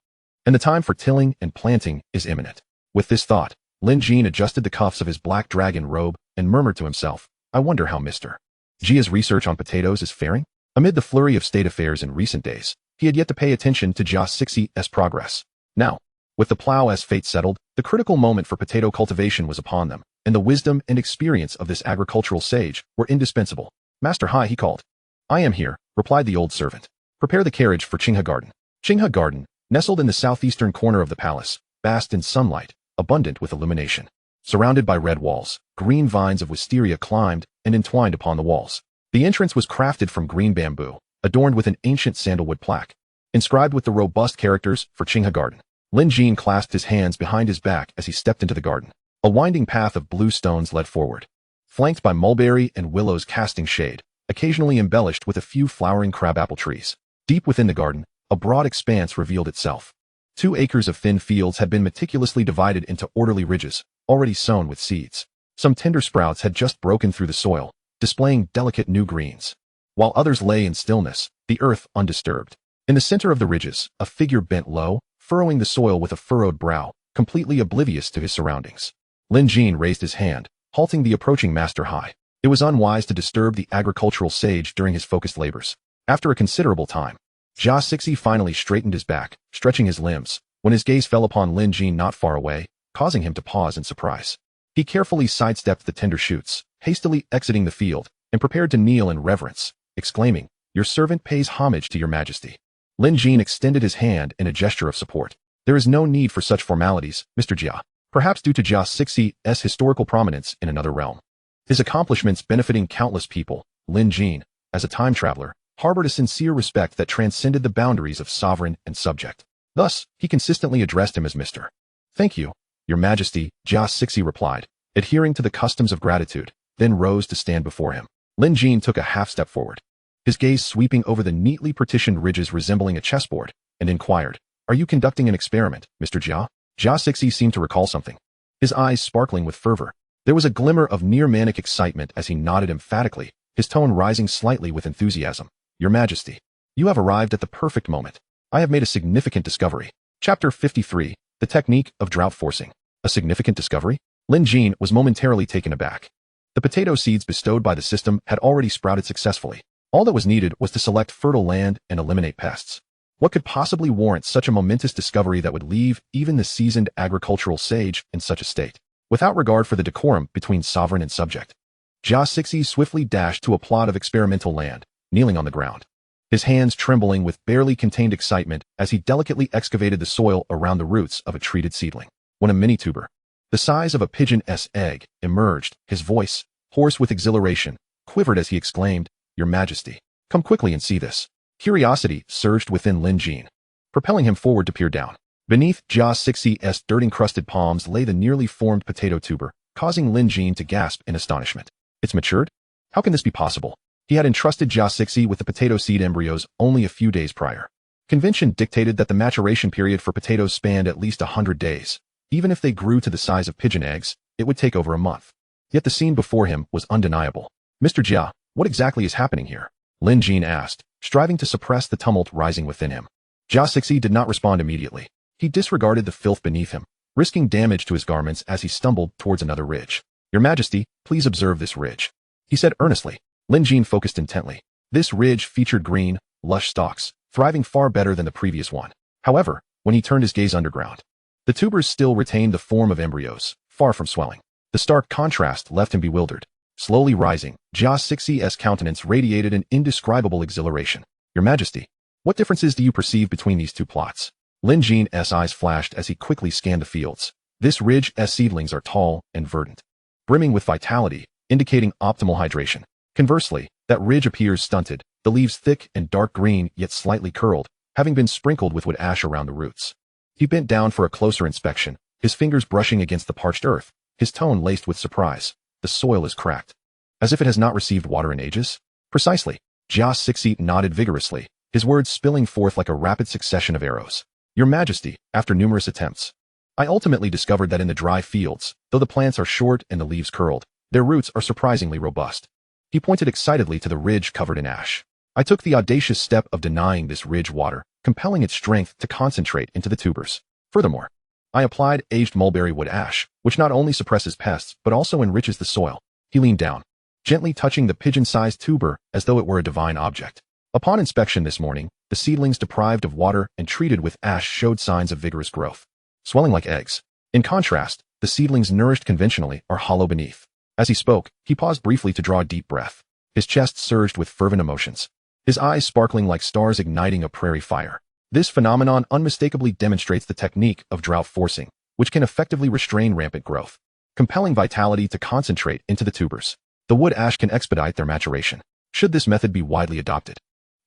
and the time for tilling and planting is imminent. With this thought, Lin Jin adjusted the cuffs of his black dragon robe and murmured to himself, "I wonder how Mr. Jia's research on potatoes is faring?" Amid the flurry of state affairs in recent days, he had yet to pay attention to Jia Xixi's progress. Now, with the plow as fate settled, the critical moment for potato cultivation was upon them, and the wisdom and experience of this agricultural sage were indispensable. "Master Hai," he called. "I am here," replied the old servant. "Prepare the carriage for Qinghe Garden." Qinghe Garden, nestled in the southeastern corner of the palace, basked in sunlight, abundant with illumination. Surrounded by red walls, green vines of wisteria climbed and entwined upon the walls. The entrance was crafted from green bamboo, adorned with an ancient sandalwood plaque, inscribed with the robust characters for Qinghe Garden. Lin Jin clasped his hands behind his back as he stepped into the garden. A winding path of blue stones led forward, flanked by mulberry and willows casting shade, occasionally embellished with a few flowering crabapple trees. Deep within the garden, a broad expanse revealed itself. 2 acres of thin fields had been meticulously divided into orderly ridges, already sown with seeds. Some tender sprouts had just broken through the soil, displaying delicate new greens, while others lay in stillness, the earth undisturbed. In the center of the ridges, a figure bent low, furrowing the soil with a furrowed brow, completely oblivious to his surroundings. Lin Jin raised his hand, halting the approaching Master Hai. It was unwise to disturb the agricultural sage during his focused labors. After a considerable time, Jia Xixi finally straightened his back, stretching his limbs, when his gaze fell upon Lin Jin not far away, causing him to pause in surprise. He carefully sidestepped the tender shoots, hastily exiting the field, and prepared to kneel in reverence, exclaiming, "Your servant pays homage to your Majesty." Lin Jin extended his hand in a gesture of support. "There is no need for such formalities, Mr. Jia." Perhaps due to Jia Xixi's historical prominence in another realm, his accomplishments benefiting countless people, Lin Jin, as a time traveler, harbored a sincere respect that transcended the boundaries of sovereign and subject. Thus, he consistently addressed him as Mr. "Thank you, Your Majesty," Jia Xixi replied, adhering to the customs of gratitude, then rose to stand before him. Lin Jin took a half step forward, his gaze sweeping over the neatly partitioned ridges resembling a chessboard, and inquired, "Are you conducting an experiment, Mr. Jia?" Jia Xixi seemed to recall something, his eyes sparkling with fervor. There was a glimmer of near-manic excitement as he nodded emphatically, his tone rising slightly with enthusiasm. "Your Majesty, you have arrived at the perfect moment. I have made a significant discovery." Chapter 53, The Technique of Drought Forcing. A significant discovery? Lin Jin was momentarily taken aback. The potato seeds bestowed by the system had already sprouted successfully. All that was needed was to select fertile land and eliminate pests. What could possibly warrant such a momentous discovery that would leave even the seasoned agricultural sage in such a state? Without regard for the decorum between sovereign and subject, Jia Xixi swiftly dashed to a plot of experimental land, kneeling on the ground. his hands trembling with barely contained excitement as he delicately excavated the soil around the roots of a treated seedling. When a mini-tuber, the size of a pigeon's egg, emerged, his voice, hoarse with exhilaration, quivered as he exclaimed, "Your Majesty, come quickly and see this." Curiosity surged within Lin Jin, propelling him forward to peer down. Beneath Jia Xi's dirt-encrusted palms lay the nearly formed potato tuber, causing Lin Jin to gasp in astonishment. It's matured? How can this be possible? He had entrusted Jia Xi with the potato seed embryos only a few days prior. Convention dictated that the maturation period for potatoes spanned at least 100 days. Even if they grew to the size of pigeon eggs, it would take over a month. Yet the scene before him was undeniable. "Mr. Jia, what exactly is happening here?" Lin Jin asked, striving to suppress the tumult rising within him. Jia Xi did not respond immediately. He disregarded the filth beneath him, risking damage to his garments as he stumbled towards another ridge. "Your Majesty, please observe this ridge," he said earnestly. Lin Jin focused intently. This ridge featured green, lush stalks, thriving far better than the previous one. However, when he turned his gaze underground, the tubers still retained the form of embryos, far from swelling. The stark contrast left him bewildered. Slowly rising, Jia Xi's countenance radiated an indescribable exhilaration. "Your Majesty, what differences do you perceive between these two plots?" Lin Jin's eyes flashed as he quickly scanned the fields. This ridge's seedlings are tall and verdant, brimming with vitality, indicating optimal hydration. Conversely, that ridge appears stunted, the leaves thick and dark green yet slightly curled, having been sprinkled with wood ash around the roots. He bent down for a closer inspection, his fingers brushing against the parched earth, his tone laced with surprise. "The soil is cracked. As if it has not received water in ages?" "Precisely." Jia Xi nodded vigorously, his words spilling forth like a rapid succession of arrows. "Your Majesty, after numerous attempts, I ultimately discovered that in the dry fields, though the plants are short and the leaves curled, their roots are surprisingly robust." He pointed excitedly to the ridge covered in ash. "I took the audacious step of denying this ridge water, compelling its strength to concentrate into the tubers. Furthermore, I applied aged mulberry wood ash, which not only suppresses pests but also enriches the soil." He leaned down, gently touching the pigeon-sized tuber as though it were a divine object. Upon inspection this morning, the seedlings deprived of water and treated with ash showed signs of vigorous growth, swelling like eggs. In contrast, the seedlings nourished conventionally are hollow beneath. As he spoke, he paused briefly to draw a deep breath. His chest surged with fervent emotions, his eyes sparkling like stars igniting a prairie fire. This phenomenon unmistakably demonstrates the technique of drought forcing, which can effectively restrain rampant growth, compelling vitality to concentrate into the tubers. The wood ash can expedite their maturation. Should this method be widely adopted,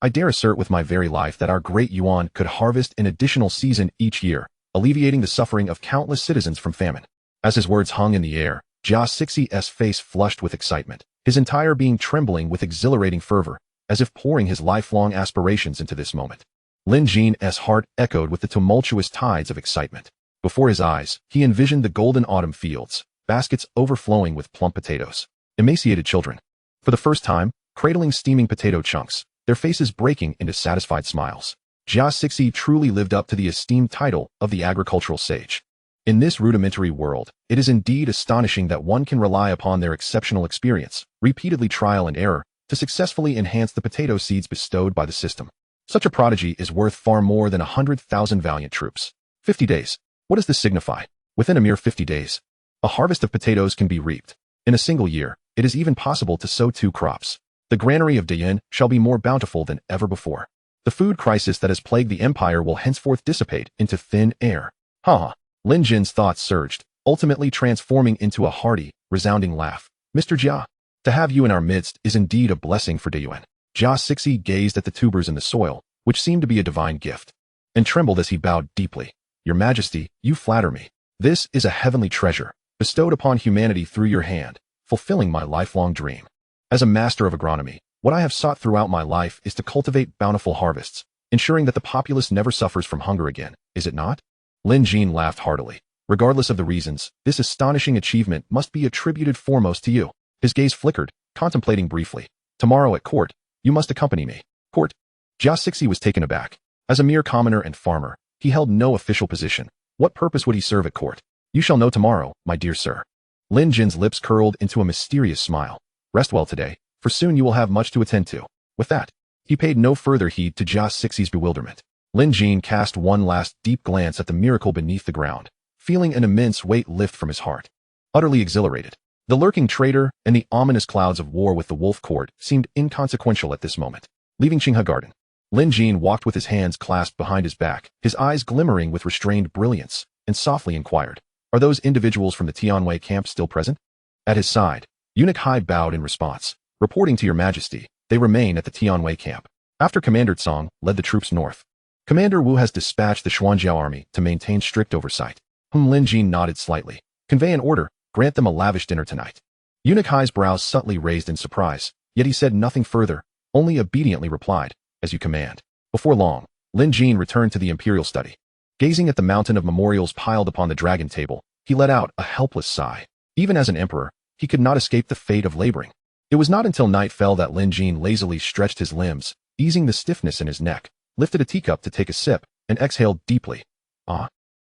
I dare assert with my very life that our great Yuan could harvest an additional season each year, alleviating the suffering of countless citizens from famine. As his words hung in the air, Jia Xi's face flushed with excitement, his entire being trembling with exhilarating fervor, as if pouring his lifelong aspirations into this moment. Lin Jin's heart echoed with the tumultuous tides of excitement. Before his eyes, he envisioned the golden autumn fields, baskets overflowing with plump potatoes, emaciated children, for the first time, cradling steaming potato chunks, their faces breaking into satisfied smiles. Jia Xi truly lived up to the esteemed title of the agricultural sage. In this rudimentary world, it is indeed astonishing that one can rely upon their exceptional experience, repeatedly trial and error, to successfully enhance the potato seeds bestowed by the system. Such a prodigy is worth far more than 100,000 valiant troops. 50 days. What does this signify? Within a mere 50 days, a harvest of potatoes can be reaped. In a single year, it is even possible to sow 2 crops. The granary of Dayan shall be more bountiful than ever before. The food crisis that has plagued the empire will henceforth dissipate into thin air. Ha ha. Lin Jin's thoughts surged, ultimately transforming into a hearty, resounding laugh. "Mr. Jia, to have you in our midst is indeed a blessing for Dayan." Jia Xi gazed at the tubers in the soil, which seemed to be a divine gift, and trembled as he bowed deeply. "Your Majesty, you flatter me. This is a heavenly treasure, bestowed upon humanity through your hand, fulfilling my lifelong dream. As a master of agronomy, what I have sought throughout my life is to cultivate bountiful harvests, ensuring that the populace never suffers from hunger again, is it not?" Lin Jin laughed heartily. Regardless of the reasons, this astonishing achievement must be attributed foremost to you. His gaze flickered, contemplating briefly. "Tomorrow at court, you must accompany me." "Court?" Jia Xi was taken aback. As a mere commoner and farmer, he held no official position. What purpose would he serve at court? "You shall know tomorrow, my dear sir." Lin Jin's lips curled into a mysterious smile. "Rest well today, for soon you will have much to attend to." With that, he paid no further heed to Jia Xi's bewilderment. Lin Jin cast one last deep glance at the miracle beneath the ground, feeling an immense weight lift from his heart. Utterly exhilarated, the lurking traitor and the ominous clouds of war with the wolf court seemed inconsequential at this moment. Leaving Qinghe Garden, Lin Jin walked with his hands clasped behind his back, his eyes glimmering with restrained brilliance, and softly inquired, "Are those individuals from the Tianwei camp still present?" At his side, Eunuch Hai bowed in response, "Reporting to your majesty, they remain at the Tianwei camp." After Commander Tsang led the troops north, Commander Wu has dispatched the Xuanjiao army to maintain strict oversight. Lin Jin nodded slightly. "Convey an order, grant them a lavish dinner tonight." Eunuch Hai's brows subtly raised in surprise, yet he said nothing further, only obediently replied, "As you command." Before long, Lin Jin returned to the imperial study. Gazing at the mountain of memorials piled upon the dragon table, he let out a helpless sigh. Even as an emperor, he could not escape the fate of laboring. It was not until night fell that Lin Jin lazily stretched his limbs, easing the stiffness in his neck, lifted a teacup to take a sip, and exhaled deeply.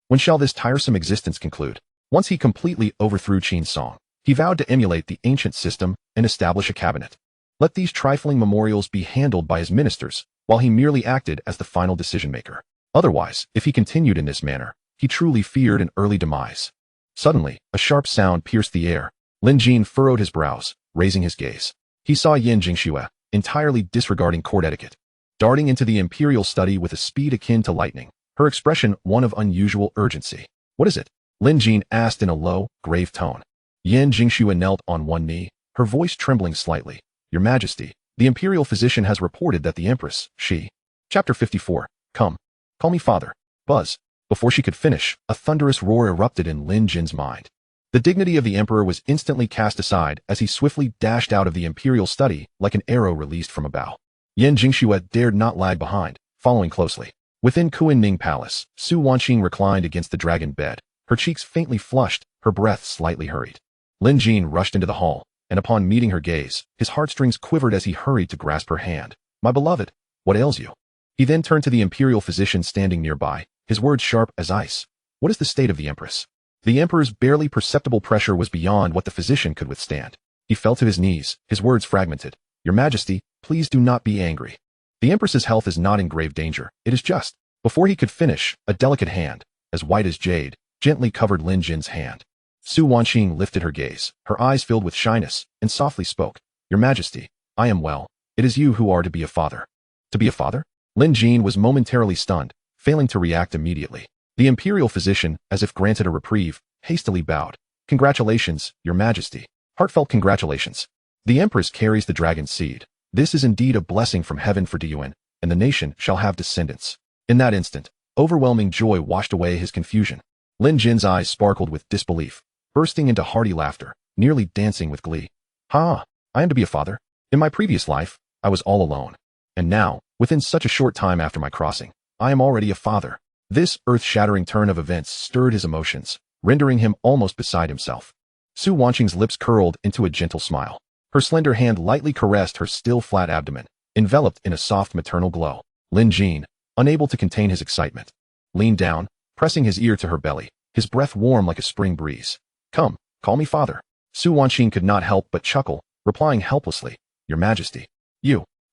When shall this tiresome existence conclude? Once he completely overthrew Qin Song, he vowed to emulate the ancient system and establish a cabinet. Let these trifling memorials be handled by his ministers, while he merely acted as the final decision-maker. Otherwise, if he continued in this manner, he truly feared an early demise. Suddenly, a sharp sound pierced the air. Lin Jin furrowed his brows, raising his gaze. He saw Yin Jingxue, entirely disregarding court etiquette, darting into the imperial study with a speed akin to lightning, her expression one of unusual urgency. "What is it?" Lin Jin asked in a low, grave tone. Yin Jingxue knelt on one knee, her voice trembling slightly. "Your Majesty, the imperial physician has reported that the Empress, she..." Chapter 54. Come. Call me father. Buzz. Before she could finish, a thunderous roar erupted in Lin Jin's mind. The dignity of the emperor was instantly cast aside as he swiftly dashed out of the imperial study like an arrow released from a bow. Yin Jingxue dared not lag behind, following closely. Within Kuan-Ning Palace, Su Wanqing reclined against the dragon bed, her cheeks faintly flushed, her breath slightly hurried. Lin Jin rushed into the hall, and upon meeting her gaze, his heartstrings quivered as he hurried to grasp her hand. "My beloved, what ails you?" He then turned to the imperial physician standing nearby, his words sharp as ice. "What is the state of the Empress?" The emperor's barely perceptible pressure was beyond what the physician could withstand. He fell to his knees, his words fragmented. "Your Majesty, please do not be angry. The Empress's health is not in grave danger, it is just..." Before he could finish, a delicate hand, as white as jade, gently covered Lin Jin's hand. Su Wanqing lifted her gaze, her eyes filled with shyness, and softly spoke. "Your Majesty, I am well. It is you who are to be a father." To be a father? Lin Jin was momentarily stunned, failing to react immediately. The imperial physician, as if granted a reprieve, hastily bowed. "Congratulations, Your Majesty. Heartfelt congratulations. The Empress carries the dragon seed. This is indeed a blessing from heaven for Diyuan, and the nation shall have descendants." In that instant, overwhelming joy washed away his confusion. Lin Jin's eyes sparkled with disbelief, bursting into hearty laughter, nearly dancing with glee. "Ha! I am to be a father? In my previous life, I was all alone. And now, within such a short time after my crossing, I am already a father." This earth-shattering turn of events stirred his emotions, rendering him almost beside himself. Su Wanqing's lips curled into a gentle smile. Her slender hand lightly caressed her still flat abdomen, enveloped in a soft maternal glow. Lin Jin, unable to contain his excitement, leaned down, pressing his ear to her belly, his breath warm like a spring breeze. "Come, call me father." Su Wanqing could not help but chuckle, replying helplessly, "Your Majesty,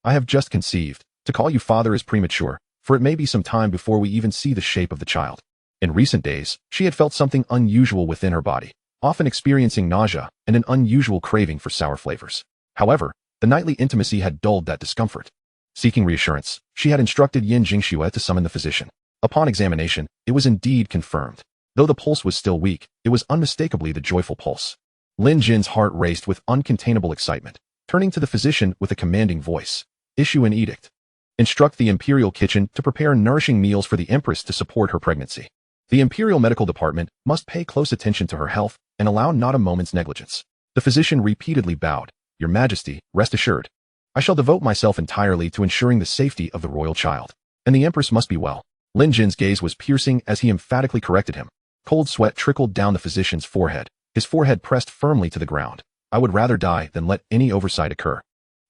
I have just conceived. To call you father is premature, for it may be some time before we even see the shape of the child." In recent days, she had felt something unusual within her body, often experiencing nausea and an unusual craving for sour flavors. However, the nightly intimacy had dulled that discomfort. Seeking reassurance, she had instructed Yin Jingxue to summon the physician. Upon examination, it was indeed confirmed. Though the pulse was still weak, it was unmistakably the joyful pulse. Lin Jin's heart raced with uncontainable excitement, turning to the physician with a commanding voice. "Issue an edict. Instruct the imperial kitchen to prepare nourishing meals for the Empress to support her pregnancy. The imperial medical department must pay close attention to her health and allow not a moment's negligence." The physician repeatedly bowed. "Your Majesty, rest assured. I shall devote myself entirely to ensuring the safety of the royal child. And the Empress must be well." Lin Jin's gaze was piercing as he emphatically corrected him. Cold sweat trickled down the physician's forehead, his forehead pressed firmly to the ground. "I would rather die than let any oversight occur.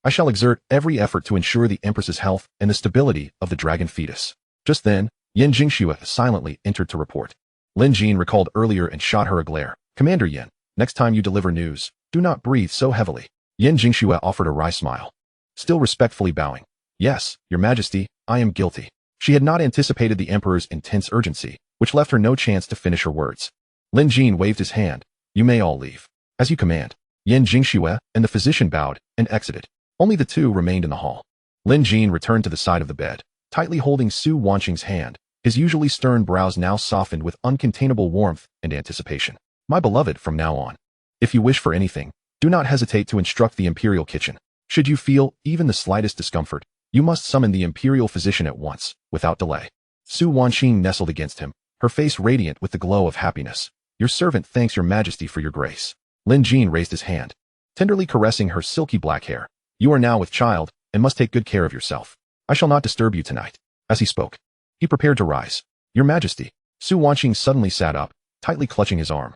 I shall exert every effort to ensure the Empress's health and the stability of the dragon fetus." Just then, Yin Jingxue silently entered to report. Lin Jin recalled earlier and shot her a glare. "Commander Yin, next time you deliver news, do not breathe so heavily." Yin Jingxue offered a wry smile, still respectfully bowing. "Yes, Your Majesty, I am guilty." She had not anticipated the Emperor's intense urgency, which left her no chance to finish her words. Lin Jin waved his hand. "You may all leave." "As you command." Yin Jingxue and the physician bowed and exited. Only the two remained in the hall. Lin Jin returned to the side of the bed, tightly holding Su Wanqing's hand, his usually stern brows now softened with uncontainable warmth and anticipation. My beloved, from now on, if you wish for anything, do not hesitate to instruct the imperial kitchen. Should you feel even the slightest discomfort, you must summon the imperial physician at once, without delay. Su Wanqing nestled against him, her face radiant with the glow of happiness. Your servant thanks your majesty for your grace. Lin Jin raised his hand, tenderly caressing her silky black hair. You are now with child, and must take good care of yourself. I shall not disturb you tonight. As he spoke, he prepared to rise. Your majesty. Su Wanqing suddenly sat up, tightly clutching his arm.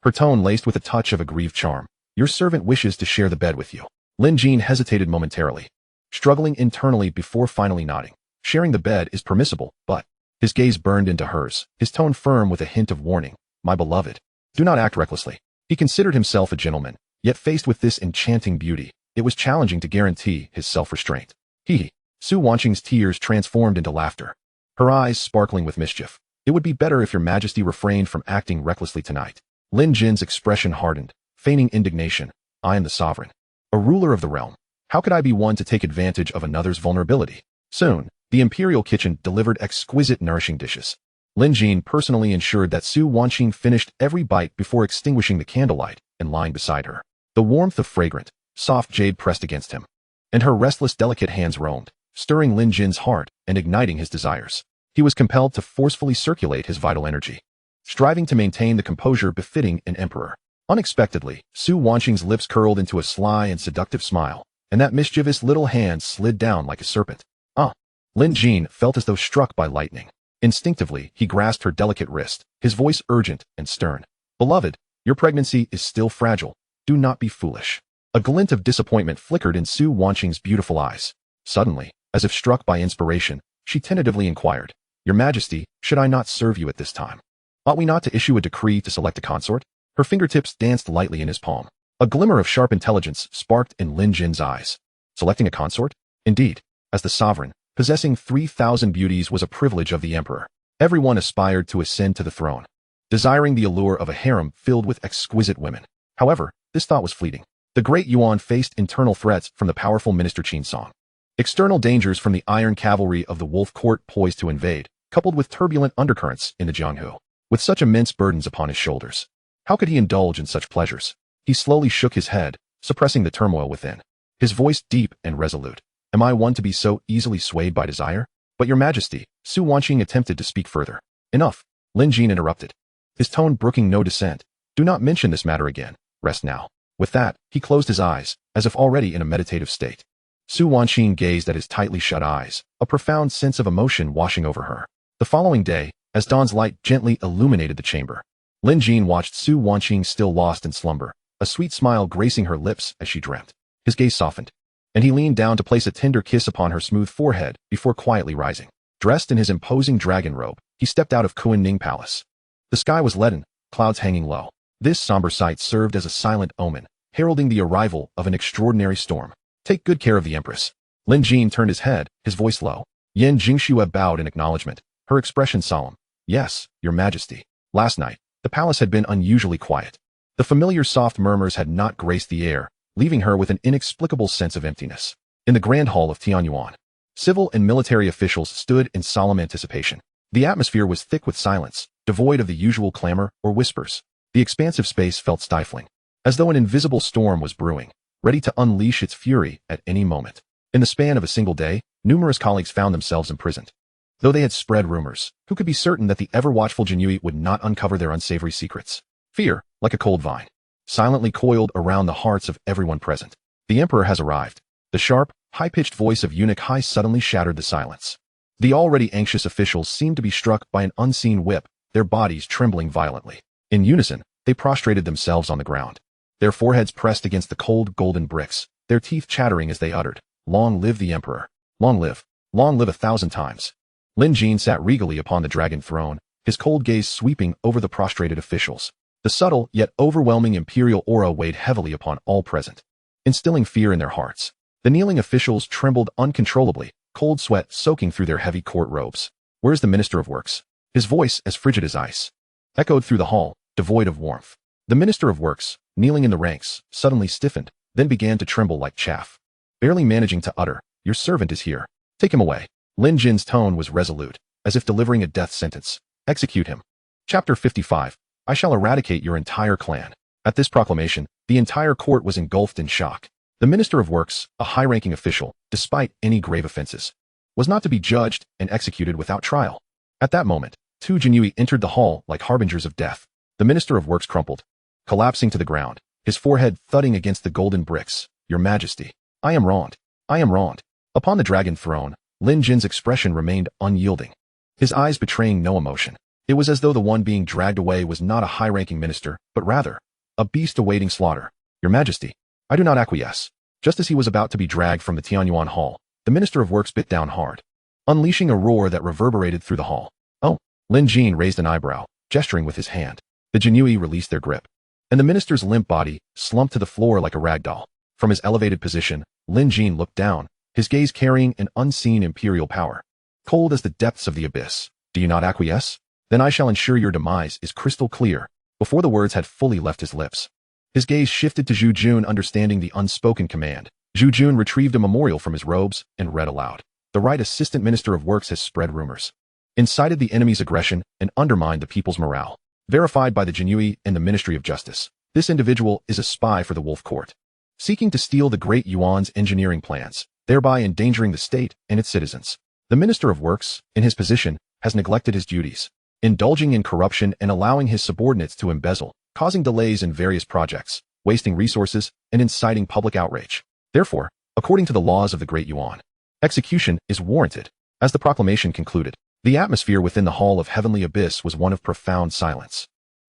Her tone laced with a touch of aggrieved charm. Your servant wishes to share the bed with you. Lin Jin hesitated momentarily, struggling internally before finally nodding. Sharing the bed is permissible, but... His gaze burned into hers, his tone firm with a hint of warning. My beloved, do not act recklessly. He considered himself a gentleman, yet faced with this enchanting beauty, it was challenging to guarantee his self-restraint. Su Wanqing's tears transformed into laughter, her eyes sparkling with mischief. It would be better if your majesty refrained from acting recklessly tonight. Lin Jin's expression hardened, feigning indignation. I am the sovereign, a ruler of the realm. How could I be one to take advantage of another's vulnerability? Soon, the imperial kitchen delivered exquisite nourishing dishes. Lin Jin personally ensured that Su Wanqing finished every bite before extinguishing the candlelight and lying beside her. The warmth of fragrant, soft jade pressed against him, and her restless, delicate hands roamed, stirring Lin Jin's heart and igniting his desires. He was compelled to forcefully circulate his vital energy, striving to maintain the composure befitting an emperor. Unexpectedly, Su Wanqing's lips curled into a sly and seductive smile, and that mischievous little hand slid down like a serpent. Lin Jin felt as though struck by lightning. Instinctively, he grasped her delicate wrist, his voice urgent and stern. Beloved, your pregnancy is still fragile. Do not be foolish. A glint of disappointment flickered in Su Wanqing's beautiful eyes. Suddenly, as if struck by inspiration, she tentatively inquired, Your Majesty, should I not serve you at this time? Ought we not to issue a decree to select a consort? Her fingertips danced lightly in his palm. A glimmer of sharp intelligence sparked in Lin Jin's eyes. Selecting a consort? Indeed, as the sovereign, possessing 3,000 beauties was a privilege of the emperor. Everyone aspired to ascend to the throne, desiring the allure of a harem filled with exquisite women. However, this thought was fleeting. The great Yuan faced internal threats from the powerful minister Qin Song. External dangers from the iron cavalry of the wolf court poised to invade, coupled with turbulent undercurrents in the Jianghu. With such immense burdens upon his shoulders, how could he indulge in such pleasures? He slowly shook his head, suppressing the turmoil within. His voice deep and resolute. Am I one to be so easily swayed by desire? But your majesty, Su Wanqing attempted to speak further. Enough, Lin Jin interrupted, his tone brooking no dissent. Do not mention this matter again. Rest now. With that, he closed his eyes, as if already in a meditative state. Su Wanqing gazed at his tightly shut eyes, a profound sense of emotion washing over her. The following day, as dawn's light gently illuminated the chamber, Lin Jin watched Su Wanqing still lost in slumber, a sweet smile gracing her lips as she dreamt. His gaze softened, and he leaned down to place a tender kiss upon her smooth forehead before quietly rising. Dressed in his imposing dragon robe, he stepped out of Kuan-Ning Palace. The sky was leaden, clouds hanging low. This somber sight served as a silent omen, heralding the arrival of an extraordinary storm. Take good care of the Empress. Lin Jin turned his head, his voice low. Yan Jingxue bowed in acknowledgement, her expression solemn. Yes, your majesty. Last night, the palace had been unusually quiet. The familiar soft murmurs had not graced the air, leaving her with an inexplicable sense of emptiness. In the grand hall of Tianyuan, civil and military officials stood in solemn anticipation. The atmosphere was thick with silence, devoid of the usual clamor or whispers. The expansive space felt stifling, as though an invisible storm was brewing, ready to unleash its fury at any moment. In the span of a single day, numerous colleagues found themselves imprisoned. Though they had spread rumors, who could be certain that the ever-watchful Jinyui would not uncover their unsavory secrets? Fear, like a cold vine, silently coiled around the hearts of everyone present. The emperor has arrived. The sharp, high-pitched voice of Eunuch Hai suddenly shattered the silence. The already anxious officials seemed to be struck by an unseen whip, their bodies trembling violently. In unison, they prostrated themselves on the ground, their foreheads pressed against the cold golden bricks, their teeth chattering as they uttered, Long live the emperor! Long live 1,000 times. Lin Jin sat regally upon the dragon throne, his cold gaze sweeping over the prostrated officials. The subtle yet overwhelming imperial aura weighed heavily upon all present, instilling fear in their hearts. The kneeling officials trembled uncontrollably, cold sweat soaking through their heavy court robes. Where's the Minister of Works? His voice, as frigid as ice, echoed through the hall, devoid of warmth. The Minister of Works, kneeling in the ranks, suddenly stiffened, then began to tremble like chaff, barely managing to utter, Your servant is here. Take him away. Lin Jin's tone was resolute, as if delivering a death sentence. Execute him. Chapter 55. I shall eradicate your entire clan. At this proclamation, the entire court was engulfed in shock. The Minister of Works, a high-ranking official, despite any grave offenses, was not to be judged and executed without trial. At that moment, two Jinui entered the hall like harbingers of death. The Minister of Works crumpled, collapsing to the ground, his forehead thudding against the golden bricks. Your Majesty, I am wronged. I am wronged. Upon the dragon throne, Lin Jin's expression remained unyielding, his eyes betraying no emotion. It was as though the one being dragged away was not a high-ranking minister, but rather a beast awaiting slaughter. Your Majesty, I do not acquiesce. Just as he was about to be dragged from the Tianyuan hall, the Minister of Works bit down hard, unleashing a roar that reverberated through the hall. Oh! Lin Jin raised an eyebrow, gesturing with his hand. The Jinui released their grip, and the minister's limp body slumped to the floor like a rag doll. From his elevated position, Lin Jin looked down, his gaze carrying an unseen imperial power. Cold as the depths of the abyss. Do you not acquiesce? Then I shall ensure your demise is crystal clear. Before the words had fully left his lips, his gaze shifted to Zhu Jun, understanding the unspoken command. Zhu Jun retrieved a memorial from his robes and read aloud. The Right Assistant Minister of Works has spread rumors, incited the enemy's aggression, and undermined the people's morale. Verified by the Jinui and the Ministry of Justice. This individual is a spy for the Wolf Court, seeking to steal the Great Yuan's engineering plans, thereby endangering the state and its citizens. The Minister of Works, in his position, has neglected his duties, indulging in corruption and allowing his subordinates to embezzle, causing delays in various projects, wasting resources, and inciting public outrage. Therefore, according to the laws of the Great Yuan, execution is warranted. As the proclamation concluded, the atmosphere within the Hall of Heavenly Abyss was one of profound silence,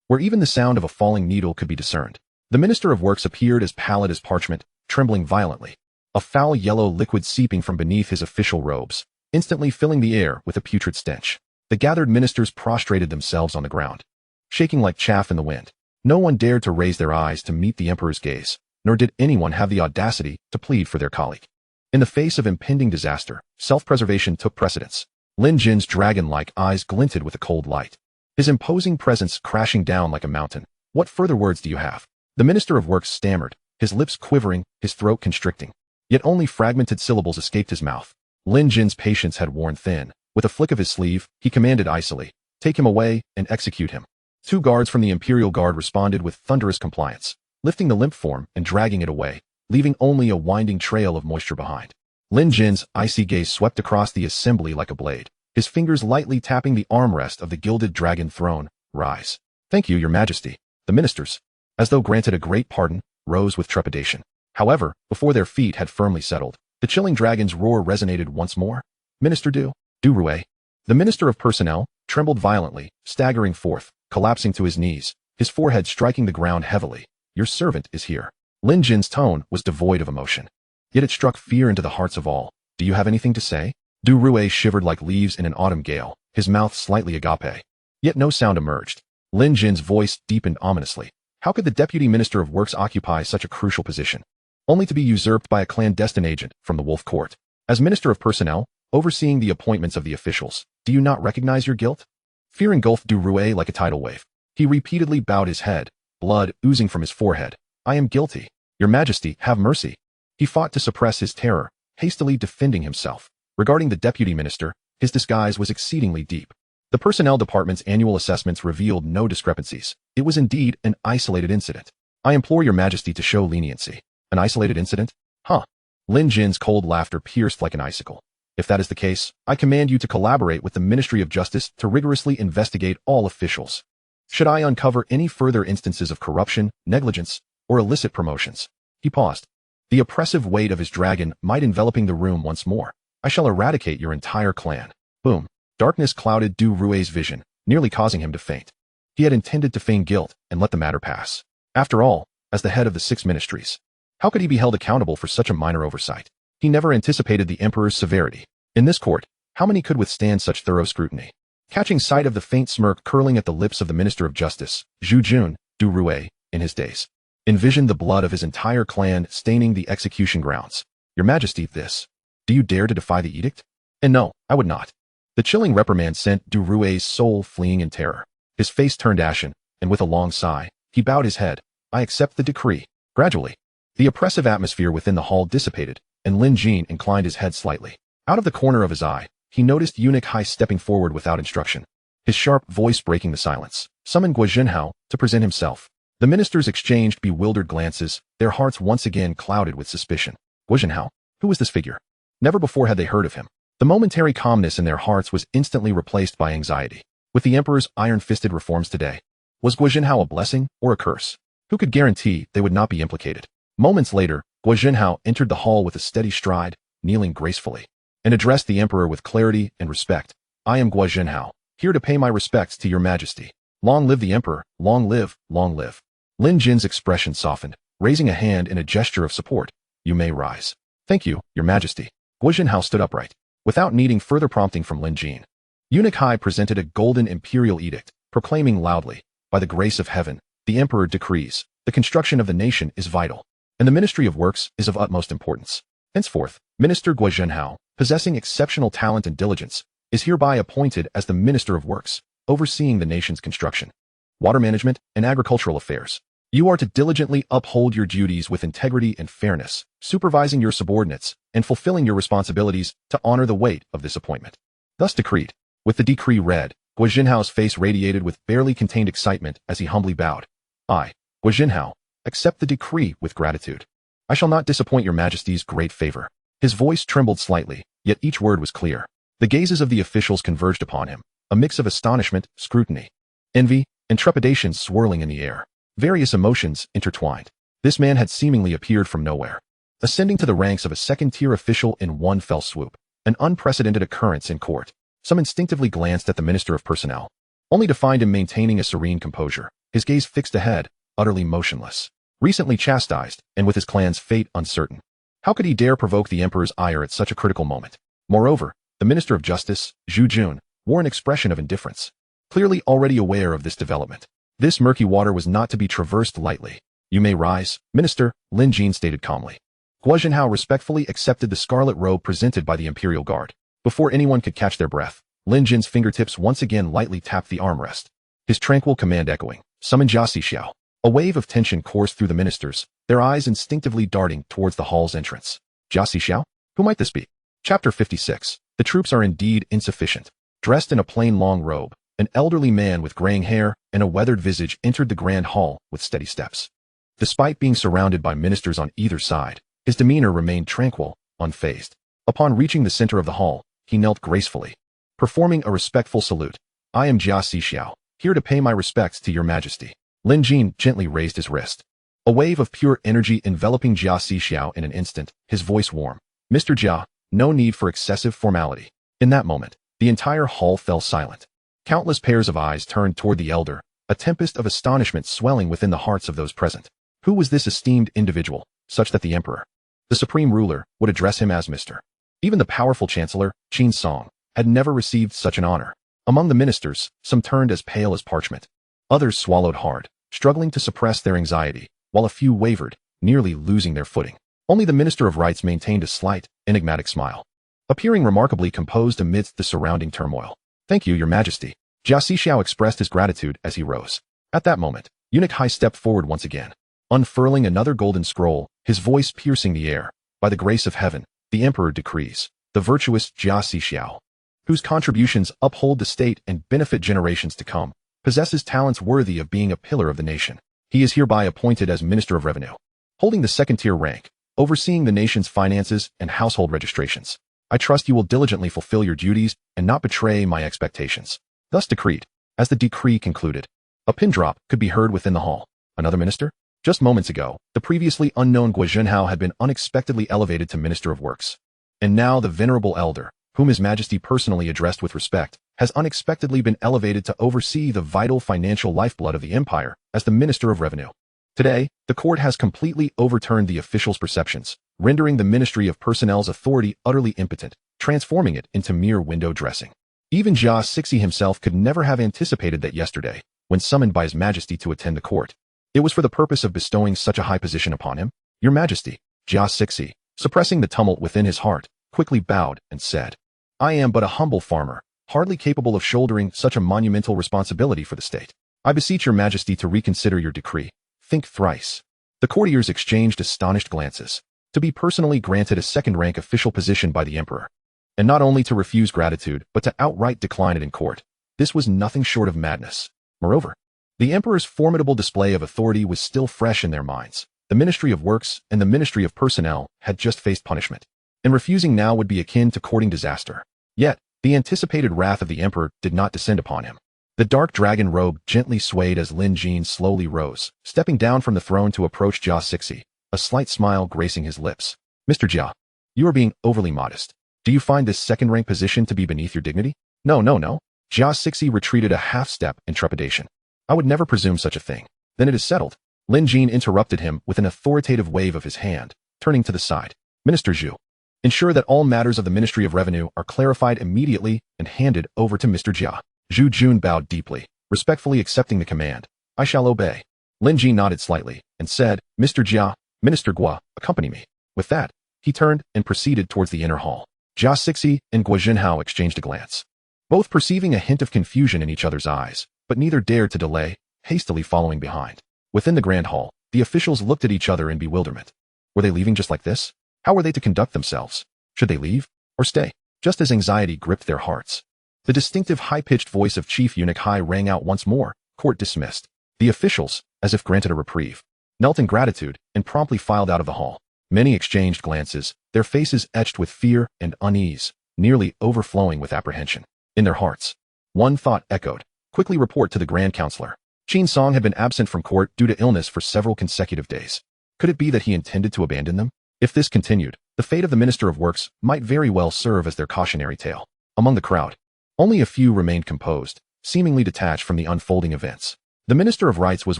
where even the sound of a falling needle could be discerned. The Minister of Works appeared as pallid as parchment, trembling violently, a foul yellow liquid seeping from beneath his official robes, instantly filling the air with a putrid stench. The gathered ministers prostrated themselves on the ground, shaking like chaff in the wind. No one dared to raise their eyes to meet the Emperor's gaze, nor did anyone have the audacity to plead for their colleague. In the face of impending disaster, self-preservation took precedence. Lin Jin's dragon-like eyes glinted with a cold light, his imposing presence crashing down like a mountain. What further words do you have? The Minister of Works stammered, his lips quivering, his throat constricting. Yet only fragmented syllables escaped his mouth. Lin Jin's patience had worn thin. With a flick of his sleeve, he commanded icily, take him away and execute him. Two guards from the Imperial Guard responded with thunderous compliance, lifting the limp form and dragging it away, leaving only a winding trail of moisture behind. Lin Jin's icy gaze swept across the assembly like a blade, his fingers lightly tapping the armrest of the gilded dragon throne. Rise. Thank you, Your Majesty. The ministers, as though granted a great pardon, rose with trepidation. However, before their feet had firmly settled, the chilling dragon's roar resonated once more. Minister Du Rue. The Minister of Personnel trembled violently, staggering forth, collapsing to his knees, his forehead striking the ground heavily. Your servant is here. Lin Jin's tone was devoid of emotion, yet it struck fear into the hearts of all. Do you have anything to say? Du Rue shivered like leaves in an autumn gale, his mouth slightly agape. Yet no sound emerged. Lin Jin's voice deepened ominously. How could the Deputy Minister of Works occupy such a crucial position, only to be usurped by a clandestine agent from the Wolf Court? As Minister of Personnel, overseeing the appointments of the officials, do you not recognize your guilt? Fear engulfed Du Rue like a tidal wave. He repeatedly bowed his head, blood oozing from his forehead. I am guilty. Your Majesty, have mercy. He fought to suppress his terror, hastily defending himself. Regarding the Deputy Minister, his disguise was exceedingly deep. The Personnel Department's annual assessments revealed no discrepancies. It was indeed an isolated incident. I implore Your Majesty to show leniency. An isolated incident? Huh. Lin Jin's cold laughter pierced like an icicle. If that is the case, I command you to collaborate with the Ministry of Justice to rigorously investigate all officials. Should I uncover any further instances of corruption, negligence, or illicit promotions? He paused. The oppressive weight of his dragon might enveloping the room once more. I shall eradicate your entire clan. Boom. Darkness clouded Du Rue's vision, nearly causing him to faint. He had intended to feign guilt and let the matter pass. After all, as the head of the 6 ministries, how could he be held accountable for such a minor oversight? He never anticipated the Emperor's severity. In this court, how many could withstand such thorough scrutiny? Catching sight of the faint smirk curling at the lips of the Minister of Justice, Zhu Jun, Du Rue, in his daze, envisioned the blood of his entire clan staining the execution grounds. Your Majesty, this. Do you dare to defy the edict? And no, I would not. The chilling reprimand sent Du Rue's soul fleeing in terror. His face turned ashen, and with a long sigh, he bowed his head. I accept the decree. Gradually, the oppressive atmosphere within the hall dissipated, and Lin Jin inclined his head slightly. Out of the corner of his eye, he noticed Eunuch Hai stepping forward without instruction. His sharp voice breaking the silence, summoned Guo Jinhao to present himself. The ministers exchanged bewildered glances, their hearts once again clouded with suspicion. Guo Jinhao? Who was this figure? Never before had they heard of him. The momentary calmness in their hearts was instantly replaced by anxiety. With the emperor's iron-fisted reforms today, was Guo Jinhao a blessing or a curse? Who could guarantee they would not be implicated? Moments later, Guo Jinhao entered the hall with a steady stride, kneeling gracefully, and addressed the emperor with clarity and respect. I am Guo Jinhao, here to pay my respects to your majesty. Long live the emperor, long live, long live. Lin Jin's expression softened, raising a hand in a gesture of support. You may rise. Thank you, your majesty. Guo Jinhao stood upright, without needing further prompting from Lin Jin. Eunuch Hai presented a golden imperial edict, proclaiming loudly, by the grace of heaven, the emperor decrees, the construction of the nation is vital, and the Ministry of Works is of utmost importance. Henceforth, Minister Guo Jinhao, possessing exceptional talent and diligence, is hereby appointed as the Minister of Works, overseeing the nation's construction, water management, and agricultural affairs. You are to diligently uphold your duties with integrity and fairness, supervising your subordinates, and fulfilling your responsibilities to honor the weight of this appointment. Thus decreed. With the decree read, Guo Jinhao's face radiated with barely contained excitement as he humbly bowed. I, Guo Jinhao, accept the decree with gratitude. I shall not disappoint your majesty's great favor. His voice trembled slightly, yet each word was clear. The gazes of the officials converged upon him, a mix of astonishment, scrutiny, envy, and trepidation swirling in the air. Various emotions intertwined. This man had seemingly appeared from nowhere, ascending to the ranks of a second-tier official in one fell swoop, an unprecedented occurrence in court. Some instinctively glanced at the Minister of Personnel, only to find him maintaining a serene composure, his gaze fixed ahead, utterly motionless. Recently chastised, and with his clan's fate uncertain, how could he dare provoke the emperor's ire at such a critical moment? Moreover, the Minister of Justice, Zhu Jun, wore an expression of indifference, clearly already aware of this development. This murky water was not to be traversed lightly. You may rise, Minister, Lin Jin stated calmly. Guo Jinhao respectfully accepted the scarlet robe presented by the Imperial Guard. Before anyone could catch their breath, Lin Jin's fingertips once again lightly tapped the armrest, his tranquil command echoing, summon Jia Xiao. A wave of tension coursed through the ministers, their eyes instinctively darting towards the hall's entrance. Jia Xiao? Who might this be? Chapter 56. The troops are indeed insufficient. Dressed in a plain long robe, an elderly man with graying hair and a weathered visage entered the grand hall with steady steps. Despite being surrounded by ministers on either side, his demeanor remained tranquil, unfazed. Upon reaching the center of the hall, he knelt gracefully, performing a respectful salute. I am Jia Xiao, here to pay my respects to your majesty. Lin Jin gently raised his wrist. A wave of pure energy enveloping Jia Xiao in an instant, his voice warm. Mr. Jia, no need for excessive formality. In that moment, the entire hall fell silent. Countless pairs of eyes turned toward the elder, a tempest of astonishment swelling within the hearts of those present. Who was this esteemed individual, such that the emperor, the supreme ruler, would address him as Mr. Even the powerful chancellor, Qin Song, had never received such an honor. Among the ministers, some turned as pale as parchment. Others swallowed hard, struggling to suppress their anxiety, while a few wavered, nearly losing their footing. Only the Minister of Rights maintained a slight, enigmatic smile, appearing remarkably composed amidst the surrounding turmoil. Thank you, your majesty. Jia Xiao expressed his gratitude as he rose. At that moment, Eunuch Hai stepped forward once again, unfurling another golden scroll, his voice piercing the air. By the grace of heaven, the emperor decrees, the virtuous Jia Xiao, whose contributions uphold the state and benefit generations to come, possesses talents worthy of being a pillar of the nation. He is hereby appointed as Minister of Revenue, holding the second-tier rank, overseeing the nation's finances and household registrations. I trust you will diligently fulfill your duties and not betray my expectations. Thus decreed. As the decree concluded, a pin drop could be heard within the hall. Another minister? Just moments ago, the previously unknown Guo Jinhao had been unexpectedly elevated to Minister of Works. And now the venerable elder, whom His Majesty personally addressed with respect, has unexpectedly been elevated to oversee the vital financial lifeblood of the empire as the Minister of Revenue. Today, the court has completely overturned the officials' perceptions, rendering the Ministry of Personnel's authority utterly impotent, transforming it into mere window dressing. Even Jia Xixi himself could never have anticipated that yesterday, when summoned by His Majesty to attend the court. It was for the purpose of bestowing such a high position upon him. Your Majesty, Jia Xixi, suppressing the tumult within his heart, quickly bowed and said, I am but a humble farmer, hardly capable of shouldering such a monumental responsibility for the state. I beseech your majesty to reconsider your decree. Think thrice. The courtiers exchanged astonished glances. To be personally granted a second-rank official position by the emperor, and not only to refuse gratitude, but to outright decline it in court. This was nothing short of madness. Moreover, the emperor's formidable display of authority was still fresh in their minds. The Ministry of Works and the Ministry of Personnel had just faced punishment, and refusing now would be akin to courting disaster. Yet, the anticipated wrath of the emperor did not descend upon him. The dark dragon robe gently swayed as Lin Jin slowly rose, stepping down from the throne to approach Jia Xixi, a slight smile gracing his lips. Mr. Jia, you are being overly modest. Do you find this second-rank position to be beneath your dignity? No. Jia Xixi retreated a half-step in trepidation. I would never presume such a thing. Then it is settled. Lin Jin interrupted him with an authoritative wave of his hand, turning to the side. Minister Zhu, ensure that all matters of the Ministry of Revenue are clarified immediately and handed over to Mr. Jia. Zhu Jun bowed deeply, respectfully accepting the command. I shall obey. Lin Jin nodded slightly and said, Mr. Jia, Minister Gua, accompany me. With that, he turned and proceeded towards the inner hall. Jia Xixi and Guo Jinhao exchanged a glance, both perceiving a hint of confusion in each other's eyes, but neither dared to delay, hastily following behind. Within the grand hall, the officials looked at each other in bewilderment. Were they leaving just like this? How were they to conduct themselves? Should they leave or stay? Just as anxiety gripped their hearts, the distinctive high-pitched voice of Chief Eunuch Hai rang out once more. Court dismissed. The officials, as if granted a reprieve, knelt in gratitude and promptly filed out of the hall. Many exchanged glances, their faces etched with fear and unease, nearly overflowing with apprehension. In their hearts, one thought echoed. Quickly report to the Grand Counselor. Qin Song had been absent from court due to illness for several consecutive days. Could it be that he intended to abandon them? If this continued, the fate of the Minister of Works might very well serve as their cautionary tale. Among the crowd, only a few remained composed, seemingly detached from the unfolding events. The Minister of Rights was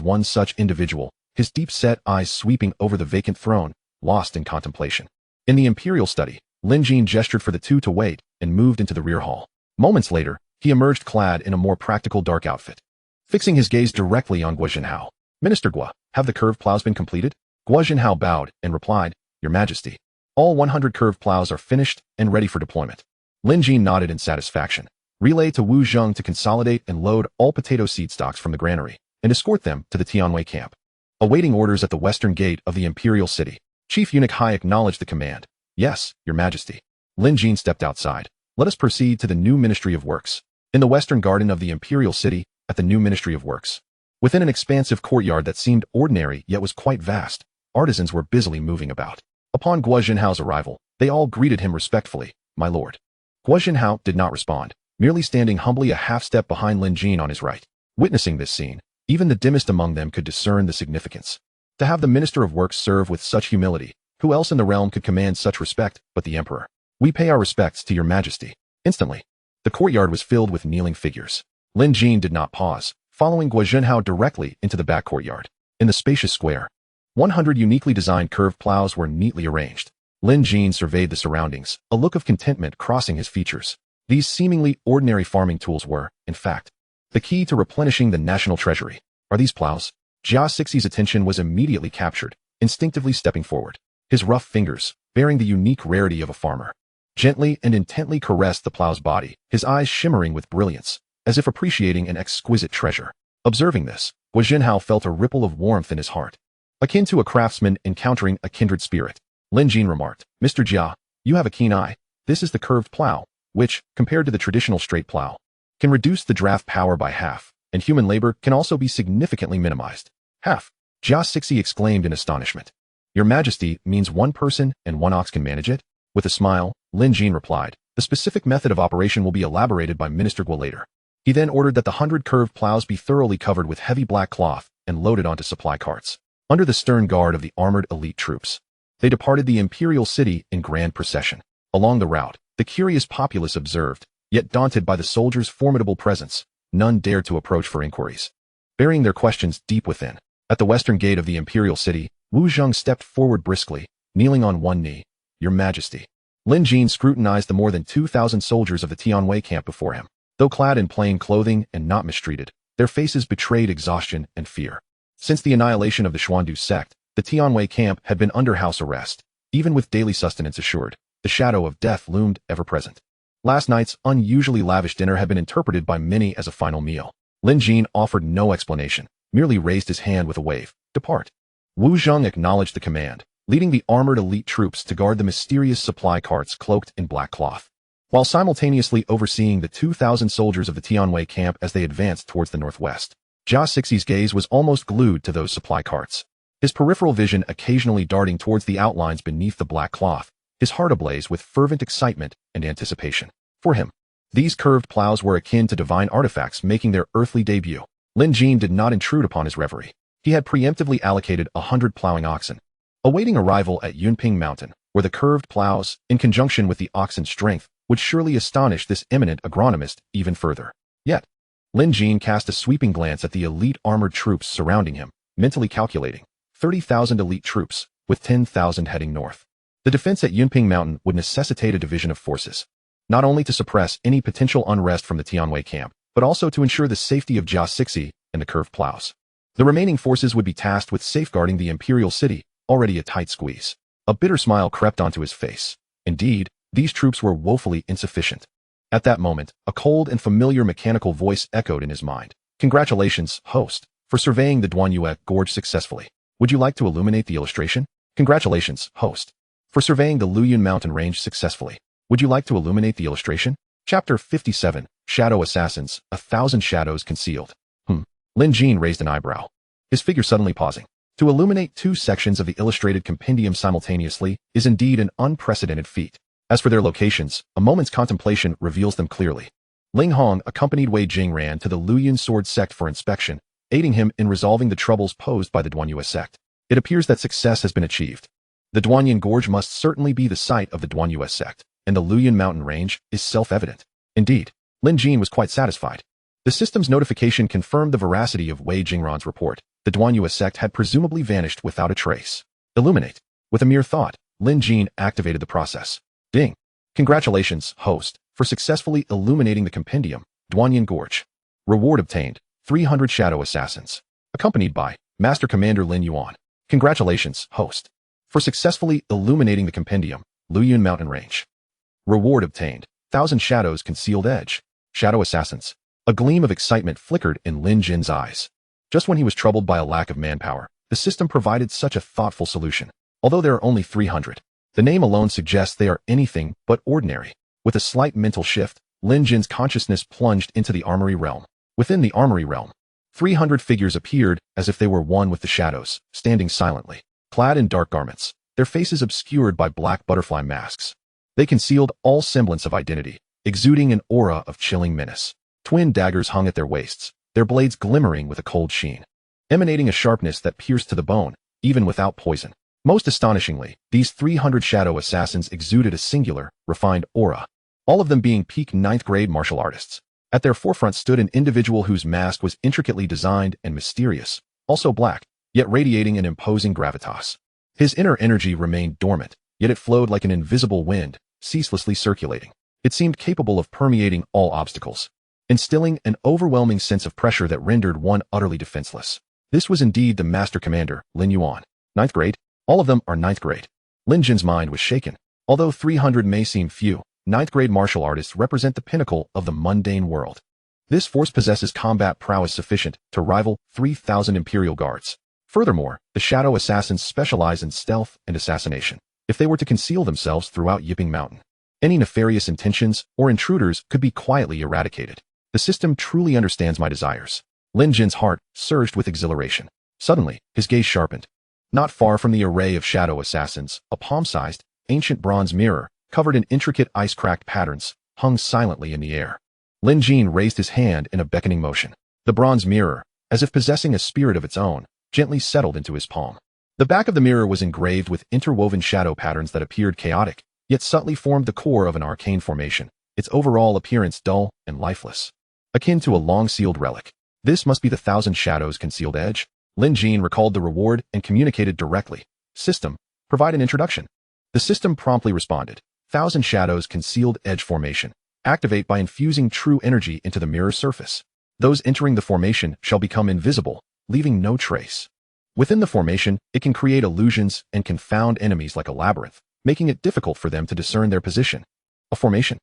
one such individual, his deep-set eyes sweeping over the vacant throne, lost in contemplation. In the imperial study, Lin Jin gestured for the two to wait and moved into the rear hall. Moments later, he emerged clad in a more practical dark outfit, fixing his gaze directly on Guo Jinhao. Minister Gua, have the curved plows been completed? Guo Jinhao bowed and replied, Your Majesty, all 100 curved plows are finished and ready for deployment. Lin Jin nodded in satisfaction. Relay to Wu Zheng to consolidate and load all potato seed stocks from the granary and escort them to the Tianwei camp. Awaiting orders at the western gate of the imperial city, Chief Eunuch Hai acknowledged the command. Yes, Your Majesty. Lin Jin stepped outside. Let us proceed to the new Ministry of Works. In the western garden of the imperial city, at the new Ministry of Works, within an expansive courtyard that seemed ordinary yet was quite vast, artisans were busily moving about. Upon Guo Jinhao's arrival, they all greeted him respectfully. My lord. Guo Jinhao did not respond, merely standing humbly a half-step behind Lin Jin on his right. Witnessing this scene, even the dimmest among them could discern the significance. To have the Minister of Works serve with such humility, who else in the realm could command such respect but the Emperor? We pay our respects to Your Majesty. Instantly, the courtyard was filled with kneeling figures. Lin Jin did not pause, following Guo Jinhao directly into the back courtyard. In the spacious square, 100 uniquely designed curved plows were neatly arranged. Lin Jin surveyed the surroundings, a look of contentment crossing his features. These seemingly ordinary farming tools were, in fact, the key to replenishing the national treasury. Are these plows? Jia Xixi's attention was immediately captured, instinctively stepping forward. His rough fingers, bearing the unique rarity of a farmer, gently and intently caressed the plow's body, his eyes shimmering with brilliance, as if appreciating an exquisite treasure. Observing this, Guo Jinhao felt a ripple of warmth in his heart, akin to a craftsman encountering a kindred spirit. Lin Jin remarked, Mr. Jia, you have a keen eye. This is the curved plow, which, compared to the traditional straight plow, can reduce the draft power by half, and human labor can also be significantly minimized. Half? Jia Xixi exclaimed in astonishment. Your Majesty means one person and one ox can manage it? With a smile, Lin Jin replied, the specific method of operation will be elaborated by Minister Guo later. He then ordered that the 100 curved plows be thoroughly covered with heavy black cloth and loaded onto supply carts. Under the stern guard of the armored elite troops, they departed the imperial city in grand procession. Along the route, the curious populace observed, yet daunted by the soldiers' formidable presence, none dared to approach for inquiries, burying their questions deep within. At the western gate of the imperial city, Wu Zheng stepped forward briskly, kneeling on one knee. Your Majesty. Lin Jin scrutinized the more than 2,000 soldiers of the Tianwei camp before him. Though clad in plain clothing and not mistreated, their faces betrayed exhaustion and fear. Since the annihilation of the Xuandu sect, the Tianwei camp had been under house arrest. Even with daily sustenance assured, the shadow of death loomed ever present. Last night's unusually lavish dinner had been interpreted by many as a final meal. Lin Jin offered no explanation, merely raised his hand with a wave. Depart. Wu Zheng acknowledged the command, leading the armored elite troops to guard the mysterious supply carts cloaked in black cloth. while simultaneously overseeing the 2,000 soldiers of the Tianwei camp as they advanced towards the northwest. Jia Xixie's gaze was almost glued to those supply carts, his peripheral vision occasionally darting towards the outlines beneath the black cloth, his heart ablaze with fervent excitement and anticipation. For him, these curved plows were akin to divine artifacts making their earthly debut. Lin Jin did not intrude upon his reverie. He had preemptively allocated 100 plowing oxen, awaiting arrival at Yunping Mountain, where the curved plows, in conjunction with the oxen's strength, would surely astonish this eminent agronomist even further. Yet, Lin Jin cast a sweeping glance at the elite armored troops surrounding him, mentally calculating 30,000 elite troops, with 10,000 heading north. The defense at Yunping Mountain would necessitate a division of forces, not only to suppress any potential unrest from the Tianwei camp, but also to ensure the safety of Jia Xixie and the curved plows. The remaining forces would be tasked with safeguarding the imperial city, already a tight squeeze. A bitter smile crept onto his face. Indeed, these troops were woefully insufficient. At that moment, a cold and familiar mechanical voice echoed in his mind. Congratulations, host, for surveying the Duanyue Gorge successfully. Would you like to illuminate the illustration? Congratulations, host, for surveying the Luyun mountain range successfully. Would you like to illuminate the illustration? Chapter 57, Shadow Assassins, 1,000 Shadows Concealed. Lin Jin raised an eyebrow, his figure suddenly pausing. To illuminate 2 sections of the illustrated compendium simultaneously is indeed an unprecedented feat. As for their locations, a moment's contemplation reveals them clearly. Ling Hong accompanied Wei Jingran to the Luyun sword sect for inspection, aiding him in resolving the troubles posed by the Duanyue sect. It appears that success has been achieved. The Duanyun Gorge must certainly be the site of the Duanyue sect, and the Luyun mountain range is self-evident. Indeed, Lin Jin was quite satisfied. The system's notification confirmed the veracity of Wei Jingran's report. The Duanyue sect had presumably vanished without a trace. Illuminate. With a mere thought, Lin Jin activated the process. Ding. Congratulations, host, for successfully illuminating the compendium, Duanyun Gorge. Reward obtained, 300 Shadow Assassins. Accompanied by Master Commander Lin Yuan. Congratulations, host, for successfully illuminating the compendium, Luyun Mountain Range. Reward obtained, 1,000 Shadows Concealed Edge. Shadow Assassins. A gleam of excitement flickered in Lin Jin's eyes. Just when he was troubled by a lack of manpower, the system provided such a thoughtful solution. Although there are only 300, the name alone suggests they are anything but ordinary. With a slight mental shift, Lin Jin's consciousness plunged into the armory realm. Within the armory realm, 300 figures appeared as if they were one with the shadows, standing silently, clad in dark garments, their faces obscured by black butterfly masks. They concealed all semblance of identity, exuding an aura of chilling menace. Twin daggers hung at their waists, their blades glimmering with a cold sheen, emanating a sharpness that pierced to the bone, even without poison. Most astonishingly, these 300 shadow assassins exuded a singular, refined aura, all of them being peak 9th grade martial artists. At their forefront stood an individual whose mask was intricately designed and mysterious, also black, yet radiating an imposing gravitas. His inner energy remained dormant, yet it flowed like an invisible wind, ceaselessly circulating. It seemed capable of permeating all obstacles, instilling an overwhelming sense of pressure that rendered one utterly defenseless. This was indeed the Master Commander, Lin Yuan. 9th grade? All of them are 9th grade. Lin Jin's mind was shaken. Although 300 may seem few, 9th grade martial artists represent the pinnacle of the mundane world. This force possesses combat prowess sufficient to rival 3,000 Imperial Guards. Furthermore, the Shadow Assassins specialize in stealth and assassination. If they were to conceal themselves throughout Yiping Mountain, any nefarious intentions or intruders could be quietly eradicated. The system truly understands my desires. Lin Jin's heart surged with exhilaration. Suddenly, his gaze sharpened. Not far from the array of shadow assassins, a palm-sized, ancient bronze mirror, covered in intricate ice-cracked patterns, hung silently in the air. Lin Jin raised his hand in a beckoning motion. The bronze mirror, as if possessing a spirit of its own, gently settled into his palm. The back of the mirror was engraved with interwoven shadow patterns that appeared chaotic, yet subtly formed the core of an arcane formation, its overall appearance dull and lifeless, akin to a long-sealed relic. This must be the 1,000 Shadows Concealed Edge. Lin Jin recalled the reward and communicated directly. System, provide an introduction. The system promptly responded. 1,000 Shadows Concealed Edge Formation. Activate by infusing true energy into the mirror's surface. Those entering the formation shall become invisible, leaving no trace. Within the formation, it can create illusions and confound enemies like a labyrinth, making it difficult for them to discern their position. A formation.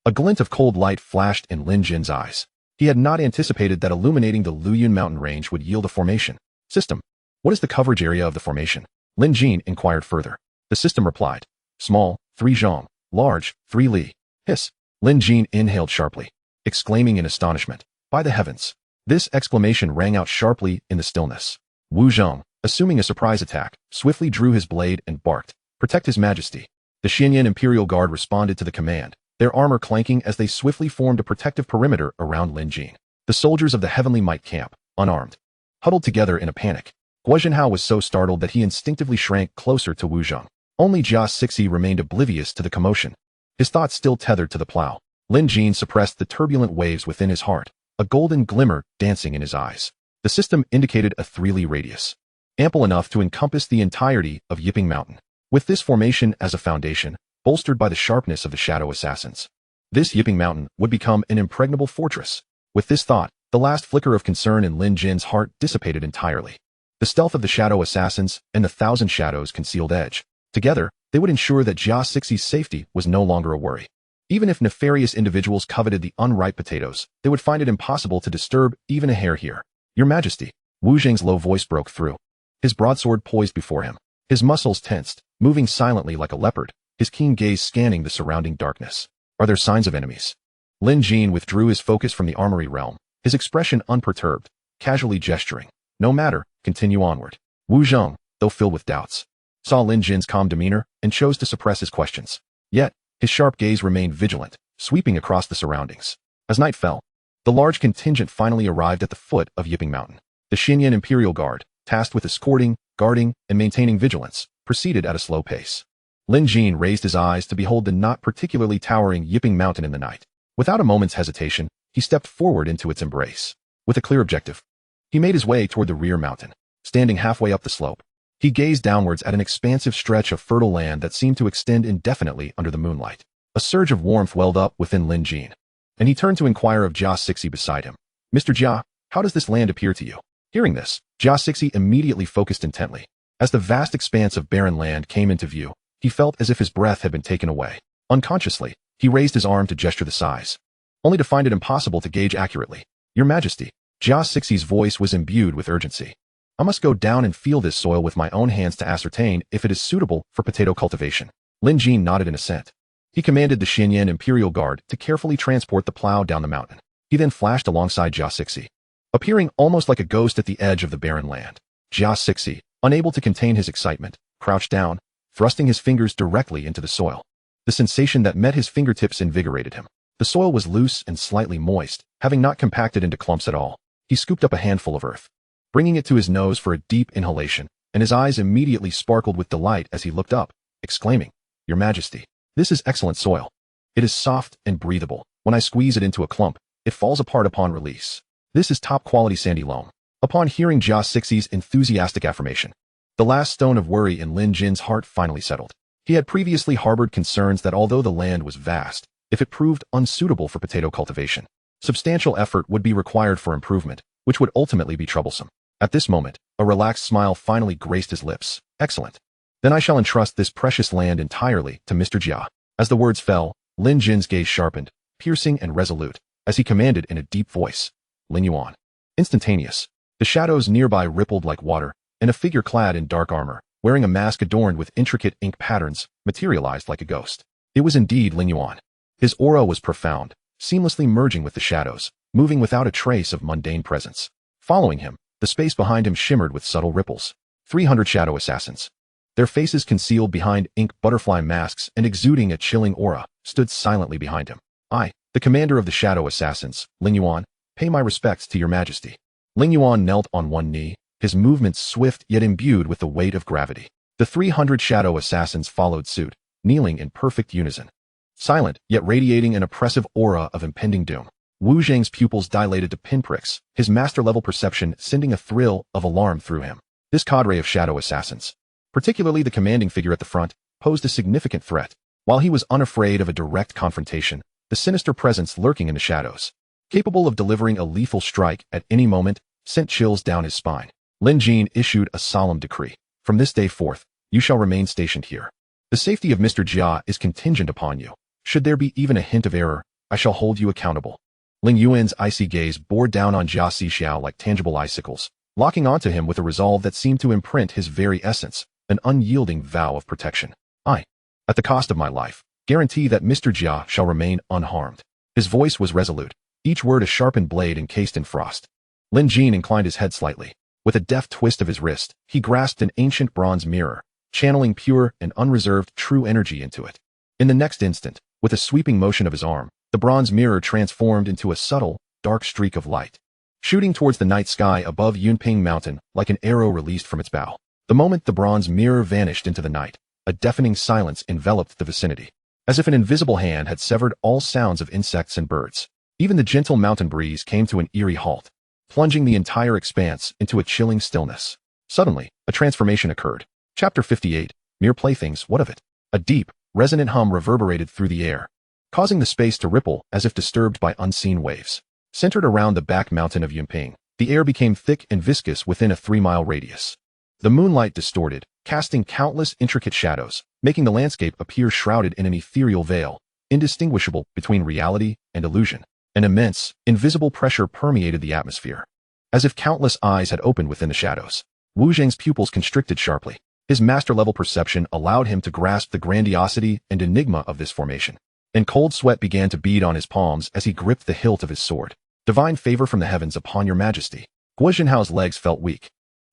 A glint of cold light flashed in Lin Jin's eyes. He had not anticipated that illuminating the Luyun mountain range would yield a formation. System, what is the coverage area of the formation? Lin Jin inquired further. The system replied. Small, 3 zhong. Large, 3 li. Hiss. Lin Jin inhaled sharply, exclaiming in astonishment, "By the heavens!" This exclamation rang out sharply in the stillness. Wu Zheng, assuming a surprise attack, swiftly drew his blade and barked, "Protect His Majesty." The Xianyan Imperial Guard responded to the command, their armor clanking as they swiftly formed a protective perimeter around Lin Jin. The soldiers of the Heavenly Might camp, unarmed, huddled together in a panic. Guo Jinhao was so startled that he instinctively shrank closer to Wu Zheng. Only Jia Xixi remained oblivious to the commotion, his thoughts still tethered to the plow. Lin Jin suppressed the turbulent waves within his heart, a golden glimmer dancing in his eyes. The system indicated a 3-li radius, ample enough to encompass the entirety of Yiping Mountain. With this formation as a foundation, bolstered by the sharpness of the shadow assassins, this Yiping Mountain would become an impregnable fortress. With this thought, the last flicker of concern in Lin Jin's heart dissipated entirely. The stealth of the shadow assassins and the 1,000 shadows concealed edge. Together, they would ensure that Jia Xixi's safety was no longer a worry. Even if nefarious individuals coveted the unripe potatoes, they would find it impossible to disturb even a hair here. "Your Majesty," Wu Zheng's low voice broke through, his broadsword poised before him, his muscles tensed, moving silently like a leopard, his keen gaze scanning the surrounding darkness. "Are there signs of enemies?" Lin Jin withdrew his focus from the armory realm, his expression unperturbed, casually gesturing. "No matter, continue onward." Wu Zheng, though filled with doubts, saw Lin Jin's calm demeanor and chose to suppress his questions. Yet, his sharp gaze remained vigilant, sweeping across the surroundings. As night fell, the large contingent finally arrived at the foot of Yiping Mountain. The Xianyan Imperial Guard, tasked with escorting, guarding, and maintaining vigilance, proceeded at a slow pace. Lin Jin raised his eyes to behold the not particularly towering Yiping Mountain in the night. Without a moment's hesitation, he stepped forward into its embrace. With a clear objective, he made his way toward the rear mountain. Standing halfway up the slope, he gazed downwards at an expansive stretch of fertile land that seemed to extend indefinitely under the moonlight. A surge of warmth welled up within Lin Jin, and he turned to inquire of Jia Xixi beside him. "Mr. Jia, how does this land appear to you?" Hearing this, Jia Xixi immediately focused intently. As the vast expanse of barren land came into view, he felt as if his breath had been taken away. Unconsciously, he raised his arm to gesture the size, only to find it impossible to gauge accurately. "Your Majesty," Jia Xixi's voice was imbued with urgency. "I must go down and feel this soil with my own hands to ascertain if it is suitable for potato cultivation." Lin Jin nodded in assent. He commanded the Xianyan Imperial Guard to carefully transport the plow down the mountain. He then flashed alongside Jia Xixi, appearing almost like a ghost at the edge of the barren land. Jia Xixi, unable to contain his excitement, crouched down, thrusting his fingers directly into the soil. The sensation that met his fingertips invigorated him. The soil was loose and slightly moist, having not compacted into clumps at all. He scooped up a handful of earth, bringing it to his nose for a deep inhalation, and his eyes immediately sparkled with delight as he looked up, exclaiming, "Your Majesty, this is excellent soil. It is soft and breathable. When I squeeze it into a clump, it falls apart upon release. This is top-quality sandy loam." Upon hearing Jia Xixi's enthusiastic affirmation, the last stone of worry in Lin Jin's heart finally settled. He had previously harbored concerns that although the land was vast, if it proved unsuitable for potato cultivation, substantial effort would be required for improvement, which would ultimately be troublesome. At this moment, a relaxed smile finally graced his lips. "Excellent. Then I shall entrust this precious land entirely to Mr. Jia." As the words fell, Lin Jin's gaze sharpened, piercing and resolute, as he commanded in a deep voice, "Lin Yuan." Instantaneous, the shadows nearby rippled like water, and a figure clad in dark armor, wearing a mask adorned with intricate ink patterns, materialized like a ghost. It was indeed Lin Yuan. His aura was profound, seamlessly merging with the shadows, moving without a trace of mundane presence. Following him, the space behind him shimmered with subtle ripples. 300 shadow assassins, their faces concealed behind ink butterfly masks and exuding a chilling aura, stood silently behind him. "I, the commander of the shadow assassins, Lin Yuan, pay my respects to your Majesty." Lin Yuan knelt on one knee, his movements swift yet imbued with the weight of gravity. The 300 shadow assassins followed suit, kneeling in perfect unison, silent yet radiating an oppressive aura of impending doom. Wu Zheng's pupils dilated to pinpricks, his master-level perception sending a thrill of alarm through him. This cadre of shadow assassins, particularly the commanding figure at the front, posed a significant threat. While he was unafraid of a direct confrontation, the sinister presence lurking in the shadows, capable of delivering a lethal strike at any moment, sent chills down his spine. Lin Jin issued a solemn decree. "From this day forth, you shall remain stationed here. The safety of Mr. Jia is contingent upon you. Should there be even a hint of error, I shall hold you accountable." Ling Yuan's icy gaze bore down on Jia Xixiao like tangible icicles, locking onto him with a resolve that seemed to imprint his very essence, an unyielding vow of protection. "I, at the cost of my life, Guarantee that Mr. Jia shall remain unharmed. His voice was resolute, each word a sharpened blade encased in frost. Lin Jin inclined his head slightly. With a deft twist of his wrist, he grasped an ancient bronze mirror, channeling pure and unreserved true energy into it. In the next instant, with a sweeping motion of his arm, the bronze mirror transformed into a subtle, dark streak of light, shooting towards the night sky above Yunping Mountain like an arrow released from its bow. The moment the bronze mirror vanished into the night, a deafening silence enveloped the vicinity, as if an invisible hand had severed all sounds of insects and birds. Even the gentle mountain breeze came to an eerie halt, plunging the entire expanse into a chilling stillness. Suddenly, a transformation occurred. Chapter 58, Mere Playthings, What of It? A deep, resonant hum reverberated through the air, causing the space to ripple as if disturbed by unseen waves. Centered around the back mountain of Yunping, the air became thick and viscous within a 3-mile radius. The moonlight distorted, casting countless intricate shadows, making the landscape appear shrouded in an ethereal veil, indistinguishable between reality and illusion. An immense, invisible pressure permeated the atmosphere, as if countless eyes had opened within the shadows. Wu Zheng's pupils constricted sharply. His master-level perception allowed him to grasp the grandiosity and enigma of this formation, and cold sweat began to bead on his palms as he gripped the hilt of his sword. Divine favor from the heavens upon your majesty. Guo Jinhao's legs felt weak,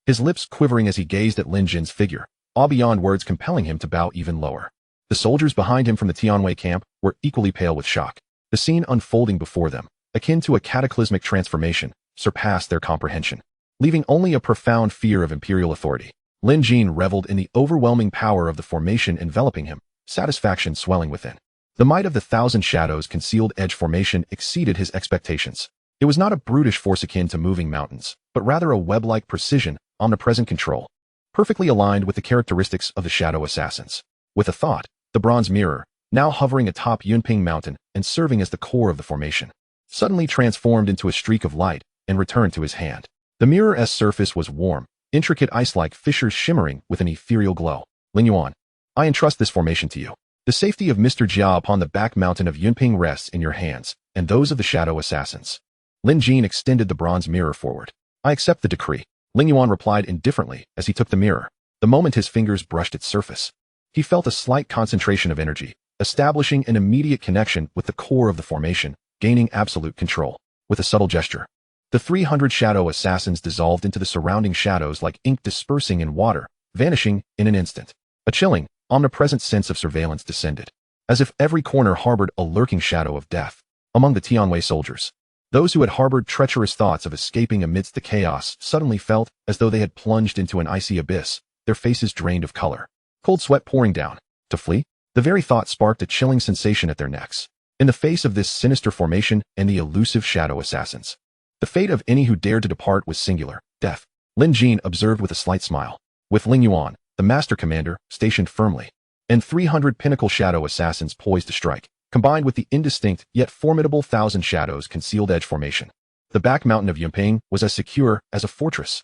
his lips quivering as he gazed at Lin Jin's figure, awe beyond words compelling him to bow even lower. The soldiers behind him from the Tianwei camp were equally pale with shock. The scene unfolding before them, akin to a cataclysmic transformation, surpassed their comprehension, leaving only a profound fear of imperial authority. Lin Jin reveled in the overwhelming power of the formation enveloping him, satisfaction swelling within. The might of the 1,000 Shadows concealed edge formation exceeded his expectations. It was not a brutish force akin to moving mountains, but rather a web-like precision, omnipresent control, perfectly aligned with the characteristics of the Shadow Assassins. With a thought, the bronze mirror, now hovering atop Yunping Mountain and serving as the core of the formation, suddenly transformed into a streak of light and returned to his hand. The mirror's surface was warm, intricate ice-like fissures shimmering with an ethereal glow. Lin Yuan, I entrust this formation to you. The safety of Mr. Jia upon the back mountain of Yunping rests in your hands, and those of the Shadow Assassins. Lin Jin extended the bronze mirror forward. I accept the decree. Lin Yuan replied indifferently as he took the mirror. The moment his fingers brushed its surface, he felt a slight concentration of energy, establishing an immediate connection with the core of the formation, gaining absolute control. With a subtle gesture, the 300 Shadow Assassins dissolved into the surrounding shadows like ink dispersing in water, vanishing in an instant. A chilling, omnipresent sense of surveillance descended, as if every corner harbored a lurking shadow of death. Among the Tianwei soldiers, those who had harbored treacherous thoughts of escaping amidst the chaos suddenly felt as though they had plunged into an icy abyss, their faces drained of color, cold sweat pouring down. To flee? The very thought sparked a chilling sensation at their necks. In the face of this sinister formation and the elusive Shadow Assassins, the fate of any who dared to depart was singular, death. Lin Jin observed with a slight smile. With Lin Yuan, the master commander, stationed firmly, and 300 pinnacle Shadow Assassins poised to strike, combined with the indistinct yet formidable 1,000 Shadows concealed edge formation, the back mountain of Yunping was as secure as a fortress.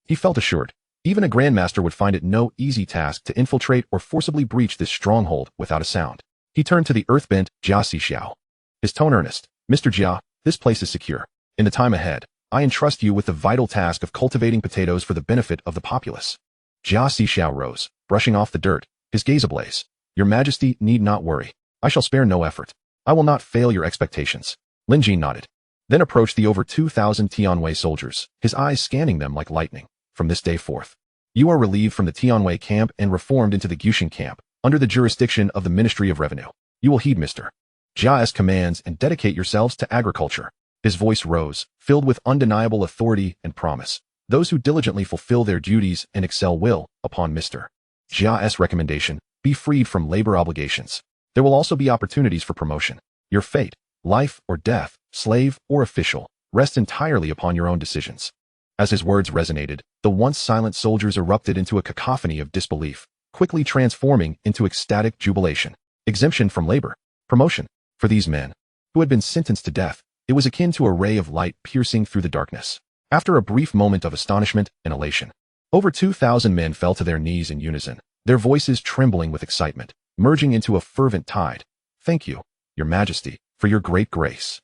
He felt assured. Even a grandmaster would find it no easy task to infiltrate or forcibly breach this stronghold without a sound. He turned to the earthbent Jia Xiao, his tone earnest. Mr. Jia, this place is secure. In the time ahead, I entrust you with the vital task of cultivating potatoes for the benefit of the populace. Jia Xiao rose, brushing off the dirt, his gaze ablaze. Your Majesty need not worry. I shall spare no effort. I will not fail your expectations. Lin Jin nodded, then approached the over 2,000 Tianwei soldiers, his eyes scanning them like lightning. From this day forth, you are relieved from the Tianwei camp and reformed into the Guxin camp, under the jurisdiction of the Ministry of Revenue. You will heed Mr. Jia's commands and dedicate yourselves to agriculture. His voice rose, filled with undeniable authority and promise. Those who diligently fulfill their duties and excel will, upon Mr. Jia's recommendation, be freed from labor obligations. There will also be opportunities for promotion. Your fate, life or death, slave or official, rests entirely upon your own decisions. As his words resonated, the once silent soldiers erupted into a cacophony of disbelief, quickly transforming into ecstatic jubilation. Exemption from labor, promotion. For these men, who had been sentenced to death, it was akin to a ray of light piercing through the darkness. After a brief moment of astonishment and elation, over 2,000 men fell to their knees in unison, their voices trembling with excitement, merging into a fervent tide. Thank you, Your Majesty, for your great grace.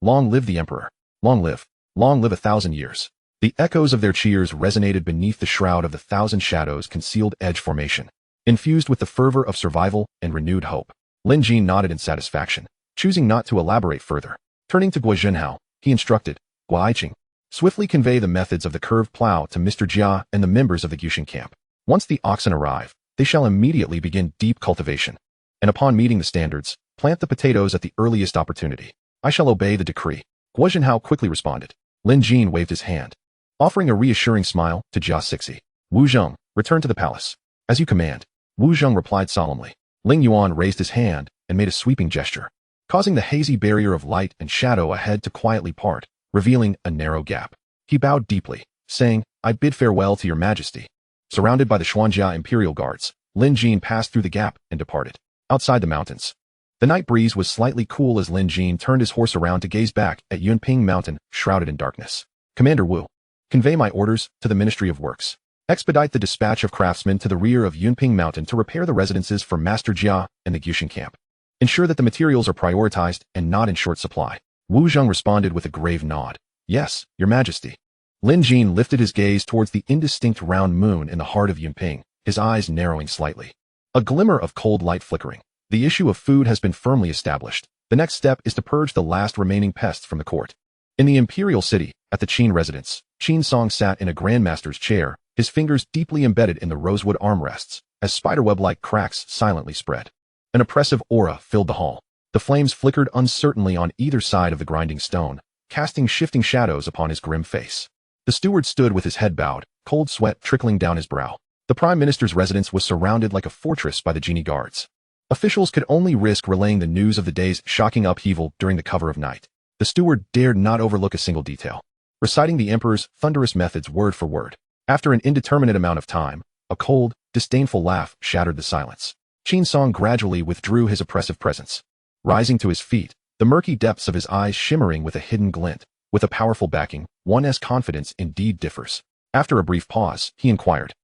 Long live the Emperor. Long live 1,000 years. The echoes of their cheers resonated beneath the shroud of the 1,000 Shadows concealed edge formation, infused with the fervor of survival and renewed hope. Lin Jin nodded in satisfaction, choosing not to elaborate further. Turning to Guo Zhenhao, he instructed, Guo Aiqing, swiftly convey the methods of the curved plow to Mr. Jia and the members of the Yushin camp. Once the oxen arrive, they shall immediately begin deep cultivation. And upon meeting the standards, plant the potatoes at the earliest opportunity. I shall obey the decree. Guo Zhenhao quickly responded. Lin Jin waved his hand, offering a reassuring smile to Jia Sixi. Wu Zheng, return to the palace. As you command. Wu Zheng replied solemnly. Ling Yuan raised his hand and made a sweeping gesture, causing the hazy barrier of light and shadow ahead to quietly part, revealing a narrow gap. He bowed deeply, saying, I bid farewell to your majesty. Surrounded by the Xuanjia imperial guards, Lin Jin passed through the gap and departed. Outside the mountains, the night breeze was slightly cool as Lin Jin turned his horse around to gaze back at Yunping Mountain, shrouded in darkness. Commander Wu, convey my orders to the Ministry of Works. Expedite the dispatch of craftsmen to the rear of Yunping Mountain to repair the residences for Master Jia and the Yushin camp. Ensure that the materials are prioritized and not in short supply. Wu Zheng responded with a grave nod. Yes, your majesty. Lin Jin lifted his gaze towards the indistinct round moon in the heart of Yunping, his eyes narrowing slightly. A glimmer of cold light flickering. The issue of food has been firmly established. The next step is to purge the last remaining pests from the court. In the imperial city, at the Qin residence, Qin Song sat in a grandmaster's chair, his fingers deeply embedded in the rosewood armrests, as spiderweb-like cracks silently spread. An oppressive aura filled the hall. The flames flickered uncertainly on either side of the grinding stone, casting shifting shadows upon his grim face. The steward stood with his head bowed, cold sweat trickling down his brow. The prime minister's residence was surrounded like a fortress by the genie guards. Officials could only risk relaying the news of the day's shocking upheaval during the cover of night. The steward dared not overlook a single detail, reciting the emperor's thunderous methods word for word. After an indeterminate amount of time, a cold, disdainful laugh shattered the silence. Qin Song gradually withdrew his oppressive presence. Rising to his feet, the murky depths of his eyes shimmering with a hidden glint. With a powerful backing, one's confidence indeed differs. After a brief pause, he inquired,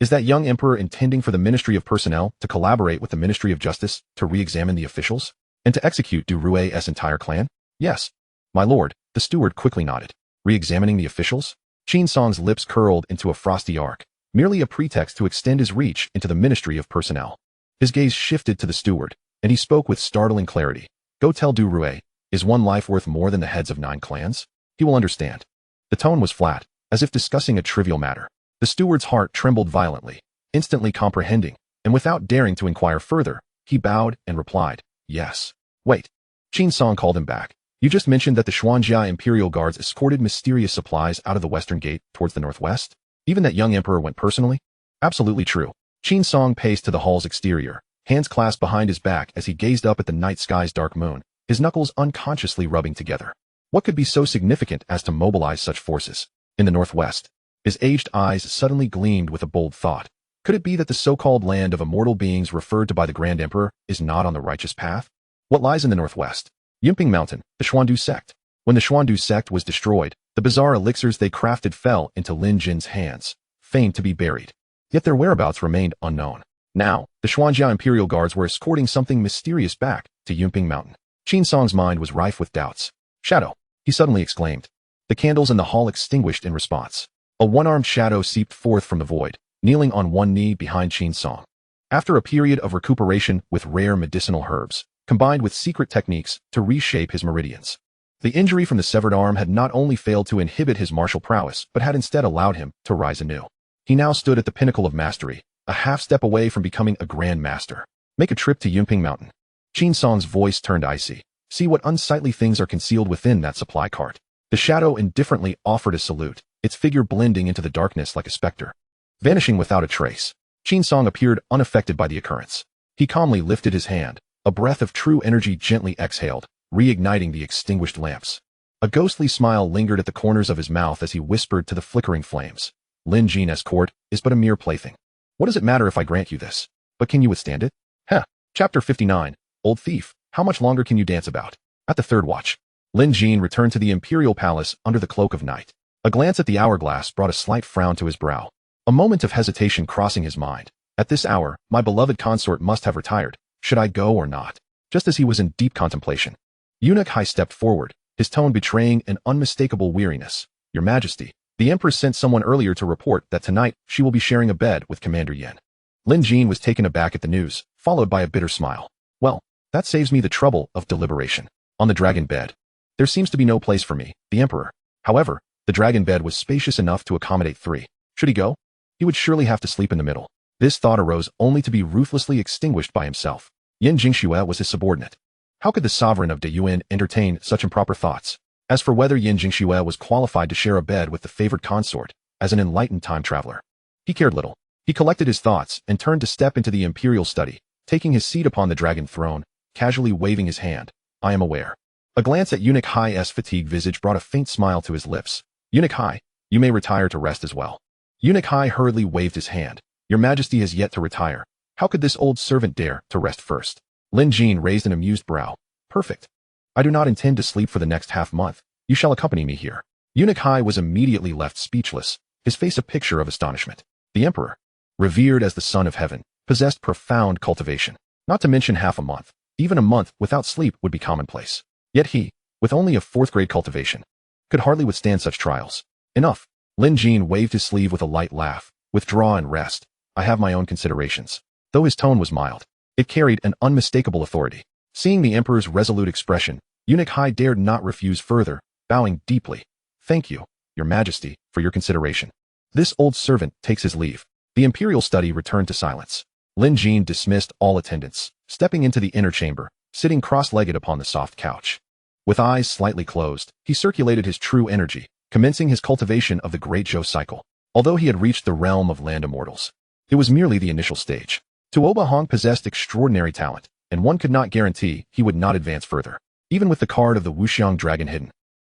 is that young emperor intending for the Ministry of Personnel to collaborate with the Ministry of Justice to re-examine the officials? And to execute Du Rui's entire clan? Yes. My lord, the steward quickly nodded. Re-examining the officials? Qin Song's lips curled into a frosty arc, merely a pretext to extend his reach into the Ministry of Personnel. His gaze shifted to the steward, and he spoke with startling clarity. Go tell Du Rui, is one life worth more than the heads of 9 clans? He will understand. The tone was flat, as if discussing a trivial matter. The steward's heart trembled violently, instantly comprehending, and without daring to inquire further, he bowed and replied, yes. Wait. Qin Song called him back. You just mentioned that the Xuanjia Imperial Guards escorted mysterious supplies out of the western gate towards the northwest? Even that young emperor went personally? Absolutely true. Qin Song paced to the hall's exterior, hands clasped behind his back as he gazed up at the night sky's dark moon, his knuckles unconsciously rubbing together. What could be so significant as to mobilize such forces? In the northwest, his aged eyes suddenly gleamed with a bold thought. Could it be that the so-called land of immortal beings referred to by the Grand Emperor is not on the righteous path? What lies in the northwest? Yunping Mountain, the Xuandu sect. When the Xuandu sect was destroyed, the bizarre elixirs they crafted fell into Lin Jin's hands, famed to be buried. Yet their whereabouts remained unknown. Now, the Xuanjia Imperial Guards were escorting something mysterious back to Yunping Mountain. Qin Song's mind was rife with doubts. Shadow, he suddenly exclaimed. The candles in the hall extinguished in response. A one-armed shadow seeped forth from the void, kneeling on one knee behind Qin Song. After a period of recuperation with rare medicinal herbs, combined with secret techniques to reshape his meridians. The injury from the severed arm had not only failed to inhibit his martial prowess, but had instead allowed him to rise anew. He now stood at the pinnacle of mastery, a half step away from becoming a grand master. Make a trip to Yunping Mountain. Qin Song's voice turned icy. See what unsightly things are concealed within that supply cart. The shadow indifferently offered a salute, its figure blending into the darkness like a specter. Vanishing without a trace, Qin Song appeared unaffected by the occurrence. He calmly lifted his hand, a breath of true energy gently exhaled, reigniting the extinguished lamps. A ghostly smile lingered at the corners of his mouth as he whispered to the flickering flames. Lin Jin's court is but a mere plaything. What does it matter if I grant you this? But can you withstand it? Heh. Chapter 59. Old Thief, how much longer can you dance about? At the third watch, Lin Jin returned to the imperial palace under the cloak of night. A glance at the hourglass brought a slight frown to his brow. A moment of hesitation crossing his mind. At this hour, my beloved consort must have retired. Should I go or not? Just as he was in deep contemplation, Eunuch Hai stepped forward, his tone betraying an unmistakable weariness. Your Majesty, the Empress sent someone earlier to report that tonight she will be sharing a bed with Commander Yen. Lin Jin was taken aback at the news, followed by a bitter smile. Well, That saves me the trouble of deliberation. On the dragon bed. There seems to be no place for me, the emperor. However, the dragon bed was spacious enough to accommodate 3. Should he go? He would surely have to sleep in the middle. This thought arose only to be ruthlessly extinguished by himself. Yin Jingxue was his subordinate. How could the sovereign of Deyuan entertain such improper thoughts? As for whether Yin Jingxue was qualified to share a bed with the favored consort, as an enlightened time traveler, he cared little. He collected his thoughts and turned to step into the imperial study, taking his seat upon the dragon throne, casually waving his hand. I am aware. A glance at Eunuch Hai's fatigued visage brought a faint smile to his lips. Eunuch Hai, you may retire to rest as well. Eunuch Hai hurriedly waved his hand. Your Majesty has yet to retire. How could this old servant dare to rest first? Lin Jin raised an amused brow. Perfect. I do not intend to sleep for the next half-month. You shall accompany me here. Eunuch Hai was immediately left speechless, his face a picture of astonishment. The emperor, revered as the son of heaven, possessed profound cultivation. Not to mention half a month. Even a month without sleep would be commonplace. Yet he, with only a 4th-grade cultivation, could hardly withstand such trials. Enough. Lin Jin waved his sleeve with a light laugh. Withdraw and rest. I have my own considerations. Though his tone was mild, it carried an unmistakable authority. Seeing the emperor's resolute expression, Eunuch Hai dared not refuse further, bowing deeply. Thank you, Your Majesty, for your consideration. This old servant takes his leave. The imperial study returned to silence. Lin Jin dismissed all attendants, stepping into the inner chamber, sitting cross-legged upon the soft couch. With eyes slightly closed, he circulated his true energy, commencing his cultivation of the Great Zhou cycle. Although he had reached the realm of land immortals, it was merely the initial stage. Tuoba Hong possessed extraordinary talent, and one could not guarantee he would not advance further. Even with the card of the Wuxiang dragon hidden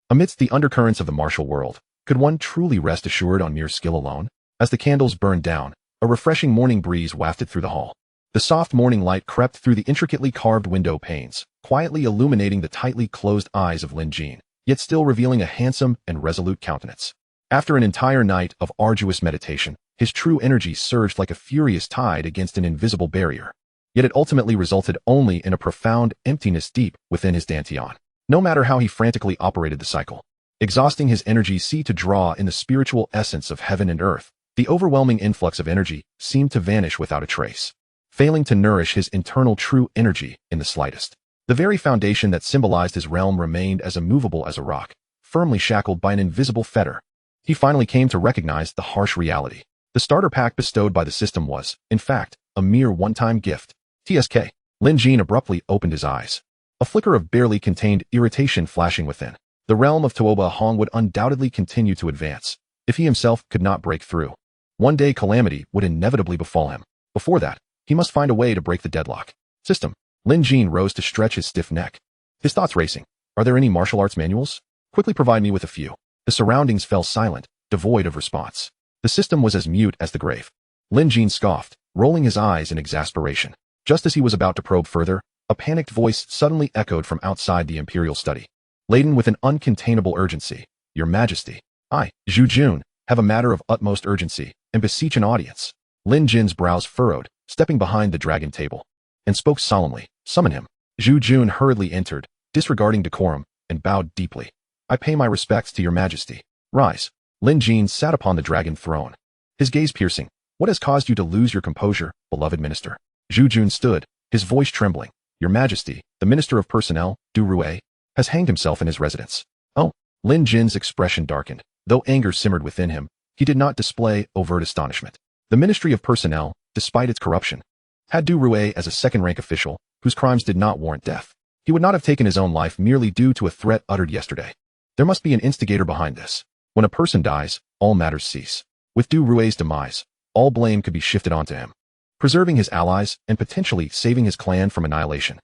amidst the undercurrents of the martial world, could one truly rest assured on mere skill alone? As the candles burned down, a refreshing morning breeze wafted through the hall. The soft morning light crept through the intricately carved window panes, quietly illuminating the tightly closed eyes of Lin Jin, yet still revealing a handsome and resolute countenance. After an entire night of arduous meditation, his true energy surged like a furious tide against an invisible barrier. Yet it ultimately resulted only in a profound emptiness deep within his dantian. No matter how he frantically operated the cycle, exhausting his energy to draw in the spiritual essence of heaven and earth, the overwhelming influx of energy seemed to vanish without a trace, failing to nourish his internal true energy in the slightest. The very foundation that symbolized his realm remained as immovable as a rock, firmly shackled by an invisible fetter. He finally came to recognize the harsh reality. The starter pack bestowed by the system was, in fact, a mere one-time gift. TSK. Lin Jin abruptly opened his eyes. A flicker of barely contained irritation flashing within. The realm of Tuoba Hong would undoubtedly continue to advance, if he himself could not break through. One day calamity would inevitably befall him. Before that, he must find a way to break the deadlock. System. Lin Jin rose to stretch his stiff neck. His thoughts racing. Are there any martial arts manuals? Quickly provide me with a few. The surroundings fell silent, devoid of response. The system was as mute as the grave. Lin Jin scoffed, rolling his eyes in exasperation. Just as he was about to probe further, a panicked voice suddenly echoed from outside the imperial study, laden with an uncontainable urgency. Your Majesty, I, Zhu Jun, have a matter of utmost urgency, and beseech an audience. Lin Jin's brows furrowed, stepping behind the dragon table, and spoke solemnly. Summon him. Zhu Jun hurriedly entered, disregarding decorum, and bowed deeply. I pay my respects to your Majesty. Rise. Lin Jin sat upon the dragon throne, his gaze piercing. What has caused you to lose your composure, beloved minister? Zhu Jun stood, his voice trembling. Your Majesty, the Minister of Personnel, Du Rui, has hanged himself in his residence. Oh. Lin Jin's expression darkened. Though anger simmered within him, he did not display overt astonishment. The Ministry of Personnel, despite its corruption, had Du Rui as a second-rank official, whose crimes did not warrant death. He would not have taken his own life merely due to a threat uttered yesterday. There must be an instigator behind this. When a person dies, all matters cease. With Du Rui's demise, all blame could be shifted onto him, preserving his allies and potentially saving his clan from annihilation.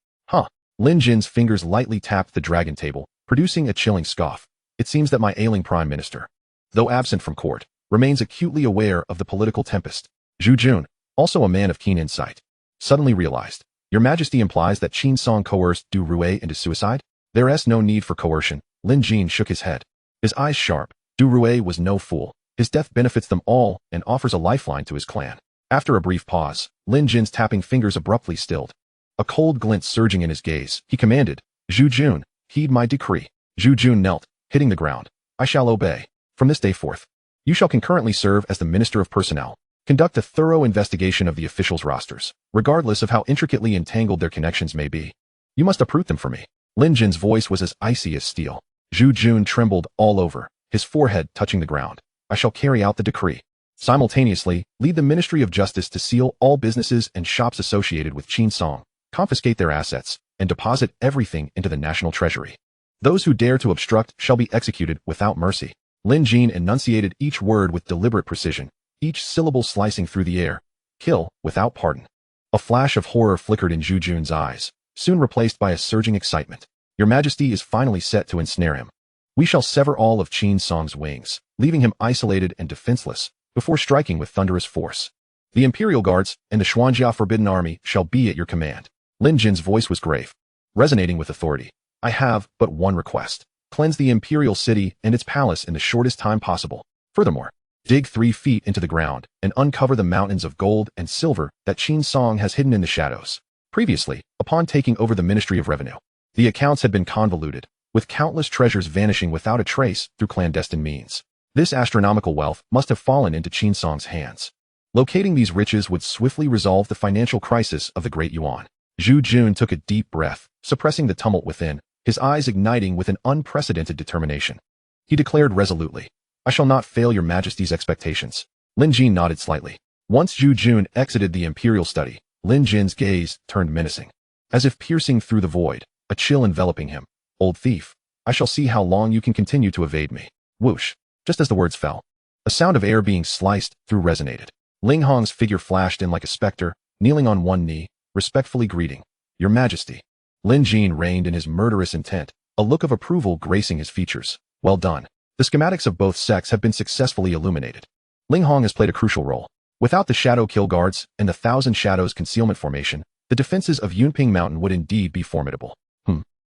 Lin Jin's fingers lightly tapped the dragon table, producing a chilling scoff. It seems that my ailing prime minister, though absent from court, remains acutely aware of the political tempest. Zhu Jun, also a man of keen insight, suddenly realized. Your Majesty implies that Qin Song coerced Du Rui into suicide? There is no need for coercion. Lin Jin shook his head, his eyes sharp. Du Rui was no fool. His death benefits them all and offers a lifeline to his clan. After a brief pause, Lin Jin's tapping fingers abruptly stilled. A cold glint surging in his gaze, he commanded, Zhu Jun, heed my decree. Zhu Jun knelt, hitting the ground. I shall obey. From this day forth, you shall concurrently serve as the Minister of Personnel. Conduct a thorough investigation of the officials' rosters, regardless of how intricately entangled their connections may be. You must uproot them for me. Lin Jin's voice was as icy as steel. Zhu Jun trembled all over, his forehead touching the ground. I shall carry out the decree. Simultaneously, lead the Ministry of Justice to seal all businesses and shops associated with Qin Song, confiscate their assets, and deposit everything into the national treasury. Those who dare to obstruct shall be executed without mercy. Lin Jin enunciated each word with deliberate precision, each syllable slicing through the air. Kill, without pardon. A flash of horror flickered in Zhu Jun's eyes, soon replaced by a surging excitement. Your Majesty is finally set to ensnare him. We shall sever all of Qin Song's wings, leaving him isolated and defenseless, before striking with thunderous force. The Imperial Guards and the Xuanjia Forbidden Army shall be at your command. Lin Jin's voice was grave, resonating with authority. I have but one request. Cleanse the Imperial City and its palace in the shortest time possible. Furthermore, dig 3 feet into the ground and uncover the mountains of gold and silver that Qin Song has hidden in the shadows. Previously, upon taking over the Ministry of Revenue, the accounts had been convoluted, with countless treasures vanishing without a trace through clandestine means. This astronomical wealth must have fallen into Qin Song's hands. Locating these riches would swiftly resolve the financial crisis of the Great Yuan. Zhu Jun took a deep breath, suppressing the tumult within, his eyes igniting with an unprecedented determination. He declared resolutely, I shall not fail your Majesty's expectations. Lin Jin nodded slightly. Once Zhu Jun exited the imperial study, Lin Jin's gaze turned menacing. As if piercing through the void, a chill enveloping him. Old thief, I shall see how long you can continue to evade me. Whoosh. Just as the words fell, a sound of air being sliced through resonated. Ling Hong's figure flashed in like a specter, kneeling on one knee, respectfully greeting, Your Majesty. Lin Jin reigned in his murderous intent, a look of approval gracing his features. Well done. The schematics of both sects have been successfully illuminated. Ling Hong has played a crucial role. Without the Shadow Kill Guards and the Thousand Shadows concealment formation, the defenses of Yunping Mountain would indeed be formidable.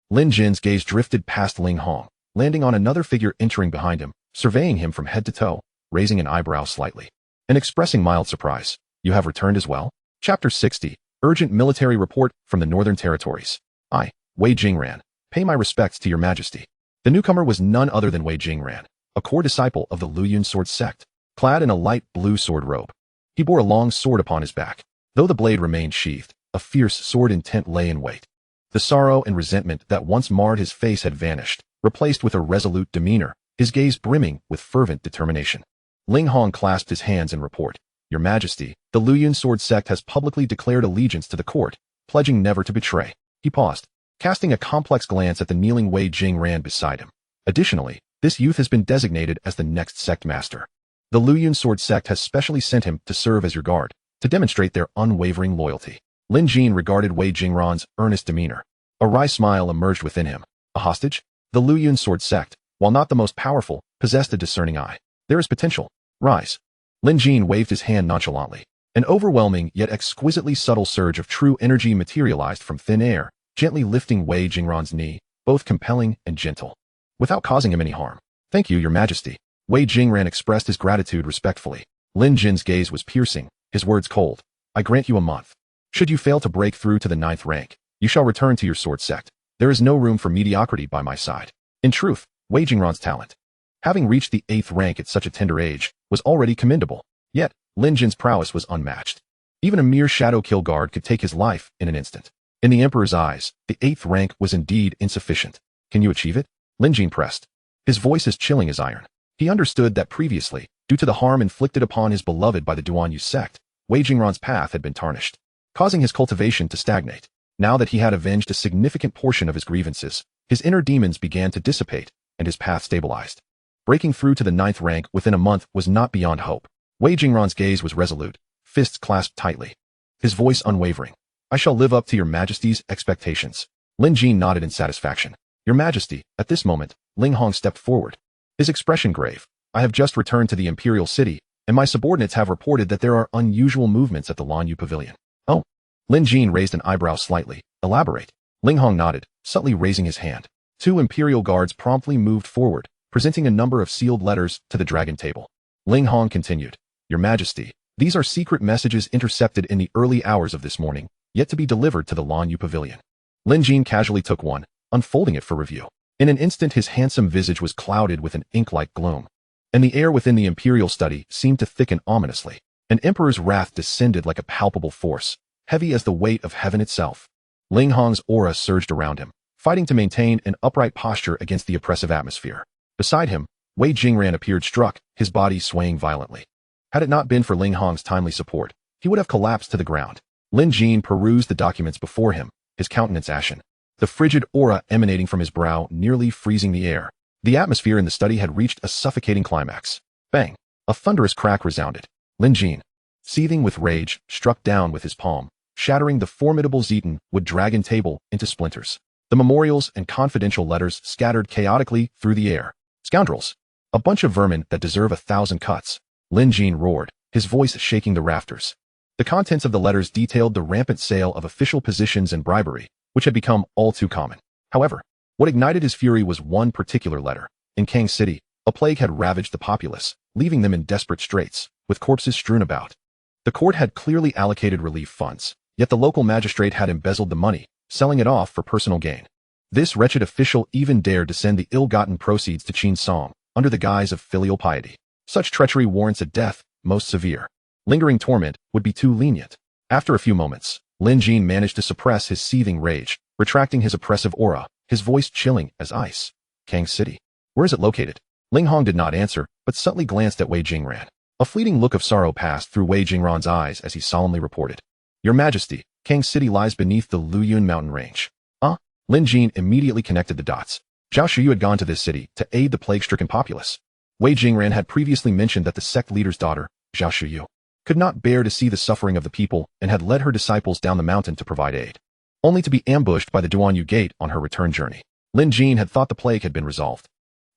Lin Jin's gaze drifted past Ling Hong, landing on another figure entering behind him, surveying him from head to toe, raising an eyebrow slightly, and expressing mild surprise. You have returned as well? Chapter 60, Urgent Military Report from the Northern Territories. I, Wei Jingran, pay my respects to your Majesty. The newcomer was none other than Wei Jingran, a core disciple of the Luyun sword sect, clad in a light blue sword robe. He bore a long sword upon his back. Though the blade remained sheathed, a fierce sword intent lay in wait. The sorrow and resentment that once marred his face had vanished, replaced with a resolute demeanor, his gaze brimming with fervent determination. Ling Hong clasped his hands in report. Your Majesty, the Luyun sword sect has publicly declared allegiance to the court, pledging never to betray. He paused, casting a complex glance at the kneeling Wei Jingran beside him. Additionally, this youth has been designated as the next sect master. The Luyun sword sect has specially sent him to serve as your guard, to demonstrate their unwavering loyalty. Lin Jin regarded Wei Jingran's earnest demeanor. A wry smile emerged within him. A hostage? The Luyun sword sect, while not the most powerful, possessed a discerning eye. There is potential. Rise. Lin Jin waved his hand nonchalantly. An overwhelming yet exquisitely subtle surge of true energy materialized from thin air, gently lifting Wei Jingran's knee, both compelling and gentle, without causing him any harm. Thank you, Your Majesty. Wei Jingran expressed his gratitude respectfully. Lin Jin's gaze was piercing, his words cold. I grant you a month. Should you fail to break through to the 9th rank, you shall return to your sword sect. There is no room for mediocrity by my side. In truth, Wei Jingran's talent, having reached the 8th rank at such a tender age, was already commendable. Yet, Lin Jin's prowess was unmatched. Even a mere shadow kill guard could take his life in an instant. In the Emperor's eyes, the 8th rank was indeed insufficient. Can you achieve it? Lin Jin pressed, his voice as chilling as iron. He understood that previously, due to the harm inflicted upon his beloved by the Duanyu sect, Wei Jingran's path had been tarnished, causing his cultivation to stagnate. Now that he had avenged a significant portion of his grievances, his inner demons began to dissipate, and his path stabilized. Breaking through to the 9th rank within a month was not beyond hope. Wei Jingran's gaze was resolute, fists clasped tightly, his voice unwavering. I shall live up to your Majesty's expectations. Lin Jin nodded in satisfaction. Your Majesty, at this moment, Ling Hong stepped forward, his expression grave. I have just returned to the Imperial City, and my subordinates have reported that there are unusual movements at the Lanyu Pavilion. Oh. Lin Jin raised an eyebrow slightly. Elaborate. Ling Hong nodded, subtly raising his hand. 2 Imperial guards promptly moved forward, presenting a number of sealed letters to the dragon table. Ling Hong continued. Your Majesty, these are secret messages intercepted in the early hours of this morning, yet to be delivered to the Lanyu Pavilion. Lin Jin casually took one, unfolding it for review. In an instant his handsome visage was clouded with an ink-like gloom, and the air within the imperial study seemed to thicken ominously. An emperor's wrath descended like a palpable force, heavy as the weight of heaven itself. Ling Hong's aura surged around him, fighting to maintain an upright posture against the oppressive atmosphere. Beside him, Wei Jingran appeared struck, his body swaying violently. Had it not been for Ling Hong's timely support, he would have collapsed to the ground. Lin Jin perused the documents before him, his countenance ashen, the frigid aura emanating from his brow nearly freezing the air. The atmosphere in the study had reached a suffocating climax. Bang! A thunderous crack resounded. Lin Jin, seething with rage, struck down with his palm, shattering the formidable Zetan wood dragon table into splinters. The memorials and confidential letters scattered chaotically through the air. Scoundrels! A bunch of vermin that deserve 1,000 cuts. Lin Jin roared, his voice shaking the rafters. The contents of the letters detailed the rampant sale of official positions and bribery, which had become all too common. However, what ignited his fury was one particular letter. In Kang City, a plague had ravaged the populace, leaving them in desperate straits, with corpses strewn about. The court had clearly allocated relief funds, yet the local magistrate had embezzled the money, selling it off for personal gain. This wretched official even dared to send the ill-gotten proceeds to Qin Song, under the guise of filial piety. Such treachery warrants a death, most severe. Lingering torment would be too lenient. After a few moments, Lin Jin managed to suppress his seething rage, retracting his oppressive aura, his voice chilling as ice. Kang City. Where is it located? Ling Hong did not answer, but subtly glanced at Wei Jingran. A fleeting look of sorrow passed through Wei Jingran's eyes as he solemnly reported. Your Majesty, Kang City lies beneath the Luyun mountain range. Lin Jin immediately connected the dots. Xiao Xuan had gone to this city to aid the plague-stricken populace. Wei Jingran had previously mentioned that the sect leader's daughter, Xiao Xuan, could not bear to see the suffering of the people and had led her disciples down the mountain to provide aid, only to be ambushed by the Duanyu Gate on her return journey. Lin Jin had thought the plague had been resolved.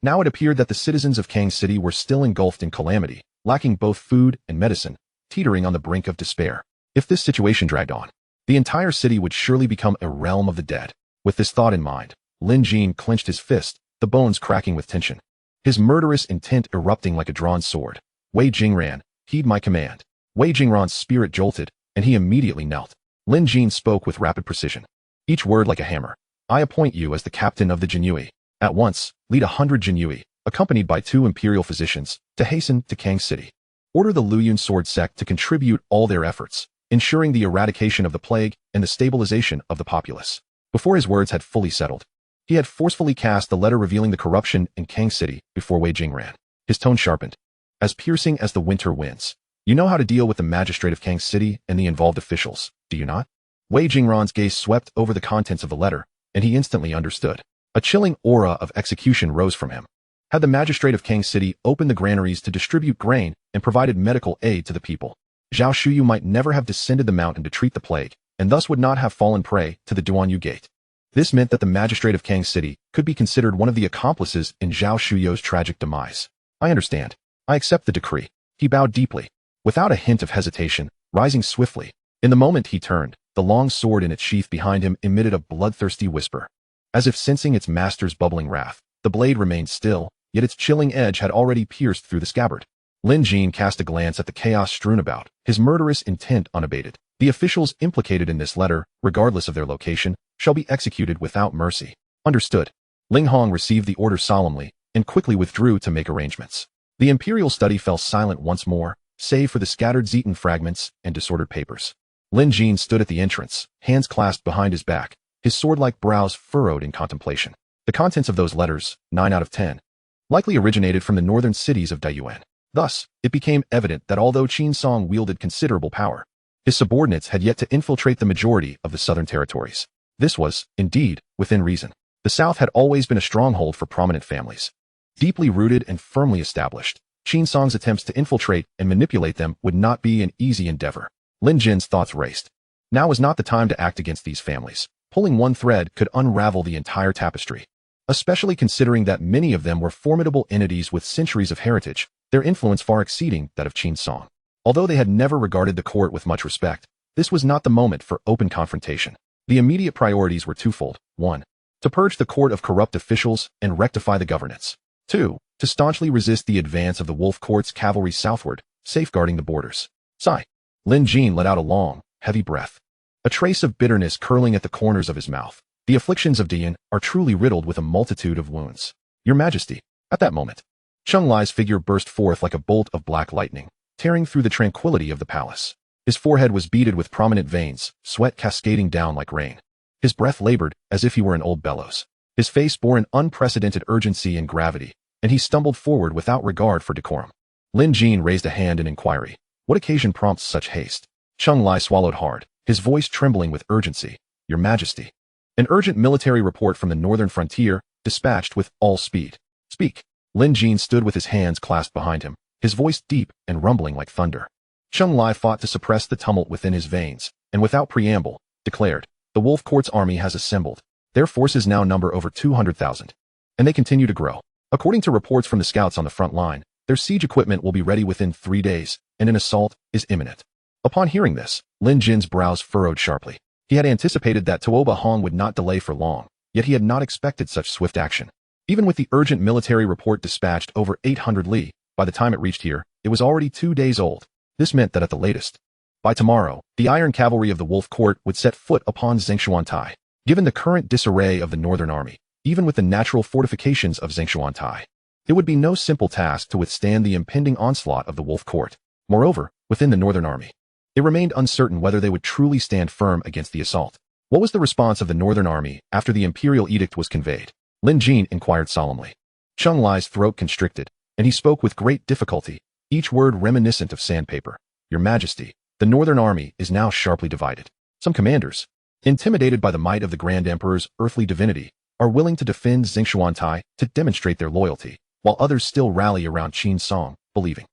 Now it appeared that the citizens of Kang City were still engulfed in calamity, lacking both food and medicine, teetering on the brink of despair. If this situation dragged on, the entire city would surely become a realm of the dead. With this thought in mind, Lin Jin clenched his fist, the bones cracking with tension. His murderous intent erupting like a drawn sword. Wei Jingran, heed my command. Wei Jingran's spirit jolted, and he immediately knelt. Lin Jin spoke with rapid precision, each word like a hammer. I appoint you as the captain of the Jinyui. At once, lead 100 Jinyui, accompanied by 2 imperial physicians, to hasten to Kang City. Order the Luyun sword sect to contribute all their efforts, ensuring the eradication of the plague and the stabilization of the populace. Before his words had fully settled, he had forcefully cast the letter revealing the corruption in Kang City before Wei Jingran. His tone sharpened, as piercing as the winter winds. You know how to deal with the magistrate of Kang City and the involved officials, do you not? Wei Jingran's gaze swept over the contents of the letter, and he instantly understood. A chilling aura of execution rose from him. Had the magistrate of Kang City opened the granaries to distribute grain and provided medical aid to the people, Xiao Xuan might never have descended the mountain to treat the plague, and thus would not have fallen prey to the Duanyu Gate. This meant that the magistrate of Kang City could be considered one of the accomplices in Xiao Shuyo's tragic demise. I understand. I accept the decree. He bowed deeply, without a hint of hesitation, rising swiftly. In the moment he turned, the long sword in its sheath behind him emitted a bloodthirsty whisper. As if sensing its master's bubbling wrath, the blade remained still, yet its chilling edge had already pierced through the scabbard. Lin Jin cast a glance at the chaos strewn about, his murderous intent unabated. The officials implicated in this letter, regardless of their location, shall be executed without mercy. Understood. Ling Hong received the order solemnly and quickly withdrew to make arrangements. The imperial study fell silent once more, save for the scattered Zetan fragments and disordered papers. Lin Jin stood at the entrance, hands clasped behind his back, his sword-like brows furrowed in contemplation. The contents of those letters, 9 out of 10, likely originated from the northern cities of Daiyuan. Thus, it became evident that although Qin Song wielded considerable power, his subordinates had yet to infiltrate the majority of the southern territories. This was, indeed, within reason. The South had always been a stronghold for prominent families. Deeply rooted and firmly established, Qin Song's attempts to infiltrate and manipulate them would not be an easy endeavor. Lin Jin's thoughts raced. Now was not the time to act against these families. Pulling one thread could unravel the entire tapestry. Especially considering that many of them were formidable entities with centuries of heritage, their influence far exceeding that of Qin Song. Although they had never regarded the court with much respect, this was not the moment for open confrontation. The immediate priorities were twofold. 1. To purge the court of corrupt officials and rectify the governance. 2. To staunchly resist the advance of the Wolf Court's cavalry southward, safeguarding the borders. Sigh. Lin Jin let out a long, heavy breath, a trace of bitterness curling at the corners of his mouth. The afflictions of Dian are truly riddled with a multitude of wounds. Your Majesty. At that moment, Cheng Lai's figure burst forth like a bolt of black lightning, tearing through the tranquility of the palace. His forehead was beaded with prominent veins, sweat cascading down like rain. His breath labored as if he were an old bellows. His face bore an unprecedented urgency and gravity, and he stumbled forward without regard for decorum. Lin Jin raised a hand in inquiry. What occasion prompts such haste? Cheng Lai swallowed hard, his voice trembling with urgency. Your Majesty. An urgent military report from the northern frontier, dispatched with all speed. Speak. Lin Jin stood with his hands clasped behind him, his voice deep and rumbling like thunder. Cheng Lai fought to suppress the tumult within his veins, and without preamble, declared, the Wolf Court's army has assembled. Their forces now number over 200,000. And they continue to grow. According to reports from the scouts on the front line, their siege equipment will be ready within 3 days, and an assault is imminent. Upon hearing this, Lin Jin's brows furrowed sharply. He had anticipated that Tuoba Hong would not delay for long, yet he had not expected such swift action. Even with the urgent military report dispatched over 800 li, by the time it reached here, it was already 2 days old. This meant that at the latest, by tomorrow, the iron cavalry of the Wolf Court would set foot upon Zhengshuantai. Given the current disarray of the Northern Army, even with the natural fortifications of Zhengshuantai, it would be no simple task to withstand the impending onslaught of the Wolf Court. Moreover, within the Northern Army, it remained uncertain whether they would truly stand firm against the assault. What was the response of the Northern Army after the imperial edict was conveyed? Lin Jin inquired solemnly. Cheng Lai's throat constricted, and he spoke with great difficulty, each word reminiscent of sandpaper. Your Majesty, the Northern Army is now sharply divided. Some commanders, intimidated by the might of the Grand Emperor's earthly divinity, are willing to defend Zhengshuantai to demonstrate their loyalty, while others still rally around Qin Song, believing.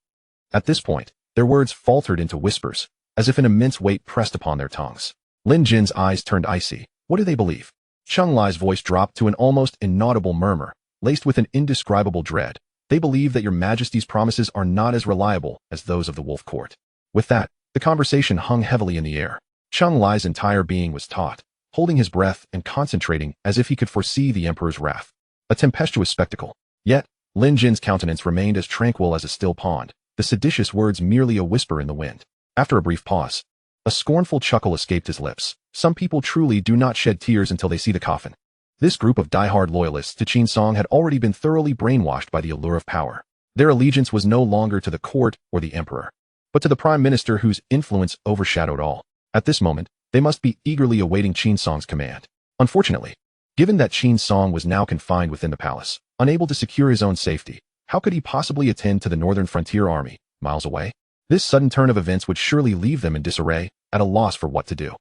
At this point, their words faltered into whispers, as if an immense weight pressed upon their tongues. Lin Jin's eyes turned icy. What do they believe? Cheng Lai's voice dropped to an almost inaudible murmur, laced with an indescribable dread. They believe that your Majesty's promises are not as reliable as those of the Wolf Court. With that, the conversation hung heavily in the air. Cheng Lai's entire being was taut, holding his breath and concentrating as if he could foresee the Emperor's wrath. A tempestuous spectacle. Yet, Lin Jin's countenance remained as tranquil as a still pond, the seditious words merely a whisper in the wind. After a brief pause, a scornful chuckle escaped his lips. Some people truly do not shed tears until they see the coffin. This group of die-hard loyalists to Qin Song had already been thoroughly brainwashed by the allure of power. Their allegiance was no longer to the court or the emperor, but to the prime minister whose influence overshadowed all. At this moment, they must be eagerly awaiting Qin Song's command. Unfortunately, given that Qin Song was now confined within the palace, unable to secure his own safety, how could he possibly attend to the northern frontier army, miles away? This sudden turn of events would surely leave them in disarray, at a loss for what to do.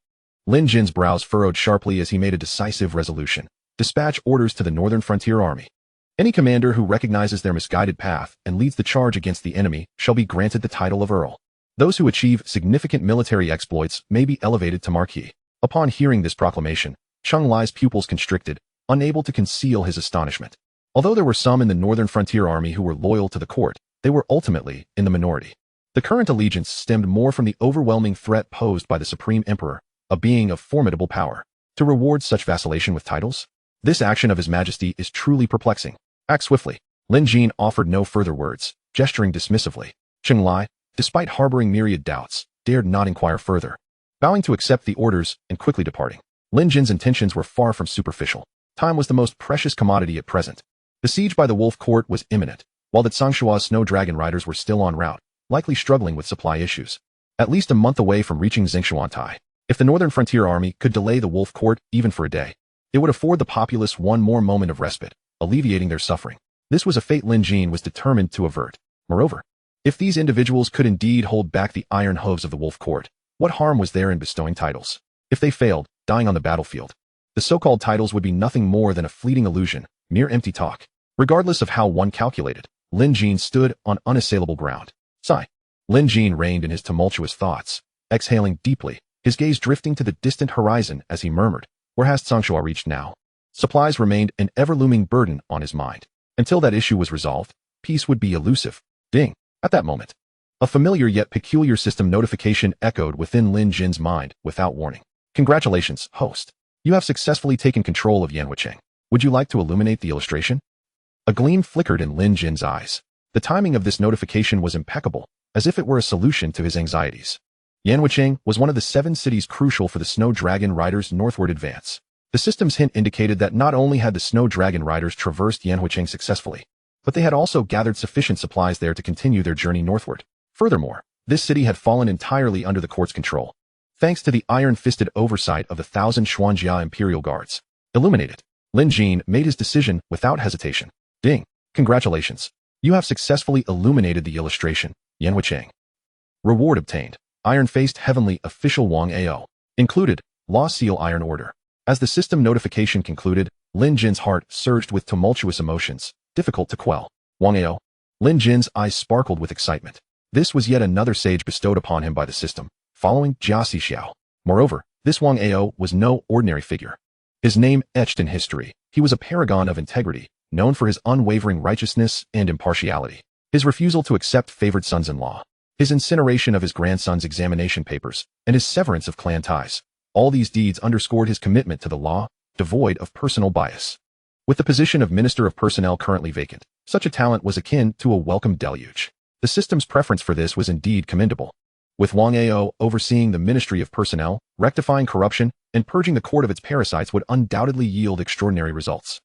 Lin Jin's brows furrowed sharply as he made a decisive resolution. Dispatch orders to the northern frontier army. Any commander who recognizes their misguided path and leads the charge against the enemy shall be granted the title of Earl. Those who achieve significant military exploits may be elevated to Marquis. Upon hearing this proclamation, Cheng Lai's pupils constricted, unable to conceal his astonishment. Although there were some in the northern frontier army who were loyal to the court, they were ultimately in the minority. The current allegiance stemmed more from the overwhelming threat posed by the Supreme Emperor, a being of formidable power. To reward such vacillation with titles? This action of His Majesty is truly perplexing. Act swiftly. Lin Jin offered no further words, gesturing dismissively. Cheng Lai, despite harboring myriad doubts, dared not inquire further. Bowing to accept the orders and quickly departing. Lin Jin's intentions were far from superficial. Time was the most precious commodity at present. The siege by the Wolf Court was imminent, while the Tsangshua's Snow Dragon riders were still en route, likely struggling with supply issues. At least a month away from reaching Zhengshuantai. If the Northern Frontier Army could delay the Wolf Court even for a day, it would afford the populace one more moment of respite, alleviating their suffering. This was a fate Lin Jin was determined to avert. Moreover, if these individuals could indeed hold back the iron hooves of the Wolf Court, what harm was there in bestowing titles? If they failed, dying on the battlefield, the so-called titles would be nothing more than a fleeting illusion, mere empty talk. Regardless of how one calculated, Lin Jin stood on unassailable ground. Sigh. Lin Jin reined in his tumultuous thoughts, exhaling deeply, his gaze drifting to the distant horizon as he murmured, where has Tsangshuo reached now? Supplies remained an ever-looming burden on his mind. Until that issue was resolved, peace would be elusive. Ding. At that moment, a familiar yet peculiar system notification echoed within Lin Jin's mind without warning. Congratulations, host. You have successfully taken control of Yanhuicheng. Would you like to illuminate the illustration? A gleam flickered in Lin Jin's eyes. The timing of this notification was impeccable, as if it were a solution to his anxieties. Yanhuicheng was one of the 7 cities crucial for the Snow Dragon Riders' northward advance. The system's hint indicated that not only had the Snow Dragon Riders traversed Yanhuicheng successfully, but they had also gathered sufficient supplies there to continue their journey northward. Furthermore, this city had fallen entirely under the court's control. thanks to the iron-fisted oversight of the 1,000 Xuanjia Imperial Guards. Illuminated. Lin Jin made his decision without hesitation. Ding. Congratulations. You have successfully illuminated the illustration. Yan Wuchang. Reward obtained. Iron-faced Heavenly Official Wang Ao. Included. Law Seal Iron Order. As the system notification concluded, Lin Jin's heart surged with tumultuous emotions, difficult to quell. Wang Ao. Lin Jin's eyes sparkled with excitement. This was yet another sage bestowed upon him by the system, following Jiasi Xiao. Moreover, this Wang Ao was no ordinary figure. His name etched in history, he was a paragon of integrity, known for his unwavering righteousness and impartiality. His refusal to accept favored sons-in-law, his incineration of his grandson's examination papers, and his severance of clan ties. All these deeds underscored his commitment to the law, devoid of personal bias. With the position of Minister of Personnel currently vacant, such a talent was akin to a welcome deluge. The system's preference for this was indeed commendable. With Wang Ao overseeing the Ministry of Personnel, rectifying corruption, and purging the court of its parasites would undoubtedly yield extraordinary results.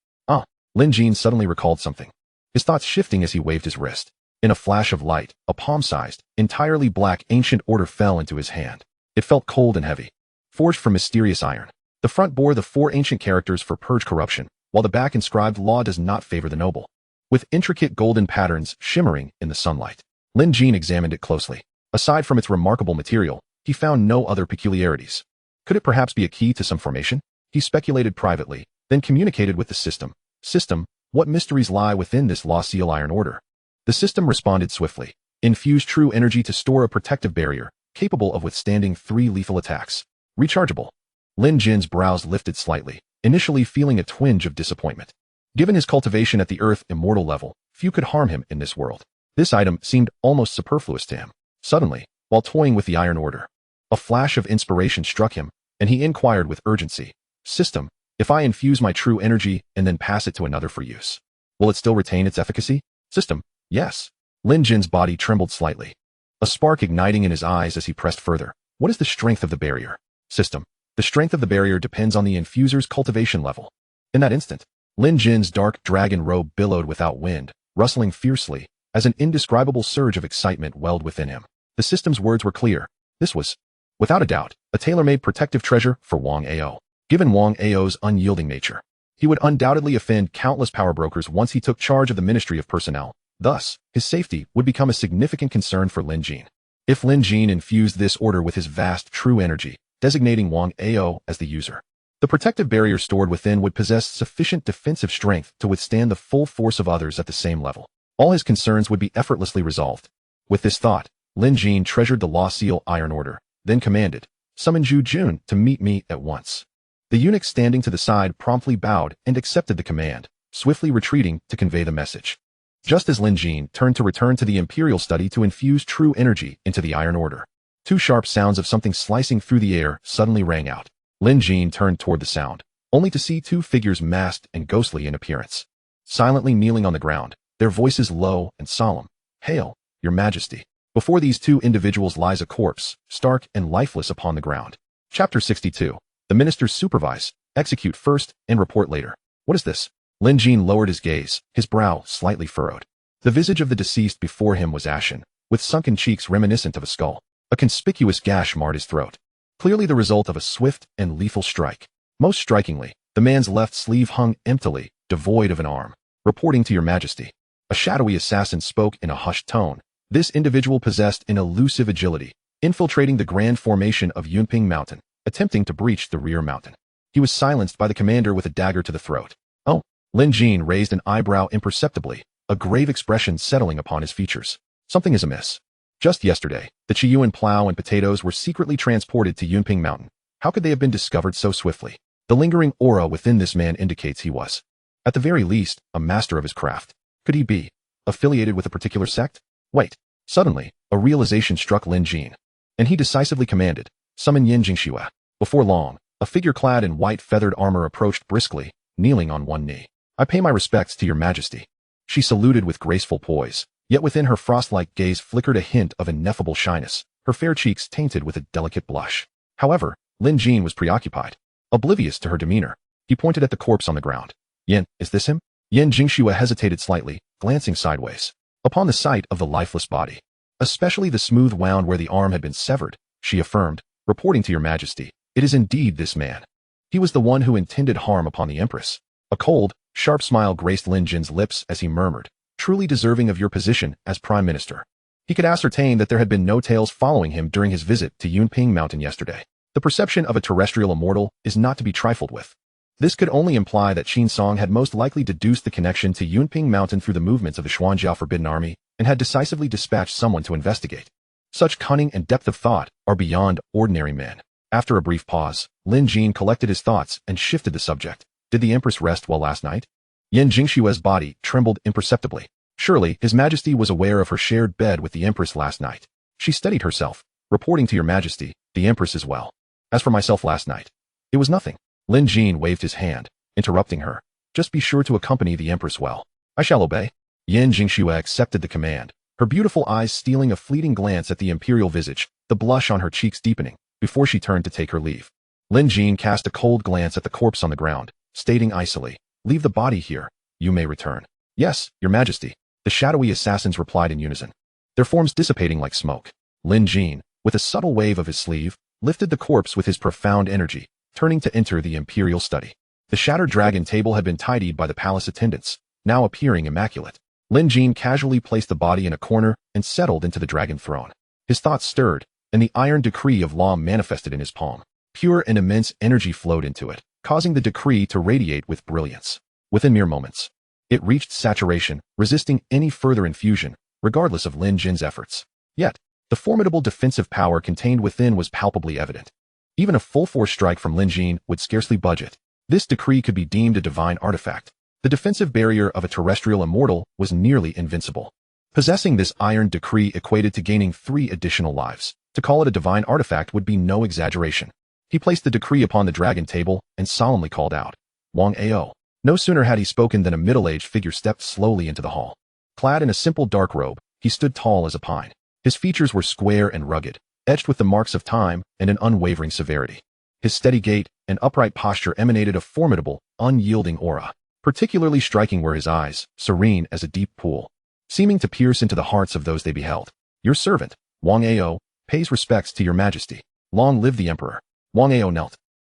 Lin Jin suddenly recalled something. His thoughts shifting as he waved his wrist. In a flash of light, a palm-sized, entirely black ancient order fell into his hand. It felt cold and heavy. Forged from mysterious iron. The front bore the 4 ancient characters for purge corruption, while the back inscribed law does not favor the noble. With intricate golden patterns shimmering in the sunlight. Lin Jin examined it closely. Aside from its remarkable material, he found no other peculiarities. Could it perhaps be a key to some formation? He speculated privately, then communicated with the system. System, what mysteries lie within this law seal iron order? The system responded swiftly. Infuse true energy to store a protective barrier, capable of withstanding 3 lethal attacks. Rechargeable. Lin Jin's brows lifted slightly, initially feeling a twinge of disappointment. Given his cultivation at the Earthly Immortal level, few could harm him in this world. This item seemed almost superfluous to him. Suddenly, while toying with the iron order, a flash of inspiration struck him, and he inquired with urgency. System, if I infuse my true energy and then pass it to another for use, will it still retain its efficacy? System, yes. Lin Jin's body trembled slightly, a spark igniting in his eyes as he pressed further. What is the strength of the barrier? System, the strength of the barrier depends on the infuser's cultivation level. In that instant, Lin Jin's dark dragon robe billowed without wind, rustling fiercely, as an indescribable surge of excitement welled within him. The system's words were clear. This was, without a doubt, a tailor-made protective treasure for Wang Ao. Given Wang Ao's unyielding nature, he would undoubtedly offend countless power brokers once he took charge of the Ministry of Personnel. Thus, his safety would become a significant concern for Lin Jin. If Lin Jin infused this order with his vast true energy, designating Wang Ao as the user, the protective barrier stored within would possess sufficient defensive strength to withstand the full force of others at the same level. All his concerns would be effortlessly resolved. With this thought, Lin Jin treasured the Law Seal Iron Order, then commanded, "Summon Zhu Jun to meet me at once." The eunuch standing to the side promptly bowed and accepted the command, swiftly retreating to convey the message. Just as Lin Jin turned to return to the Imperial study to infuse true energy into the Iron Order, 2 sharp sounds of something slicing through the air suddenly rang out. Lin Jin turned toward the sound, only to see 2 figures masked and ghostly in appearance, silently kneeling on the ground, their voices low and solemn. "Hail, Your Majesty." Before these 2 individuals lies a corpse, stark and lifeless upon the ground. Chapter 62. The ministers supervise, execute first, and report later. What is this? Lin Jin lowered his gaze, his brow slightly furrowed. The visage of the deceased before him was ashen, with sunken cheeks reminiscent of a skull. A conspicuous gash marred his throat, clearly the result of a swift and lethal strike. Most strikingly, the man's left sleeve hung emptily, devoid of an arm. "Reporting to Your Majesty." A shadowy assassin spoke in a hushed tone. This individual possessed an elusive agility, infiltrating the grand formation of Yunping Mountain, attempting to breach the rear mountain. He was silenced by the commander with a dagger to the throat. "Oh." Lin Jin raised an eyebrow imperceptibly, a grave expression settling upon his features. Something is amiss. Just yesterday, the Qiyuan plow and potatoes were secretly transported to Yunping Mountain. How could they have been discovered so swiftly? The lingering aura within this man indicates he was, at the very least, a master of his craft. Could he be affiliated with a particular sect? Wait. Suddenly, a realization struck Lin Jin, and he decisively commanded, "Summon Yin Jingxue." Before long, a figure clad in white feathered armor approached briskly, kneeling on one knee. "I pay my respects to Your Majesty." She saluted with graceful poise, yet within her frost-like gaze flickered a hint of ineffable shyness, her fair cheeks tainted with a delicate blush. However, Lin Jin was preoccupied. Oblivious to her demeanor, he pointed at the corpse on the ground. "Yin, is this him?" Yin Jingxue hesitated slightly, glancing sideways. Upon the sight of the lifeless body, especially the smooth wound where the arm had been severed, she affirmed, reporting to your majesty, it is indeed this man. He was the one who intended harm upon the empress. A cold, sharp smile graced Lin Jin's lips as he murmured, truly deserving of your position as prime minister. He could ascertain that there had been no tales following him during his visit to Yunping Mountain yesterday. The perception of a terrestrial immortal is not to be trifled with. This could only imply that Qin Song had most likely deduced the connection to Yunping Mountain through the movements of the Xuanjiao Forbidden Army and had decisively dispatched someone to investigate. Such cunning and depth of thought are beyond ordinary men. After a brief pause, Lin Jin collected his thoughts and shifted the subject. Did the empress rest well last night? Yen Jingshue's body trembled imperceptibly. Surely, His Majesty was aware of her shared bed with the empress last night. She steadied herself, reporting to your majesty, the empress is well. As for myself last night, it was nothing. Lin Jin waved his hand, interrupting her. Just be sure to accompany the empress well. I shall obey. Yen Jingxue accepted the command, her beautiful eyes stealing a fleeting glance at the imperial visage, the blush on her cheeks deepening, before she turned to take her leave. Lin Jin cast a cold glance at the corpse on the ground, stating icily, leave the body here. You may return. Yes, your majesty. The shadowy assassins replied in unison, their forms dissipating like smoke. Lin Jin, with a subtle wave of his sleeve, lifted the corpse with his profound energy, turning to enter the imperial study. The shattered dragon table had been tidied by the palace attendants, now appearing immaculate. Lin Jin casually placed the body in a corner and settled into the dragon throne. His thoughts stirred, and the iron decree of law manifested in his palm. Pure and immense energy flowed into it, causing the decree to radiate with brilliance. Within mere moments, it reached saturation, resisting any further infusion, regardless of Lin Jin's efforts. Yet, the formidable defensive power contained within was palpably evident. Even a full-force strike from Lin Jin would scarcely budge it. This decree could be deemed a divine artifact. The defensive barrier of a terrestrial immortal was nearly invincible. Possessing this iron decree equated to gaining 3 additional lives. To call it a divine artifact would be no exaggeration. He placed the decree upon the dragon table and solemnly called out, Wang Ao. No sooner had he spoken than a middle-aged figure stepped slowly into the hall. Clad in a simple dark robe, he stood tall as a pine. His features were square and rugged, etched with the marks of time and an unwavering severity. His steady gait and upright posture emanated a formidable, unyielding aura. Particularly striking were his eyes, serene as a deep pool, seeming to pierce into the hearts of those they beheld. Your servant, Wang Ao, pays respects to your majesty. Long live the emperor. Wang Ao knelt,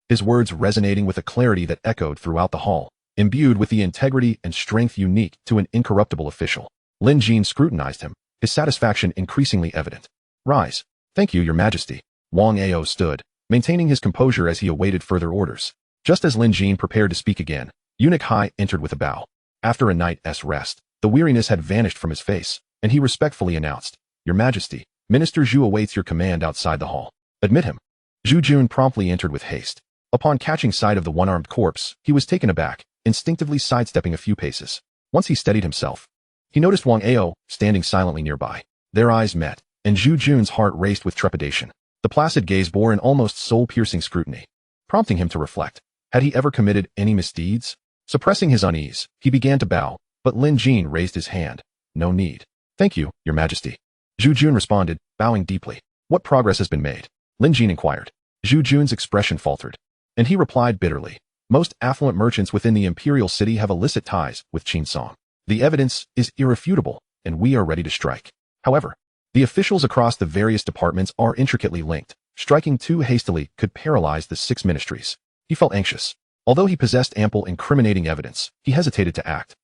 his words resonating with a clarity that echoed throughout the hall, imbued with the integrity and strength unique to an incorruptible official. Lin Jin scrutinized him, his satisfaction increasingly evident. Rise. Thank you, your majesty. Wang Ao stood, maintaining his composure as he awaited further orders. Just as Lin Jin prepared to speak again, Eunuch Hai entered with a bow. After a night's rest, the weariness had vanished from his face, and he respectfully announced, Your Majesty, Minister Zhu awaits your command outside the hall. Admit him. Zhu Jun promptly entered with haste. Upon catching sight of the one-armed corpse, he was taken aback, instinctively sidestepping a few paces. Once he steadied himself, he noticed Wang Ao standing silently nearby. Their eyes met, and Zhu Jun's heart raced with trepidation. The placid gaze bore an almost soul-piercing scrutiny, prompting him to reflect. Had he ever committed any misdeeds? Suppressing his unease, he began to bow, but Lin Jin raised his hand. No need. Thank you, your majesty. Zhu Jun responded, bowing deeply. What progress has been made? Lin Jin inquired. Zhu Jun's expression faltered, and he replied bitterly. Most affluent merchants within the imperial city have illicit ties with Qin Song. The evidence is irrefutable, and we are ready to strike. However, the officials across the various departments are intricately linked. Striking too hastily could paralyze the 6 ministries. He felt anxious. Although he possessed ample incriminating evidence, he hesitated to act,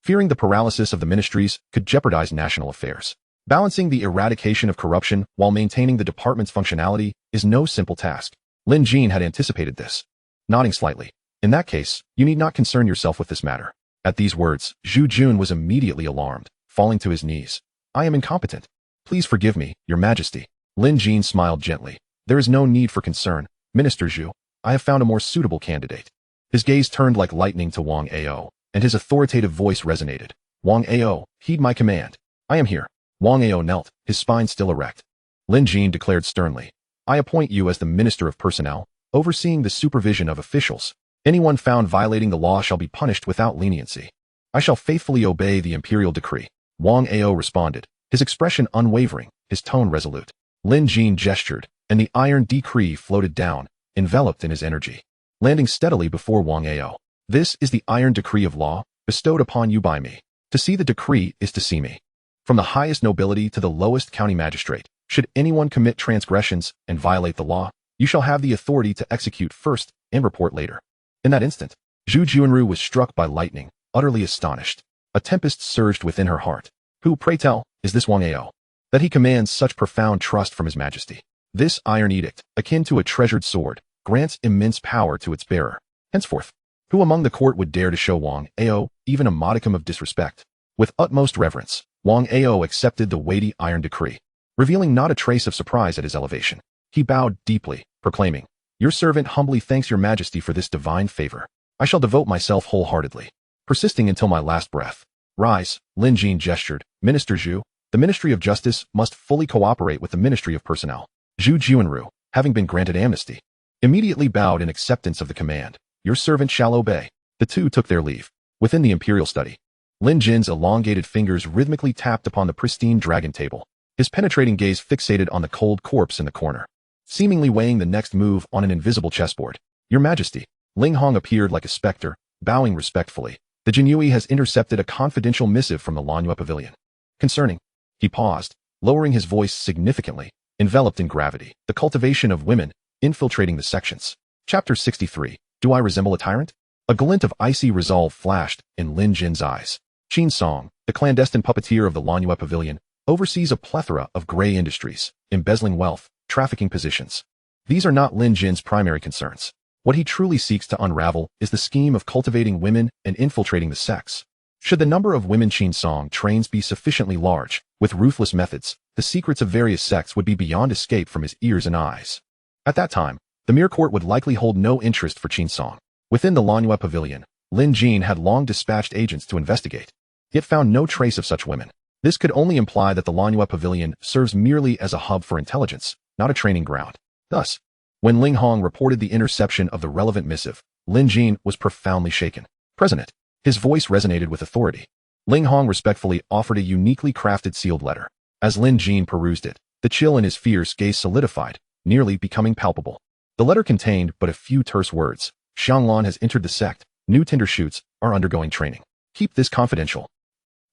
fearing the paralysis of the ministries could jeopardize national affairs. Balancing the eradication of corruption while maintaining the department's functionality is no simple task. Lin Jin had anticipated this, nodding slightly. In that case, you need not concern yourself with this matter. At these words, Zhu Jun was immediately alarmed, falling to his knees. I am incompetent. Please forgive me, your majesty. Lin Jin smiled gently. There is no need for concern, Minister Zhu. I have found a more suitable candidate. His gaze turned like lightning to Wang Ao, and his authoritative voice resonated. Wang Ao, heed my command. I am here. Wang Ao knelt, his spine still erect. Lin Jin declared sternly. I appoint you as the Minister of Personnel, overseeing the supervision of officials. Anyone found violating the law shall be punished without leniency. I shall faithfully obey the imperial decree. Wang Ao responded, his expression unwavering, his tone resolute. Lin Jin gestured, and the iron decree floated down, enveloped in his energy, landing steadily before Wang Ao. This is the iron decree of law, bestowed upon you by me. To see the decree is to see me. From the highest nobility to the lowest county magistrate, should anyone commit transgressions and violate the law, You shall have the authority to execute first and report later. In that instant, Zhu Juanru was struck by lightning, utterly astonished. A tempest surged within her heart. Who, pray tell, is this Wang Ao, that he commands such profound trust from his majesty? This iron edict, akin to a treasured sword, grants immense power to its bearer. Henceforth, who among the court would dare to show Wang Ao even a modicum of disrespect? With utmost reverence, Wang Ao accepted the weighty iron decree, revealing not a trace of surprise at his elevation. He bowed deeply, proclaiming, "Your servant humbly thanks your majesty for this divine favor. I shall devote myself wholeheartedly, persisting until my last breath." Rise, Lin Jin gestured. Minister Zhu, the Ministry of Justice must fully cooperate with the Ministry of Personnel. Zhu Juanru, having been granted amnesty, immediately bowed in acceptance of the command. Your servant shall obey. The two took their leave. Within the imperial study, Lin Jin's elongated fingers rhythmically tapped upon the pristine dragon table, his penetrating gaze fixated on the cold corpse in the corner, seemingly weighing the next move on an invisible chessboard. Your Majesty, Ling Hong appeared like a specter, bowing respectfully. The Jinyui has intercepted a confidential missive from the Lanyue Pavilion. Concerning, he paused, lowering his voice significantly, enveloped in gravity, the cultivation of women, infiltrating the sections. Chapter 63. Do I resemble a tyrant? A glint of icy resolve flashed in Lin Jin's eyes. Qin Song, the clandestine puppeteer of the Lanyue Pavilion, oversees a plethora of gray industries, embezzling wealth, trafficking positions. These are not Lin Jin's primary concerns. What he truly seeks to unravel is the scheme of cultivating women and infiltrating the sects. Should the number of women Qin Song trains be sufficiently large, with ruthless methods, the secrets of various sects would be beyond escape from his ears and eyes. At that time, the Mere Court would likely hold no interest for Qin Song. Within the Lanyue Pavilion, Lin Jin had long dispatched agents to investigate, yet found no trace of such women. This could only imply that the Lanyue Pavilion serves merely as a hub for intelligence, not a training ground. Thus, when Ling Hong reported the interception of the relevant missive, Lin Jin was profoundly shaken. Present, his voice resonated with authority. Ling Hong respectfully offered a uniquely crafted sealed letter. As Lin Jin perused it, the chill in his fierce gaze solidified, nearly becoming palpable. The letter contained but a few terse words. Xianglan has entered the sect. New tender shoots are undergoing training. Keep this confidential.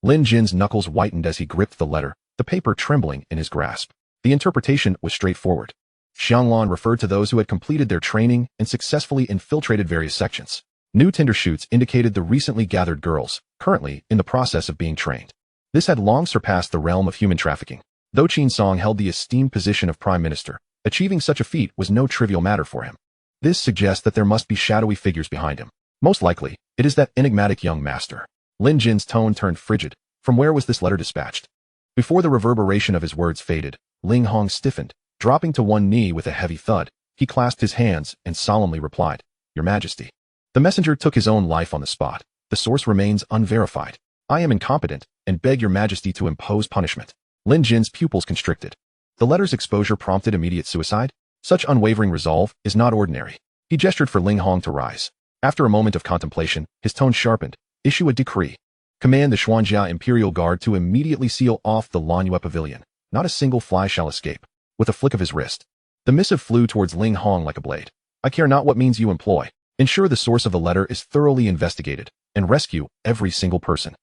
Lin Jin's knuckles whitened as he gripped the letter, the paper trembling in his grasp. The interpretation was straightforward. Xianglan referred to those who had completed their training and successfully infiltrated various sections. New tender shoots indicated the recently gathered girls, currently in the process of being trained. This had long surpassed the realm of human trafficking. Though Qin Song held the esteemed position of prime minister, achieving such a feat was no trivial matter for him. This suggests that there must be shadowy figures behind him. Most likely, it is that enigmatic young master. Lin Jin's tone turned frigid. From where was this letter dispatched? Before the reverberation of his words faded, Ling Hong stiffened. Dropping to one knee with a heavy thud, he clasped his hands and solemnly replied, Your Majesty. The messenger took his own life on the spot. The source remains unverified. I am incompetent and beg your Majesty to impose punishment. Lin Jin's pupils constricted. The letter's exposure prompted immediate suicide? Such unwavering resolve is not ordinary. He gestured for Ling Hong to rise. After a moment of contemplation, his tone sharpened. Issue a decree. Command the Xuanjia Imperial Guard to immediately seal off the Lanyue Pavilion. Not a single fly shall escape. With a flick of his wrist, the missive flew towards Ling Hong like a blade. I care not what means you employ. Ensure the source of the letter is thoroughly investigated, and rescue every single person.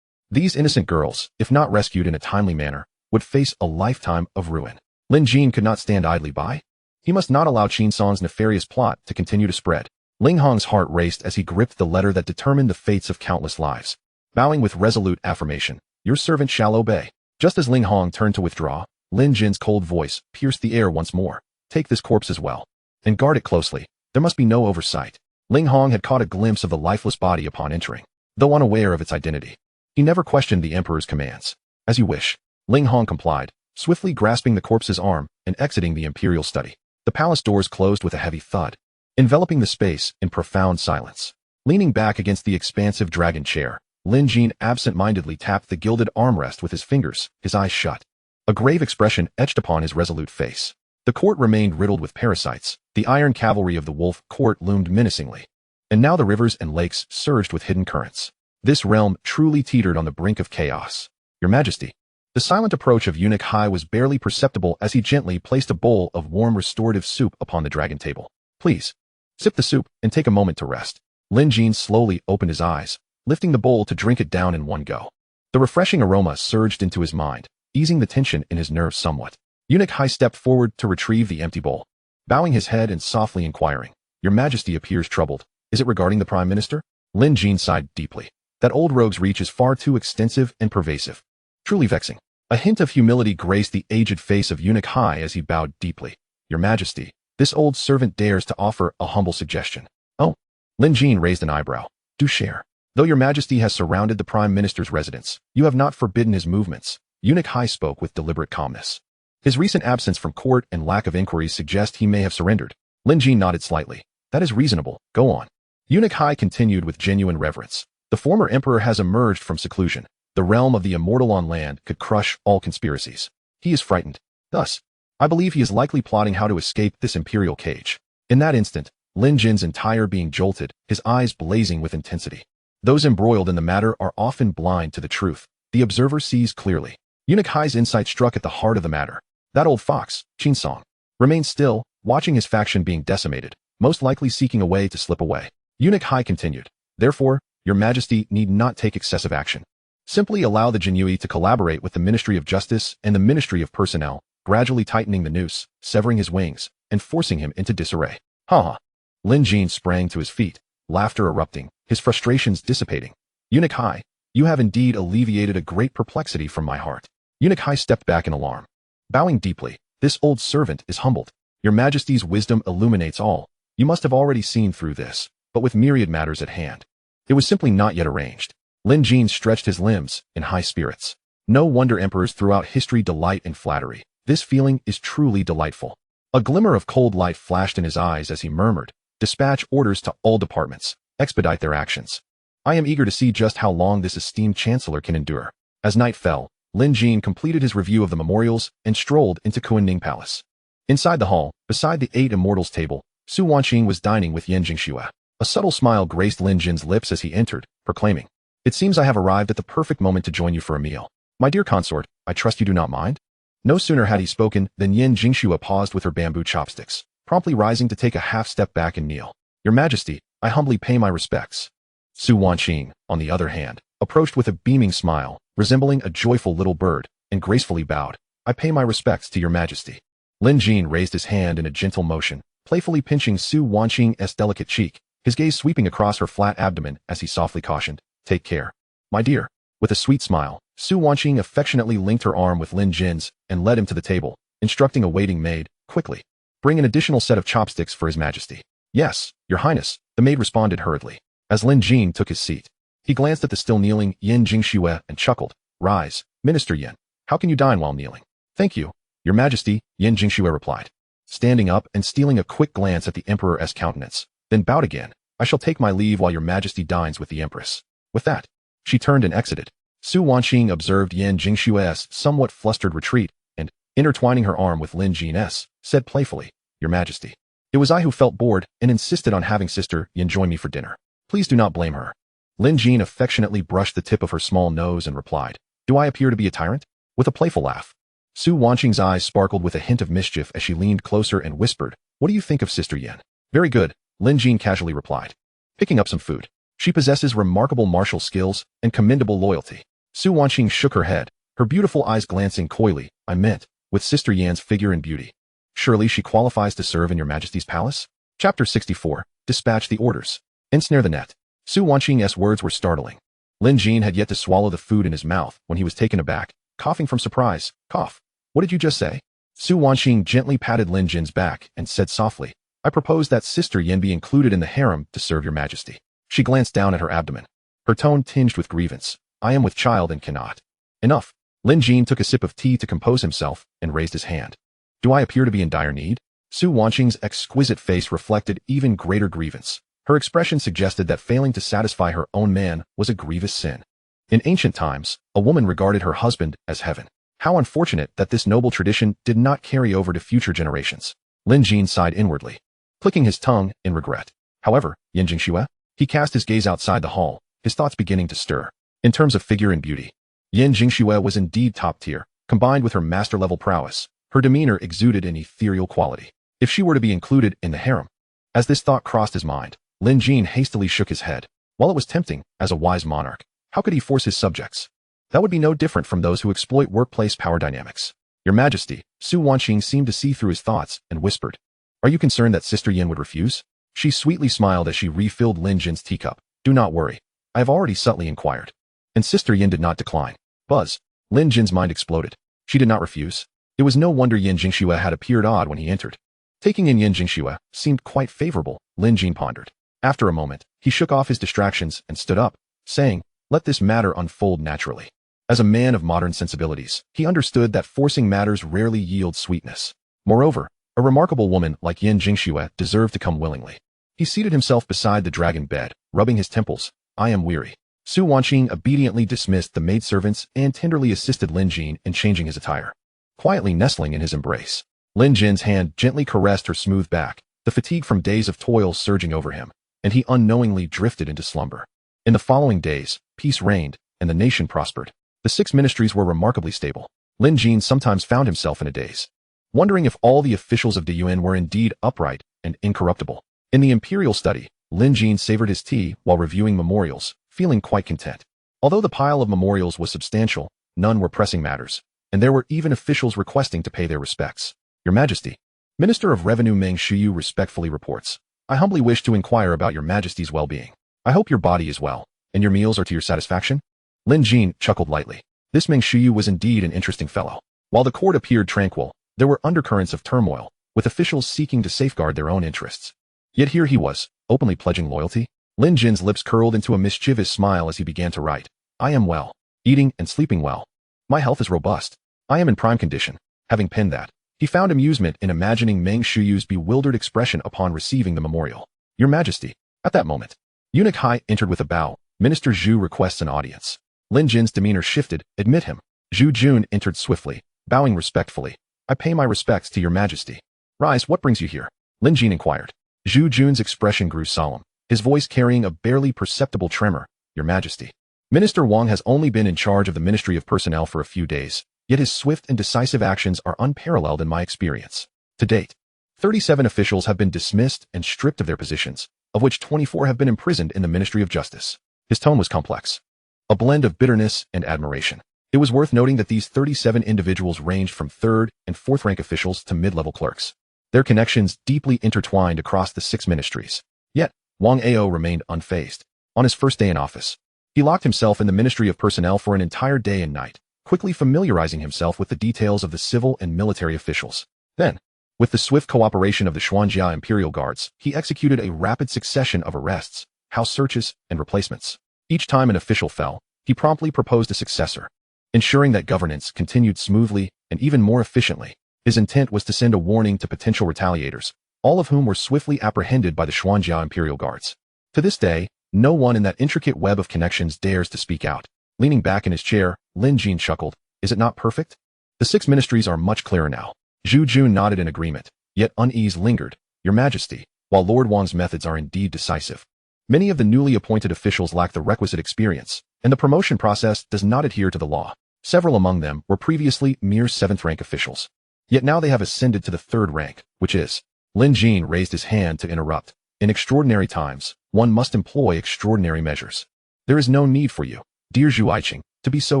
These innocent girls, if not rescued in a timely manner, would face a lifetime of ruin. Lin Jin could not stand idly by. He must not allow Qin Song's nefarious plot to continue to spread. Ling Hong's heart raced as he gripped the letter that determined the fates of countless lives. Bowing with resolute affirmation, your servant shall obey. Just as Ling Hong turned to withdraw, Lin Jin's cold voice pierced the air once more. Take this corpse as well, and guard it closely. There must be no oversight. Ling Hong had caught a glimpse of the lifeless body upon entering, though unaware of its identity. He never questioned the emperor's commands. As you wish. Ling Hong complied, swiftly grasping the corpse's arm and exiting the imperial study. The palace doors closed with a heavy thud, enveloping the space in profound silence. Leaning back against the expansive dragon chair, Lin Jin absent-mindedly tapped the gilded armrest with his fingers, his eyes shut. A grave expression etched upon his resolute face. The court remained riddled with parasites. The iron cavalry of the wolf court loomed menacingly. And now the rivers and lakes surged with hidden currents. This realm truly teetered on the brink of chaos. Your Majesty. The silent approach of Eunuch Hai was barely perceptible as he gently placed a bowl of warm restorative soup upon the dragon table. Please. Sip the soup and take a moment to rest. Lin Jin slowly opened his eyes, lifting the bowl to drink it down in one go. The refreshing aroma surged into his mind, easing the tension in his nerves somewhat. Eunuch Hai stepped forward to retrieve the empty bowl. bowing his head and softly inquiring. Your Majesty appears troubled. Is it regarding the Prime Minister? Lin Jin sighed deeply. That old rogue's reach is far too extensive and pervasive. Truly vexing. A hint of humility graced the aged face of Eunuch Hai as he bowed deeply. Your Majesty, this old servant dares to offer a humble suggestion. Oh. Lin Jin raised an eyebrow. Do share. Though your Majesty has surrounded the Prime Minister's residence, you have not forbidden his movements. Eunuch Hai spoke with deliberate calmness. His recent absence from court and lack of inquiries suggest he may have surrendered. Lin Jin nodded slightly. That is reasonable. Go on. Eunuch Hai continued with genuine reverence. The former emperor has emerged from seclusion. The realm of the immortal on land could crush all conspiracies. He is frightened. Thus, I believe he is likely plotting how to escape this imperial cage. In that instant, Lin Jin's entire being jolted, his eyes blazing with intensity. Those embroiled in the matter are often blind to the truth. The observer sees clearly. Eunuch Hai's insight struck at the heart of the matter. That old fox, Qin Song, remained still, watching his faction being decimated, most likely seeking a way to slip away. Eunuch Hai continued. Therefore, your Majesty need not take excessive action. Simply allow the Jinyui to collaborate with the Ministry of Justice and the Ministry of Personnel, gradually tightening the noose, severing his wings, and forcing him into disarray. Ha! Lin Jin sprang to his feet, laughter erupting, his frustrations dissipating. Eunuch Hai, you have indeed alleviated a great perplexity from my heart. Eunuch Hai stepped back in alarm. Bowing deeply, this old servant is humbled. Your Majesty's wisdom illuminates all. You must have already seen through this, but with myriad matters at hand. It was simply not yet arranged. Lin Jin stretched his limbs in high spirits. No wonder emperors throughout history delight in flattery. This feeling is truly delightful. A glimmer of cold light flashed in his eyes as he murmured, dispatch orders to all departments, expedite their actions. I am eager to see just how long this esteemed chancellor can endure. As night fell, Lin Jin completed his review of the memorials and strolled into Kunning Palace. Inside the hall, beside the 8 immortals table, Su Wanqing was dining with Yan Jingxue. A subtle smile graced Lin Jin's lips as he entered, proclaiming, It seems I have arrived at the perfect moment to join you for a meal. My dear consort, I trust you do not mind? No sooner had he spoken than Yan Jingxue paused with her bamboo chopsticks, promptly rising to take a half step back and kneel. Your Majesty, I humbly pay my respects. Su Wanqing, on the other hand, approached with a beaming smile, resembling a joyful little bird, and gracefully bowed. I pay my respects to your Majesty. Lin Jin raised his hand in a gentle motion, playfully pinching Su Wanqing's delicate cheek, his gaze sweeping across her flat abdomen as he softly cautioned, Take care. My dear. With a sweet smile, Su Wanqing affectionately linked her arm with Lin Jin's and led him to the table, instructing a waiting maid, quickly. Bring an additional set of chopsticks for his Majesty. Yes, your Highness, the maid responded hurriedly. As Lin Jin took his seat, he glanced at the still kneeling Yan Jingxue and chuckled. Rise, Minister Yan. How can you dine while kneeling? Thank you, your Majesty, Yan Jingxue replied, standing up and stealing a quick glance at the Emperor's countenance, then bowed again. I shall take my leave while your Majesty dines with the Empress. With that, she turned and exited. Su Wanqing observed Yan Jingxue's somewhat flustered retreat and, intertwining her arm with Lin Jin's, said playfully, Your Majesty. It was I who felt bored and insisted on having Sister Yan join me for dinner. Please do not blame her. Lin Jin affectionately brushed the tip of her small nose and replied, Do I appear to be a tyrant? With a playful laugh. Su Wanqing's eyes sparkled with a hint of mischief as she leaned closer and whispered, What do you think of Sister Yan? Very good, Lin Jin casually replied, picking up some food. She possesses remarkable martial skills and commendable loyalty. Su Wanqing shook her head, her beautiful eyes glancing coyly, I meant, with Sister Yan's figure and beauty. Surely she qualifies to serve in your Majesty's palace? Chapter 64, Dispatch the orders. Ensnare the net. Su Wanqing's words were startling. Lin Jin had yet to swallow the food in his mouth when he was taken aback, coughing from surprise. Cough. What did you just say? Su Wanqing gently patted Lin Jin's back and said softly, I propose that Sister Yan be included in the harem to serve your Majesty. She glanced down at her abdomen, her tone tinged with grievance. I am with child and cannot. Enough. Lin Jin took a sip of tea to compose himself and raised his hand. Do I appear to be in dire need? Su Wanqing's exquisite face reflected even greater grievance. Her expression suggested that failing to satisfy her own man was a grievous sin. In ancient times, a woman regarded her husband as heaven. How unfortunate that this noble tradition did not carry over to future generations. Lin Jin sighed inwardly, clicking his tongue in regret. However, Yan Jingxue? He cast his gaze outside the hall, his thoughts beginning to stir. In terms of figure and beauty, Yan Jingxue was indeed top tier. Combined with her master-level prowess, her demeanor exuded an ethereal quality. If she were to be included in the harem. As this thought crossed his mind, Lin Jin hastily shook his head. While it was tempting, as a wise monarch, how could he force his subjects? That would be no different from those who exploit workplace power dynamics. Your Majesty, Su Wanqing seemed to see through his thoughts and whispered, Are you concerned that Sister Yin would refuse? She sweetly smiled as she refilled Lin Jin's teacup. Do not worry. I have already subtly inquired. And Sister Yin did not decline. Buzz. Lin Jin's mind exploded. She did not refuse. It was no wonder Yin Jingxue had appeared odd when he entered. Taking in Yin Jingxue seemed quite favorable, Lin Jin pondered. After a moment, he shook off his distractions and stood up, saying, let this matter unfold naturally. As a man of modern sensibilities, he understood that forcing matters rarely yields sweetness. Moreover, a remarkable woman like Yin Jingxue deserved to come willingly. He seated himself beside the dragon bed, rubbing his temples. I am weary. Su Wanqing obediently dismissed the maidservants and tenderly assisted Lin Jin in changing his attire. Quietly nestling in his embrace, Lin Jin's hand gently caressed her smooth back, the fatigue from days of toil surging over him, and he unknowingly drifted into slumber. In the following days, peace reigned, and the nation prospered. The 6 ministries were remarkably stable. Lin Jin sometimes found himself in a daze, wondering if all the officials of Deyuan were indeed upright and incorruptible. In the imperial study, Lin Jin savored his tea while reviewing memorials, feeling quite content. Although the pile of memorials was substantial, none were pressing matters, and there were even officials requesting to pay their respects. Your Majesty, Minister of Revenue Meng Shuyu respectfully reports, I humbly wish to inquire about your Majesty's well-being. I hope your body is well, and your meals are to your satisfaction? Lin Jin chuckled lightly. This Meng Shuyu was indeed an interesting fellow. While the court appeared tranquil, there were undercurrents of turmoil, with officials seeking to safeguard their own interests. Yet here he was, openly pledging loyalty. Lin Jin's lips curled into a mischievous smile as he began to write. I am well, eating and sleeping well. My health is robust. I am in prime condition. Having penned that, he found amusement in imagining Meng Shuyu's bewildered expression upon receiving the memorial. Your Majesty. At that moment, Eunuch Hai entered with a bow. Minister Zhu requests an audience. Lin Jin's demeanor shifted. Admit him. Zhu Jun entered swiftly, bowing respectfully. I pay my respects to your Majesty. Rise, what brings you here? Lin Jin inquired. Zhu Jun's expression grew solemn, his voice carrying a barely perceptible tremor. Your Majesty. Minister Wang has only been in charge of the Ministry of Personnel for a few days, yet his swift and decisive actions are unparalleled in my experience. To date, 37 officials have been dismissed and stripped of their positions, of which 24 have been imprisoned in the Ministry of Justice. His tone was complex, a blend of bitterness and admiration. It was worth noting that these 37 individuals ranged from 3rd and 4th rank officials to mid-level clerks. Their connections deeply intertwined across the 6 ministries. Yet, Wang Ao remained unfazed. On his first day in office, he locked himself in the Ministry of Personnel for an entire day and night, quickly familiarizing himself with the details of the civil and military officials. Then, with the swift cooperation of the Xuanjia Imperial Guards, he executed a rapid succession of arrests, house searches, and replacements. Each time an official fell, he promptly proposed a successor, ensuring that governance continued smoothly and even more efficiently. His intent was to send a warning to potential retaliators, all of whom were swiftly apprehended by the Xuanjia Imperial Guards. To this day, no one in that intricate web of connections dares to speak out. Leaning back in his chair, Lin Jin chuckled. Is it not perfect? The 6 ministries are much clearer now. Zhu Jun nodded in agreement, yet unease lingered. Your Majesty, while Lord Wang's methods are indeed decisive, many of the newly appointed officials lack the requisite experience, and the promotion process does not adhere to the law. Several among them were previously mere 7th rank officials. Yet now they have ascended to the 3rd rank, which is... Lin Jin raised his hand to interrupt. In extraordinary times, one must employ extraordinary measures. There is no need for you, dear Zhu Aiqing, to be so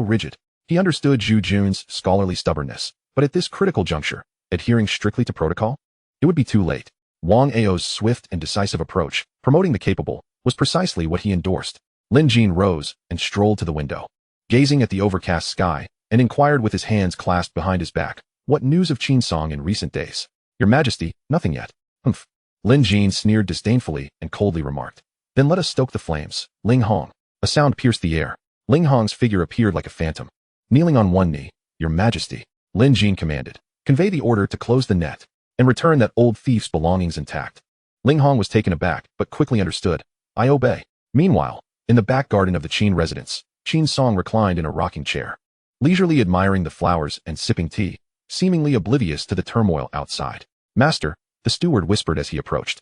rigid. He understood Zhu Jun's scholarly stubbornness, but at this critical juncture, adhering strictly to protocol? It would be too late. Wang Ao's swift and decisive approach, promoting the capable, was precisely what he endorsed. Lin Jin rose and strolled to the window, gazing at the overcast sky, and inquired with his hands clasped behind his back, what news of Qinsong in recent days? Your Majesty, nothing yet. Humph. Lin Jin sneered disdainfully and coldly remarked. Then let us stoke the flames. Ling Hong. A sound pierced the air. Ling Hong's figure appeared like a phantom. Kneeling on one knee, Your Majesty, Lin Jin commanded. Convey the order to close the net, and return that old thief's belongings intact. Ling Hong was taken aback, but quickly understood. I obey. Meanwhile, in the back garden of the Qin residence, Qinsong reclined in a rocking chair, leisurely admiring the flowers and sipping tea, seemingly oblivious to the turmoil outside. Master, the steward whispered as he approached.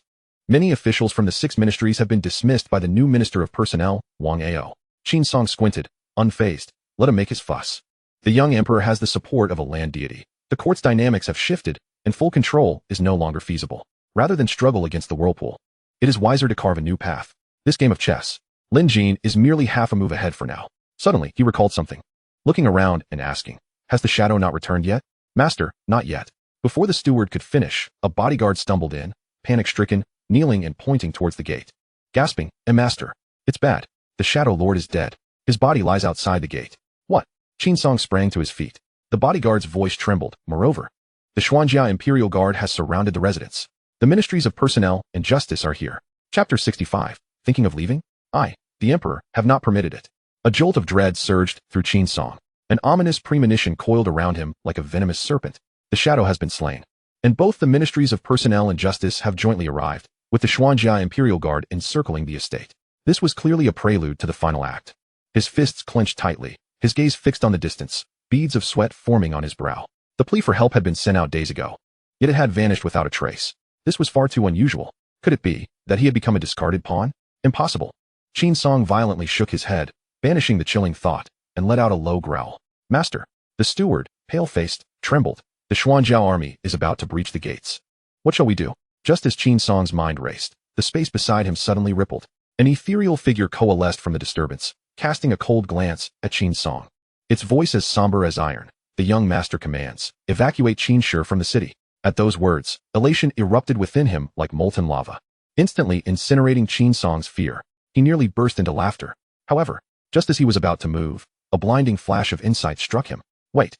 Many officials from the 6 ministries have been dismissed by the new Minister of Personnel, Wang Ao. Qinsong squinted, unfazed. Let him make his fuss. The young emperor has the support of a land deity. The court's dynamics have shifted, and full control is no longer feasible. Rather than struggle against the whirlpool, it is wiser to carve a new path. This game of chess, Lin Jin is merely half a move ahead for now. Suddenly, he recalled something. Looking around and asking, has the shadow not returned yet? Master, not yet. Before the steward could finish, a bodyguard stumbled in, panic-stricken, kneeling and pointing towards the gate. Gasping, Master, it's bad. The Shadow Lord is dead. His body lies outside the gate. What? Qinsong sprang to his feet. The bodyguard's voice trembled. Moreover, the Xuanjia Imperial Guard has surrounded the residence. The Ministries of Personnel and Justice are here. Chapter 65. Thinking of leaving? I, the Emperor, have not permitted it. A jolt of dread surged through Qinsong. An ominous premonition coiled around him like a venomous serpent. The shadow has been slain. And both the Ministries of Personnel and Justice have jointly arrived, with the Xuanjia Imperial Guard encircling the estate. This was clearly a prelude to the final act. His fists clenched tightly, his gaze fixed on the distance, beads of sweat forming on his brow. The plea for help had been sent out days ago, yet it had vanished without a trace. This was far too unusual. Could it be that he had become a discarded pawn? Impossible. Qinsong violently shook his head, banishing the chilling thought, and let out a low growl. Master, the steward, pale-faced, trembled. The Xuanjiao army is about to breach the gates. What shall we do? Just as Qinsong's mind raced, the space beside him suddenly rippled. An ethereal figure coalesced from the disturbance, casting a cold glance at Qinsong. Its voice as somber as iron. The young master commands, evacuate Qinshe from the city. At those words, elation erupted within him like molten lava, instantly incinerating Qinsong's fear. He nearly burst into laughter. However, just as he was about to move, a blinding flash of insight struck him. Wait.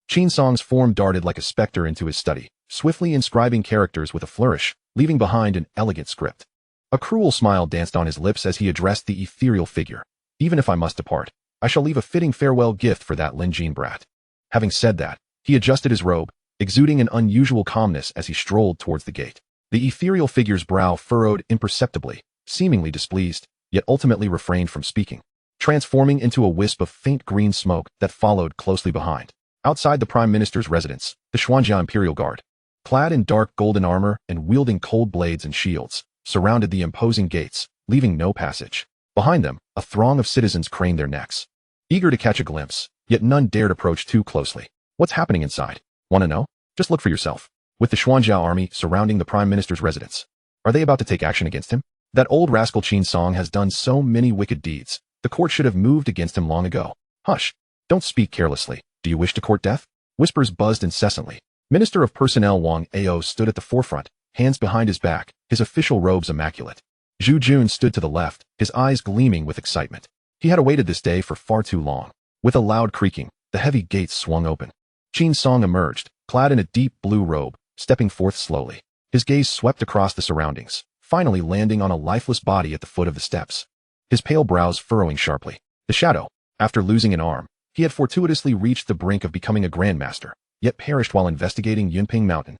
Qinsong's form darted like a specter into his study, swiftly inscribing characters with a flourish, leaving behind an elegant script. A cruel smile danced on his lips as he addressed the ethereal figure. Even if I must depart, I shall leave a fitting farewell gift for that Lin Jin brat. Having said that, he adjusted his robe, exuding an unusual calmness as he strolled towards the gate. The ethereal figure's brow furrowed imperceptibly, seemingly displeased, yet ultimately refrained from speaking, transforming into a wisp of faint green smoke that followed closely behind. Outside the Prime Minister's residence, the Xuanjia Imperial Guard, clad in dark golden armor and wielding cold blades and shields, surrounded the imposing gates, leaving no passage. Behind them, a throng of citizens craned their necks, eager to catch a glimpse, yet none dared approach too closely. What's happening inside? Want to know? Just look for yourself. With the Xuanjia army surrounding the Prime Minister's residence, are they about to take action against him? That old rascal Qinsong has done so many wicked deeds. The court should have moved against him long ago. Hush. Don't speak carelessly. Do you wish to court death? Whispers buzzed incessantly. Minister of Personnel Wang Ao stood at the forefront, hands behind his back, his official robes immaculate. Zhu Jun stood to the left, his eyes gleaming with excitement. He had awaited this day for far too long. With a loud creaking, the heavy gates swung open. Qinsong emerged, clad in a deep blue robe, stepping forth slowly. His gaze swept across the surroundings, finally landing on a lifeless body at the foot of the steps. His pale brows furrowing sharply. The shadow, after losing an arm, he had fortuitously reached the brink of becoming a grandmaster, yet perished while investigating Yunping Mountain.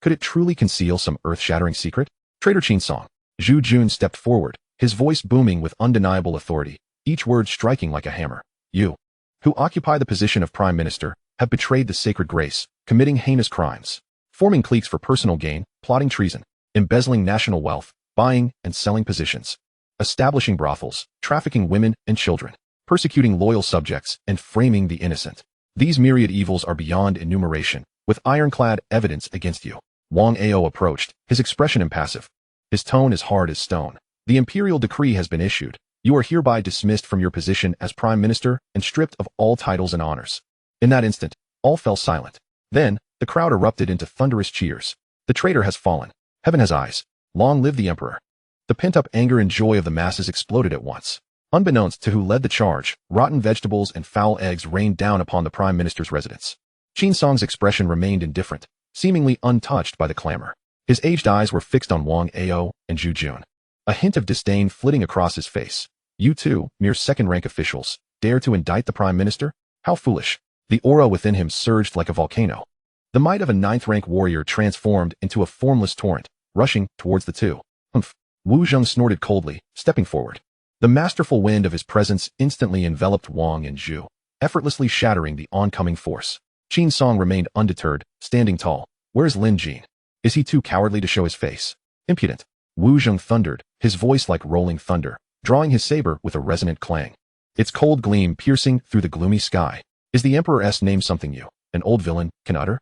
Could it truly conceal some earth-shattering secret? Traitor Qinsong. Zhu Jun stepped forward, his voice booming with undeniable authority, each word striking like a hammer. You, who occupy the position of Prime Minister, have betrayed the sacred grace, committing heinous crimes, forming cliques for personal gain, plotting treason, embezzling national wealth, buying and selling positions, establishing brothels, trafficking women and children, persecuting loyal subjects, and framing the innocent. These myriad evils are beyond enumeration, with ironclad evidence against you. Wang Ao approached, his expression impassive. His tone as hard as stone. The imperial decree has been issued. You are hereby dismissed from your position as Prime Minister and stripped of all titles and honors. In that instant, all fell silent. Then, the crowd erupted into thunderous cheers. The traitor has fallen. Heaven has eyes. Long live the Emperor. The pent-up anger and joy of the masses exploded at once. Unbeknownst to who led the charge, rotten vegetables and foul eggs rained down upon the Prime Minister's residence. Qinsong's expression remained indifferent, seemingly untouched by the clamor. His aged eyes were fixed on Wang Ao and Zhu Jun, a hint of disdain flitting across his face. You two, mere second-rank officials, dare to indict the Prime Minister? How foolish. The aura within him surged like a volcano. The might of a ninth-rank warrior transformed into a formless torrent, rushing towards the two. Humph. Wu Zheng snorted coldly, stepping forward. The masterful wind of his presence instantly enveloped Wang and Zhu, effortlessly shattering the oncoming force. Qinsong remained undeterred, standing tall. Where's Lin Jin? Is he too cowardly to show his face? Impudent. Wu Zheng thundered, his voice like rolling thunder, drawing his saber with a resonant clang. Its cold gleam piercing through the gloomy sky. Is the Emperor's name something you, an old villain, can utter?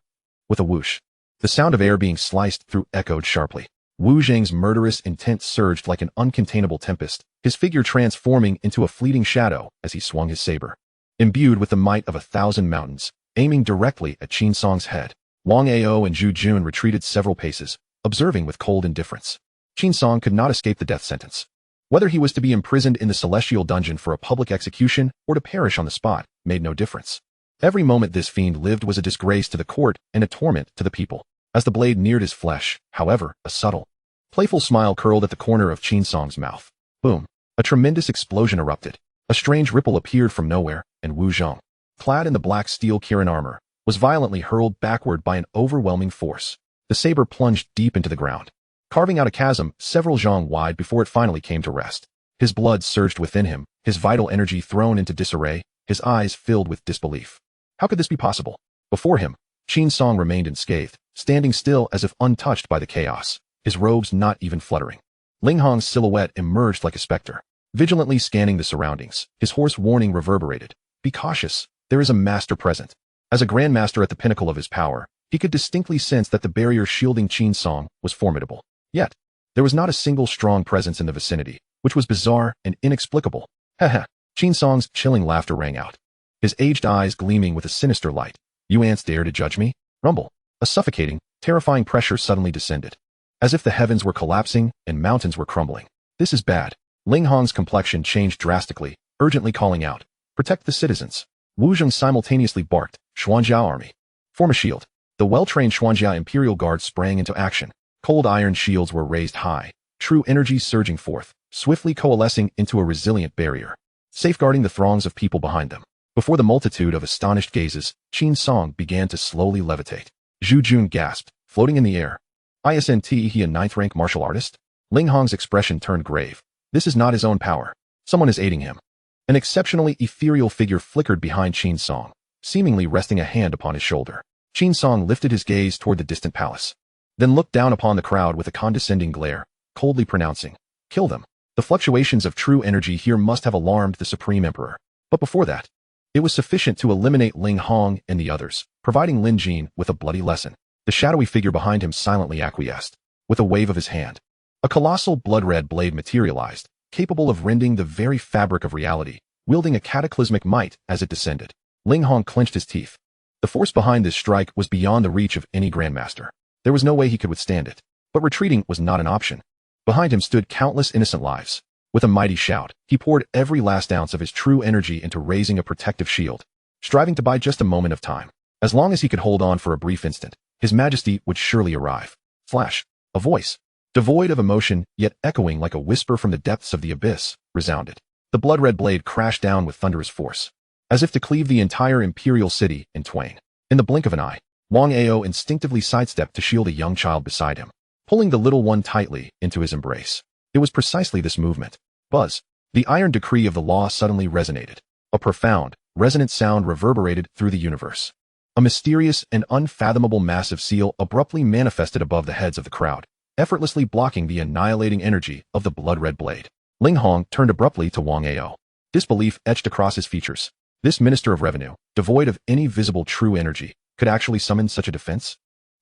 With a whoosh, the sound of air being sliced through echoed sharply. Wu Zheng's murderous intent surged like an uncontainable tempest, his figure transforming into a fleeting shadow as he swung his saber. Imbued with the might of 1,000 mountains, aiming directly at Qinsong's head. Wang Ao and Zhu Jun retreated several paces, observing with cold indifference. Qin Song could not escape the death sentence. Whether he was to be imprisoned in the celestial dungeon for a public execution or to perish on the spot made no difference. Every moment this fiend lived was a disgrace to the court and a torment to the people. As the blade neared his flesh, however, a subtle, playful smile curled at the corner of Qin Song's mouth. Boom! A tremendous explosion erupted. A strange ripple appeared from nowhere, and Wu Zhong, clad in the black steel Kirin armor, was violently hurled backward by an overwhelming force. The saber plunged deep into the ground, carving out a chasm several zhang wide before it finally came to rest. His blood surged within him, his vital energy thrown into disarray, his eyes filled with disbelief. How could this be possible? Before him, Qin Song remained unscathed, standing still as if untouched by the chaos, his robes not even fluttering. Ling Hong's silhouette emerged like a specter, vigilantly scanning the surroundings. His hoarse warning reverberated. Be cautious, there is a master present. As a grandmaster at the pinnacle of his power, he could distinctly sense that the barrier shielding Qin Song was formidable. Yet, there was not a single strong presence in the vicinity, which was bizarre and inexplicable. Haha, Qin Song's chilling laughter rang out, his aged eyes gleaming with a sinister light. You ants dare to judge me? Rumble. A suffocating, terrifying pressure suddenly descended, as if the heavens were collapsing and mountains were crumbling. This is bad. Ling Hong's complexion changed drastically, urgently calling out, protect the citizens. Wu Zhong simultaneously barked, Xuanjiao army. Form a shield. The well-trained Xuanjia Imperial Guard sprang into action. Cold iron shields were raised high, true energy surging forth, swiftly coalescing into a resilient barrier, safeguarding the throngs of people behind them. Before the multitude of astonished gazes, Qin Song began to slowly levitate. Zhu Jun gasped, floating in the air. Isn't he a 9th-rank martial artist? Ling Hong's expression turned grave. This is not his own power. Someone is aiding him. An exceptionally ethereal figure flickered behind Qin Song, seemingly resting a hand upon his shoulder. Qin Song lifted his gaze toward the distant palace, then looked down upon the crowd with a condescending glare, coldly pronouncing, kill them. The fluctuations of true energy here must have alarmed the Supreme Emperor. But before that, it was sufficient to eliminate Ling Hong and the others, providing Lin Jin with a bloody lesson. The shadowy figure behind him silently acquiesced. With a wave of his hand, a colossal blood-red blade materialized, capable of rending the very fabric of reality, wielding a cataclysmic might as it descended. Ling Hong clenched his teeth. The force behind this strike was beyond the reach of any grandmaster. There was no way he could withstand it. But retreating was not an option. Behind him stood countless innocent lives. With a mighty shout, he poured every last ounce of his true energy into raising a protective shield, striving to buy just a moment of time. As long as he could hold on for a brief instant, His Majesty would surely arrive. Flash. A voice, devoid of emotion, yet echoing like a whisper from the depths of the abyss, resounded. The blood-red blade crashed down with thunderous force, as if to cleave the entire imperial city in twain. In the blink of an eye, Wang Ao instinctively sidestepped to shield a young child beside him, pulling the little one tightly into his embrace. It was precisely this movement. Buzz. The iron decree of the law suddenly resonated. A profound, resonant sound reverberated through the universe. A mysterious and unfathomable massive seal abruptly manifested above the heads of the crowd, effortlessly blocking the annihilating energy of the blood-red blade. Ling Hong turned abruptly to Wang Ao. Disbelief etched across his features. This minister of revenue, devoid of any visible true energy, could actually summon such a defense?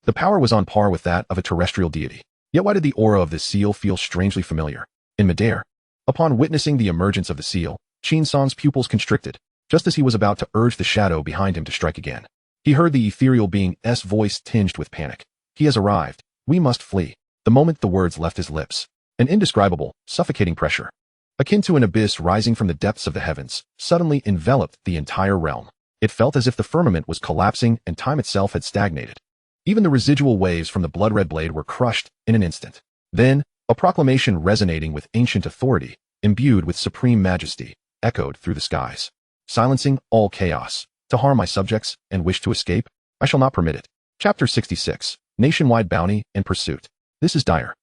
The power was on par with that of a terrestrial deity. Yet why did the aura of this seal feel strangely familiar? In midair, upon witnessing the emergence of the seal, Qin Song's pupils constricted, just as he was about to urge the shadow behind him to strike again. He heard the ethereal being's voice tinged with panic. He has arrived. We must flee. The moment the words left his lips, an indescribable, suffocating pressure, akin to an abyss rising from the depths of the heavens, suddenly enveloped the entire realm. It felt as if the firmament was collapsing and time itself had stagnated. Even the residual waves from the blood-red blade were crushed in an instant. Then, a proclamation resonating with ancient authority, imbued with supreme majesty, echoed through the skies, silencing all chaos. To harm my subjects and wish to escape, I shall not permit it. Chapter 66. Nationwide Bounty and Pursuit. This is dire.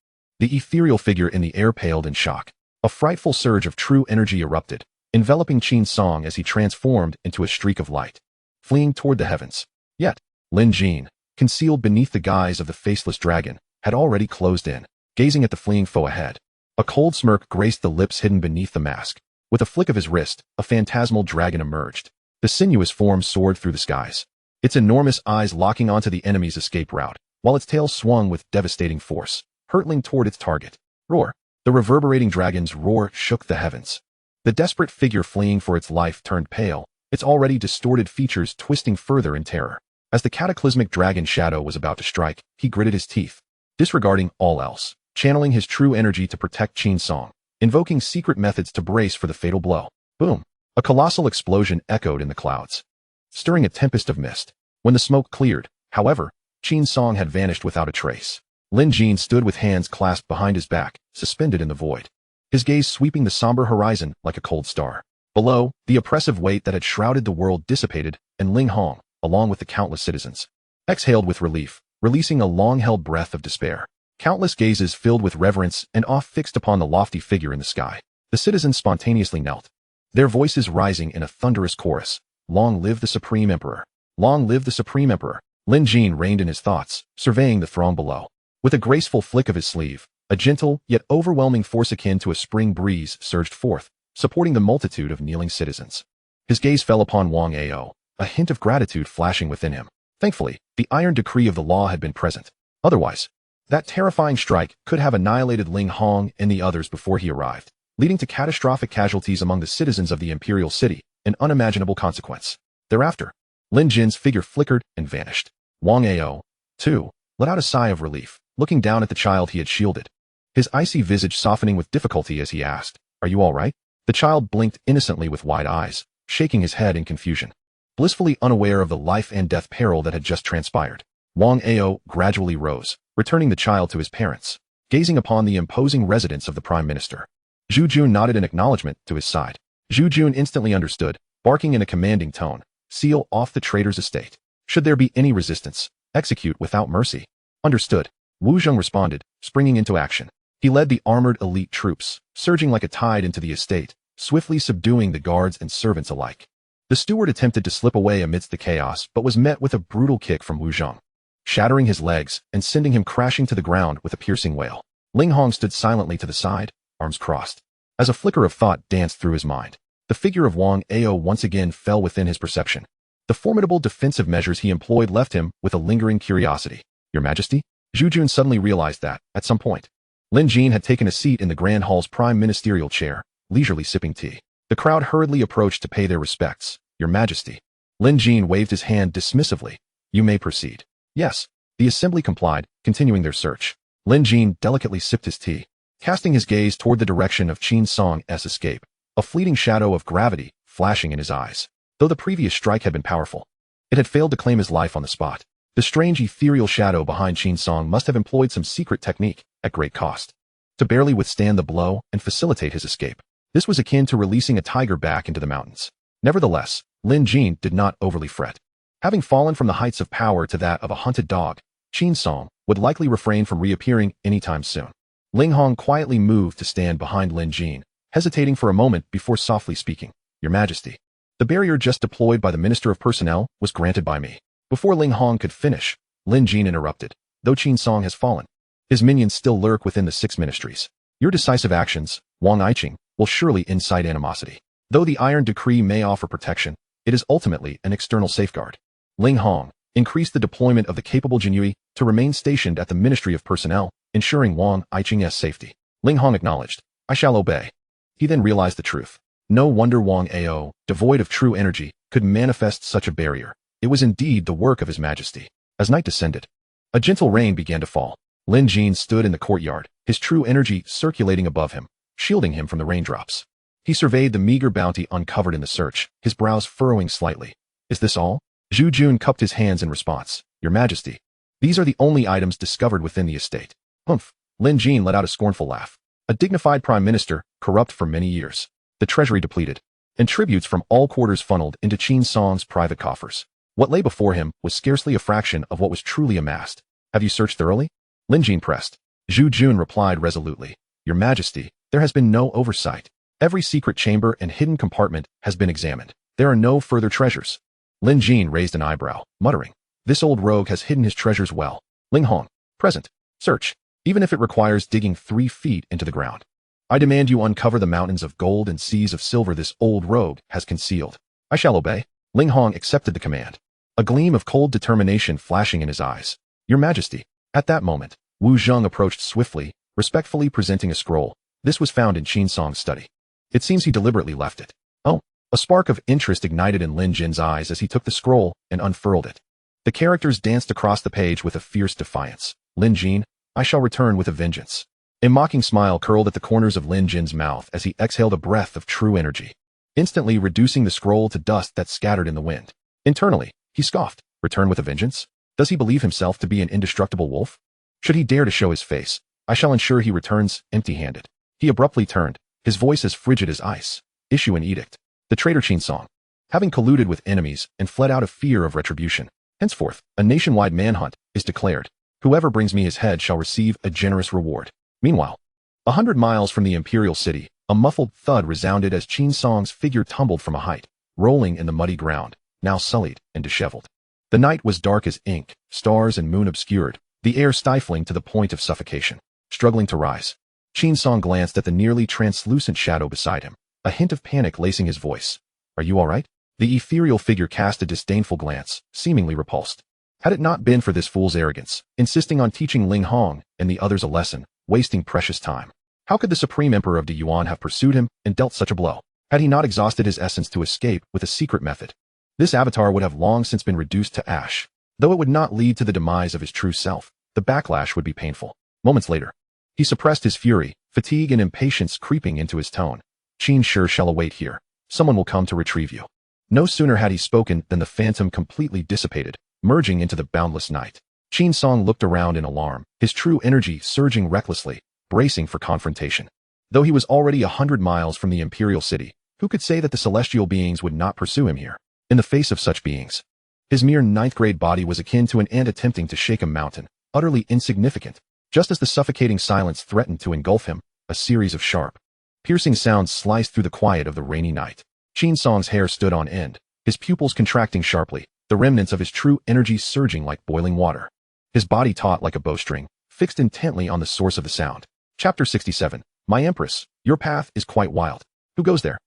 The ethereal figure in the air paled in shock. A frightful surge of true energy erupted, enveloping Qin Song as he transformed into a streak of light, fleeing toward the heavens. Yet, Lin Jin, concealed beneath the guise of the faceless dragon, had already closed in, gazing at the fleeing foe ahead. A cold smirk graced the lips hidden beneath the mask. With a flick of his wrist, a phantasmal dragon emerged. The sinuous form soared through the skies, its enormous eyes locking onto the enemy's escape route, while its tail swung with devastating force, hurtling toward its target. Roar! The reverberating dragon's roar shook the heavens. The desperate figure fleeing for its life turned pale, its already distorted features twisting further in terror. As the cataclysmic dragon shadow was about to strike, he gritted his teeth, disregarding all else, channeling his true energy to protect Qin Song, invoking secret methods to brace for the fatal blow. Boom! A colossal explosion echoed in the clouds, stirring a tempest of mist. When the smoke cleared, however, Qin Song had vanished without a trace. Lin Jin stood with hands clasped behind his back, suspended in the void, his gaze sweeping the somber horizon like a cold star. Below, the oppressive weight that had shrouded the world dissipated, and Ling Hong, along with the countless citizens, exhaled with relief, releasing a long-held breath of despair. Countless gazes filled with reverence and awe fixed upon the lofty figure in the sky. The citizens spontaneously knelt, their voices rising in a thunderous chorus. Long live the Supreme Emperor! Long live the Supreme Emperor! Lin Jin reined in his thoughts, surveying the throng below. With a graceful flick of his sleeve, a gentle yet overwhelming force akin to a spring breeze surged forth, supporting the multitude of kneeling citizens. His gaze fell upon Wang Ao, a hint of gratitude flashing within him. Thankfully, the iron decree of the law had been present. Otherwise, that terrifying strike could have annihilated Ling Hong and the others before he arrived, leading to catastrophic casualties among the citizens of the imperial city, an unimaginable consequence. Thereafter, Lin Jin's figure flickered and vanished. Wang Ao, too, let out a sigh of relief, looking down at the child he had shielded, his icy visage softening with difficulty as he asked, "Are you all right?" The child blinked innocently with wide eyes, shaking his head in confusion, blissfully unaware of the life and death peril that had just transpired. Wang Ao gradually rose, returning the child to his parents, gazing upon the imposing residence of the Prime Minister. Zhu Jun nodded in acknowledgement to his side. Zhu Jun instantly understood, barking in a commanding tone, "Seal off the traitor's estate. Should there be any resistance, execute without mercy." Understood. Wu Zheng responded, springing into action. He led the armored elite troops, surging like a tide into the estate, swiftly subduing the guards and servants alike. The steward attempted to slip away amidst the chaos but was met with a brutal kick from Wu Zheng, shattering his legs and sending him crashing to the ground with a piercing wail. Ling Hong stood silently to the side, arms crossed. As a flicker of thought danced through his mind, the figure of Wang Ao once again fell within his perception. The formidable defensive measures he employed left him with a lingering curiosity. "Your Majesty?" Zhu Jun suddenly realized that, at some point, Lin Jin had taken a seat in the Grand Hall's prime ministerial chair, leisurely sipping tea. The crowd hurriedly approached to pay their respects. "Your Majesty." Lin Jin waved his hand dismissively. "You may proceed." "Yes." The assembly complied, continuing their search. Lin Jin delicately sipped his tea, casting his gaze toward the direction of Qin Song's escape, a fleeting shadow of gravity flashing in his eyes. Though the previous strike had been powerful, it had failed to claim his life on the spot. The strange ethereal shadow behind Qin Song must have employed some secret technique, at great cost, to barely withstand the blow and facilitate his escape. This was akin to releasing a tiger back into the mountains. Nevertheless, Lin Jin did not overly fret. Having fallen from the heights of power to that of a hunted dog, Qin Song would likely refrain from reappearing anytime soon. Ling Hong quietly moved to stand behind Lin Jin, hesitating for a moment before softly speaking. "Your Majesty, the barrier just deployed by the Minister of Personnel was granted by me." Before Ling Hong could finish, Lin Jin interrupted. "Though Qin Song has fallen, his minions still lurk within the 6 ministries. Your decisive actions, Wang Aiqing, will surely incite animosity. Though the Iron Decree may offer protection, it is ultimately an external safeguard." Ling Hong increased the deployment of the capable Jinhui to remain stationed at the Ministry of Personnel, ensuring Wang Aiqing's safety. Ling Hong acknowledged, "I shall obey." He then realized the truth. No wonder Wang Ao, devoid of true energy, could manifest such a barrier. It was indeed the work of His Majesty. As night descended, a gentle rain began to fall. Lin Jin stood in the courtyard, his true energy circulating above him, shielding him from the raindrops. He surveyed the meager bounty uncovered in the search, his brows furrowing slightly. "Is this all?" Zhu Jun cupped his hands in response. "Your Majesty, these are the only items discovered within the estate." "Humph." Lin Jin let out a scornful laugh. A dignified prime minister, corrupt for many years, the treasury depleted, and tributes from all quarters funneled into Qin Song's private coffers. What lay before him was scarcely a fraction of what was truly amassed. "Have you searched thoroughly?" Lin Jin pressed. Zhu Jun replied resolutely. "Your Majesty, there has been no oversight. Every secret chamber and hidden compartment has been examined. There are no further treasures." Lin Jin raised an eyebrow, muttering, "This old rogue has hidden his treasures well." Ling Hong, present. "Search, even if it requires digging 3 feet into the ground. I demand you uncover the mountains of gold and seas of silver this old rogue has concealed." "I shall obey." Ling Hong accepted the command, a gleam of cold determination flashing in his eyes. "Your Majesty." At that moment, Wu Zheng approached swiftly, respectfully presenting a scroll. This was found in Qin Song's study. It seems he deliberately left it. "Oh." A spark of interest ignited in Lin Jin's eyes as he took the scroll and unfurled it. The characters danced across the page with a fierce defiance. Lin Jin, I shall return with a vengeance. A mocking smile curled at the corners of Lin Jin's mouth as he exhaled a breath of true energy, instantly reducing the scroll to dust that scattered in the wind. Internally, he scoffed. Return with a vengeance? Does he believe himself to be an indestructible wolf? Should he dare to show his face, I shall ensure he returns empty-handed. He abruptly turned, his voice as frigid as ice. Issue an edict. The traitor Qin Song, having colluded with enemies and fled out of fear of retribution, henceforth, a nationwide manhunt is declared. Whoever brings me his head shall receive a generous reward. Meanwhile, 100 miles from the imperial city, a muffled thud resounded as Qin Song's figure tumbled from a height, rolling in the muddy ground, now sullied and disheveled. The night was dark as ink, stars and moon obscured, the air stifling to the point of suffocation. Struggling to rise, Qin Song glanced at the nearly translucent shadow beside him, a hint of panic lacing his voice. Are you all right? The ethereal figure cast a disdainful glance, seemingly repulsed. Had it not been for this fool's arrogance, insisting on teaching Ling Hong and the others a lesson, wasting precious time, how could the Supreme Emperor of the Yuan have pursued him and dealt such a blow? Had he not exhausted his essence to escape with a secret method? This avatar would have long since been reduced to ash. Though it would not lead to the demise of his true self, the backlash would be painful. Moments later, he suppressed his fury, fatigue and impatience creeping into his tone. Qin sure shall await here. Someone will come to retrieve you. No sooner had he spoken than the phantom completely dissipated, merging into the boundless night. Qin Song looked around in alarm, his true energy surging recklessly, bracing for confrontation. Though he was already 100 miles from the imperial city, who could say that the celestial beings would not pursue him here? In the face of such beings, his mere ninth-grade body was akin to an ant attempting to shake a mountain, utterly insignificant. Just as the suffocating silence threatened to engulf him, a series of sharp, piercing sounds sliced through the quiet of the rainy night. Qin Song's hair stood on end, his pupils contracting sharply, the remnants of his true energy surging like boiling water. His body taut like a bowstring, fixed intently on the source of the sound. Chapter 67. My Empress, your path is quite wild. Who goes there?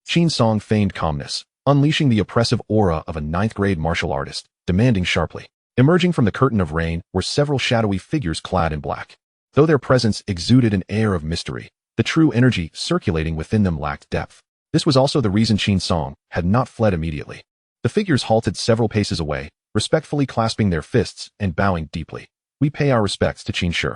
Qin Song feigned calmness, unleashing the oppressive aura of a ninth-grade martial artist, demanding sharply. Emerging from the curtain of rain were several shadowy figures clad in black. Though their presence exuded an air of mystery, the true energy circulating within them lacked depth. This was also the reason Qin Song had not fled immediately. The figures halted several paces away, respectfully clasping their fists and bowing deeply. We pay our respects to Qin Shi.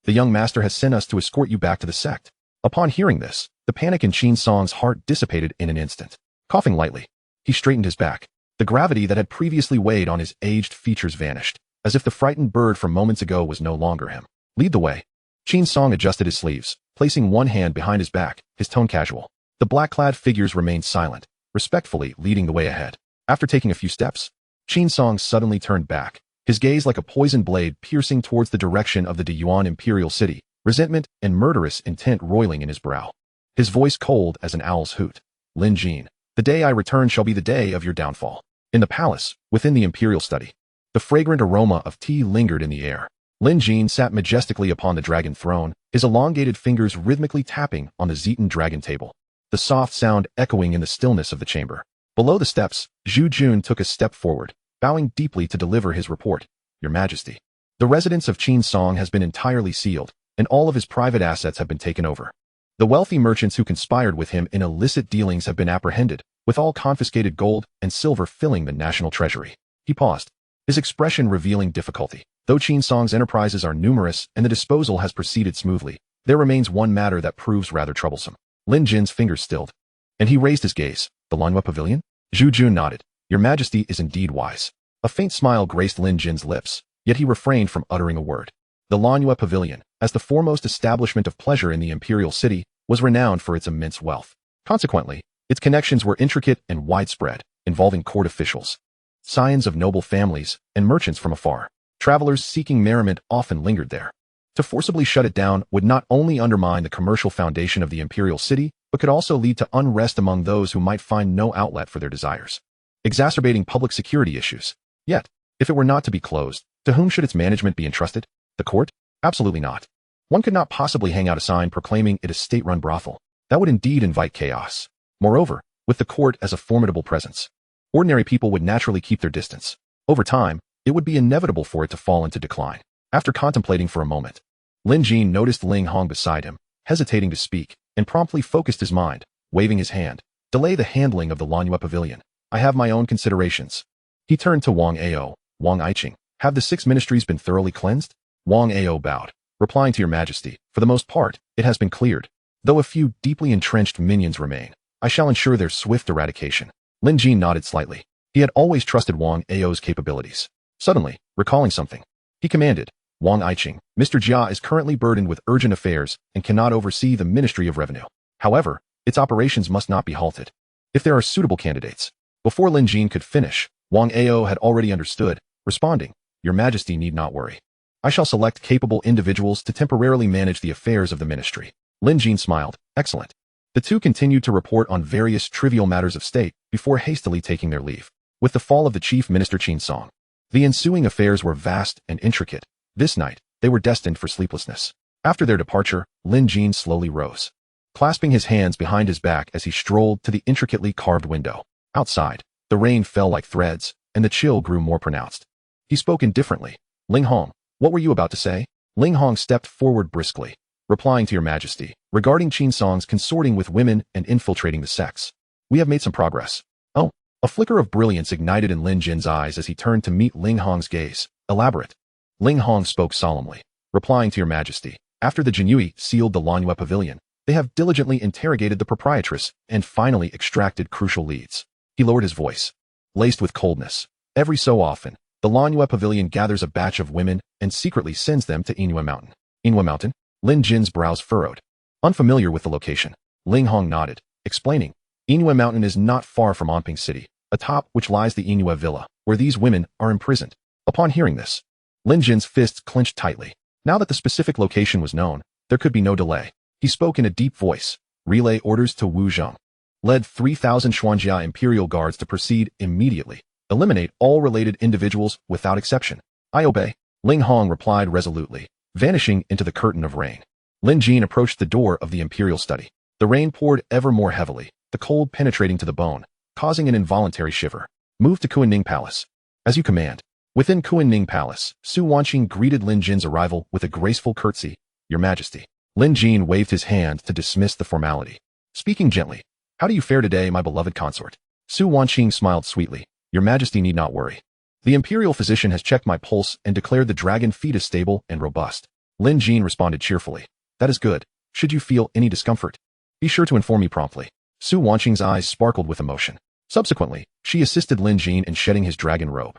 The young master has sent us to escort you back to the sect. Upon hearing this, the panic in Qin Song's heart dissipated in an instant. Coughing lightly, he straightened his back. The gravity that had previously weighed on his aged features vanished, as if the frightened bird from moments ago was no longer him. Lead the way. Qin Song adjusted his sleeves, placing one hand behind his back, his tone casual. The black-clad figures remained silent, respectfully leading the way ahead. After taking a few steps, Qin Song suddenly turned back, his gaze like a poisoned blade piercing towards the direction of the Deyuan imperial city, resentment and murderous intent roiling in his brow. His voice cold as an owl's hoot. Lin Jin, the day I return shall be the day of your downfall. In the palace, within the imperial study, the fragrant aroma of tea lingered in the air. Lin Jin sat majestically upon the dragon throne, his elongated fingers rhythmically tapping on the Zetan dragon table, the soft sound echoing in the stillness of the chamber. Below the steps, Zhu Jun took a step forward, bowing deeply to deliver his report. Your Majesty, the residence of Qin Song has been entirely sealed, and all of his private assets have been taken over. The wealthy merchants who conspired with him in illicit dealings have been apprehended, with all confiscated gold and silver filling the national treasury. He paused, his expression revealing difficulty. Though Qin Song's enterprises are numerous and the disposal has proceeded smoothly, there remains one matter that proves rather troublesome. Lin Jin's fingers stilled, and he raised his gaze. The Lanhua Pavilion? Zhu Jun nodded. Your Majesty is indeed wise. A faint smile graced Lin Jin's lips, yet he refrained from uttering a word. The Lanhua Pavilion, as the foremost establishment of pleasure in the imperial city, was renowned for its immense wealth. Consequently, its connections were intricate and widespread, involving court officials, scions of noble families, and merchants from afar. Travelers seeking merriment often lingered there. To forcibly shut it down would not only undermine the commercial foundation of the imperial city, but could also lead to unrest among those who might find no outlet for their desires, exacerbating public security issues. Yet, if it were not to be closed, to whom should its management be entrusted? The court? Absolutely not. One could not possibly hang out a sign proclaiming it a state-run brothel. That would indeed invite chaos. Moreover, with the court as a formidable presence, ordinary people would naturally keep their distance. Over time, it would be inevitable for it to fall into decline. After contemplating for a moment, Lin Jin noticed Ling Hong beside him, hesitating to speak, and promptly focused his mind, waving his hand. Delay the handling of the Lanhua Pavilion. I have my own considerations. He turned to Wang Ao, Wang Iching. Have the 6 ministries been thoroughly cleansed? Wang Ao bowed, replying to your majesty, for the most part, it has been cleared. Though a few deeply entrenched minions remain, I shall ensure their swift eradication. Lin Jin nodded slightly. He had always trusted Wang Ao's capabilities. Suddenly, recalling something, he commanded, Wang Iching, Mr. Jia is currently burdened with urgent affairs and cannot oversee the Ministry of Revenue. However, its operations must not be halted. If there are suitable candidates. Before Lin Jin could finish, Wang Ao had already understood, responding, Your Majesty need not worry. I shall select capable individuals to temporarily manage the affairs of the ministry. Lin Jin smiled. Excellent. The two continued to report on various trivial matters of state before hastily taking their leave. With the fall of the chief minister Qin Song, the ensuing affairs were vast and intricate. This night, they were destined for sleeplessness. After their departure, Lin Jin slowly rose, clasping his hands behind his back as he strolled to the intricately carved window. Outside, the rain fell like threads, and the chill grew more pronounced. He spoke indifferently. Ling Hong, what were you about to say? Ling Hong stepped forward briskly, replying to your majesty, regarding Qin Song's consorting with women and infiltrating the sects. We have made some progress. Oh, a flicker of brilliance ignited in Lin Jin's eyes as he turned to meet Ling Hong's gaze. Elaborate. Ling Hong spoke solemnly, replying to your majesty, after the Jinyui sealed the Lanhua pavilion, they have diligently interrogated the proprietress and finally extracted crucial leads. He lowered his voice, laced with coldness. Every so often, the Lanhua pavilion gathers a batch of women and secretly sends them to Inhua Mountain. Inhua Mountain? Lin Jin's brows furrowed. Unfamiliar with the location, Ling Hong nodded, explaining, Inhua Mountain is not far from Anping City, atop which lies the Inhua Villa, where these women are imprisoned. Upon hearing this, Lin Jin's fists clenched tightly. Now that the specific location was known, there could be no delay. He spoke in a deep voice. Relay orders to Wu Zheng. Led 3,000 Xuanjia Imperial Guards to proceed immediately. Eliminate all related individuals without exception. I obey. Ling Hong replied resolutely, vanishing into the curtain of rain. Lin Jin approached the door of the Imperial study. The rain poured ever more heavily, the cold penetrating to the bone, causing an involuntary shiver. Move to Kuan Ning Palace. As you command. Within Kuan Ning Palace, Su Wanqing greeted Lin Jin's arrival with a graceful curtsy. Your Majesty. Lin Jin waved his hand to dismiss the formality. Speaking gently, how do you fare today, my beloved consort? Su Wanqing smiled sweetly. Your Majesty need not worry. The imperial physician has checked my pulse and declared the dragon fetus stable and robust. Lin Jin responded cheerfully. That is good. Should you feel any discomfort, be sure to inform me promptly. Su Wanqing's eyes sparkled with emotion. Subsequently, she assisted Lin Jin in shedding his dragon robe,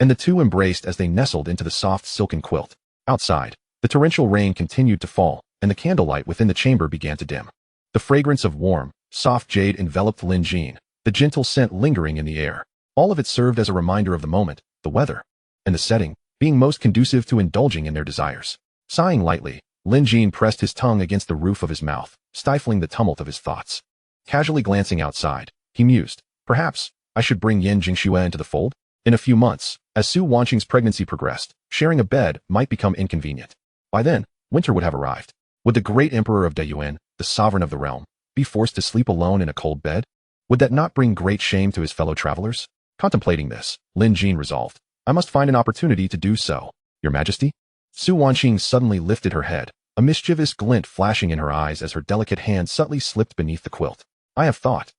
and the two embraced as they nestled into the soft silken quilt. Outside, the torrential rain continued to fall, and the candlelight within the chamber began to dim. The fragrance of warm, soft jade enveloped Lin Jin, the gentle scent lingering in the air. All of it served as a reminder of the moment, the weather, and the setting, being most conducive to indulging in their desires. Sighing lightly, Lin Jin pressed his tongue against the roof of his mouth, stifling the tumult of his thoughts. Casually glancing outside, he mused, perhaps, I should bring Yan Jingxue into the fold? In a few months, as Su Wanqing's pregnancy progressed, sharing a bed might become inconvenient. By then, winter would have arrived. Would the great emperor of Deyuan, the sovereign of the realm, be forced to sleep alone in a cold bed? Would that not bring great shame to his fellow travelers? Contemplating this, Lin Jin resolved, I must find an opportunity to do so. Your Majesty? Su Wanqing suddenly lifted her head, a mischievous glint flashing in her eyes as her delicate hand subtly slipped beneath the quilt. I have thought.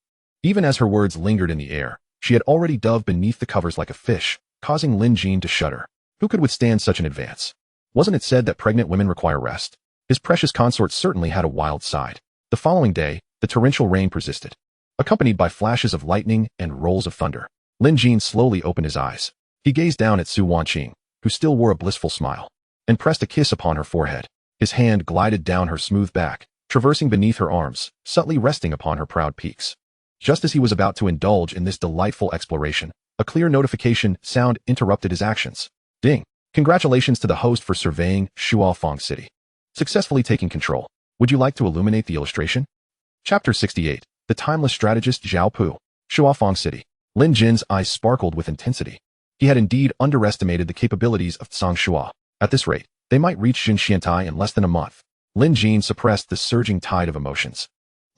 Even as her words lingered in the air, she had already dove beneath the covers like a fish, causing Lin Jin to shudder. Who could withstand such an advance? Wasn't it said that pregnant women require rest? His precious consort certainly had a wild side. The following day, the torrential rain persisted, accompanied by flashes of lightning and rolls of thunder. Lin Jin slowly opened his eyes. He gazed down at Su Wanqing, who still wore a blissful smile, and pressed a kiss upon her forehead. His hand glided down her smooth back, traversing beneath her arms, subtly resting upon her proud peaks. Just as he was about to indulge in this delightful exploration, a clear notification sound interrupted his actions. Ding! Congratulations to the host for surveying Shuafang City, successfully taking control. Would you like to illuminate the illustration? Chapter 68. The Timeless Strategist Zhao Pu. Shuafang City. Lin Jin's eyes sparkled with intensity. He had indeed underestimated the capabilities of Tsang Shua. At this rate, they might reach Xinxiantai in less than a month. Lin Jin suppressed the surging tide of emotions.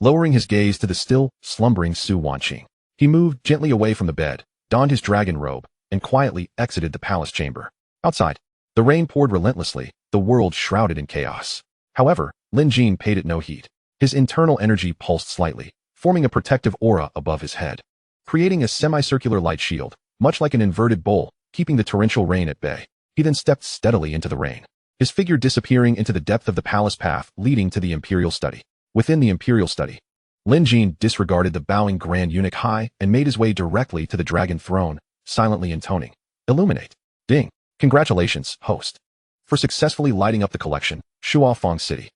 Lowering his gaze to the still, slumbering Su Wanqing, he moved gently away from the bed, donned his dragon robe, and quietly exited the palace chamber. Outside, the rain poured relentlessly, the world shrouded in chaos. However, Lin Jin paid it no heed. His internal energy pulsed slightly, forming a protective aura above his head, creating a semicircular light shield, much like an inverted bowl. keeping the torrential rain at bay. He then stepped steadily into the rain, his figure disappearing into the depth of the palace path leading to the imperial study. Within the imperial study, Lin Jin disregarded the bowing Grand Eunuch Hai and made his way directly to the dragon throne, silently intoning, "Illuminate." Ding. Congratulations, host, for successfully lighting up the collection, Shuafeng City.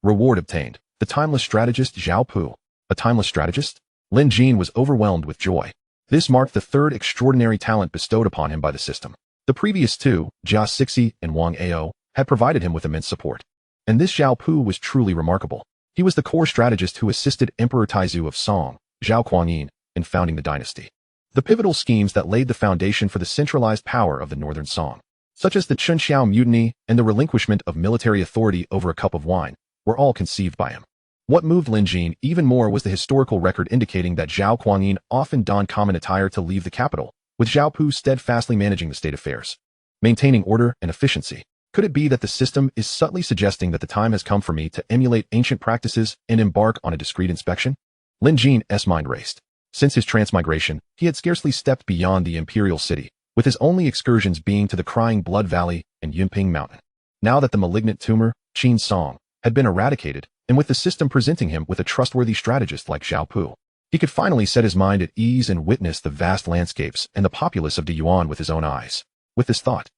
Reward obtained. The timeless strategist Zhao Pu. A timeless strategist? Lin Jin was overwhelmed with joy. This marked the third extraordinary talent bestowed upon him by the system. The previous two, Jia Xixi and Wang Ao, had provided him with immense support. And this Zhao Pu was truly remarkable. He was the core strategist who assisted Emperor Taizu of Song, Zhao Kuangyin, in founding the dynasty. The pivotal schemes that laid the foundation for the centralized power of the northern Song, such as the Chunxiao mutiny and the relinquishment of military authority over a cup of wine, were all conceived by him. What moved Lin Jin even more was the historical record indicating that Zhao Kuangyin often donned common attire to leave the capital, with Zhao Pu steadfastly managing the state affairs, maintaining order and efficiency. Could it be that the system is subtly suggesting that the time has come for me to emulate ancient practices and embark on a discreet inspection? Lin Jin's mind raced. Since his transmigration, he had scarcely stepped beyond the imperial city, with his only excursions being to the Crying Blood Valley and Yunping Mountain. Now that the malignant tumor, Qin Song, had been eradicated, and with the system presenting him with a trustworthy strategist like Zhao Pu, he could finally set his mind at ease and witness the vast landscapes and the populace of Deyuan with his own eyes. With this thought,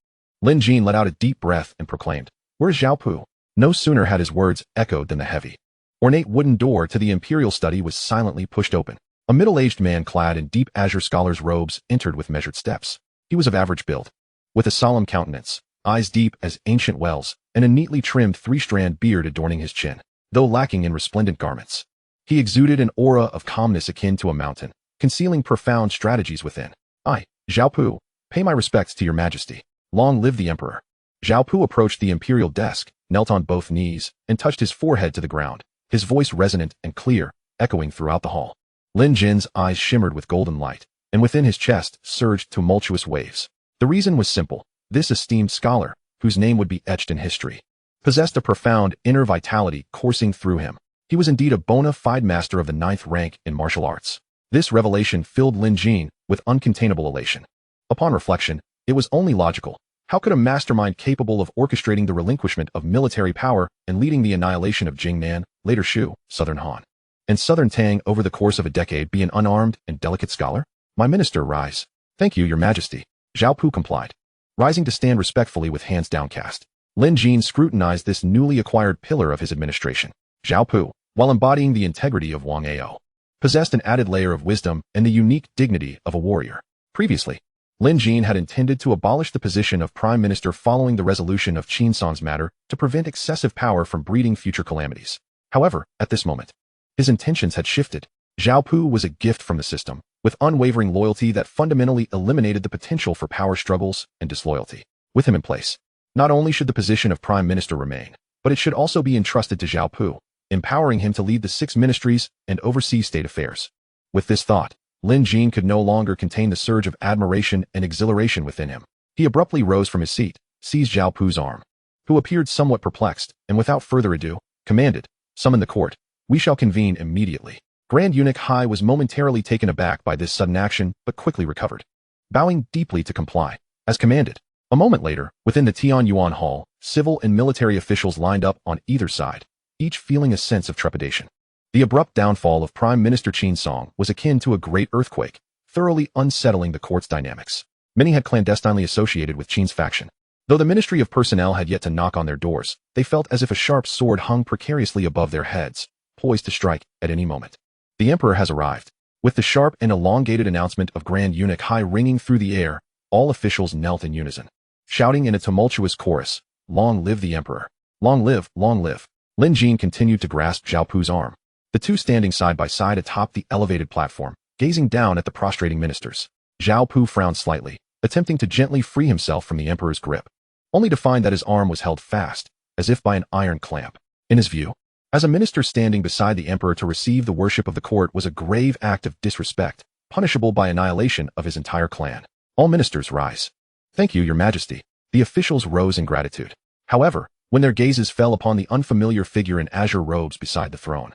Lin Jin let out a deep breath and proclaimed, "Where's Zhao Pu?" No sooner had his words echoed than the heavy, ornate wooden door to the imperial study was silently pushed open. A middle-aged man clad in deep azure scholar's robes entered with measured steps. He was of average build, with a solemn countenance, eyes deep as ancient wells, and a neatly trimmed three-strand beard adorning his chin. Though lacking in resplendent garments, he exuded an aura of calmness akin to a mountain, concealing profound strategies within. "I, Zhao Pu, pay my respects to your majesty. Long live the emperor." Zhao Pu approached the imperial desk, knelt on both knees, and touched his forehead to the ground, his voice resonant and clear, echoing throughout the hall. Lin Jin's eyes shimmered with golden light, and within his chest surged tumultuous waves. The reason was simple. This esteemed scholar, whose name would be etched in history, possessed a profound inner vitality coursing through him. He was indeed a bona fide master of the 9th rank in martial arts. This revelation filled Lin Jin with uncontainable elation. Upon reflection, it was only logical. How could a mastermind capable of orchestrating the relinquishment of military power and leading the annihilation of Jingnan, later Shu, Southern Han, and Southern Tang over the course of a decade be an unarmed and delicate scholar? "My minister, rise." "Thank you, your majesty." Zhao Pu complied, rising to stand respectfully with hands downcast. Lin Jin scrutinized this newly acquired pillar of his administration. Zhao Pu, while embodying the integrity of Wang Ao, possessed an added layer of wisdom and the unique dignity of a warrior. Previously, Lin Jin had intended to abolish the position of prime minister following the resolution of Qin Song's matter to prevent excessive power from breeding future calamities. However, at this moment, his intentions had shifted. Zhao Pu was a gift from the system, with unwavering loyalty that fundamentally eliminated the potential for power struggles and disloyalty. With him in place, not only should the position of prime minister remain, but it should also be entrusted to Zhao Pu, empowering him to lead the 6 ministries and oversee state affairs. With this thought, Lin Jin could no longer contain the surge of admiration and exhilaration within him. He abruptly rose from his seat, seized Zhao Pu's arm, who appeared somewhat perplexed, and without further ado, commanded, "Summon the court. We shall convene immediately." Grand Eunuch Hai was momentarily taken aback by this sudden action, but quickly recovered, bowing deeply to comply, as commanded. A moment later, within the Tianyuan Hall, civil and military officials lined up on either side, each feeling a sense of trepidation. The abrupt downfall of Prime Minister Qin Song was akin to a great earthquake, thoroughly unsettling the court's dynamics. Many had clandestinely associated with Qin's faction. Though the Ministry of Personnel had yet to knock on their doors, they felt as if a sharp sword hung precariously above their heads, poised to strike at any moment. The emperor has arrived. With the sharp and elongated announcement of Grand Eunuch Hai ringing through the air, all officials knelt in unison, shouting in a tumultuous chorus, "Long live the emperor! Long live, long live!" Lin Jin continued to grasp Zhao Pu's arm, the two standing side by side atop the elevated platform, gazing down at the prostrating ministers. Zhao Pu frowned slightly, attempting to gently free himself from the emperor's grip, only to find that his arm was held fast, as if by an iron clamp. In his view, as a minister standing beside the emperor to receive the worship of the court was a grave act of disrespect, punishable by annihilation of his entire clan. "All ministers rise." "Thank you, your majesty." The officials rose in gratitude. However, when their gazes fell upon the unfamiliar figure in azure robes beside the throne,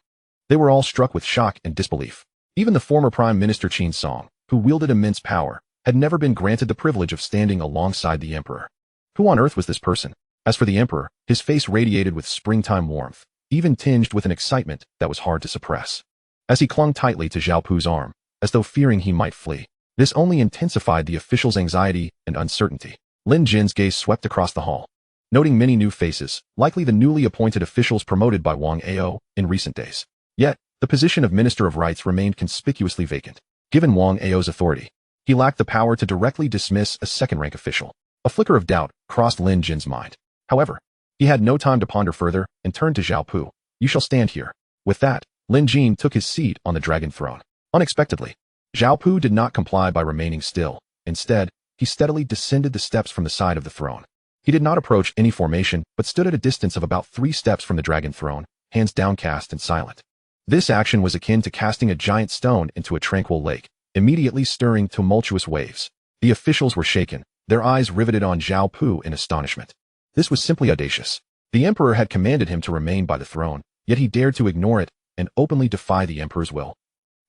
they were all struck with shock and disbelief. Even the former Prime Minister Qin Song, who wielded immense power, had never been granted the privilege of standing alongside the emperor. Who on earth was this person? As for the emperor, his face radiated with springtime warmth, even tinged with an excitement that was hard to suppress. As he clung tightly to Xiao Pu's arm, as though fearing he might flee, this only intensified the official's anxiety and uncertainty. Lin Jin's gaze swept across the hall, noting many new faces, likely the newly appointed officials promoted by Wang Ao in recent days. Yet, the position of Minister of Rights remained conspicuously vacant. Given Wang Ao's authority, he lacked the power to directly dismiss a second-rank official. A flicker of doubt crossed Lin Jin's mind. However, he had no time to ponder further and turned to Xiao Pu. You shall stand here. With that, Lin Jin took his seat on the dragon throne. Unexpectedly, Xiao Pu did not comply by remaining still. Instead, he steadily descended the steps from the side of the throne. He did not approach any formation, but stood at a distance of about 3 steps from the dragon throne, hands downcast and silent. This action was akin to casting a giant stone into a tranquil lake, immediately stirring tumultuous waves. The officials were shaken, their eyes riveted on Xiao Pu in astonishment. This was simply audacious. The emperor had commanded him to remain by the throne, yet he dared to ignore it and openly defy the emperor's will.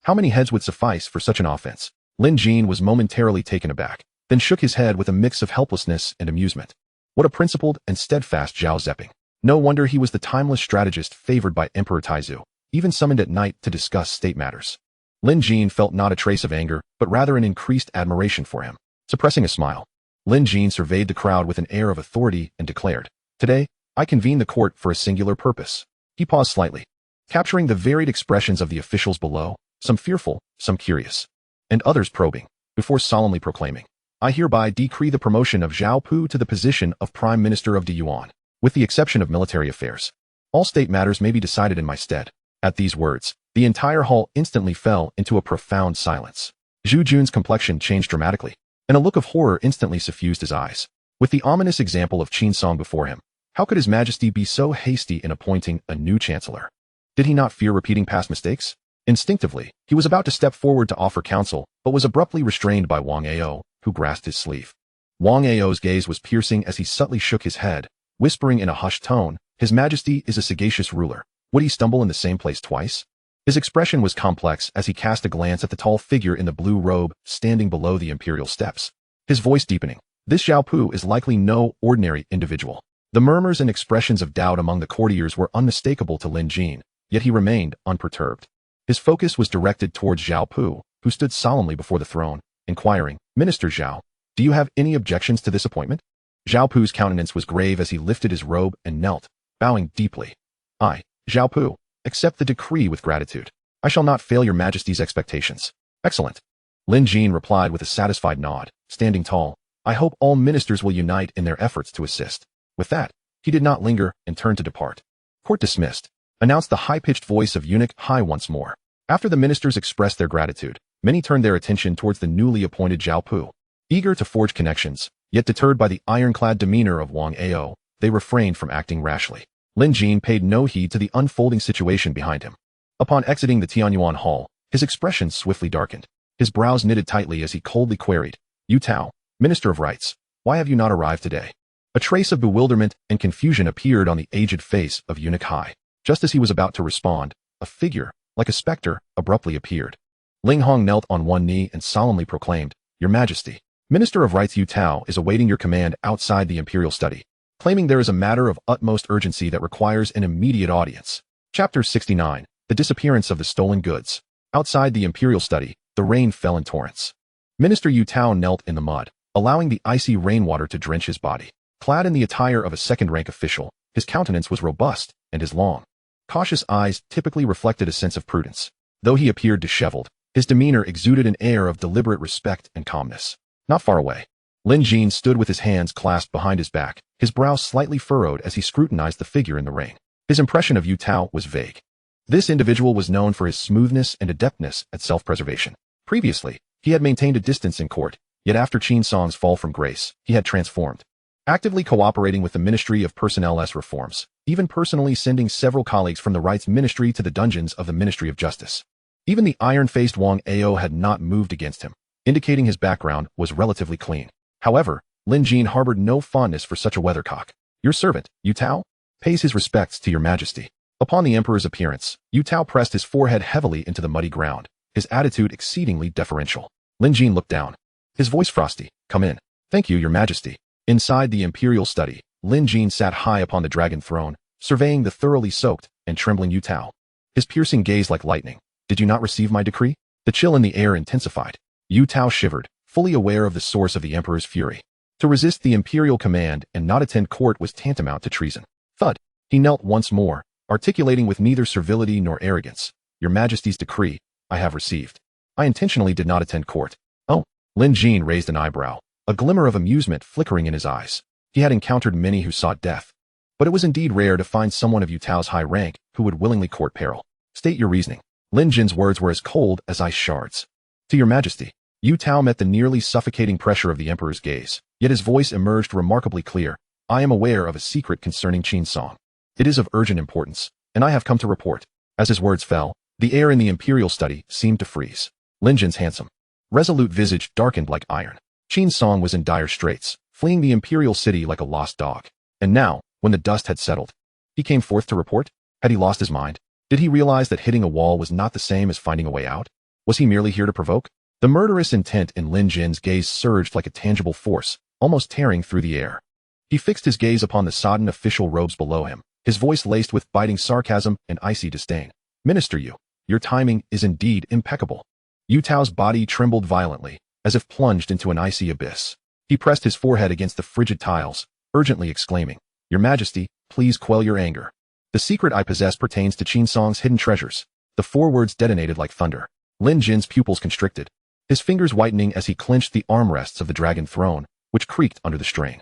How many heads would suffice for such an offense? Lin Jin was momentarily taken aback, then shook his head with a mix of helplessness and amusement. What a principled and steadfast Zhao Zeping. No wonder he was the timeless strategist favored by Emperor Taizu, even summoned at night to discuss state matters. Lin Jin felt not a trace of anger, but rather an increased admiration for him. Suppressing a smile, Lin Jin surveyed the crowd with an air of authority and declared, "Today, I convene the court for a singular purpose." He paused slightly, capturing the varied expressions of the officials below, some fearful, some curious, and others probing, before solemnly proclaiming, "I hereby decree the promotion of Xiao Pu to the position of Prime Minister of the Yuan, with the exception of military affairs. All state matters may be decided in my stead." At these words, the entire hall instantly fell into a profound silence. Zhu Jun's complexion changed dramatically, and a look of horror instantly suffused his eyes. With the ominous example of Qin Song before him, how could His Majesty be so hasty in appointing a new chancellor? Did he not fear repeating past mistakes? Instinctively, he was about to step forward to offer counsel, but was abruptly restrained by Wang Ao, who grasped his sleeve. Wang Ao's gaze was piercing as he subtly shook his head, whispering in a hushed tone, "His Majesty is a sagacious ruler. Would he stumble in the same place twice?" His expression was complex as he cast a glance at the tall figure in the blue robe standing below the imperial steps. His voice deepening, "This Xiao Pu is likely no ordinary individual." The murmurs and expressions of doubt among the courtiers were unmistakable to Lin Jin, yet he remained unperturbed. His focus was directed towards Xiao Pu, who stood solemnly before the throne, inquiring, "Minister Xiao, do you have any objections to this appointment?" Xiao Pu's countenance was grave as he lifted his robe and knelt, bowing deeply. "I, Xiao Pu, accept the decree with gratitude. I shall not fail your Majesty's expectations." "Excellent." Lin Jin replied with a satisfied nod, standing tall. "I hope all ministers will unite in their efforts to assist." With that, he did not linger and turned to depart. "Court dismissed," announced the high-pitched voice of Eunuch Hai once more. After the ministers expressed their gratitude, many turned their attention towards the newly appointed Xiao Pu. Eager to forge connections, yet deterred by the ironclad demeanor of Wang Ao, they refrained from acting rashly. Lin Jin paid no heed to the unfolding situation behind him. Upon exiting the Tianyuan Hall, his expression swiftly darkened. His brows knitted tightly as he coldly queried, "Yu Tao, Minister of Rights, why have you not arrived today?" A trace of bewilderment and confusion appeared on the aged face of Eunuch Hai. Just as he was about to respond, a figure, like a specter, abruptly appeared. Ling Hong knelt on one knee and solemnly proclaimed, "Your Majesty, Minister of Rights Yu Tao is awaiting your command outside the imperial study, claiming there is a matter of utmost urgency that requires an immediate audience." Chapter 69, The Disappearance of the Stolen Goods. Outside the imperial study, the rain fell in torrents. Minister Yu Tao knelt in the mud, allowing the icy rainwater to drench his body. Clad in the attire of a second-rank official, his countenance was robust, and his long, cautious eyes typically reflected a sense of prudence. Though he appeared disheveled, his demeanor exuded an air of deliberate respect and calmness. Not far away, Lin Jin stood with his hands clasped behind his back, his brow slightly furrowed as he scrutinized the figure in the rain. His impression of Yu Tao was vague. This individual was known for his smoothness and adeptness at self-preservation. Previously, he had maintained a distance in court, yet after Qin Song's fall from grace, he had transformed. Actively cooperating with the Ministry of Personnel's reforms, even personally sending several colleagues from the Rights Ministry to the dungeons of the Ministry of Justice. Even the iron-faced Wang Ao had not moved against him, indicating his background was relatively clean. However, Lin Jin harbored no fondness for such a weathercock. "Your servant, Yu Tao, pays his respects to your Majesty." Upon the emperor's appearance, Yu Tao pressed his forehead heavily into the muddy ground, his attitude exceedingly deferential. Lin Jin looked down, His voice frosty. Come in. Thank you, your majesty. Inside the imperial study, Lin Jin sat high upon the dragon throne, surveying the thoroughly soaked and trembling Yu Tao. His piercing gaze like lightning. Did you not receive my decree? The chill in the air intensified. Yu Tao shivered, fully aware of the source of the emperor's fury. To resist the imperial command and not attend court was tantamount to treason. Thud. He knelt once more, articulating with neither servility nor arrogance. Your majesty's decree, I have received. I intentionally did not attend court. Oh. Lin Jin raised an eyebrow, a glimmer of amusement flickering in his eyes. He had encountered many who sought death, but it was indeed rare to find someone of Yu Tao's high rank who would willingly court peril. State your reasoning. Lin Jin's words were as cold as ice shards. To your majesty. Yu Tao met the nearly suffocating pressure of the emperor's gaze, yet his voice emerged remarkably clear. I am aware of a secret concerning Qin Song. It is of urgent importance, and I have come to report. As his words fell, the air in the imperial study seemed to freeze. Lin Jin's handsome, resolute visage darkened like iron. Qin Song was in dire straits, fleeing the imperial city like a lost dog. And now, when the dust had settled, he came forth to report? Had he lost his mind? Did he realize that hitting a wall was not the same as finding a way out? Was he merely here to provoke? The murderous intent in Lin Jin's gaze surged like a tangible force, almost tearing through the air. He fixed his gaze upon the sodden official robes below him, his voice laced with biting sarcasm and icy disdain. Minister Yu, your timing is indeed impeccable. Yu Tao's body trembled violently, as if plunged into an icy abyss. He pressed his forehead against the frigid tiles, urgently exclaiming, Your Majesty, please quell your anger. The secret I possess pertains to Qin Song's hidden treasures. The 4 words detonated like thunder. Lin Jin's pupils constricted, his fingers whitening as he clenched the armrests of the dragon throne, which creaked under the strain.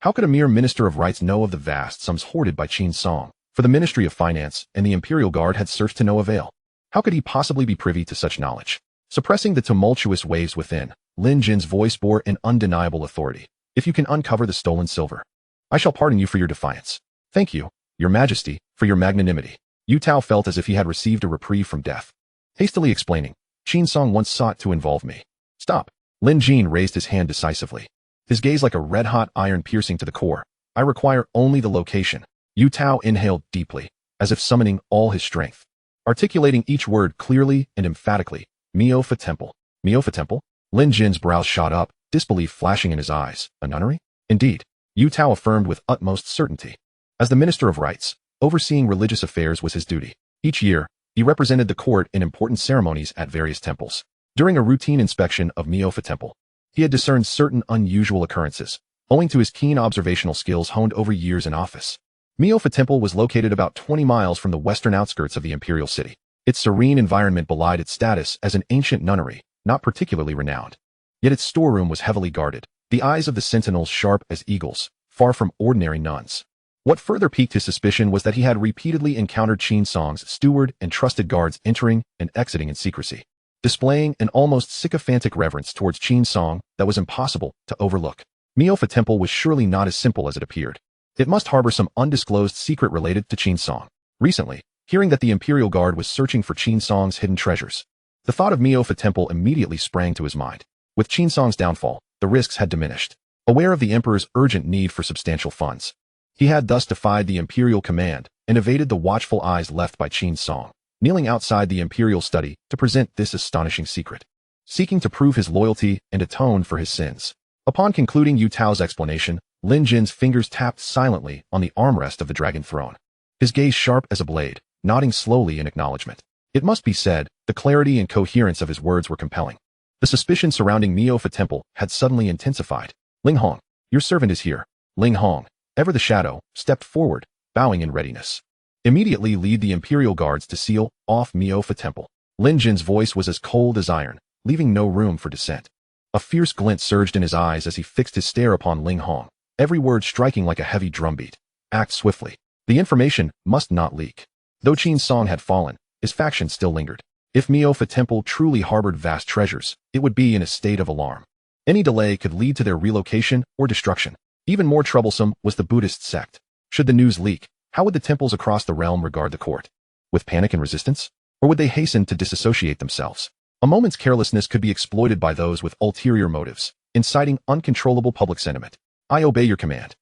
How could a mere minister of rights know of the vast sums hoarded by Qin Song? For the Ministry of Finance and the Imperial Guard had searched to no avail. How could he possibly be privy to such knowledge? Suppressing the tumultuous waves within, Lin Jin's voice bore an undeniable authority. If you can uncover the stolen silver, I shall pardon you for your defiance. Thank you, your majesty, for your magnanimity. Yu Tao felt as if he had received a reprieve from death. Hastily explaining, Qin Song once sought to involve me. Stop. Lin Jin raised his hand decisively, his gaze like a red-hot iron piercing to the core. I require only the location. Yu Tao inhaled deeply, as if summoning all his strength, articulating each word clearly and emphatically. Miofa Temple. Miofa Temple? Lin Jin's brows shot up, disbelief flashing in his eyes. A nunnery? Indeed. Yu Tao affirmed with utmost certainty. As the Minister of Rights, overseeing religious affairs was his duty. Each year, he represented the court in important ceremonies at various temples. During a routine inspection of Miofa Temple, he had discerned certain unusual occurrences, owing to his keen observational skills honed over years in office. Miofa Temple was located about 20 miles from the western outskirts of the imperial city. Its serene environment belied its status as an ancient nunnery, not particularly renowned. Yet its storeroom was heavily guarded, the eyes of the sentinels sharp as eagles, far from ordinary nuns. What further piqued his suspicion was that he had repeatedly encountered Qin Song's steward and trusted guards entering and exiting in secrecy, displaying an almost sycophantic reverence towards Qin Song that was impossible to overlook. Miofa Temple was surely not as simple as it appeared. It must harbor some undisclosed secret related to Qin Song. Recently, hearing that the Imperial Guard was searching for Qin Song's hidden treasures, the thought of Miofa Temple immediately sprang to his mind. With Qin Song's downfall, the risks had diminished. Aware of the Emperor's urgent need for substantial funds, he had thus defied the Imperial command and evaded the watchful eyes left by Qin Song, kneeling outside the Imperial study to present this astonishing secret, seeking to prove his loyalty and atone for his sins. Upon concluding Yu Tao's explanation, Lin Jin's fingers tapped silently on the armrest of the dragon throne, his gaze sharp as a blade, nodding slowly in acknowledgement. It must be said, the clarity and coherence of his words were compelling. The suspicion surrounding Miofa Temple had suddenly intensified. Ling Hong, your servant is here. Ling Hong, ever the shadow, stepped forward, bowing in readiness. Immediately lead the Imperial Guards to seal off Miofa Temple. Lin Jin's voice was as cold as iron, leaving no room for dissent. A fierce glint surged in his eyes as he fixed his stare upon Ling Hong, every word striking like a heavy drumbeat. Act swiftly. The information must not leak. Though Qin Song had fallen, his faction still lingered. If Miofa Temple truly harbored vast treasures, it would be in a state of alarm. Any delay could lead to their relocation or destruction. Even more troublesome was the Buddhist sect. Should the news leak, how would the temples across the realm regard the court? With panic and resistance? Or would they hasten to disassociate themselves? A moment's carelessness could be exploited by those with ulterior motives, inciting uncontrollable public sentiment. I obey your command.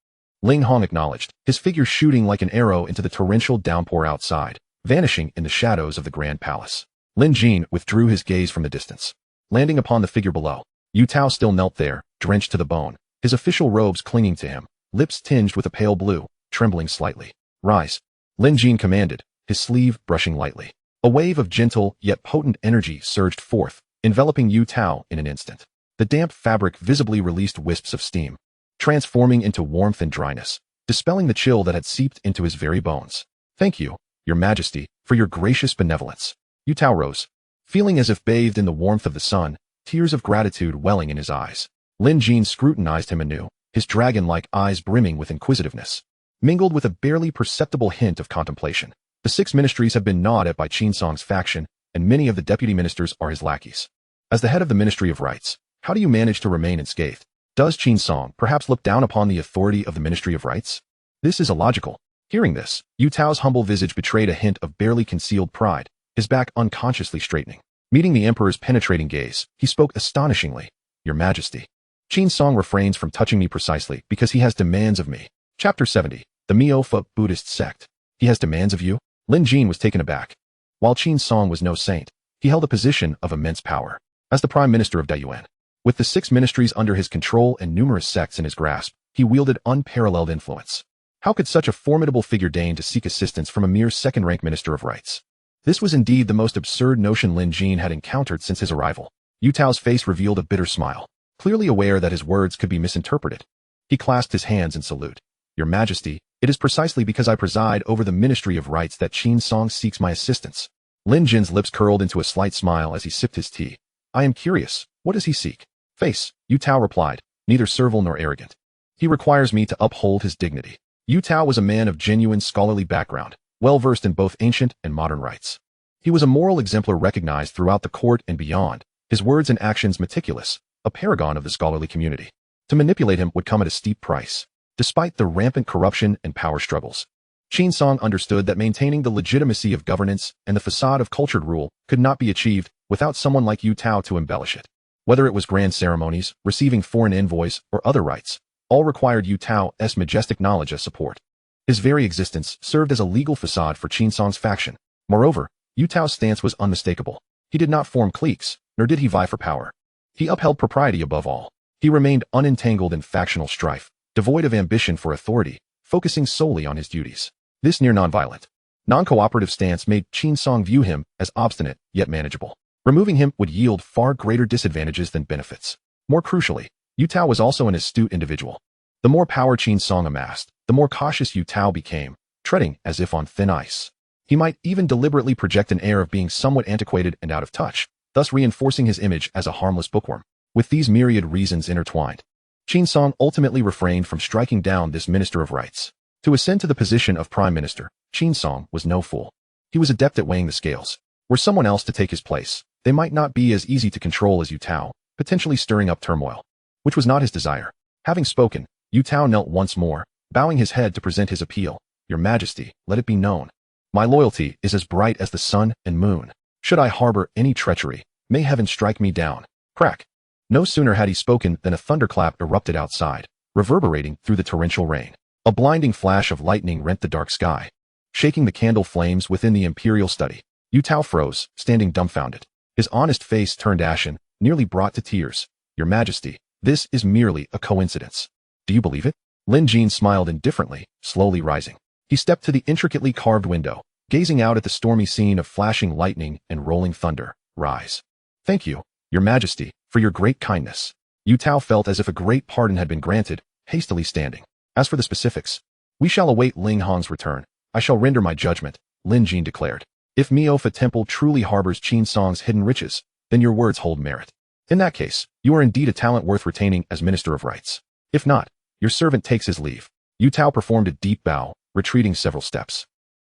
Ling Hong acknowledged, his figure shooting like an arrow into the torrential downpour outside, vanishing in the shadows of the grand palace. Lin Jin withdrew his gaze from the distance, landing upon the figure below. Yu Tao still knelt there, drenched to the bone, his official robes clinging to him, lips tinged with a pale blue, trembling slightly. Rise. Lin Jin commanded, his sleeve brushing lightly. A wave of gentle yet potent energy surged forth, enveloping Yu Tao in an instant. The damp fabric visibly released wisps of steam, transforming into warmth and dryness, dispelling the chill that had seeped into his very bones. Thank you, Your Majesty, for your gracious benevolence. Yu Tao rose, feeling as if bathed in the warmth of the sun, tears of gratitude welling in his eyes. Lin Jin scrutinized him anew, his dragon-like eyes brimming with inquisitiveness, mingled with a barely perceptible hint of contemplation. The 6 ministries have been gnawed at by Qin Song's faction, and many of the deputy ministers are his lackeys. As the head of the Ministry of Rights, how do you manage to remain unscathed? Does Qin Song perhaps look down upon the authority of the Ministry of Rights? This is illogical. Hearing this, Yu Tao's humble visage betrayed a hint of barely concealed pride, his back unconsciously straightening. Meeting the emperor's penetrating gaze, he spoke astonishingly. Your Majesty. Qin Song refrains from touching me precisely because he has demands of me. Chapter 70. The Miaofa Buddhist Sect. He has demands of you? Lin Jin was taken aback. While Qin Song was no saint, he held a position of immense power. As the Prime Minister of Daiyuan, with the 6 ministries under his control and numerous sects in his grasp, he wielded unparalleled influence. How could such a formidable figure deign to seek assistance from a mere second-rank Minister of Rights? This was indeed the most absurd notion Lin Jin had encountered since his arrival. Yu Tao's face revealed a bitter smile, clearly aware that his words could be misinterpreted. He clasped his hands in salute. Your Majesty, it is precisely because I preside over the Ministry of Rights that Qin Song seeks my assistance. Lin Jin's lips curled into a slight smile as he sipped his tea. I am curious, what does he seek? Face, Yu Tao replied, neither servile nor arrogant. He requires me to uphold his dignity. Yu Tao was a man of genuine scholarly background, well-versed in both ancient and modern rights. He was a moral exemplar recognized throughout the court and beyond, his words and actions meticulous, a paragon of the scholarly community. To manipulate him would come at a steep price. Despite the rampant corruption and power struggles, Qin Song understood that maintaining the legitimacy of governance and the facade of cultured rule could not be achieved without someone like Yu Tao to embellish it. Whether it was grand ceremonies, receiving foreign envoys, or other rites, all required Yu Tao's majestic knowledge as support. His very existence served as a legal facade for Qin Song's faction. Moreover, Yu Tao's stance was unmistakable. He did not form cliques, nor did he vie for power. He upheld propriety above all. He remained unentangled in factional strife, devoid of ambition for authority, focusing solely on his duties. This near nonviolent, non-cooperative stance made Qin Song view him as obstinate, yet manageable. Removing him would yield far greater disadvantages than benefits. More crucially, Yu Tao was also an astute individual. The more power Qin Song amassed, the more cautious Yu Tao became, treading as if on thin ice. He might even deliberately project an air of being somewhat antiquated and out of touch, thus reinforcing his image as a harmless bookworm. With these myriad reasons intertwined, Qin Song ultimately refrained from striking down this Minister of Rights. To ascend to the position of Prime Minister, Qin Song was no fool. He was adept at weighing the scales. Were someone else to take his place, they might not be as easy to control as Yu Tao, potentially stirring up turmoil, which was not his desire. Having spoken, Yu Tao knelt once more, bowing his head to present his appeal. Your Majesty, let it be known. My loyalty is as bright as the sun and moon. Should I harbor any treachery, may heaven strike me down. Crack. No sooner had he spoken than a thunderclap erupted outside, reverberating through the torrential rain. A blinding flash of lightning rent the dark sky, shaking the candle flames within the imperial study. Yu Tao froze, standing dumbfounded. His honest face turned ashen, nearly brought to tears. Your Majesty, this is merely a coincidence. Do you believe it? Lin Jin smiled indifferently, slowly rising. He stepped to the intricately carved window, gazing out at the stormy scene of flashing lightning and rolling thunder. Rise. Thank you, Your Majesty, for your great kindness. Yu Tao felt as if a great pardon had been granted, hastily standing. As for the specifics, we shall await Ling Hong's return. I shall render my judgment, Lin Jin declared. If Miaofa Temple truly harbors Qin Song's hidden riches, then your words hold merit. In that case, you are indeed a talent worth retaining as Minister of Rights. If not, your servant takes his leave. Yu Tao performed a deep bow, retreating several steps.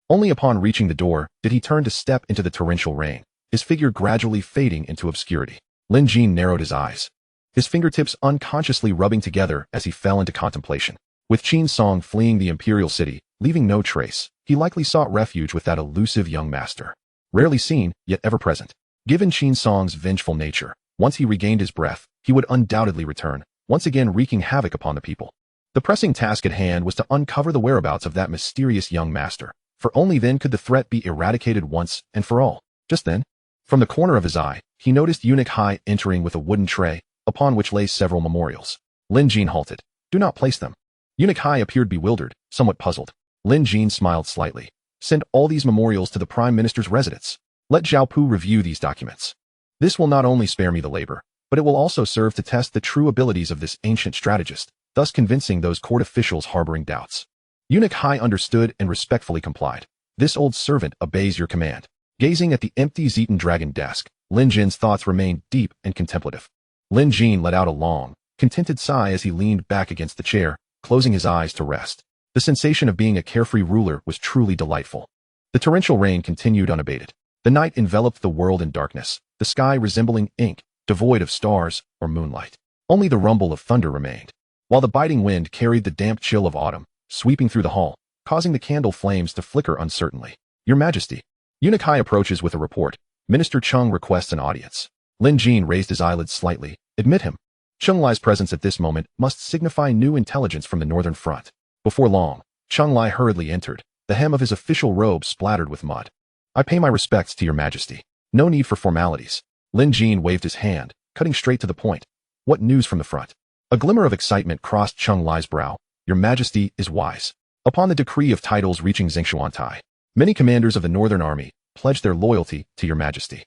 Only upon reaching the door did he turn to step into the torrential rain, his figure gradually fading into obscurity. Lin Jin narrowed his eyes, his fingertips unconsciously rubbing together as he fell into contemplation. With Qin Song fleeing the imperial city, leaving no trace, he likely sought refuge with that elusive young master. Rarely seen, yet ever present. Given Qin Song's vengeful nature, once he regained his breath, he would undoubtedly return, once again wreaking havoc upon the people. The pressing task at hand was to uncover the whereabouts of that mysterious young master, for only then could the threat be eradicated once and for all. Just then, from the corner of his eye, he noticed Eunuch Hai entering with a wooden tray, upon which lay several memorials. Lin Jin halted. Do not place them. Eunuch Hai appeared bewildered, somewhat puzzled. Lin Jin smiled slightly. Send all these memorials to the Prime Minister's residence. Let Zhao Pu review these documents. This will not only spare me the labor, but it will also serve to test the true abilities of this ancient strategist, thus convincing those court officials harboring doubts. Eunuch Hai understood and respectfully complied. This old servant obeys your command. Gazing at the empty Zetan dragon desk, Lin Jin's thoughts remained deep and contemplative. Lin Jin let out a long, contented sigh as he leaned back against the chair, closing his eyes to rest. The sensation of being a carefree ruler was truly delightful. The torrential rain continued unabated. The night enveloped the world in darkness, the sky resembling ink, devoid of stars or moonlight. Only the rumble of thunder remained, while the biting wind carried the damp chill of autumn, sweeping through the hall, causing the candle flames to flicker uncertainly. Your Majesty. Eunuch Hai approaches with a report. Minister Chung requests an audience. Lin Jin raised his eyelids slightly. Admit him. Chung Lai's presence at this moment must signify new intelligence from the northern front. Before long, Chung Lai hurriedly entered, the hem of his official robe splattered with mud. I pay my respects to your Majesty. No need for formalities. Lin Jin waved his hand, cutting straight to the point. What news from the front? A glimmer of excitement crossed Chung Lai's brow. Your Majesty is wise. Upon the decree of titles reaching Xuantai, many commanders of the Northern Army pledged their loyalty to your Majesty.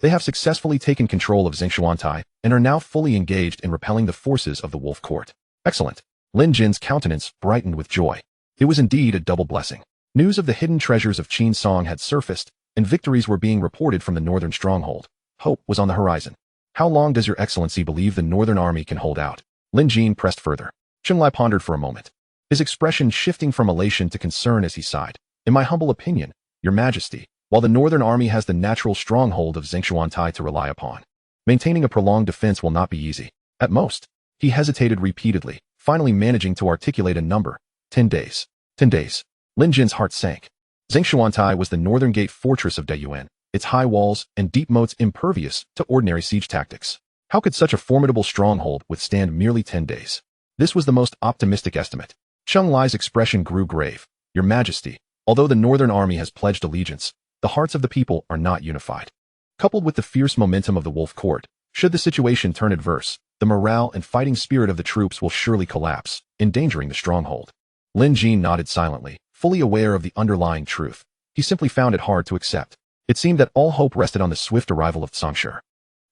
They have successfully taken control of Xuantai and are now fully engaged in repelling the forces of the Wolf Court. Excellent. Lin Jin's countenance brightened with joy. It was indeed a double blessing. News of the hidden treasures of Qin Song had surfaced, and victories were being reported from the northern stronghold. Hope was on the horizon. How long does your Excellency believe the Northern Army can hold out? Lin Jin pressed further. Chung Lai pondered for a moment, his expression shifting from elation to concern as he sighed. In my humble opinion, your Majesty, while the Northern Army has the natural stronghold of Xuantai to rely upon, maintaining a prolonged defense will not be easy. At most, he hesitated repeatedly, finally managing to articulate a number. 10 days. 10 days. Lin Jin's heart sank. Xuantai was the northern gate fortress of Dayuan, its high walls and deep moats impervious to ordinary siege tactics. How could such a formidable stronghold withstand merely 10 days? This was the most optimistic estimate. Chung Lai's expression grew grave. Your Majesty, although the Northern Army has pledged allegiance, the hearts of the people are not unified. Coupled with the fierce momentum of the Wolf Court, should the situation turn adverse, the morale and fighting spirit of the troops will surely collapse, endangering the stronghold. Lin Jin nodded silently, fully aware of the underlying truth. He simply found it hard to accept. It seemed that all hope rested on the swift arrival of Tsangshi.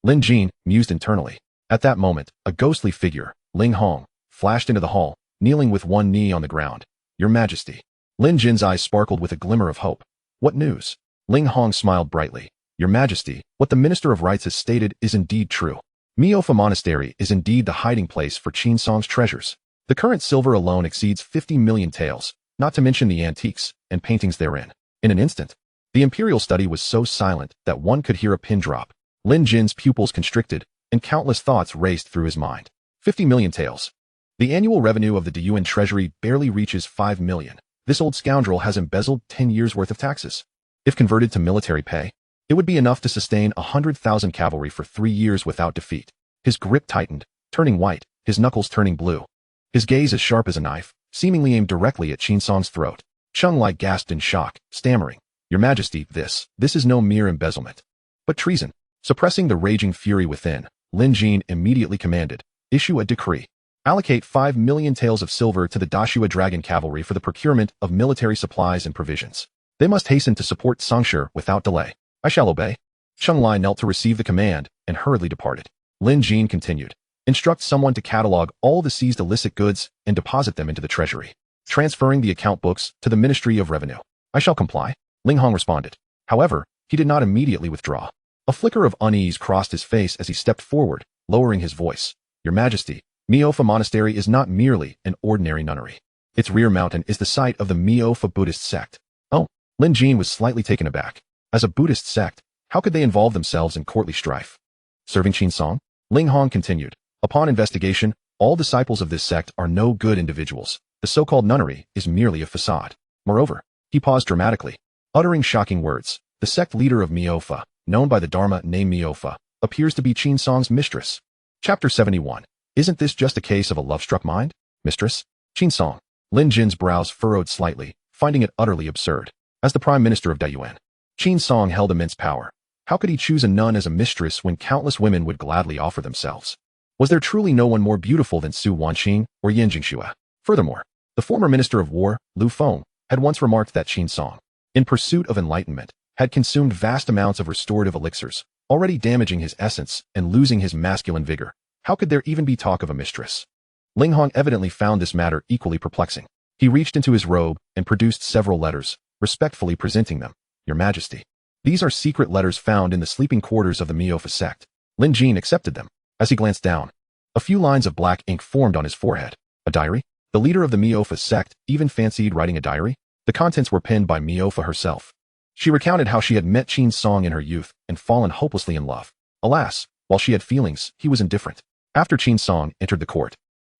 Lin Jin mused internally. At that moment, a ghostly figure, Ling Hong, flashed into the hall, kneeling with one knee on the ground. Your Majesty. Lin Jin's eyes sparkled with a glimmer of hope. What news? Ling Hong smiled brightly. Your Majesty, what the Minister of Rites has stated is indeed true. Miofa Monastery is indeed the hiding place for Qin Song's treasures. The current silver alone exceeds 50 million taels, not to mention the antiques and paintings therein. In an instant, the imperial study was so silent that one could hear a pin drop. Lin Jin's pupils constricted, and countless thoughts raced through his mind. 50 million taels. The annual revenue of the Dayuan treasury barely reaches 5 million. This old scoundrel has embezzled 10 years' worth of taxes. If converted to military pay, it would be enough to sustain 100,000 cavalry for 3 years without defeat. His grip tightened, turning white, his knuckles turning blue. His gaze as sharp as a knife, seemingly aimed directly at Qin Song's throat. Chung Lai gasped in shock, stammering. Your Majesty, this is no mere embezzlement, but treason. Suppressing the raging fury within, Lin Jin immediately commanded, issue a decree. Allocate 5 million taels of silver to the Dashua Dragon Cavalry for the procurement of military supplies and provisions. They must hasten to support Tsangshi without delay. I shall obey. Chung Lai knelt to receive the command and hurriedly departed. Lin Jin continued. Instruct someone to catalog all the seized illicit goods and deposit them into the treasury, transferring the account books to the Ministry of Revenue. I shall comply. Ling Hong responded. However, he did not immediately withdraw. A flicker of unease crossed his face as he stepped forward, lowering his voice. Your Majesty, Miofa Monastery is not merely an ordinary nunnery. Its rear mountain is the site of the Miofa Buddhist sect. Oh, Lin Jin was slightly taken aback. As a Buddhist sect, how could they involve themselves in courtly strife? Serving Qin Song? Ling Hong continued. Upon investigation, all disciples of this sect are no good individuals. The so-called nunnery is merely a facade. Moreover, he paused dramatically, uttering shocking words. The sect leader of Miofa, known by the Dharma name Miofa, appears to be Qin Song's mistress. Chapter 71. Isn't this just a case of a love-struck mind? Mistress? Qin Song. Lin Jin's brows furrowed slightly, finding it utterly absurd. As the Prime Minister of Dayuan, Qin Song held immense power. How could he choose a nun as a mistress when countless women would gladly offer themselves? Was there truly no one more beautiful than Su Wanqing or Yin Jingxue? Furthermore, the former Minister of War, Lu Feng, had once remarked that Qin Song, in pursuit of enlightenment, had consumed vast amounts of restorative elixirs, already damaging his essence and losing his masculine vigor. How could there even be talk of a mistress? Ling Hong evidently found this matter equally perplexing. He reached into his robe and produced several letters, respectfully presenting them. Your Majesty. These are secret letters found in the sleeping quarters of the Miaofa sect. Lin Jin accepted them. As he glanced down, a few lines of black ink formed on his forehead. A diary? The leader of the Miaofa sect even fancied writing a diary? The contents were penned by Miaofa herself. She recounted how she had met Qin Song in her youth and fallen hopelessly in love. Alas, while she had feelings, he was indifferent. After Qin Song entered the court,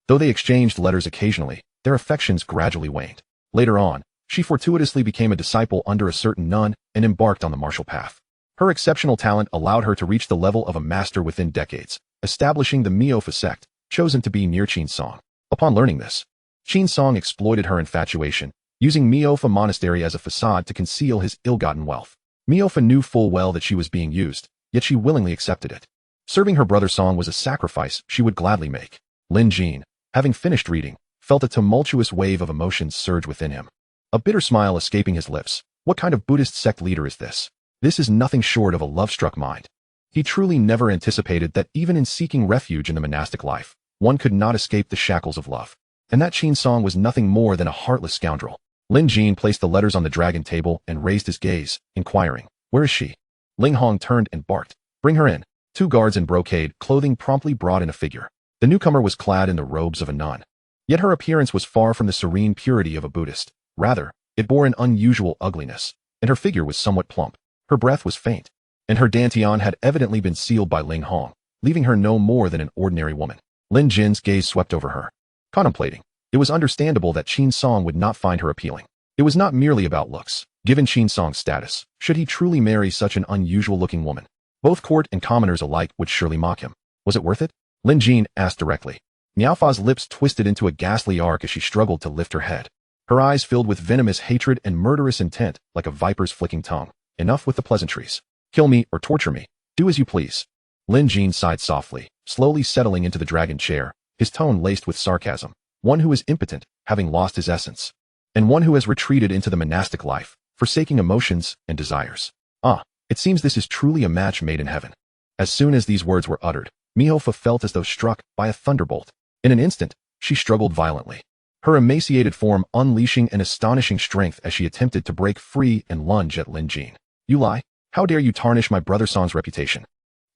though they exchanged letters occasionally, their affections gradually waned. Later on, she fortuitously became a disciple under a certain nun and embarked on the martial path. Her exceptional talent allowed her to reach the level of a master within decades, establishing the Miaofa sect, chosen to be near Qin Song. Upon learning this, Qin Song exploited her infatuation, using Miaofa Monastery as a facade to conceal his ill-gotten wealth. Miaofa knew full well that she was being used, yet she willingly accepted it. Serving her brother Song was a sacrifice she would gladly make. Lin Jin, having finished reading, felt a tumultuous wave of emotions surge within him. A bitter smile escaping his lips. What kind of Buddhist sect leader is this? This is nothing short of a love-struck mind. He truly never anticipated that even in seeking refuge in the monastic life, one could not escape the shackles of love. And that Qin Song was nothing more than a heartless scoundrel. Lin Jin placed the letters on the dragon table and raised his gaze, inquiring, "Where is she?" Ling Hong turned and barked, "Bring her in." Two guards in brocade clothing promptly brought in a figure. The newcomer was clad in the robes of a nun. Yet her appearance was far from the serene purity of a Buddhist. Rather, it bore an unusual ugliness, and her figure was somewhat plump. Her breath was faint, and her dantian had evidently been sealed by Ling Hong, leaving her no more than an ordinary woman. Lin Jin's gaze swept over her. Contemplating, it was understandable that Qin Song would not find her appealing. It was not merely about looks. Given Qin Song's status, should he truly marry such an unusual-looking woman? Both court and commoners alike would surely mock him. Was it worth it? Lin Jin asked directly. Miaofa's lips twisted into a ghastly arc as she struggled to lift her head. Her eyes filled with venomous hatred and murderous intent, like a viper's flicking tongue. Enough with the pleasantries. Kill me or torture me. Do as you please. Lin Jin sighed softly, slowly settling into the dragon chair, his tone laced with sarcasm. One who is impotent, having lost his essence. And one who has retreated into the monastic life, forsaking emotions and desires. Ah, it seems this is truly a match made in heaven. As soon as these words were uttered, Miaofa felt as though struck by a thunderbolt. In an instant, she struggled violently, her emaciated form unleashing an astonishing strength as she attempted to break free and lunge at Lin Jin. You lie? How dare you tarnish my brother Song's reputation?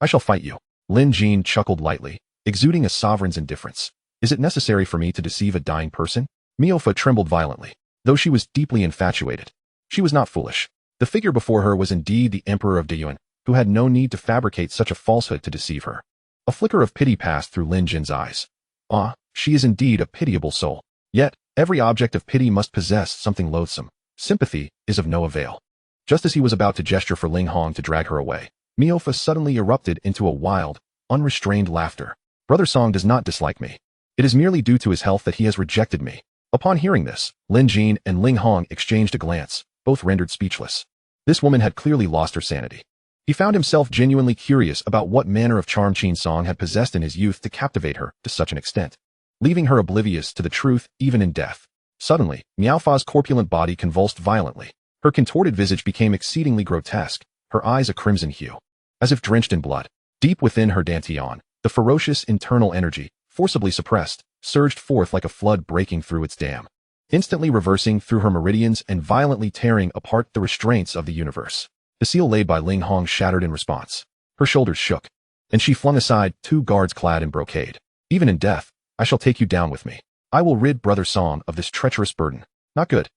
I shall fight you. Lin Jin chuckled lightly, exuding a sovereign's indifference. Is it necessary for me to deceive a dying person? Miaofa trembled violently, though she was deeply infatuated. She was not foolish. The figure before her was indeed the Emperor of Deyuan, who had no need to fabricate such a falsehood to deceive her. A flicker of pity passed through Lin Jin's eyes. Ah, she is indeed a pitiable soul. Yet, every object of pity must possess something loathsome. Sympathy is of no avail. Just as he was about to gesture for Ling Hong to drag her away, Miaofa suddenly erupted into a wild, unrestrained laughter. Brother Song does not dislike me. It is merely due to his health that he has rejected me. Upon hearing this, Lin Jin and Ling Hong exchanged a glance, both rendered speechless. This woman had clearly lost her sanity. He found himself genuinely curious about what manner of charm Qin Song had possessed in his youth to captivate her to such an extent, leaving her oblivious to the truth even in death. Suddenly, Miaofa's corpulent body convulsed violently. Her contorted visage became exceedingly grotesque, her eyes a crimson hue. As if drenched in blood, deep within her dantian, the ferocious internal energy, forcibly suppressed, surged forth like a flood breaking through its dam, instantly reversing through her meridians and violently tearing apart the restraints of the universe. The seal laid by Ling Hong shattered in response. Her shoulders shook, and she flung aside two guards clad in brocade. Even in death, I shall take you down with me. I will rid Brother Song of this treacherous burden. Not good.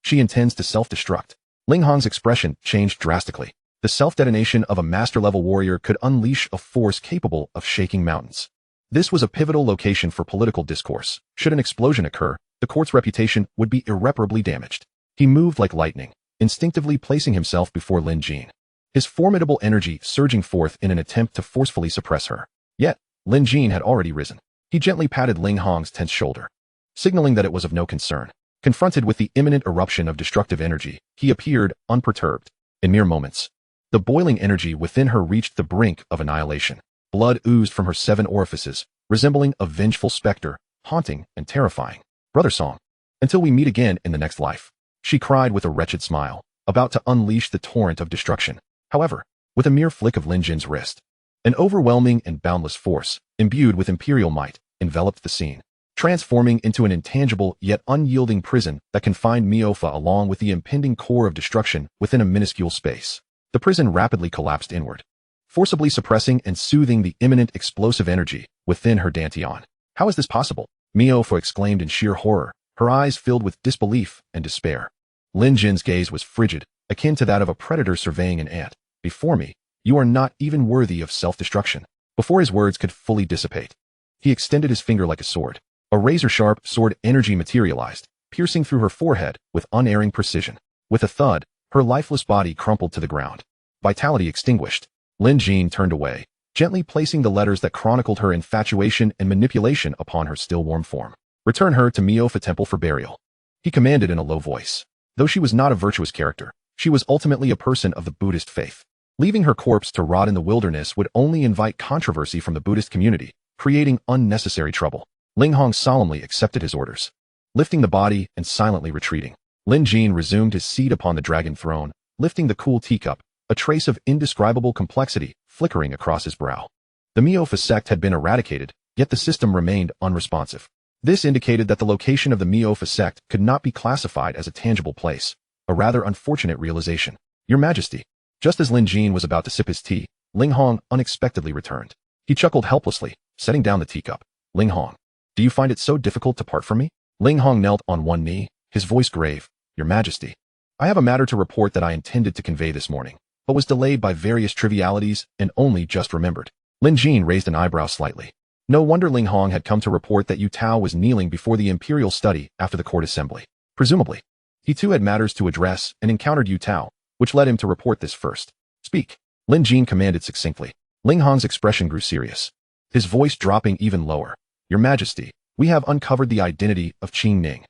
She intends to self-destruct. Ling Hong's expression changed drastically. The self-detonation of a master-level warrior could unleash a force capable of shaking mountains. This was a pivotal location for political discourse. Should an explosion occur, the court's reputation would be irreparably damaged. He moved like lightning, instinctively placing himself before Lin Jin, his formidable energy surging forth in an attempt to forcefully suppress her. Yet, Lin Jin had already risen. He gently patted Ling Hong's tense shoulder, signaling that it was of no concern. Confronted with the imminent eruption of destructive energy, he appeared unperturbed. In mere moments, the boiling energy within her reached the brink of annihilation. Blood oozed from her 7 orifices, resembling a vengeful specter, haunting and terrifying. Brother Song. Until we meet again in the next life, she cried with a wretched smile, about to unleash the torrent of destruction. However, with a mere flick of Lin Jin's wrist, an overwhelming and boundless force, imbued with imperial might, enveloped the scene, transforming into an intangible yet unyielding prison that confined Miofa along with the impending core of destruction within a minuscule space. The prison rapidly collapsed inward, forcibly suppressing and soothing the imminent explosive energy within her dantian. How is this possible? Miofa exclaimed in sheer horror, her eyes filled with disbelief and despair. Lin Jin's gaze was frigid, akin to that of a predator surveying an ant. Before me, you are not even worthy of self-destruction. Before his words could fully dissipate, he extended his finger like a sword. A razor-sharp sword energy materialized, piercing through her forehead with unerring precision. With a thud, her lifeless body crumpled to the ground. Vitality extinguished. Lin Jin turned away, gently placing the letters that chronicled her infatuation and manipulation upon her still warm form. Return her to Miofa Temple for burial, he commanded in a low voice. Though she was not a virtuous character, she was ultimately a person of the Buddhist faith. Leaving her corpse to rot in the wilderness would only invite controversy from the Buddhist community, creating unnecessary trouble. Ling Hong solemnly accepted his orders. Lifting the body and silently retreating, Lin Jin resumed his seat upon the dragon throne, lifting the cool teacup, a trace of indescribable complexity flickering across his brow. The Miofa sect had been eradicated, yet the system remained unresponsive. This indicated that the location of the Miofa sect could not be classified as a tangible place, a rather unfortunate realization. Your Majesty. Just as Lin Jin was about to sip his tea, Ling Hong unexpectedly returned. He chuckled helplessly, setting down the teacup. Ling Hong, do you find it so difficult to part from me? Ling Hong knelt on one knee, his voice grave. Your Majesty, I have a matter to report that I intended to convey this morning, but was delayed by various trivialities and only just remembered. Lin Jin raised an eyebrow slightly. No wonder Ling Hong had come to report that Yu Tao was kneeling before the imperial study after the court assembly. Presumably, he too had matters to address and encountered Yu Tao, which led him to report this first. Speak, Lin Jin commanded succinctly. Ling Hong's expression grew serious, his voice dropping even lower. Your Majesty, we have uncovered the identity of Qing Ning,